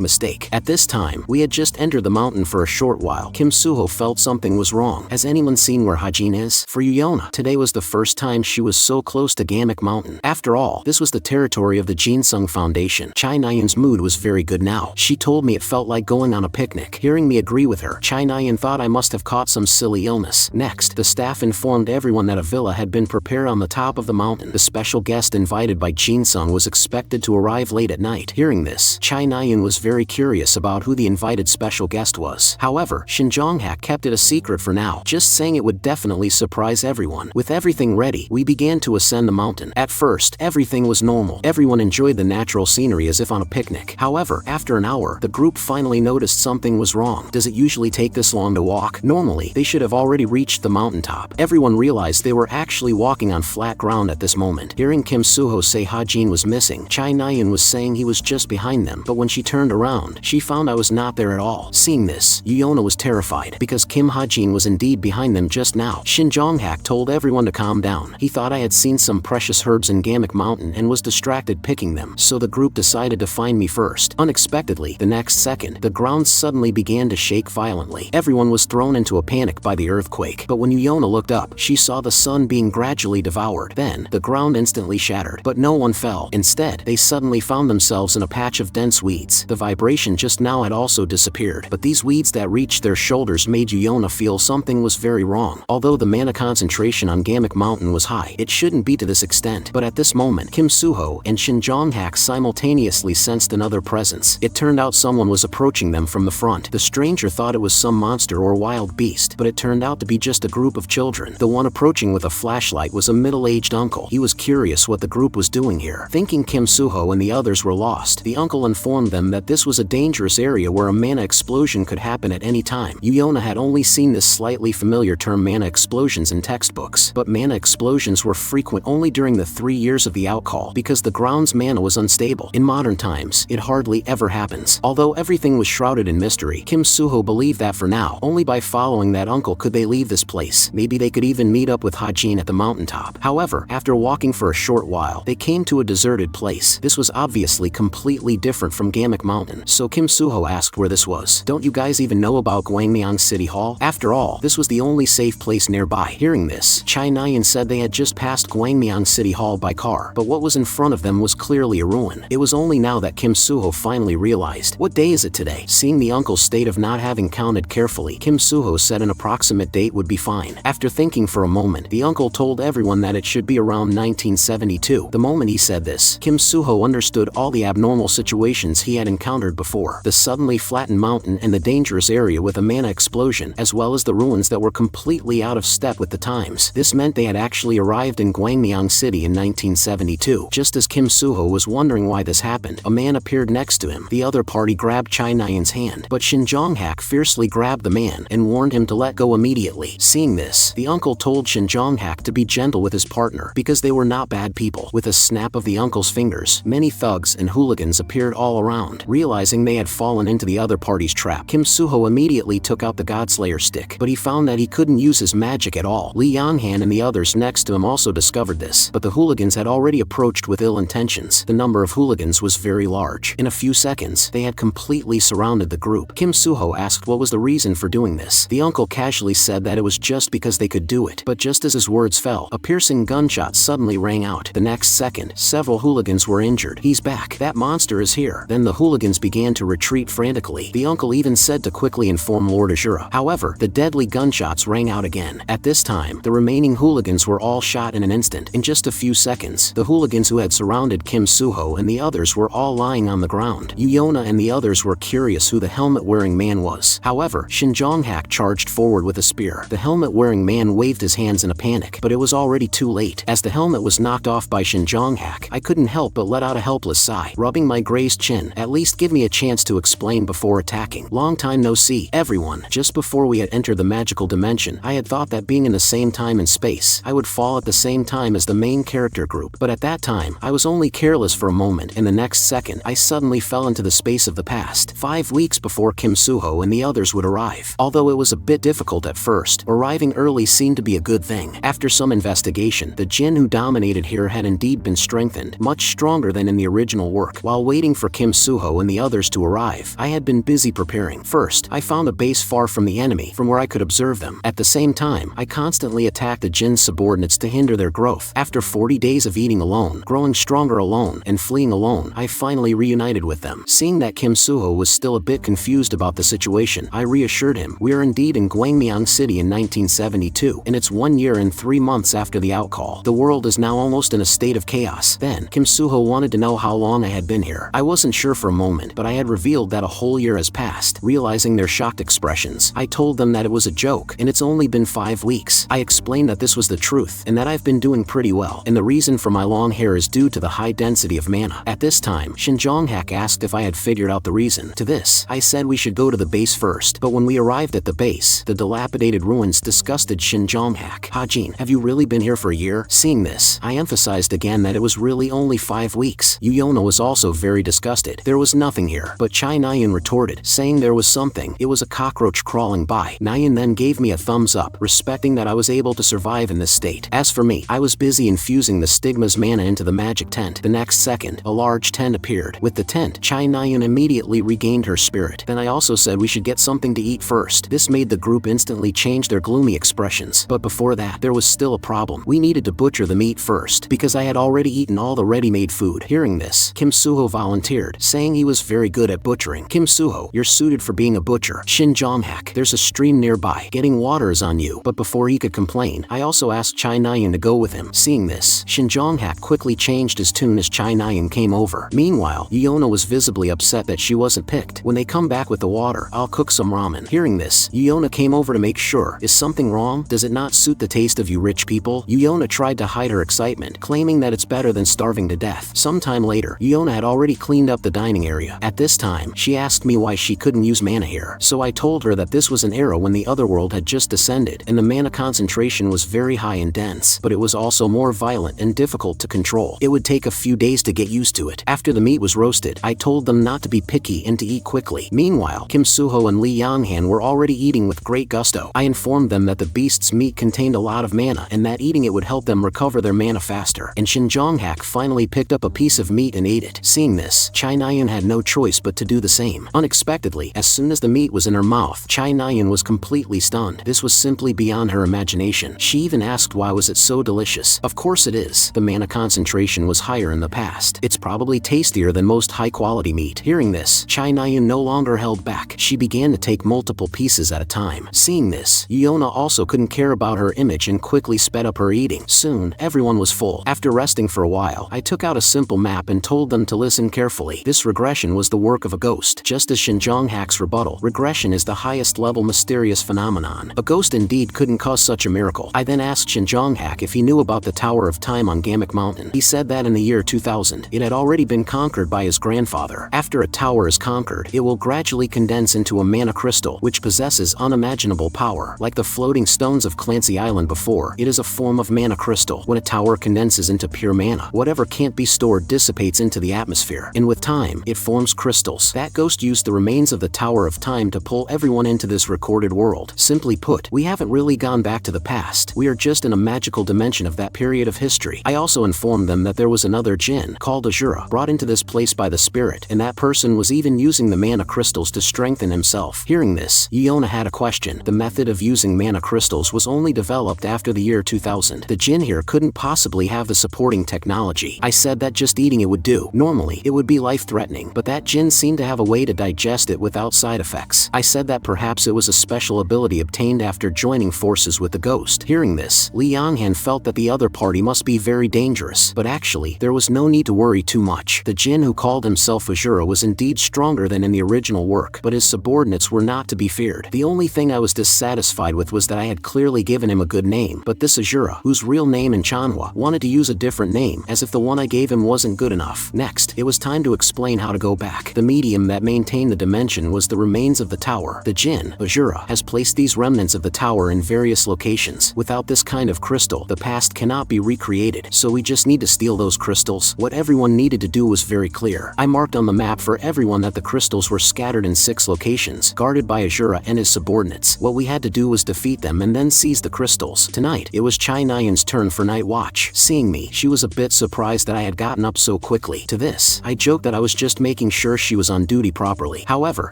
mistake. At this time, we had just entered the mountain for a short while. Kim Soo-ho felt something was wrong. Has anyone seen where Hajin is? For Yuyona, today was the first time she was so close to Gamik Mountain. After all, this was the territory of the Jinsung Foundation. Chai Nayeon's mood was very good now. She told me it felt like going on a picnic. Hearing me agree with her, Chai Nayeon thought I must have caught some silly illness. Next, the staff informed everyone that a villa had been prepared on the top of the mountain. The special guest invited by Jinsung was expected to arrive late at night. Hearing this, Chai Nayeon was very curious about who the invited special guest was. However, Shin Jong-hak kept it a secret for now, just saying it would definitely surprise everyone. With everything ready, we began to ascend the mountain. At first, everything was normal. Everyone enjoyed the natural scenery as if on a picnic. However, after an hour, the group finally noticed something was wrong. Does it usually take this long to walk? Normally, they should have already reached the mountaintop. Everyone realized they were actually walking on flat ground at this moment. Hearing Kim Soo-ho say Hajin was missing, Chai Nayeon was saying he was just behind them, but when she turned around, she found I was not there at all. Seeing this, Yuyona was terrified, because Kim Hajin was indeed behind them just now. Shin Jong-hak told everyone to calm down. He thought I had seen some precious herbs in Gamik Mountain and was distracted picking them, so the group decided to find me first. Unexpectedly, the next second, the ground suddenly began to shake violently. Everyone was thrown into a panic by the earthquake, but when Yuyona looked up, she saw the sun being gradually devoured. Then, the ground instantly shattered, but no one fell. Instead, they suddenly found themselves in a patch of dense weeds. The vibration just now had also disappeared, but these weeds that reached their shoulders made Yuyona feel something was very wrong. Although the mana concentration on Gamik Mountain was high, it shouldn't be to this extent. But at this moment, Kim Soo-ho and Shin Jong-hak simultaneously sensed another presence. It turned out someone was approaching them from the front. The stranger thought it was some monster or wild beast, but it turned out to be just a group of children. The one approaching with a flashlight was a middle-aged uncle. He was curious what the group was doing here. Thinking Kim Soo-ho and the others were lost, the uncle informed them that this was a dangerous area where a mana explosion could happen at any time. Yuyona had only seen this slightly familiar term mana explosions in textbooks, but mana explosions were frequent only during the 3 years of the Outcall because the ground's mana was unstable. In modern times, it hardly ever happens. Although everything was shrouded in mystery, Kim Soo-ho believed that for now, only by following that uncle could they leave this place. Maybe they could even meet up with Hajin at the mountaintop. However, after walking for a short while, they came to a deserted place. This was obviously completely different from Gamik Mountain, so Kim Soo-ho asked where this was. Don't you guys even know about Gwangyang City Hall? After all, this was the only safe place nearby. Hearing this, Chai Nayeon said they had just passed Gwangyang City Hall by car, but what was in front of them was clearly a ruin. It was only now that Kim Soo-ho finally realized, what day is it today? Seeing the uncle's state of not having counted carefully, Kim Soo-ho said an approximate date would be fine. After thinking for a moment, the uncle told everyone that it should be around 1972. The moment he said this, Kim Soo-ho understood all the abnormal situations he had encountered before. The suddenly flattened mountain and the dangerous area with a mana explosion, as well as the ruins that were completely out of of step with the times. This meant they had actually arrived in Gwangyang City in 1972. Just as Kim Soo-ho was wondering why this happened, a man appeared next to him. The other party grabbed Chai Na-yeon's hand, but Shin Jong-hak fiercely grabbed the man and warned him to let go immediately. Seeing this, the uncle told Shin Jong-hak to be gentle with his partner because they were not bad people. With a snap of the uncle's fingers, many thugs and hooligans appeared all around. Realizing they had fallen into the other party's trap, Kim Soo-ho immediately took out the Godslayer stick, but he found that he couldn't use his magic at all. Lee Yang-han and the others next to him also discovered this, but the hooligans had already approached with ill intentions. The number of hooligans was very large. In a few seconds, they had completely surrounded the group. Kim Soo-ho asked what was the reason for doing this. The uncle casually said that it was just because they could do it, but just as his words fell, a piercing gunshot suddenly rang out. The next second, several hooligans were injured. "He's back. That monster is here." Then the hooligans began to retreat frantically. The uncle even said to quickly inform Lord Azura. However, the deadly gunshots rang out again. At this time, the remaining hooligans were all shot in an instant. In just a few seconds, the hooligans who had surrounded Kim Soo-ho and the others were all lying on the ground. Yuna and the others were curious who the helmet-wearing man was. However, Shin Jong-hak charged forward with a spear. The helmet-wearing man waved his hands in a panic, but it was already too late. As the helmet was knocked off by Shin Jong-hak, I couldn't help but let out a helpless sigh, rubbing my grazed chin. At least give me a chance to explain before attacking. Long time no see, everyone. Just before we had entered the magical dimension, I had thought that being in the same time and space, I would fall at the same time as the main character group. But at that time, I was only careless for a moment, and the next second, I suddenly fell into the space of the past. 5 weeks before Kim Soo-ho and the others would arrive. Although it was a bit difficult at first, arriving early seemed to be a good thing. After some investigation, the Jin who dominated here had indeed been strengthened, much stronger than in the original work. While waiting for Kim Soo-ho and the others to arrive, I had been busy preparing. First, I found a base far from the enemy, from where I could observe them. At the same time, I constantly attacked the Jin's subordinates to hinder their growth. After 40 days of eating alone, growing stronger alone, and fleeing alone, I finally reunited with them. Seeing that Kim Soo-ho was still a bit confused about the situation, I reassured him. We are indeed in Gwangyang City in 1972, and it's 1 year and 3 months after the outcall. The world is now almost in a state of chaos. Then, Kim Soo-ho wanted to know how long I had been here. I wasn't sure for a moment, but I had revealed that a whole year has passed. Realizing their shocked expressions, I told them that it was a joke, and it's only been 5 weeks. I explained that this was the truth, and that I've been doing pretty well, and the reason for my long hair is due to the high density of mana. At this time, Shin Jong-hak asked if I had figured out the reason. To this, I said we should go to the base first, but when we arrived at the base, the dilapidated ruins disgusted Shin Jong-hak. "Ha-jin, have you really been here for a year?" Seeing this, I emphasized again that it was really only 5 weeks. Yuna was also very disgusted. There was nothing here, but Chai Na-yeon retorted, saying there was something. It was a cockroach crawling by. Na-yeon then gave me a thumbs up, respecting that I was able to survive in this state. As for me, I was busy infusing the stigma's mana into the magic tent. The next second, a large tent appeared. With the tent, Chai Na-yeon immediately regained her spirit. Then I also said we should get something to eat first. This made the group instantly change their gloomy expressions. But before that, there was still a problem. We needed to butcher the meat first, because I had already eaten all the ready-made food. Hearing this, Kim Soo-ho volunteered, saying he was very good at butchering. "Kim Soo-ho, you're suited for being a butcher." Shin Jong-hak, there's a stream nearby. Getting water is on you. But before he could complain, I also asked Chai Na-yeon to go with him. Seeing this, Shin Jong-hak quickly changed his tune as Chai Na-yeon came over. Meanwhile, Yuna was visibly upset that she wasn't picked. "When they come back with the water, I'll cook some ramen." Hearing this, Yuna came over to make sure. "Is something wrong? Does it not suit the taste of you rich people?" Yuna tried to hide her excitement, claiming that it's better than starving to death. Sometime later, Yuna had already cleaned up the dining area. At this time, she asked me why she couldn't use mana here. So I told her that this was an era when the otherworld had just descended, and the mana concentration was very high and dense, but it was also more violent and difficult to control. It would take a few days to get used to it. After the meat was roasted, I told them not to be picky and to eat quickly. Meanwhile, Kim Soo-ho and Lee Yang-han were already eating with great gusto. I informed them that the beast's meat contained a lot of mana, and that eating it would help them recover their mana faster. And Shin Jong-hak finally picked up a piece of meat and ate it. Seeing this, Chai Na-yeon had no choice but to do the same. Unexpectedly, as soon as the meat was in her mouth, Chai Na-yeon was completely stunned. This was simply beyond her imagination. She even asked why was it so delicious. Of course it is. The mana concentration was higher in the past. It's probably tastier than most high-quality meat. Hearing this, Chai Na-yeon no longer held back. She began to take multiple pieces at a time. Seeing this, Yuna also couldn't care about her image and quickly sped up her eating. Soon, everyone was full. After resting for a while, I took out a simple map and told them to listen carefully. This regression was the work of a ghost. Just as Shin Jong-hak's rebuttal, regression is the highest level mysterious phenomenon. A ghost indeed speed couldn't cause such a miracle. I then asked Shin Jong-hak if he knew about the Tower of Time on Gamuk Mountain. He said that in the year 2000, it had already been conquered by his grandfather. After a tower is conquered, it will gradually condense into a mana crystal, which possesses unimaginable power. Like the floating stones of Clancy Island before, it is a form of mana crystal. When a tower condenses into pure mana, whatever can't be stored dissipates into the atmosphere, and with time, it forms crystals. That ghost used the remains of the Tower of Time to pull everyone into this recorded world. Simply put, we haven't really gone back to the past. We are just in a magical dimension of that period of history. I also informed them that there was another Jin, called Azura, brought into this place by the spirit, and that person was even using the mana crystals to strengthen himself. Hearing this, Yona had a question. The method of using mana crystals was only developed after the year 2000. The Jin here couldn't possibly have the supporting technology. I said that just eating it would do. Normally, it would be life-threatening, but that Jin seemed to have a way to digest it without side effects. I said that perhaps it was a special ability obtained after joining forces with the ghost. Hearing this, Li Yonghan felt that the other party must be very dangerous, but actually, there was no need to worry too much. The Jin who called himself Azura was indeed stronger than in the original work, but his subordinates were not to be feared. The only thing I was dissatisfied with was that I had clearly given him a good name, but this Azura, whose real name in Chanhua, wanted to use a different name, as if the one I gave him wasn't good enough. Next, it was time to explain how to go back. The medium that maintained the dimension was the remains of the tower. The Jin, Azura, has placed these remnants of the tower in various locations. Without this kind of crystal, the past cannot be recreated, so we just need to steal those crystals. What everyone needed to do was very clear. I marked on the map for everyone that the crystals were scattered in 6 locations, guarded by Azura and his subordinates. What we had to do was defeat them and then seize the crystals. Tonight, it was Chai Nyan's turn for night watch. Seeing me, she was a bit surprised that I had gotten up so quickly. To this, I joked that I was just making sure she was on duty properly. However,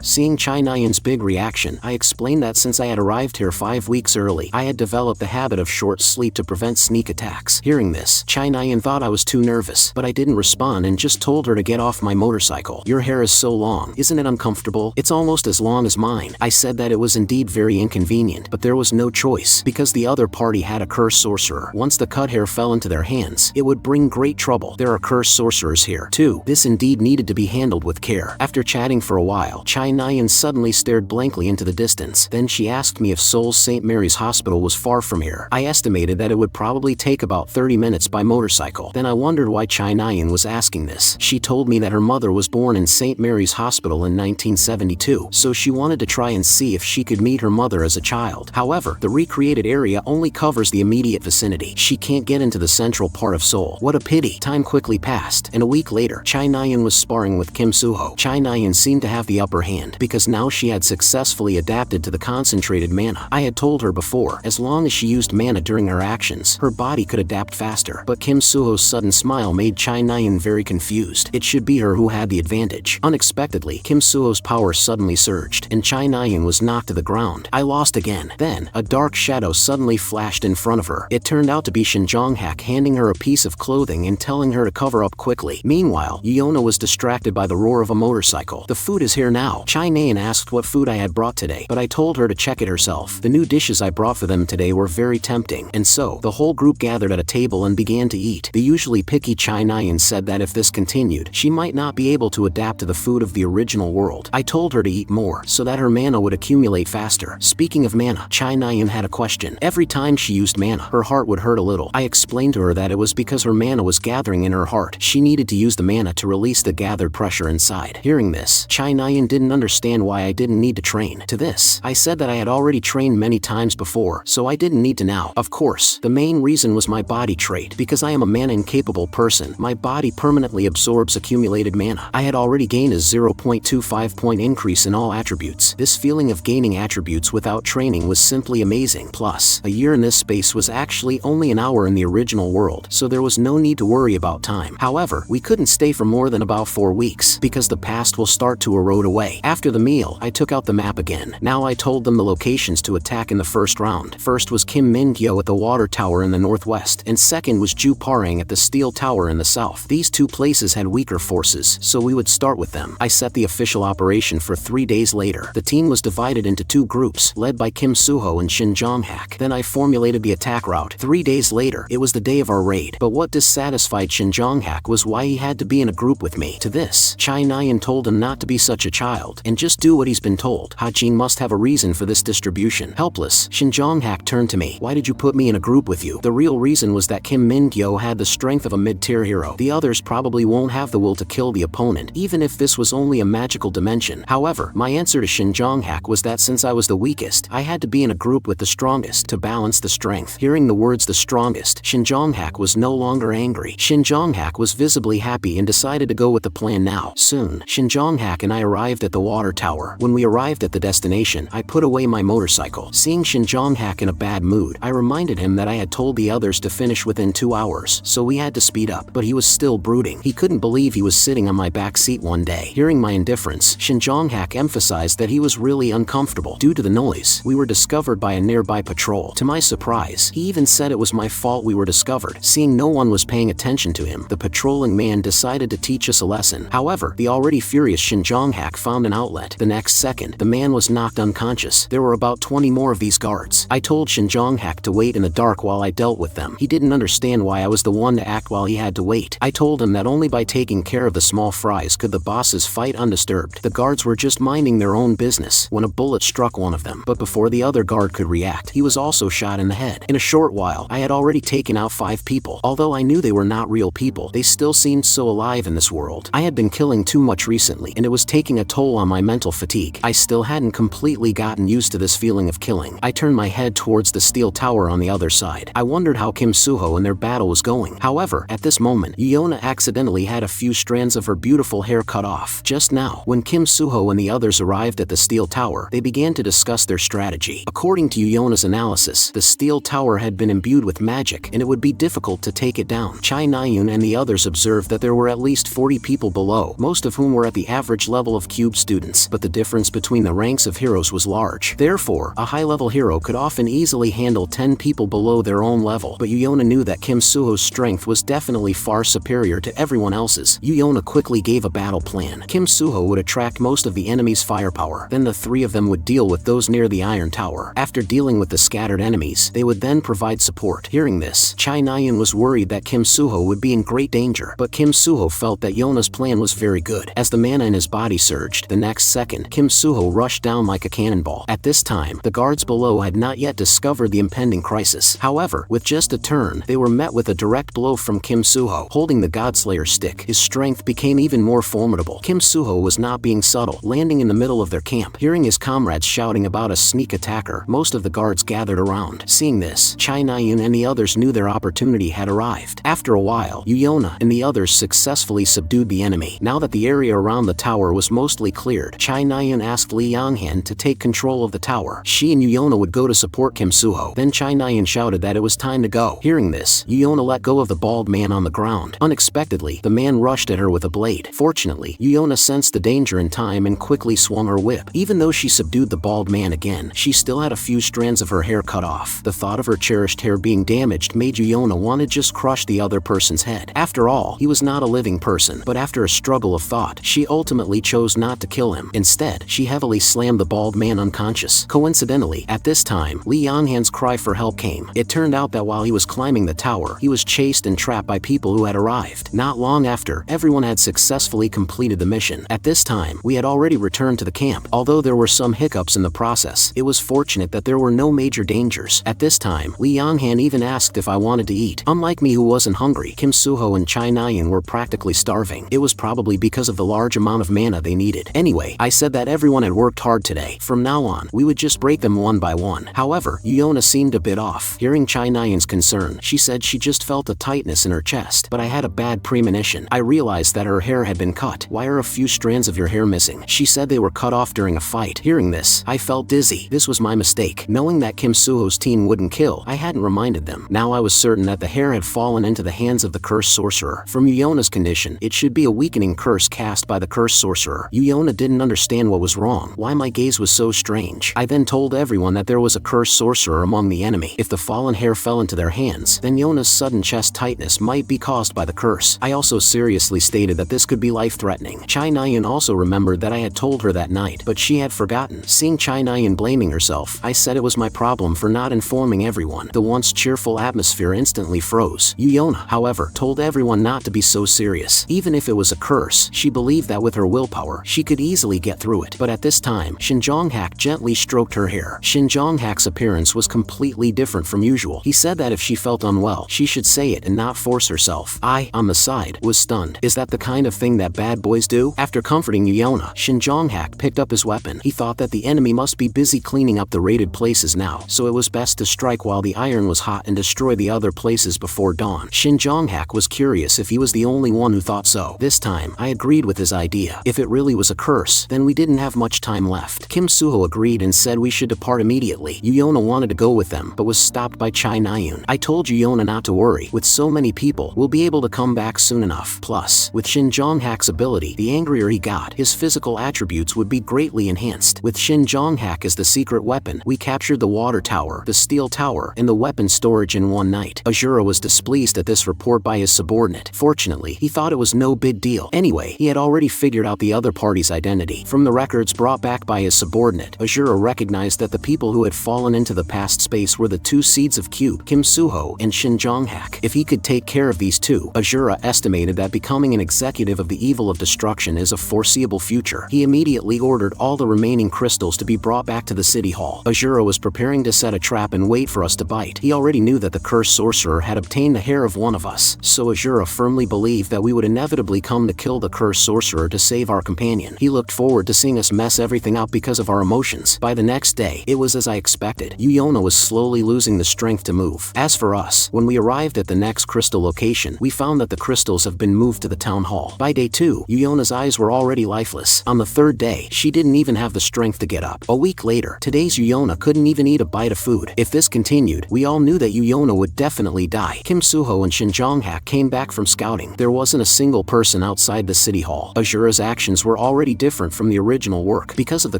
seeing Chai Nyan's big reaction, I explained that since I had arrived here 5 weeks early, I had developed the habit of short sleep to prevent sneak attacks. Hearing this, Chai Nyan thought I was too nervous, but I didn't respond and just told her to get off my motorcycle. Your hair is so long, isn't it uncomfortable? It's almost as long as mine. I said that it was indeed very inconvenient, but there was no choice, because the other party had a cursed sorcerer. Once the cut hair fell into their hands, it would bring great trouble. There are cursed sorcerers here, too. This indeed needed to be handled with care. After chatting for a while, Chai Nyan suddenly stared blankly into the distance. Then she asked me if Seoul's St. Mary's Hospital was far from here. I estimated that it would probably take about 30 minutes by motorcycle. Then I wondered why Chai Nyan was asking this. She told me that her mother was born in St. Mary's Hospital in 1972, so she wanted to try and see if she could meet her mother as a child. However, the recreated area only covers the immediate vicinity. She can't get into the central part of Seoul. What a pity. Time quickly passed, and a week later, Chai Nyan was sparring with Kim Suho. Chai Nyan seemed to have the upper hand, because now she had successfully adapted to the concentrated mana. I had told her before, as long as she used mana during her actions, her body could adapt faster. But Kim Suho's sudden smile made Chai Nyan very confused. It should be her who had the advantage. Unexpectedly, Kim Suho's power suddenly surged, and Chai Nyan was knocked to the ground. I lost again. Then, a dark shadow suddenly flashed in front of her. It turned out to be Shin Jong-hak handing her a piece of clothing and telling her to cover up quickly. Meanwhile, Yona was distracted by the roar of a motorcycle. The food is here now. Chai Nyan asked what food I had brought today, but I told her to check it herself. The new dishes I brought for them today were very tempting, and so, the whole group gathered at a table and began to eat. The usually picky Chai Nyan said that if this continued, she might not be able to adapt to the food of the original world. I told her to eat more, so that her mana would accumulate faster. Speaking of mana, Chai Nyan had a question. Every time she used mana, her heart would hurt a little. I explained to her that it was because her mana was gathering in her heart. She needed to use the mana to release the gathered pressure inside. Hearing this, Chai Nyan didn't understand why I didn't need to train. To this, I said that I had already trained many times before, so I didn't need to now. Of course, the main reason was my body trait. Because I am a mana-incapable person, my body permanently absorbs accumulated mana. I had already gained a 0.25 point increase in all attributes. This feeling of gaining attributes without training was simply amazing. Plus, a year in this space was actually only an hour in the original world, so there was no need to worry about time. However, we couldn't stay for more than about 4 weeks, because the past will start to erode away. After the meal, I took out the map again. Now I told them the locations to attack in the first round. First was Kim Min-gyo at the water tower in the northwest, and second was Ju Parang at the steel tower in the south. These two places had weaker forces, so we would start with them. I set the official operation for 3 days later. The team was divided into 2 groups, led by Kim Suho and Shin Jong-hak. Then I formulated the attack route. 3 days later, it was the day of our raid. But what dissatisfied Shin Jong-hak was why he had to be in a group with me. To this, Chai Nyan told him not to be such a child, and just do what he's been told. Hajin must have a reason for this distribution. Helpless, Shin Jong-hak turned to me. Why did you put me in a group with you? The real reason was that Kim Min-gyo had the strength of a mid-tier hero. The others probably won't have the will to kill the opponent, even if this was only a magical dimension. However, my answer to Shin Jong-hak was that since I was the weakest, I had to be in a group with the strongest to balance the strength. Hearing the words the strongest, Shin Jong-hak was no longer angry. Shin Jong-hak was visibly happy and decided to go with the plan now. Soon, Shin Jong-hak and I arrived at the water tower. When we arrived at the destination, I put away my motorcycle. Seeing Shin Jong-hak in a bad mood, I reminded him that I had told the others to finish within 2 hours, so we had to speed up. But he was still brooding. He couldn't believe he was sitting on my back seat one day. Hearing my indifference, Shin Jong-hak emphasized that he was really uncomfortable. Due to the noise, we were discovered by a nearby patrol. To my surprise, he even said it was my fault we were discovered. Seeing no one was paying attention to him, the patrolling man decided to teach us a lesson. However, the already furious Shin Jong-hak found an outlet. The next second, the man was knocked unconscious. There were about 20 more of these guards. I told Shin Jong-hak to wait in the dark while I dealt with them. He didn't understand why I was the one to act while he had to wait. I told him that only by taking care of the small fries could the bosses fight undisturbed. The guards were just minding their own business when a bullet struck one of them, but before the other guard could react, he was also shot in the head. In a short while, I had already taken out 5 people. Although I knew they were not real people, they still seemed so alive in this world. I had been killing too much recently, and it was taking a toll on my mental fatigue. I still hadn't completely gotten used to this feeling of killing. I turned my head towards the steel tower on the other side. I wondered how Kim Suho and their battle was going. However, at this moment, Yona accidentally had a few strands of her beautiful hair cut off. Just now, when Kim Suho and the others arrived at the steel tower, they began to discuss their strategy. According to Yona's analysis, the steel tower had been imbued with magic, and it would be difficult to take it down. Chai Nayun and the others observed that there were at least 40 people below, most of whom were at the average level of cube students, but the difference between the ranks of heroes was large. Therefore, a high-level hero could often easily handle 10 people below their own level, but Yona knew that Kim Suho's strength was definitely far superior to everyone else's. Yona quickly gave a battle plan. Kim Suho would attract most of the enemy's firepower, then the 3 of them would deal with those near the iron tower. After dealing with the scattered enemies, they would then provide support. Hearing this, Chai Nayun was worried that Kim Suho would be in great danger, but Kim Suho felt that Yona's plan was very good. As the mana in his body surged, the next second, Kim Suho rushed down like a cannonball. At this time, the guards below had not yet discovered the impending crisis. However, with just a turn, they were met with a direct blow from Kim Suho. Holding the Godslayer stick, his strength became even more formidable. Kim Suho was not being subtle, landing in the middle of their camp. Hearing his comrades shouting about a sneak attacker, most of the guards gathered around. Seeing this, Chai Nayun and the others knew their opportunity had arrived. After a while, Yona and the others successfully subdued the enemy. Now that the area around the tower was mostly cleared, Chai Nayun asked Li Yanghan to take control of the tower. She and Yona would go to support Kim Suho. Then Chai Nayun shouted that it was time to go. Hearing this, Yona let go of the bald man on the ground. Unexpectedly, the man rushed at her with a blade. Fortunately, Yona sensed the danger in time and quickly swung her whip. Even though she subdued the bald man again, she still had a few strands of her hair cut off. The thought of her cherished hair being damaged made Yona want to just crush the other person's head. After all, he was not a living person, but after a struggle of thought, she ultimately chose not to kill him. Instead, she heavily slammed the bald man unconscious. Coincidentally, at this time, Li Yanghan's cry for help came. It turned out that while he was climbing the tower, he was chased and trapped by people who had arrived. Not long after, everyone had successfully completed the mission. At this time, we had already returned to the camp. Although there were some hiccups in the process, it was fortunate that there were no major dangers. At this time, Li Yanghan even asked if I wanted to eat. Unlike me who wasn't hungry, Kim Suho and Chai Nayun were practically starving. It was probably because of the large amount of mana they needed. Anyway, I said that everyone had worked hard today. From now on, we would just break them one by one. However, Yona seemed a bit off. Hearing Chai Nayun's concern, she said she just felt a tightness in her chest, but I had a bad premonition. I realized that her hair had been cut. Why are a few strands of your hair missing? She said they were cut off during a fight. Hearing this, I felt dizzy. This was my mistake. Knowing that Kim Suho's team wouldn't kill, I hadn't reminded them. Now I was certain that the hair had fallen into the hands of the cursed sorcerer. From Yuyona's condition, it should be a weakening curse cast by the cursed sorcerer. Yuyona didn't understand what was wrong, why my gaze was so strange. I then told everyone that there was a cursed sorcerer among the enemy. If the fallen hair fell into their hands, then Yona's sudden chest tightness might be caused by the curse. I also seriously stated that this could be life-threatening. Chai Nayun also remembered that I had told her that night, but she had forgotten. Seeing Chai Nayun blaming herself, I said it was my problem for not informing everyone. The once cheerful atmosphere instantly froze. Yuyona, however, told everyone not to be so serious. Even if it was a curse, she believed that with her willpower, she could easily get through it. But at this time, Shin Jong-hak gently stroked her hair. Shin Jong-hak's appearance was completely different from usual. He said that if she felt unwell, she should say it and not force herself. I, on the side, was stunned. Is that the kind of thing that bad boys do? After comforting Yuyona, Shin Jong-hak picked up his weapon. He thought that the enemy must be busy cleaning up the raided places now, so it was best to strike while the iron was hot and destroy the other places before dawn. Shin Jong-hak was curious if he was the only one who thought so. This time, I agreed with his idea. If it really was a curse, then we didn't have much time left. Kim Suho agreed and said we should depart immediately. Yuyona wanted to go with them, but was stopped by Chai Nayun. I told Yuyona not to worry. With so many people, we'll be able to come back soon enough. Plus, with Shin Jong-hak's ability, the angrier he got, his physical attributes would be greatly enhanced. With Shin Jong-hak as the secret weapon, we captured the water tower, the steel tower, and the weapon storage in one night. Ajura was displeased at this report by his subordinate. Fortunately, he thought it was no big deal. Anyway, he had already figured out the other party's identity. From the records brought back by his subordinate, Ajura recognized that the people who had fallen into the past space were the two seeds of Cube, Kim Suho and Shin Jong-hak. If he could take care of these two, Ajura estimated that becoming an executive of the evil of destruction is a foreseeable future. He immediately ordered all the remaining crystals to be brought back to the city hall. Ajura was preparing to set a trap and wait for us to bite. He already knew that the cursed sorcerer had obtained the hair of one of us, so Ajura firmly believed that we would inevitably come to kill the cursed sorcerer to save our companion. He looked forward to seeing us mess everything up because of our emotions. By the next day, it was as I expected. Yuyona was slowly losing the strength to move. As for us, when we arrived at the next crystal location, we found that the crystals have been moved to the town hall. By day 2, Yuyona's eyes were already lifeless. On the third day, she didn't even have the strength to get up. A week later, today's Yuyona couldn't even eat a bite of food. If this continued, we all knew that Yuyona would definitely die. Kim Suho and Shin Jong-hak came back from scouting. There wasn't a single person outside the city hall. Ajura's actions were already different from the original work. Because of the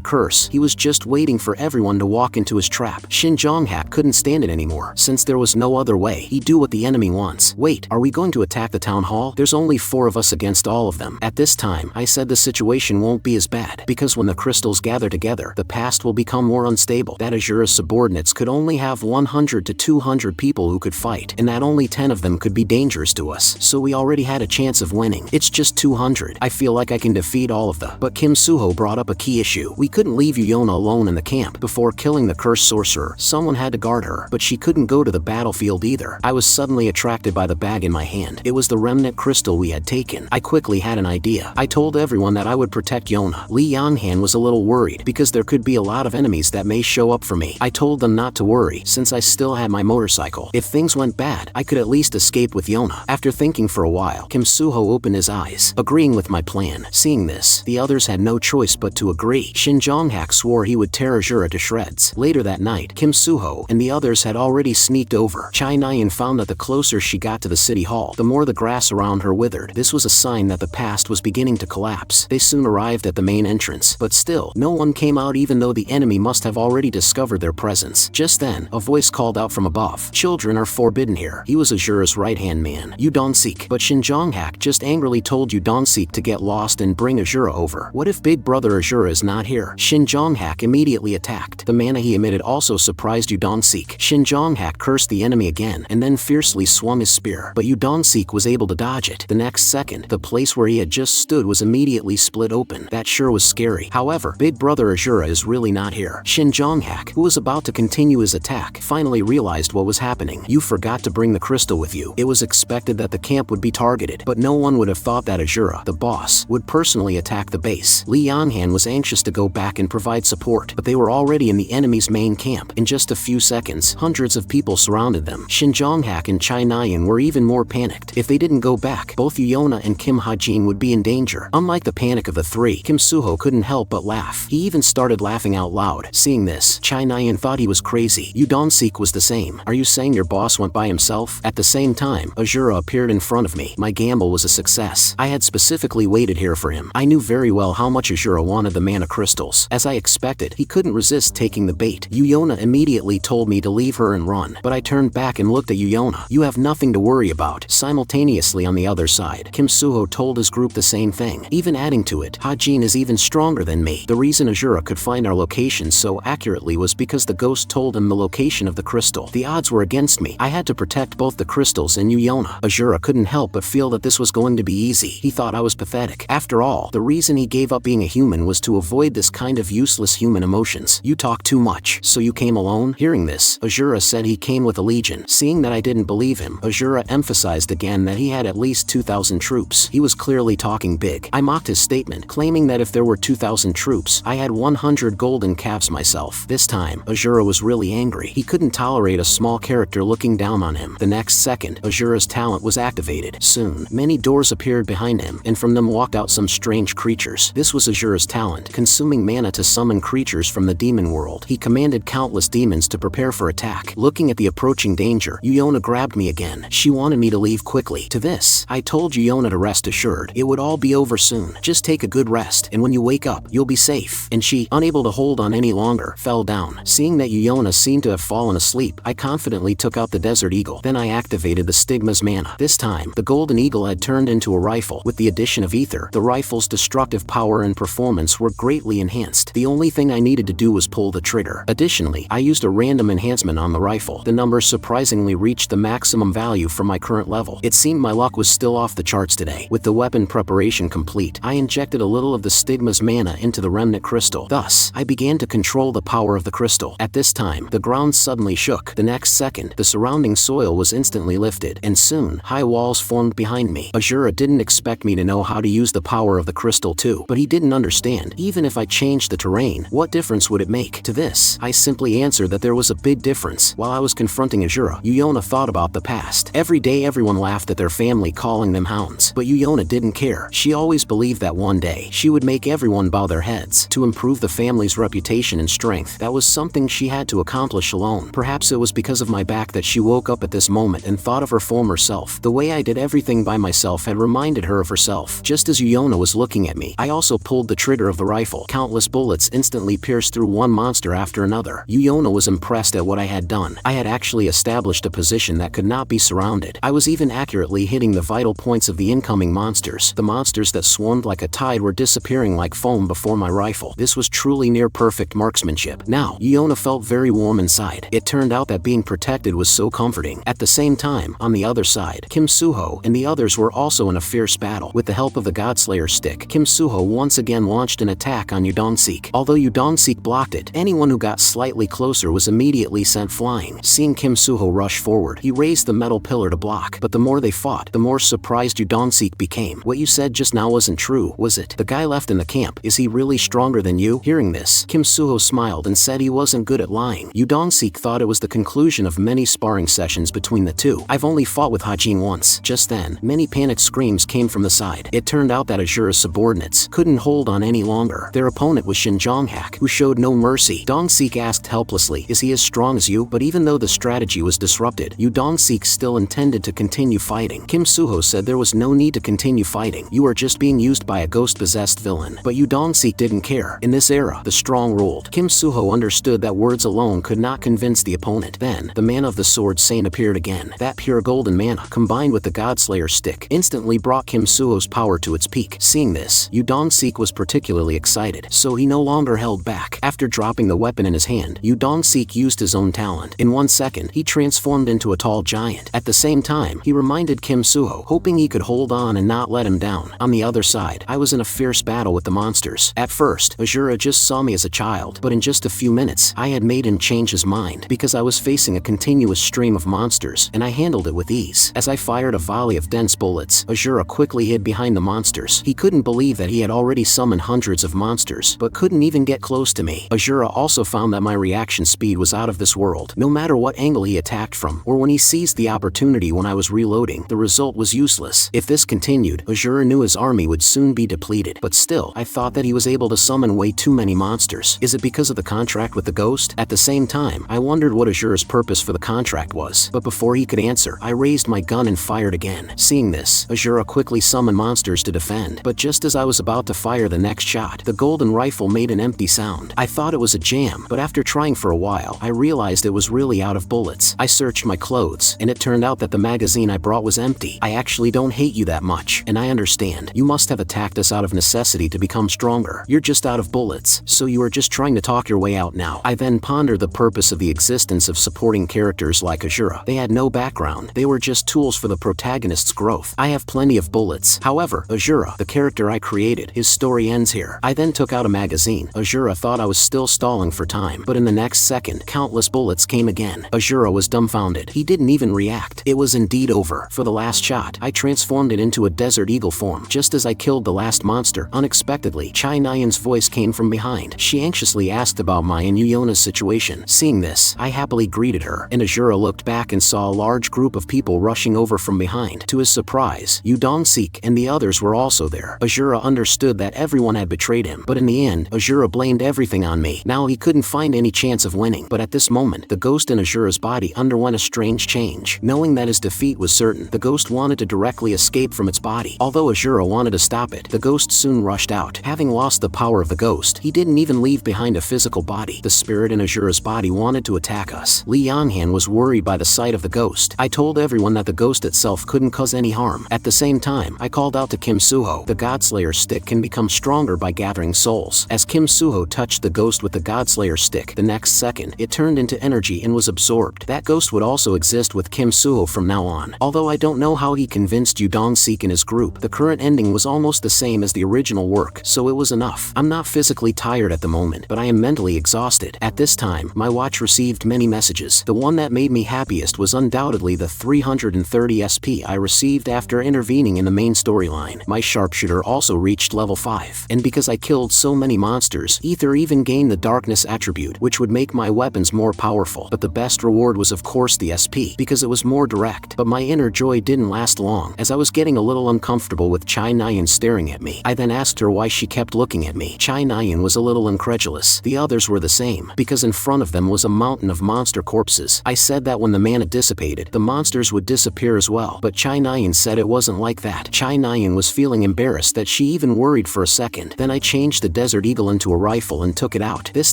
curse, he was just waiting for everyone to walk into his trap. Shin Jong-hak couldn't stand it anymore. Since there was no other way, he'd do what the enemy wants. Wait, are we going to attack the town hall? There's only 4 of us against all of them. At this time, I said the situation won't be as bad, because when the crystals gather together, the past will become more unstable. That Ajura's subordinates could only have 100 to 200 people who could fight, and that only 10 of them could be dangerous to us, so we already had a chance of winning. It's just 200. I feel like I can defeat all of them. But Kim Suho brought up a key issue. We couldn't leave Yuyona alone in the camp. Before killing the cursed sorcerer, someone had to guard her, but she couldn't go to the battlefield either. I was suddenly attracted by the bag in my hand. It was the remnant crystal we had taken. I quickly had an idea. I told everyone that I would protect Yona. Li Yanhan was a little worried, because there could be a lot of enemies that may show up for me. I told them not to worry, since I still had my motorcycle. If things went bad, I could at least escape with Yona. After thinking for a while, Kim Suho opened his eyes, agreeing with my plan. Seeing this, the others had no choice but to agree. Shin Jong-hak swore he would tear Ajura to shreds. Later that night, Kim Suho and the others had already sneaked over. Chai Nyan found that the closer she got to the city hall, the more the grass around her withered. This was a sign that the past was beginning to collapse. They soon arrived at the main entrance, but still, no one came out even though the enemy must have already discovered their presence. Just then, a voice called out from above. Children are forbidden here. He was Ajura's right-hand man, Yu Donsik. But Shin Jong-hak just angrily told Yu Donsik to get lost and bring Ajura over. What if big brother Ajura is not here? Shin Jong-hak immediately attacked. The mana he emitted also surprised Yu Donsik. Shin Jong-hak cursed the enemy again, and then fiercely swung his spear, but Yu Donsik was able to dodge it. The next second, the place where he had just stood was immediately split open. That sure was scary. However, big brother Ajura is really not here. Shin Jong-hak, who was about to continue his attack, finally realized what was happening. You forgot to bring the crystal with you. It was expected that the camp would be targeted, but no one would have thought that Ajura, the boss, would personally attack the base. Li Yanhan was anxious to go back and provide support, but they were already in the enemy's main camp. In just a few seconds, hundreds of people surrounded them. Shin Jong-hak and Chai Nyan were even more panicked. If they didn't go back, both Yuyona and Kim Ha-jin would be in danger. Unlike the panic of the three, Kim Suho couldn't help but laugh. He even started laughing out loud. Seeing this, Chai Nyan thought he was crazy. Yu Donsik was the same. Are you saying your boss went by himself? At the same time, Ajura appeared in front of me. My gamble was a success. I had specifically waited here for him. I knew very well how much Ajura wanted the mana crystals. As I expected, he couldn't resist taking the bait. Yuyona immediately told me to leave her and run, but I turned back and looked at Yuyona. You have nothing to worry about. Simultaneously on the other side, Kim Suho told his group the same thing, even adding to it, Ha-jin is even stronger than me. The reason Ajura could find our location so accurately was because the ghost told him the location of the crystal. The odds were against me. I had to protect both the crystals and Yuyona. Ajura couldn't help but feel that this was going to be easy. He thought I was pathetic. After all, the reason he gave up being a human was to avoid this kind of useless human emotions. You talk too much. So you came alone? Hearing this, Azura said he came with a legion. Seeing that I didn't believe him, Azura emphasized again that he had at least 2,000 troops. He was clearly talking big. I mocked his statement, claiming that if there were 2,000 troops, I had 100 golden calves myself. This time, Azura was really angry. He couldn't tolerate a small character looking down on him. The next second, Azura's talent was activated. Soon, many doors appeared behind him, and from them walked out some strange creatures. This was Azura's talent, consuming mana to summon creatures from the demon world. He commanded countless demons to prepare for attack. Looking at the approaching danger, Yuyona grabbed me again. She wanted me to leave quickly. To this, I told Yuyona to rest assured. It would all be over soon. Just take a good rest, and when you wake up, you'll be safe. And she, unable to hold on any longer, fell down. Seeing that Yuyona seemed to have fallen asleep, I confidently took out the Desert Eagle. Then I activated the Stigma's mana. This time, the Golden Eagle had turned into a rifle. With the addition of ether, the rifle's destructive power and performance were greatly enhanced. The only thing I needed to do was pull the trigger. Additionally, I used a random enhancement on the rifle. The number surprisingly reached the maximum value for my current level. It seemed my luck was still off the charts today. With the weapon preparation complete, I injected a little of the Stigma's mana into the remnant crystal. Thus, I began to control the power of the crystal. At this time, the ground suddenly shook. The next second, the surrounding soil was instantly lifted, and soon, high walls formed behind me. Azura didn't expect me to know how to use the power of the crystal too, but he didn't understand. Even if I changed the terrain, what difference would it make? To this, I simply answered that there was a big difference. While I was confronting Azura, Yuyona thought about the past. Every day everyone laughed at their family calling them hounds, but Yuyona didn't care. She always believed that one day, she would make everyone bow their heads. To improve the family's reputation and strength, that was something she had to accomplish alone. Perhaps it was because of my back that she woke up at this moment and thought of her former self. The way I did everything by myself had reminded her of herself. Just as Yuyona was looking at me, I also pulled the trigger of the rifle. Countless bullets instantly pierced through one monster after another. Yuyona was impressed at what I had done. I had actually established a position that could not be surrounded. I was even accurately hitting the vital points of the incoming monsters. The monsters that swarmed like a tide were disappearing like foam before my rifle. This was truly near perfect marksmanship. Now, Yuyona felt very warm inside. It turned out that being protected was so comforting. At the same time, on the other side, Kim Suho and the others were also in a fierce battle. With the help of the Godslayer stick, Kim Suho once again launched an attack on Udon-seek. Although Udon-seek blocked it, anyone who got slightly closer was immediately sent flying. Seeing Kim Suho rush forward, he raised the metal pillar to block. But the more they fought, the more surprised Udon-seek became. What you said just now wasn't true, was it? The guy left in the camp, is he really stronger than you? Hearing this, Kim Suho smiled and said he wasn't good at lying. Udon-seek thought it was the conclusion of many sparring sessions between the two. I've only fought with Hajin once. Just then, many panicked screams came from the side. It turned out that Azura's subordinates couldn't hold on any longer. Their opponent was Shin Jonghak, who showed no mercy. Udon-seek asked helplessly, is he as strong as you? But even though the strategy was disrupted, Udon-seek still intended to continue fighting. Kim Suho said there was no need to continue fighting. You are just being used by a ghost-possessed villain. But Udon-seek didn't care. In this era, the strong ruled. Kim Suho understood that words alone could not convince the opponent. Then, the mana of the Sword Saint appeared again. That pure golden mana, combined with the Godslayer stick, instantly brought Kim Suho's power to its peak. Seeing this, Udon-seek was particularly excited, so he no longer held back. After dropping the weapon in his hand, Udon-seek used his own talent. In 1 second, he transformed into a tall giant. At the same time, he reminded Kim Suho, hoping he could hold on and not let him down. On the other side, I was in a fierce battle with the monsters. At first, Azura just saw me as a child, but in just a few minutes, I had made him change his mind because I was facing a continuous stream of monsters, and I handled it with ease. As I fired a volley of dense bullets, Azura quickly hid behind the monsters. He couldn't believe that he had already summoned hundreds of monsters, but couldn't even get close to me. Azura also found that my reaction speed was out of this world. No matter what angle he attacked from, or when he seized the opportunity when I was reloading, the result was useless. If this continued, Azura knew his army would soon be depleted. But still, I thought that he was able to summon way too many monsters. Is it because of the contract with the ghost? At the same time, I wondered what Azura's purpose for the contract was. But before he could answer, I raised my gun and fired again. Seeing this, Azura quickly summoned monsters to defend. But just as I was about to fire the next shot, the golden rifle made an empty sound. I thought it was a jam, but after trying for a while, I realized it was really out of bullets. I searched my clothes, and it turned out that the magazine I brought was empty. I actually don't hate you that much, and I understand. You must have attacked us out of necessity to become stronger. You're just out of bullets, so you are just trying to talk your way out now. I then pondered the purpose of the existence of supporting characters like Azura. They had no background. They were just tools for the protagonist's growth. I have plenty of bullets. However, Azura, the character I created, his story ends here. I then took out a magazine. Azura thought I was still stalling stalling for time, but in the next second, countless bullets came again. Azura was dumbfounded. He didn't even react. It was indeed over. For the last shot, I transformed it into a desert eagle form. Just as I killed the last monster, unexpectedly, Chai Nyan's voice came from behind. She anxiously asked about my and Yuyona's situation. Seeing this, I happily greeted her, and Azura looked back and saw a large group of people rushing over from behind. To his surprise, Yu Dong-sik and the others were also there. Azura understood that everyone had betrayed him, but in the end, Azura blamed everything on me. Now he couldn't find any chance of winning, but at this moment, the ghost in Azura's body underwent a strange change. Knowing that his defeat was certain, the ghost wanted to directly escape from its body. Although Azura wanted to stop it, the ghost soon rushed out. Having lost the power of the ghost, he didn't even leave behind a physical body. The spirit in Azura's body wanted to attack us. Li Yanhan was worried by the sight of the ghost. I told everyone that the ghost itself couldn't cause any harm. At the same time, I called out to Kim Suho. The Godslayer stick can become stronger by gathering souls. As Kim Suho touched the ghost with the Godslayer stick, the next second, it turned into energy and was absorbed. That ghost would also exist with Kim Suho from now on. Although I don't know how he convinced Yu Dong-sik and his group, the current ending was almost the same as the original work, so it was enough. I'm not physically tired at the moment, but I am mentally exhausted. At this time, my watch received many messages. The one that made me happiest was undoubtedly the 330 SP I received after intervening in the main storyline. My sharpshooter also reached level 5, and because I killed so many monsters, Ether even gained the darkness attribute, which would make my weapons more powerful. But the best reward was of course the SP, because it was more direct. But my inner joy didn't last long, as I was getting a little uncomfortable with Chai Nyan staring at me. I then asked her why she kept looking at me. Chai Nyan was a little incredulous. The others were the same, because in front of them was a mountain of monster corpses. I said that when the mana dissipated, the monsters would disappear as well, but Chai Nyan said it wasn't like that. Chai Nyan was feeling embarrassed that she even worried for a second. Then I changed the Desert Eagle into a rifle and took it out. This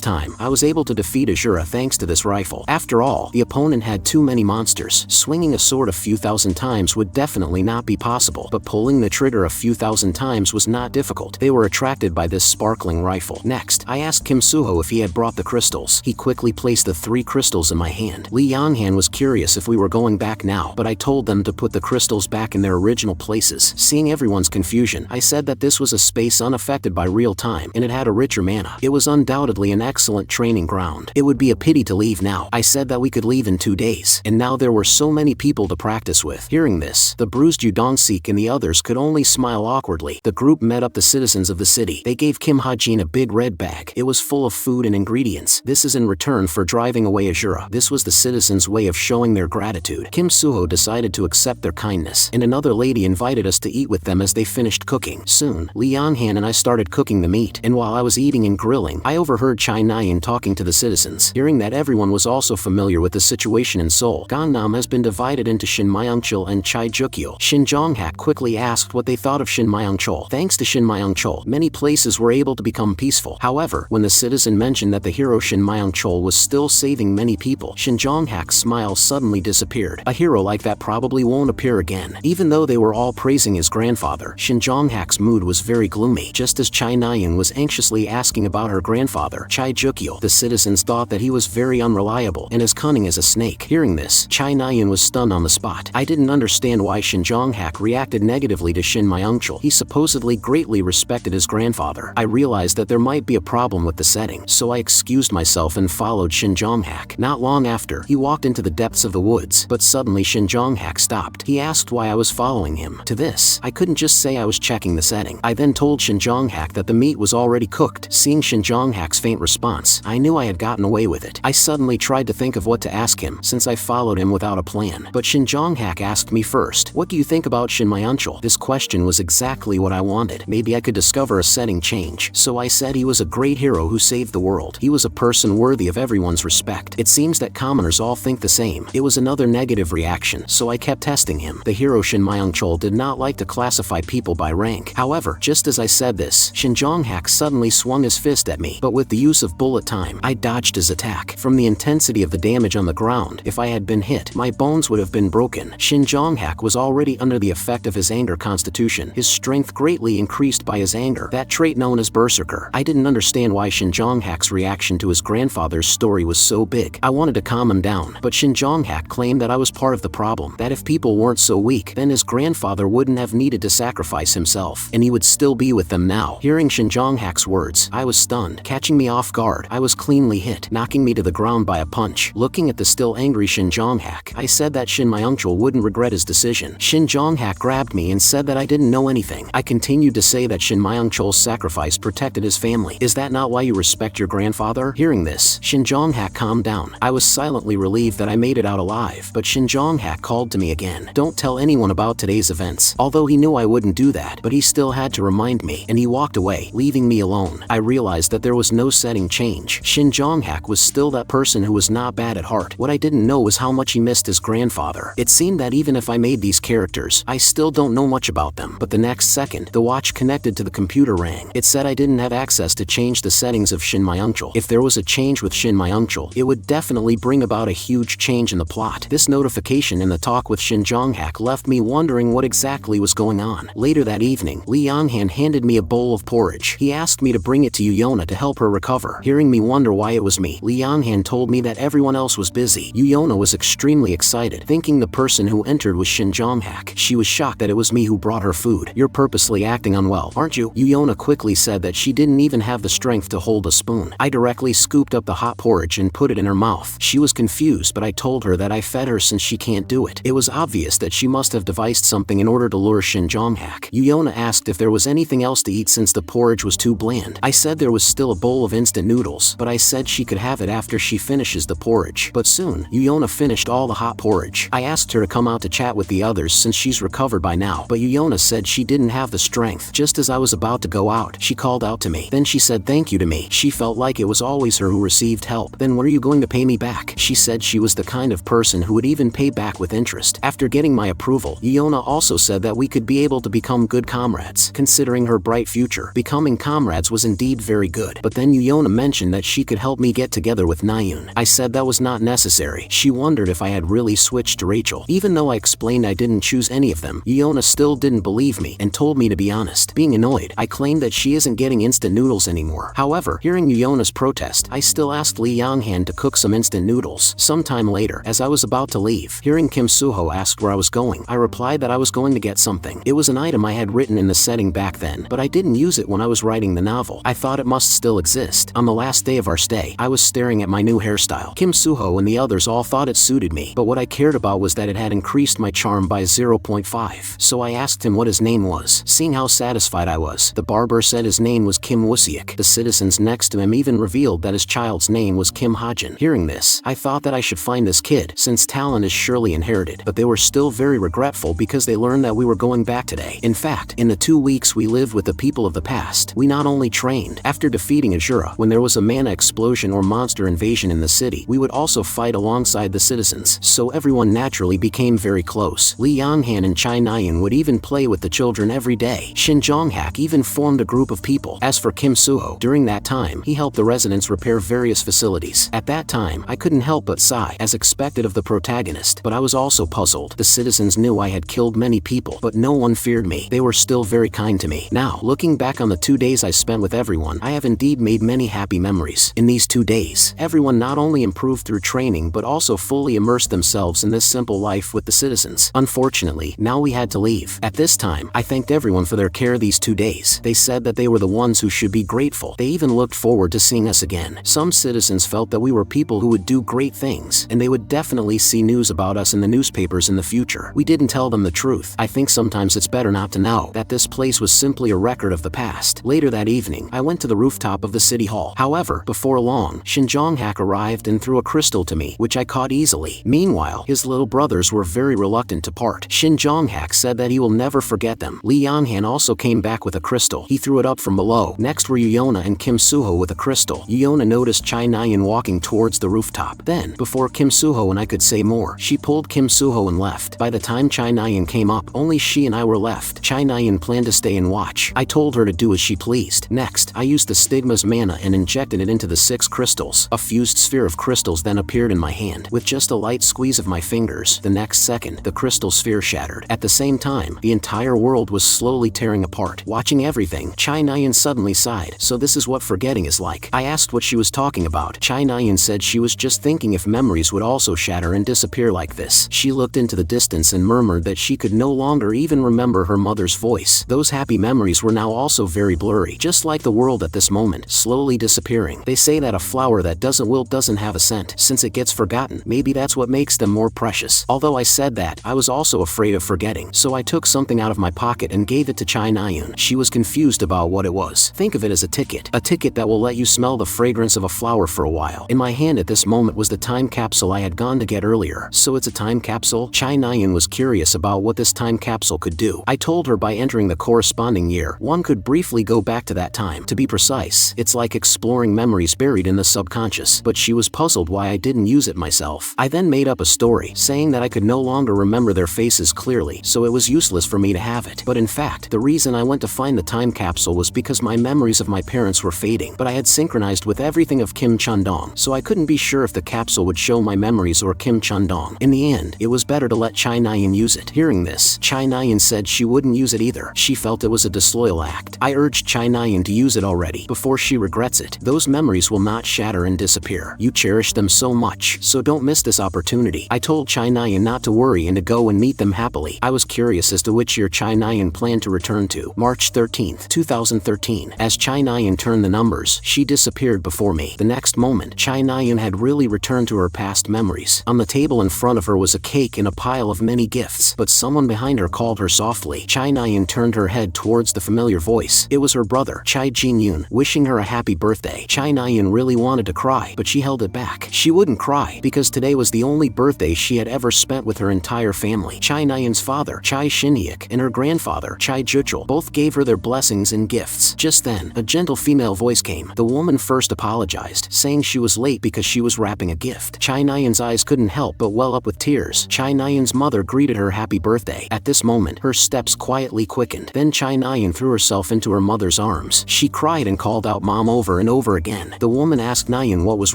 time, I was able to defeat Azura thanks to this rifle. After all, the opponent had too many monsters. Swinging a sword a few thousand times would definitely not be possible, but pulling the trigger a few thousand times was not difficult. They were attracted by this sparkling rifle. Next, I asked Kim Suho if he had brought the crystals. He quickly placed the 3 crystals in my hand. Li Yanhan was curious if we were going back now, but I told them to put the crystals back in their original places. Seeing everyone's confusion, I said that this was a space unaffected by real time, and it had a richer mana. It was undoubtedly an excellent training ground. It would be a pity to leave now. I said that we could leave in 2 days, and now there were so many people to practice with. Hearing this, the bruised Yu Dong-sik and the others could only smile awkwardly. The group met up the citizens of the city. They gave Kim Ha-jin a big red bag. It was full of food and ingredients. This is in return for driving away Azura. This was the citizens' way of showing their gratitude. Kim Suho decided to accept their kindness, and another lady invited us to eat with them as they finished cooking. Soon, Li Yanhan and I started cooking the meat, and while I was eating and grilling, I overheard Chai Nyan talking to the citizens. Hearing that everyone was also familiar with the situation in Seoul, Gangnam has been divided into Shinmyeongchul and Chaijukyo. Shin Jonghak quickly asked what they thought of Shinmyeongchul. Thanks to Shinmyeongchul, many places were able to become peaceful. However, when the citizen mentioned that the hero Shinmyeongchul was still saving many people, Shin Jonghak's smile suddenly disappeared. A hero like that probably won't appear again. Even though they were all praising his grandfather, Shin Jonghak's mood was very gloomy. Just as Chai Nyan was anxiously asking about her grandfather, Chaijukyo, the citizens thought that he was very unreliable and as cunning as a snake. Hearing this, Chai Nyan was stunned on the spot. I didn't understand why Shin Jonghak reacted negatively to Shinmyeongchul. He supposedly greatly respected his grandfather. I realized that there might be a problem with the setting, so I excused myself and followed Shin Jonghak. Not long after, he walked into the depths of the woods, but suddenly Shin Jonghak stopped. He asked why I was following him. To this, I couldn't just say I was checking the setting. I then told Shin Jonghak that the meat was already cooked. Seeing Shin Jonghak's faint response, I knew I had gotten away with it. I suddenly tried to think of what to ask him, since I followed him without a plan. But Shin Jonghak asked me first, "What do you think about Shinmyeongchul?" This question was exactly what I wanted. Maybe I could discover a setting change. So I said he was a great hero who saved the world. He was a person worthy of everyone's respect. It seems that commoners all think the same. It was another negative reaction, so I kept testing him. The hero Shinmyeongchul did not like to classify people by rank. However, just as I said this, Shin Jonghak suddenly swung his fist at me, but with the use of bullet time, I dodged his attack. From the intensity of the damage on the ground, if I had been hit, my bones would have been broken. Shin Jonghak was already under the effect of his anger constitution. His strength greatly increased by his anger, that trait known as berserker. I didn't understand why Shin Jonghak's reaction to his grandfather's story was so big. I wanted to calm him down, but Shin Jonghak claimed that I was part of the problem, that if people weren't so weak, then his grandfather wouldn't have needed to sacrifice himself, and he would still be with them now. Hearing Shin Jonghak's words, I was stunned. Catching me off guard, hard, I was cleanly hit, knocking me to the ground by a punch. Looking at the still angry Shin Jong-hak, I said that Shin Myung-chul wouldn't regret his decision. Shin Jong-hak grabbed me and said that I didn't know anything. I continued to say that Shin Myung-chul's sacrifice protected his family. Is that not why you respect your grandfather? Hearing this, Shin Jong-hak calmed down. I was silently relieved that I made it out alive, but Shin Jong-hak called to me again. Don't tell anyone about today's events. Although he knew I wouldn't do that, but he still had to remind me, and he walked away, leaving me alone. I realized that there was no setting change. Shin Jong-hak was still that person who was not bad at heart. What I didn't know was how much he missed his grandfather. It seemed that even if I made these characters, I still don't know much about them. But the next second, the watch connected to the computer rang. It said I didn't have access to change the settings of Shin Myung-chul. If there was a change with Shin Myung-chul, it would definitely bring about a huge change in the plot. This notification and the talk with Shin Jong-hak left me wondering what exactly was going on. Later that evening, Lee Yong-han handed me a bowl of porridge. He asked me to bring it to Yuyona to help her recover. Hearing me wonder why it was me, Lee Yong-han told me that everyone else was busy. Yuyona was extremely excited, thinking the person who entered was Shin Jong-hak. She was shocked that it was me who brought her food. You're purposely acting unwell, aren't you? Yuyona quickly said that she didn't even have the strength to hold a spoon. I directly scooped up the hot porridge and put it in her mouth. She was confused, but I told her that I fed her since she can't do it. It was obvious that she must have devised something in order to lure Shin Jong-hak. Yuyona asked if there was anything else to eat since the porridge was too bland. I said there was still a bowl of instant noodles, but I said she could have it after she finishes the porridge. But soon, Yuyona finished all the hot porridge. I asked her to come out to chat with the others since she's recovered by now, but Yuyona said she didn't have the strength. Just as I was about to go out, she called out to me. Then she said thank you to me. She felt like it was always her who received help. Then when are you going to pay me back? She said she was the kind of person who would even pay back with interest. After getting my approval, Yuyona also said that we could be able to become good comrades. Considering her bright future, becoming comrades was indeed very good. But then Yuyona mentioned that she could help me get together with Nayun. I said that was not necessary. She wondered if I had really switched to Rachel. Even though I explained I didn't choose any of them, Yuyona still didn't believe me and told me to be honest. Being annoyed, I claimed that she isn't getting instant noodles anymore. However, hearing Yuyona's protest, I still asked Lee Yong-han to cook some instant noodles. Sometime later, as I was about to leave, hearing Kim Suho asked where I was going, I replied that I was going to get something. It was an item I had written in the setting back then, but I didn't use it when I was writing the novel. I thought it must still exist. On the last day of our stay, I was staring at my new hairstyle. Kim Suho and the others all thought it suited me, but what I cared about was that it had increased my charm by 0.5. So I asked him what his name was. Seeing how satisfied I was, the barber said his name was Kim Woo-seok. The citizens next to him even revealed that his child's name was Kim Ha-jin. Hearing this, I thought that I should find this kid, since talent is surely inherited, but they were still very regretful because they learned that we were going back today. In fact, in the 2 weeks we lived with the people of the past, we not only trained. After defeating Ajura, when there was a mana explosion or monster invasion in the city, we would also fight alongside the citizens, so everyone naturally became very close. Lee Yong-han and Chai Nayun would even play with the children every day. Shin Jong-hak even formed a group of people. As for Kim Suho, during that time, he helped the residents repair various facilities. At that time, I couldn't help but sigh, as expected of the protagonist, but I was also puzzled. The citizens knew I had killed many people, but no one feared me. They were still very kind to me. Now, looking back on the 2 days I spent with everyone, I have indeed made many happy memories. In these 2 days, everyone not only improved through training but also fully immersed themselves in this simple life with the citizens. Unfortunately, now we had to leave. At this time, I thanked everyone for their care these 2 days. They said that they were the ones who should be grateful. They even looked forward to seeing us again. Some citizens felt that we were people who would do great things, and they would definitely see news about us in the newspapers in the future. We didn't tell them the truth. I think sometimes it's better not to know that this place was simply a record of the past. Later that evening, I went to the rooftop of the city hall. However, before long, Shin Jong-hak arrived and threw a crystal to me, which I caught easily. Meanwhile, his little brothers were very reluctant to part. Shin Jong-hak said that he will never forget them. Lee Yong-han also came back with a crystal. He threw it up from below. Next were Yuyona and Kim Suho with a crystal. Yuyona noticed Chai Nayun walking towards the rooftop. Then, before Kim Suho and I could say more, she pulled Kim Suho and left. By the time Chai Nayun came up, only she and I were left. Chai Nayun planned to stay and watch. I told her to do as she pleased. Next, I used the stigma's mana and injected it into the 6 crystals. A fused sphere of crystals then appeared in my hand. With just a light squeeze of my fingers, the next second, the crystal sphere shattered. At the same time, the entire world was slowly tearing apart. Watching everything, Chai Nayun suddenly sighed. So this is what forgetting is like. I asked what she was talking about. Chai Nayun said she was just thinking if memories would also shatter and disappear like this. She looked into the distance and murmured that she could no longer even remember her mother's voice. Those happy memories were now also very blurry, just like the world at this moment, slowly disappearing. disappearing. They say that a flower that doesn't wilt doesn't have a scent. Since it gets forgotten, maybe that's what makes them more precious. Although I said that, I was also afraid of forgetting, so I took something out of my pocket and gave it to Chai Nayun. She was confused about what it was. Think of it as a ticket that will let you smell the fragrance of a flower for a while. In my hand at this moment was the time capsule I had gone to get earlier. So it's a time capsule? Chai Nayun was curious about what this time capsule could do. I told her by entering the corresponding year, one could briefly go back to that time. To be precise, it's like exploring memories buried in the subconscious. But she was puzzled why I didn't use it myself. I then made up a story, saying that I could no longer remember their faces clearly, so it was useless for me to have it. But in fact, the reason I went to find the time capsule was because my memories of my parents were fading, but I had synchronized with everything of Kim Chun-dong, so I couldn't be sure if the capsule would show my memories or Kim Chun-dong. In the end, it was better to let Chai Nayun use it. Hearing this, Chai Nayun said she wouldn't use it either. She felt it was a disloyal act. I urged Chai Nayun to use it already, before she regrets it. Those memories will not shatter and disappear. You cherish them so much, so don't miss this opportunity. I told Chai Nayun not to worry and to go and meet them happily. I was curious as to which year Chai Nayun planned to return to. March 13th, 2013. As Chai Nayun turned the numbers, she disappeared before me. The next moment, Chai Nayun had really returned to her past memories. On the table in front of her was a cake and a pile of many gifts, but someone behind her called her softly. Chai Nayun turned her head towards the familiar voice. It was her brother, Chai Jin-yoon, wishing her a happy birthday. Chai Nayun really wanted to cry, but she held it back. She wouldn't cry, because today was the only birthday she had ever spent with her entire family. Chai Nayun's father, Chai Shin-hyuk, and her grandfather, Chai Juchul, both gave her their blessings and gifts. Just then, a gentle female voice came. The woman first apologized, saying she was late because she was wrapping a gift. Chai Nayun's eyes couldn't help but well up with tears. Chai Nayun's mother greeted her happy birthday. At this moment, her steps quietly quickened. Then Chai Nayun threw herself into her mother's arms. She cried and called out "Mom" over and over again. The woman asked Nayun what was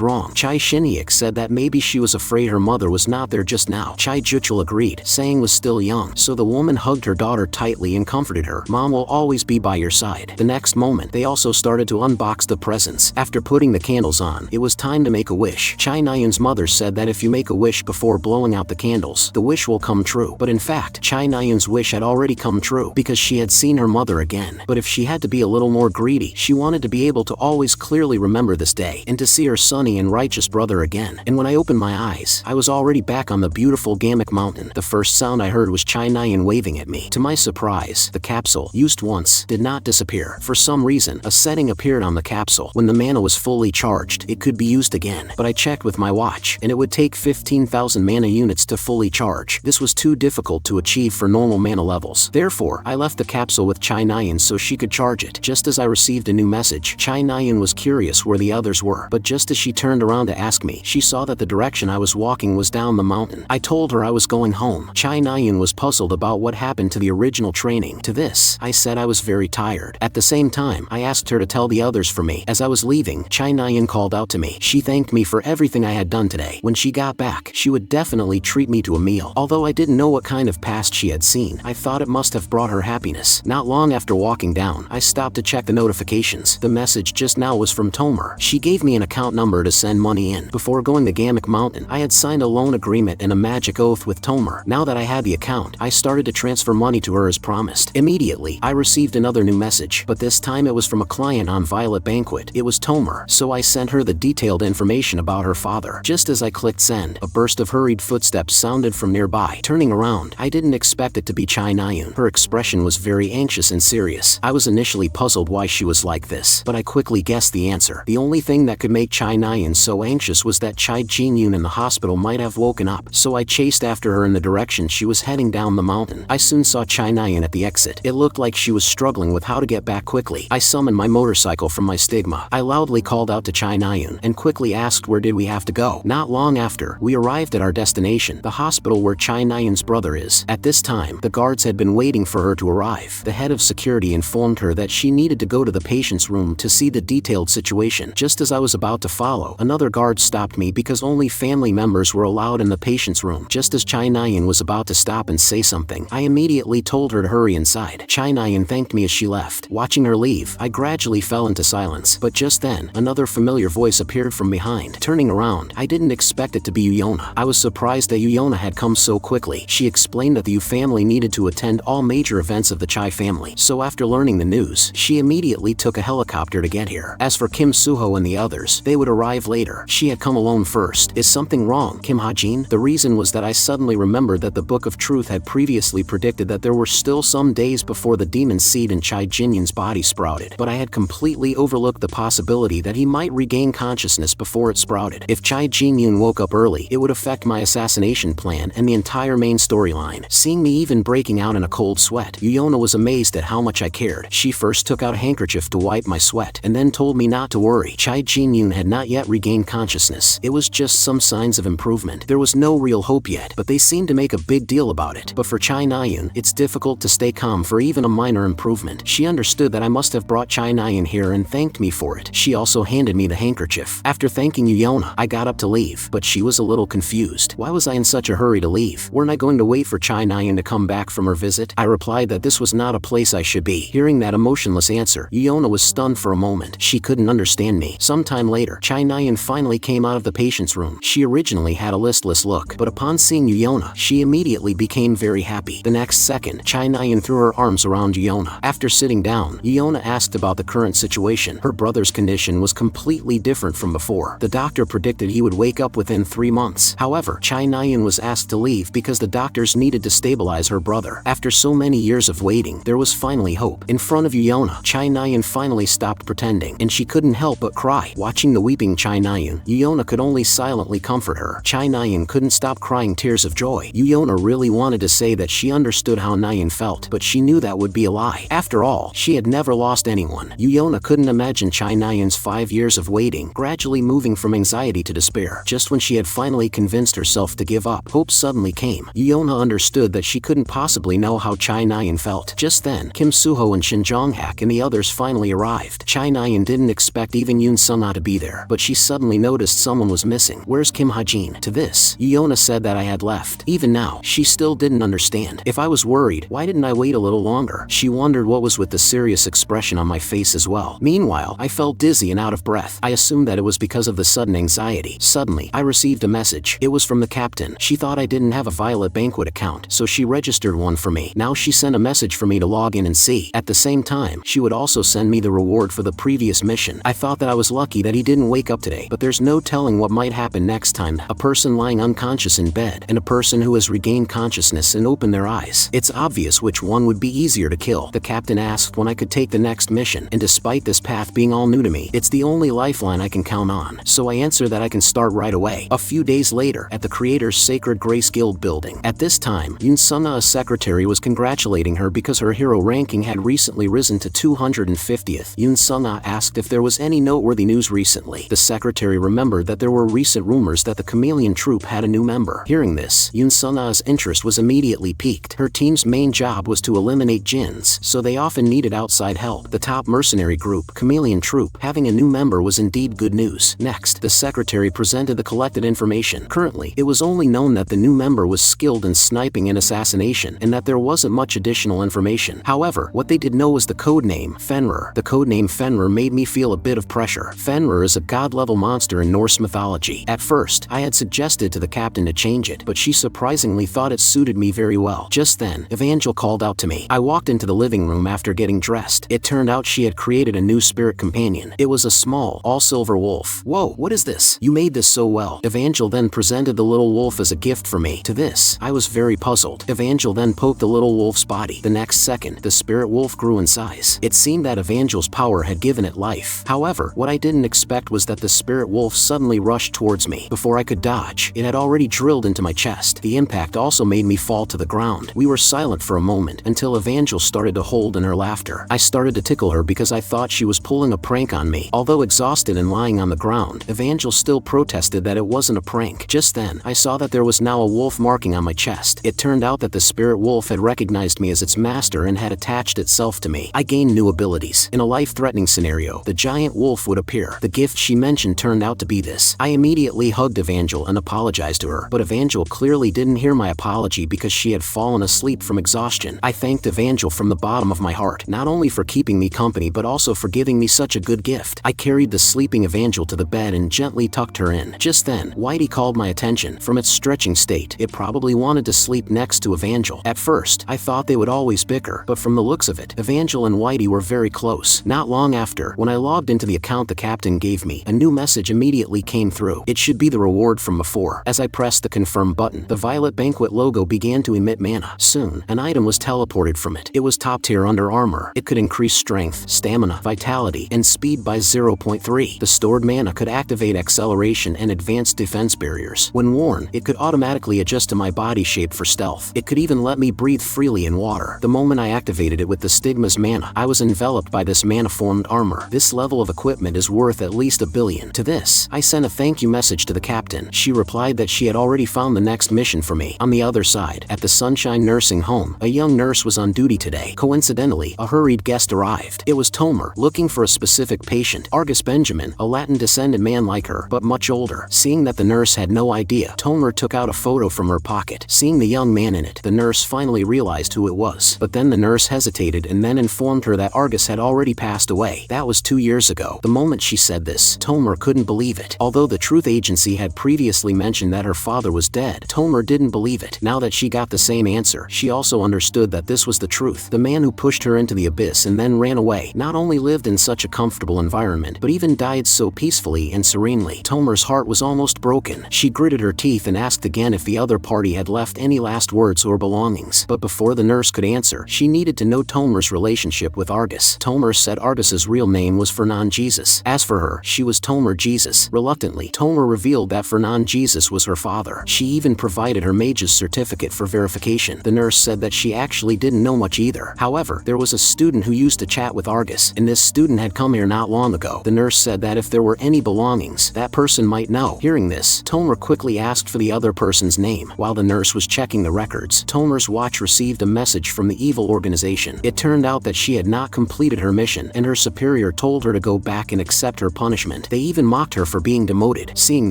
wrong. Chai Shin-hyuk said that maybe she was afraid her mother was not there just now. Chai Juchul agreed, saying was still young. So the woman hugged her daughter tightly and comforted her. "Mom will always be by your side." The next moment, they also started to unbox the presents. After putting the candles on, it was time to make a wish. Chai Nayun's mother said that if you make a wish before blowing out the candles, the wish will come true. But in fact, Chai Nayun's wish had already come true, because she had seen her mother again. But if she had to be a little more greedy, she wanted to be able to always clearly remember this day, and to see her sunny and righteous brother again. And when I opened my eyes, I was already back on the beautiful Gamok Mountain. The first sound I heard was Chai Nayun waving at me. To my surprise, the capsule, used once, did not disappear. For some reason, a setting appeared on the capsule. When the mana was fully charged, it could be used again. But I checked with my watch, and it would take 15,000 mana units to fully charge. This was too difficult to achieve for normal mana levels. Therefore, I left the capsule with Chai Nayun so she could charge it. Just as I received a new message, Chai Nayun was curious where the others were. But just as she turned around to ask me, she saw that the direction I was walking was down the mountain. I told her I was going home. Chai Nayun was puzzled about what happened to the original training. To this, I said I was very tired. At the same time, I asked her to tell the others for me. As I was leaving, Chai Nayun called out to me. She thanked me for everything I had done today. When she got back, she would definitely treat me to a meal. Although I didn't know what kind of past she had seen, I thought it must have brought her happiness. Not long after walking down, I stopped to check the notifications. The message just now was from Tomer. She gave me an account number to send money in. Before going to Gamok Mountain, I had signed a loan agreement and a magic oath with Tomer. Now that I had the account, I started to transfer money to her as promised. Immediately, I received another new message, but this time it was from a client on Violet Banquet. It was Tomer, so I sent her the detailed information about her father. Just as I clicked send, a burst of hurried footsteps sounded from nearby. Turning around, I didn't expect it to be Chai Nayun. Her expression was very anxious and serious. I was initially puzzled why she was like this, but I quickly guessed the answer. The only thing that could make Chai Nayun so anxious was that Chai Jin-yoon in the hospital might have woken up, so I chased after her in the direction she was heading down the mountain. I soon saw Chai Nayun at the exit. It looked like she was struggling with how to get back quickly. I summoned my motorcycle from my stigma. I loudly called out to Chai Nayun and quickly asked where did we have to go. Not long after, we arrived at our destination, the hospital where Chai Nayun's brother is. At this time, the guards had been waiting for her to arrive. The head of security informed her that she needed to go to the patient's room to see the detailed situation. Just as I was about to follow, another guard stopped me because only family members were allowed in the patient's room. Just as Chai Nayun was about to stop and say something, I immediately told her to hurry inside. Chai Nayun thanked me as she left. Watching her leave, I gradually fell into silence. But just then, another familiar voice appeared from behind. Turning around, I didn't expect it to be Yuyona. I was surprised that Yuyona had come so quickly. She explained that the Yu family needed to attend all major events of the Chai family. So after learning the news, she immediately took a helicopter to get here. As for Kim Suho and the others, they would arrive later. She had come alone first. Is something wrong, Kim Ha-jin? The reason was that I suddenly remembered that the Book of Truth had previously predicted that there were still some days before the demon seed in Chai Jinyun's body sprouted, but I had completely overlooked the possibility that he might regain consciousness before it sprouted. If Chai Jinyun woke up early, it would affect my assassination plan and the entire main storyline. Seeing me even breaking out in a cold sweat, Yuyona was amazed at how much I cared. She first took out a handkerchief to wipe my sweat, and then told me not to worry. Chai Jinyun had not yet regained consciousness. It was just some signs of improvement. There was no real hope yet, but they seemed to make a big deal about it. But for Chai Nayun, it's difficult to stay calm for even a minor improvement. She understood that I must have brought Chai Nayun here and thanked me for it. She also handed me the handkerchief. After thanking Yuyona, I got up to leave, but she was a little confused. Why was I in such a hurry to leave? Weren't I going to wait for Chai Nayun to come back from her visit? I replied that this was not a place I should be. Hearing that emotionless answer, Yuyona was stunned for a moment. She couldn't understand me. Sometime later, Chai Nayun finally came out of the patient's room. She originally had a listless look, but upon seeing Yuyona, she immediately became very happy. The next second, Chai Nayun threw her arms around Yuyona. After sitting down, Yuyona asked about the current situation. Her brother's condition was completely different from before. The doctor predicted he would wake up within 3 months. However, Chai Nayun was asked to leave because the doctors needed to stabilize her brother. After so many years of waiting, there was finally hope. In front of Yuyona, Chai Nayun finally stopped pretending, and she couldn't help but cry. Watching the weeping Chai Nayun, Yuyona could only silently comfort her. Chai Nayun couldn't stop crying tears of joy. Yuyona really wanted to say that she understood how Nayun felt, but she knew that would be a lie. After all, she had never lost anyone. Yuyona couldn't imagine Chai Nayun's 5 years of waiting, gradually moving from anxiety to despair. Just when she had finally convinced herself to give up, hope suddenly came. Yuyona understood that she couldn't possibly know how Chai Nayun felt. Just then, Kim Suho and Shin Jonghak and the others finally arrived. Chai Nayun didn't expect even Yoon Suna to be there, but she suddenly noticed someone was missing. Where's Kim Ha-jin? To this, Yuyona said that I had left. Even now, she still didn't understand. If I was worried, why didn't I wait a little longer? She wondered what was with the serious expression on my face as well. Meanwhile, I felt dizzy and out of breath. I assumed that it was because of the sudden anxiety. Suddenly, I received a message. It was from the captain. She thought I didn't have a Violet Banquet account, so she registered one for me. Now she sent a message for me to log in and see. At the same time, she would also send me the reward for the previous mission. I thought that I was lucky that he didn't wake up today, but there's no telling what might happen next time. A person lying unconscious in bed, and a person who has regained consciousness and opened their eyes. It's obvious which one would be easier to kill. The captain asked when I could take the next mission, and despite this path being all new to me, it's the only lifeline I can count on. So I answer that I can start right away. A few days later, at the Creator's Sacred Grace Guild building. At this time, Yoon Suna, a secretary, was congratulating her because her hero ranking had recently risen to 250th. Yoon Suna asked if there was any noteworthy news recently. The secretary remembered that there were recent rumors that the Chameleon Troop had a new member. Hearing this, Yoon Suna's interest was immediately piqued. Her team's main job was to eliminate jinns, so they often needed outside help. The top mercenary group, Chameleon Troop, having a new member was indeed good news. Next, the secretary presented the collected information. Currently, it was only known that the new member was skilled in sniping and assassination, and that there wasn't much additional information. However, what they did know was the codename Fenrir. The codename Fenrir made me feel a bit of pressure. Fenrir is a god-level monster in Norse mythology. At first, I had suggested to the captain to change it, but she surprisingly thought it suited me very well. Just then, Evangel called out to me. I walked into the living room after getting dressed. It turned out she had created a new spirit companion. It was a small, all-silver wolf. Whoa, what is this? You made this so well. Evangel then presented the little wolf as a gift for me. To this, I was very puzzled. Evangel then poked the little wolf's body. The next second, the spirit wolf grew in size. It seemed that Evangel's power had given it life. However, what I didn't expect was that the spirit wolf suddenly rushed towards me. Before I could dodge, it had already drilled into my chest. The impact also made me fall to the ground. We were silent for a moment until Evangel started to hold in her laughter. I started to tickle her because I thought she was pulling a prank on me. Although exhausted and lying on the ground, Evangel still protested that it wasn't a prank. Just then, I saw that there was now a wolf marking on my chest. It turned out that the spirit wolf had recognized me as its master and had attached itself to me. I gained new abilities. In a life-threatening scenario, the giant wolf would appear. The gift she mentioned turned out to be this. I immediately hugged Evangel and apologized to her, but Evangel clearly didn't hear my apology because she had fallen asleep from exhaustion. I thanked Evangel from the bottom of my heart, not only for keeping me company but also for giving me such a good gift. I carried the sleeping Evangel to the bed and gently tucked her in. Just then, Whitey called my attention. From its stretching state, it probably wanted to sleep next to Evangel. At first, I thought they would always bicker, but from the looks of it, Evangel and Whitey were very close. Not long after, when I I logged into the account the captain gave me, a new message immediately came through. It should be the reward from before. As I pressed the confirm button, the Violet Banquet logo began to emit mana. Soon, an item was teleported from it. It was top tier under armor. It could increase strength, stamina, vitality, and speed by 0.3. The stored mana could activate acceleration and advanced defense barriers. When worn, it could automatically adjust to my body shape for stealth. It could even let me breathe freely in water. The moment I activated it with the Stigma's mana, I was enveloped by this mana-formed armor. This level of equipment is worth at least $1 billion. To this, I sent a thank you message to the captain. She replied that she had already found the next mission for me. On the other side, at the Sunshine Nursing Home, a young nurse was on duty today. Coincidentally, a hurried guest arrived. It was Tomer, looking for a specific patient, Argus Benjamin, a Latin-descended man like her, but much older. Seeing that the nurse had no idea, Tomer took out a photo from her pocket. Seeing the young man in it, the nurse finally realized who it was. But then the nurse hesitated and then informed her that Argus had already passed away. That was 2 years ago. The moment she said this, Tomer couldn't believe it. Although the Truth Agency had previously mentioned that her father was dead, Tomer didn't believe it. Now that she got the same answer, she also understood that this was the truth. The man who pushed her into the abyss and then ran away not only lived in such a comfortable environment, but even died so peacefully and serenely. Tomer's heart was almost broken. She gritted her teeth and asked again if the other party had left any last words or belongings. But before the nurse could answer, she needed to know Tomer's relationship with Argus. Tomer said Argus's real name was Fernan Jesus. As for her, she was Tomer Jesus. Reluctantly, Tomer revealed that Fernan Jesus was her father. She even provided her mage's certificate for verification. The nurse said that she actually didn't know much either. However, there was a student who used to chat with Argus, and this student had come here not long ago. The nurse said that if there were any belongings, that person might know. Hearing this, Tomer quickly asked for the other person's name. While the nurse was checking the records, Tomer's watch received a message from the evil organization. It turned out that she had not completed her mission, and her superior told her to go back and accept her punishment. They even mocked her for being demoted. Seeing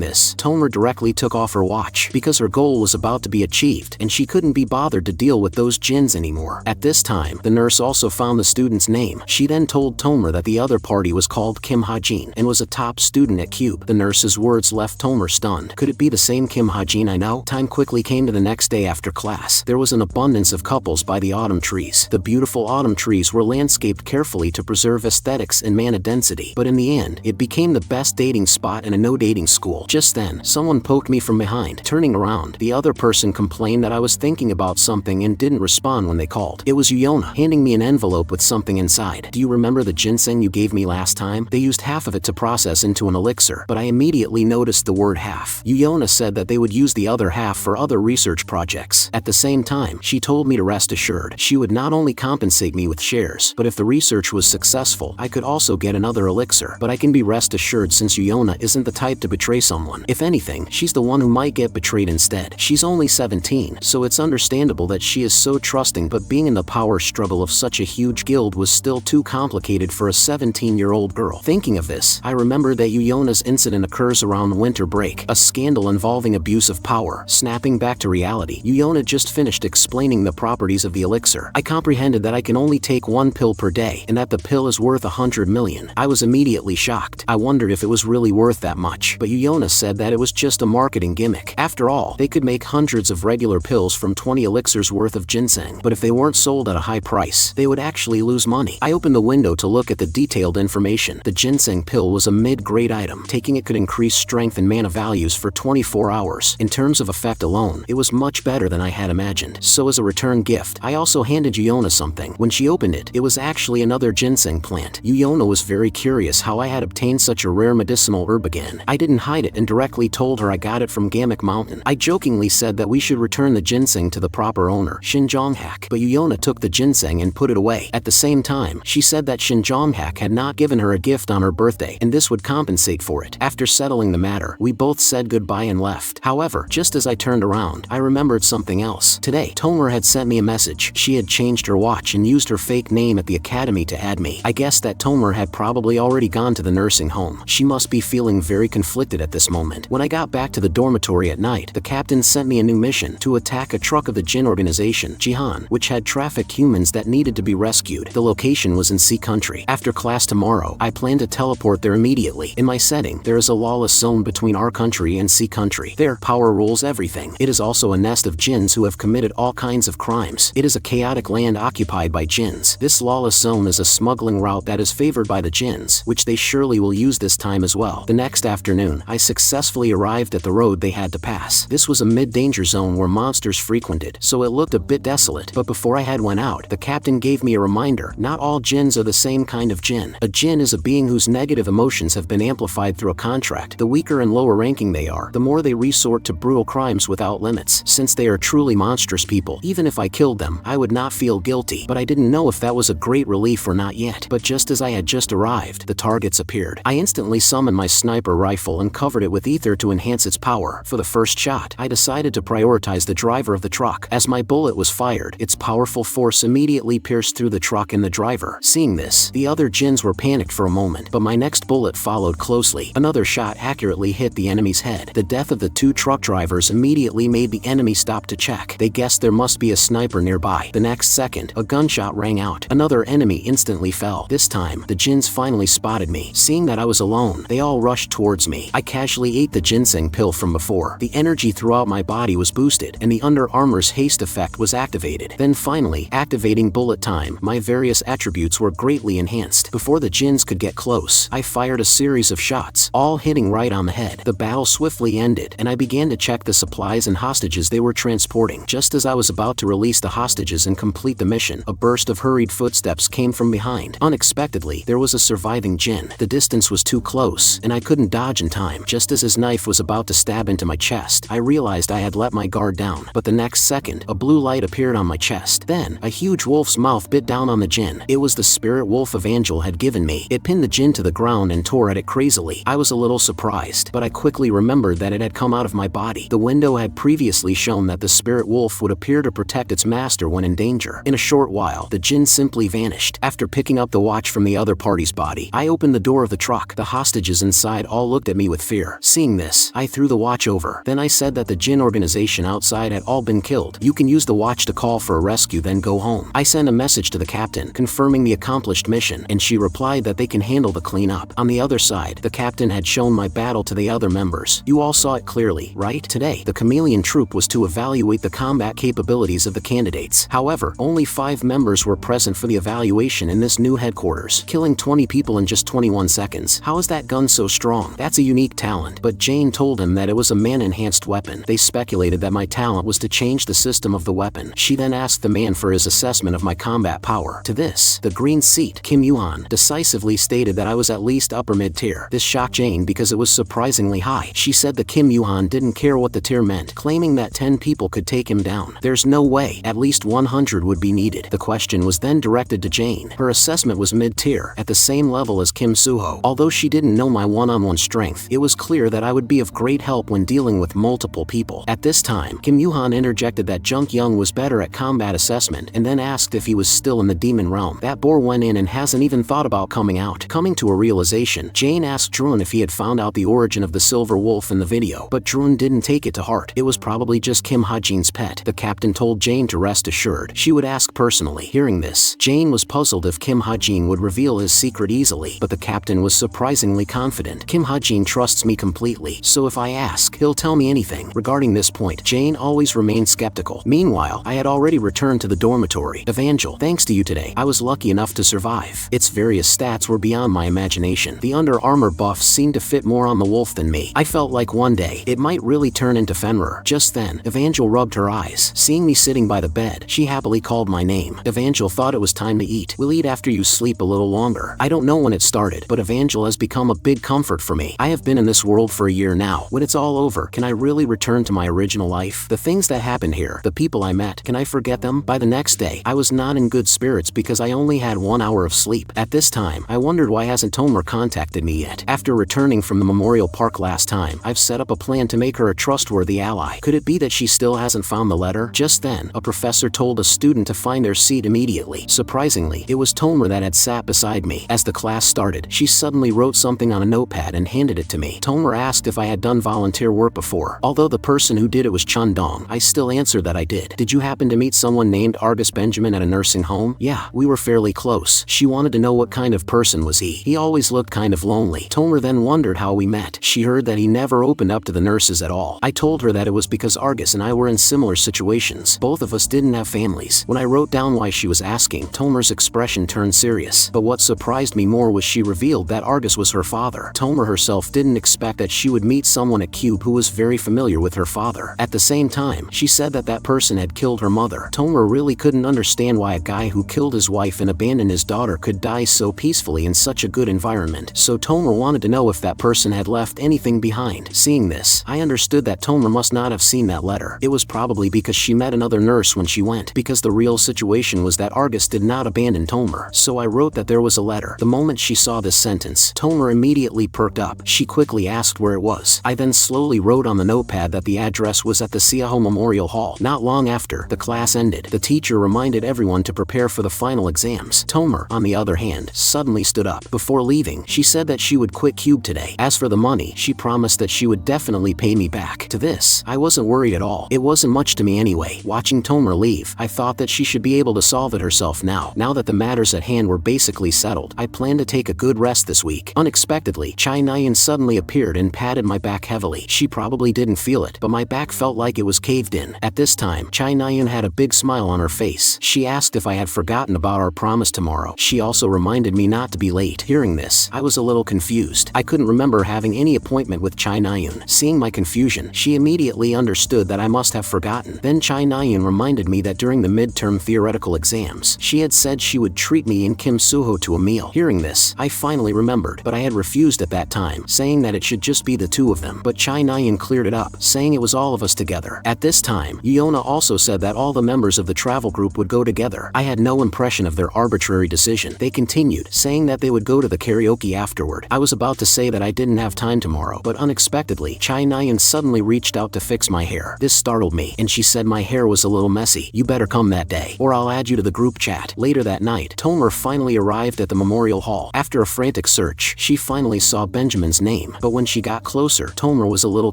this, Tomer directly took off her watch, because her goal was about to be achieved, and she couldn't be bothered to deal with those jinns anymore. At this time, the nurse also found the student's name. She then told Tomer that the other party was called Kim Hajin and was a top student at Cube. The nurse's words left Tomer stunned. Could it be the same Kim Hajin I know? Time quickly came to the next day after class. There was an abundance of couples by the autumn trees. The beautiful autumn trees were landscaped carefully to preserve aesthetics and mana density, but in the end, it became the best dating spot in a no-dating school. Just then, someone poked me from behind. Turning around, the other person complained that I was thinking about something and didn't respond when they called. It was Yuyona, handing me an envelope with something inside. Do you remember the ginseng you gave me last time? They used half of it to process into an elixir, but I immediately noticed the word half. Yuyona said that they would use the other half for other research projects. At the same time, she told me to rest assured. She would not only compensate me with shares, but if the research was successful, I could also get another elixir. But I can be rest assured since Yuyona isn't the type to betray someone. If anything, she's the one who might get betrayed instead. She's only 17, so it's understandable that she is so trusting, but being in the power struggle of such a huge guild was still too complicated for a 17-year-old girl. Thinking of this, I remember that Yuyona's incident occurs around winter break, a scandal involving abuse of power. Snapping back to reality, Yuyona just finished explaining the properties of the elixir. I comprehended that I can only take 1 pill per day, and that the pill is worth 100 million. I was immediately shocked. I wondered if it was really worth that much, but Yuyona said that it was just a marketing gimmick. After all, they could make hundreds of regular pills from 20 elixirs worth of ginseng, but if they weren't sold at a high price, they would actually lose money. I opened the window to look at the detailed information. The ginseng pill was a mid-grade item. Taking it could increase strength and mana values for 24 hours. In terms of effect alone, it was much better than I had imagined. So as a return gift, I also handed Yuyona something. When she opened it, it was actually another ginseng plant. Yuyona was very curious how I had obtained such a rare medicinal herb again. I didn't hide it and directly told her I got it from Gamik Mountain. I jokingly said that we should return the ginseng to the proper owner, Shinjonghak, but Yuyona took the ginseng and put it away. At the same time, she said that Shinjonghak had not given her a gift on her birthday, and this would compensate for it. After settling the matter, we both said goodbye and left. However, just as I turned around, I remembered something else. Today, Tomer had sent me a message. She had changed her watch and used her fake name at the academy to add me. I guessed that Tomer had probably already gone to the nursing home. She must be feeling very conflicted at this moment. When I got back to the dormitory at night, the captain sent me a new mission to attack a truck of the Jin organization, Jihan, which had trafficked humans that needed to be rescued. The location was in Sea Country. After class tomorrow, I plan to teleport there immediately. In my setting, there is a lawless zone between our country and Sea Country. There, power rules everything. It is also a nest of Jins who have committed all kinds of crimes. It is a chaotic land occupied by Jins. This lawless zone is a smuggling route that is favored by by the jinns, which they surely will use this time as well. The next afternoon, I successfully arrived at the road they had to pass. This was a mid-danger zone where monsters frequented, so it looked a bit desolate. But before I went out, the captain gave me a reminder. Not all jinns are the same kind of jinn. A jinn is a being whose negative emotions have been amplified through a contract. The weaker and lower ranking they are, the more they resort to brutal crimes without limits. Since they are truly monstrous people, even if I killed them, I would not feel guilty. But I didn't know if that was a great relief or not yet. But just as I had just arrived, the targets appeared. I instantly summoned my sniper rifle and covered it with ether to enhance its power. For the first shot, I decided to prioritize the driver of the truck. As my bullet was fired, its powerful force immediately pierced through the truck and the driver. Seeing this, the other jinns were panicked for a moment, but my next bullet followed closely. Another shot accurately hit the enemy's head. The death of the two truck drivers immediately made the enemy stop to check. They guessed there must be a sniper nearby. The next second, a gunshot rang out. Another enemy instantly fell. This time, the jinns finally spotted me. Seeing that I was alone, they all rushed towards me. I casually ate the ginseng pill from before. The energy throughout my body was boosted, and the Under Armour's haste effect was activated. Then finally, activating bullet time, my various attributes were greatly enhanced. Before the jinns could get close, I fired a series of shots, all hitting right on the head. The battle swiftly ended, and I began to check the supplies and hostages they were transporting. Just as I was about to release the hostages and complete the mission, a burst of hurried footsteps came from behind. Unexpectedly, there was a surviving jinn. The distance was too close, and I couldn't dodge in time. Just as his knife was about to stab into my chest, I realized I had let my guard down. But the next second, a blue light appeared on my chest. Then, a huge wolf's mouth bit down on the jinn. It was the spirit wolf Evangel had given me. It pinned the jinn to the ground and tore at it crazily. I was a little surprised, but I quickly remembered that it had come out of my body. The window had previously shown that the spirit wolf would appear to protect its master when in danger. In a short while, the jinn simply vanished. After picking up the watch from the other party's body, I opened the door of the truck. The hostages inside all looked at me with fear. Seeing this, I threw the watch over. Then I said that the jinn organization outside had all been killed. You can use the watch to call for a rescue, then go home. I sent a message to the captain, confirming the accomplished mission, and she replied that they can handle the cleanup. On the other side, the captain had shown my battle to the other members. You all saw it clearly, right? Today, the chameleon troop was to evaluate the combat capabilities of the candidates. However, only 5 members were present for the evaluation in this new headquarters, killing 20 people in just 21 seconds. How is that gun so strong? That's a unique talent. But Jane told him that it was a man-enhanced weapon. They speculated that my talent was to change the system of the weapon. She then asked the man for his assessment of my combat power. To this, the green seat, Kim Yuhan, decisively stated that I was at least upper mid-tier. This shocked Jane because it was surprisingly high. She said the Kim Yuhan didn't care what the tier meant, claiming that 10 people could take him down. There's no way, at least 100 would be needed. The question was then directed to Jane. Her assessment was mid-tier, at the same level as Kim Suho. Although she didn't know my one-on-one strength, it was clear that I would be of great help when dealing with multiple people. At this time, Kim Yuhan interjected that Junk Young was better at combat assessment, and then asked if he was still in the demon realm. That boar went in and hasn't even thought about coming out. Coming to a realization, Jane asked Drun if he had found out the origin of the silver wolf in the video, but Drun didn't take it to heart. It was probably just Kim Ha-jin's pet. The captain told Jane to rest assured. She would ask personally. Hearing this, Jane was puzzled if Kim Ha-jin would reveal his secret easily, but the captain was surprisingly confident. Kim Ha-jin trusts me completely, so if I ask, he'll tell me anything. Regarding this point, Jane always remained skeptical. Meanwhile, I had already returned to the dormitory. Evangel, thanks to you today, I was lucky enough to survive. Its various stats were beyond my imagination. The Under Armour buffs seemed to fit more on the wolf than me. I felt like one day, it might really turn into Fenrir. Just then, Evangel rubbed her eyes. Seeing me sitting by the bed, she happily called my name. Evangel thought it was time to eat. We'll eat after you sleep a little longer. I don't know when it started, but Evangel has become a big comfort for me. I have been in this world for a year now. When it's all over, can I really return to my original life? The things that happened here, the people I met, can I forget them? By the next day, I was not in good spirits because I only had 1 hour of sleep. At this time, I wondered why hasn't Tomer contacted me yet. After returning from the Memorial Park last time, I've set up a plan to make her a trustworthy ally. Could it be that she still hasn't found the letter? Just then, a professor told a student to find their seat immediately. Surprisingly, it was Tomer that had sat beside me. As the class started, she suddenly wrote something on a notepad and handed it to me. Tomer asked if I had done volunteer work before. Although the person who did it was Chun Dong, I still answered that I did. Did you happen to meet someone named Argus Benjamin at a nursing home? Yeah, we were fairly close. She wanted to know what kind of person was he. He always looked kind of lonely. Tomer then wondered how we met. She heard that he never opened up to the nurses at all. I told her that it was because Argus and I were in similar situations. Both of us didn't have families. When I wrote down why she was asking, Tomer's expression turned serious. But what surprised surprised me more was she revealed that Argus was her father. Tomer herself didn't expect that she would meet someone at Cube who was very familiar with her father. At the same time, she said that that person had killed her mother. Tomer really couldn't understand why a guy who killed his wife and abandoned his daughter could die so peacefully in such a good environment. So Tomer wanted to know if that person had left anything behind. Seeing this, I understood that Tomer must not have seen that letter. It was probably because she met another nurse when she went, because the real situation was that Argus did not abandon Tomer. So I wrote that there was a letter. The moment she saw this sentence, Tomer immediately perked up. She quickly asked where it was. I then slowly wrote on the notepad that the address was at the Siaho Memorial Hall. Not long after the class ended, the teacher reminded everyone to prepare for the final exams. Tomer, on the other hand, suddenly stood up. Before leaving, she said that she would quit Cube today. As for the money, she promised that she would definitely pay me back. To this, I wasn't worried at all. It wasn't much to me anyway. Watching Tomer leave, I thought that she should be able to solve it herself now. Now that the matters at hand were basically settled, I planned to take a good rest this week. Unexpectedly, Chai Nyan suddenly appeared and patted my back heavily. She probably didn't feel it, but my back felt like it was caved in. At this time, Chai Nyan had a big smile on her face. She asked if I had forgotten about our promise tomorrow. She also reminded me not to be late. Hearing this, I was a little confused. I couldn't remember having any appointment with Chai Nyan. Seeing my confusion, she immediately understood that I must have forgotten. Then Chai Nyan reminded me that during the midterm theoretical exams, she had said she would treat me and Kim Suho to a meal. Hearing this, I finally remembered, but I had refused at that time, saying that it should just be the two of them. But Chai Nyan cleared it up, saying it was all of us together. At this time, Yona also said that all the members of the travel group would go together. I had no impression of their arbitrary decision. They continued, saying that they would go to the karaoke afterward. I was about to say that I didn't have time tomorrow, but unexpectedly, Chai Nyan suddenly reached out to fix my hair. This startled me, and she said my hair was a little messy. You better come that day, or I'll add you to the group chat. Later that night, Tomer finally arrived at the memorial hall. After a frantic search, she finally saw Benjamin's name, but when she got closer, Tomer was a little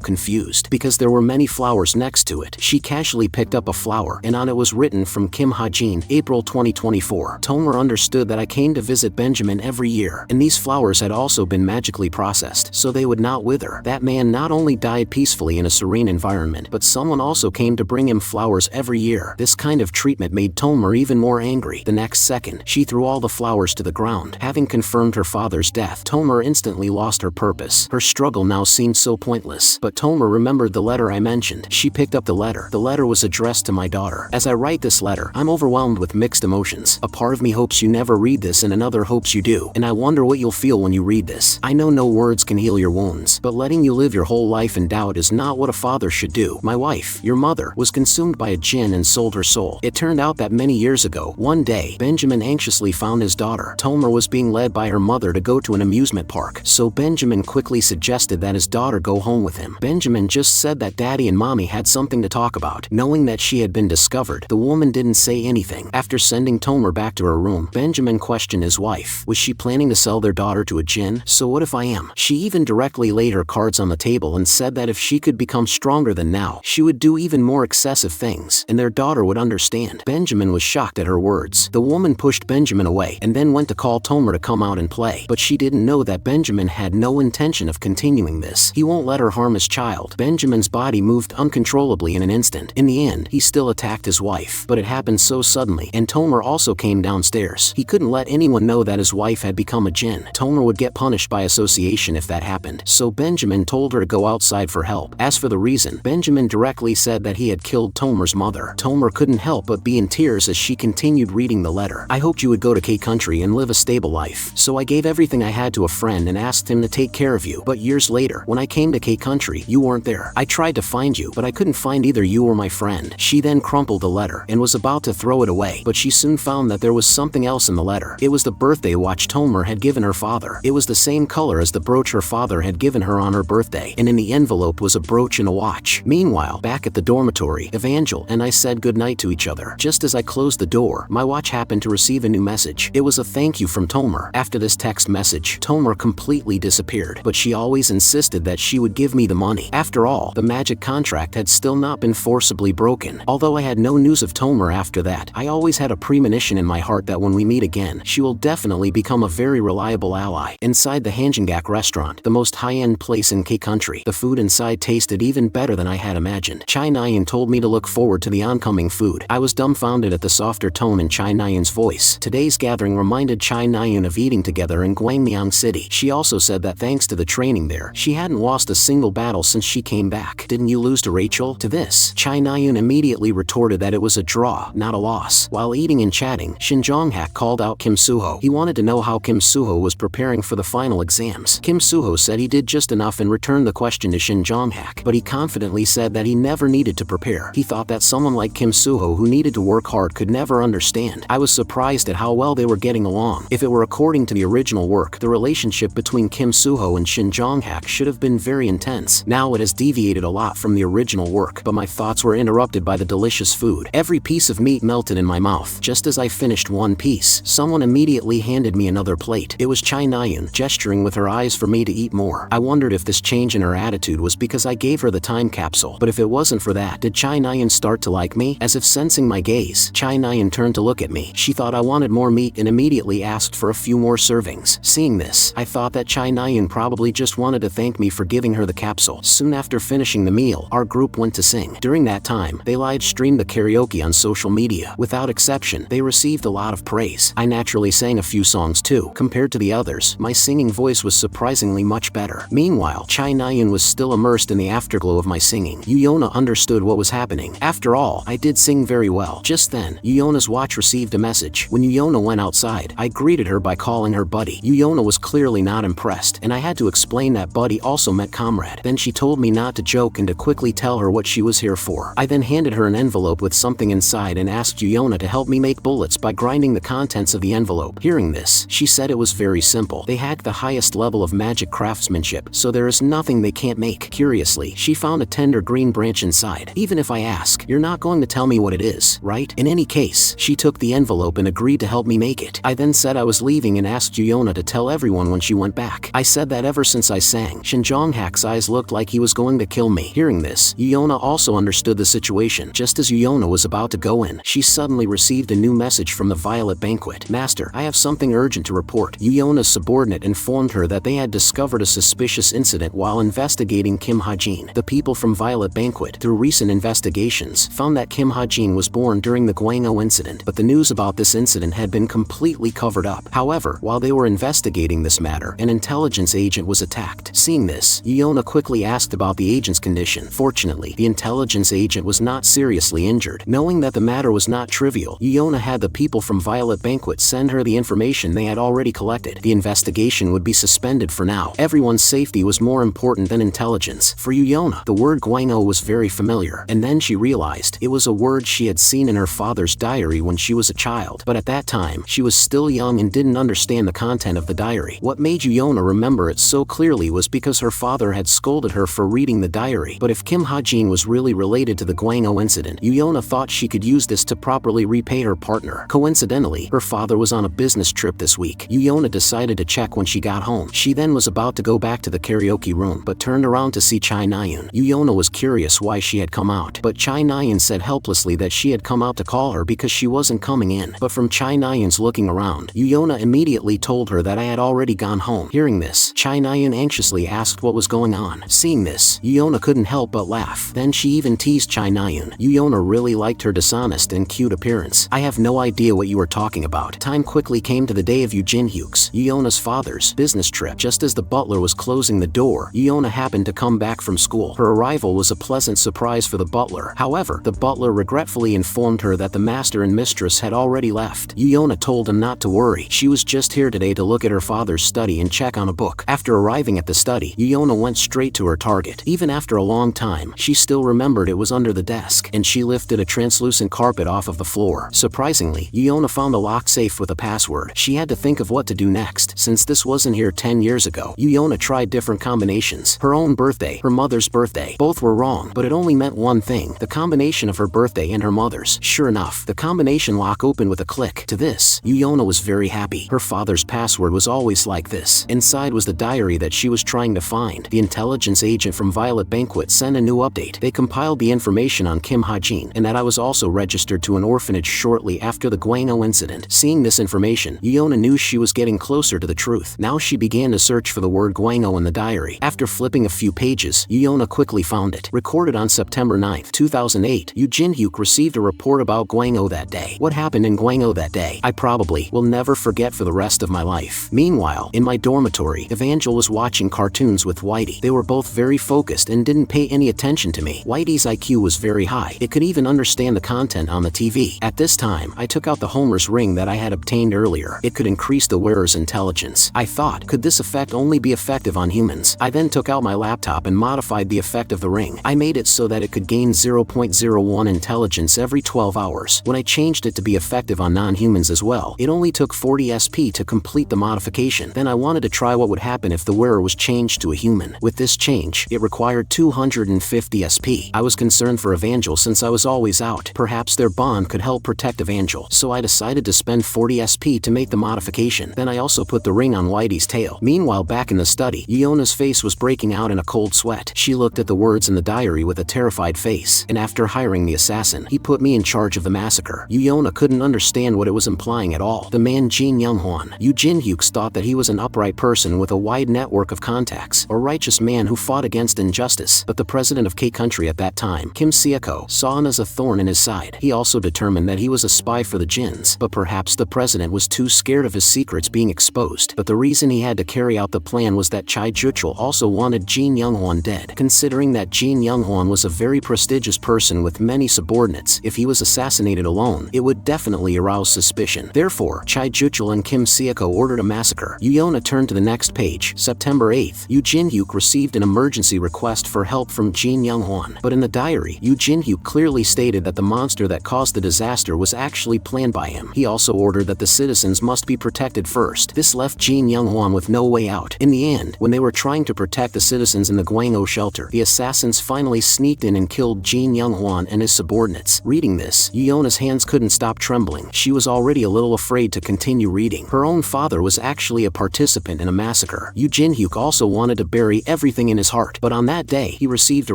confused, because there were many flowers next to it. She casually picked up a flower, and on it was written from Kim Ha-jin, April 2024. Tomer understood that I came to visit Benjamin every year, and these flowers had also been magically processed, so they would not wither. That man not only died peacefully in a serene environment, but someone also came to bring him flowers every year. This kind of treatment made Tomer even more angry. The next second, she threw all the flowers to the ground. Having confirmed her father's death, Tomer instantly lost her purpose. Her struggle now seemed so pointless. But Tomer remembered the letter I mentioned. She picked up the letter. The letter was addressed to my daughter. As I write this letter, I'm overwhelmed with mixed emotions. A part of me hopes you never read this and another hopes you do. And I wonder what you'll feel when you read this. I know no words can heal your wounds, but letting you live your whole life in doubt is not what a father should do. My wife, your mother, was consumed by a jinn and sold her soul. It turned out that many years ago, one day, Benjamin anxiously found his daughter. Tomer was being led by her mother to go to an amusement park, so Benjamin quickly suggested that his daughter go home with him. Benjamin just said that daddy and mommy had something to talk about. Knowing that she had been discovered, the woman didn't say anything. After sending Tomer back to her room, Benjamin questioned his wife. Was she planning to sell their daughter to a jinn? So what if I am? She even directly laid her cards on the table and said that if she could become stronger than now, she would do even more excessive things, and their daughter would understand. Benjamin was shocked at her words. The woman pushed Benjamin away and then went to call Tomer to come out and play, but she didn't know that Benjamin had no intention of continuing this. He won't let her harm his child. Benjamin's body moved uncontrollably in an instant. In the end, he still attacked his wife, but it happened so suddenly, and Tomer also came downstairs. He couldn't let anyone know that his wife had become a jinn. Tomer would get punished by association if that happened, so Benjamin told her to go outside for help. As for the reason, Benjamin directly said that he had killed Tomer's mother. Tomer couldn't help but be in tears as she continued reading the letter. I hoped you would go to K-Country and live a stable life, so I gave everything I had to a friend and asked him to take care of you. But years later, when I came to K-Country, you weren't there. I tried to find you, but I couldn't find either you or my friend. She then crumpled the letter and was about to throw it away, but she soon found that there was something else in the letter. It was the birthday watch Tomer had given her father. It was the same color as the brooch her father had given her on her birthday, and in the envelope was a brooch and a watch. Meanwhile, back at the dormitory, Evangel and I said goodnight to each other. Just as I closed the door, my watch happened to receive a new message. It was a thank you from Tomer. After this text message, Tomer completely disappeared, but she always insisted that she would give me the money. After all, the magic contract had still not been forcibly broken. Although I had no news of Tomer after that, I always had a premonition in my heart that when we meet again, she will definitely become a very reliable ally. Inside the Handgun restaurant, the most high-end place in K-Country, the food inside tasted even better than I had imagined. Chai Nyan told me to look forward to the oncoming food. I was dumbfounded at the softer tone in Chai Nyan's voice. Today's gathering reminded Chai Chai Na-eun of eating together in Gwangyang City. She also said that thanks to the training there, she hadn't lost a single battle since she came back. Didn't you lose to Rachel? To this, Chai Na-eun immediately retorted that it was a draw, not a loss. While eating and chatting, Shin Jong-hak called out Kim Soo-ho. He wanted to know how Kim Soo-ho was preparing for the final exams. Kim Soo-ho said he did just enough and returned the question to Shin Jong-hak, but he confidently said that he never needed to prepare. He thought that someone like Kim Soo-ho who needed to work hard could never understand. I was surprised at how well they were getting along. If it were according to the original work, the relationship between Kim Soo-ho and Shin Jong-hak should have been very intense. Now it has deviated a lot from the original work, but my thoughts were interrupted by the delicious food. Every piece of meat melted in my mouth. Just as I finished one piece, someone immediately handed me another plate. It was Chai Na-eun, gesturing with her eyes for me to eat more. I wondered if this change in her attitude was because I gave her the time capsule, but if it wasn't for that, did Chai Na-eun start to like me? As if sensing my gaze, Chai Na-eun turned to look at me. She thought I wanted more meat and immediately asked for a few more servings. Seeing this, I thought that Chai Na-eun probably just wanted to thank me for giving her the capsule. Soon after finishing the meal, our group went to sing. During that time, they live streamed the karaoke on social media. Without exception, they received a lot of praise. I naturally sang a few songs too. Compared to the others, my singing voice was surprisingly much better. Meanwhile, Chai Na-eun was still immersed in the afterglow of my singing. Yuyona understood what was happening. After all, I did sing very well. Just then, Yuyona's watch received a message. When Yuyona went outside, I greeted her by calling her buddy. Yuyona was clearly not impressed, and I had to explain that buddy also meant comrade. Then she told me not to joke and to quickly tell her what she was here for. I then handed her an envelope with something inside and asked Yuyona to help me make bullets by grinding the contents of the envelope. Hearing this, she said it was very simple. They hacked the highest level of magic craftsmanship, so there is nothing they can't make. Curiously, she found a tender green branch inside. Even if I ask, you're not going to tell me what it is, right? In any case, she took the envelope and agreed to help me make it. I then said I was leaving and asked Yuyona to tell everyone when she went back. I said that ever since I sang, Shin Jong-hak's eyes looked like he was going to kill me. Hearing this, Yuyona also understood the situation. Just as Yuyona was about to go in, she suddenly received a new message from the Violet Banquet. Master, I have something urgent to report. Yuyona's subordinate informed her that they had discovered a suspicious incident while investigating Kim Ha-jin. The people from Violet Banquet, through recent investigations, found that Kim Ha-jin was born during the Gwango incident, but the news about this incident had been completely covered up. However, while they were investigating this matter, an intelligence agent was attacked. Seeing this, Yuyona quickly asked about the agent's condition. Fortunately, the intelligence agent was not seriously injured. Knowing that the matter was not trivial, Yuyona had the people from Violet Banquet send her the information they had already collected. The investigation would be suspended for now. Everyone's safety was more important than intelligence. For Yuyona, the word Gwango was very familiar, and then she realized it was a word she had seen in her father's diary when she was a child. But at that time, she was still young and didn't understand the content of the diary. What made Yuyona remember it so clearly was because her father had scolded her for reading the diary. But if Kim Ha-jin was really related to the Gwango incident, Yuyona thought she could use this to properly repay her partner. Coincidentally, her father was on a business trip this week. Yuyona decided to check when she got home. She then was about to go back to the karaoke room, but turned around to see Chai Na-eun. Yuyona was curious why she had come out, but Chai Na-eun said helplessly that she had come out to call her because she wasn't coming in. But from Chai Na-eun's looking around, Yuyona immediately told her that I had already gone home. Hearing this, Chai Na-eun anxiously asked what was going on. Seeing this, Yuyona couldn't help but laugh. Then she even teased Chai Na-eun. Yuyona really liked her dishonest and cute appearance. I have no idea what you are talking about. Time quickly came to the day of Jin-hyuk's, Yuyona's father's, business trip. Just as the butler was closing the door, Yuyona happened to come back from school. Her arrival was a pleasant surprise for the butler. However, the butler regretfully informed her that the master and mistress had already left. Yuyona told him not to worry. She was just here today to look at her father's study and check on a book. After arriving at the study, Yuyona went straight to her target. Even after a long time, she still remembered it was under the desk, and she lifted a translucent carpet off of the floor. Surprisingly, Yuyona found a locked safe with a password. She had to think of what to do next, since this wasn't here 10 years ago. Yuyona tried different combinations. Her own birthday, her mother's birthday. Both were wrong, but it only meant one thing: the combination of her birthday and her mother's. Sure enough, the combination lock opened with a click. To this, Yuyona was very happy. Her father's password was always like this. Inside was the diary that she was trying to find. The intelligence agent from Violet Banquet sent a new update. They compiled the information on Kim Ha-jin, and that I was also registered to an orphanage shortly after the Gwango incident. Seeing this information, Yuyona knew she was getting closer to the truth. Now she began to search for the word Gwango in the diary. After flipping a few pages, Yuyona quickly found it. Recorded on September 9, 2008, Jin-hyuk received a report about Gwango that day. What happened in Gwango that day? I probably will never never forget for the rest of my life. Meanwhile, in my dormitory, Evangel was watching cartoons with Whitey. They were both very focused and didn't pay any attention to me. Whitey's IQ was very high. It could even understand the content on the TV. At this time, I took out the Homer's ring that I had obtained earlier. It could increase the wearer's intelligence. I thought, could this effect only be effective on humans? I then took out my laptop and modified the effect of the ring. I made it so that it could gain 0.01 intelligence every 12 hours. When I changed it to be effective on non-humans as well, it only took 40 SP to complete the modification. Then I wanted to try what would happen if the wearer was changed to a human. With this change, it required 250 SP. I was concerned for Evangel since I was always out. Perhaps their bond could help protect Evangel, so I decided to spend 40 SP to make the modification. Then I also put the ring on Whitey's tail. Meanwhile, back in the study, Yona's face was breaking out in a cold sweat. She looked at the words in the diary with a terrified face, and after hiring the assassin, he put me in charge of the massacre. Yona couldn't understand what it was implying at all. The man Jin Younghwan, Yu Jinhyuk, thought that he was an upright person with a wide network of contacts, a righteous man who fought against injustice. But the president of K-country at that time, Kim Seoko, saw him as a thorn in his side. He also determined that he was a spy for the Jins, but perhaps the president was too scared of his secrets being exposed. But the reason he had to carry out the plan was that Chai Juchul also wanted Jin Younghwan dead. Considering that Jin Younghwan was a very prestigious person with many subordinates, if he was assassinated alone, it would definitely arouse suspicion. Therefore, Chai Juchul and Kim Seoko ordered a massacre. Yona turned to the next page. September 8th, Yu Jinhyuk received an emergency request for help from Jin Younghwan. But in the diary, Yu Jinhyuk clearly stated that the monster that caused the disaster was actually planned by him. He also ordered that the citizens must be protected first. This left Jin Younghwan with no way out. In the end, when they were trying to protect the citizens in the Gwangho shelter, the assassins finally sneaked in and killed Jin Younghwan and his subordinates. Reading this, Yona's hands couldn't stop trembling. She was already a little afraid to continue reading. Her own father was actually a participant in a massacre. Yu Jinhyuk also wanted to bury everything in his heart, but on that day, he received a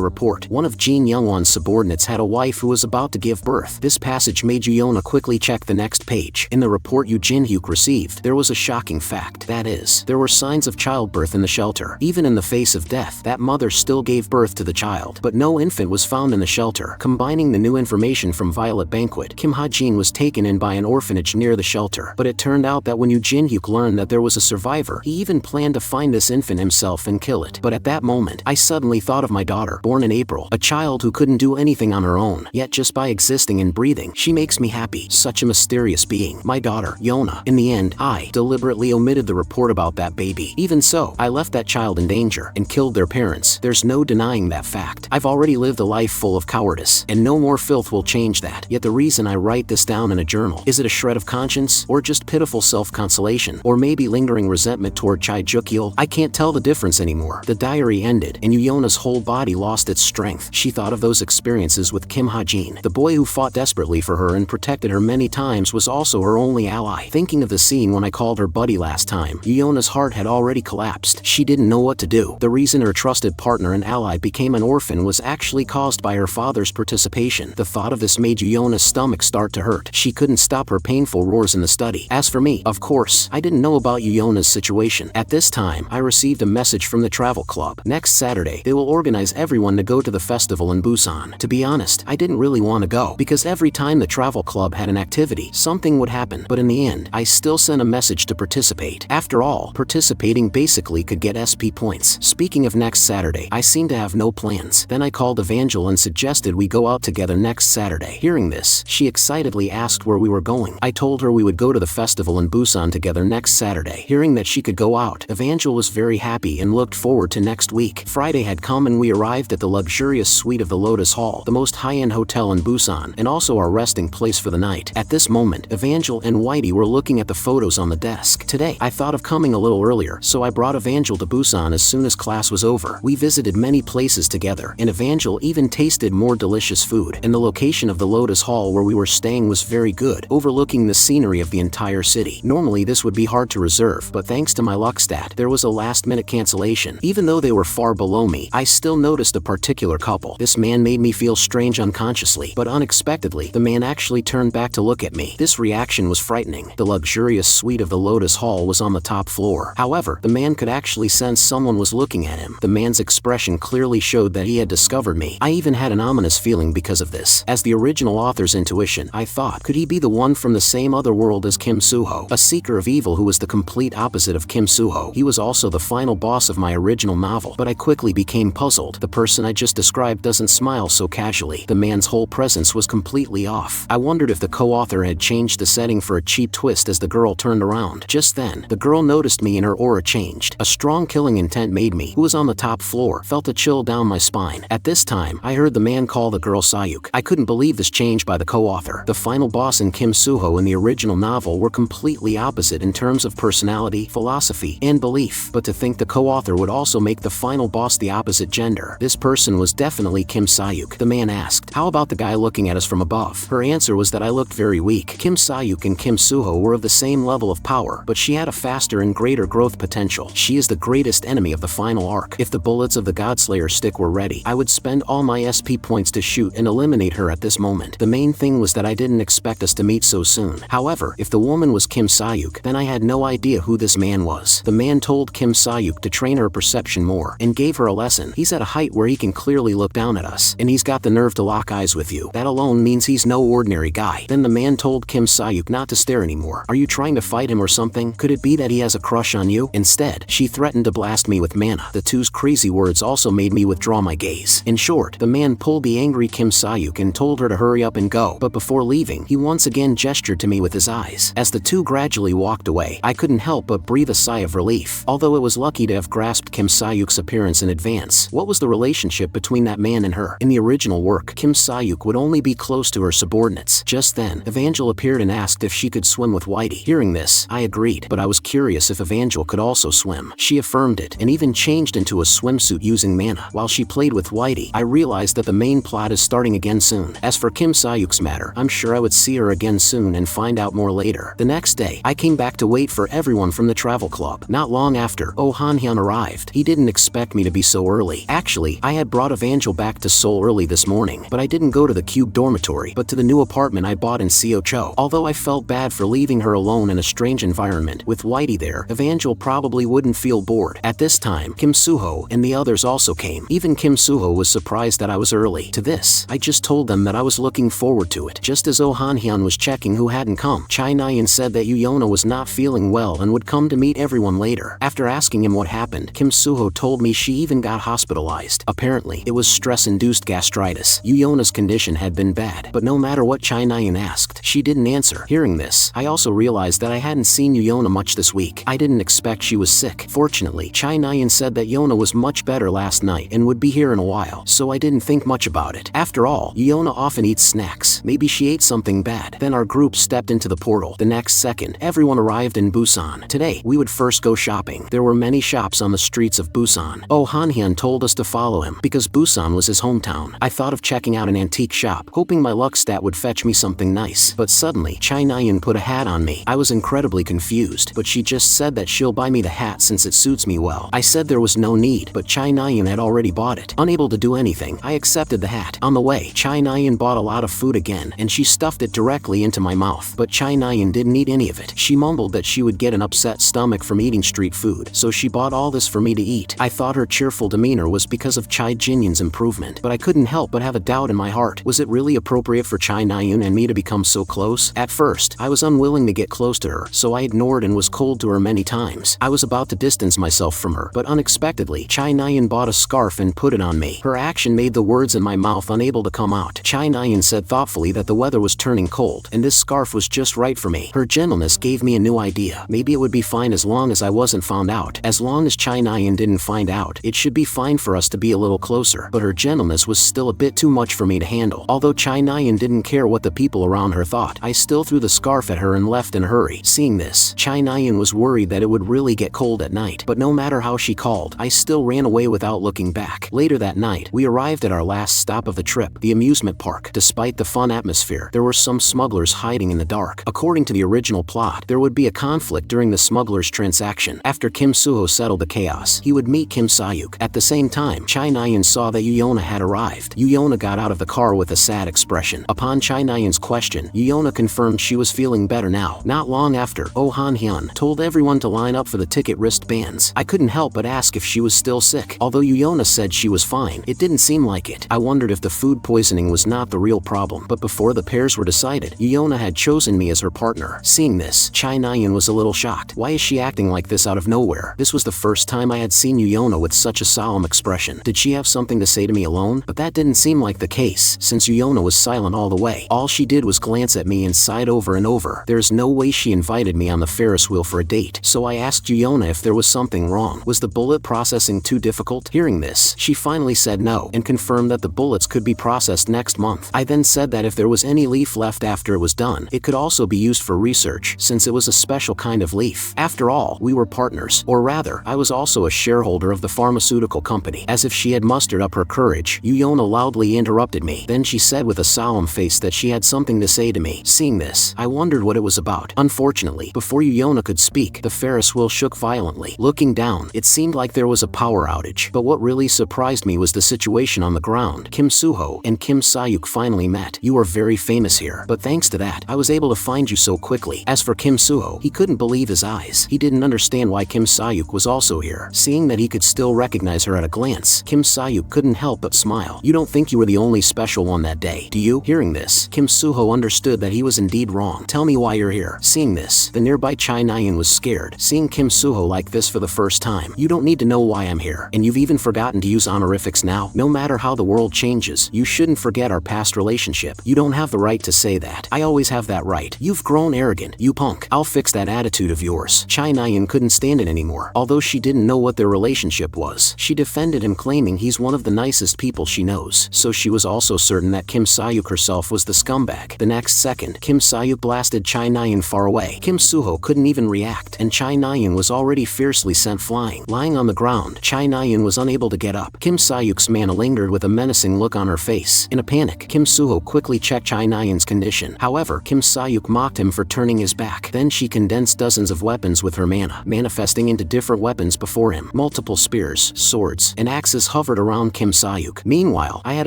report. One of Jin Younghwan's subordinates had a wife who was about to give birth. This passage made Yona quickly check the next page. In the report Yu Jinhyuk received, there was a shocking fact. That is, there were signs of childbirth in the shelter. Even in the face of death, that mother still gave birth to the child. But no infant was found in the shelter. Combining the new information from Violet Banquet, Kim Ha-jin was taken in by an orphanage near the shelter. But it turned out that when Yu Jinhyuk learned that there was a survivor, he even planned to find this infant himself and kill it. But at that moment, I suddenly thought of my daughter, born in April, a child who couldn't do anything on her own, yet just by existing and breathing, she makes me happy. Such a mysterious being. My daughter, Yona. In the end, I deliberately omitted the report about that baby. Even so, I left that child in danger and killed their parents. There's no denying that fact. I've already lived a life full of cowardice, and no more filth will change that. Yet the reason I write this down in a journal, is it a shred of conscience, or just pitiful self-consolation, or maybe lingering resentment toward Chai Jukyul? I can't tell the difference anymore. The diary ended, and Yona's whole body lost its strength. She thought of those experiences with Kim Ha-jin. The boy who fought desperately for her and protected her many times was also her only ally. Thinking of the scene when I called her buddy last time, Yona's heart had already collapsed. She didn't know what to do. The reason her trusted partner and ally became an orphan was actually caused by her father's participation. The thought of this made Yona's stomach start to hurt. She couldn't stop her painful roars in the study. As for me, of course, I didn't know about Yona's situation. At this time, I received a message from the travel club. Next Saturday, they will organize everyone to go to the festival in Busan. To be honest, I didn't really want to go, because every time the travel club had an activity, something would happen. But in the end, I still sent a message to participate. After all, participating basically could get SP points. Speaking of next Saturday, I seem to have no plans. Then I called Evangel and suggested we go out together next Saturday. Hearing this, she excitedly asked where we were going. I told her we would go to the festival in Busan together next Saturday. Hearing that she could go out, Evangel was very happy and looked forward to next week. Friday had come and we arrived at the luxurious suite of the Lotus Hall, the most high-end hotel in Busan, and also our resting place for the night. At this moment, Evangel and Whitey were looking at the photos on the desk. Today, I thought of coming a little earlier, so I brought Evangel to Busan as soon as class was over. We visited many places together, and Evangel even tasted more delicious food. And the location of the Lotus Hall where we were staying was very good, overlooking the scenery of the entire city. Normally this would be hard to reserve, but thanks to my luck stat, there was a last-minute cancellation. Even though they were far below me, I still noticed a particular couple. This man made me feel strange unconsciously, but unexpectedly, the man actually turned back to look at me. This reaction was frightening. The luxurious suite of the Lotus Hall was on the top floor. However, the man could actually sense someone was looking at him. The man's expression clearly showed that he had discovered me. I even had an ominous feeling because of this. As the original author's intuition, I thought, could he be the one from the same other world as Kim Kim Suho, a seeker of evil who was the complete opposite of Kim Suho. He was also the final boss of my original novel, but I quickly became puzzled. The person I just described doesn't smile so casually. The man's whole presence was completely off. I wondered if the co-author had changed the setting for a cheap twist as the girl turned around. Just then, the girl noticed me and her aura changed. A strong killing intent made me, who was on the top floor, felt a chill down my spine. At this time, I heard the man call the girl Sayuk. I couldn't believe this change by the co-author. The final boss and Kim Suho in the original novel were completely opposite in terms of personality, philosophy, and belief. But to think the co-author would also make the final boss the opposite gender. This person was definitely Kim Sayuk. The man asked, "How about the guy looking at us from above?" Her answer was that I looked very weak. Kim Sayuk and Kim Suho were of the same level of power, but she had a faster and greater growth potential. She is the greatest enemy of the final arc. If the bullets of the Godslayer stick were ready, I would spend all my SP points to shoot and eliminate her at this moment. The main thing was that I didn't expect us to meet so soon. However, if the woman was Kim Sayuk, then I had no idea who this man was. The man told Kim Sayuk to train her perception more, and gave her a lesson. He's at a height where he can clearly look down at us, and he's got the nerve to lock eyes with you. That alone means he's no ordinary guy. Then the man told Kim Sayuk not to stare anymore. Are you trying to fight him or something? Could it be that he has a crush on you? Instead, she threatened to blast me with mana. The two's crazy words also made me withdraw my gaze. In short, the man pulled the angry Kim Sayuk and told her to hurry up and go, but before leaving, he once again gestured to me with his eyes. As the two gradually walked away, I couldn't help but breathe a sigh of relief. Although it was lucky to have grasped Kim Sayuk's appearance in advance, what was the relationship between that man and her? In the original work, Kim Sayuk would only be close to her subordinates. Just then, Evangel appeared and asked if she could swim with Whitey. Hearing this, I agreed, but I was curious if Evangel could also swim. She affirmed it, and even changed into a swimsuit using mana. While she played with Whitey, I realized that the main plot is starting again soon. As for Kim Sayuk's matter, I'm sure I would see her again soon and find out more later. The next day, I came back to wait for everyone from the travel club. Not long after, Oh Han-hyun arrived. He didn't expect me to be so early. Actually, I had brought Evangel back to Seoul early this morning, but I didn't go to the Cube dormitory, but to the new apartment I bought in Seocho. Although I felt bad for leaving her alone in a strange environment, with Whitey there, Evangel probably wouldn't feel bored. At this time, Kim Suho and the others also came. Even Kim Suho was surprised that I was early. To this, I just told them that I was looking forward to it. Just as Oh Han-hyun was checking who hadn't come, Chai Nyan said that Yuyona was not feeling well and would come to meet everyone later. After asking him what happened, Kim Suho told me she even got hospitalized. Apparently, it was stress-induced gastritis. Yuyona's condition had been bad, but no matter what Chai Nyan asked, she didn't answer. Hearing this, I also realized that I hadn't seen Yuyona much this week. I didn't expect she was sick. Fortunately, Chai Nyan said that Yona was much better last night and would be here in a while, so I didn't think much about it. After all, Yona often eats snacks. Maybe she ate something bad. Then our group stepped into the portal. The next second, everyone arrived in Busan. Today, we would first go shopping. There were many shops on the streets of Busan. Oh Han-hyun told us to follow him, because Busan was his hometown. I thought of checking out an antique shop, hoping my luck stat would fetch me something nice. But suddenly, Chai Nyan put a hat on me. I was incredibly confused, but she just said that she'll buy me the hat since it suits me well. I said there was no need, but Chai Nyan had already bought it. Unable to do anything, I accepted the hat. On the way, Chai Nyan bought a lot of food again, and she stuffed it directly into my mouth. But Chai Nyan didn't eat any of it. She mumbled that she would get an upset stomach from eating street food, so she bought all this for me to eat. I thought her cheerful demeanor was because of Chai Jinyan's improvement, but I couldn't help but have a doubt in my heart. Was it really appropriate for Chai Nyan and me to become so close? At first, I was unwilling to get close to her, so I ignored and was cold to her many times. I was about to distance myself from her, but unexpectedly, Chai Nyan bought a scarf and put it on me. Her action made the words in my mouth unable to come out. Chai Nyan said thoughtfully that the weather was turning cold, and this scarf was just right for me. Her gentleness gave me a new idea. Maybe it would be fine as long as I wasn't found out. As long as Chai Nyan didn't find out, it should be fine for us to be a little closer. But her gentleness was still a bit too much for me to handle. Although Chai Nyan didn't care what the people around her thought, I still threw the scarf at her and left in a hurry. Seeing this, Chai Nyan was worried that it would really get cold at night, but no matter how she called, I still ran away without looking back. Later that night, we arrived at our last stop of the trip, the amusement park. Despite the fun atmosphere, there were some smugglers hiding in the dark. According to the original plot, there would be a conflict during the smugglers' transaction. After Kim Suho settled the chaos, he would meet Kim Sayuk. At the same time, Chai Nyan saw that Yuyona had arrived. Yuyona got out of the car with a sad expression. Upon Chai Nyan's question, Yuyona confirmed she was feeling better now. Not long after, Oh Han-hyun told everyone to line up for the ticket wristbands. I couldn't help but ask if she was still sick. Although Yuyona said she was fine, it didn't seem like it. I wondered if the food poisoning was not the real problem, but before the pairs were decided, Yuyona had chosen me as her partner. her. Seeing this, Chai Nayan was a little shocked. Why is she acting like this out of nowhere? This was the first time I had seen Yuyona with such a solemn expression. Did she have something to say to me alone? But that didn't seem like the case, since Yuyona was silent all the way. All she did was glance at me and sighed over and over. There's no way she invited me on the Ferris wheel for a date, so I asked Yuyona if there was something wrong. Was the bullet processing too difficult? Hearing this, she finally said no, and confirmed that the bullets could be processed next month. I then said that if there was any leaf left after it was done, it could also be used for research, since it was a special kind of leaf. After all, we were partners, or rather, I was also a shareholder of the pharmaceutical company. As if she had mustered up her courage, Yuyona loudly interrupted me. Then she said with a solemn face that she had something to say to me. Seeing this, I wondered what it was about. Unfortunately, before Yuyona could speak, the Ferris wheel shook violently. Looking down, it seemed like there was a power outage. But what really surprised me was the situation on the ground. Kim Suho and Kim Sayuk finally met. You are very famous here, but thanks to that, I was able to find you so quickly. As for Kim Suho, he couldn't believe his eyes. He didn't understand why Kim Sayuk was also here. Seeing that he could still recognize her at a glance, Kim Sayuk couldn't help but smile. You don't think you were the only special one that day, do you? Hearing this, Kim Suho understood that he was indeed wrong. Tell me why you're here. Seeing this, the nearby Chai Nayan was scared, seeing Kim Suho like this for the first time. You don't need to know why I'm here, and you've even forgotten to use honorifics now. No matter how the world changes, you shouldn't forget our past relationship. You don't have the right to say that. I always have that right. You've grown arrogant, you punk. I'll fix that attitude of yours. Chai Nayan couldn't stand it anymore. Although she didn't know what their relationship was, she defended him, claiming he's one of the nicest people she knows. So she was also certain that Kim Sayuk herself was the scumbag. The next second, Kim Sayuk blasted Chai Nayan far away. Kim Suho couldn't even react, and Chai Nayan was already fiercely sent flying. Lying on the ground, Chai Nayan was unable to get up. Kim Sayuk's mana lingered with a menacing look on her face. In a panic, Kim Suho quickly checked Chai Nayan's condition. However, Kim Sayuk mocked him for turning his back. Then she condensed dozens of weapons with her mana, manifesting into different weapons before him. Multiple spears, swords, and axes hovered around Kim Sayuk. Meanwhile, I had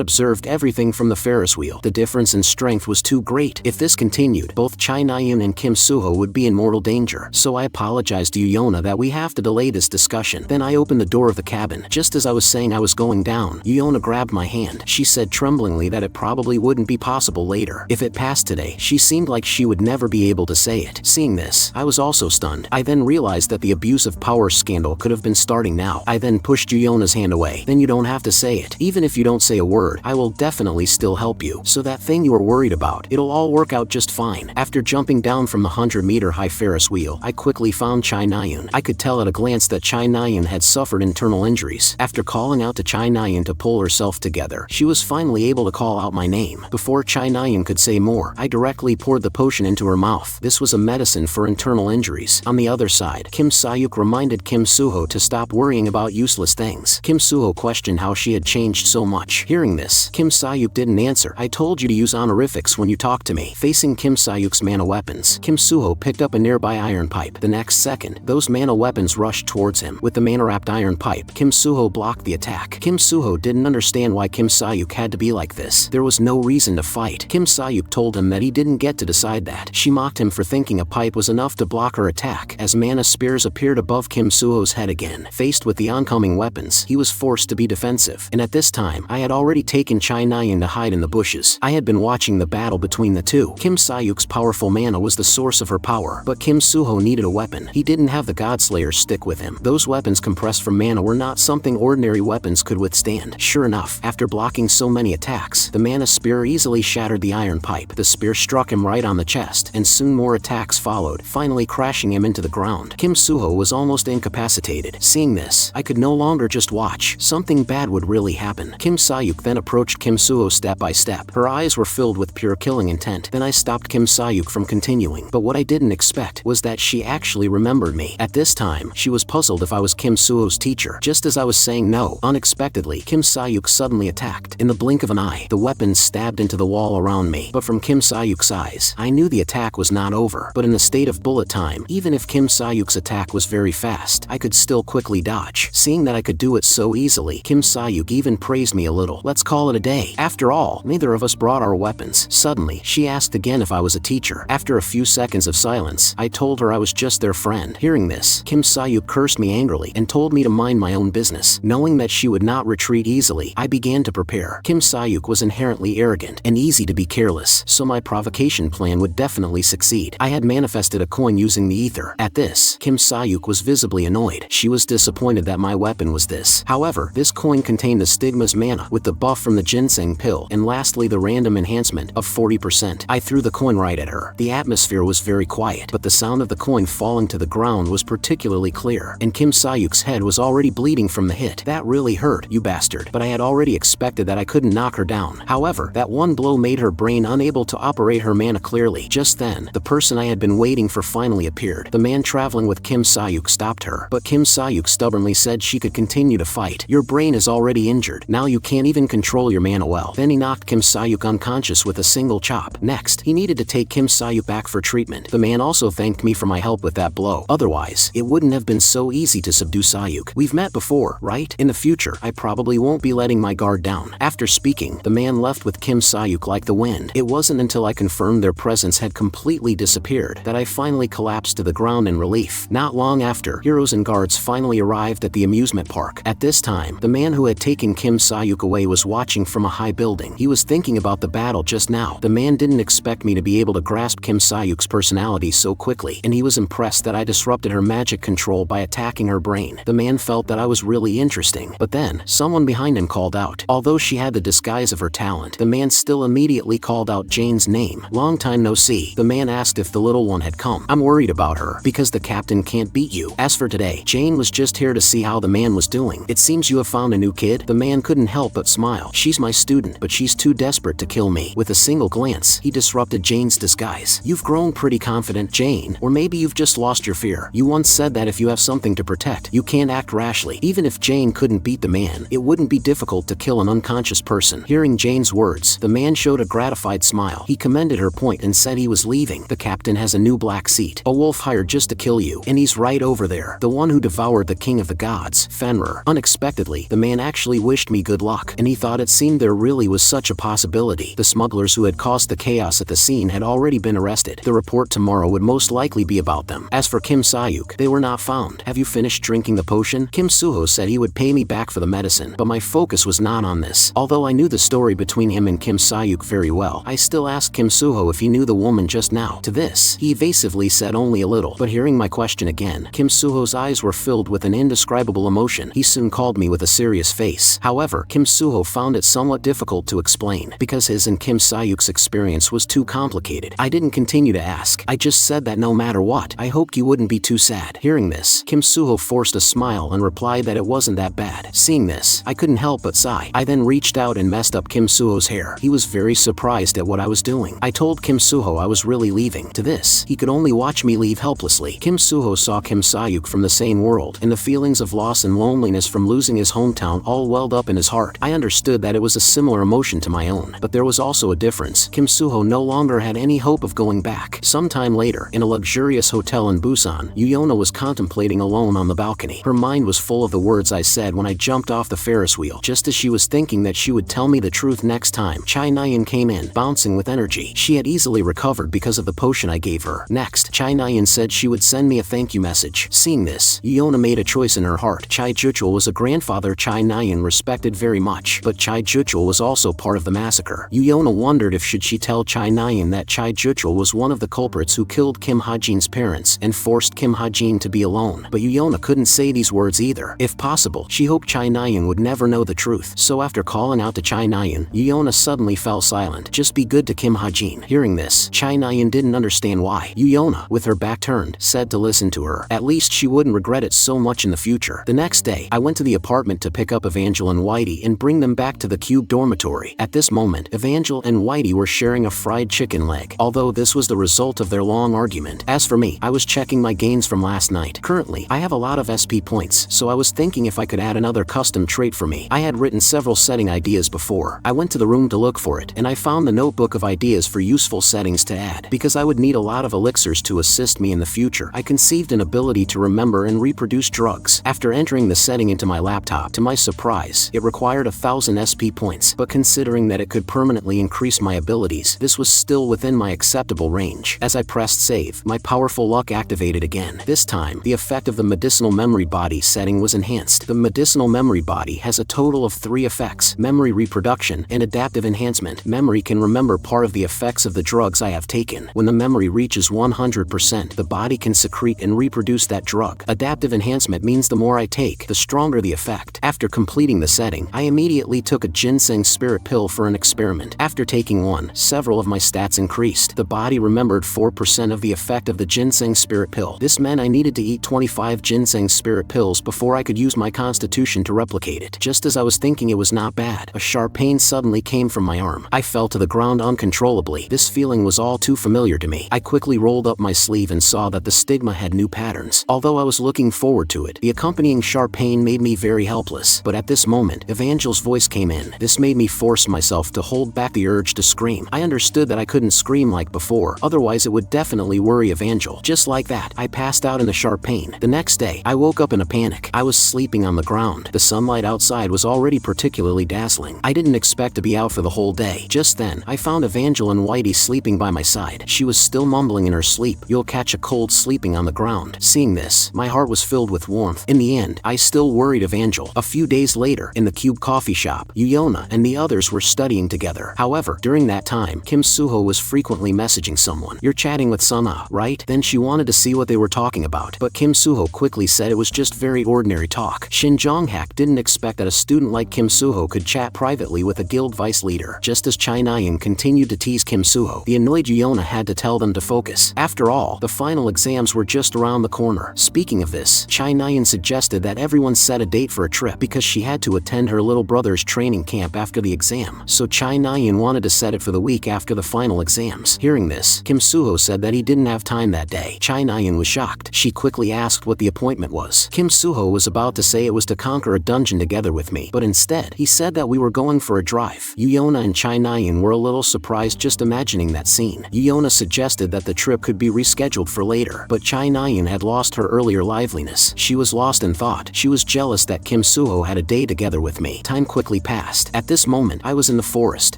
observed everything from the Ferris wheel. The difference in strength was too great. If this continued, both Chai Nayan and Kim Suho would be in mortal danger. So I apologized to Yuyona that we have to delay this discussion. Then I opened the door of the cabin. Just as I was saying I was going down, Yuyona grabbed my hand. She said tremblingly that it probably wouldn't be possible later. If it passed today, she seemed like she would never be able to say it. Seeing this, I was also stunned. I then realized that the abuse of power scandal could have been starting now. I then pushed Yuyona's hand away. Then you don't have to say it. Even if you don't say a word, I will definitely still help you. So that thing you were worried about, it'll all work out just fine. After jumping down from the 100-meter high Ferris wheel, I quickly found Chai Nayan. I could tell at a glance that Chai Nayan had suffered internal injuries. After calling out to Chai Nayan to pull herself together, she was finally able to call out my name. Before Chai Nayan could say more, I directly poured the potion into her mouth. This was a medicine for internal injuries. On the other side, Kim Sayuk reminded Kim Suho to stop worrying about useless things. Kim Suho questioned how she had changed so much. Hearing this, Kim Sayuk didn't answer. I told you to use honorifics when you talk to me. Facing Kim Sayuk's mana weapons, Kim Suho picked up a nearby iron pipe. The next second, those mana weapons rushed towards him. With the mana-wrapped iron pipe, Kim Suho blocked the attack. Kim Suho didn't understand why Kim Sayuk had to be like this. There was no reason to fight. Kim Sayuk told him that he didn't get to decide that. She mocked him for thinking a pipe was enough to block her attack. As mana spears appeared above Kim Suho's head again, faced with the oncoming weapons, he was forced to be defensive. And at this time, I had already taken Chai Nayan to hide in the bushes. I had been watching the battle between the two. Kim Sayuk's powerful mana was the source of her power, but Kim Suho needed a weapon. He didn't have the Godslayer stick with him. Those weapons compressed from mana were not something ordinary weapons could withstand. Sure enough, after blocking so many attacks, the mana spear easily shattered the iron pipe. The spear struck him right on the chest, and soon more attacks followed, finally crashing him into the ground. Kim Suho was almost incapacitated. Seeing this, I could no longer just watch. Something bad would really happen. Kim Sayuk then approached Kim Suho step by step. Her eyes were filled with pure killing intent. Then I stopped Kim Sayuk from continuing. But what I didn't expect was that she actually remembered me. At this time, she was puzzled if I was Kim Suho's teacher. Just as I was saying no, unexpectedly, Kim Sayuk suddenly attacked. In the blink of an eye, the weapons stabbed into the wall around me. But from Kim Sayuk's eyes, I knew the attack was not over. But in the state of bullet time, even if Kim Sayuk's attack was very fast, I could still quickly dodge. Seeing that I could do it so easily, Kim Sayuk even praised me a little. Let's call it a day. After all, neither of us brought our weapons. Suddenly, she asked again if I was a teacher. After a few seconds of silence, I told her I was just their friend. Hearing this, Kim Sayuk cursed me angrily and told me to mind my own business. Knowing that she would not retreat easily, I began to prepare. Kim Sayuk was inherently arrogant and easy to be careless, so my provocation plan would definitely succeed. I had manifested a coin using the ether. At this, Kim Sayuk was visibly annoyed. She was disappointed that my weapon was this. However, this coin contained the stigma's mana with the buff from the ginseng pill, and lastly the random enhancement of 40%. I threw the coin right at her. The atmosphere was very quiet, but the sound of the coin falling to the ground was particularly clear, and Kim Sayuk's head was already bleeding from the hit. That really hurt, you bastard. But I had already expected that I couldn't knock her down. However, that one blow made her brain unable to operate her mana clearly. Just then, the person I had been waiting for finally appeared. The man traveling with Kim Sayuk stopped her, but Kim Sayuk stubbornly said she could continue to fight. Your brain is already injured. Now you can't even control your mana well. Then he knocked Kim Sayuk unconscious with a single chop. Next, he needed to take Kim Sayuk back for treatment. The man also thanked me for my help with that blow. Otherwise, it wouldn't have been so easy to subdue Sayuk. We've met before, right? In the future, I probably won't be letting my guard down. After speaking, the man left with Kim Sayuk like the wind. It wasn't until I confirmed their presence had completely disappeared that I finally collapsed to the ground in relief. Not long after, heroes and guards finally arrived at the amusement park. At this time, the man who had taken Kim Sayuk away was watching from a high building. He was thinking about the battle just now. The man didn't expect me to be able to grasp Kim Sayuk's personality so quickly, and he was impressed that I disrupted her magic control by attacking her brain. The man felt that I was really interesting, but then, someone behind him called out. Although she had the disguise of her talent, the man still immediately called out Jane's name. Long time no see. The man asked if the little one had come. I'm worried about her, because the captain can't beat you. As for today, Jane was just here to see how the man was doing. It seems you have found a new kid? The man couldn't help but smile. She's my student, but she's too desperate to kill me. With a single glance, he disrupted Jane's disguise. You've grown pretty confident, Jane, or maybe you've just lost your fear. You once said that if you have something to protect, you can't act rashly. Even if Jane couldn't beat the man, it wouldn't be difficult to kill an unconscious person. Hearing Jane's words, the man showed a gratified smile. He commended her point and said he was leaving. The captain has a new black seat. A wolf hired just to kill you, and he's right over there. The one who devoured the king of the gods, Fenrir. Unexpectedly, the man actually wished me good luck, and he thought it seemed there really was such a possibility. The smugglers who had caused the chaos at the scene had already been arrested. The report tomorrow would most likely be about them. As for Kim Sayuk, they were not found. Have you finished drinking the potion? Kim Suho said he would pay me back for the medicine, but my focus was not on this. Although I knew the story between him and Kim Sayuk very well, I still asked Kim Suho if he knew the woman just now. To this, he evasively said only a little, but hearing my question again, Kim Suho's eyes were filled with an indescribable emotion. He soon called me with a serious face. However, Kim Suho found it somewhat difficult to explain, because his and Kim Sayuk's experience was too complicated. I didn't continue to ask. I just said that no matter what, I hoped you wouldn't be too sad. Hearing this, Kim Suho forced a smile and replied that it wasn't that bad. Seeing this, I couldn't help but sigh. I then reached out and messed up Kim Suho's hair. He was very surprised at what I was doing. I told Kim Suho I was really leaving. To this, he could only watch me leave helplessly. Kim Suho saw Kim Sayuk from the same world, and the feelings of loss and loneliness from losing his hometown all welled up in his heart. I understood that it was a similar emotion to my own, but there was also a difference. Kim Suho no longer had any hope of going back. Sometime later, in a luxurious hotel in Busan, Yuyona was contemplating alone on the balcony. Her mind was full of the words I said when I jumped off the Ferris wheel. Just as she was thinking that she would tell me the truth next time, Chai Nayan came in, bouncing with energy. She had easily recovered because of the potion I gave her. Next, Chai Nayan said she would send me a thank you message. Seeing this, Yuyona made a choice in her heart. Chai Juchul was a grandfather Chai Nayan respected very much, but Chai Juchul was also part of the massacre. Yuyona wondered if should she tell Chai Nayan that Chai Juchul was one of the culprits who killed Kim Hajin's parents and forced Kim Hajin to be alone. But Yuyona couldn't say these words either. If possible, she hoped Chai Nayan would never know the truth. So after calling out to Chai Nayan, Yuyona suddenly fell silent. Just be good to Kim Hajin. Hearing this, Chai Nayan didn't understand why. Yuyona, with her back turned, said to listen to her. At least she wouldn't regret it so much in the future. The next day, I went to the apartment to pick up Evangel and Whitey and bring them back to the cube dormitory. At this moment, Evangel and Whitey were sharing a fried chicken leg, although this was the result of their long argument. As for me, I was checking my gains from last night. Currently, I have a lot of SP points, so I was thinking if I could add another custom trait for me. I had written several setting ideas before. I went to the room to look for it, and I found the notebook of ideas for useful settings to add. Because I would need a lot of elixirs to assist me in the future, I conceived an ability to remember and reproduce drugs. After entering the setting into my laptop, to my surprise, it required 1,000 SP points, but considering that it could permanently increase my abilities, this was still within my acceptable range. As I pressed save, my powerful luck activated again. This time, the effect of the medicinal memory body setting was enhanced. The medicinal memory body has a total of 3 effects: memory reproduction and adaptive enhancement. Memory can remember part of the effects of the drugs I have taken. again. When the memory reaches 100%, the body can secrete and reproduce that drug. Adaptive enhancement means the more I take, the stronger the effect. After completing the setting, I immediately took a ginseng spirit pill for an experiment. After taking one, several of my stats increased. The body remembered 4% of the effect of the ginseng spirit pill. This meant I needed to eat 25 ginseng spirit pills before I could use my constitution to replicate it. Just as I was thinking it was not bad, a sharp pain suddenly came from my arm. I fell to the ground uncontrollably. This feeling was all too familiar to me. I quickly rolled up my sleeve and saw that the stigma had new patterns. Although I was looking forward to it, the accompanying sharp pain made me very helpless. But at this moment, Evangel's voice came in. This made me force myself to hold back the urge to scream. I understood that I couldn't scream like before, otherwise it would definitely worry Evangel. Just like that, I passed out in the sharp pain. The next day, I woke up in a panic. I was sleeping on the ground. The sunlight outside was already particularly dazzling. I didn't expect to be out for the whole day. Just then, I found Evangel and Whitey sleeping by my side. She was still mumbling in her sleep, "You'll catch a cold sleeping on the ground." Seeing this, my heart was filled with warmth. In the end, I still worried Evangel. A few days later, in the Cube coffee shop, Yuyona and the others were studying together. However, during that time, Kim Suho was frequently messaging someone. "You're chatting with Sana, right?" Then she wanted to see what they were talking about, but Kim Suho quickly said it was just very ordinary talk. Shin Jong-hak didn't expect that a student like Kim Suho could chat privately with a guild vice leader. Just as Chai Nayan continued to tease Kim Suho, the annoyed Yuyona had to tell them to focus. After all, the final exams were just around the corner. Speaking of this, Chai Nayan suggested that everyone set a date for a trip because she had to attend her little brother's training camp after the exam. So Chai Nayan wanted to set it for the week after the final exams. Hearing this, Kim Suho said that he didn't have time that day. Chai Nayan was shocked. She quickly asked what the appointment was. Kim Suho was about to say it was to conquer a dungeon together with me, but instead, he said that we were going for a drive. Yuyona and Chai Nayan were a little surprised just imagining that scene. Yuyona suggested that the trip could be rescheduled for later, but Chai Nayan had lost her earlier liveliness. She was lost in thought. She was jealous that Kim Suho had a day together with me. Time quickly passed. At this moment, I was in the forest,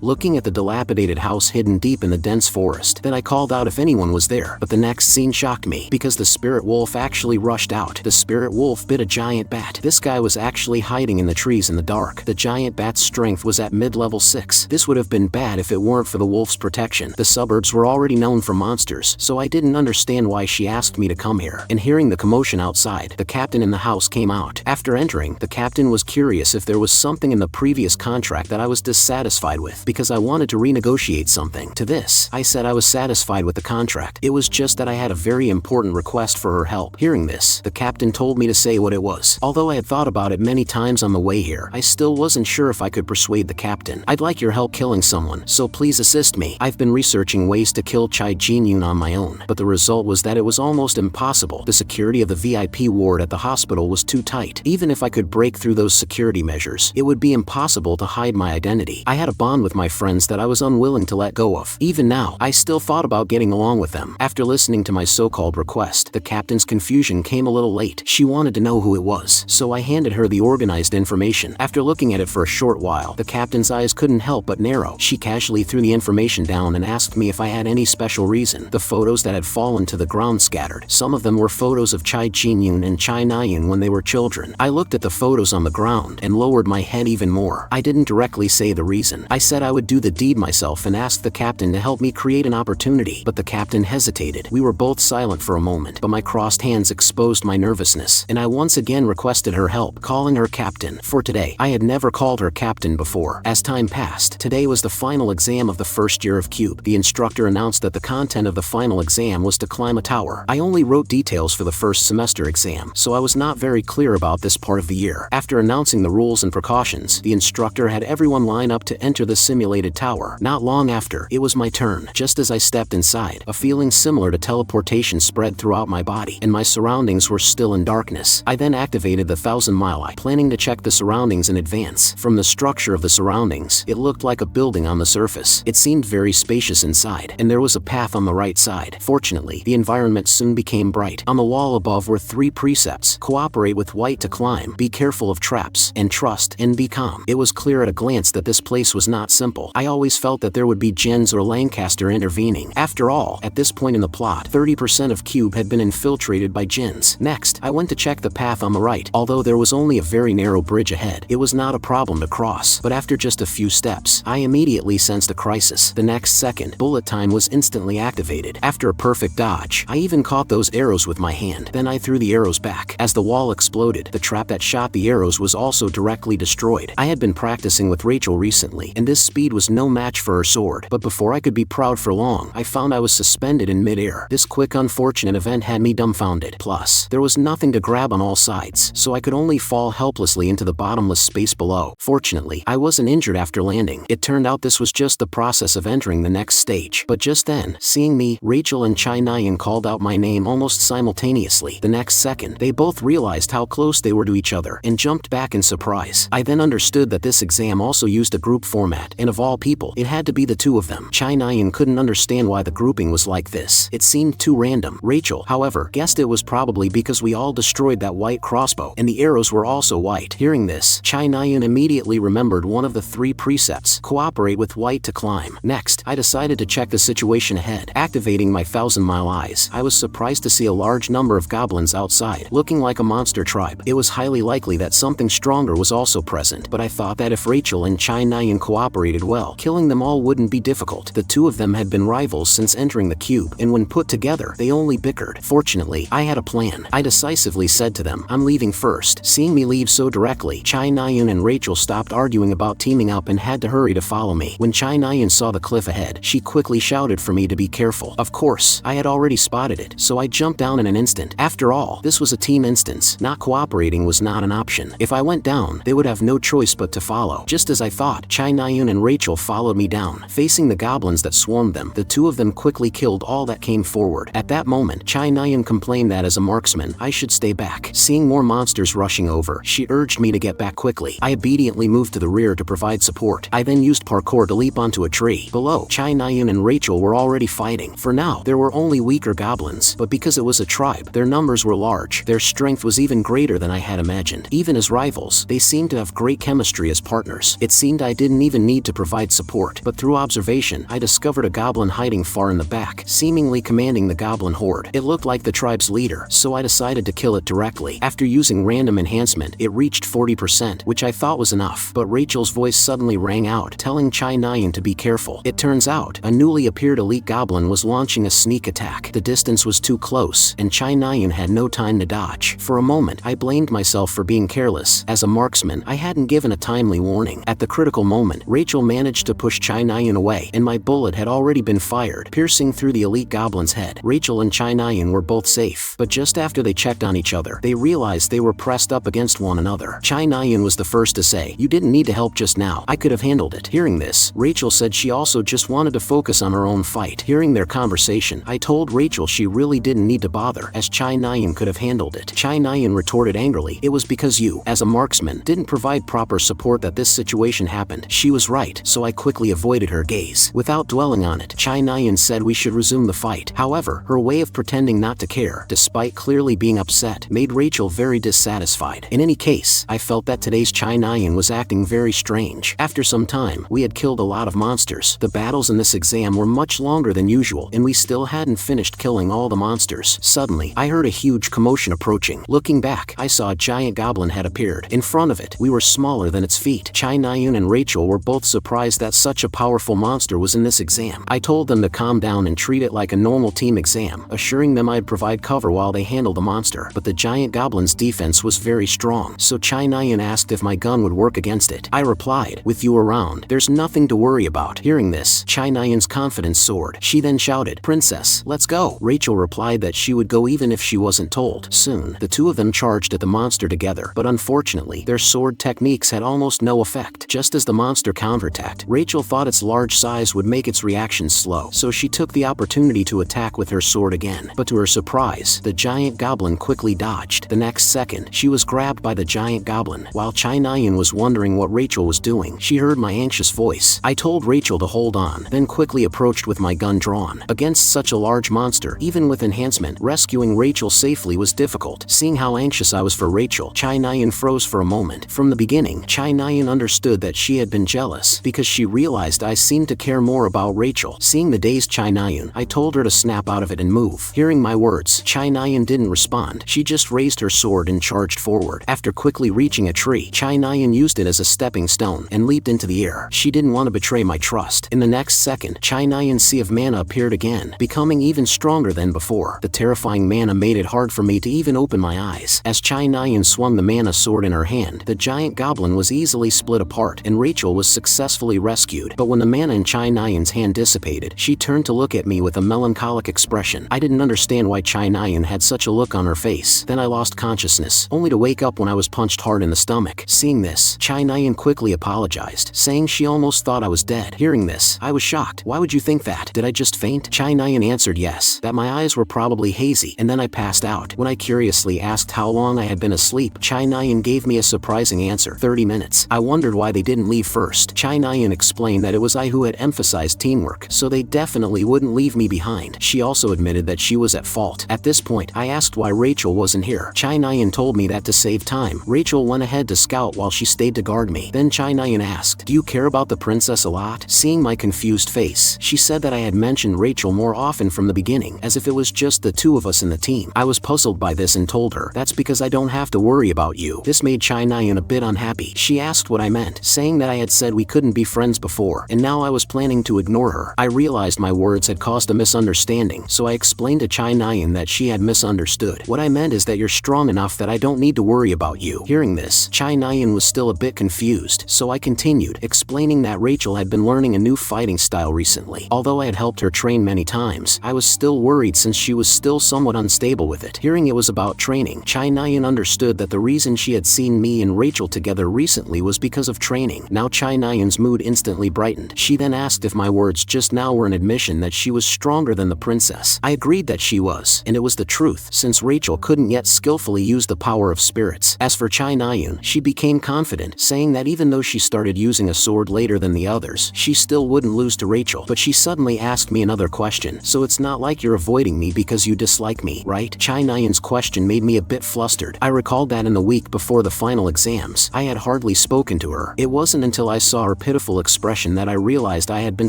looking at the dilapidated house hidden deep in the dense forest. Then I called out if anyone was there, but the next scene shocked me, because the spirit wolf actually rushed out. The spirit wolf bit a giant bat. This guy was actually hiding in the trees in the dark. The giant bat's strength was at mid-level 6. This would have been bad if it weren't for the wolf's protection. The suburbs were already known for monsters, so I didn't understand why she asked me to come here. And hearing the commotion outside, the captain in the house came out. After entering, the captain was curious if there was something in the previous contract that I was dissatisfied with, because I wanted to renegotiate something. To this, I said I was satisfied with the contract. It was just that I had a very important request for her help. Hearing this, the captain told me to say what it was. Although I had thought about it many times on the way here, I still wasn't sure if I could persuade the captain. "I'd like your help killing someone, so please assist me. I've been researching ways to kill Chai Jin-yoon on my own, but the result was that it was almost impossible. The security of the VIP ward at the hospital was too tight. Even if I could break through those security measures, it would be impossible to hide my identity. I had a bond with my friends that I was unwilling to let go of. Even now, I still thought about getting along with them." After listening to my so-called request, the captain's confusion came a little late. She wanted to know who it was, so I handed her the organized information. After looking at it for a short while, the captain's eyes couldn't help but narrow. She casually threw the information down and asked me if I had any special reason. The photos that had fallen to the ground scattered. Some of them were photos of Chai Jin-yoon and Chai Nayan when they were children. I looked at the photos on the ground and lowered my head even more. I didn't directly say the reason. I said I would do the deed myself and asked the captain to help me create an opportunity, but the captain hesitated. We were both silent for a moment, but my crossed hands exposed my nervousness, and I once again requested her help, calling her captain. For today, I had never called her captain before. As time passed, today was the final exam of the first year of Cube. The instructor announced that the content of the final exam was to climb a tower. I only wrote details for the first semester exam, so I was not very clear about this part of the year. After announcing the rules and precautions, the instructor had everyone line up to enter the simulated tower. Not long after, it was my turn. Just as I stepped inside, a feeling similar to teleportation spread throughout my body, and my surroundings were still in darkness. I then activated the 1000-mile eye, planning to check the surroundings in advance. From the structure of the surroundings, it looked like a building on the surface. It seemed very spacious inside, and there was a path on the right side. Fortunately, the environment soon became bright. On the wall above were 3 precepts: cooperate with white to climb, be careful of traps, and trust and be calm. It was clear at a glance that this place was not simple. I always felt that there would be Jins or Lancaster intervening. After all, at this point in the plot, 30% of Cube had been infiltrated by Jins. Next, I went to check the path on the right. Although there was only a very narrow bridge ahead, it was not a problem to cross. But after just a few steps, I immediately sensed a crisis. The next second, bullet time was was instantly activated. After a perfect dodge, I even caught those arrows with my hand. Then I threw the arrows back. As the wall exploded, the trap that shot the arrows was also directly destroyed. I had been practicing with Rachel recently, and this speed was no match for her sword. But before I could be proud for long, I found I was suspended in midair. This quick unfortunate event had me dumbfounded. Plus, there was nothing to grab on all sides, so I could only fall helplessly into the bottomless space below. Fortunately, I wasn't injured after landing. It turned out this was just the process of entering the next stage. But just then, seeing me, Rachel and Chai Nyan called out my name almost simultaneously. The next second, they both realized how close they were to each other and jumped back in surprise. I then understood that this exam also used a group format, and of all people, it had to be the two of them. Chai Nyan couldn't understand why the grouping was like this. It seemed too random. Rachel, however, guessed it was probably because we all destroyed that white crossbow, and the arrows were also white. Hearing this, Chai Nyan immediately remembered one of the 3 precepts: cooperate with white to climb. Next, I decided to check the situation ahead. Activating my 1,000-mile eyes, I was surprised to see a large number of goblins outside, looking like a monster tribe. It was highly likely that something stronger was also present, but I thought that if Rachel and Chai Nyan cooperated well, killing them all wouldn't be difficult. The two of them had been rivals since entering the cube, and when put together, they only bickered. Fortunately, I had a plan. I decisively said to them, "I'm leaving first." Seeing me leave so directly, Chai Nyan and Rachel stopped arguing about teaming up and had to hurry to follow me. When Chai Nyan saw the cliff ahead, she quickly shouted for me to be careful. Of course, I had already spotted it, so I jumped down in an instant. After all, this was a team instance. Not cooperating was not an option. If I went down, they would have no choice but to follow. Just as I thought, Chai Nyan and Rachel followed me down. Facing the goblins that swarmed them, the two of them quickly killed all that came forward. At that moment, Chai Nyan complained that as a marksman, I should stay back. Seeing more monsters rushing over, she urged me to get back quickly. I obediently moved to the rear to provide support. I then used parkour to leap onto a tree. Below, Chai Nyan and Rachel were already fighting. For now, there were only weaker goblins, but because it was a tribe, their numbers were large. Their strength was even greater than I had imagined. Even as rivals, they seemed to have great chemistry as partners. It seemed I didn't even need to provide support, but through observation, I discovered a goblin hiding far in the back, seemingly commanding the goblin horde. It looked like the tribe's leader, so I decided to kill it directly. After using random enhancement, it reached 40%, which I thought was enough, but Rachel's voice suddenly rang out, telling Chai Nyan to be careful. It turns out, a newly appeared elite goblin was launching a sneak attack. The distance was too close, and Chai Nyan had no time to dodge. For a moment, I blamed myself for being careless. As a marksman, I hadn't given a timely warning. At the critical moment, Rachel managed to push Chai Nyan away, and my bullet had already been fired, piercing through the elite goblin's head. Rachel and Chai Nyan were both safe, but just after they checked on each other, they realized they were pressed up against one another. Chai Nyan was the first to say, "You didn't need to help just now. I could have handled it." Hearing this, Rachel said she also just wanted to focus on her own fight. Hearing their conversation, I told Rachel she really didn't need to bother, as Chai Nyan could have handled it. Chai Nyan retorted angrily, "It was because you, as a marksman, didn't provide proper support that this situation happened." She was right, so I quickly avoided her gaze. Without dwelling on it, Chai Nyan said we should resume the fight. However, her way of pretending not to care, despite clearly being upset, made Rachel very dissatisfied. In any case, I felt that today's Chai Nyan was acting very strange. After some time, we had killed a lot of monsters. The battles in this exam were much longer than usual, and we still hadn't finished killing all the monsters. Suddenly, I heard a huge commotion approaching. Looking back, I saw a giant goblin had appeared. In front of it, we were smaller than its feet. Chai Nyan and Rachel were both surprised that such a powerful monster was in this exam. I told them to calm down and treat it like a normal team exam, assuring them I'd provide cover while they handled the monster. But the giant goblin's defense was very strong, so Chai Nyan asked if my gun would work against it. I replied, "With you around, there's nothing to worry about." Hearing this, Chai Nyan's confidence soared. She then shouted, "Princess, let's go." Rachel replied that she would go even if she wasn't told. Soon, the two of them charged at the monster together, but unfortunately, their sword techniques had almost no effect. Just as the monster counterattacked, Rachel thought its large size would make its reactions slow, so she took the opportunity to attack with her sword again. But to her surprise, the giant goblin quickly dodged. The next second, she was grabbed by the giant goblin. While Chai Nyan was wondering what Rachel was doing, she heard my anxious voice. I told Rachel to hold on, then quickly approached with my gun drawn. Against such a large monster, even with enhancement, rescuing Rachel safely was difficult. Seeing how anxious I was for Rachel, Chai Nyan froze for a moment. From the beginning, Chai Nyan understood that she had been jealous, because she realized I seemed to care more about Rachel. Seeing the dazed Chai Nyan, I told her to snap out of it and move. Hearing my words, Chai Nyan didn't respond. She just raised her sword and charged forward. After quickly reaching a tree, Chai Nyan used it as a stepping stone and leaped into the air. She didn't want to betray my trust. In the next second, Chai Nyan Chai-Nayan Sea of Mana appeared again, becoming even stronger than before. The terrifying mana made it hard for me to even open my eyes. As Chai-Nayan swung the mana sword in her hand, the giant goblin was easily split apart, and Rachel was successfully rescued. But when the mana in Chai-Nayan's hand dissipated, she turned to look at me with a melancholic expression. I didn't understand why Chai-Nayan had such a look on her face. Then I lost consciousness, only to wake up when I was punched hard in the stomach. Seeing this, Chai-Nayan quickly apologized, saying she almost thought I was dead. Hearing this, I was shocked. Why would you think that? Did I just faint? Chai-Nayan answered yes, that my eyes were probably hazy, and then I passed out. When I curiously asked how long I had been asleep, Chai-Nayan gave me a surprising answer: 30 minutes. I wondered why they didn't leave first. Chai-Nayan explained that it was I who had emphasized teamwork, so they definitely wouldn't leave me behind. She also admitted that she was at fault. At this point, I asked why Rachel wasn't here. Chai-Nayan told me that to save time, Rachel went ahead to scout while she stayed to guard me. Then Chai-Nayan asked, "Do you care about the princess a lot?" Seeing my confused face, she said that I had mentioned Rachel more often from the beginning, as if it was just the two of us in the team. I was puzzled by this and told her, "That's because I don't have to worry about you." This made Chai-Nayan a bit unhappy. She asked what I meant, saying that I had said we couldn't be friends before, and now I was planning to ignore her. I realized my words had caused a misunderstanding, so I explained to Chai-Nayan that she had misunderstood. What I meant is that you're strong enough that I don't need to worry about you. Hearing this, Chai-Nayan was still a bit confused, so I continued, explaining that Rachel had been learning a new fighting style recently. Although I had helped her train many times, I was still worried since she was still somewhat unstable with it. Hearing it was about training, Chai-Nayan understood that the reason she had seen me and Rachel together recently was because of training. Now Chai-Nayan's mood instantly brightened. She then asked if my words just now were an admission that she was stronger than the princess. I agreed that she was, and it was the truth, since Rachel couldn't yet skillfully use the power of spirits. As for Chai-Nayan, she became confident, saying that even though she started using a sword later than the others, she still wouldn't lose to Rachel. But she suddenly asked me another question. "So it's not like you're avoiding me because you dislike me, right?" Chai-Nayan's question made me a bit flustered. I recalled that in the week before the final exams, I had hardly spoken to her. It wasn't until I saw her pitiful expression that I realized I had been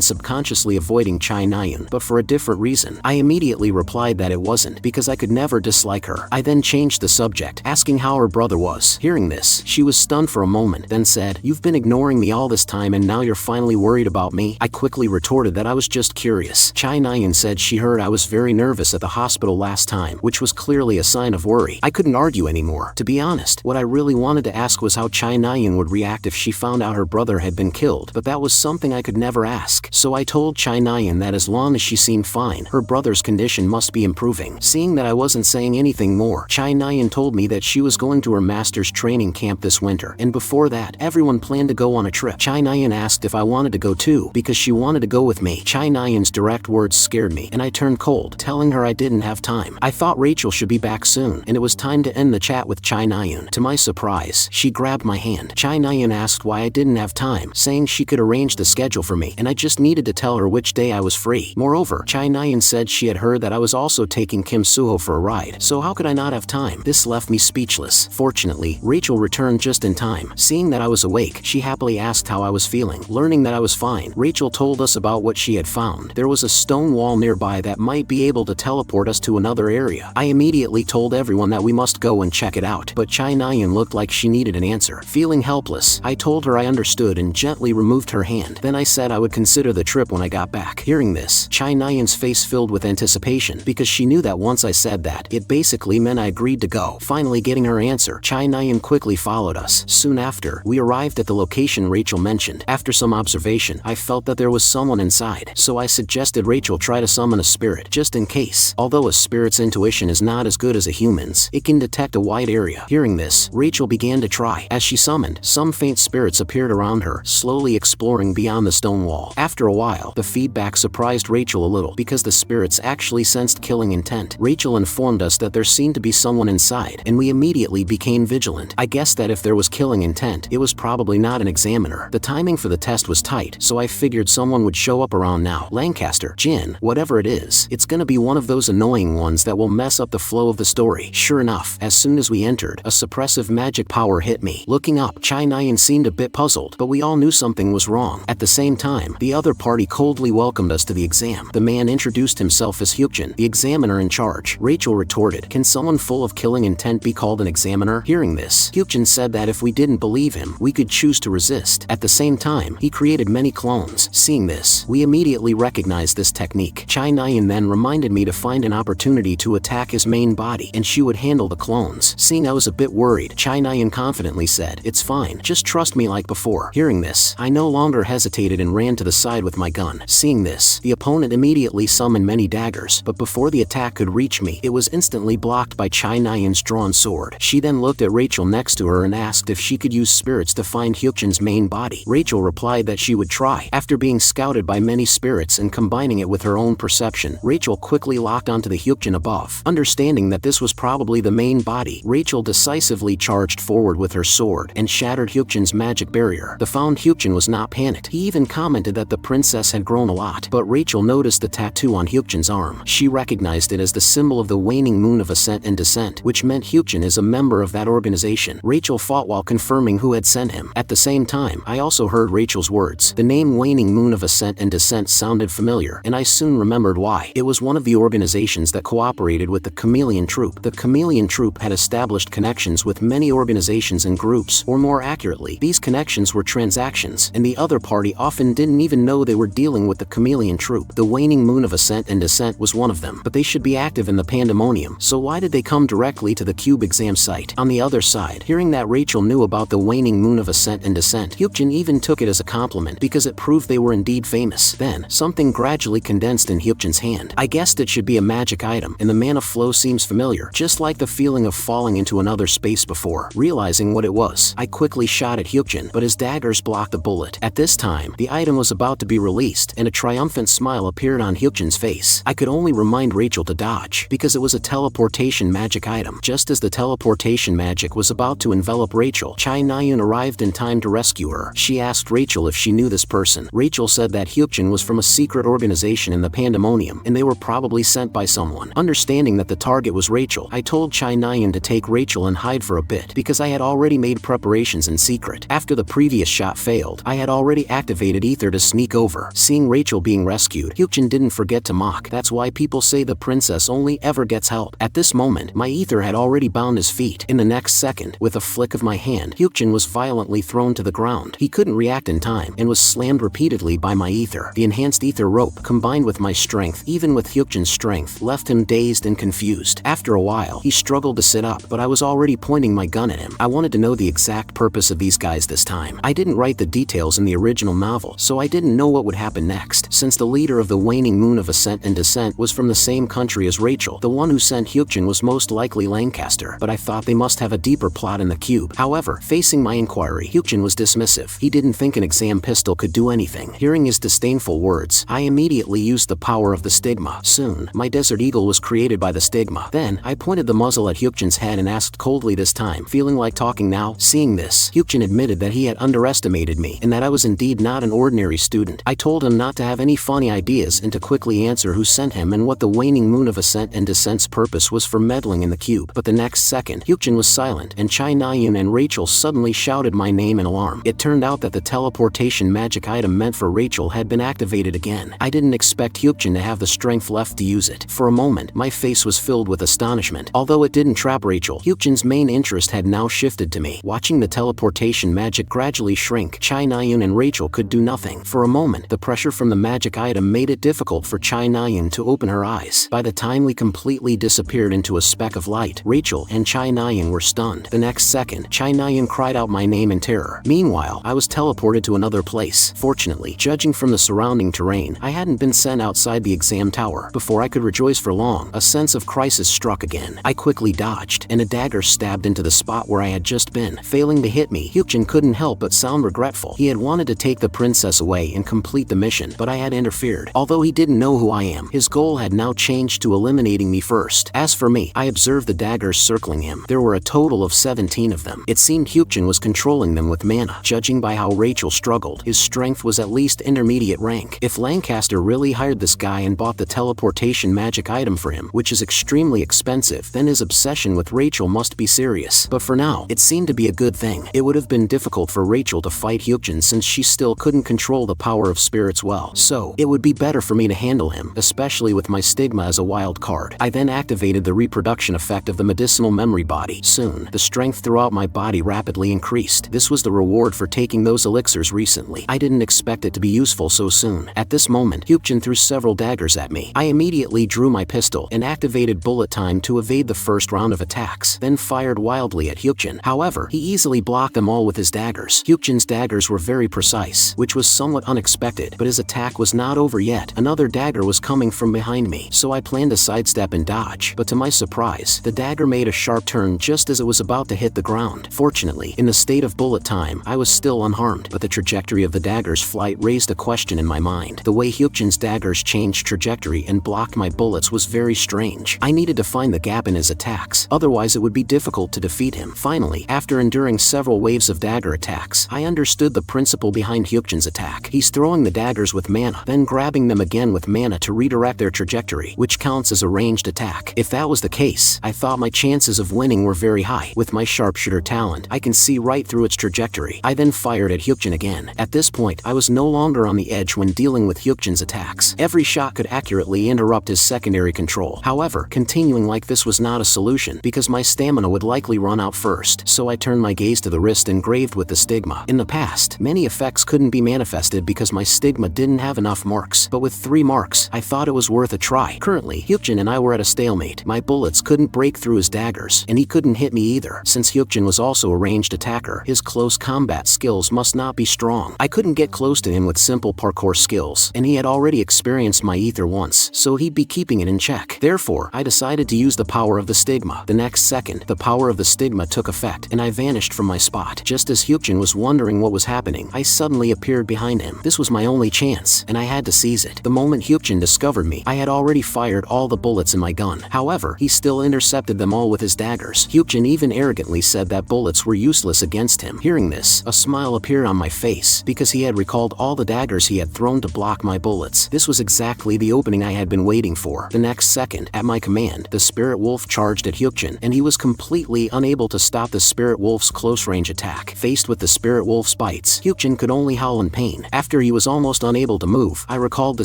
subconsciously avoiding Chai-Nayan, but for a different reason. I immediately replied that it wasn't, because I could never dislike her. I then changed the subject, asking how her brother was. Hearing this, she was stunned for a moment, then said, "You've been ignoring me all this time and now you're finally worried about me?" I quickly retorted that I was just curious. Chai-Nayan said she heard I was very nervous at the hospital last time, which was clearly a sign of worry. I couldn't argue anymore. To be honest, what I really wanted to ask was how Chai-Nayan would react if she found out her brother had been killed, but that was something I could never ask. So I told Chai-Nayan that as long as she seemed fine, her brother's condition must be improving. Seeing that I wasn't saying anything more, Chai-Nayan told me that she was going to her master's training camp this winter, and before that, everyone planned to go on a trip. Chai-Nayan asked if I wanted to go too, because she wanted to go with me. Chai-Nayan's direct words scared me, and I turned cold, telling her I didn't have time. I thought Rachel should be back soon, and it was time to end the chat with Chai-Nayan. To my surprise, she grabbed my hand. Chai-Nayan asked why I didn't have time, saying she could arrange the schedule for me, and I just needed to tell her which day I was free. Moreover, Chai-Nayan said she had heard that I was also taking Kim Suho for a ride, so how could I not have time? This left me speechless. Fortunately, Rachel returned just in time. Seeing that I was awake, she happily asked how I was feeling. Learning that I was fine, Rachel told us about what she had found. There was a stone wall nearby that might be able to teleport us to another area. I immediately told everyone that we must go and check it out, but Chai-Nayan looked like she needed an answer. Feeling helpless, I told her I understood and gently removed her hand. Then I said I would consider the trip when I got back. Hearing this, Chai-Nayan's face filled with anticipation, because she knew that once I said that, it basically meant I agreed to go. Finally getting her answer, Chai-Nayan quickly followed us. Soon after, we arrived at the location Rachel mentioned. After some observation, I felt that there was someone inside, so I suggested Rachel try to summon a spirit, just in case. Although a spirit's intuition is not as good as a human's, it can detect a wide area. Hearing this, Rachel began to try. As she summoned, some faint spirits appeared around her, slowly exploring beyond the stone wall. After a while, the feedback surprised Rachel a little, because the spirits actually sensed killing intent. Rachel informed us that there seemed to be someone inside, and we immediately became vigilant. I guessed that if there was killing intent, it was probably not an examiner. The timing for the test was tight, so I figured someone would show up around now. Lancaster, Jin, whatever it is, it's gonna be one of those annoying ones that will mess up the flow of the story. Sure enough, as soon as we entered, a suppressive magic power hit me. Looking up, Chai-Nayan seemed a bit puzzled, but we all knew something was wrong. At the same time, the other party coldly welcomed us to the exam. The man introduced himself as Hyukjin, the examiner in charge. Rachel retorted, "Can someone full of killing intent be called an examiner?" Hearing this, Hyukjin said that if we didn't believe him, we could choose to resist. At the same time, he created many clones. Seeing this, we immediately immediately recognized this technique. Chai Nyan then reminded me to find an opportunity to attack his main body, and she would handle the clones. Seeing I was a bit worried, Chai Nyan confidently said, "It's fine, just trust me like before." Hearing this, I no longer hesitated and ran to the side with my gun. Seeing this, the opponent immediately summoned many daggers, but before the attack could reach me, it was instantly blocked by Chai Nyan's drawn sword. She then looked at Rachel next to her and asked if she could use spirits to find Hyukjin's main body. Rachel replied that she would try. After being scouted by many spirits and combining it with her own perception, Rachel quickly locked onto the Hyukjin above. Understanding that this was probably the main body, Rachel decisively charged forward with her sword and shattered Hyukjin's magic barrier. The found Hyukjin was not panicked. He even commented that the princess had grown a lot, but Rachel noticed the tattoo on Hyukjin's arm. She recognized it as the symbol of the waning moon of ascent and descent, which meant Hyukjin is a member of that organization. Rachel fought while confirming who had sent him. At the same time, I also heard Rachel's words. The name Waning Moon of Ascent and Descent sounded familiar, and I soon remembered why. It was one of the organizations that cooperated with the Chameleon Troop. The Chameleon Troop had established connections with many organizations and groups, or more accurately, these connections were transactions, and the other party often didn't even know they were dealing with the Chameleon Troop. The Waning Moon of Ascent and Descent was one of them, but they should be active in the Pandemonium, so why did they come directly to the Cube exam site? On the other side, hearing that Rachel knew about the Waning Moon of Ascent and Descent, Hyukjin even took it as a compliment because it proved they were indeed famous. Then, something gradually condensed in Hyukjin's hand. I guessed it should be a magic item, and the mana flow seems familiar, just like the feeling of falling into another space before. Realizing what it was, I quickly shot at Hyukjin, but his daggers blocked the bullet. At this time, the item was about to be released, and a triumphant smile appeared on Hyukjin's face. I could only remind Rachel to dodge, because it was a teleportation magic item. Just as the teleportation magic was about to envelop Rachel, Chai Nyan arrived in time to rescue her. She asked Rachel if she knew this person. Rachel said that Hyukjin was from a secret organization in the Pandemonium, and they were probably sent by someone. Understanding that the target was Rachel, I told Chai Nyan to take Rachel and hide for a bit, because I had already made preparations in secret. After the previous shot failed, I had already activated Ether to sneak over. Seeing Rachel being rescued, Hyukjin didn't forget to mock. That's why people say the princess only ever gets help. At this moment, my Ether had already bound his feet. In the next second, with a flick of my hand, Hyukjin was violently thrown to the ground. He couldn't react in time, and was slammed repeatedly by my Ether. The enhanced Ether rope, combined with my strength, even with Hyukjin's strength, left him dazed and confused. After a while, he struggled to sit up, but I was already pointing my gun at him. I wanted to know the exact purpose of these guys this time. I didn't write the details in the original novel, so I didn't know what would happen next. Since the leader of the Waning Moon of Ascent and Descent was from the same country as Rachel, the one who sent Hyukjin was most likely Lancaster, but I thought they must have a deeper plot in the cube. However, facing my inquiry, Hyukjin was dismissive. He didn't think an exam pistol could do anything. Hearing his disdainful words, I immediately used the power of the stigma. Soon, my Desert Eagle was created by the stigma. Then, I pointed the muzzle at Hyukjin's head and asked coldly this time, feeling like talking now. Seeing this, Hyukjin admitted that he had underestimated me, and that I was indeed not an ordinary student. I told him not to have any funny ideas and to quickly answer who sent him and what the Waning Moon of Ascent and Descent's purpose was for meddling in the cube. But the next second, Hyukjin was silent, and Chai Nyan and Rachel suddenly shouted my name in alarm. It turned out that the teleportation magic item meant for Rachel had been activated again. I didn't expect Hyukjin to have the strength left to use it. For a moment, my face was filled with astonishment. Although it didn't trap Rachel, Hyukjin's main interest had now shifted to me. Watching the teleportation magic gradually shrink, Chai Nyan and Rachel could do nothing. For a moment, the pressure from the magic item made it difficult for Chai Nyan to open her eyes. By the time we completely disappeared into a speck of light, Rachel and Chai Nyan were stunned. The next second, Chai Nyan cried out my name in terror. Meanwhile, I was teleported to another place. Fortunately, judging from the surrounding terrain, I hadn't been sent outside the exam tower. Before I could rejoice for long, a sense of crisis struck again. I quickly dodged, and a dagger stabbed into the spot where I had just been. Failing to hit me, Hyukjin couldn't help but sound regretful. He had wanted to take the princess away and complete the mission, but I had interfered. Although he didn't know who I am, his goal had now changed to eliminating me first. As for me, I observed the daggers circling him. There were a total of 17 of them. It seemed Hyukjin was controlling them with mana. Judging by how Rachel struggled, his strength was at least intermediate rank. If Lancaster really hired this guy and bought the teleportation magic item for him, which is extremely expensive, then his obsession with Rachel must be serious. But for now, it seemed to be a good thing. It would have been difficult for Rachel to fight Hyukjin since she still couldn't control the power of spirits well. So, it would be better for me to handle him, especially with my stigma as a wild card. I then activated the reproduction effect of the medicinal memory body. Soon, the strength throughout my body rapidly increased. This was the reward for taking those elixirs recently. I didn't expect it to be useful so soon. alone. At this moment, Hyukjin threw several daggers at me. I immediately drew my pistol and activated bullet time to evade the first round of attacks, then fired wildly at Hyukjin. However, he easily blocked them all with his daggers. Hyukjin's daggers were very precise, which was somewhat unexpected, but his attack was not over yet. Another dagger was coming from behind me, so I planned to sidestep and dodge, but to my surprise, the dagger made a sharp turn just as it was about to hit the ground. Fortunately, in the state of bullet time, I was still unharmed, but the trajectory of the dagger's flight raised a question in my mind. The way Hyukjin's daggers changed trajectory and blocked my bullets was very strange. I needed to find the gap in his attacks, otherwise it would be difficult to defeat him. Finally, after enduring several waves of dagger attacks, I understood the principle behind Hyukjin's attack. He's throwing the daggers with mana, then grabbing them again with mana to redirect their trajectory, which counts as a ranged attack. If that was the case, I thought my chances of winning were very high. With my sharpshooter talent, I can see right through its trajectory. I then fired at Hyukjin again. At this point, I was no longer on the edge when dealing with Hyukjin's attacks. Every shot could accurately interrupt his secondary control. However, continuing like this was not a solution, because my stamina would likely run out first, so I turned my gaze to the wrist engraved with the stigma. In the past, many effects couldn't be manifested because my stigma didn't have enough marks, but with 3 marks, I thought it was worth a try. Currently, Hyukjin and I were at a stalemate. My bullets couldn't break through his daggers, and he couldn't hit me either. Since Hyukjin was also a ranged attacker, his close combat skills must not be strong. I couldn't get close to him with simple parkour skills, and he had already experienced my ether once, so he'd be keeping it in check. Therefore, I decided to use the power of the stigma. The next second, the power of the stigma took effect, and I vanished from my spot. Just as Hyukjin was wondering what was happening, I suddenly appeared behind him. This was my only chance, and I had to seize it. The moment Hyukjin discovered me, I had already fired all the bullets in my gun. However, he still intercepted them all with his daggers. Hyukjin even arrogantly said that bullets were useless against him. Hearing this, a smile appeared on my face, because he had recalled all the daggers he had thrown to block my bullets. This was exactly the opening I had been waiting for. The next second, at my command, the Spirit Wolf charged at Hyukjin, and he was completely unable to stop the Spirit Wolf's close-range attack. Faced with the Spirit Wolf's bites, Hyukjin could only howl in pain. After he was almost unable to move, I recalled the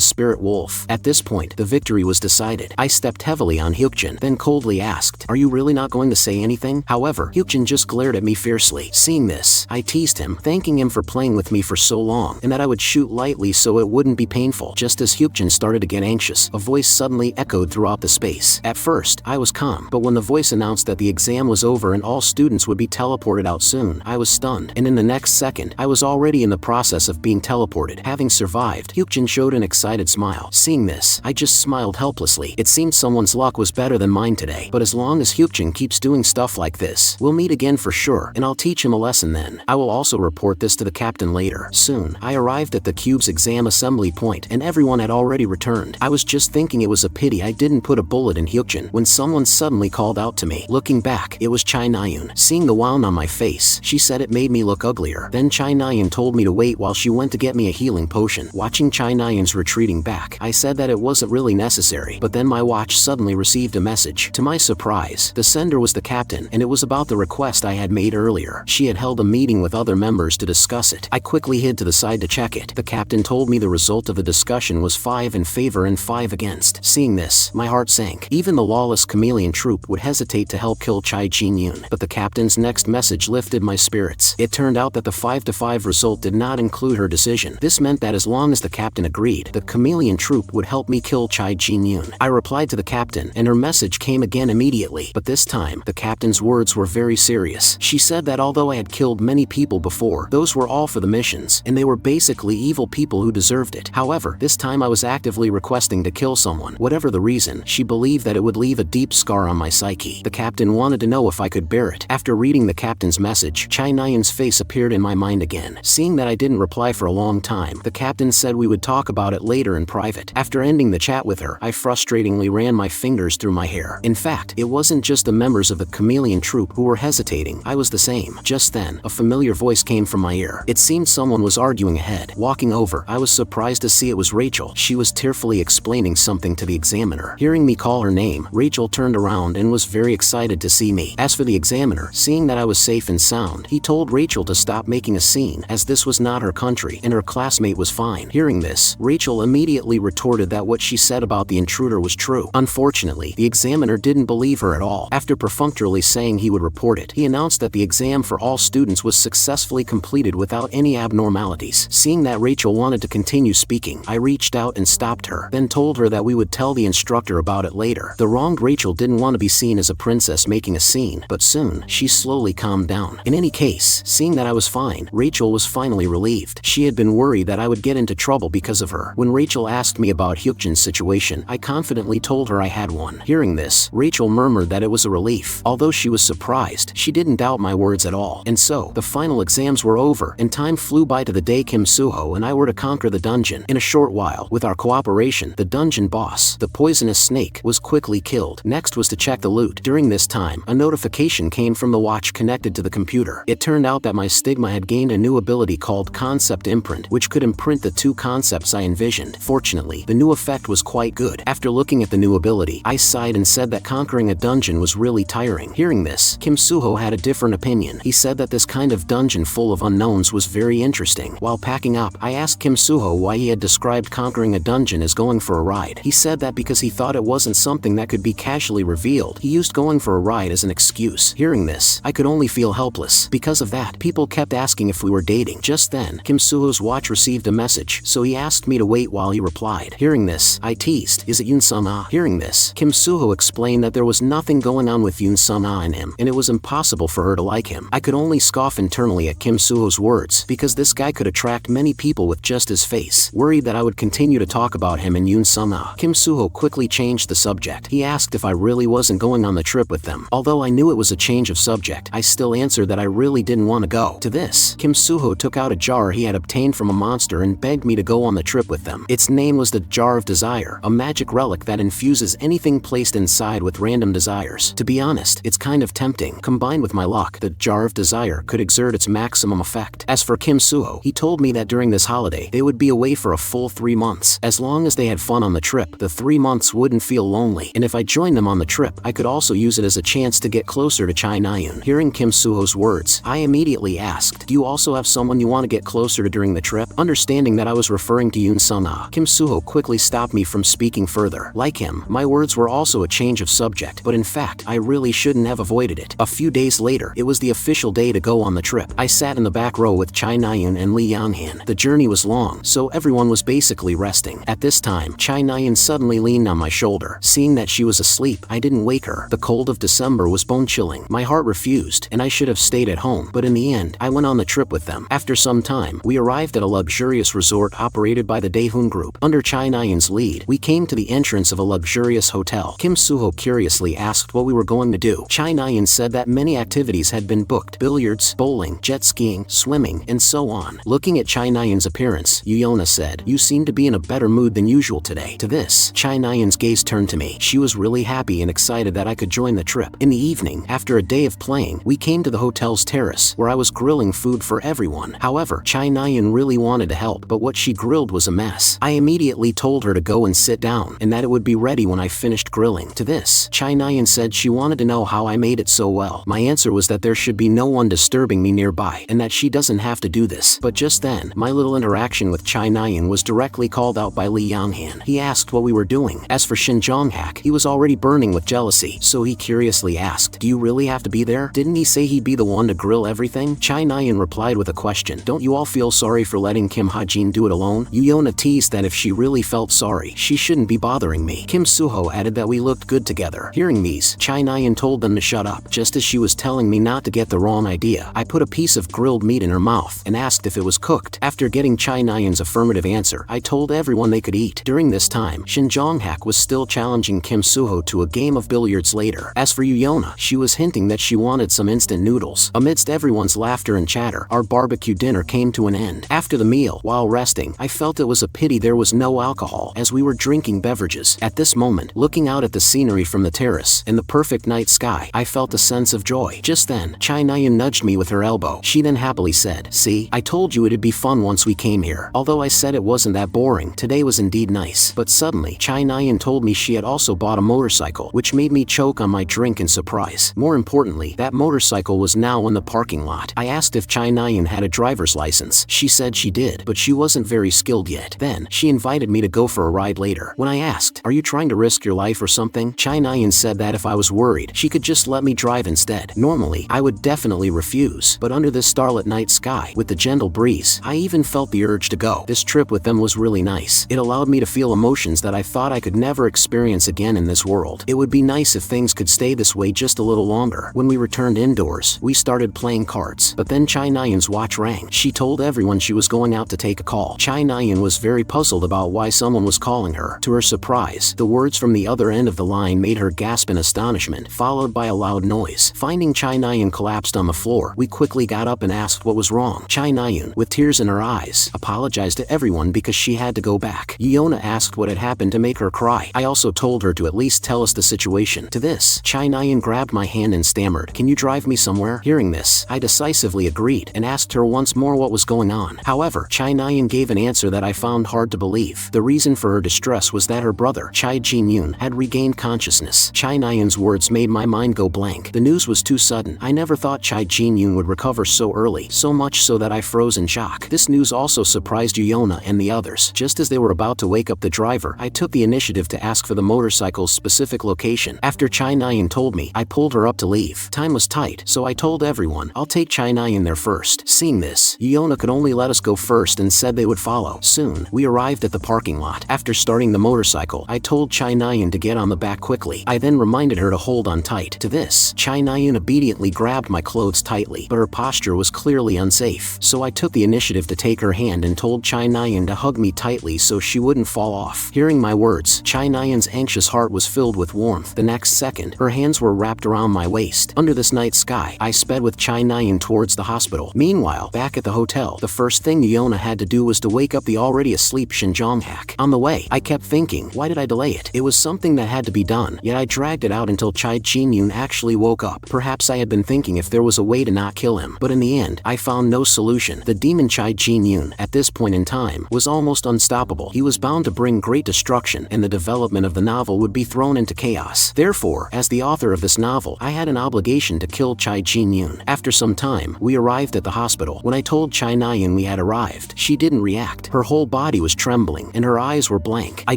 Spirit Wolf. At this point, the victory was decided. I stepped heavily on Hyukjin, then coldly asked, "Are you really not going to say anything?" However, Hyukjin just glared at me fiercely. Seeing this, I teased him, thanking him for playing with me for so long, and that I would shoot lightly so it wouldn't be painful. Just as Hyukjin started to get anxious, a voice suddenly echoed throughout the space. At first, I was calm, but when the voice announced that the exam was over and all students would be teleported out soon, I was stunned, and in the next second, I was already in the process of being teleported. Having survived, Hyukjin showed an excited smile. Seeing this, I just smiled helplessly. It seemed someone's luck was better than mine today, but as long as Hyukjin keeps doing stuff like this, we'll meet again for sure, and I'll teach him a lesson then. I will also report this to the captain later. Soon, I arrived at the cube's exam assembly point, and everyone had already returned. I was just thinking it was a pity I didn't put a bullet in Hyukjin when someone suddenly called out to me. Looking back, it was Chai Nayun. Seeing the wound on my face, she said it made me look uglier. Then Chai Nayun told me to wait while she went to get me a healing potion. Watching Chai Nayun's retreating back, I said that it wasn't really necessary, but then my watch suddenly received a message. To my surprise, the sender was the captain, and it was about the request I had made earlier. She had held a meeting with other members to discuss it. I quickly hid to the side to check it. The captain told me the result of the discussion was 5 in favor and 5 against. Seeing this, my heart sank. Even the lawless chameleon troop would hesitate to help kill Chai Jin-yoon, but the captain's next message lifted my spirits. It turned out that the 5-5 result did not include her decision. This meant that as long as the captain agreed, the chameleon troop would help me kill Chai Jin-yoon. I replied to the captain, and her message came again immediately, but this time, the captain's words were very serious. She said that although I had killed many people before, those were all for the missions, and they were basically evil people who deserved it. However, this time I was actively requesting to kill someone. Whatever the reason, she believed that it would leave a deep scar on my psyche. The captain wanted to know if I could bear it. After reading the captain's message, Chai Nayun's face appeared in my mind again. Seeing that I didn't reply for a long time, the captain said we would talk about it later in private. After ending the chat with her, I frustratingly ran my fingers through my hair. In fact, it wasn't just the members of the chameleon troop who were hesitating, I was the same. Just then, a familiar voice came from my ear. It seemed someone was arguing ahead. Walking over, I was surprised to see it was Rachel. She was tearfully explaining something to the examiner. Hearing me call her name, Rachel turned around and was very excited to see me. As for the examiner, seeing that I was safe and sound, he told Rachel to stop making a scene, as this was not her country and her classmate was fine. Hearing this, Rachel immediately retorted that what she said about the intruder was true. Unfortunately, the examiner didn't believe her at all. After perfunctorily saying he would report it, he announced that the exam for all students was successfully completed without any abnormalities. Seeing that Rachel wanted to continue continue speaking. I reached out and stopped her, then told her that we would tell the instructor about it later. The wronged Rachel didn't want to be seen as a princess making a scene, but soon, she slowly calmed down. In any case, seeing that I was fine, Rachel was finally relieved. She had been worried that I would get into trouble because of her. When Rachel asked me about Hyukjin's situation, I confidently told her I had one. Hearing this, Rachel murmured that it was a relief. Although she was surprised, she didn't doubt my words at all. And so, the final exams were over, and time flew by to the day Kim Suho and I were to conquer the dungeon. In a short while, with our cooperation, the dungeon boss, the poisonous snake, was quickly killed. Next was to check the loot. During this time, a notification came from the watch connected to the computer. It turned out that my stigma had gained a new ability called Concept Imprint, which could imprint the two concepts I envisioned. Fortunately, the new effect was quite good. After looking at the new ability, I sighed and said that conquering a dungeon was really tiring. Hearing this, Kim Suho had a different opinion. He said that this kind of dungeon full of unknowns was very interesting. While packing up, I asked Kim Suho why he had described conquering a dungeon as going for a ride. He said that because he thought it wasn't something that could be casually revealed, he used going for a ride as an excuse. Hearing this, I could only feel helpless. Because of that, people kept asking if we were dating. Just then, Kim Suho's watch received a message, so he asked me to wait while he replied. Hearing this, I teased, "Is it Yoon-sun-ah?" Hearing this, Kim Suho explained that there was nothing going on with Yoon-sun-ah and him, and it was impossible for her to like him. I could only scoff internally at Kim Suho's words, because this guy could attract many people with just his face. Worried that I would continue to talk about him and Yoon-sun-ah, Kim Suho quickly changed the subject. He asked if I really wasn't going on the trip with them. Although I knew it was a change of subject, I still answered that I really didn't want to go. To this, Kim Suho took out a jar he had obtained from a monster and begged me to go on the trip with them. Its name was the Jar of Desire, a magic relic that infuses anything placed inside with random desires. To be honest, it's kind of tempting. Combined with my luck, the Jar of Desire could exert its maximum effect. As for Kim Suho, he told me that during this holiday, they would be away for a full 3 months. As long as they had fun on the trip, the 3 months wouldn't feel lonely, and if I joined them on the trip, I could also use it as a chance to get closer to Chai Na-eun. Hearing Kim Suho's words, I immediately asked, "Do you also have someone you want to get closer to during the trip?" Understanding that I was referring to Yoon-sun-ah, Kim Suho quickly stopped me from speaking further. Like him, my words were also a change of subject, but in fact, I really shouldn't have avoided it. A few days later, it was the official day to go on the trip. I sat in the back row with Chai Na-eun and Lee Yang-han. The journey was long, so everyone was basically resting. At this time, Chai Na-eun suddenly leaned on my shoulder. Seeing that she was asleep, I didn't wake her. The cold of December was bone-chilling. My heart refused, and I should have stayed at home, but in the end, I went on the trip with them. After some time, we arrived at a luxurious resort operated by the Daehoon Group. Under Chai Na-eun's lead, we came to the entrance of a luxurious hotel. Kim Suho curiously asked what we were going to do. Chai Na-eun said that many activities had been booked: billiards, bowling, jet skiing, swimming, and so on. Looking at Chai Na-eun's appearance, Yuyona said, "You seem to be in a better mood than usual today." To this, Chai Na-eun's gaze turned to me. She was really happy and excited that I could join the trip. In the evening, after a day of playing, we came to the hotel's terrace, where I was grilling food for everyone. However, Chai Na-eun really wanted to help, but what she grilled was a mess. I immediately told her to go and sit down, and that it would be ready when I finished grilling. To this, Chai Na-eun said she wanted to know how I made it so well. My answer was that there should be no one disturbing me nearby, and that she doesn't have to do this. But just then, my little interaction with Chai Na-eun was directly called out by Lee Yang-han. He asked what we were doing. As for Shin Jong-hak, he was already burning with jealousy, so he curiously asked, "Do you really have to be there? Didn't he say he'd be the one to grill everything?" Chai Na-eun replied with a question. "Don't you all feel sorry for letting Kim Ha-jin do it alone?" Yuyona teased that if she really felt sorry, she shouldn't be bothering me. Kim Suho added that we looked good together. Hearing these, Chai Na-eun told them to shut up. Just as she was telling me not to get the wrong idea, I put a piece of grilled meat in her mouth and asked if it was cooked. After getting Chai Na-eun's affirmative answer, I told everyone they could eat. During this time, Shin Jong-hak was still challenging Kim Suho to a game of billiards later. As for Yuyona, she was hinting that she wanted some instant noodles. Amidst everyone's laughter and chatter, our barbecue dinner came to an end. After the meal, while resting, I felt it was a pity there was no alcohol, as we were drinking beverages. At this moment, looking out at the scenery from the terrace and the perfect night sky, I felt a sense of joy. Just then, Chai Na-eun nudged me with her elbow. She then happily said, "See, I told you it'd be fun once we came here." Although I said it wasn't that boring, today was indeed nice. But suddenly, Chai Na-eun told me she had also bought a motorcycle, which made me choke on my drink in surprise. More importantly, that motorcycle was now in the parking lot. I asked if Chai Na-eun had a driver's license. She said she did, but she wasn't very skilled yet. Then, she invited me to go for a ride later. When I asked, "Are you trying to risk your life or something?" Chai Na-eun said that if I was worried, she could just let me drive instead. Normally, I would definitely refuse, but under this starlit night sky, with the gentle breeze, I even felt the urge to go. go. This trip with them was really nice. It allowed me to feel emotions that I thought I could never experience again in this world. It would be nice if things could stay this way just a little longer. When we returned indoors, we started playing cards. But then Chai Nayeon's watch rang. She told everyone she was going out to take a call. Chai Nayeon was very puzzled about why someone was calling her. To her surprise, the words from the other end of the line made her gasp in astonishment, followed by a loud noise. Finding Chai Nayeon collapsed on the floor, we quickly got up and asked what was wrong. Chai Nayeon, with tears in her eyes, apologized to everyone because she had to go back. Yeona asked what had happened to make her cry. I also told her to at least tell us the situation. To this, Chai Nayeon grabbed my hand and stammered, "Can you drive me somewhere?" Hearing this, I decisively agreed and asked her once more what was going on. However, Chai Nayeon gave an answer that I found hard to believe. The reason for her distress was that her brother, Chai Jin-yoon, had regained consciousness. Chai Nayeon's words made my mind go blank. The news was too sudden. I never thought Chai Jin-yoon would recover so early, so much so that I froze in shock. This news also surprised Yeona and the others. Just as they were about to wake up the driver, I took the initiative to ask for the motorcycle's specific location. After Chai Nayeon told me, I pulled her up to leave. Time was tight, so I told everyone, I'll take Chai Nayeon there first. Seeing this, Yeona could only let us go first and said they would follow. Soon, we arrived at the parking lot. After starting the motorcycle, I told Chai Nayeon to get on the back quickly. I then reminded her to hold on tight. To this, Chai Nayeon obediently grabbed my clothes tightly, but her posture was clearly unsafe. So I took the initiative to take her hand and told Chai Nayeon to hug me tightly so she wouldn't fall off. Hearing my words, Chai Nayeon's anxious heart was filled with warmth. The next second, her hands were wrapped around my waist. Under this night sky, I sped with Chai Nayeon towards the hospital. Meanwhile, back at the hotel, the first thing Yeona had to do was to wake up the already asleep Shin Jong-hak. On the way, I kept thinking, why did I delay it? It was something that had to be done, yet I dragged it out until Chai Jin-yoon actually woke up. Perhaps I had been thinking if there was a way to not kill him, but in the end, I found no solution. The demon Chai Jin-yoon, at this point in time, was almost unstoppable. He was bound to bring great destruction, and the development of the novel would be thrown into chaos. Therefore, as the author of this novel, I had an obligation to kill Chai Jin-yoon. After some time, we arrived at the hospital. When I told Chai Nayeon we had arrived, she didn't react. Her whole body was trembling, and her eyes were blank. I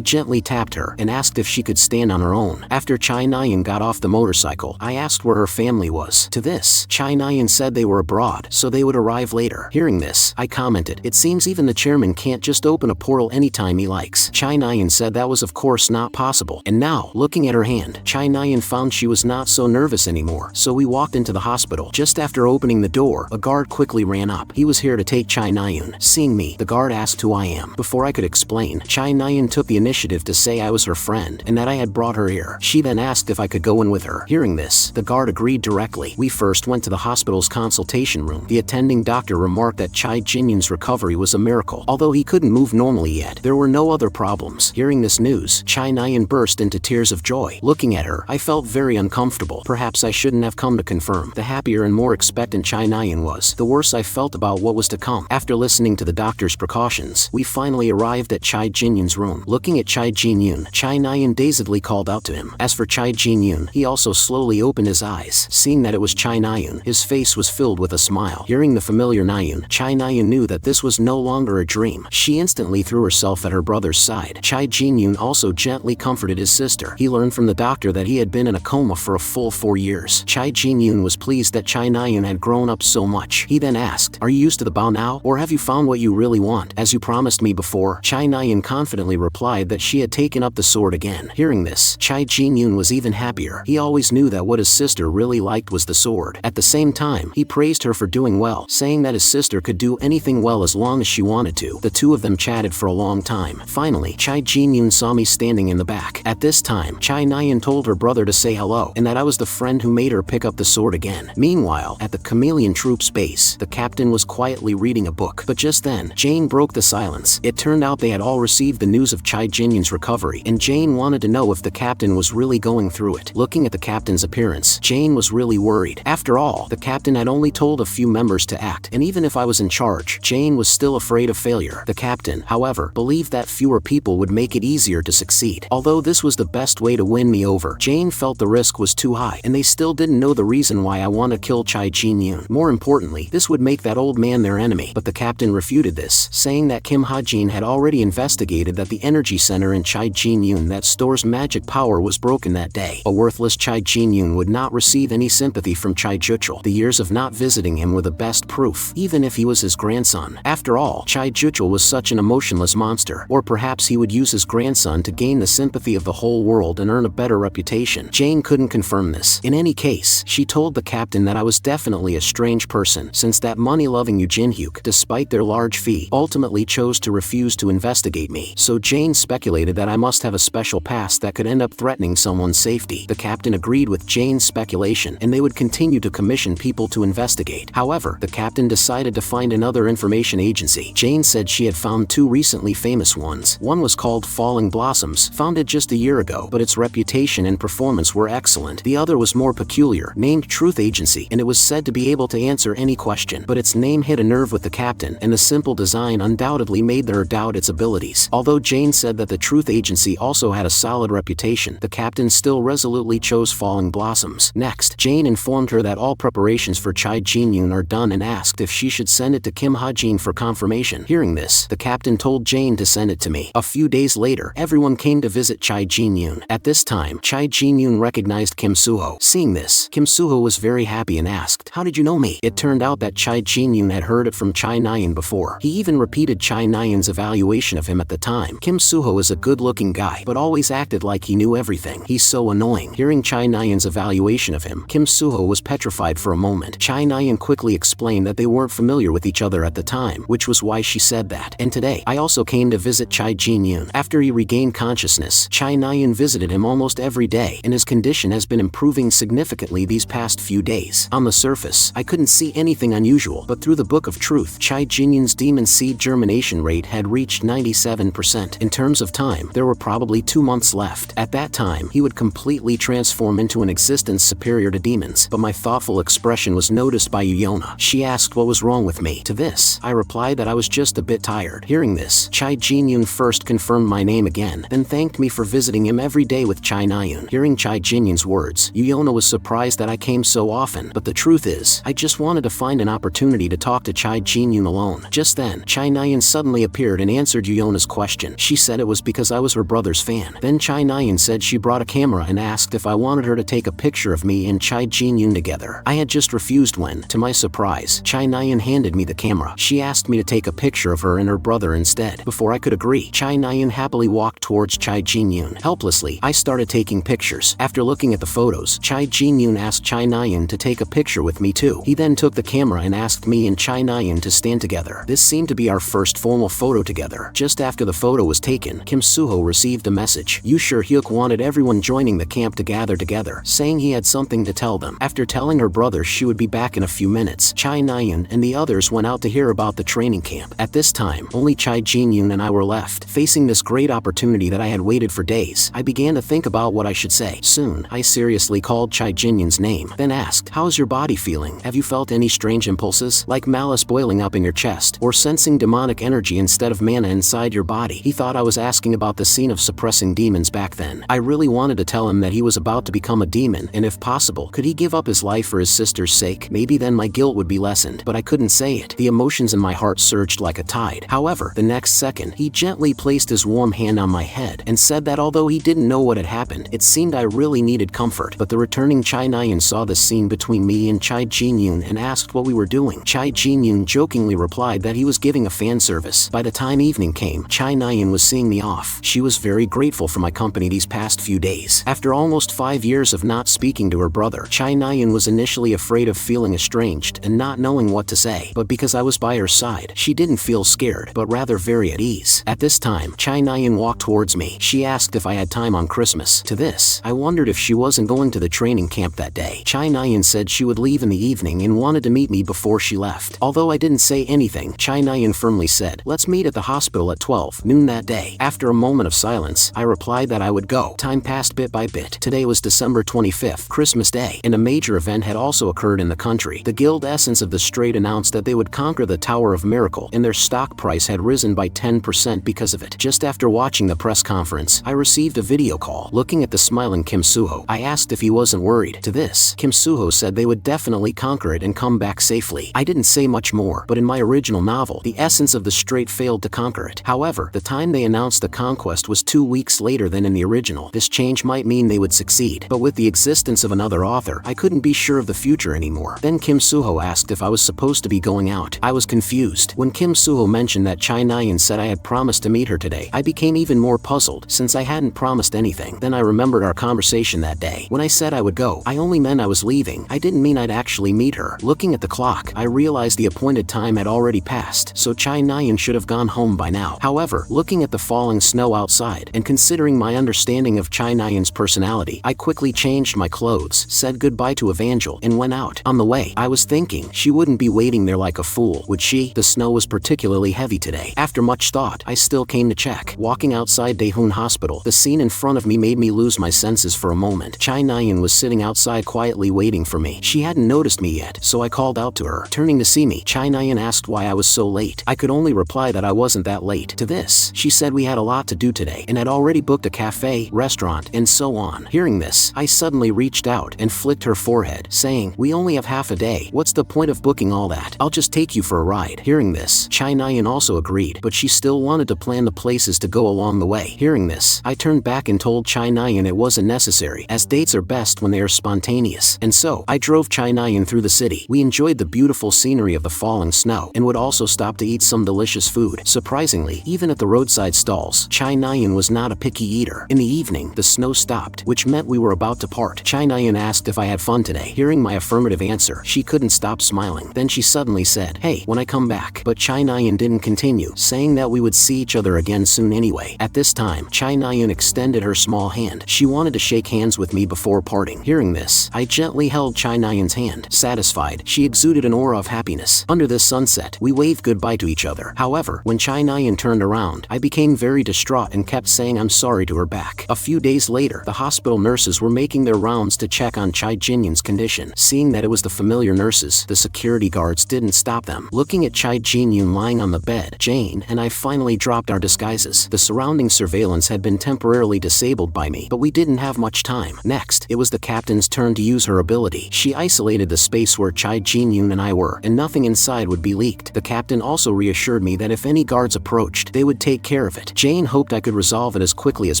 gently tapped her and asked if she could stand on her own. After Chai Nayeon got off the motorcycle, I asked where her family was. To this, Chai Nayeon said they were abroad, so they would arrive later. Hearing this, I commented, it seems even the chairman can't just open a portal anytime he likes. Chai Nayeon said that was of course not possible. And now, looking at her hand, Chai Nayeon found she was not so nervous anymore, so we walked into the hospital. Just after opening the door, a guard quickly ran up. He was here to take Chai Nayeon. Seeing me, the guard asked who I am. Before I could explain, Chai Nayeon took the initiative to say I was her friend and that I had brought her here. She then asked if I could go in with her. Hearing this, the guard agreed directly. We first went to the hospital's consultation room. The attending doctor remarked that Chai Jin-yoon's recovery was a miracle. Although he couldn't move normally yet, there were no other problems. Hearing this news, Chai Nayeon burst into tears of joy. Looking at her, I felt very uncomfortable. Perhaps I shouldn't have come to confirm. The happier and more expectant Chai Nayeon was, the worse I felt about what was to come. After listening to the doctor's precautions, we finally arrived at Chai Jin-yoon's room. Looking at Chai Jin-yoon, Chai Nayeon dazedly called out to him. As for Chai Jin-yoon, he also slowly opened his eyes. Seeing that it was Chai Nayeon, his face was filled with a smile. Hearing the familiar Nayeon, Chai Nayeon knew that this was no longer a dream. She instantly threw herself at her brother's side. Chai Jin-yoon also gently comforted his sister. He learned from the doctor that he had been in a coma for a full 4 years. Chai Jin-yoon was pleased that Chai Nayeon had grown up so much. He then asked, "Are you used to the bao now, or have you found what you really want, as you promised me before?" Chai Nayeon confidently replied that she had taken up the sword again. Hearing this, Chai Jin-yoon was even happier. He always knew that what his sister really liked was the sword. At the same time, he praised her for doing well, saying that his sister could do anything well as long as she wanted to. The two of them chatted for a long time. Finally, Chai Jin-yoon saw me standing in the back. At this time, Chai Nayeon told her brother to say hello, and that I was the friend who made her pick up the sword again. Meanwhile, at the Chameleon Troop's base, the captain was quietly reading a book. But just then, Jane broke the silence. It turned out they had all received the news of Chai Jin-yoon's recovery, and Jane wanted to know if the captain was really going through it. Looking at the captain's appearance, Jane was really worried. After all, the captain had only told a few members to act, and even if I was in charge, Jane was still afraid of failure. The captain, however, believed that fewer people would make it easier to succeed. Although this was the best way to win me over, Jane felt the risk was too high, and they still didn't know the reason why I want to kill Chai Jin-yoon. More importantly, this would make that old man their enemy. But the captain refuted this, saying that Kim Ha-jin had already investigated that the energy center in Chai Jin-yoon that stores magic power was broken that day. A worthless Chai Jin-yoon would not receive any sympathy from Chai Juchul. The years of not visiting him were the best proof, even if he was his grandson. After all, Chai Chai Juchul was such an emotionless monster. Or perhaps he would use his grandson to gain the sympathy of the whole world and earn a better reputation. Jane couldn't confirm this. In any case, she told the captain that I was definitely a strange person, since that money-loving Eugene-hyuk, despite their large fee, ultimately chose to refuse to investigate me. So Jane speculated that I must have a special past that could end up threatening someone's safety. The captain agreed with Jane's speculation, and they would continue to commission people to investigate. However, the captain decided to find another information agency. Jane said she had found two recently famous ones. One was called Falling Blossoms, founded just a year ago, but its reputation and performance were excellent. The other was more peculiar, named Truth Agency, and it was said to be able to answer any question. But its name hit a nerve with the captain, and the simple design undoubtedly made her doubt its abilities. Although Jane said that the Truth Agency also had a solid reputation, the captain still resolutely chose Falling Blossoms. Next, Jane informed her that all preparations for Chai Jin-yoon are done and asked if she should send it to Kim Ha-jin for confirmation. Hearing this, the captain told Jane to send it to me. A few days later, everyone came to visit Chai Jin-yoon. At this time, Chai Jin-yoon recognized Kim Suho. Seeing this, Kim Suho was very happy and asked, "How did you know me?" It turned out that Chai Jin-yoon had heard it from Chai Nayan before. He even repeated Chai Nayan's evaluation of him at the time. Kim Suho is a good-looking guy, but always acted like he knew everything. He's so annoying. Hearing Chai Nayan's evaluation of him, Kim Suho was petrified for a moment. Chai Nayan quickly explained that they weren't familiar with each other at the time, which was why she said that. And today, I also came to visit Chai Jin-yoon. After he regained consciousness, Chai Nayan visited him almost every day, and his condition has been improving significantly these past few days. On the surface, I couldn't see anything unusual, but through the Book of Truth, Chai Jin-yoon's demon seed germination rate had reached 97%. In terms of time, there were probably 2 months left. At that time, he would completely transform into an existence superior to demons. But my thoughtful expression was noticed by Yuyona. She asked what was wrong with me. To this, I replied that I was just a bit tired. Hearing this, Chai Jin-yoon first confirmed my name again, then thanked me for visiting him every day with Chai Nayan. Hearing Chai Jin-yoon's words, Yuyona was surprised that I came so often, but the truth is, I just wanted to find an opportunity to talk to Chai Jin-yoon alone. Just then, Chai Nayan suddenly appeared and answered Yuyona's question. She said it was because I was her brother's fan. Then Chai Nayan said she brought a camera and asked if I wanted her to take a picture of me and Chai Jin-yoon together. I had just refused when, to my surprise, Chai Nayan handed me the camera. She asked me to take a picture of her and her brother instead. Before I could agree, Chai Nayan happily walked towards Chai Jin-yoon. Helplessly, I started taking pictures. After looking at the photos, Chai Jin-yoon asked Chai Nayan to take a picture with me too. He then took the camera and asked me and Chai Nayan to stand together. This seemed to be our first formal photo together. Just after the photo was taken, Kim Suho received a message. Yu Hyuk wanted everyone joining the camp to gather together, saying he had something to tell them. After telling her brother she would be back in a few minutes, Chai Nayan and the others went out to hear about the training camp. At this time, only Chai Jin-yoon and I were left. Facing this great opportunity that I had waited for days, I began to think about what I should say. Soon, I seriously called Chai Jin-yoon's name, then asked, "How's your body feeling? Have you felt any strange impulses, like malice boiling up in your chest, or sensing demonic energy instead of mana inside your body?" He thought I was asking about the scene of suppressing demons back then. I really wanted to tell him that he was about to become a demon, and if possible, could he give up his life for his sister's sake? Maybe then my guilt would be lessened, but I couldn't say it. The emotions in my heart surged like a tide. However, the next second, he gently placed his warm hand on my head and said that although he didn't know what had happened, it seemed I really needed comfort. But the returning Chai Nayan saw the scene between me and Chai Jin-yoon and asked what we were doing. Chai Jin-yoon jokingly replied that he was giving a fan service. By the time evening came, Chai Nayan was seeing me off. She was very grateful for my company these past few days. After almost 5 years of not speaking to her brother, Chai Nayan was initially afraid of feeling estranged and not knowing what to say, but because I was by her side, she didn't feel scared, but rather very at ease. At this time, Chai Nayan walked towards me. She asked if I had time on Christmas. To this, I wondered if she wasn't going to the training camp that day. Chai Nayan said she would leave in the evening and wanted to meet me before she left. Although I didn't say anything, Chai Nayan firmly said, "Let's meet at the hospital at 12 noon that day." After a moment of silence, I replied that I would go. Time passed bit by bit. Today was December 25th, Christmas Day, and a major event had also occurred in the country. The Guild Essence of the Strait announced that they would conquer the Tower of Miracle, and their stock price had risen by 10% because of it. Just after watching the press conference, I received a video call. Looking at the smiling Kim Suho, I asked if he wasn't worried. To this, Kim Suho said they would definitely conquer it and come back safely. I didn't say much more, but in my original novel, the Essence of the Strait failed to conquer it. However, the time they announced the conquest was 2 weeks later than in the original. This change might mean they would succeed, but with the existence of another author, I couldn't be sure of the future anymore. Then Kim Suho asked if I was supposed to be going out. I was confused. When Kim Suho mentioned that Chai Nyan said I had promised to meet her today. I became even more puzzled since I hadn't promised anything. Then I remembered our conversation that day. When I said I would go, I only meant I was leaving. I didn't mean I'd actually meet her. Looking at the clock, I realized the appointed time had already passed, so Chai Nyan should have gone home by now. However, looking at the falling snow outside and considering my understanding of Chai Nyan's personality, I quickly changed my clothes, said goodbye to Evangel, and went out. On the way, I was thinking she wouldn't be waiting there like a fool, would she? The snow was particularly heavy today. After much thought, I still came to check. Walking outside Daehun Hospital, the scene in front of me made me lose my senses for a moment. Chai Nyan was sitting outside quietly waiting for me. She hadn't noticed me yet, so I called out to her. Turning to see me, Chai Nyan asked why I was so late. I could only reply that I wasn't that late. To this, she said we had a lot to do today and had already booked a cafe, restaurant, and so on. Hearing this, I suddenly reached out and flicked her forehead, saying, we only have half a day. What's the point of booking all that? I'll just take you for a ride. Hearing this, Chai Nyan also agreed, but she still wanted to plan the places to go along the way. Hearing this, I turned back and told Chai Nyan it wasn't necessary, as dates are best when they are spontaneous. And so, I drove Chai Nyan through the city. We enjoyed the beautiful scenery of the falling snow, and would also stop to eat some delicious food. Surprisingly, even at the roadside stalls, Chai Nyan was not a picky eater. In the evening, the snow stopped, which meant we were about to part. Chai Nyan asked if I had fun today. Hearing my affirmative answer, she couldn't stop smiling. Then she suddenly said, hey, when I come back. But Chai Nyan didn't continue, saying that we would see each other again soon anyway. At this time, Chai Nyan extended her small hand. She wanted to shake hands with me before parting. Hearing this, I gently held Chai Nyan's hand. Satisfied, she exuded an aura of happiness. Under this sunset, we waved goodbye to each other. However, when Chai Nyan turned around, I became very distraught and kept saying I'm sorry to her back. A few days later, the hospital nurses were making their rounds to check on Chai Jinyan's condition. Seeing that it was the familiar nurses, the security guards didn't stop them. Looking at Chai Jinyan lying on the bed, Jane and I finally dropped our disguises. The surrounding surveillance had been temporarily disabled by me, but we didn't have much time. Next, it was the captain's turn to use her ability. She isolated the space where Chai Jinyan and I were, and nothing inside would be leaked. The captain also reassured me that if any guards approached, they would take care of it. Jane hoped I could resolve it as quickly as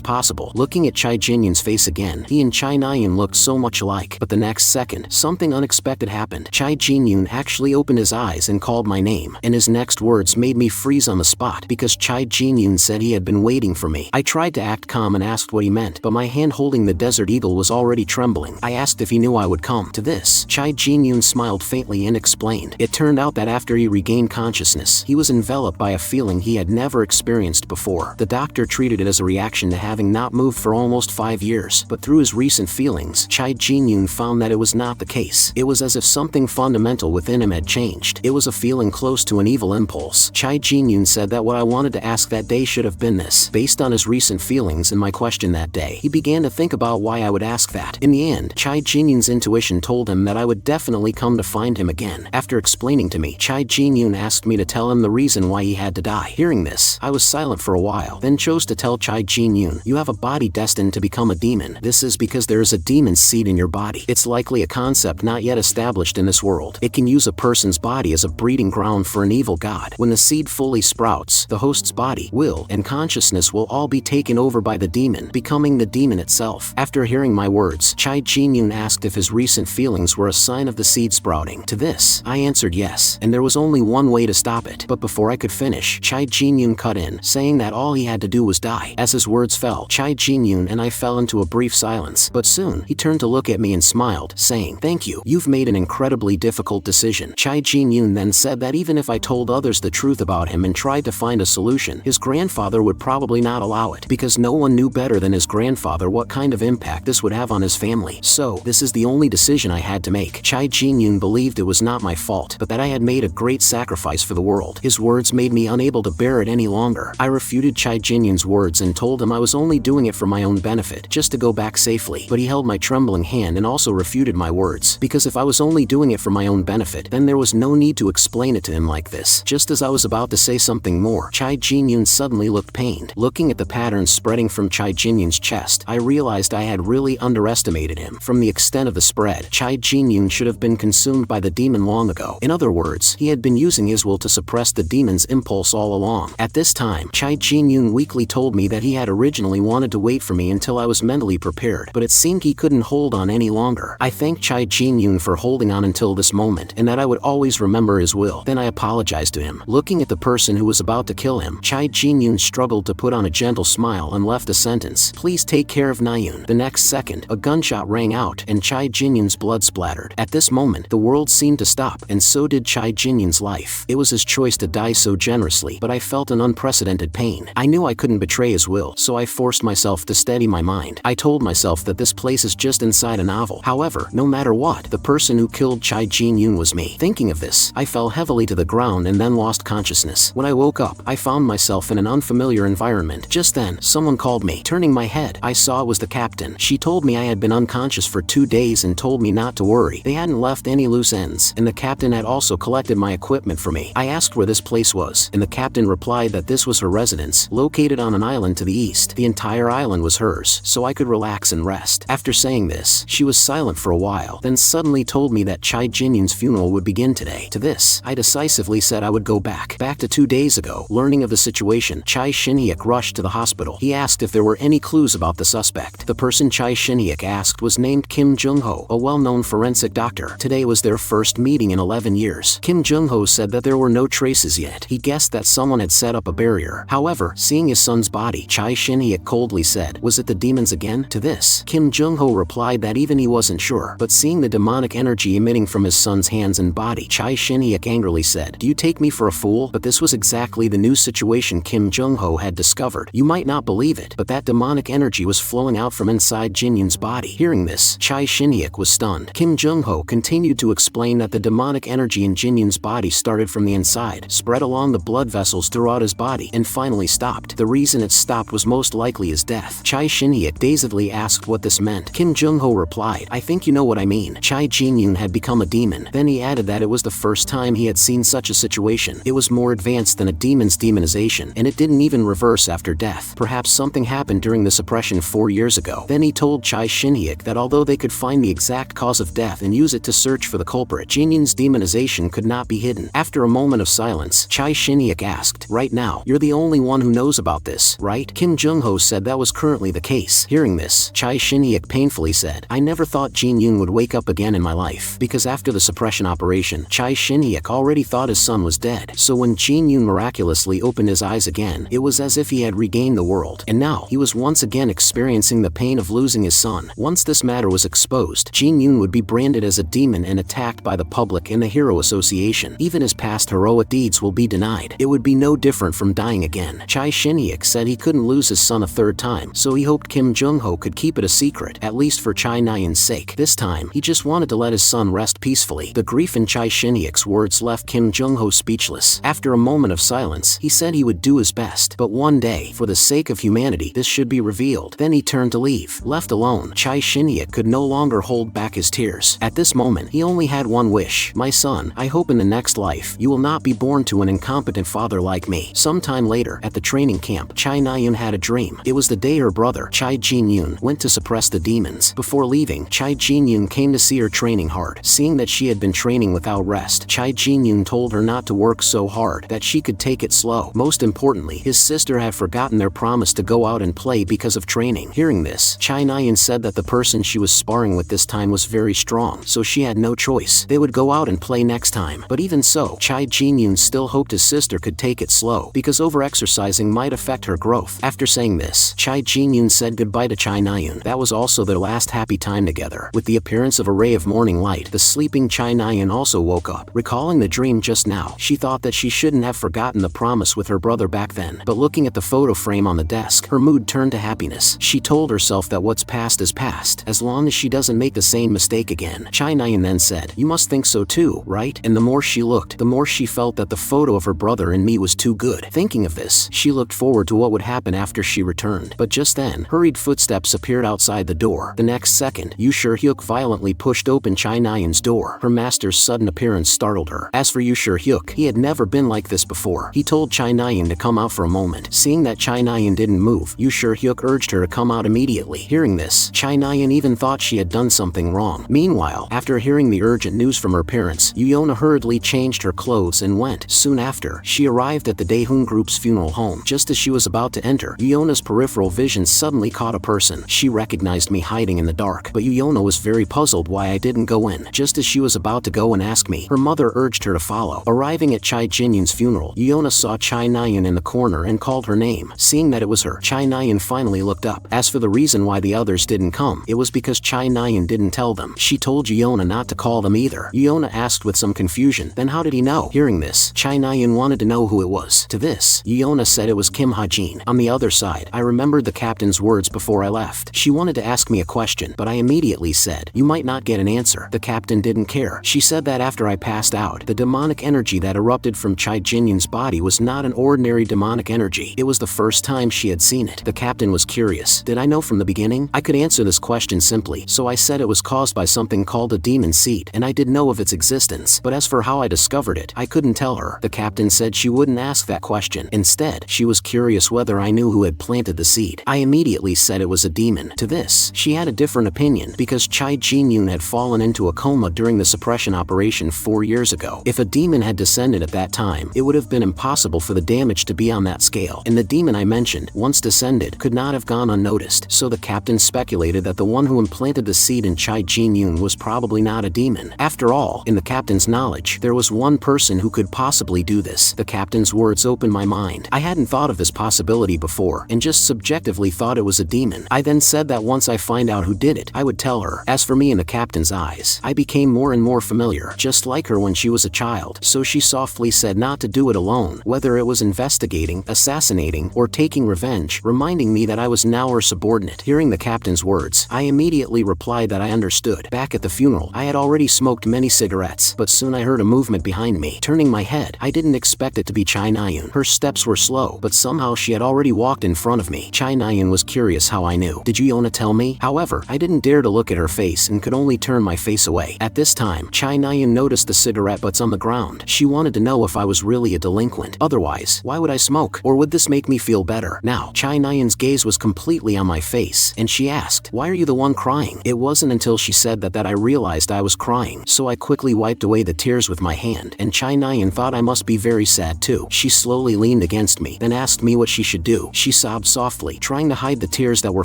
possible. Looking at Chai Jinyan's face again, he and Chai Nyan looked so much alike. But the next second, something unexpected happened. Chai Jinyan actually opened his eyes and called my name, and his next words made me freeze on the spot because Chai Jinyan said he had been waiting for me. I tried to act calm and asked what he meant, but my hand holding the desert eagle was already trembling. I asked if he knew I would come. To this, Chai Jinyan smiled faintly and explained. It turned out that after he regained consciousness, he was enveloped by a feeling he had never experienced before. The doctor treated it as a reaction to having not moved for almost 5 years, but through his recent feelings, Chai Jinyan found that it was not the case. It was as if something fundamental within him had changed. It was a feeling close to an evil impulse. Chai Jinyan said that what I wanted to ask that day should have been this. Based on his recent feelings and my question that day, he began to think about why I would ask that. In the end, Chai Jinyan's intuition told him that I would definitely come to find him again. After explaining to me, Chai Jinyan asked me to tell him the reason why he had to die. Hearing this, I was silent for a while, then chose to tell Chai Jinyan, you have a body destined to become a demon. This is because there is a demon seed in your body. It's likely a concept not yet established in this world. It can use a person's body as a breeding ground for an evil god. When the seed fully sprouts, the host's body, will, and consciousness will all be taken over by the demon, becoming the demon itself. After hearing my words, Chai Jinyan asked if his recent feelings were a sign of the seed sprouting. To this, I answered yes, and there was only one way to stop it. But before I could finish, Chai Jinyan cut in, saying that all he had to do was die. As his words fell, Chai Jinyan and I fell into a brief silence, but soon, he turned to look at me and smiled, saying, thank you, you've made an incredibly difficult decision. Chai Jinyan then said that even if I told others the truth about him and tried to find a solution, his grandfather would probably not allow it, because no one knew better than his grandfather what kind of impact this would have on his family. So, this is the only decision I had to make. Chai Jinyan believed it was not my fault, but that I had made a great sacrifice for the world. His words made me unable to bear it any longer. I refuted Chai Jinyan's words and told him I was only doing it for my own benefit, just to go back safely. But he held my trembling hand and also refuted my words, because if I was only doing it for my own benefit, then there was no need to explain it to him like this. Just as I was about to say something more, Chai Jinyan suddenly looked pained. Looking at the patterns spreading from Chai Jinyan's chest, I realized I had really underestimated him. From the extent of the spread, Chai Jinyan should have been consumed by the demon long ago. In other words, he had been using his will to suppress the demon's impulse all along. At this time, Chai Jinyan weakly told me that he had originally wanted to wait for me until I was mentally prepared, but it seemed he couldn't hold on any longer. I thanked Chai Jinyan for holding on until this moment, and that I would always remember his will. Then I apologized to him him. Looking at the person who was about to kill him, Chai Jin-yoon struggled to put on a gentle smile and left a sentence, "Please take care of Naeun." The next second, a gunshot rang out and Chai Jin-yoon's blood splattered. At this moment, the world seemed to stop, and so did Chai Jin-yoon's life. It was his choice to die so generously, but I felt an unprecedented pain. I knew I couldn't betray his will, so I forced myself to steady my mind. I told myself that this place is just inside a novel. However, no matter what, the person who killed Chai Jin-yoon was me. Thinking of this, I fell heavily to the ground and then lost consciousness. When I woke up, I found myself in an unfamiliar environment. Just then, someone called me. Turning my head, I saw it was the captain. She told me I had been unconscious for 2 days and told me not to worry. They hadn't left any loose ends, and the captain had also collected my equipment for me. I asked where this place was, and the captain replied that this was her residence, located on an island to the east. The entire island was hers, so I could relax and rest. After saying this, she was silent for a while, then suddenly told me that Chai Jin-yoon's funeral would begin today. To this, I decisively said I would go back to 2 days ago. Learning of the situation, Chai Shin-hyuk rushed to the hospital. He asked if there were any clues about the suspect. The person Chai Shin-hyuk asked was named Kim Jung-ho, a well-known forensic doctor. Today was their first meeting in 11 years. Kim Jung-ho said that there were no traces yet. He guessed that someone had set up a barrier. However, seeing his son's body, Chai Shin-hyuk coldly said, "Was it the demons again?" To this, Kim Jung-ho replied that even he wasn't sure, but seeing the demonic energy emitting from his son's hands and body, Chai Shin-hyuk angrily said, "Do you take me for a fool?" But this was exactly the new situation Kim Jung-ho had discovered. You might not believe it, but that demonic energy was flowing out from inside Jin-yoon's body. Hearing this, Chai Shin-hyuk was stunned. Kim Jung-ho continued to explain that the demonic energy in Jin-yoon's body started from the inside, spread along the blood vessels throughout his body, and finally stopped. The reason it stopped was most likely his death. Chai Shin-hyuk dazedly asked what this meant. Kim Jung-ho replied, "I think you know what I mean." Chai Jin-yoon had become a demon. Then he added that it was the first time he had seen such a situation. It was more advanced than a demon's demonization, and it didn't even reverse after death. Perhaps something happened during the suppression 4 years ago. Then he told Chai Shin-hyuk that although they could find the exact cause of death and use it to search for the culprit, Jin-yoon's demonization could not be hidden. After a moment of silence, Chai Shin-hyuk asked, "Right now, you're the only one who knows about this, right?" Kim Jung-ho said that was currently the case. Hearing this, Chai Shin-hyuk painfully said, "I never thought Jin-yoon would wake up again in my life." Because after the suppression operation, Chai Shin-hyuk already thought his son was dead. So when Jin-yoon miraculously opened his eyes again, it was as if he had regained the world. And now, he was once again experiencing the pain of losing his son. Once this matter was exposed, Jin-yoon would be branded as a demon and attacked by the public and the Hero Association. Even his past heroic deeds will be denied. It would be no different from dying again. Chai Shin-hyuk said he couldn't lose his son a third time, so he hoped Kim Jung-ho could keep it a secret, at least for Chai Naeun's sake. This time, he just wanted to let his son rest peacefully. The grief in Chai Shin-hyuk's words left Kim Jung-ho speechless. After a moment of silence, he said he would do his best, but one day, for the sake of humanity, this should be revealed. Then he turned to leave. Left alone, Chai Shin-hyuk could no longer hold back his tears. At this moment, he only had one wish. "My son, I hope in the next life, you will not be born to an incompetent father like me." Sometime later, at the training camp, Chai Naeun had a dream. It was the day her brother, Chai Jin-yoon, went to suppress the demons. Before leaving, Chai Jin-yoon came to see her training hard. Seeing that she had been training without rest, Chai Jin-yoon told her not to work so hard, that she could take it slow. Most importantly, his sister had forgotten their promise to go out and play because of training. Hearing this, Chai Naeun said that the person she was sparring with this time was very strong, so she had no choice. They would go out and play next time. But even so, Chai Jin-yoon still hoped his sister could take it slow, because over-exercising might affect her growth. After saying this, Chai Jin-yoon said goodbye to Chai Naeun. That was also their last happy time together. With the appearance of a ray of morning light, the sleeping Chai Naeun also woke up. Recalling the dream just now, she thought that she shouldn't have forgotten the promise with her brother back then. But looking at the photo frame on the desk, her mood turned to happiness. She told herself that what's past is past, as long as she doesn't make the same mistake again. Chai Naeun then said, "You must think so too, right?" And the more she looked, the more she felt that the photo of her brother and me was too good. Thinking of this, she looked forward to what would happen after she returned. But just then, hurried footsteps appeared outside the door. The next second, Yoo Hyuk violently pushed open Chai Naeun's door. Her master's sudden appearance startled her. As for Yoo Hyuk, he had never been like this before. He told Chai Naeun to come out for a moment. Seeing that Chai Naeun didn't move, Yoo Hyuk urged her to come out immediately. Hearing this, Chai Naeun even thought she had done something wrong. Meanwhile, after hearing the urgent news from her parents, Yoo hurriedly changed her clothes and went. Soon after, she arrived at the Daehoon group's funeral home. Just as she was about to enter, Yoona's peripheral vision suddenly caught a person. She recognized me hiding in the dark, but Yoona was very puzzled why I didn't go in. Just as she was about to go and ask me, her mother urged her to follow. Arriving at Chai Jinyun's funeral, Yuona saw Chai Nayan in the corner and called her name. Seeing that it was her, Chai Nayan finally looked up. As for the reason why the others didn't come, it was because Chai Nayan didn't tell them. She told Yuona not to call them either. Yuona asked with some confusion, then how did he know? Hearing this, Chai Nayan wanted to know who it was. To this, Yuona said it was Kim Ha-jin. On the other side, I remembered the captain's words before I left. She wanted to ask me a question, but I immediately said, you might not get an answer. The captain didn't care. She said that after I passed out, the demonic energy that erupted from Chai Jinyun's body was not an ordinary demonic energy. It was the first time she had seen it. The captain was curious. Did I know from the beginning? I could answer this question simply, so I said it was caused by something called a demon seed, and I did know of its existence. But as for how I discovered it, I couldn't tell her. The captain said she wouldn't ask that question. Instead, she was curious whether I knew who had planted the seed. I immediately said it was a demon. To this, she had a different opinion, because Chai Jinyun had fallen into a coma during the suppression operation 4 years ago. If a demon had descended at that time, it would have been impossible for the damage to be on that scale, and the demon I mentioned, once descended, could not have gone unnoticed. So the captain speculated that the one who implanted the seed in Chai Jinyun was probably not a demon. After all, in the captain's knowledge, there was one person who could possibly do this. The captain's words opened my mind. I hadn't thought of this possibility before, and just subjectively thought it was a demon. I then said that once I find out who did it, I would tell her. As for me, in the captain's eyes, I became more and more familiar, just like her when she was a child. So she softly said not to do it alone, whether it was investigating, assassinating, or taking revenge, reminding me that I was now her subordinate. Hearing the captain's words, I immediately replied that I understood. Back at the funeral, I had already smoked many cigarettes, but soon I heard a movement behind me. Turning my head, I didn't expect it to be Chai Nayan. Her steps were slow, but somehow she had already walked in front of me. Chai Nayan was curious how I knew. Did Yuona tell me? However, I didn't dare to look at her face and could only turn my face away. At this time, Chai Nayan noticed the cigarette butts on the ground. She wanted to know if I was really a delinquent. Otherwise, why would I smoke? Or would this make me feel better? Now, Chai Nayan's gaze was completely on my face, and she asked, why are you the one crying? It wasn't until she said that I realized I was crying, so I quickly wiped away the tears with my hand, and Chai Nayan thought I must be very sad too. She slowly leaned against me, then asked me what she should do. She sobbed softly, trying to hide the tears that were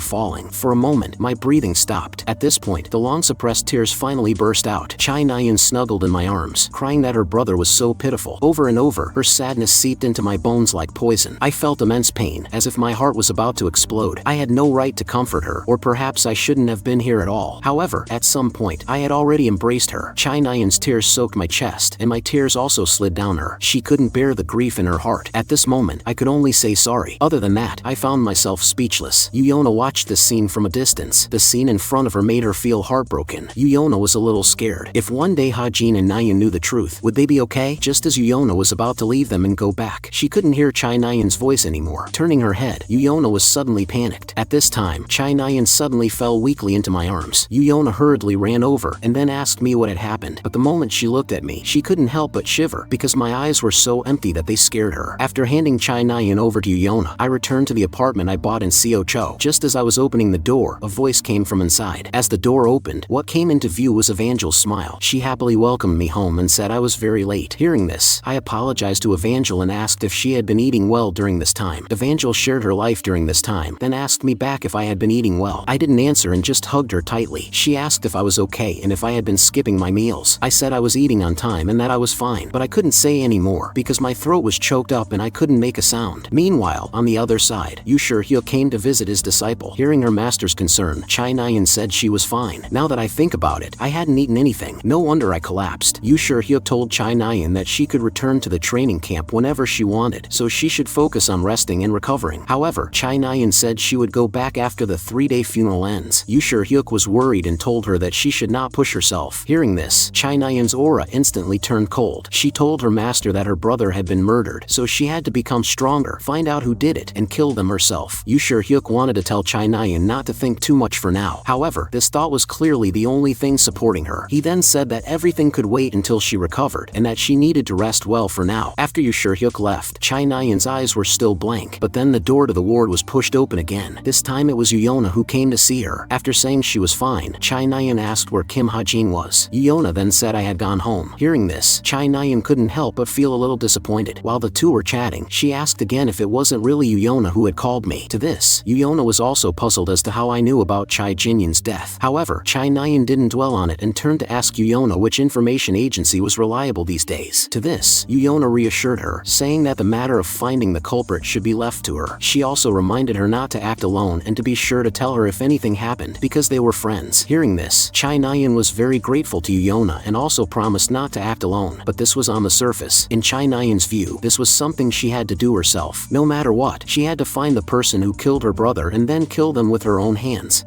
falling. For a moment, my breathing stopped. At this point, the long-suppressed tears finally burst out. Chai Nayan snuggled in my arms, crying that her brother was so pitiful. Over and over, her sadness seeped into my bones like poison. I felt immense pain, as if my heart was about to explode. I had no right to comfort her, or perhaps I shouldn't have been here at all. However, at some point, I had already embraced her. Chai Nayan's tears soaked my chest, and my tears also slid down her. She couldn't bear the grief in her heart. At this moment, I could only say sorry. Other than that, I found myself speechless. Yuona watched this scene from a distance. The scene in front of her made her feel heartbroken. Yuona was a little scared. If one day Ha-jin and Nayan knew the truth, would they be okay? Just as Yuona was about to leave them and go back, she couldn't hear Chai Nayan's voice anymore. Turning her head, Yuona was suddenly panicked. At this time, Chai Nayan suddenly fell weakly into my arms. Yuona hurriedly ran over and then asked me what had happened, but the moment she looked at me, she couldn't help but shiver because my eyes were so empty that they scared her. After handing Chai Nayan over to Yuona, I returned to the apartment I bought in Siocho. Just as I was opening the door, a voice came from inside. As the door opened, what came into view was Evangel's smile. She happily welcomed me home and said I was very late. Hearing this, I apologized to Evangel and asked if she had been eating well during this time. Evangel shared her life during this time, then asked me back if I had been eating well. I didn't answer and just hugged her tightly. She asked if I was okay and if I had been skipping my meals. I said I was eating on time and that I was fine, but I couldn't say any more because my throat was choked up and I couldn't make a sound. Meanwhile, on the other side, Yusher came to visit his disciple. Hearing her master's concern, Chai Nayan said she was fine. Now that I think about it, I hadn't eaten anything. No wonder I collapsed. Yusher told Chai Nayan that she could return to the training camp whenever she wanted, so she should focus on resting and recovering. However, Chai Nayan said she would go back after the 3-day funeral ends. Yusher was worried and told her that she should not push herself. Hearing this, Chai Nayan's aura instantly turned cold. She told her master that her brother had been murdered, so she had to become stronger, find out who did it, and kill them herself. Yusher wanted to tell Chai Nayan not to think too much for now. However, this thought was clearly the only thing supporting her. He then said that everything could wait until she recovered, and that she needed to rest well for now. After Yusher left, Chai Nayan's eyes were still blank, but then the door to the ward was pushed open again. This time it was Yuona who came to see her. After saying she was fine, Chai Nayan asked where Kim Ha-jin was. Yuona then said I had gone home. Hearing this, Chai Nayan couldn't help but feel a little disappointed. While the two were chatting, she asked again if it wasn't really Yuona who had called me. To this, Yuona was also puzzled as to how I knew about Chai Jinyun's death. However, Chai Nayan didn't dwell on it and turned to ask Yuona which information agency was reliable these days. To this, Yuyona reassured her, saying that the matter of finding the culprit should be left to her. She also reminded her not to act alone and to be sure to tell her if anything happened, because they were friends. Hearing this, Chai Nyan was very grateful to Yuyona and also promised not to act alone, but this was on the surface. In Chai Nyan's view, this was something she had to do herself. No matter what, she had to find the person who killed her brother and then kill them with her own hands.